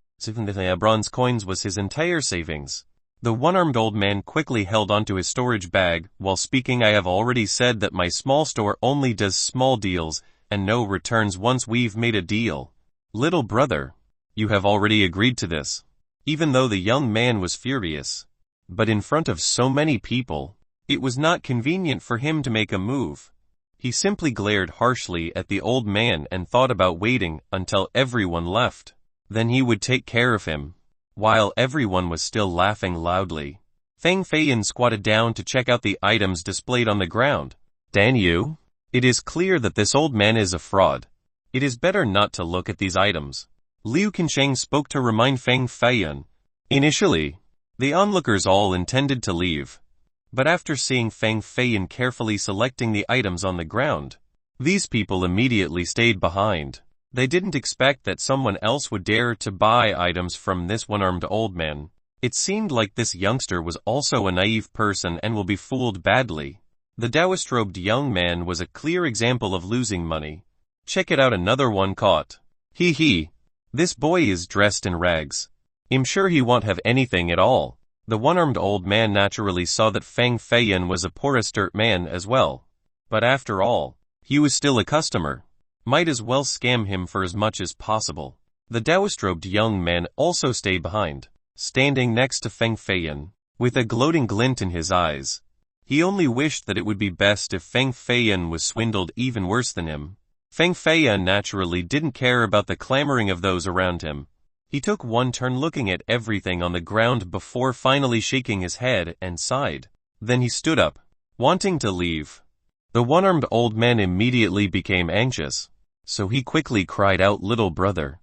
bronze coins was his entire savings. The one-armed old man quickly held onto his storage bag. While speaking, I have already said that my small store only does small deals and no returns once we've made a deal. Little brother, you have already agreed to this. Even though the young man was furious, but in front of so many people, it was not convenient for him to make a move. He simply glared harshly at the old man and thought about waiting until everyone left. Then he would take care of him. While everyone was still laughing loudly, Feng Feiyan squatted down to check out the items displayed on the ground. Dan Yu, it is clear that this old man is a fraud. It is better not to look at these items. Liu Qinsheng spoke to remind Feng Feiyan. Initially, the onlookers all intended to leave. But after seeing Feng Feiyan carefully selecting the items on the ground, these people immediately stayed behind. They didn't expect that someone else would dare to buy items from this one-armed old man. It seemed like this youngster was also a naive person and will be fooled badly. The Taoist-robed young man was a clear example of losing money. Check it out, another one caught. Hee. This boy is dressed in rags. I'm sure he won't have anything at all. The one-armed old man naturally saw that Feng Feiyan was a poorest dirt man as well. But after all, he was still a customer. Might as well scam him for as much as possible. The Taoist-robed young man also stayed behind, standing next to Feng Feiyan, with a gloating glint in his eyes. He only wished that it would be best if Feng Feiyan was swindled even worse than him. Feng Feiyan naturally didn't care about the clamoring of those around him. He took one turn looking at everything on the ground before finally shaking his head and sighed. Then he stood up, wanting to leave. The one-armed old man immediately became anxious, so he quickly cried out, "Little brother,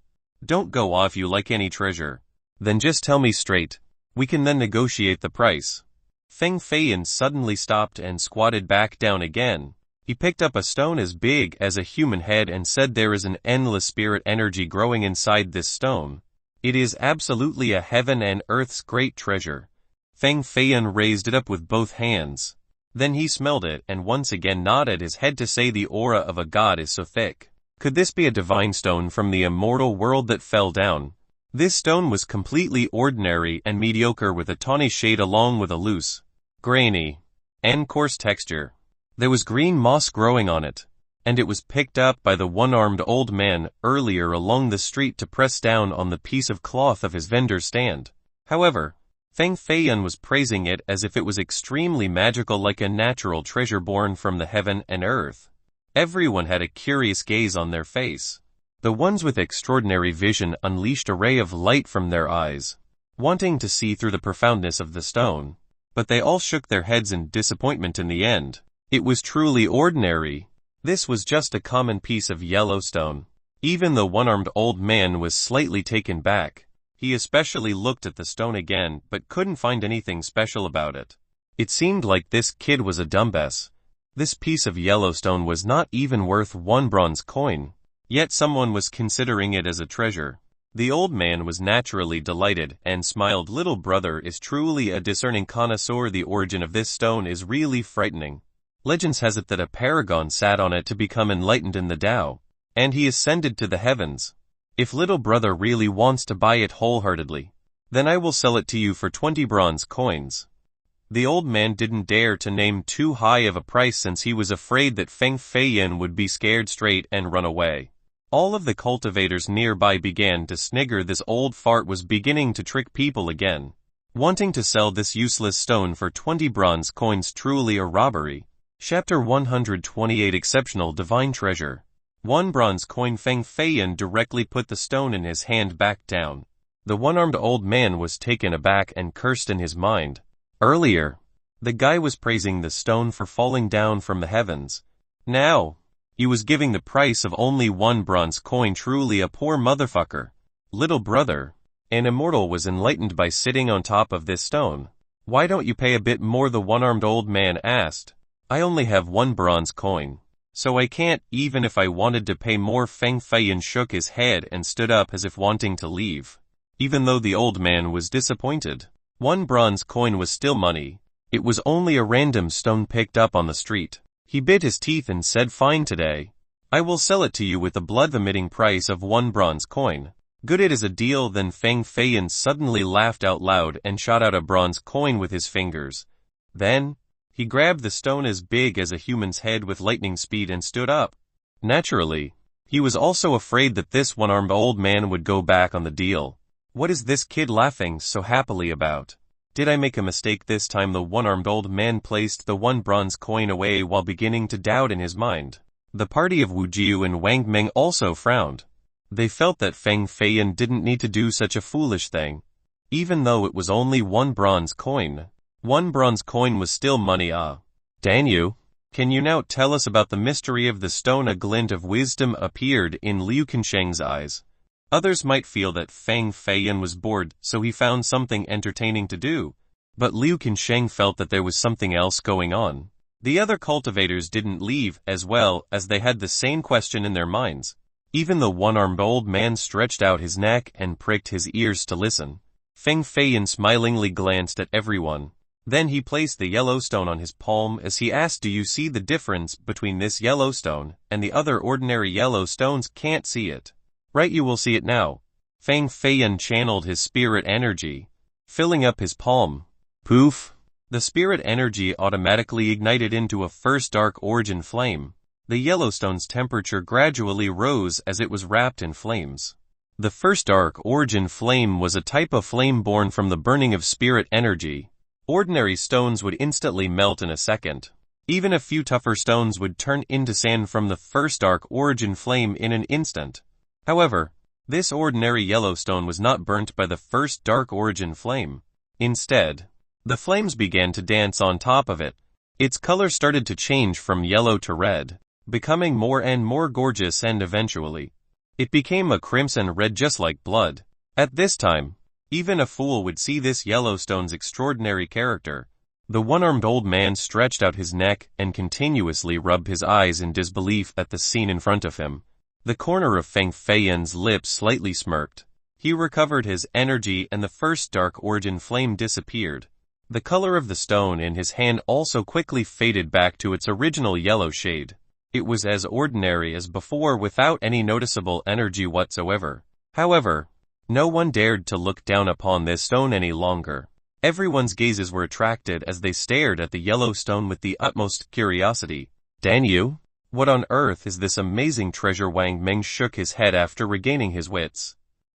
don't go off. You like any treasure? Then just tell me straight. We can then negotiate the price." Feng Feiyan suddenly stopped and squatted back down again. He picked up a stone as big as a human head and said, "There is an endless spirit energy growing inside this stone. It is absolutely a heaven and earth's great treasure." Feng Feiyan raised it up with both hands. Then he smelled it and once again nodded his head to say, "The aura of a god is so thick. Could this be a divine stone from the immortal world that fell down?" This stone was completely ordinary and mediocre with a tawny shade along with a loose, grainy, and coarse texture. There was green moss growing on it, and it was picked up by the one-armed old man earlier along the street to press down on the piece of cloth of his vendor's stand. However, Feng Feiyan was praising it as if it was extremely magical, like a natural treasure born from the heaven and earth. Everyone had a curious gaze on their face. The ones with extraordinary vision unleashed a ray of light from their eyes, wanting to see through the profoundness of the stone. But they all shook their heads in disappointment in the end. It was truly ordinary. This was just a common piece of yellow stone. Even the one-armed old man was slightly taken back. He especially looked at the stone again, but couldn't find anything special about it. It seemed like this kid was a dumbass. This piece of yellow stone was not even worth 1 bronze coin. Yet someone was considering it as a treasure. The old man was naturally delighted and smiled. "Little brother is truly a discerning connoisseur. The origin of this stone is really frightening. Legends has it that a paragon sat on it to become enlightened in the Tao, and he ascended to the heavens. If little brother really wants to buy it wholeheartedly, then I will sell it to you for 20 bronze coins." The old man didn't dare to name too high of a price since he was afraid that Feng Feiyan would be scared straight and run away. All of the cultivators nearby began to snigger. This old fart was beginning to trick people again. Wanting to sell this useless stone for 20 bronze coins, truly a robbery. Chapter 128, Exceptional Divine Treasure. 1 bronze coin. Feng Feiyan directly put the stone in his hand back down. The one-armed old man was taken aback and cursed in his mind. Earlier, the guy was praising the stone for falling down from the heavens. Now, he was giving the price of only 1 bronze coin. Truly a poor motherfucker. Little brother, an immortal was enlightened by sitting on top of this stone. "Why don't you pay a bit more?" the one-armed old man asked. "I only have 1 bronze coin, so I can't, even if I wanted to pay more." Feng Feiyan shook his head and stood up as if wanting to leave. Even though the old man was disappointed, 1 bronze coin was still money. It was only a random stone picked up on the street. He bit his teeth and said, "Fine, today I will sell it to you with the blood-vomiting price of 1 bronze coin." Good, it is a deal. Then Feng Feiyan suddenly laughed out loud and shot out a bronze coin with his fingers. Then, he grabbed the stone as big as a human's head with lightning speed and stood up. Naturally, he was also afraid that this one-armed old man would go back on the deal. What is this kid laughing so happily about? Did I make a mistake this time? The one-armed old man placed the one bronze coin away while beginning to doubt in his mind. The party of Wu Jiu and Wang Ming also frowned. They felt that Feng Feiyan didn't need to do such a foolish thing. Even though it was only one bronze coin. One bronze coin was still money. Danyu, can you now tell us about the mystery of the stone? A glint of wisdom appeared in Liu Qinsheng's eyes. Others might feel that Feng Feiyan was bored, so he found something entertaining to do. But Liu Qinsheng felt that there was something else going on. The other cultivators didn't leave, as well as they had the same question in their minds. Even the one-armed old man stretched out his neck and pricked his ears to listen. Feng Feiyan smilingly glanced at everyone. Then he placed the yellow stone on his palm as he asked, do you see the difference between this yellow stone and the other ordinary yellow stones? Can't see it. Right, you will see it now. Feng Feiyan channeled his spirit energy, filling up his palm. Poof! The spirit energy automatically ignited into a first dark origin flame. The Yellowstone's temperature gradually rose as it was wrapped in flames. The first dark origin flame was a type of flame born from the burning of spirit energy. Ordinary stones would instantly melt in a second. Even a few tougher stones would turn into sand from the first dark origin flame in an instant. However, this ordinary Yellowstone was not burnt by the first dark origin flame. Instead, the flames began to dance on top of it. Its color started to change from yellow to red, becoming more and more gorgeous, and eventually, it became a crimson red just like blood. At this time, even a fool would see this Yellowstone's extraordinary character. The one-armed old man stretched out his neck and continuously rubbed his eyes in disbelief at the scene in front of him. The corner of Feng Feiyan's lips slightly smirked. He recovered his energy and the first dark origin flame disappeared. The color of the stone in his hand also quickly faded back to its original yellow shade. It was as ordinary as before without any noticeable energy whatsoever. However, no one dared to look down upon this stone any longer. Everyone's gazes were attracted as they stared at the yellow stone with the utmost curiosity. Danyu? What on earth is this amazing treasure? Wang Ming shook his head after regaining his wits.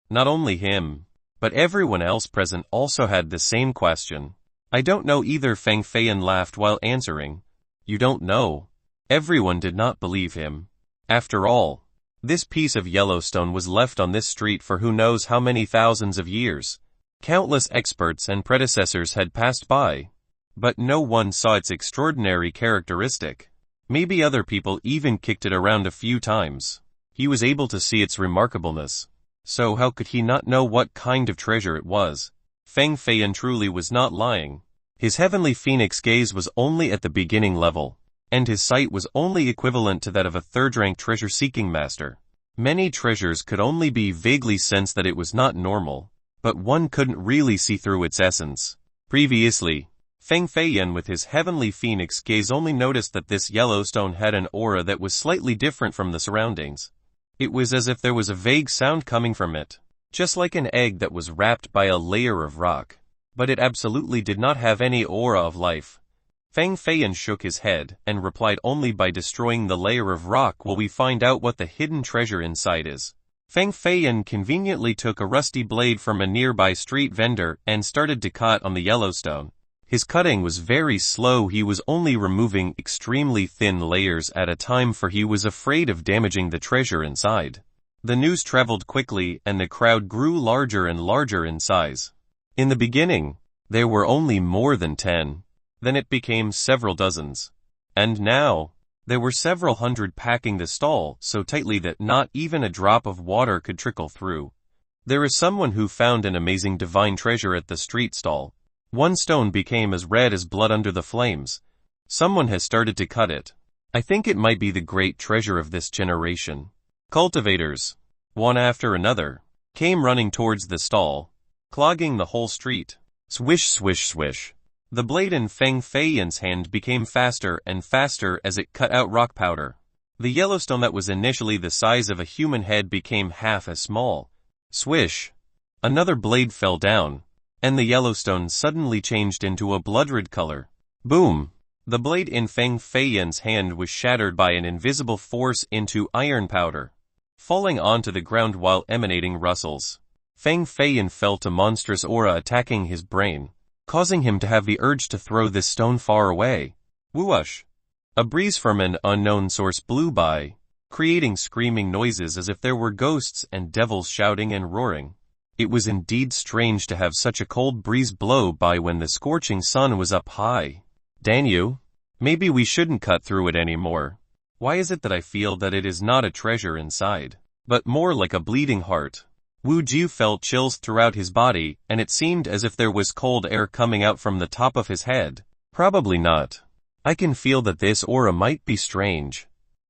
Not only him, but everyone else present also had the same question. I don't know either. Feng Feiyan laughed while answering. You don't know? Everyone did not believe him. After all, this piece of Yellowstone was left on this street for who knows how many thousands of years. Countless experts and predecessors had passed by, but no one saw its extraordinary characteristic. Maybe other people even kicked it around a few times. He was able to see its remarkableness. So how could he not know what kind of treasure it was? Feng Feiyan truly was not lying. His heavenly phoenix gaze was only at the beginning level, and his sight was only equivalent to that of a third-rank treasure-seeking master. Many treasures could only be vaguely sense that it was not normal, but one couldn't really see through its essence. Previously, Feng Feiyan with his heavenly phoenix gaze only noticed that this Yellowstone had an aura that was slightly different from the surroundings. It was as if there was a vague sound coming from it, just like an egg that was wrapped by a layer of rock. But it absolutely did not have any aura of life. Feng Feiyan shook his head and replied, only by destroying the layer of rock will we find out what the hidden treasure inside is. Feng Feiyan conveniently took a rusty blade from a nearby street vendor and started to cut on the Yellowstone. His cutting was very slow. He was only removing extremely thin layers at a time, for he was afraid of damaging the treasure inside. The news traveled quickly and the crowd grew larger and larger in size. In the beginning, there were only more than 10. Then it became several dozens. And now, there were several hundred packing the stall so tightly that not even a drop of water could trickle through. There is someone who found an amazing divine treasure at the street stall. One stone became as red as blood under the flames. Someone has started to cut it. I think it might be the great treasure of this generation. Cultivators, one after another, came running towards the stall, clogging the whole street. Swish, swish, swish. The blade in Feng Feiyan's hand became faster and faster as it cut out rock powder. The Yellowstone that was initially the size of a human head became half as small. Swish! Another blade fell down, and the Yellowstone suddenly changed into a blood-red color. Boom! The blade in Feng Feiyan's hand was shattered by an invisible force into iron powder, falling onto the ground while emanating rustles. Feng Feiyan felt a monstrous aura attacking his brain, causing him to have the urge to throw this stone far away. Whoosh! A breeze from an unknown source blew by, creating screaming noises as if there were ghosts and devils shouting and roaring. It was indeed strange to have such a cold breeze blow by when the scorching sun was up high. Danyu, maybe we shouldn't cut through it anymore. Why is it that I feel that it is not a treasure inside, but more like a bleeding heart? Wu Jiu felt chills throughout his body, and it seemed as if there was cold air coming out from the top of his head. Probably not. I can feel that this aura might be strange,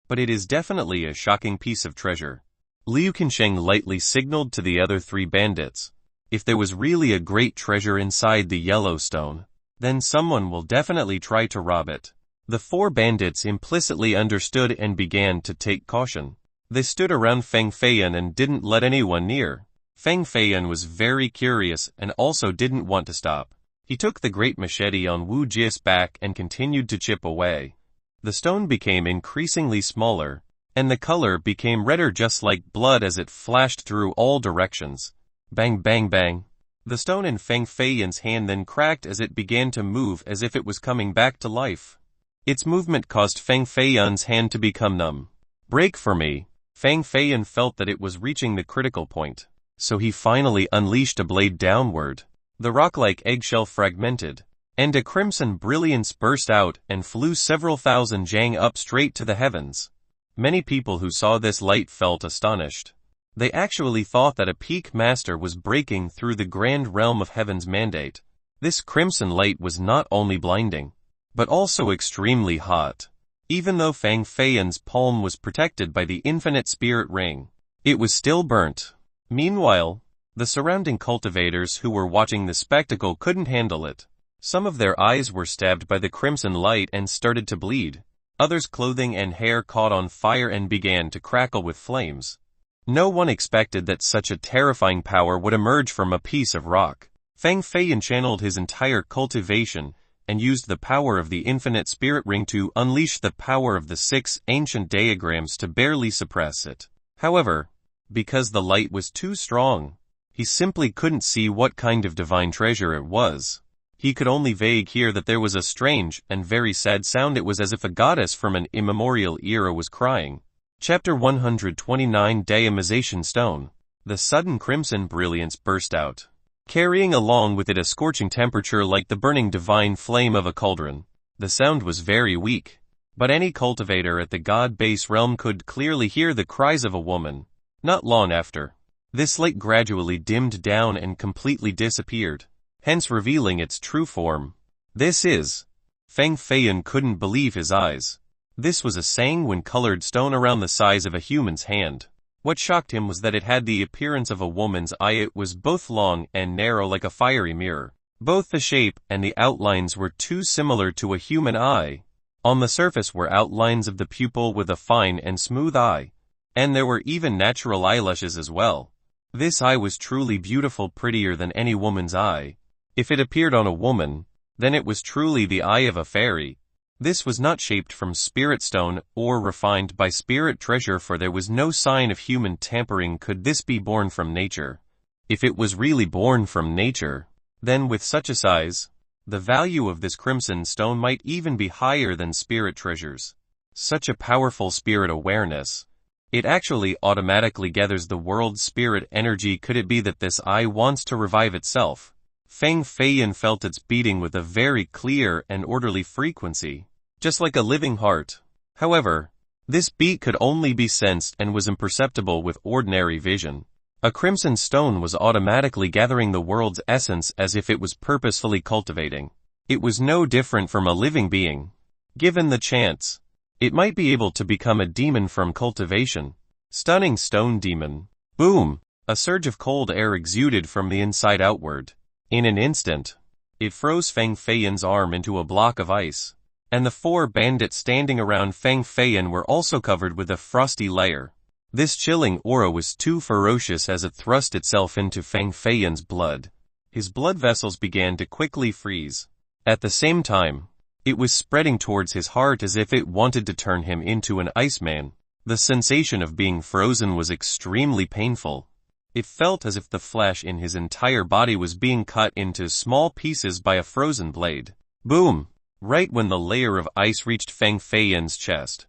but it is definitely a shocking piece of treasure. Liu Qinsheng lightly signaled to the other 3 bandits. If there was really a great treasure inside the Yellowstone, then someone will definitely try to rob it. The 4 bandits implicitly understood and began to take caution. They stood around Feng Feiyan and didn't let anyone near. Feng Feiyan was very curious and also didn't want to stop. He took the great machete on Wu Ji's back and continued to chip away. The stone became increasingly smaller, and the color became redder just like blood as it flashed through all directions. Bang bang bang. The stone in Feng Feiyan's hand then cracked as it began to move as if it was coming back to life. Its movement caused Feng Feiyan's hand to become numb. Break for me. Feng Feiyan felt that it was reaching the critical point, so he finally unleashed a blade downward. The rock-like eggshell fragmented, and a crimson brilliance burst out and flew several thousand jang up straight to the heavens. Many people who saw this light felt astonished. They actually thought that a peak master was breaking through the grand realm of heaven's mandate. This crimson light was not only blinding, but also extremely hot. Even though Feng Feiyan's palm was protected by the infinite spirit ring, it was still burnt. Meanwhile, the surrounding cultivators who were watching the spectacle couldn't handle it. Some of their eyes were stabbed by the crimson light and started to bleed. Others' clothing and hair caught on fire and began to crackle with flames. No one expected that such a terrifying power would emerge from a piece of rock. Feng Feiyan channeled his entire cultivation and used the power of the infinite spirit ring to unleash the power of the 6 ancient diagrams to barely suppress it. However, because the light was too strong, he simply couldn't see what kind of divine treasure it was. He could only vague hear that there was a strange and very sad sound. It was as if a goddess from an immemorial era was crying. Chapter 129 Diamization Stone. The sudden crimson brilliance burst out, carrying along with it a scorching temperature like the burning divine flame of a cauldron. The sound was very weak, but any cultivator at the god base realm could clearly hear the cries of a woman. Not long after, this light gradually dimmed down and completely disappeared, hence revealing its true form. This is... Feng Feiyan couldn't believe his eyes. This was a sanguine-colored stone around the size of a human's hand. What shocked him was that it had the appearance of a woman's eye. It was both long and narrow like a fiery mirror. Both the shape and the outlines were too similar to a human eye. On the surface were outlines of the pupil with a fine and smooth eye, and there were even natural eyelashes as well. This eye was truly beautiful, prettier than any woman's eye. If it appeared on a woman, then it was truly the eye of a fairy. This was not shaped from spirit stone or refined by spirit treasure, for there was no sign of human tampering. Could this be born from nature? If it was really born from nature, then with such a size, the value of this crimson stone might even be higher than spirit treasures. Such a powerful spirit awareness. It actually automatically gathers the world's spirit energy. Could it be that this eye wants to revive itself? Feng Feiyan felt its beating with a very clear and orderly frequency, just like a living heart. However, this beat could only be sensed and was imperceptible with ordinary vision. A crimson stone was automatically gathering the world's essence as if it was purposefully cultivating. It was no different from a living being. Given the chance, it might be able to become a demon from cultivation. Stunning stone demon. Boom! A surge of cold air exuded from the inside outward. In an instant, it froze Feng Feiyan's arm into a block of ice, and the 4 bandits standing around Feng Feiyan were also covered with a frosty layer. This chilling aura was too ferocious as it thrust itself into Feng Feiyan's blood. His blood vessels began to quickly freeze. At the same time, it was spreading towards his heart as if it wanted to turn him into an iceman. The sensation of being frozen was extremely painful. It felt as if the flesh in his entire body was being cut into small pieces by a frozen blade. Boom! Right when the layer of ice reached Feng Feiyan's chest,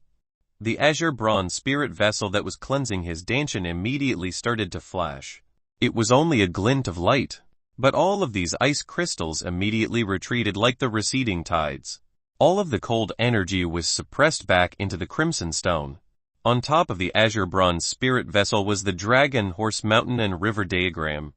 the azure bronze spirit vessel that was cleansing his danshan immediately started to flash. It was only a glint of light, but all of these ice crystals immediately retreated like the receding tides. All of the cold energy was suppressed back into the crimson stone. On top of the azure bronze spirit vessel was the dragon horse mountain and river diagram.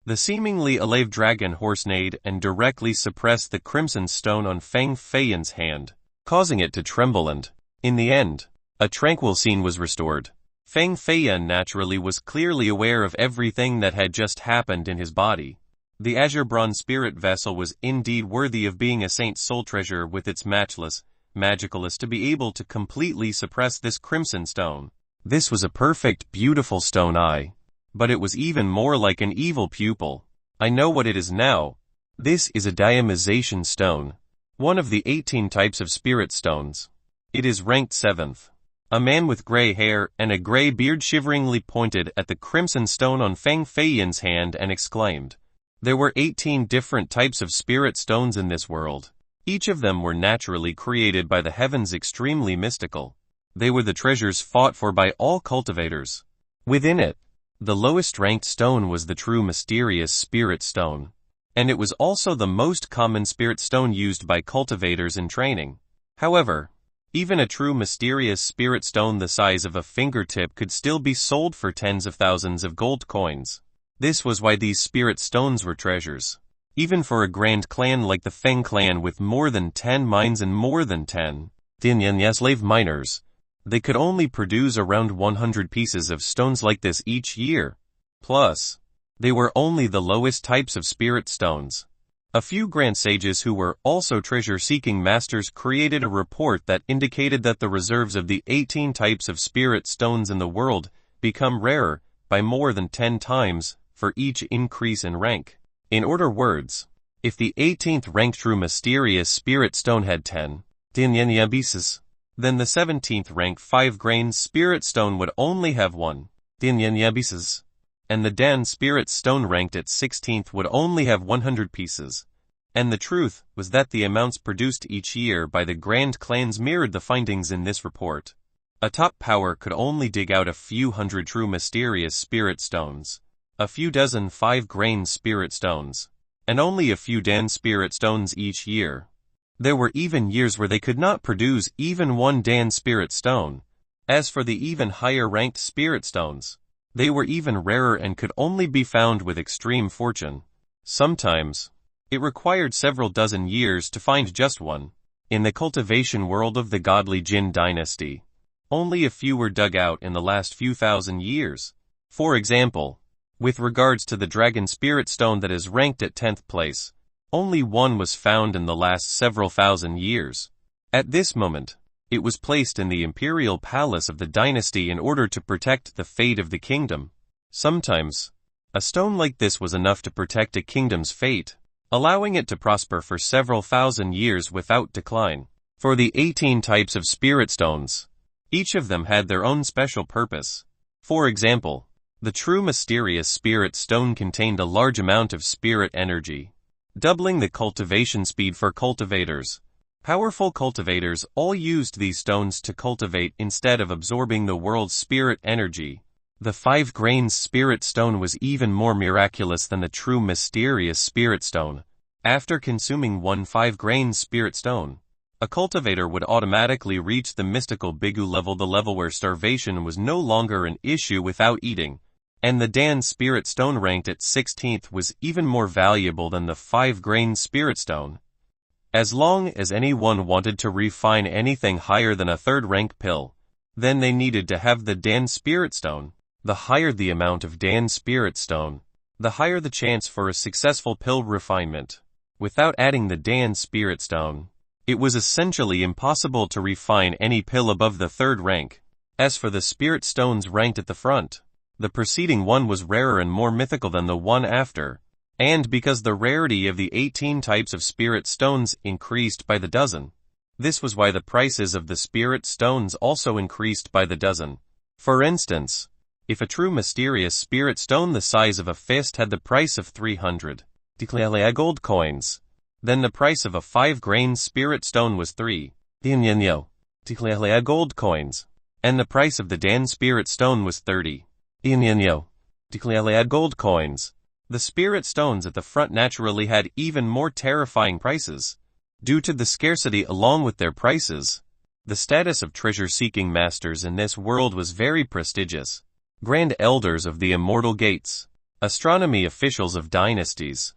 The seemingly alive dragon horse neighed and directly suppressed the crimson stone on Feng Feiyan's hand, causing it to tremble and, in the end, a tranquil scene was restored. Feng Feiyan naturally was clearly aware of everything that had just happened in his body. The azure bronze spirit vessel was indeed worthy of being a saint's soul treasure with its matchless, magicalness to be able to completely suppress this crimson stone. This was a perfect, beautiful stone eye. But it was even more like an evil pupil. I know what it is now. This is a diamization stone, one of the 18 types of spirit stones. It is ranked 7th. A man with gray hair and a gray beard shiveringly pointed at the crimson stone on Feng Feiyan's hand and exclaimed. There were 18 different types of spirit stones in this world. Each of them were naturally created by the heavens, extremely mystical. They were the treasures fought for by all cultivators. Within it, the lowest ranked stone was the true mysterious spirit stone. And it was also the most common spirit stone used by cultivators in training. However, even a true mysterious spirit stone the size of a fingertip could still be sold for tens of thousands of gold coins. This was why these spirit stones were treasures. Even for a grand clan like the Feng clan with more than 10 mines and more than 10 slave miners, they could only produce around 100 pieces of stones like this each year. Plus, they were only the lowest types of spirit stones. A few grand sages who were also treasure-seeking masters created a report that indicated that the reserves of the 18 types of spirit stones in the world become rarer by more than 10 times for each increase in rank. In other words, if the 18th ranked true mysterious spirit stone had 10 pieces, then the 17th rank 5 grains spirit stone would only have 1 pieces, and the Dan spirit stone ranked at 16th would only have 100 pieces. And the truth was that the amounts produced each year by the grand clans mirrored the findings in this report. A top power could only dig out a few hundred true mysterious spirit stones, a few dozen 5-grain spirit stones, and only a few Dan spirit stones each year. There were even years where they could not produce even 1 Dan spirit stone. As for the even higher ranked spirit stones, they were even rarer and could only be found with extreme fortune. Sometimes, it required several dozen years to find just one. In the cultivation world of the godly Jin dynasty, only a few were dug out in the last few thousand years. For example, with regards to the dragon spirit stone that is ranked at 10th place, only one was found in the last several thousand years. At this moment, it was placed in the imperial palace of the dynasty in order to protect the fate of the kingdom. Sometimes, a stone like this was enough to protect a kingdom's fate, allowing it to prosper for several thousand years without decline. For the 18 types of spirit stones, each of them had their own special purpose. For example, the true mysterious spirit stone contained a large amount of spirit energy, doubling the cultivation speed for cultivators. Powerful cultivators all used these stones to cultivate instead of absorbing the world's spirit energy. The 5-grain spirit stone was even more miraculous than the true mysterious spirit stone. After consuming 1 5-grain spirit stone, a cultivator would automatically reach the mystical Bigu level, the level where starvation was no longer an issue without eating. And the Dan spirit stone ranked at 16th was even more valuable than the 5-grain spirit stone. As long as anyone wanted to refine anything higher than a 3rd rank pill, then they needed to have the Dan spirit stone. The higher the amount of Dan spirit stone, the higher the chance for a successful pill refinement. Without adding the Dan spirit stone, it was essentially impossible to refine any pill above the 3rd rank. As for the spirit stones ranked at the front, the preceding one was rarer and more mythical than the one after, and because the rarity of the 18 types of spirit stones increased by the dozen, this was why the prices of the spirit stones also increased by the dozen. For instance, if a true mysterious spirit stone the size of a fist had the price of 300 gold coins, then the price of a 5-grain spirit stone was 3 gold coins, and the price of the Dan spirit stone was 30 gold coins. The spirit stones at the front naturally had even more terrifying prices. Due to the scarcity along with their prices, the status of treasure-seeking masters in this world was very prestigious. Grand elders of the immortal gates, astronomy officials of dynasties,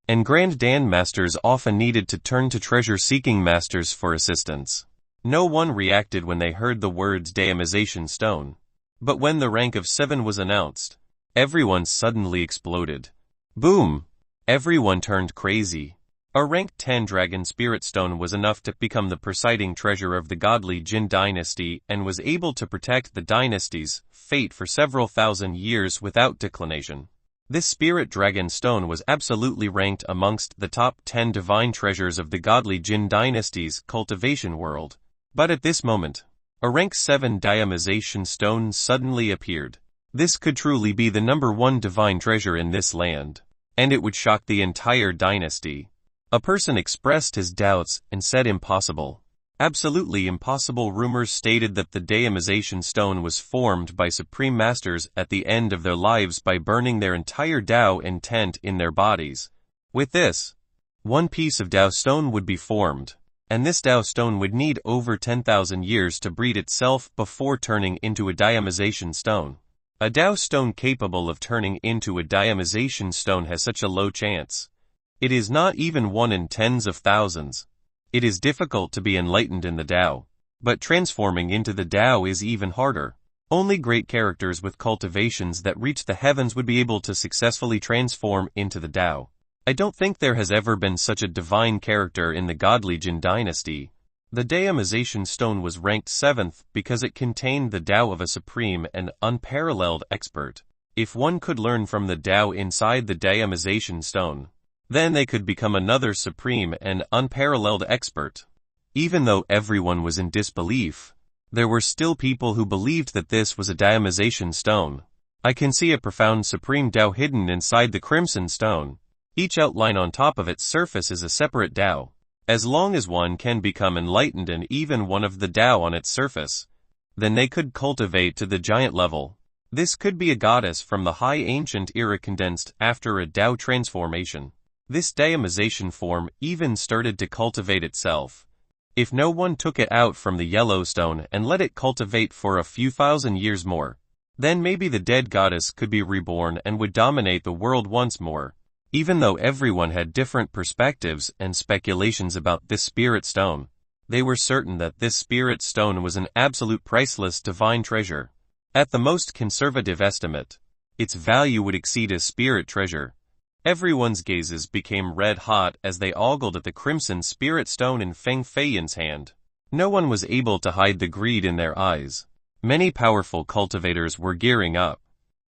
and grand Dan masters often needed to turn to treasure-seeking masters for assistance. No one reacted when they heard the words Daimization Stone. But when the rank of 7 was announced, everyone suddenly exploded. Boom! Everyone turned crazy. A rank 10 Dragon Spirit Stone was enough to become the presiding treasure of the godly Jin dynasty and was able to protect the dynasty's fate for several thousand years without declination. This Spirit Dragon Stone was absolutely ranked amongst the top 10 divine treasures of the godly Jin dynasty's cultivation world. But at this moment, a rank 7 Daimization Stone suddenly appeared. This could truly be the number 1 divine treasure in this land, and it would shock the entire dynasty. A person expressed his doubts and said impossible. Absolutely impossible. Rumors stated that the Daimization Stone was formed by supreme masters at the end of their lives by burning their entire Dao intent in their bodies. With this, one piece of Dao stone would be formed, and this Dao stone would need over 10,000 years to breed itself before turning into a Daimization Stone. A Dao stone capable of turning into a Daimization Stone has such a low chance. It is not even 1 in tens of thousands. It is difficult to be enlightened in the Dao, but transforming into the Dao is even harder. Only great characters with cultivations that reach the heavens would be able to successfully transform into the Dao. I don't think there has ever been such a divine character in the godly Jin dynasty. The Daimization Stone was ranked 7th because it contained the Dao of a supreme and unparalleled expert. If one could learn from the Dao inside the Daimization Stone, then they could become another supreme and unparalleled expert. Even though everyone was in disbelief, there were still people who believed that this was a Daimization Stone. I can see a profound supreme Dao hidden inside the Crimson Stone. Each outline on top of its surface is a separate Dao. As long as one can become enlightened and even one of the Dao on its surface, then they could cultivate to the giant level. This could be a goddess from the high ancient era condensed after a Dao transformation. This Daimization form even started to cultivate itself. If no one took it out from the Yellowstone and let it cultivate for a few thousand years more, then maybe the dead goddess could be reborn and would dominate the world once more. Even though everyone had different perspectives and speculations about this spirit stone, they were certain that this spirit stone was an absolute priceless divine treasure. At the most conservative estimate, its value would exceed a spirit treasure. Everyone's gazes became red hot as they ogled at the crimson spirit stone in Feng Feiyan's hand. No one was able to hide the greed in their eyes. Many powerful cultivators were gearing up,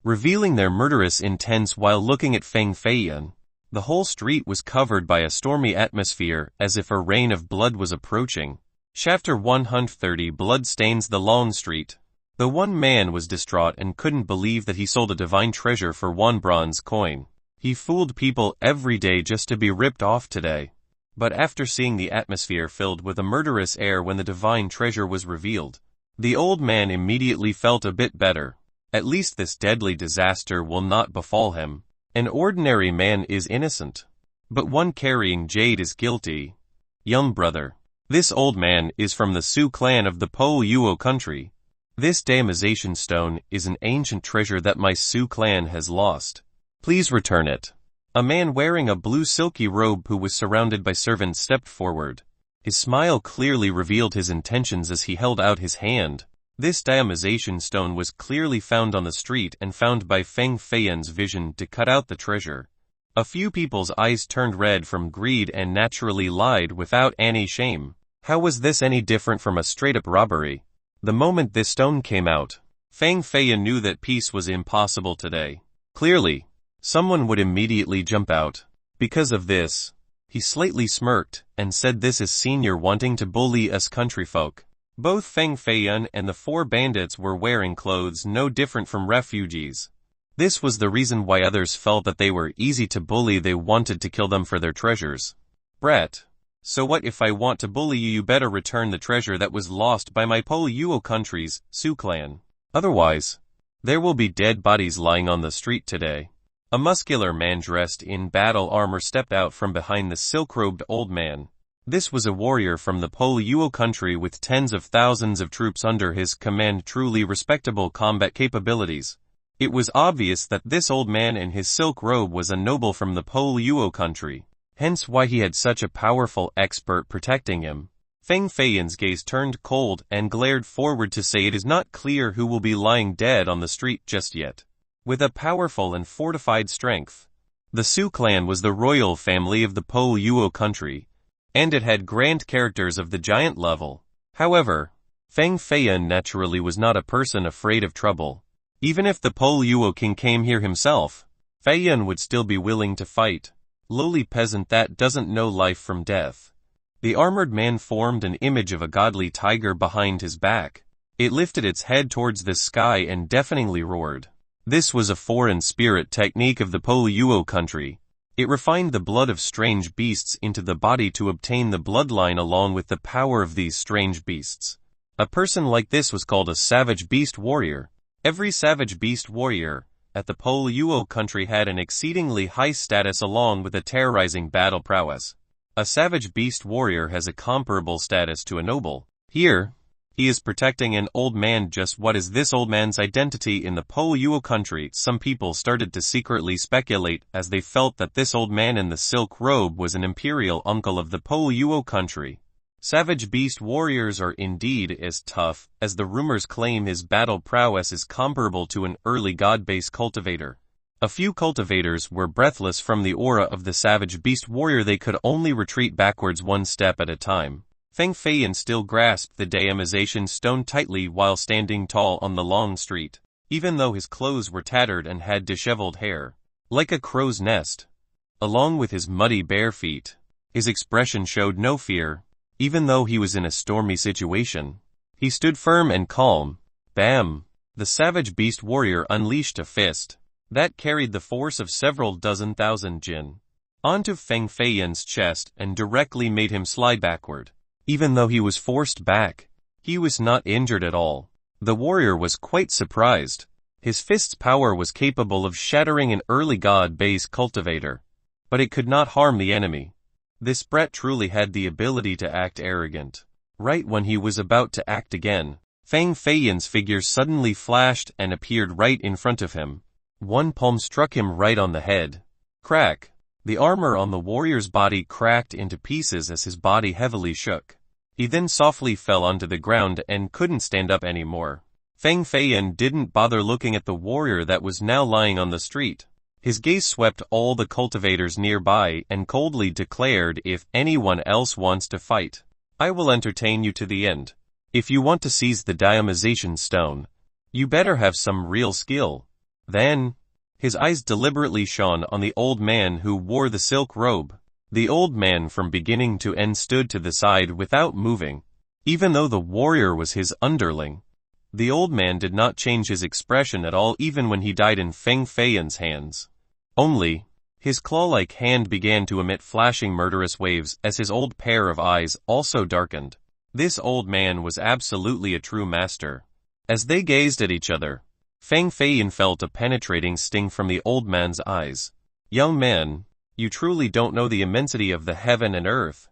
revealing their murderous intents while looking at Feng Feiyan. The whole street was covered by a stormy atmosphere as if a rain of blood was approaching. Chapter 130 Blood stains the long street. The one man was distraught and couldn't believe that he sold a divine treasure for 1 bronze coin. He fooled people every day just to be ripped off today. But after seeing the atmosphere filled with a murderous air when the divine treasure was revealed, the old man immediately felt a bit better. At least this deadly disaster will not befall him. An ordinary man is innocent, but one carrying jade is guilty. Young brother, this old man is from the Sioux clan of the Po Yuo country. This Daimization stone is an ancient treasure that my Sioux clan has lost. Please return it. A man wearing a blue silky robe who was surrounded by servants stepped forward. His smile clearly revealed his intentions as he held out his hand. This Daimization stone was clearly found on the street and found by Feng Feiyan's vision to cut out the treasure. A few people's eyes turned red from greed and naturally lied without any shame. How was this any different from a straight-up robbery? The moment this stone came out, Fang Feiyan knew that peace was impossible today. Clearly, someone would immediately jump out. Because of this, he slightly smirked and said, "This is senior wanting to bully us countryfolk." Both Fang Feiyan and the four bandits were wearing clothes no different from refugees. This was the reason why others felt that they were easy to bully. They wanted to kill them for their treasures. "Brett, so what if I want to bully you? You better return the treasure that was lost by my Poluo country's Sioux clan. Otherwise, there will be dead bodies lying on the street today." A muscular man dressed in battle armor stepped out from behind the silk-robed old man. This was a warrior from the Poluo country with tens of thousands of troops under his command, truly respectable combat capabilities. It was obvious that this old man in his silk robe was a noble from the Poluo country, hence why he had such a powerful expert protecting him. Fang Feiyan's gaze turned cold and glared forward to say, "It is not clear who will be lying dead on the street just yet." With a powerful and fortified strength, the Sioux clan was the royal family of the Poluo country, and it had grand characters of the giant level. However, Fang Feiyan naturally was not a person afraid of trouble. Even if the Poluo king came here himself, Feiyan would still be willing to fight. Lowly peasant that doesn't know life from death. The armored man formed an image of a godly tiger behind his back. It lifted its head towards the sky and deafeningly roared. This was a foreign spirit technique of the Poluo country. It refined the blood of strange beasts into the body to obtain the bloodline along with the power of these strange beasts. A person like this was called a savage beast warrior. Every savage beast warrior at the Poluo country had an exceedingly high status along with a terrorizing battle prowess. A savage beast warrior has a comparable status to a noble. Here, he is protecting an old man. Just what is this old man's identity in the Poluo country? Some people started to secretly speculate as they felt that this old man in the silk robe was an imperial uncle of the Poluo country. Savage beast warriors are indeed as tough as the rumors claim. His battle prowess is comparable to an early god-based cultivator. A few cultivators were breathless from the aura of the savage beast warrior. They could only retreat backwards one step at a time. Fang Feiyan still grasped the diamazation stone tightly while standing tall on the long street, even though his clothes were tattered and had disheveled hair, like a crow's nest. Along with his muddy bare feet, his expression showed no fear. Even though he was in a stormy situation, he stood firm and calm. Bam! The savage beast warrior unleashed a fist that carried the force of several dozen thousand jin onto Fang Feiyan's chest and directly made him slide backward. Even though he was forced back, he was not injured at all. The warrior was quite surprised. His fist's power was capable of shattering an early god-based cultivator, but it could not harm the enemy. This Brett truly had the ability to act arrogant. Right when he was about to act again, Fang Feiyan's figure suddenly flashed and appeared right in front of him. One palm struck him right on the head. Crack! The armor on the warrior's body cracked into pieces as his body heavily shook. He then softly fell onto the ground and couldn't stand up anymore. Fang Feiyan didn't bother looking at the warrior that was now lying on the street. His gaze swept all the cultivators nearby and coldly declared, "If anyone else wants to fight, I will entertain you to the end. If you want to seize the diamazation stone, you better have some real skill." Then, his eyes deliberately shone on the old man who wore the silk robe. The old man from beginning to end stood to the side without moving. Even though the warrior was his underling, the old man did not change his expression at all even when he died in Fang Feiyan's hands. Only, his claw-like hand began to emit flashing murderous waves as his old pair of eyes also darkened. This old man was absolutely a true master. As they gazed at each other, Fang Feiyan felt a penetrating sting from the old man's eyes. "Young man, you truly don't know the immensity of the heaven and earth.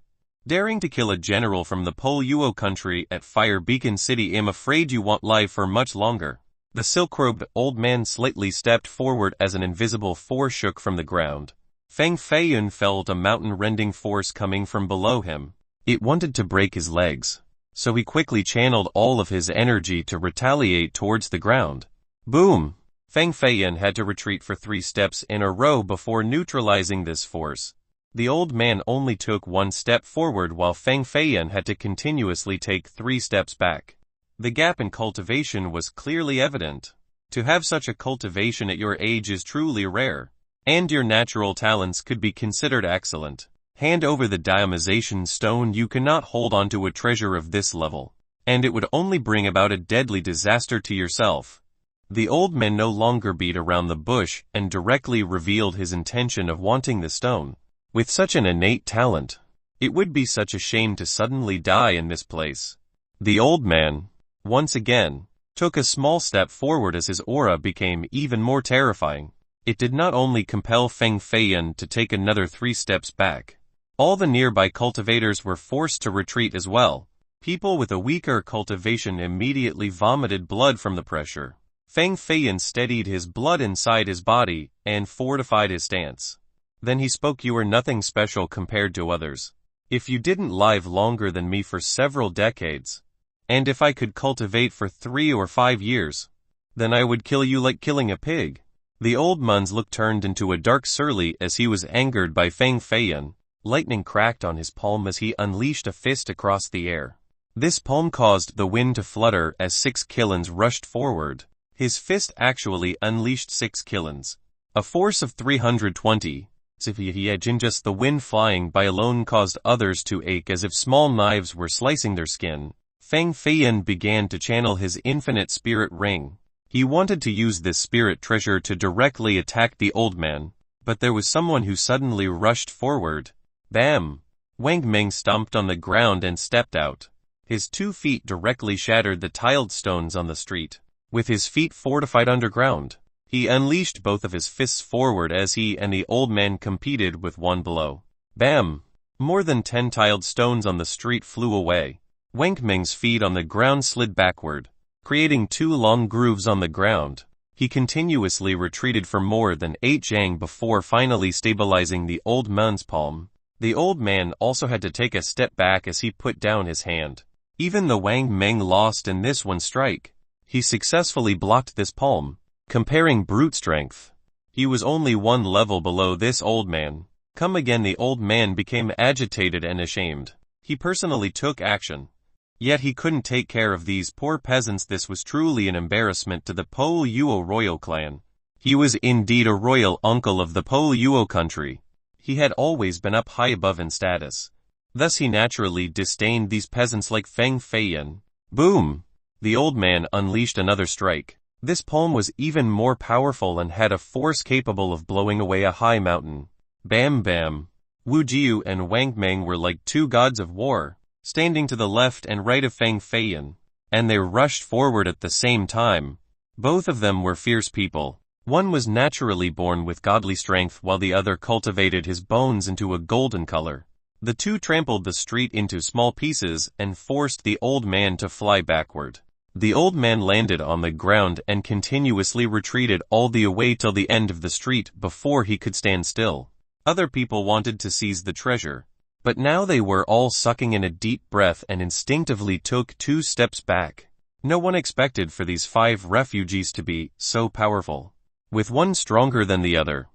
Daring to kill a general from the Poluo country at Fire Beacon City. I'm afraid you won't live for much longer." The silk-robed old man slightly stepped forward as an invisible force shook from the ground. Fang Feiyan felt a mountain-rending force coming from below him. It wanted to break his legs, so he quickly channeled all of his energy to retaliate towards the ground. Boom! Fang Feiyan had to retreat for 3 steps in a row before neutralizing this force. The old man only took 1 step forward while Fang Feiyan had to continuously take 3 steps back. The gap in cultivation was clearly evident. To have such a cultivation at your age is truly rare, and your natural talents could be considered excellent. Hand over the diamazation stone. You cannot hold on to a treasure of this level, and it would only bring about a deadly disaster to yourself. The old man no longer beat around the bush and directly revealed his intention of wanting the stone. With such an innate talent, it would be such a shame to suddenly die in this place. The old man, once again, took a small step forward as his aura became even more terrifying. It did not only compel Feng Feiyan to take another 3 steps back. All the nearby cultivators were forced to retreat as well. People with a weaker cultivation immediately vomited blood from the pressure. Feng Feiyan steadied his blood inside his body and fortified his stance. Then he spoke. You are nothing special compared to others. If you didn't live longer than me for several decades, and if I could cultivate for 3 or 5 years, then I would kill you like killing a pig. The old man's look turned into a dark surly as he was angered by Feng Feiyan. Lightning cracked on his palm as he unleashed a fist across the air. This palm caused the wind to flutter as 6 killans rushed forward. His fist actually unleashed 6 killans, a force of 320. Just the wind flying by alone caused others to ache as if small knives were slicing their skin. Feng Feiyan began to channel his infinite spirit ring. He wanted to use this spirit treasure to directly attack the old man, but there was someone who suddenly rushed forward. Bam! Wang Meng stomped on the ground and stepped out. His 2 feet directly shattered the tiled stones on the street. With his feet fortified underground, he unleashed both of his fists forward as he and the old man competed with one blow. Bam! More than 10 tiled stones on the street flew away. Wang Meng's feet on the ground slid backward, creating 2 long grooves on the ground. He continuously retreated for more than 8 jang before finally stabilizing the old man's palm. The old man also had to take a step back as he put down his hand. Even though Wang Meng lost in this one strike, he successfully blocked this palm. Comparing brute strength, he was only 1 level below this old man. Come again. The old man became agitated and ashamed. He personally took action. Yet he couldn't take care of these poor peasants. This was truly an embarrassment to the Po Yuo royal clan. He was indeed a royal uncle of the Po Yuo country. He had always been up high above in status. Thus he naturally disdained these peasants like Feng Feiyan. Boom! The old man unleashed another strike. This palm was even more powerful and had a force capable of blowing away a high mountain. Bam bam! Wu Jiu and Wang Meng were like 2 gods of war, standing to the left and right of Feng Feiyan, and they rushed forward at the same time. Both of them were fierce people. One was naturally born with godly strength while the other cultivated his bones into a golden color. The 2 trampled the street into small pieces and forced the old man to fly backward. The old man landed on the ground and continuously retreated all the way till the end of the street before he could stand still. Other people wanted to seize the treasure, but now they were all sucking in a deep breath and instinctively took 2 steps back. No one expected for these 5 refugees to be so powerful, with one stronger than the other.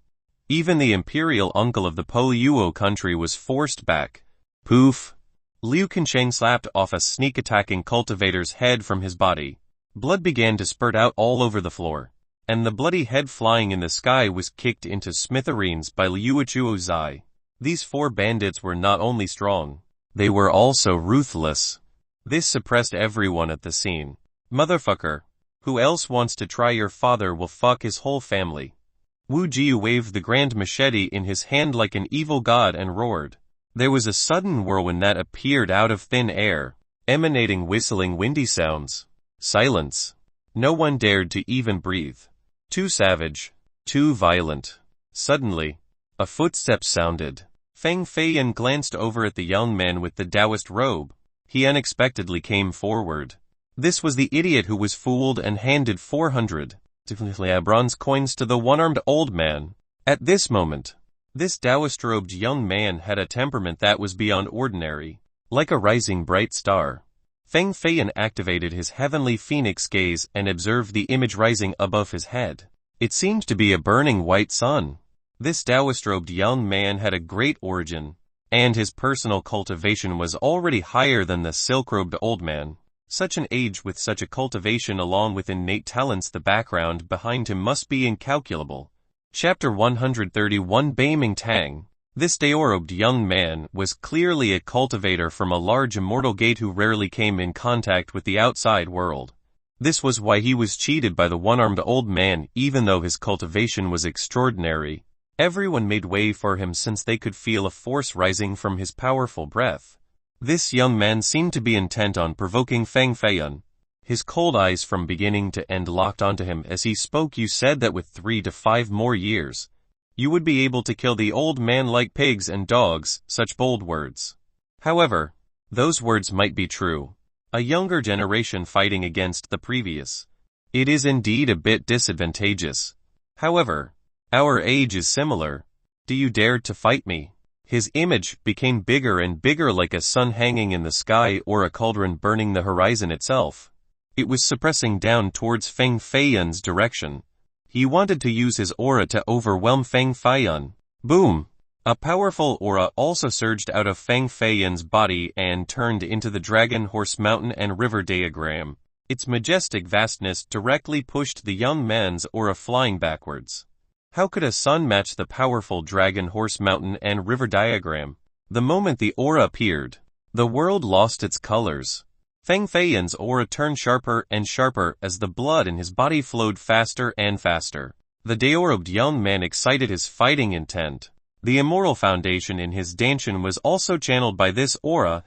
Even the imperial uncle of the Po Yuo country was forced back. Poof! Liu Qingsheng slapped off a sneak-attacking cultivator's head from his body. Blood began to spurt out all over the floor, and the bloody head flying in the sky was kicked into smithereens by Liu Chuo Zai. These 4 bandits were not only strong, they were also ruthless. This suppressed everyone at the scene. Motherfucker! Who else wants to try? Your father will fuck his whole family. Wu Jiu waved the grand machete in his hand like an evil god and roared. There was a sudden whirlwind that appeared out of thin air, emanating whistling windy sounds. Silence. No one dared to even breathe. Too savage. Too violent. Suddenly, a footstep sounded. Feng Feiyan glanced over at the young man with the Taoist robe. He unexpectedly came forward. This was the idiot who was fooled and handed 400 bronze coins to the one-armed old man. At this moment, this Taoist-robed young man had a temperament that was beyond ordinary. Like a rising bright star, Feng Feiyan activated his heavenly phoenix gaze and observed the image rising above his head. It seemed to be a burning white sun. This Taoist-robed young man had a great origin, and his personal cultivation was already higher than the silk-robed old man. Such an age with such a cultivation along with innate talents, the background behind him must be incalculable. Chapter 131 Beiming Tang. This deorobed young man was clearly a cultivator from a large immortal gate who rarely came in contact with the outside world. This was why he was cheated by the one-armed old man, even though his cultivation was extraordinary. Everyone made way for him since they could feel a force rising from his powerful breath. This young man seemed to be intent on provoking Feng Feiyun. His cold eyes from beginning to end locked onto him as he spoke. You said that with 3 to 5 more years, you would be able to kill the old man like pigs and dogs, such bold words. However, those words might be true. A younger generation fighting against the previous. It is indeed a bit disadvantageous. However, our age is similar. Do you dare to fight me? His image became bigger and bigger, like a sun hanging in the sky or a cauldron burning the horizon itself. It was suppressing down towards Feng Feiyun's direction. He wanted to use his aura to overwhelm Feng Feiyun. Boom! A powerful aura also surged out of Feng Feiyun's body and turned into the Dragon Horse Mountain and River diagram. Its majestic vastness directly pushed the young man's aura flying backwards. How could a sun match the powerful Dragon Horse Mountain and River diagram? The moment the aura appeared, the world lost its colors. Feng Feiyun's aura turned sharper and sharper as the blood in his body flowed faster and faster. The deorobed young man excited his fighting intent. The immoral foundation in his Danshan was also channeled by this aura.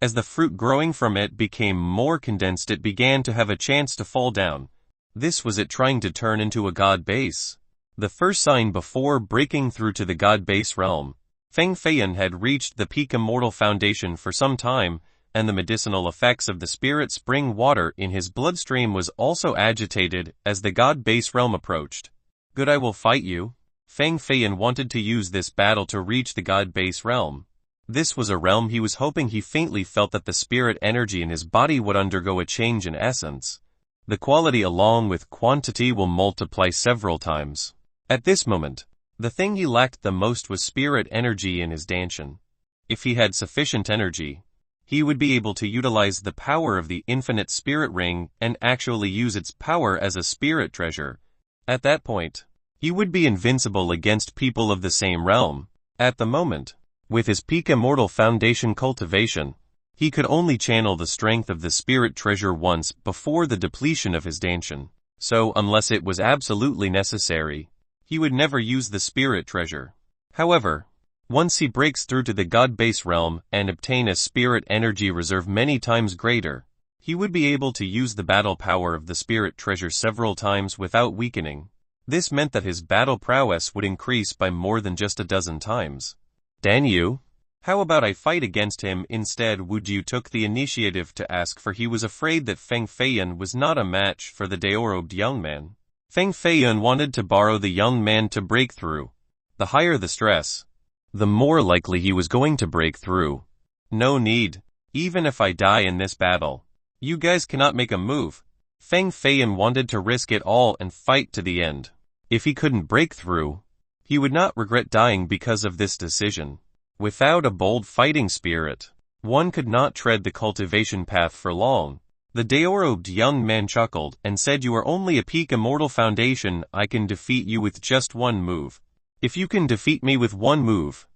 As the fruit growing from it became more condensed, it began to have a chance to fall down. This was it trying to turn into a god base. The first sign before breaking through to the god base realm. Feng Feiyun had reached the peak immortal foundation for some time, and the medicinal effects of the spirit spring water in his bloodstream was also agitated as the god base realm approached. Good, I will fight you. Feng Feiyun wanted to use this battle to reach the god base realm. This was a realm he was hoping. He faintly felt that the spirit energy in his body would undergo a change in essence. The quality along with quantity will multiply several times. At this moment, the thing he lacked the most was spirit energy in his Danshan. If he had sufficient energy, he would be able to utilize the power of the infinite spirit ring and actually use its power as a spirit treasure. At that point, he would be invincible against people of the same realm. At the moment, with his peak immortal foundation cultivation, he could only channel the strength of the spirit treasure once before the depletion of his Danshan. So unless it was absolutely necessary, he would never use the spirit treasure. However, once he breaks through to the god base realm and obtain a spirit energy reserve many times greater, he would be able to use the battle power of the spirit treasure several times without weakening. This meant that his battle prowess would increase by more than just a dozen times. Dan Yu? How about I fight against him instead? Wu Jiu took the initiative to ask, for he was afraid that Feng Feiyun was not a match for the deorobed young man. Feng Feiyun wanted to borrow the young man to break through. The higher the stress, the more likely he was going to break through. No need. Even if I die in this battle, you guys cannot make a move. Feng Feiyun wanted to risk it all and fight to the end. If he couldn't break through, he would not regret dying because of this decision. Without a bold fighting spirit, one could not tread the cultivation path for long. The deorobed young man chuckled and said, "You are only a peak immortal foundation. I can defeat you with just one move. If you can defeat me with one move,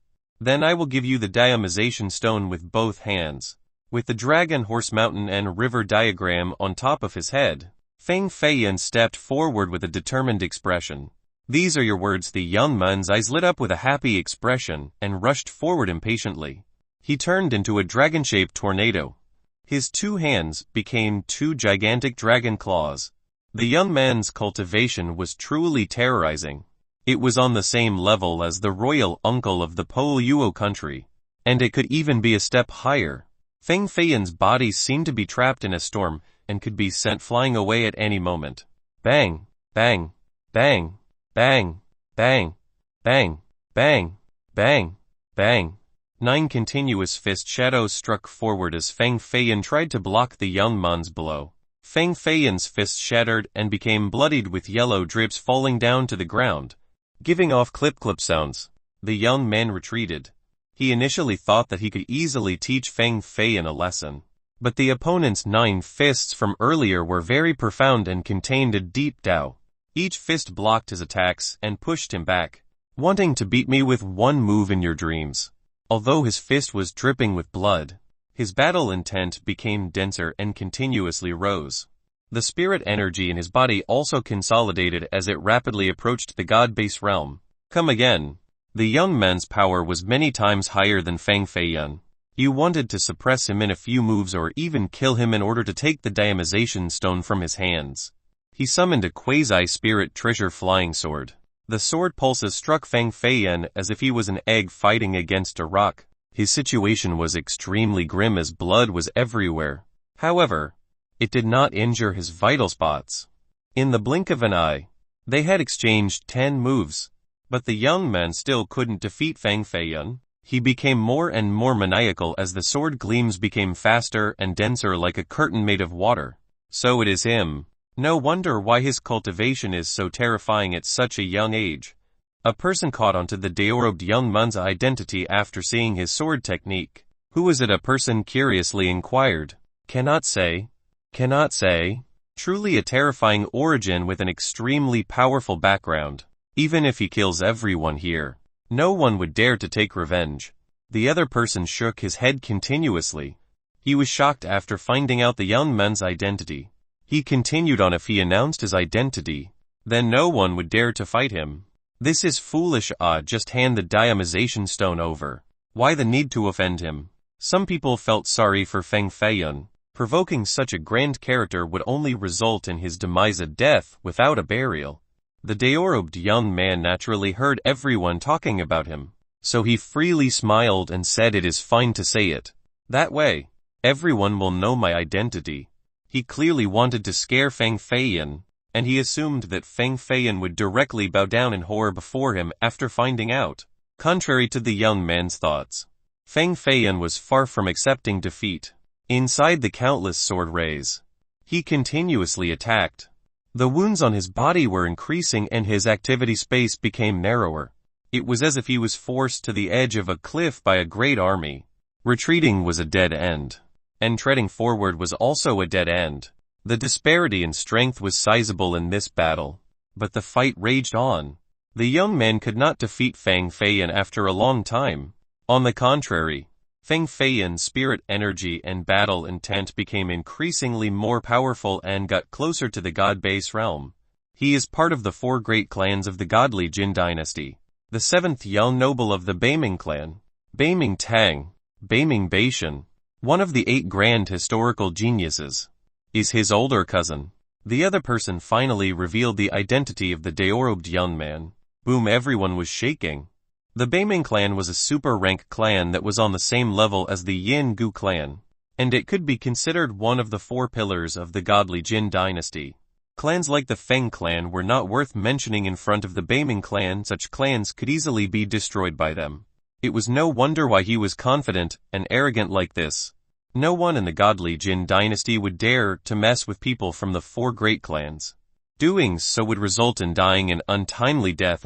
then I will give you the diamization stone with both hands." With the Dragon Horse Mountain and River diagram on top of his head, Feng Feiyun stepped forward with a determined expression. "These are your words." The young man's eyes lit up with a happy expression and rushed forward impatiently. He turned into a dragon-shaped tornado. His 2 hands became 2 gigantic dragon claws. The young man's cultivation was truly terrorizing. It was on the same level as the royal uncle of the Pouyuo country, and it could even be a step higher. Feng Feiyun's body seemed to be trapped in a storm and could be sent flying away at any moment. Bang, bang, bang, bang, bang, bang, bang, bang, bang. 9 continuous fist shadows struck forward as Feng Feiyun tried to block the young man's blow. Feng Feiyun's fist shattered and became bloodied with yellow drips falling down to the ground, giving off clip-clip sounds. The young man retreated. He initially thought that he could easily teach Feng Feiyun a lesson. But the opponent's 9 fists from earlier were very profound and contained a deep Tao. Each fist blocked his attacks and pushed him back, wanting to beat me with one move in your dreams. Although his fist was dripping with blood, his battle intent became denser and continuously rose. The spirit energy in his body also consolidated as it rapidly approached the god-base realm. Come again. The young man's power was many times higher than Feng Feiyun. You wanted to suppress him in a few moves or even kill him in order to take the diamization stone from his hands. He summoned a quasi-spirit treasure flying sword. The sword pulses struck Feng Feiyun as if he was an egg fighting against a rock. His situation was extremely grim as blood was everywhere. However, it did not injure his vital spots. In the blink of an eye, they had exchanged 10 moves, but the young man still couldn't defeat Feng Feiyun. He became more and more maniacal as the sword gleams became faster and denser like a curtain made of water. So it is him. No wonder why his cultivation is so terrifying at such a young age. A person caught onto the deorobed young man's identity after seeing his sword technique. Who is it? A person curiously inquired. Cannot say. Cannot say. Truly a terrifying origin with an extremely powerful background. Even if he kills everyone here, no one would dare to take revenge. The other person shook his head continuously. He was shocked after finding out the young man's identity. He continued on. If he announced his identity, then no one would dare to fight him. This is foolish. Just hand the diamization stone over. Why the need to offend him? Some people felt sorry for Feng Feiyun. Provoking such a grand character would only result in his demise, a death without a burial. The deorobed young man naturally heard everyone talking about him, so he freely smiled and said, "It is fine to say it. That way, everyone will know my identity." He clearly wanted to scare Feng Feiyun, and he assumed that Feng Feiyun would directly bow down in horror before him after finding out. Contrary to the young man's thoughts, Feng Feiyun was far from accepting defeat. Inside the countless sword rays, he continuously attacked. The wounds on his body were increasing and his activity space became narrower. It was as if he was forced to the edge of a cliff by a great army. Retreating was a dead end, and treading forward was also a dead end. The disparity in strength was sizable in this battle, but the fight raged on. The young man could not defeat Feng Feiyun after a long time. On the contrary, Feng Feiyun's spirit energy and battle intent became increasingly more powerful and got closer to the god-base realm. He is part of the 4 great clans of the godly Jin dynasty. The 7th young noble of the Beiming clan, Beiming Tang, Beiming Beishan, one of the 8 grand historical geniuses, is his older cousin. The other person finally revealed the identity of the deorobed young man. Boom, everyone was shaking. The Beiming clan was a super-rank clan that was on the same level as the Yin Gu clan, and it could be considered one of the 4 pillars of the godly Jin dynasty. Clans like the Feng clan were not worth mentioning in front of the Beiming clan. Such clans could easily be destroyed by them. It was no wonder why he was confident and arrogant like this. No one in the godly Jin dynasty would dare to mess with people from the 4 great clans. Doing so would result in dying an untimely death.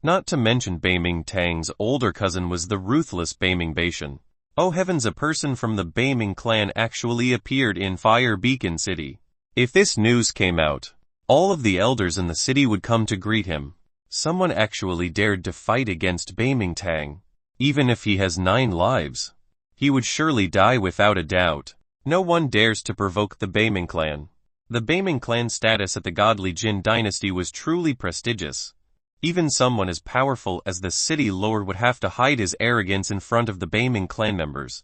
Not to mention Beiming Tang's older cousin was the ruthless Beiming Beishan. Oh heavens, a person from the Beiming clan actually appeared in Fire Beacon City. If this news came out, all of the elders in the city would come to greet him. Someone actually dared to fight against Beiming Tang. Even if he has 9 lives, he would surely die without a doubt. No one dares to provoke the Beiming clan. The Beiming clan's status at the godly Jin dynasty was truly prestigious. Even someone as powerful as the city lord would have to hide his arrogance in front of the Beiming clan members.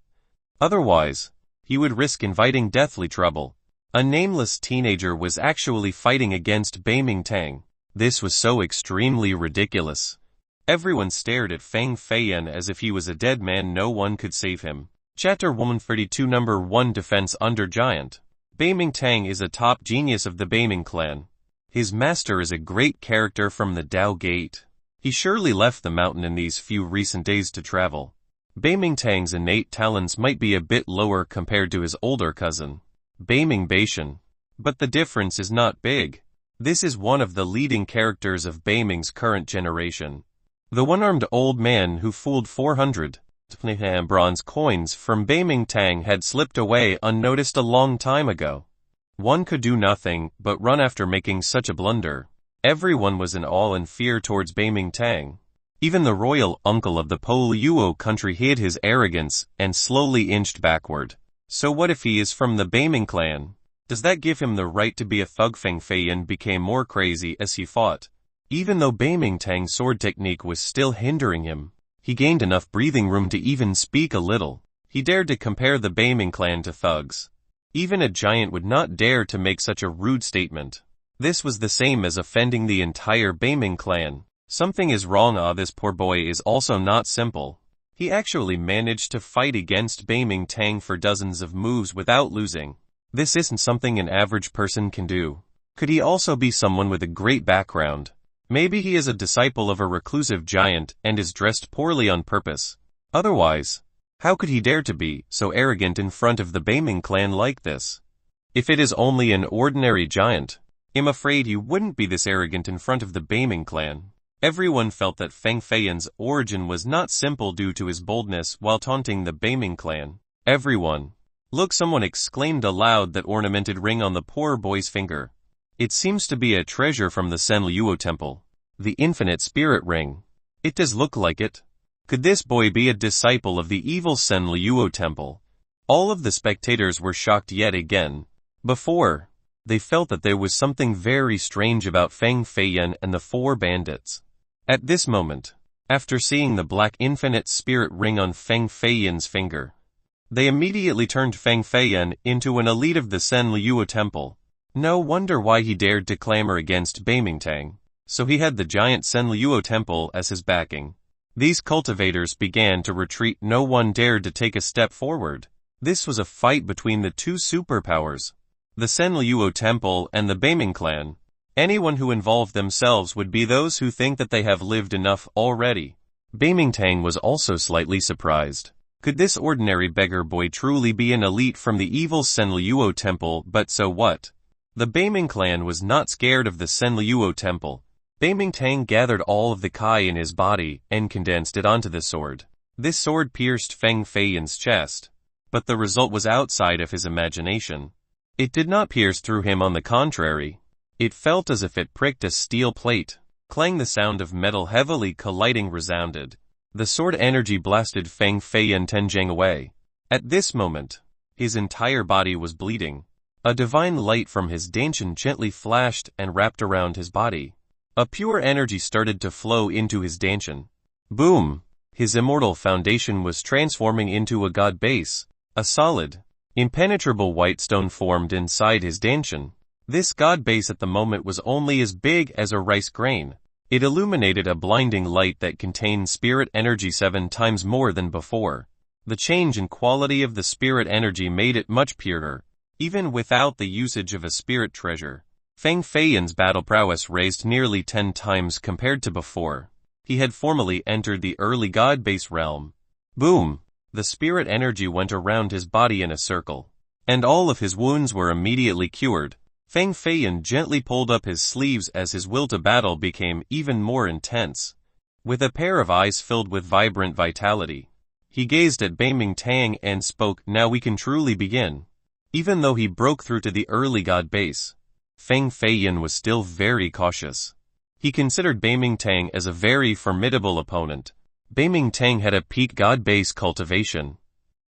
Otherwise, he would risk inviting deathly trouble. A nameless teenager was actually fighting against Beiming Tang. This was so extremely ridiculous. Everyone stared at Feng Feiyun as if he was a dead man. No one could save him. Chapter 132 Number 1 Defense Under Giant. Beiming Tang is a top genius of the Beiming clan. His master is a great character from the Dao Gate. He surely left the mountain in these few recent days to travel. Beiming Tang's innate talents might be a bit lower compared to his older cousin, Beiming Beishan, but the difference is not big. This is one of the leading characters of Beiming's current generation. The one-armed old man who fooled 400 bronze coins from Beiming had slipped away unnoticed a long time ago. One could do nothing but run after making such a blunder. Everyone was in awe and fear towards Beiming. Even the royal uncle of the Poluo country hid his arrogance and slowly inched backward. So what if he is from the Beiming clan? Does that give him the right to be a thug? Feng Feiyan became more crazy as he fought. Even though Beiming's sword technique was still hindering him, he gained enough breathing room to even speak a little. He dared to compare the Beiming clan to thugs. Even a giant would not dare to make such a rude statement. This was the same as offending the entire Beiming clan. Something is wrong. This poor boy is also not simple. He actually managed to fight against Beiming for dozens of moves without losing. This isn't something an average person can do. Could he also be someone with a great background? Maybe he is a disciple of a reclusive giant and is dressed poorly on purpose. Otherwise, how could he dare to be so arrogant in front of the Beiming clan like this? If it is only an ordinary giant, I'm afraid he wouldn't be this arrogant in front of the Beiming clan. Everyone felt that Feng Feiyan's origin was not simple due to his boldness while taunting the Beiming clan. Everyone. Look, someone exclaimed aloud that ornamented ring on the poor boy's finger. It seems to be a treasure from the Senluo temple. The infinite spirit ring. It does look like it. Could this boy be a disciple of the evil Senluo temple? All of the spectators were shocked yet again. Before, they felt that there was something very strange about Feng Feiyan and the four bandits. At this moment, after seeing the black infinite spirit ring on Feng Feiyan's finger, they immediately turned Feng Feiyan into an elite of the Senluo temple. No wonder why he dared to clamor against Beiming. So he had the giant Senluo temple as his backing. These cultivators began to retreat. No one dared to take a step forward. This was a fight between the two superpowers, the Senluo temple and the Beiming clan. Anyone who involved themselves would be those who think that they have lived enough already. Beiming was also slightly surprised. Could this ordinary beggar boy truly be an elite from the evil Senluo temple? But so what? The Beiming clan was not scared of the Senluo temple. Beiming gathered all of the Kai in his body and condensed it onto the sword. This sword pierced Feng Feiyan's chest. But the result was outside of his imagination. It did not pierce through him. On the contrary, it felt as if it pricked a steel plate. Clang! The sound of metal heavily colliding resounded. The sword energy blasted Feng Feiyan Tenjang away. At this moment, his entire body was bleeding. A divine light from his danshan gently flashed and wrapped around his body. A pure energy started to flow into his danshan. Boom! His immortal foundation was transforming into a god base. A solid, impenetrable white stone formed inside his danshan. This god base at the moment was only as big as a rice grain. It illuminated a blinding light that contained spirit energy 7 times more than before. The change in quality of the spirit energy made it much purer, even without the usage of a spirit treasure. Feng Feiyan's battle prowess raised nearly 10 times compared to before. He had formally entered the early god base realm. Boom! The spirit energy went around his body in a circle, and all of his wounds were immediately cured. Feng Feiyan gently pulled up his sleeves as his will to battle became even more intense. With a pair of eyes filled with vibrant vitality, he gazed at Beiming and spoke, "Now we can truly begin." Even though he broke through to the early god base, Feng Feiyan was still very cautious. He considered Beiming as a very formidable opponent. Beiming had a peak god base cultivation.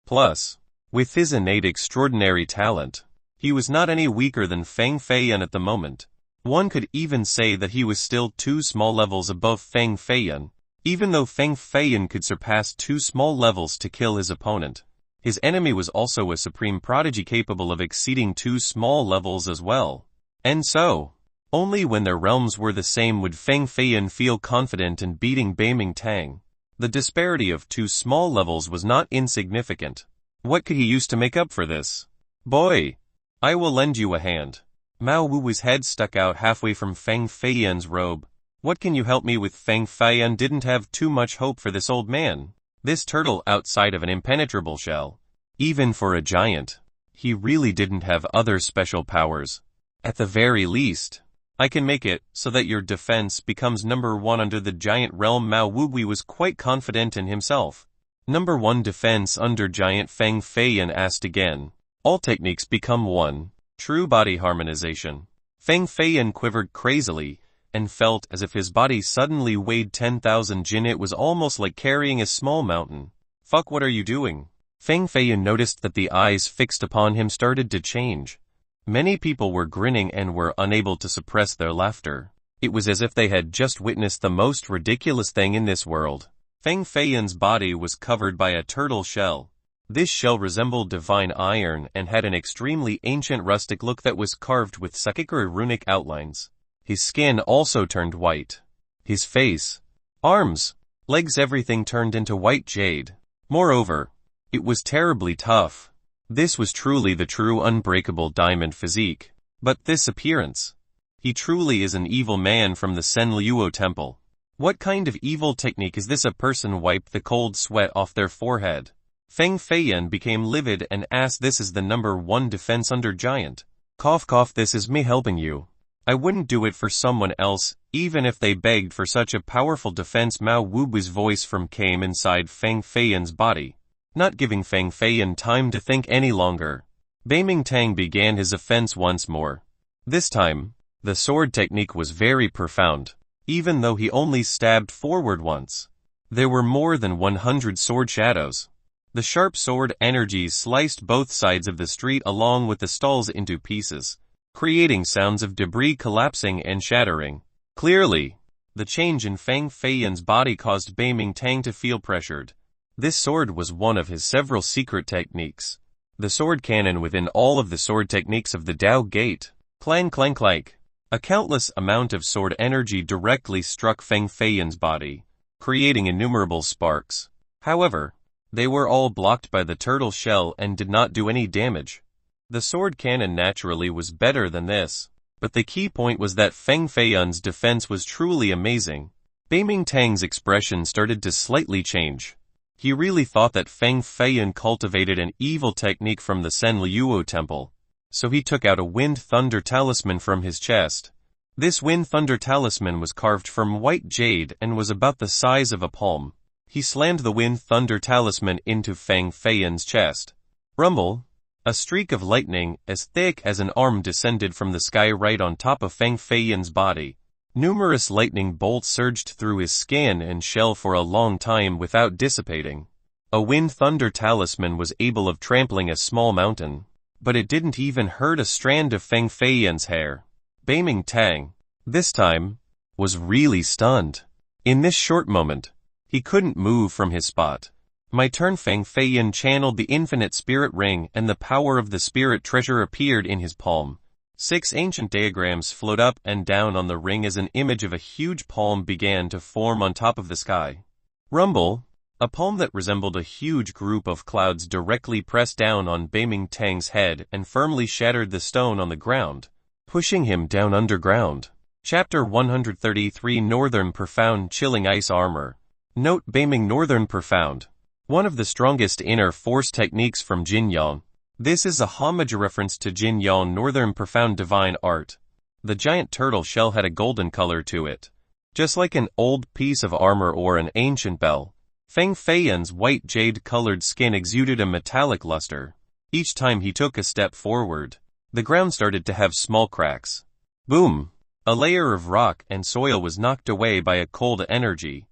Plus, with his innate extraordinary talent, he was not any weaker than Feng Feiyan at the moment. One could even say that he was still 2 small levels above Feng Feiyan. Even though Feng Feiyan could surpass 2 small levels to kill his opponent, his enemy was also a supreme prodigy capable of exceeding 2 small levels as well. And so, only when their realms were the same would Feng Feiyan feel confident in beating Beiming. The disparity of 2 small levels was not insignificant. What could he use to make up for this? "Boy, I will lend you a hand." Mao Wu's head stuck out halfway from Feng Feiyan's robe. "What can you help me with?" Feng Feiyan didn't have too much hope for this old man. This turtle outside of an impenetrable shell. Even for a giant, he really didn't have other special powers. At the very least, I can make it so that your defense becomes number 1 under the giant realm. Mao Wu was quite confident in himself. Number 1 Defense under Giant. Feng Feiyan asked again. All techniques become one. True body harmonization. Feng Feiyan quivered crazily, and felt as if his body suddenly weighed 10,000 jin. It was almost like carrying a small mountain. Fuck, what are you doing? Feng Feiyan noticed that the eyes fixed upon him started to change. Many people were grinning and were unable to suppress their laughter. It was as if they had just witnessed the most ridiculous thing in this world. Feng Feiyan's body was covered by a turtle shell. This shell resembled divine iron and had an extremely ancient rustic look that was carved with Sakura runic outlines. His skin also turned white. His face, arms, legs, everything turned into white jade. Moreover, it was terribly tough. This was truly the true unbreakable diamond physique. But this appearance. He truly is an evil man from the Senluo temple. What kind of evil technique is this? A person wiped the cold sweat off their forehead. Feng Feiyan became livid and asked, this is the number 1 defense under Giant. Cough cough, this is me helping you. I wouldn't do it for someone else, even if they begged for such a powerful defense. Mao Wubu's voice came inside Feng Feiyan's body, not giving Feng Feiyan time to think any longer. Beiming Tang began his offense once more. This time, the sword technique was very profound, even though he only stabbed forward once. There were more than 100 sword shadows. The sharp sword energies sliced both sides of the street along with the stalls into pieces, creating sounds of debris collapsing and shattering. Clearly, the change in Feng Feiyan's body caused Beiming Tang to feel pressured. This sword was one of his several secret techniques. The sword cannon within all of the sword techniques of the Tao Gate. Clang clang clank. A countless amount of sword energy directly struck Feng Feiyan's body, creating innumerable sparks. However, they were all blocked by the turtle shell and did not do any damage. The sword cannon naturally was better than this, but the key point was that Feng Feiyan's defense was truly amazing. Beiming Tang's expression started to slightly change. He really thought that Feng Feiyan cultivated an evil technique from the Senluo temple, so he took out a wind thunder talisman from his chest. This wind thunder talisman was carved from white jade and was about the size of a palm. He slammed the wind thunder talisman into Feng Feiyan's chest. Rumble! A streak of lightning as thick as an arm descended from the sky right on top of Feng Feiyan's body. Numerous lightning bolts surged through his skin and shell for a long time without dissipating. A wind thunder talisman was able of trampling a small mountain, but it didn't even hurt a strand of Feng Feiyan's hair. Beiming Tang, this time, was really stunned. In this short moment, he couldn't move from his spot. My turn. Feng Feiyan channeled the infinite spirit ring and the power of the spirit treasure appeared in his palm. 6 ancient diagrams float up and down on the ring as an image of a huge palm began to form on top of the sky. Rumble! A palm that resembled a huge group of clouds directly pressed down on Beiming Tang's head and firmly shattered the stone on the ground, pushing him down underground. Chapter 133 Northern Profound Chilling Ice Armor. Note: Beiming Northern Profound. One of the strongest inner force techniques from Jin Yang. This is a homage reference to Jin Yang Northern Profound Divine Art. The giant turtle shell had a golden color to it, just like an old piece of armor or an ancient bell. Feng Feiyan's white jade-colored skin exuded a metallic luster. Each time he took a step forward, the ground started to have small cracks. Boom! A layer of rock and soil was knocked away by a cold energy.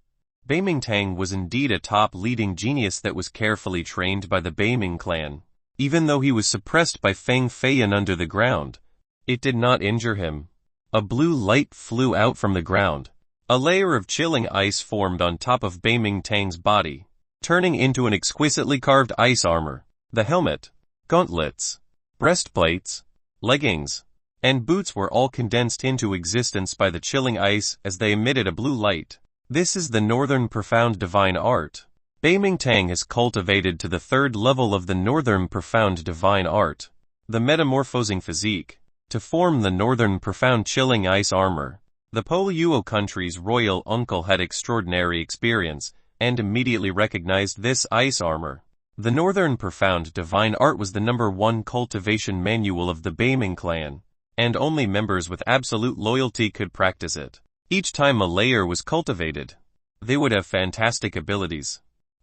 Beiming Tang was indeed a top leading genius that was carefully trained by the Beiming clan. Even though he was suppressed by Feng Feiyan under the ground, it did not injure him. A blue light flew out from the ground. A layer of chilling ice formed on top of Beiming Tang's body, turning into an exquisitely carved ice armor. The helmet, gauntlets, breastplates, leggings, and boots were all condensed into existence by the chilling ice as they emitted a blue light. This is the Northern Profound Divine Art. Beiming Tang has cultivated to the 3rd level of the Northern Profound Divine Art, the Metamorphosing Physique, to form the Northern Profound Chilling Ice Armor. The Poluo country's royal uncle had extraordinary experience, and immediately recognized this ice armor. The Northern Profound Divine Art was the #1 cultivation manual of the Beiming clan, and only members with absolute loyalty could practice it. Each time a layer was cultivated, they would have fantastic abilities.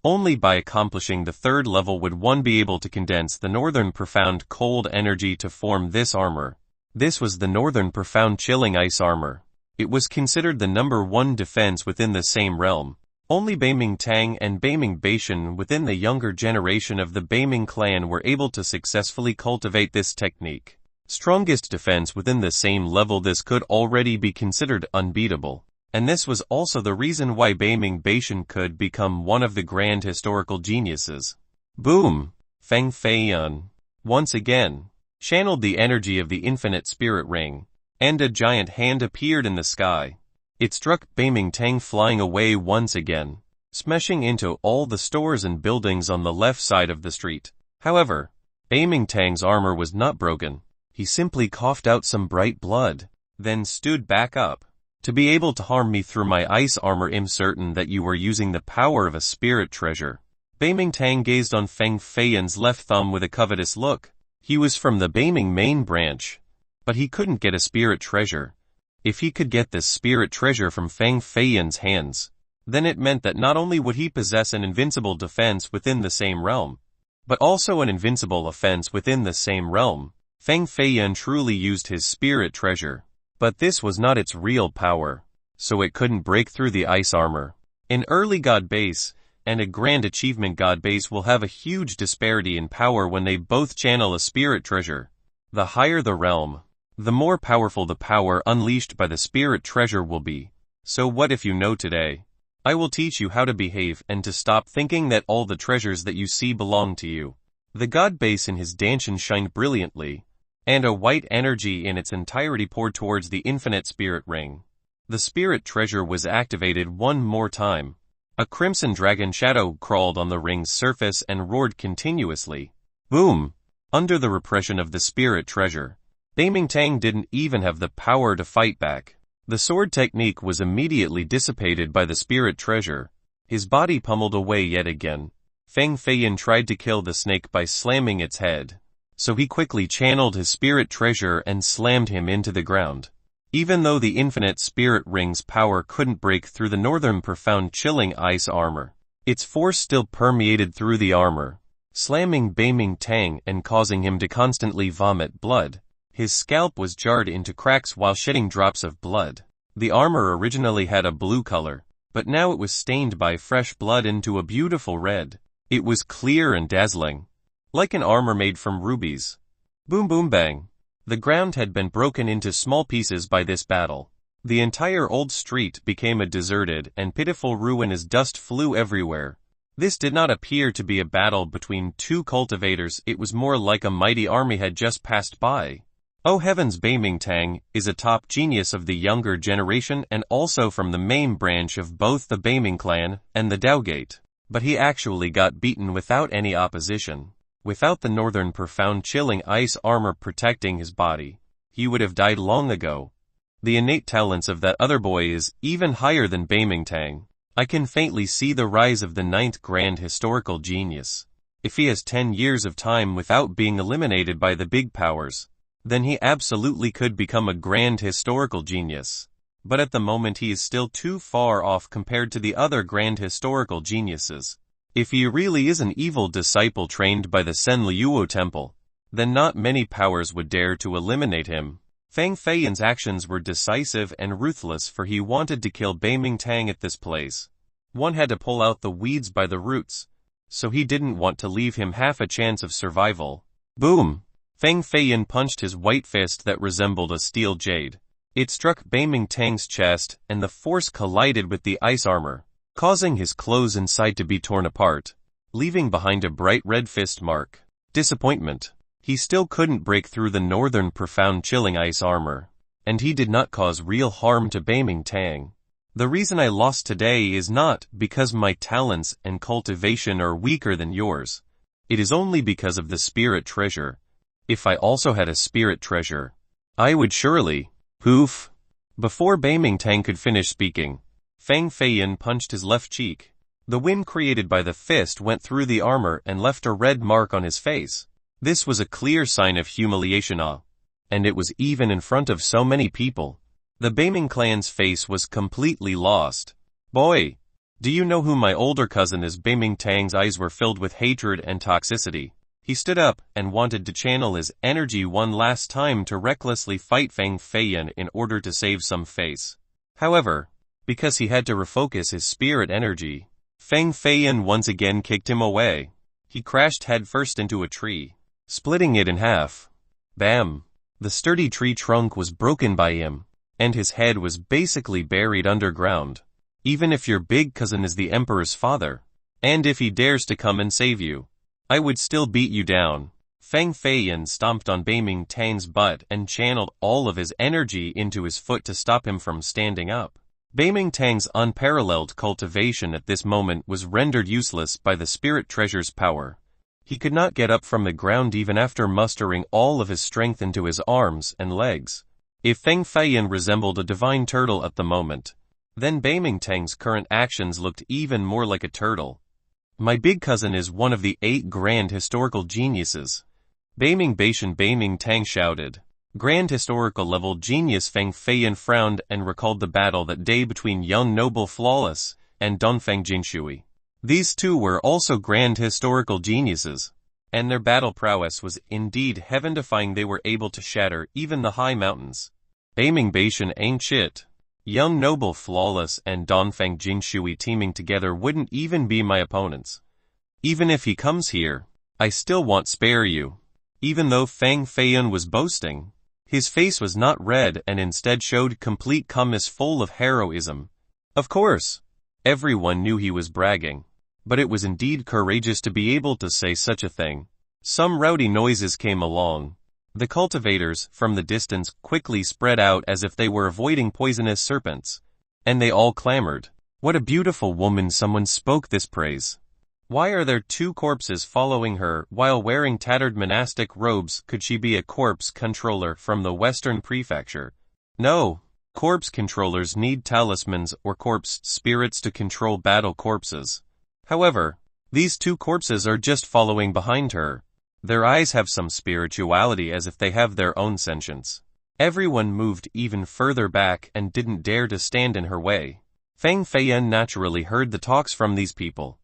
Only by accomplishing the third level would one be able to condense the Northern Profound Cold energy to form this armor. This was the Northern Profound Chilling Ice armor. It was considered the #1 defense within the same realm. Only Beiming Tang and Beiming Beishan within the younger generation of the Beiming clan were able to successfully cultivate this technique. Strongest defense within the same level, this could already be considered unbeatable. And this was also the reason why Beiming Beishan could become one of the grand historical geniuses. Boom! Feng Feiyun once again channeled the energy of the infinite spirit ring, and a giant hand appeared in the sky. It struck Beiming Tang flying away once again, smashing into all the stores and buildings on the left side of the street. However, Beiming Tang's armor was not broken. He simply coughed out some bright blood, then stood back up. To be able to harm me through my ice armor, I'm certain that you are using the power of a spirit treasure. Beiming Tang gazed on Feng Feiyun's left thumb with a covetous look. He was from the Beiming main branch, but he couldn't get a spirit treasure. If he could get this spirit treasure from Feng Feiyun's hands, then it meant that not only would he possess an invincible defense within the same realm, but also an invincible offense within the same realm. Feng Feiyun truly used his spirit treasure. But this was not its real power, so it couldn't break through the ice armor. An early god base and a grand achievement god base will have a huge disparity in power when they both channel a spirit treasure. The higher the realm, the more powerful the power unleashed by the spirit treasure will be. So what if you know today? I will teach you how to behave and to stop thinking that all the treasures that you see belong to you. The god base in his danshin shined brilliantly, and a white energy in its entirety poured towards the infinite spirit ring. The spirit treasure was activated one more time. A crimson dragon shadow crawled on the ring's surface and roared continuously. Boom! Under the repression of the spirit treasure, Beiming Tang didn't even have the power to fight back. The sword technique was immediately dissipated by the spirit treasure. His body pummeled away yet again. Feng Feiyun tried to kill the snake by slamming its head, so he quickly channeled his spirit treasure and slammed him into the ground. Even though the infinite spirit ring's power couldn't break through the Northern Profound Chilling Ice armor, its force still permeated through the armor, slamming Beiming Tang and causing him to constantly vomit blood. His scalp was jarred into cracks while shedding drops of blood. The armor originally had a blue color, but now it was stained by fresh blood into a beautiful red. It was clear and dazzling, like an armor made from rubies. Boom boom bang. The ground had been broken into small pieces by this battle. The entire old street became a deserted and pitiful ruin as dust flew everywhere. This did not appear to be a battle between two cultivators, it was more like a mighty army had just passed by. Oh heavens, Beiming Tang is a top genius of the younger generation and also from the main branch of both the Beiming clan and the Daogate. But he actually got beaten without any opposition. Without the Northern Profound Chilling Ice armor protecting his body, he would have died long ago. The innate talents of that other boy is even higher than Beiming Tang. I can faintly see the rise of the 9th grand historical genius. If he has 10 years of time without being eliminated by the big powers, then he absolutely could become a grand historical genius. But at the moment he is still too far off compared to the other grand historical geniuses. If he really is an evil disciple trained by the Senliuo Temple, then not many powers would dare to eliminate him. Feng Feiyun's actions were decisive and ruthless, for he wanted to kill Beiming Tang at this place. One had to pull out the weeds by the roots, so he didn't want to leave him half a chance of survival. Boom! Feng Feiyun punched his white fist that resembled a steel jade. It struck Beiming Tang's chest, and the force collided with the ice armor, causing his clothes inside to be torn apart, leaving behind a bright red fist mark. Disappointment. He still couldn't break through the Northern Profound Chilling Ice armor, and he did not cause real harm to Beiming Tang. The reason I lost today is not because my talents and cultivation are weaker than yours. It is only because of the spirit treasure. If I also had a spirit treasure, I would surely... Poof! Before Beiming Tang could finish speaking, Feng Feiyun punched his left cheek. The wind created by the fist went through the armor and left a red mark on his face. This was a clear sign of humiliation, and it was even in front of so many people. The Beiming clan's face was completely lost. Boy! Do you know who my older cousin is? Beiming Tang's eyes were filled with hatred and toxicity. He stood up and wanted to channel his energy one last time to recklessly fight Feng Feiyan in order to save some face. However, because he had to refocus his spirit energy, Feng Feiyan once again kicked him away. He crashed headfirst into a tree, splitting it in half. Bam! The sturdy tree trunk was broken by him, and his head was basically buried underground. Even if your big cousin is the emperor's father, and if he dares to come and save you, I would still beat you down. Feng Feiyan stomped on Beiming Tang's butt and channeled all of his energy into his foot to stop him from standing up. Beiming Tang's unparalleled cultivation at this moment was rendered useless by the spirit treasure's power. He could not get up from the ground even after mustering all of his strength into his arms and legs. If Feng Feiyan resembled a divine turtle at the moment, then Beiming Tang's current actions looked even more like a turtle. My big cousin is one of the 8 grand historical geniuses. Beiming Tang shouted. Grand historical level genius. Feng Feiyan frowned and recalled the battle that day between young noble Flawless and Dongfeng Jinshui. These two were also grand historical geniuses, and their battle prowess was indeed heaven-defying. They were able to shatter even the high mountains. Beiming Beishan ain't shit. Young noble Flawless and Dongfeng Jinshui teaming together wouldn't even be my opponents. Even if he comes here, I still won't spare you. Even though Feng Feiyan was boasting, his face was not red and instead showed complete calmness full of heroism. Of course, everyone knew he was bragging, but it was indeed courageous to be able to say such a thing. Some rowdy noises came along. The cultivators, from the distance, quickly spread out as if they were avoiding poisonous serpents, and they all clamored. What a beautiful woman! Someone spoke this praise. Why are there 2 corpses following her while wearing tattered monastic robes? Could she be a corpse controller from the Western Prefecture? No, corpse controllers need talismans or corpse spirits to control battle corpses. However, these 2 corpses are just following behind her. Their eyes have some spirituality, as if they have their own sentience. Everyone moved even further back and didn't dare to stand in her way. Feng Feiyan naturally heard the talks from these people,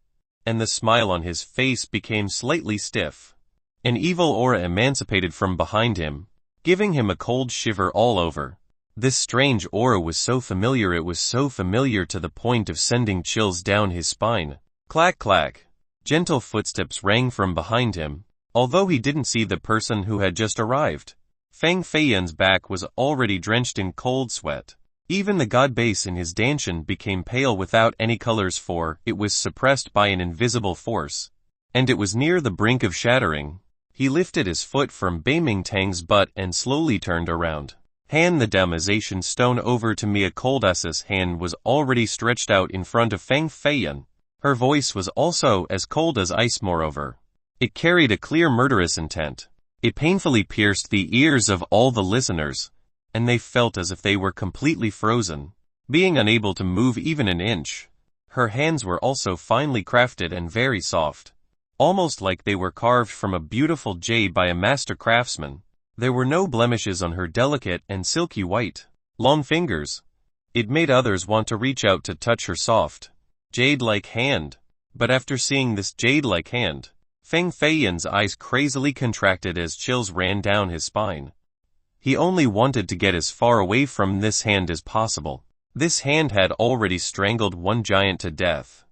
and the smile on his face became slightly stiff. An evil aura emancipated from behind him, giving him a cold shiver all over. This strange aura was so familiar, it was so familiar to the point of sending chills down his spine. Clack clack. Gentle footsteps rang from behind him, although he didn't see the person who had just arrived. Feng Feiyan's back was already drenched in cold sweat. Even the god base in his danshan became pale without any colors, for it was suppressed by an invisible force, and it was near the brink of shattering. He lifted his foot from Beiming Tang's butt and slowly turned around. Hand the damnation stone over to me. A cold-ass's hand was already stretched out in front of Feng Feiyan. Her voice was also as cold as ice. Moreover, it carried a clear murderous intent. It painfully pierced the ears of all the listeners, and they felt as if they were completely frozen, being unable to move even an inch. Her hands were also finely crafted and very soft, almost like they were carved from a beautiful jade by a master craftsman. There were no blemishes on her delicate and silky white, long fingers. It made others want to reach out to touch her soft, jade-like hand. But after seeing this jade-like hand, Feng Feiyan's eyes crazily contracted as chills ran down his spine. He only wanted to get as far away from this hand as possible. This hand had already strangled one giant to death,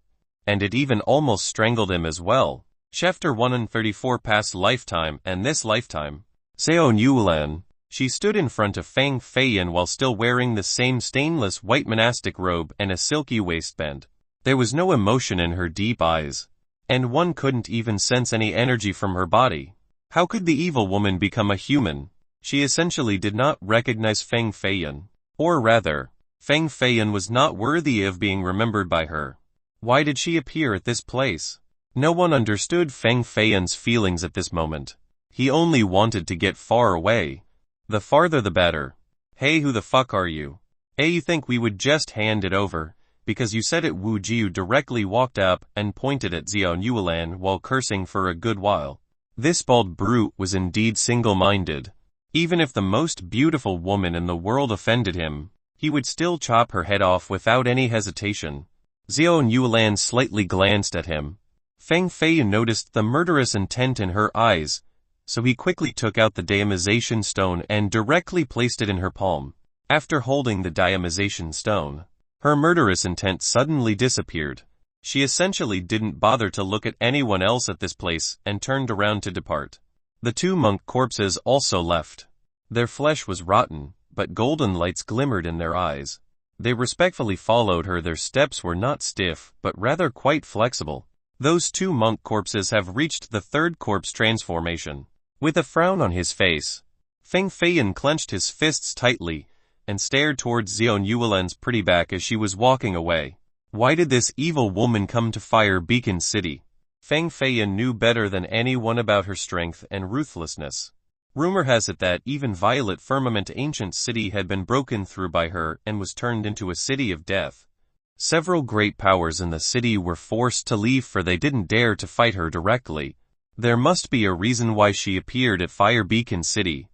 and it even almost strangled him as well. Chapter 134. Past lifetime and this lifetime. Seo Yulan. She stood in front of Feng Feiyan while still wearing the same stainless white monastic robe and a silky waistband. There was no emotion in her deep eyes, and one couldn't even sense any energy from her body. How could the evil woman become a human? She essentially did not recognize Feng Feiyan. Or rather, Feng Feiyan was not worthy of being remembered by her. Why did she appear at this place? No one understood Feng Feiyan's feelings at this moment. He only wanted to get far away. The farther the better. Hey, who the fuck are you? Hey, you think we would just hand it over because you said it? Wu Jiu directly walked up and pointed at Xiao Yulan while cursing for a good while. This bald brute was indeed single-minded. Even if the most beautiful woman in the world offended him, he would still chop her head off without any hesitation. Xiao Yulan slightly glanced at him. Feng Feiyan noticed the murderous intent in her eyes, so he quickly took out the diamization stone and directly placed it in her palm. After holding the diamization stone, her murderous intent suddenly disappeared. She essentially didn't bother to look at anyone else at this place and turned around to depart. The two monk corpses also left. Their flesh was rotten, but golden lights glimmered in their eyes. They respectfully followed her. Their steps were not stiff, but rather quite flexible. Those two monk corpses have reached the third corpse transformation. With a frown on his face, Feng Feiyan clenched his fists tightly and stared towards Xiao Yulan's pretty back as she was walking away. Why did this evil woman come to Fire Beacon City? Feng Feiyan knew better than anyone about her strength and ruthlessness. Rumor has it that even Violet Firmament Ancient City had been broken through by her and was turned into a city of death. Several great powers in the city were forced to leave for they didn't dare to fight her directly. There must be a reason why she appeared at Fire Beacon City.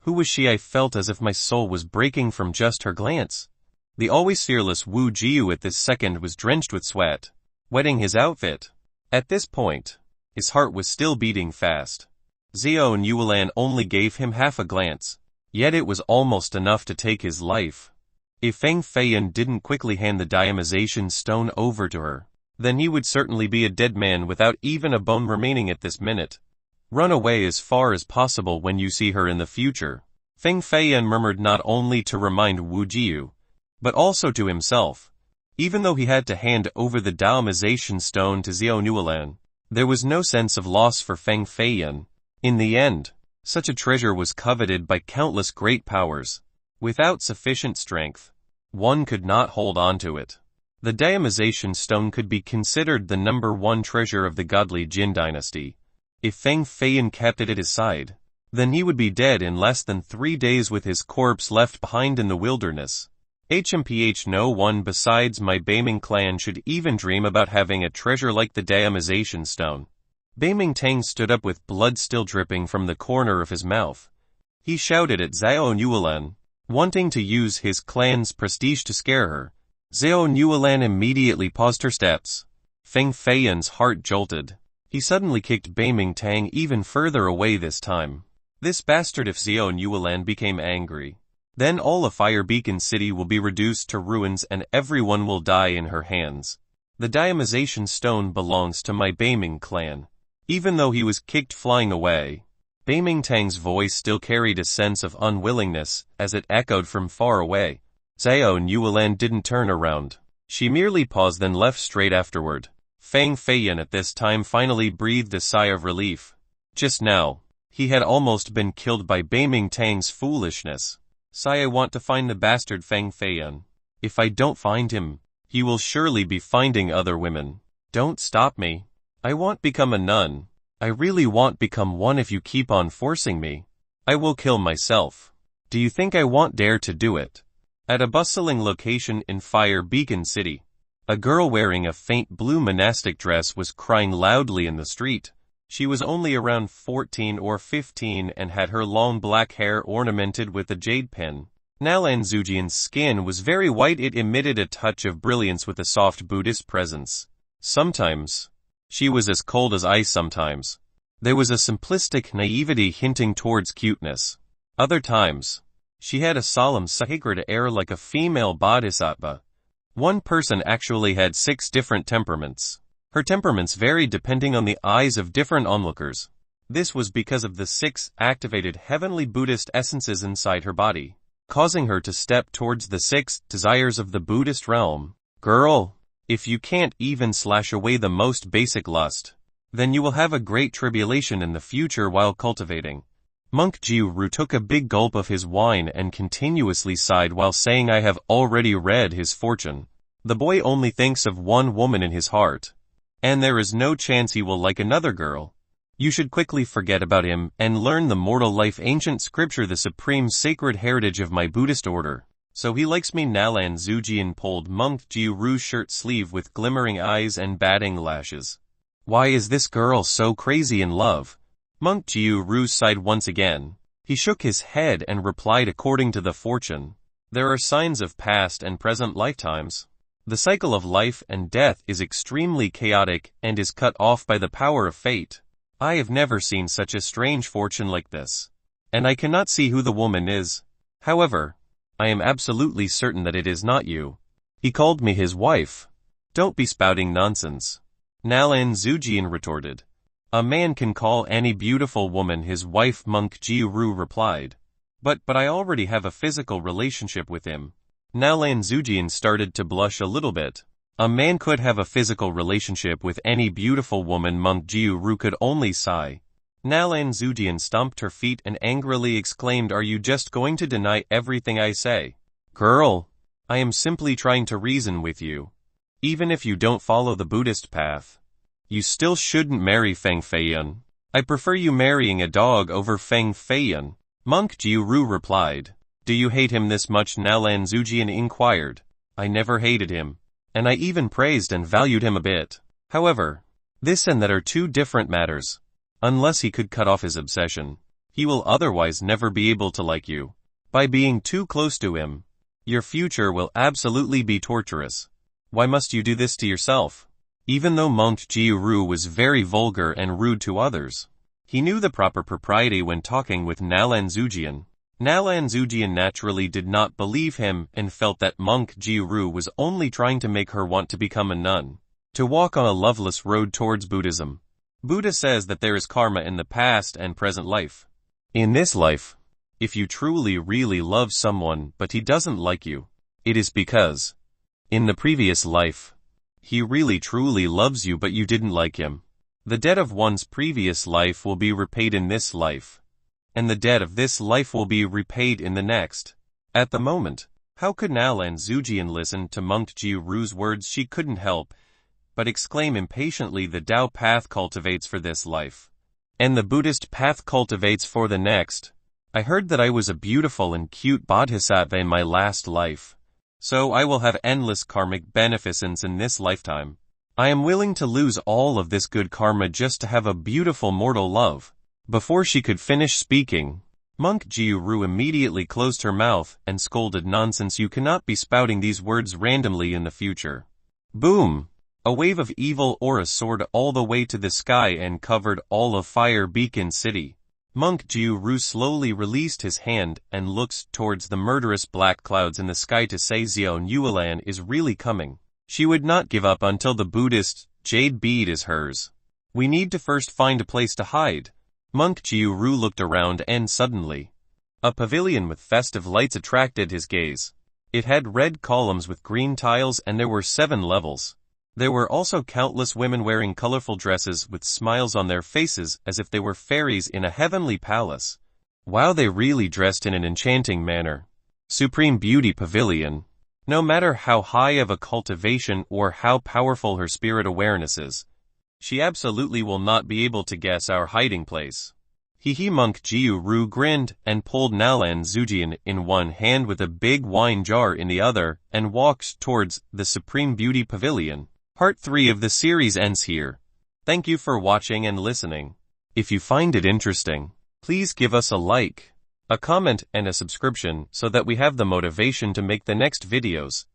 Who was she? I felt as if my soul was breaking from just her glance. The always fearless Wu Jiu at this second was drenched with sweat, wetting his outfit. At this point, his heart was still beating fast. Xiao Yulan only gave him half a glance, yet it was almost enough to take his life. If Feng Feiyan didn't quickly hand the diamization stone over to her, then he would certainly be a dead man without even a bone remaining at this minute. Run away as far as possible when you see her in the future, Feng Feiyan murmured, not only to remind Wu Jiu, but also to himself. Even though he had to hand over the diamization stone to Xiao Yulan, there was no sense of loss for Feng Feiyan. In the end, such a treasure was coveted by countless great powers. Without sufficient strength, one could not hold on to it. The diamization stone could be considered the #1 treasure of the godly Jin dynasty. If Feng Feiyan kept it at his side, then he would be dead in less than 3 days with his corpse left behind in the wilderness. No one besides my Beiming clan should even dream about having a treasure like the diamization stone. Beiming Tang stood up with blood still dripping from the corner of his mouth. He shouted at Xiao Yulan, wanting to use his clan's prestige to scare her. Xiao Yulan immediately paused her steps. Feng Feiyan's heart jolted. He suddenly kicked Beiming Tang even further away this time. This bastard! If Xiao Yulan became angry, then all of Fire Beacon City will be reduced to ruins and everyone will die in her hands. The diamization stone belongs to my Beiming clan. Even though he was kicked flying away, Beiming Tang's voice still carried a sense of unwillingness as it echoed from far away. Xiao Yulan didn't turn around. She merely paused, then left straight afterward. Feng Feiyan at this time finally breathed a sigh of relief. Just now, he had almost been killed by Beiming Tang's foolishness. I want to find the bastard Feng Feiyan. If I don't find him, he will surely be finding other women. Don't stop me. I won't become a nun. I really won't become one if you keep on forcing me. I will kill myself. Do you think I won't dare to do it? At a bustling location in Fire Beacon City, a girl wearing a faint blue monastic dress was crying loudly in the street. She was only around 14 or 15 and had her long black hair ornamented with a jade pin. Nalan Zujian's skin was very white. It emitted a touch of brilliance with a soft Buddhist presence. Sometimes, she was as cold as ice. Sometimes, there was a simplistic naivety hinting towards cuteness. Other times, she had a solemn sacred air like a female bodhisattva. One person actually had 6 different temperaments. Her temperaments varied depending on the eyes of different onlookers. This was because of the 6 activated heavenly Buddhist essences inside her body, causing her to step towards the 6 desires of the Buddhist realm. Girl, if you can't even slash away the most basic lust, then you will have a great tribulation in the future while cultivating. Monk Jiu took a big gulp of his wine and continuously sighed while saying, I have already read his fortune. The boy only thinks of one woman in his heart, and there is no chance he will like another girl. You should quickly forget about him and learn the mortal life ancient scripture, the supreme sacred heritage of my Buddhist order. So he likes me. Nalan Zujian pulled Monk Jiu's shirt sleeve with glimmering eyes and batting lashes. Why is this girl so crazy in love? Monk Jiu sighed once again. He shook his head and replied, according to the fortune, there are signs of past and present lifetimes. The cycle of life and death is extremely chaotic and is cut off by the power of fate. I have never seen such a strange fortune like this. And I cannot see who the woman is. However, I am absolutely certain that it is not you. He called me his wife. Don't be spouting nonsense. Nalan Zujian retorted. A man can call any beautiful woman his wife, Monk Ji-ru replied. But I already have a physical relationship with him. Nalan Zujian started to blush a little bit. A man could have a physical relationship with any beautiful woman, Monk Ji-ru could only sigh. Nalan Zujian stomped her feet and angrily exclaimed, "Are you just going to deny everything I say? Girl, I am simply trying to reason with you. Even if you don't follow the Buddhist path, you still shouldn't marry Feng Feiyun. I prefer you marrying a dog over Feng Feiyun." Monk Ji-ru replied. "Do you hate him this much?" Nalan Zujian inquired. "I never hated him, and I even praised and valued him a bit. However, this and that are two different matters. Unless he could cut off his obsession, he will otherwise never be able to like you. By being too close to him, your future will absolutely be torturous. Why must you do this to yourself?" Even though Monk Ji-ru was very vulgar and rude to others, he knew the proper propriety when talking with Nalan Zujian. Nalan Zujian naturally did not believe him and felt that Monk Ji-ru was only trying to make her want to become a nun, to walk on a loveless road towards Buddhism. Buddha says that there is karma in the past and present life. In this life, if you truly really love someone but he doesn't like you, it is because, in the previous life, he really truly loves you but you didn't like him. The debt of one's previous life will be repaid in this life, and the debt of this life will be repaid in the next. At the moment, how could Nalan Zujian listen to Monk Ji-ru's words? She couldn't help but exclaim impatiently, "The Tao path cultivates for this life, and the Buddhist path cultivates for the next. I heard that I was a beautiful and cute bodhisattva in my last life, so I will have endless karmic beneficence in this lifetime. I am willing to lose all of this good karma just to have a beautiful mortal love." Before she could finish speaking, Monk Ji-ru immediately closed her mouth and scolded, "Nonsense, you cannot be spouting these words randomly in the future." Boom! A wave of evil aura soared all the way to the sky and covered all of Fire Beacon City. Monk Ji-ru slowly released his hand and looked towards the murderous black clouds in the sky to say, "Xiao Yuelan is really coming. She would not give up until the Buddhist jade bead is hers. We need to first find a place to hide." Monk Ji-ru looked around and suddenly, a pavilion with festive lights attracted his gaze. It had red columns with green tiles and there were 7 levels. There were also countless women wearing colorful dresses with smiles on their faces as if they were fairies in a heavenly palace. Wow, they really dressed in an enchanting manner. Supreme Beauty Pavilion. No matter how high of a cultivation or how powerful her spirit awareness is, she absolutely will not be able to guess our hiding place. Monk Ji-ru grinned and pulled Nalan Zujian in one hand with a big wine jar in the other and walked towards the Supreme Beauty Pavilion. Part 3 of the series ends here. Thank you for watching and listening. If you find it interesting, please give us a like, a comment and a subscription so that we have the motivation to make the next videos.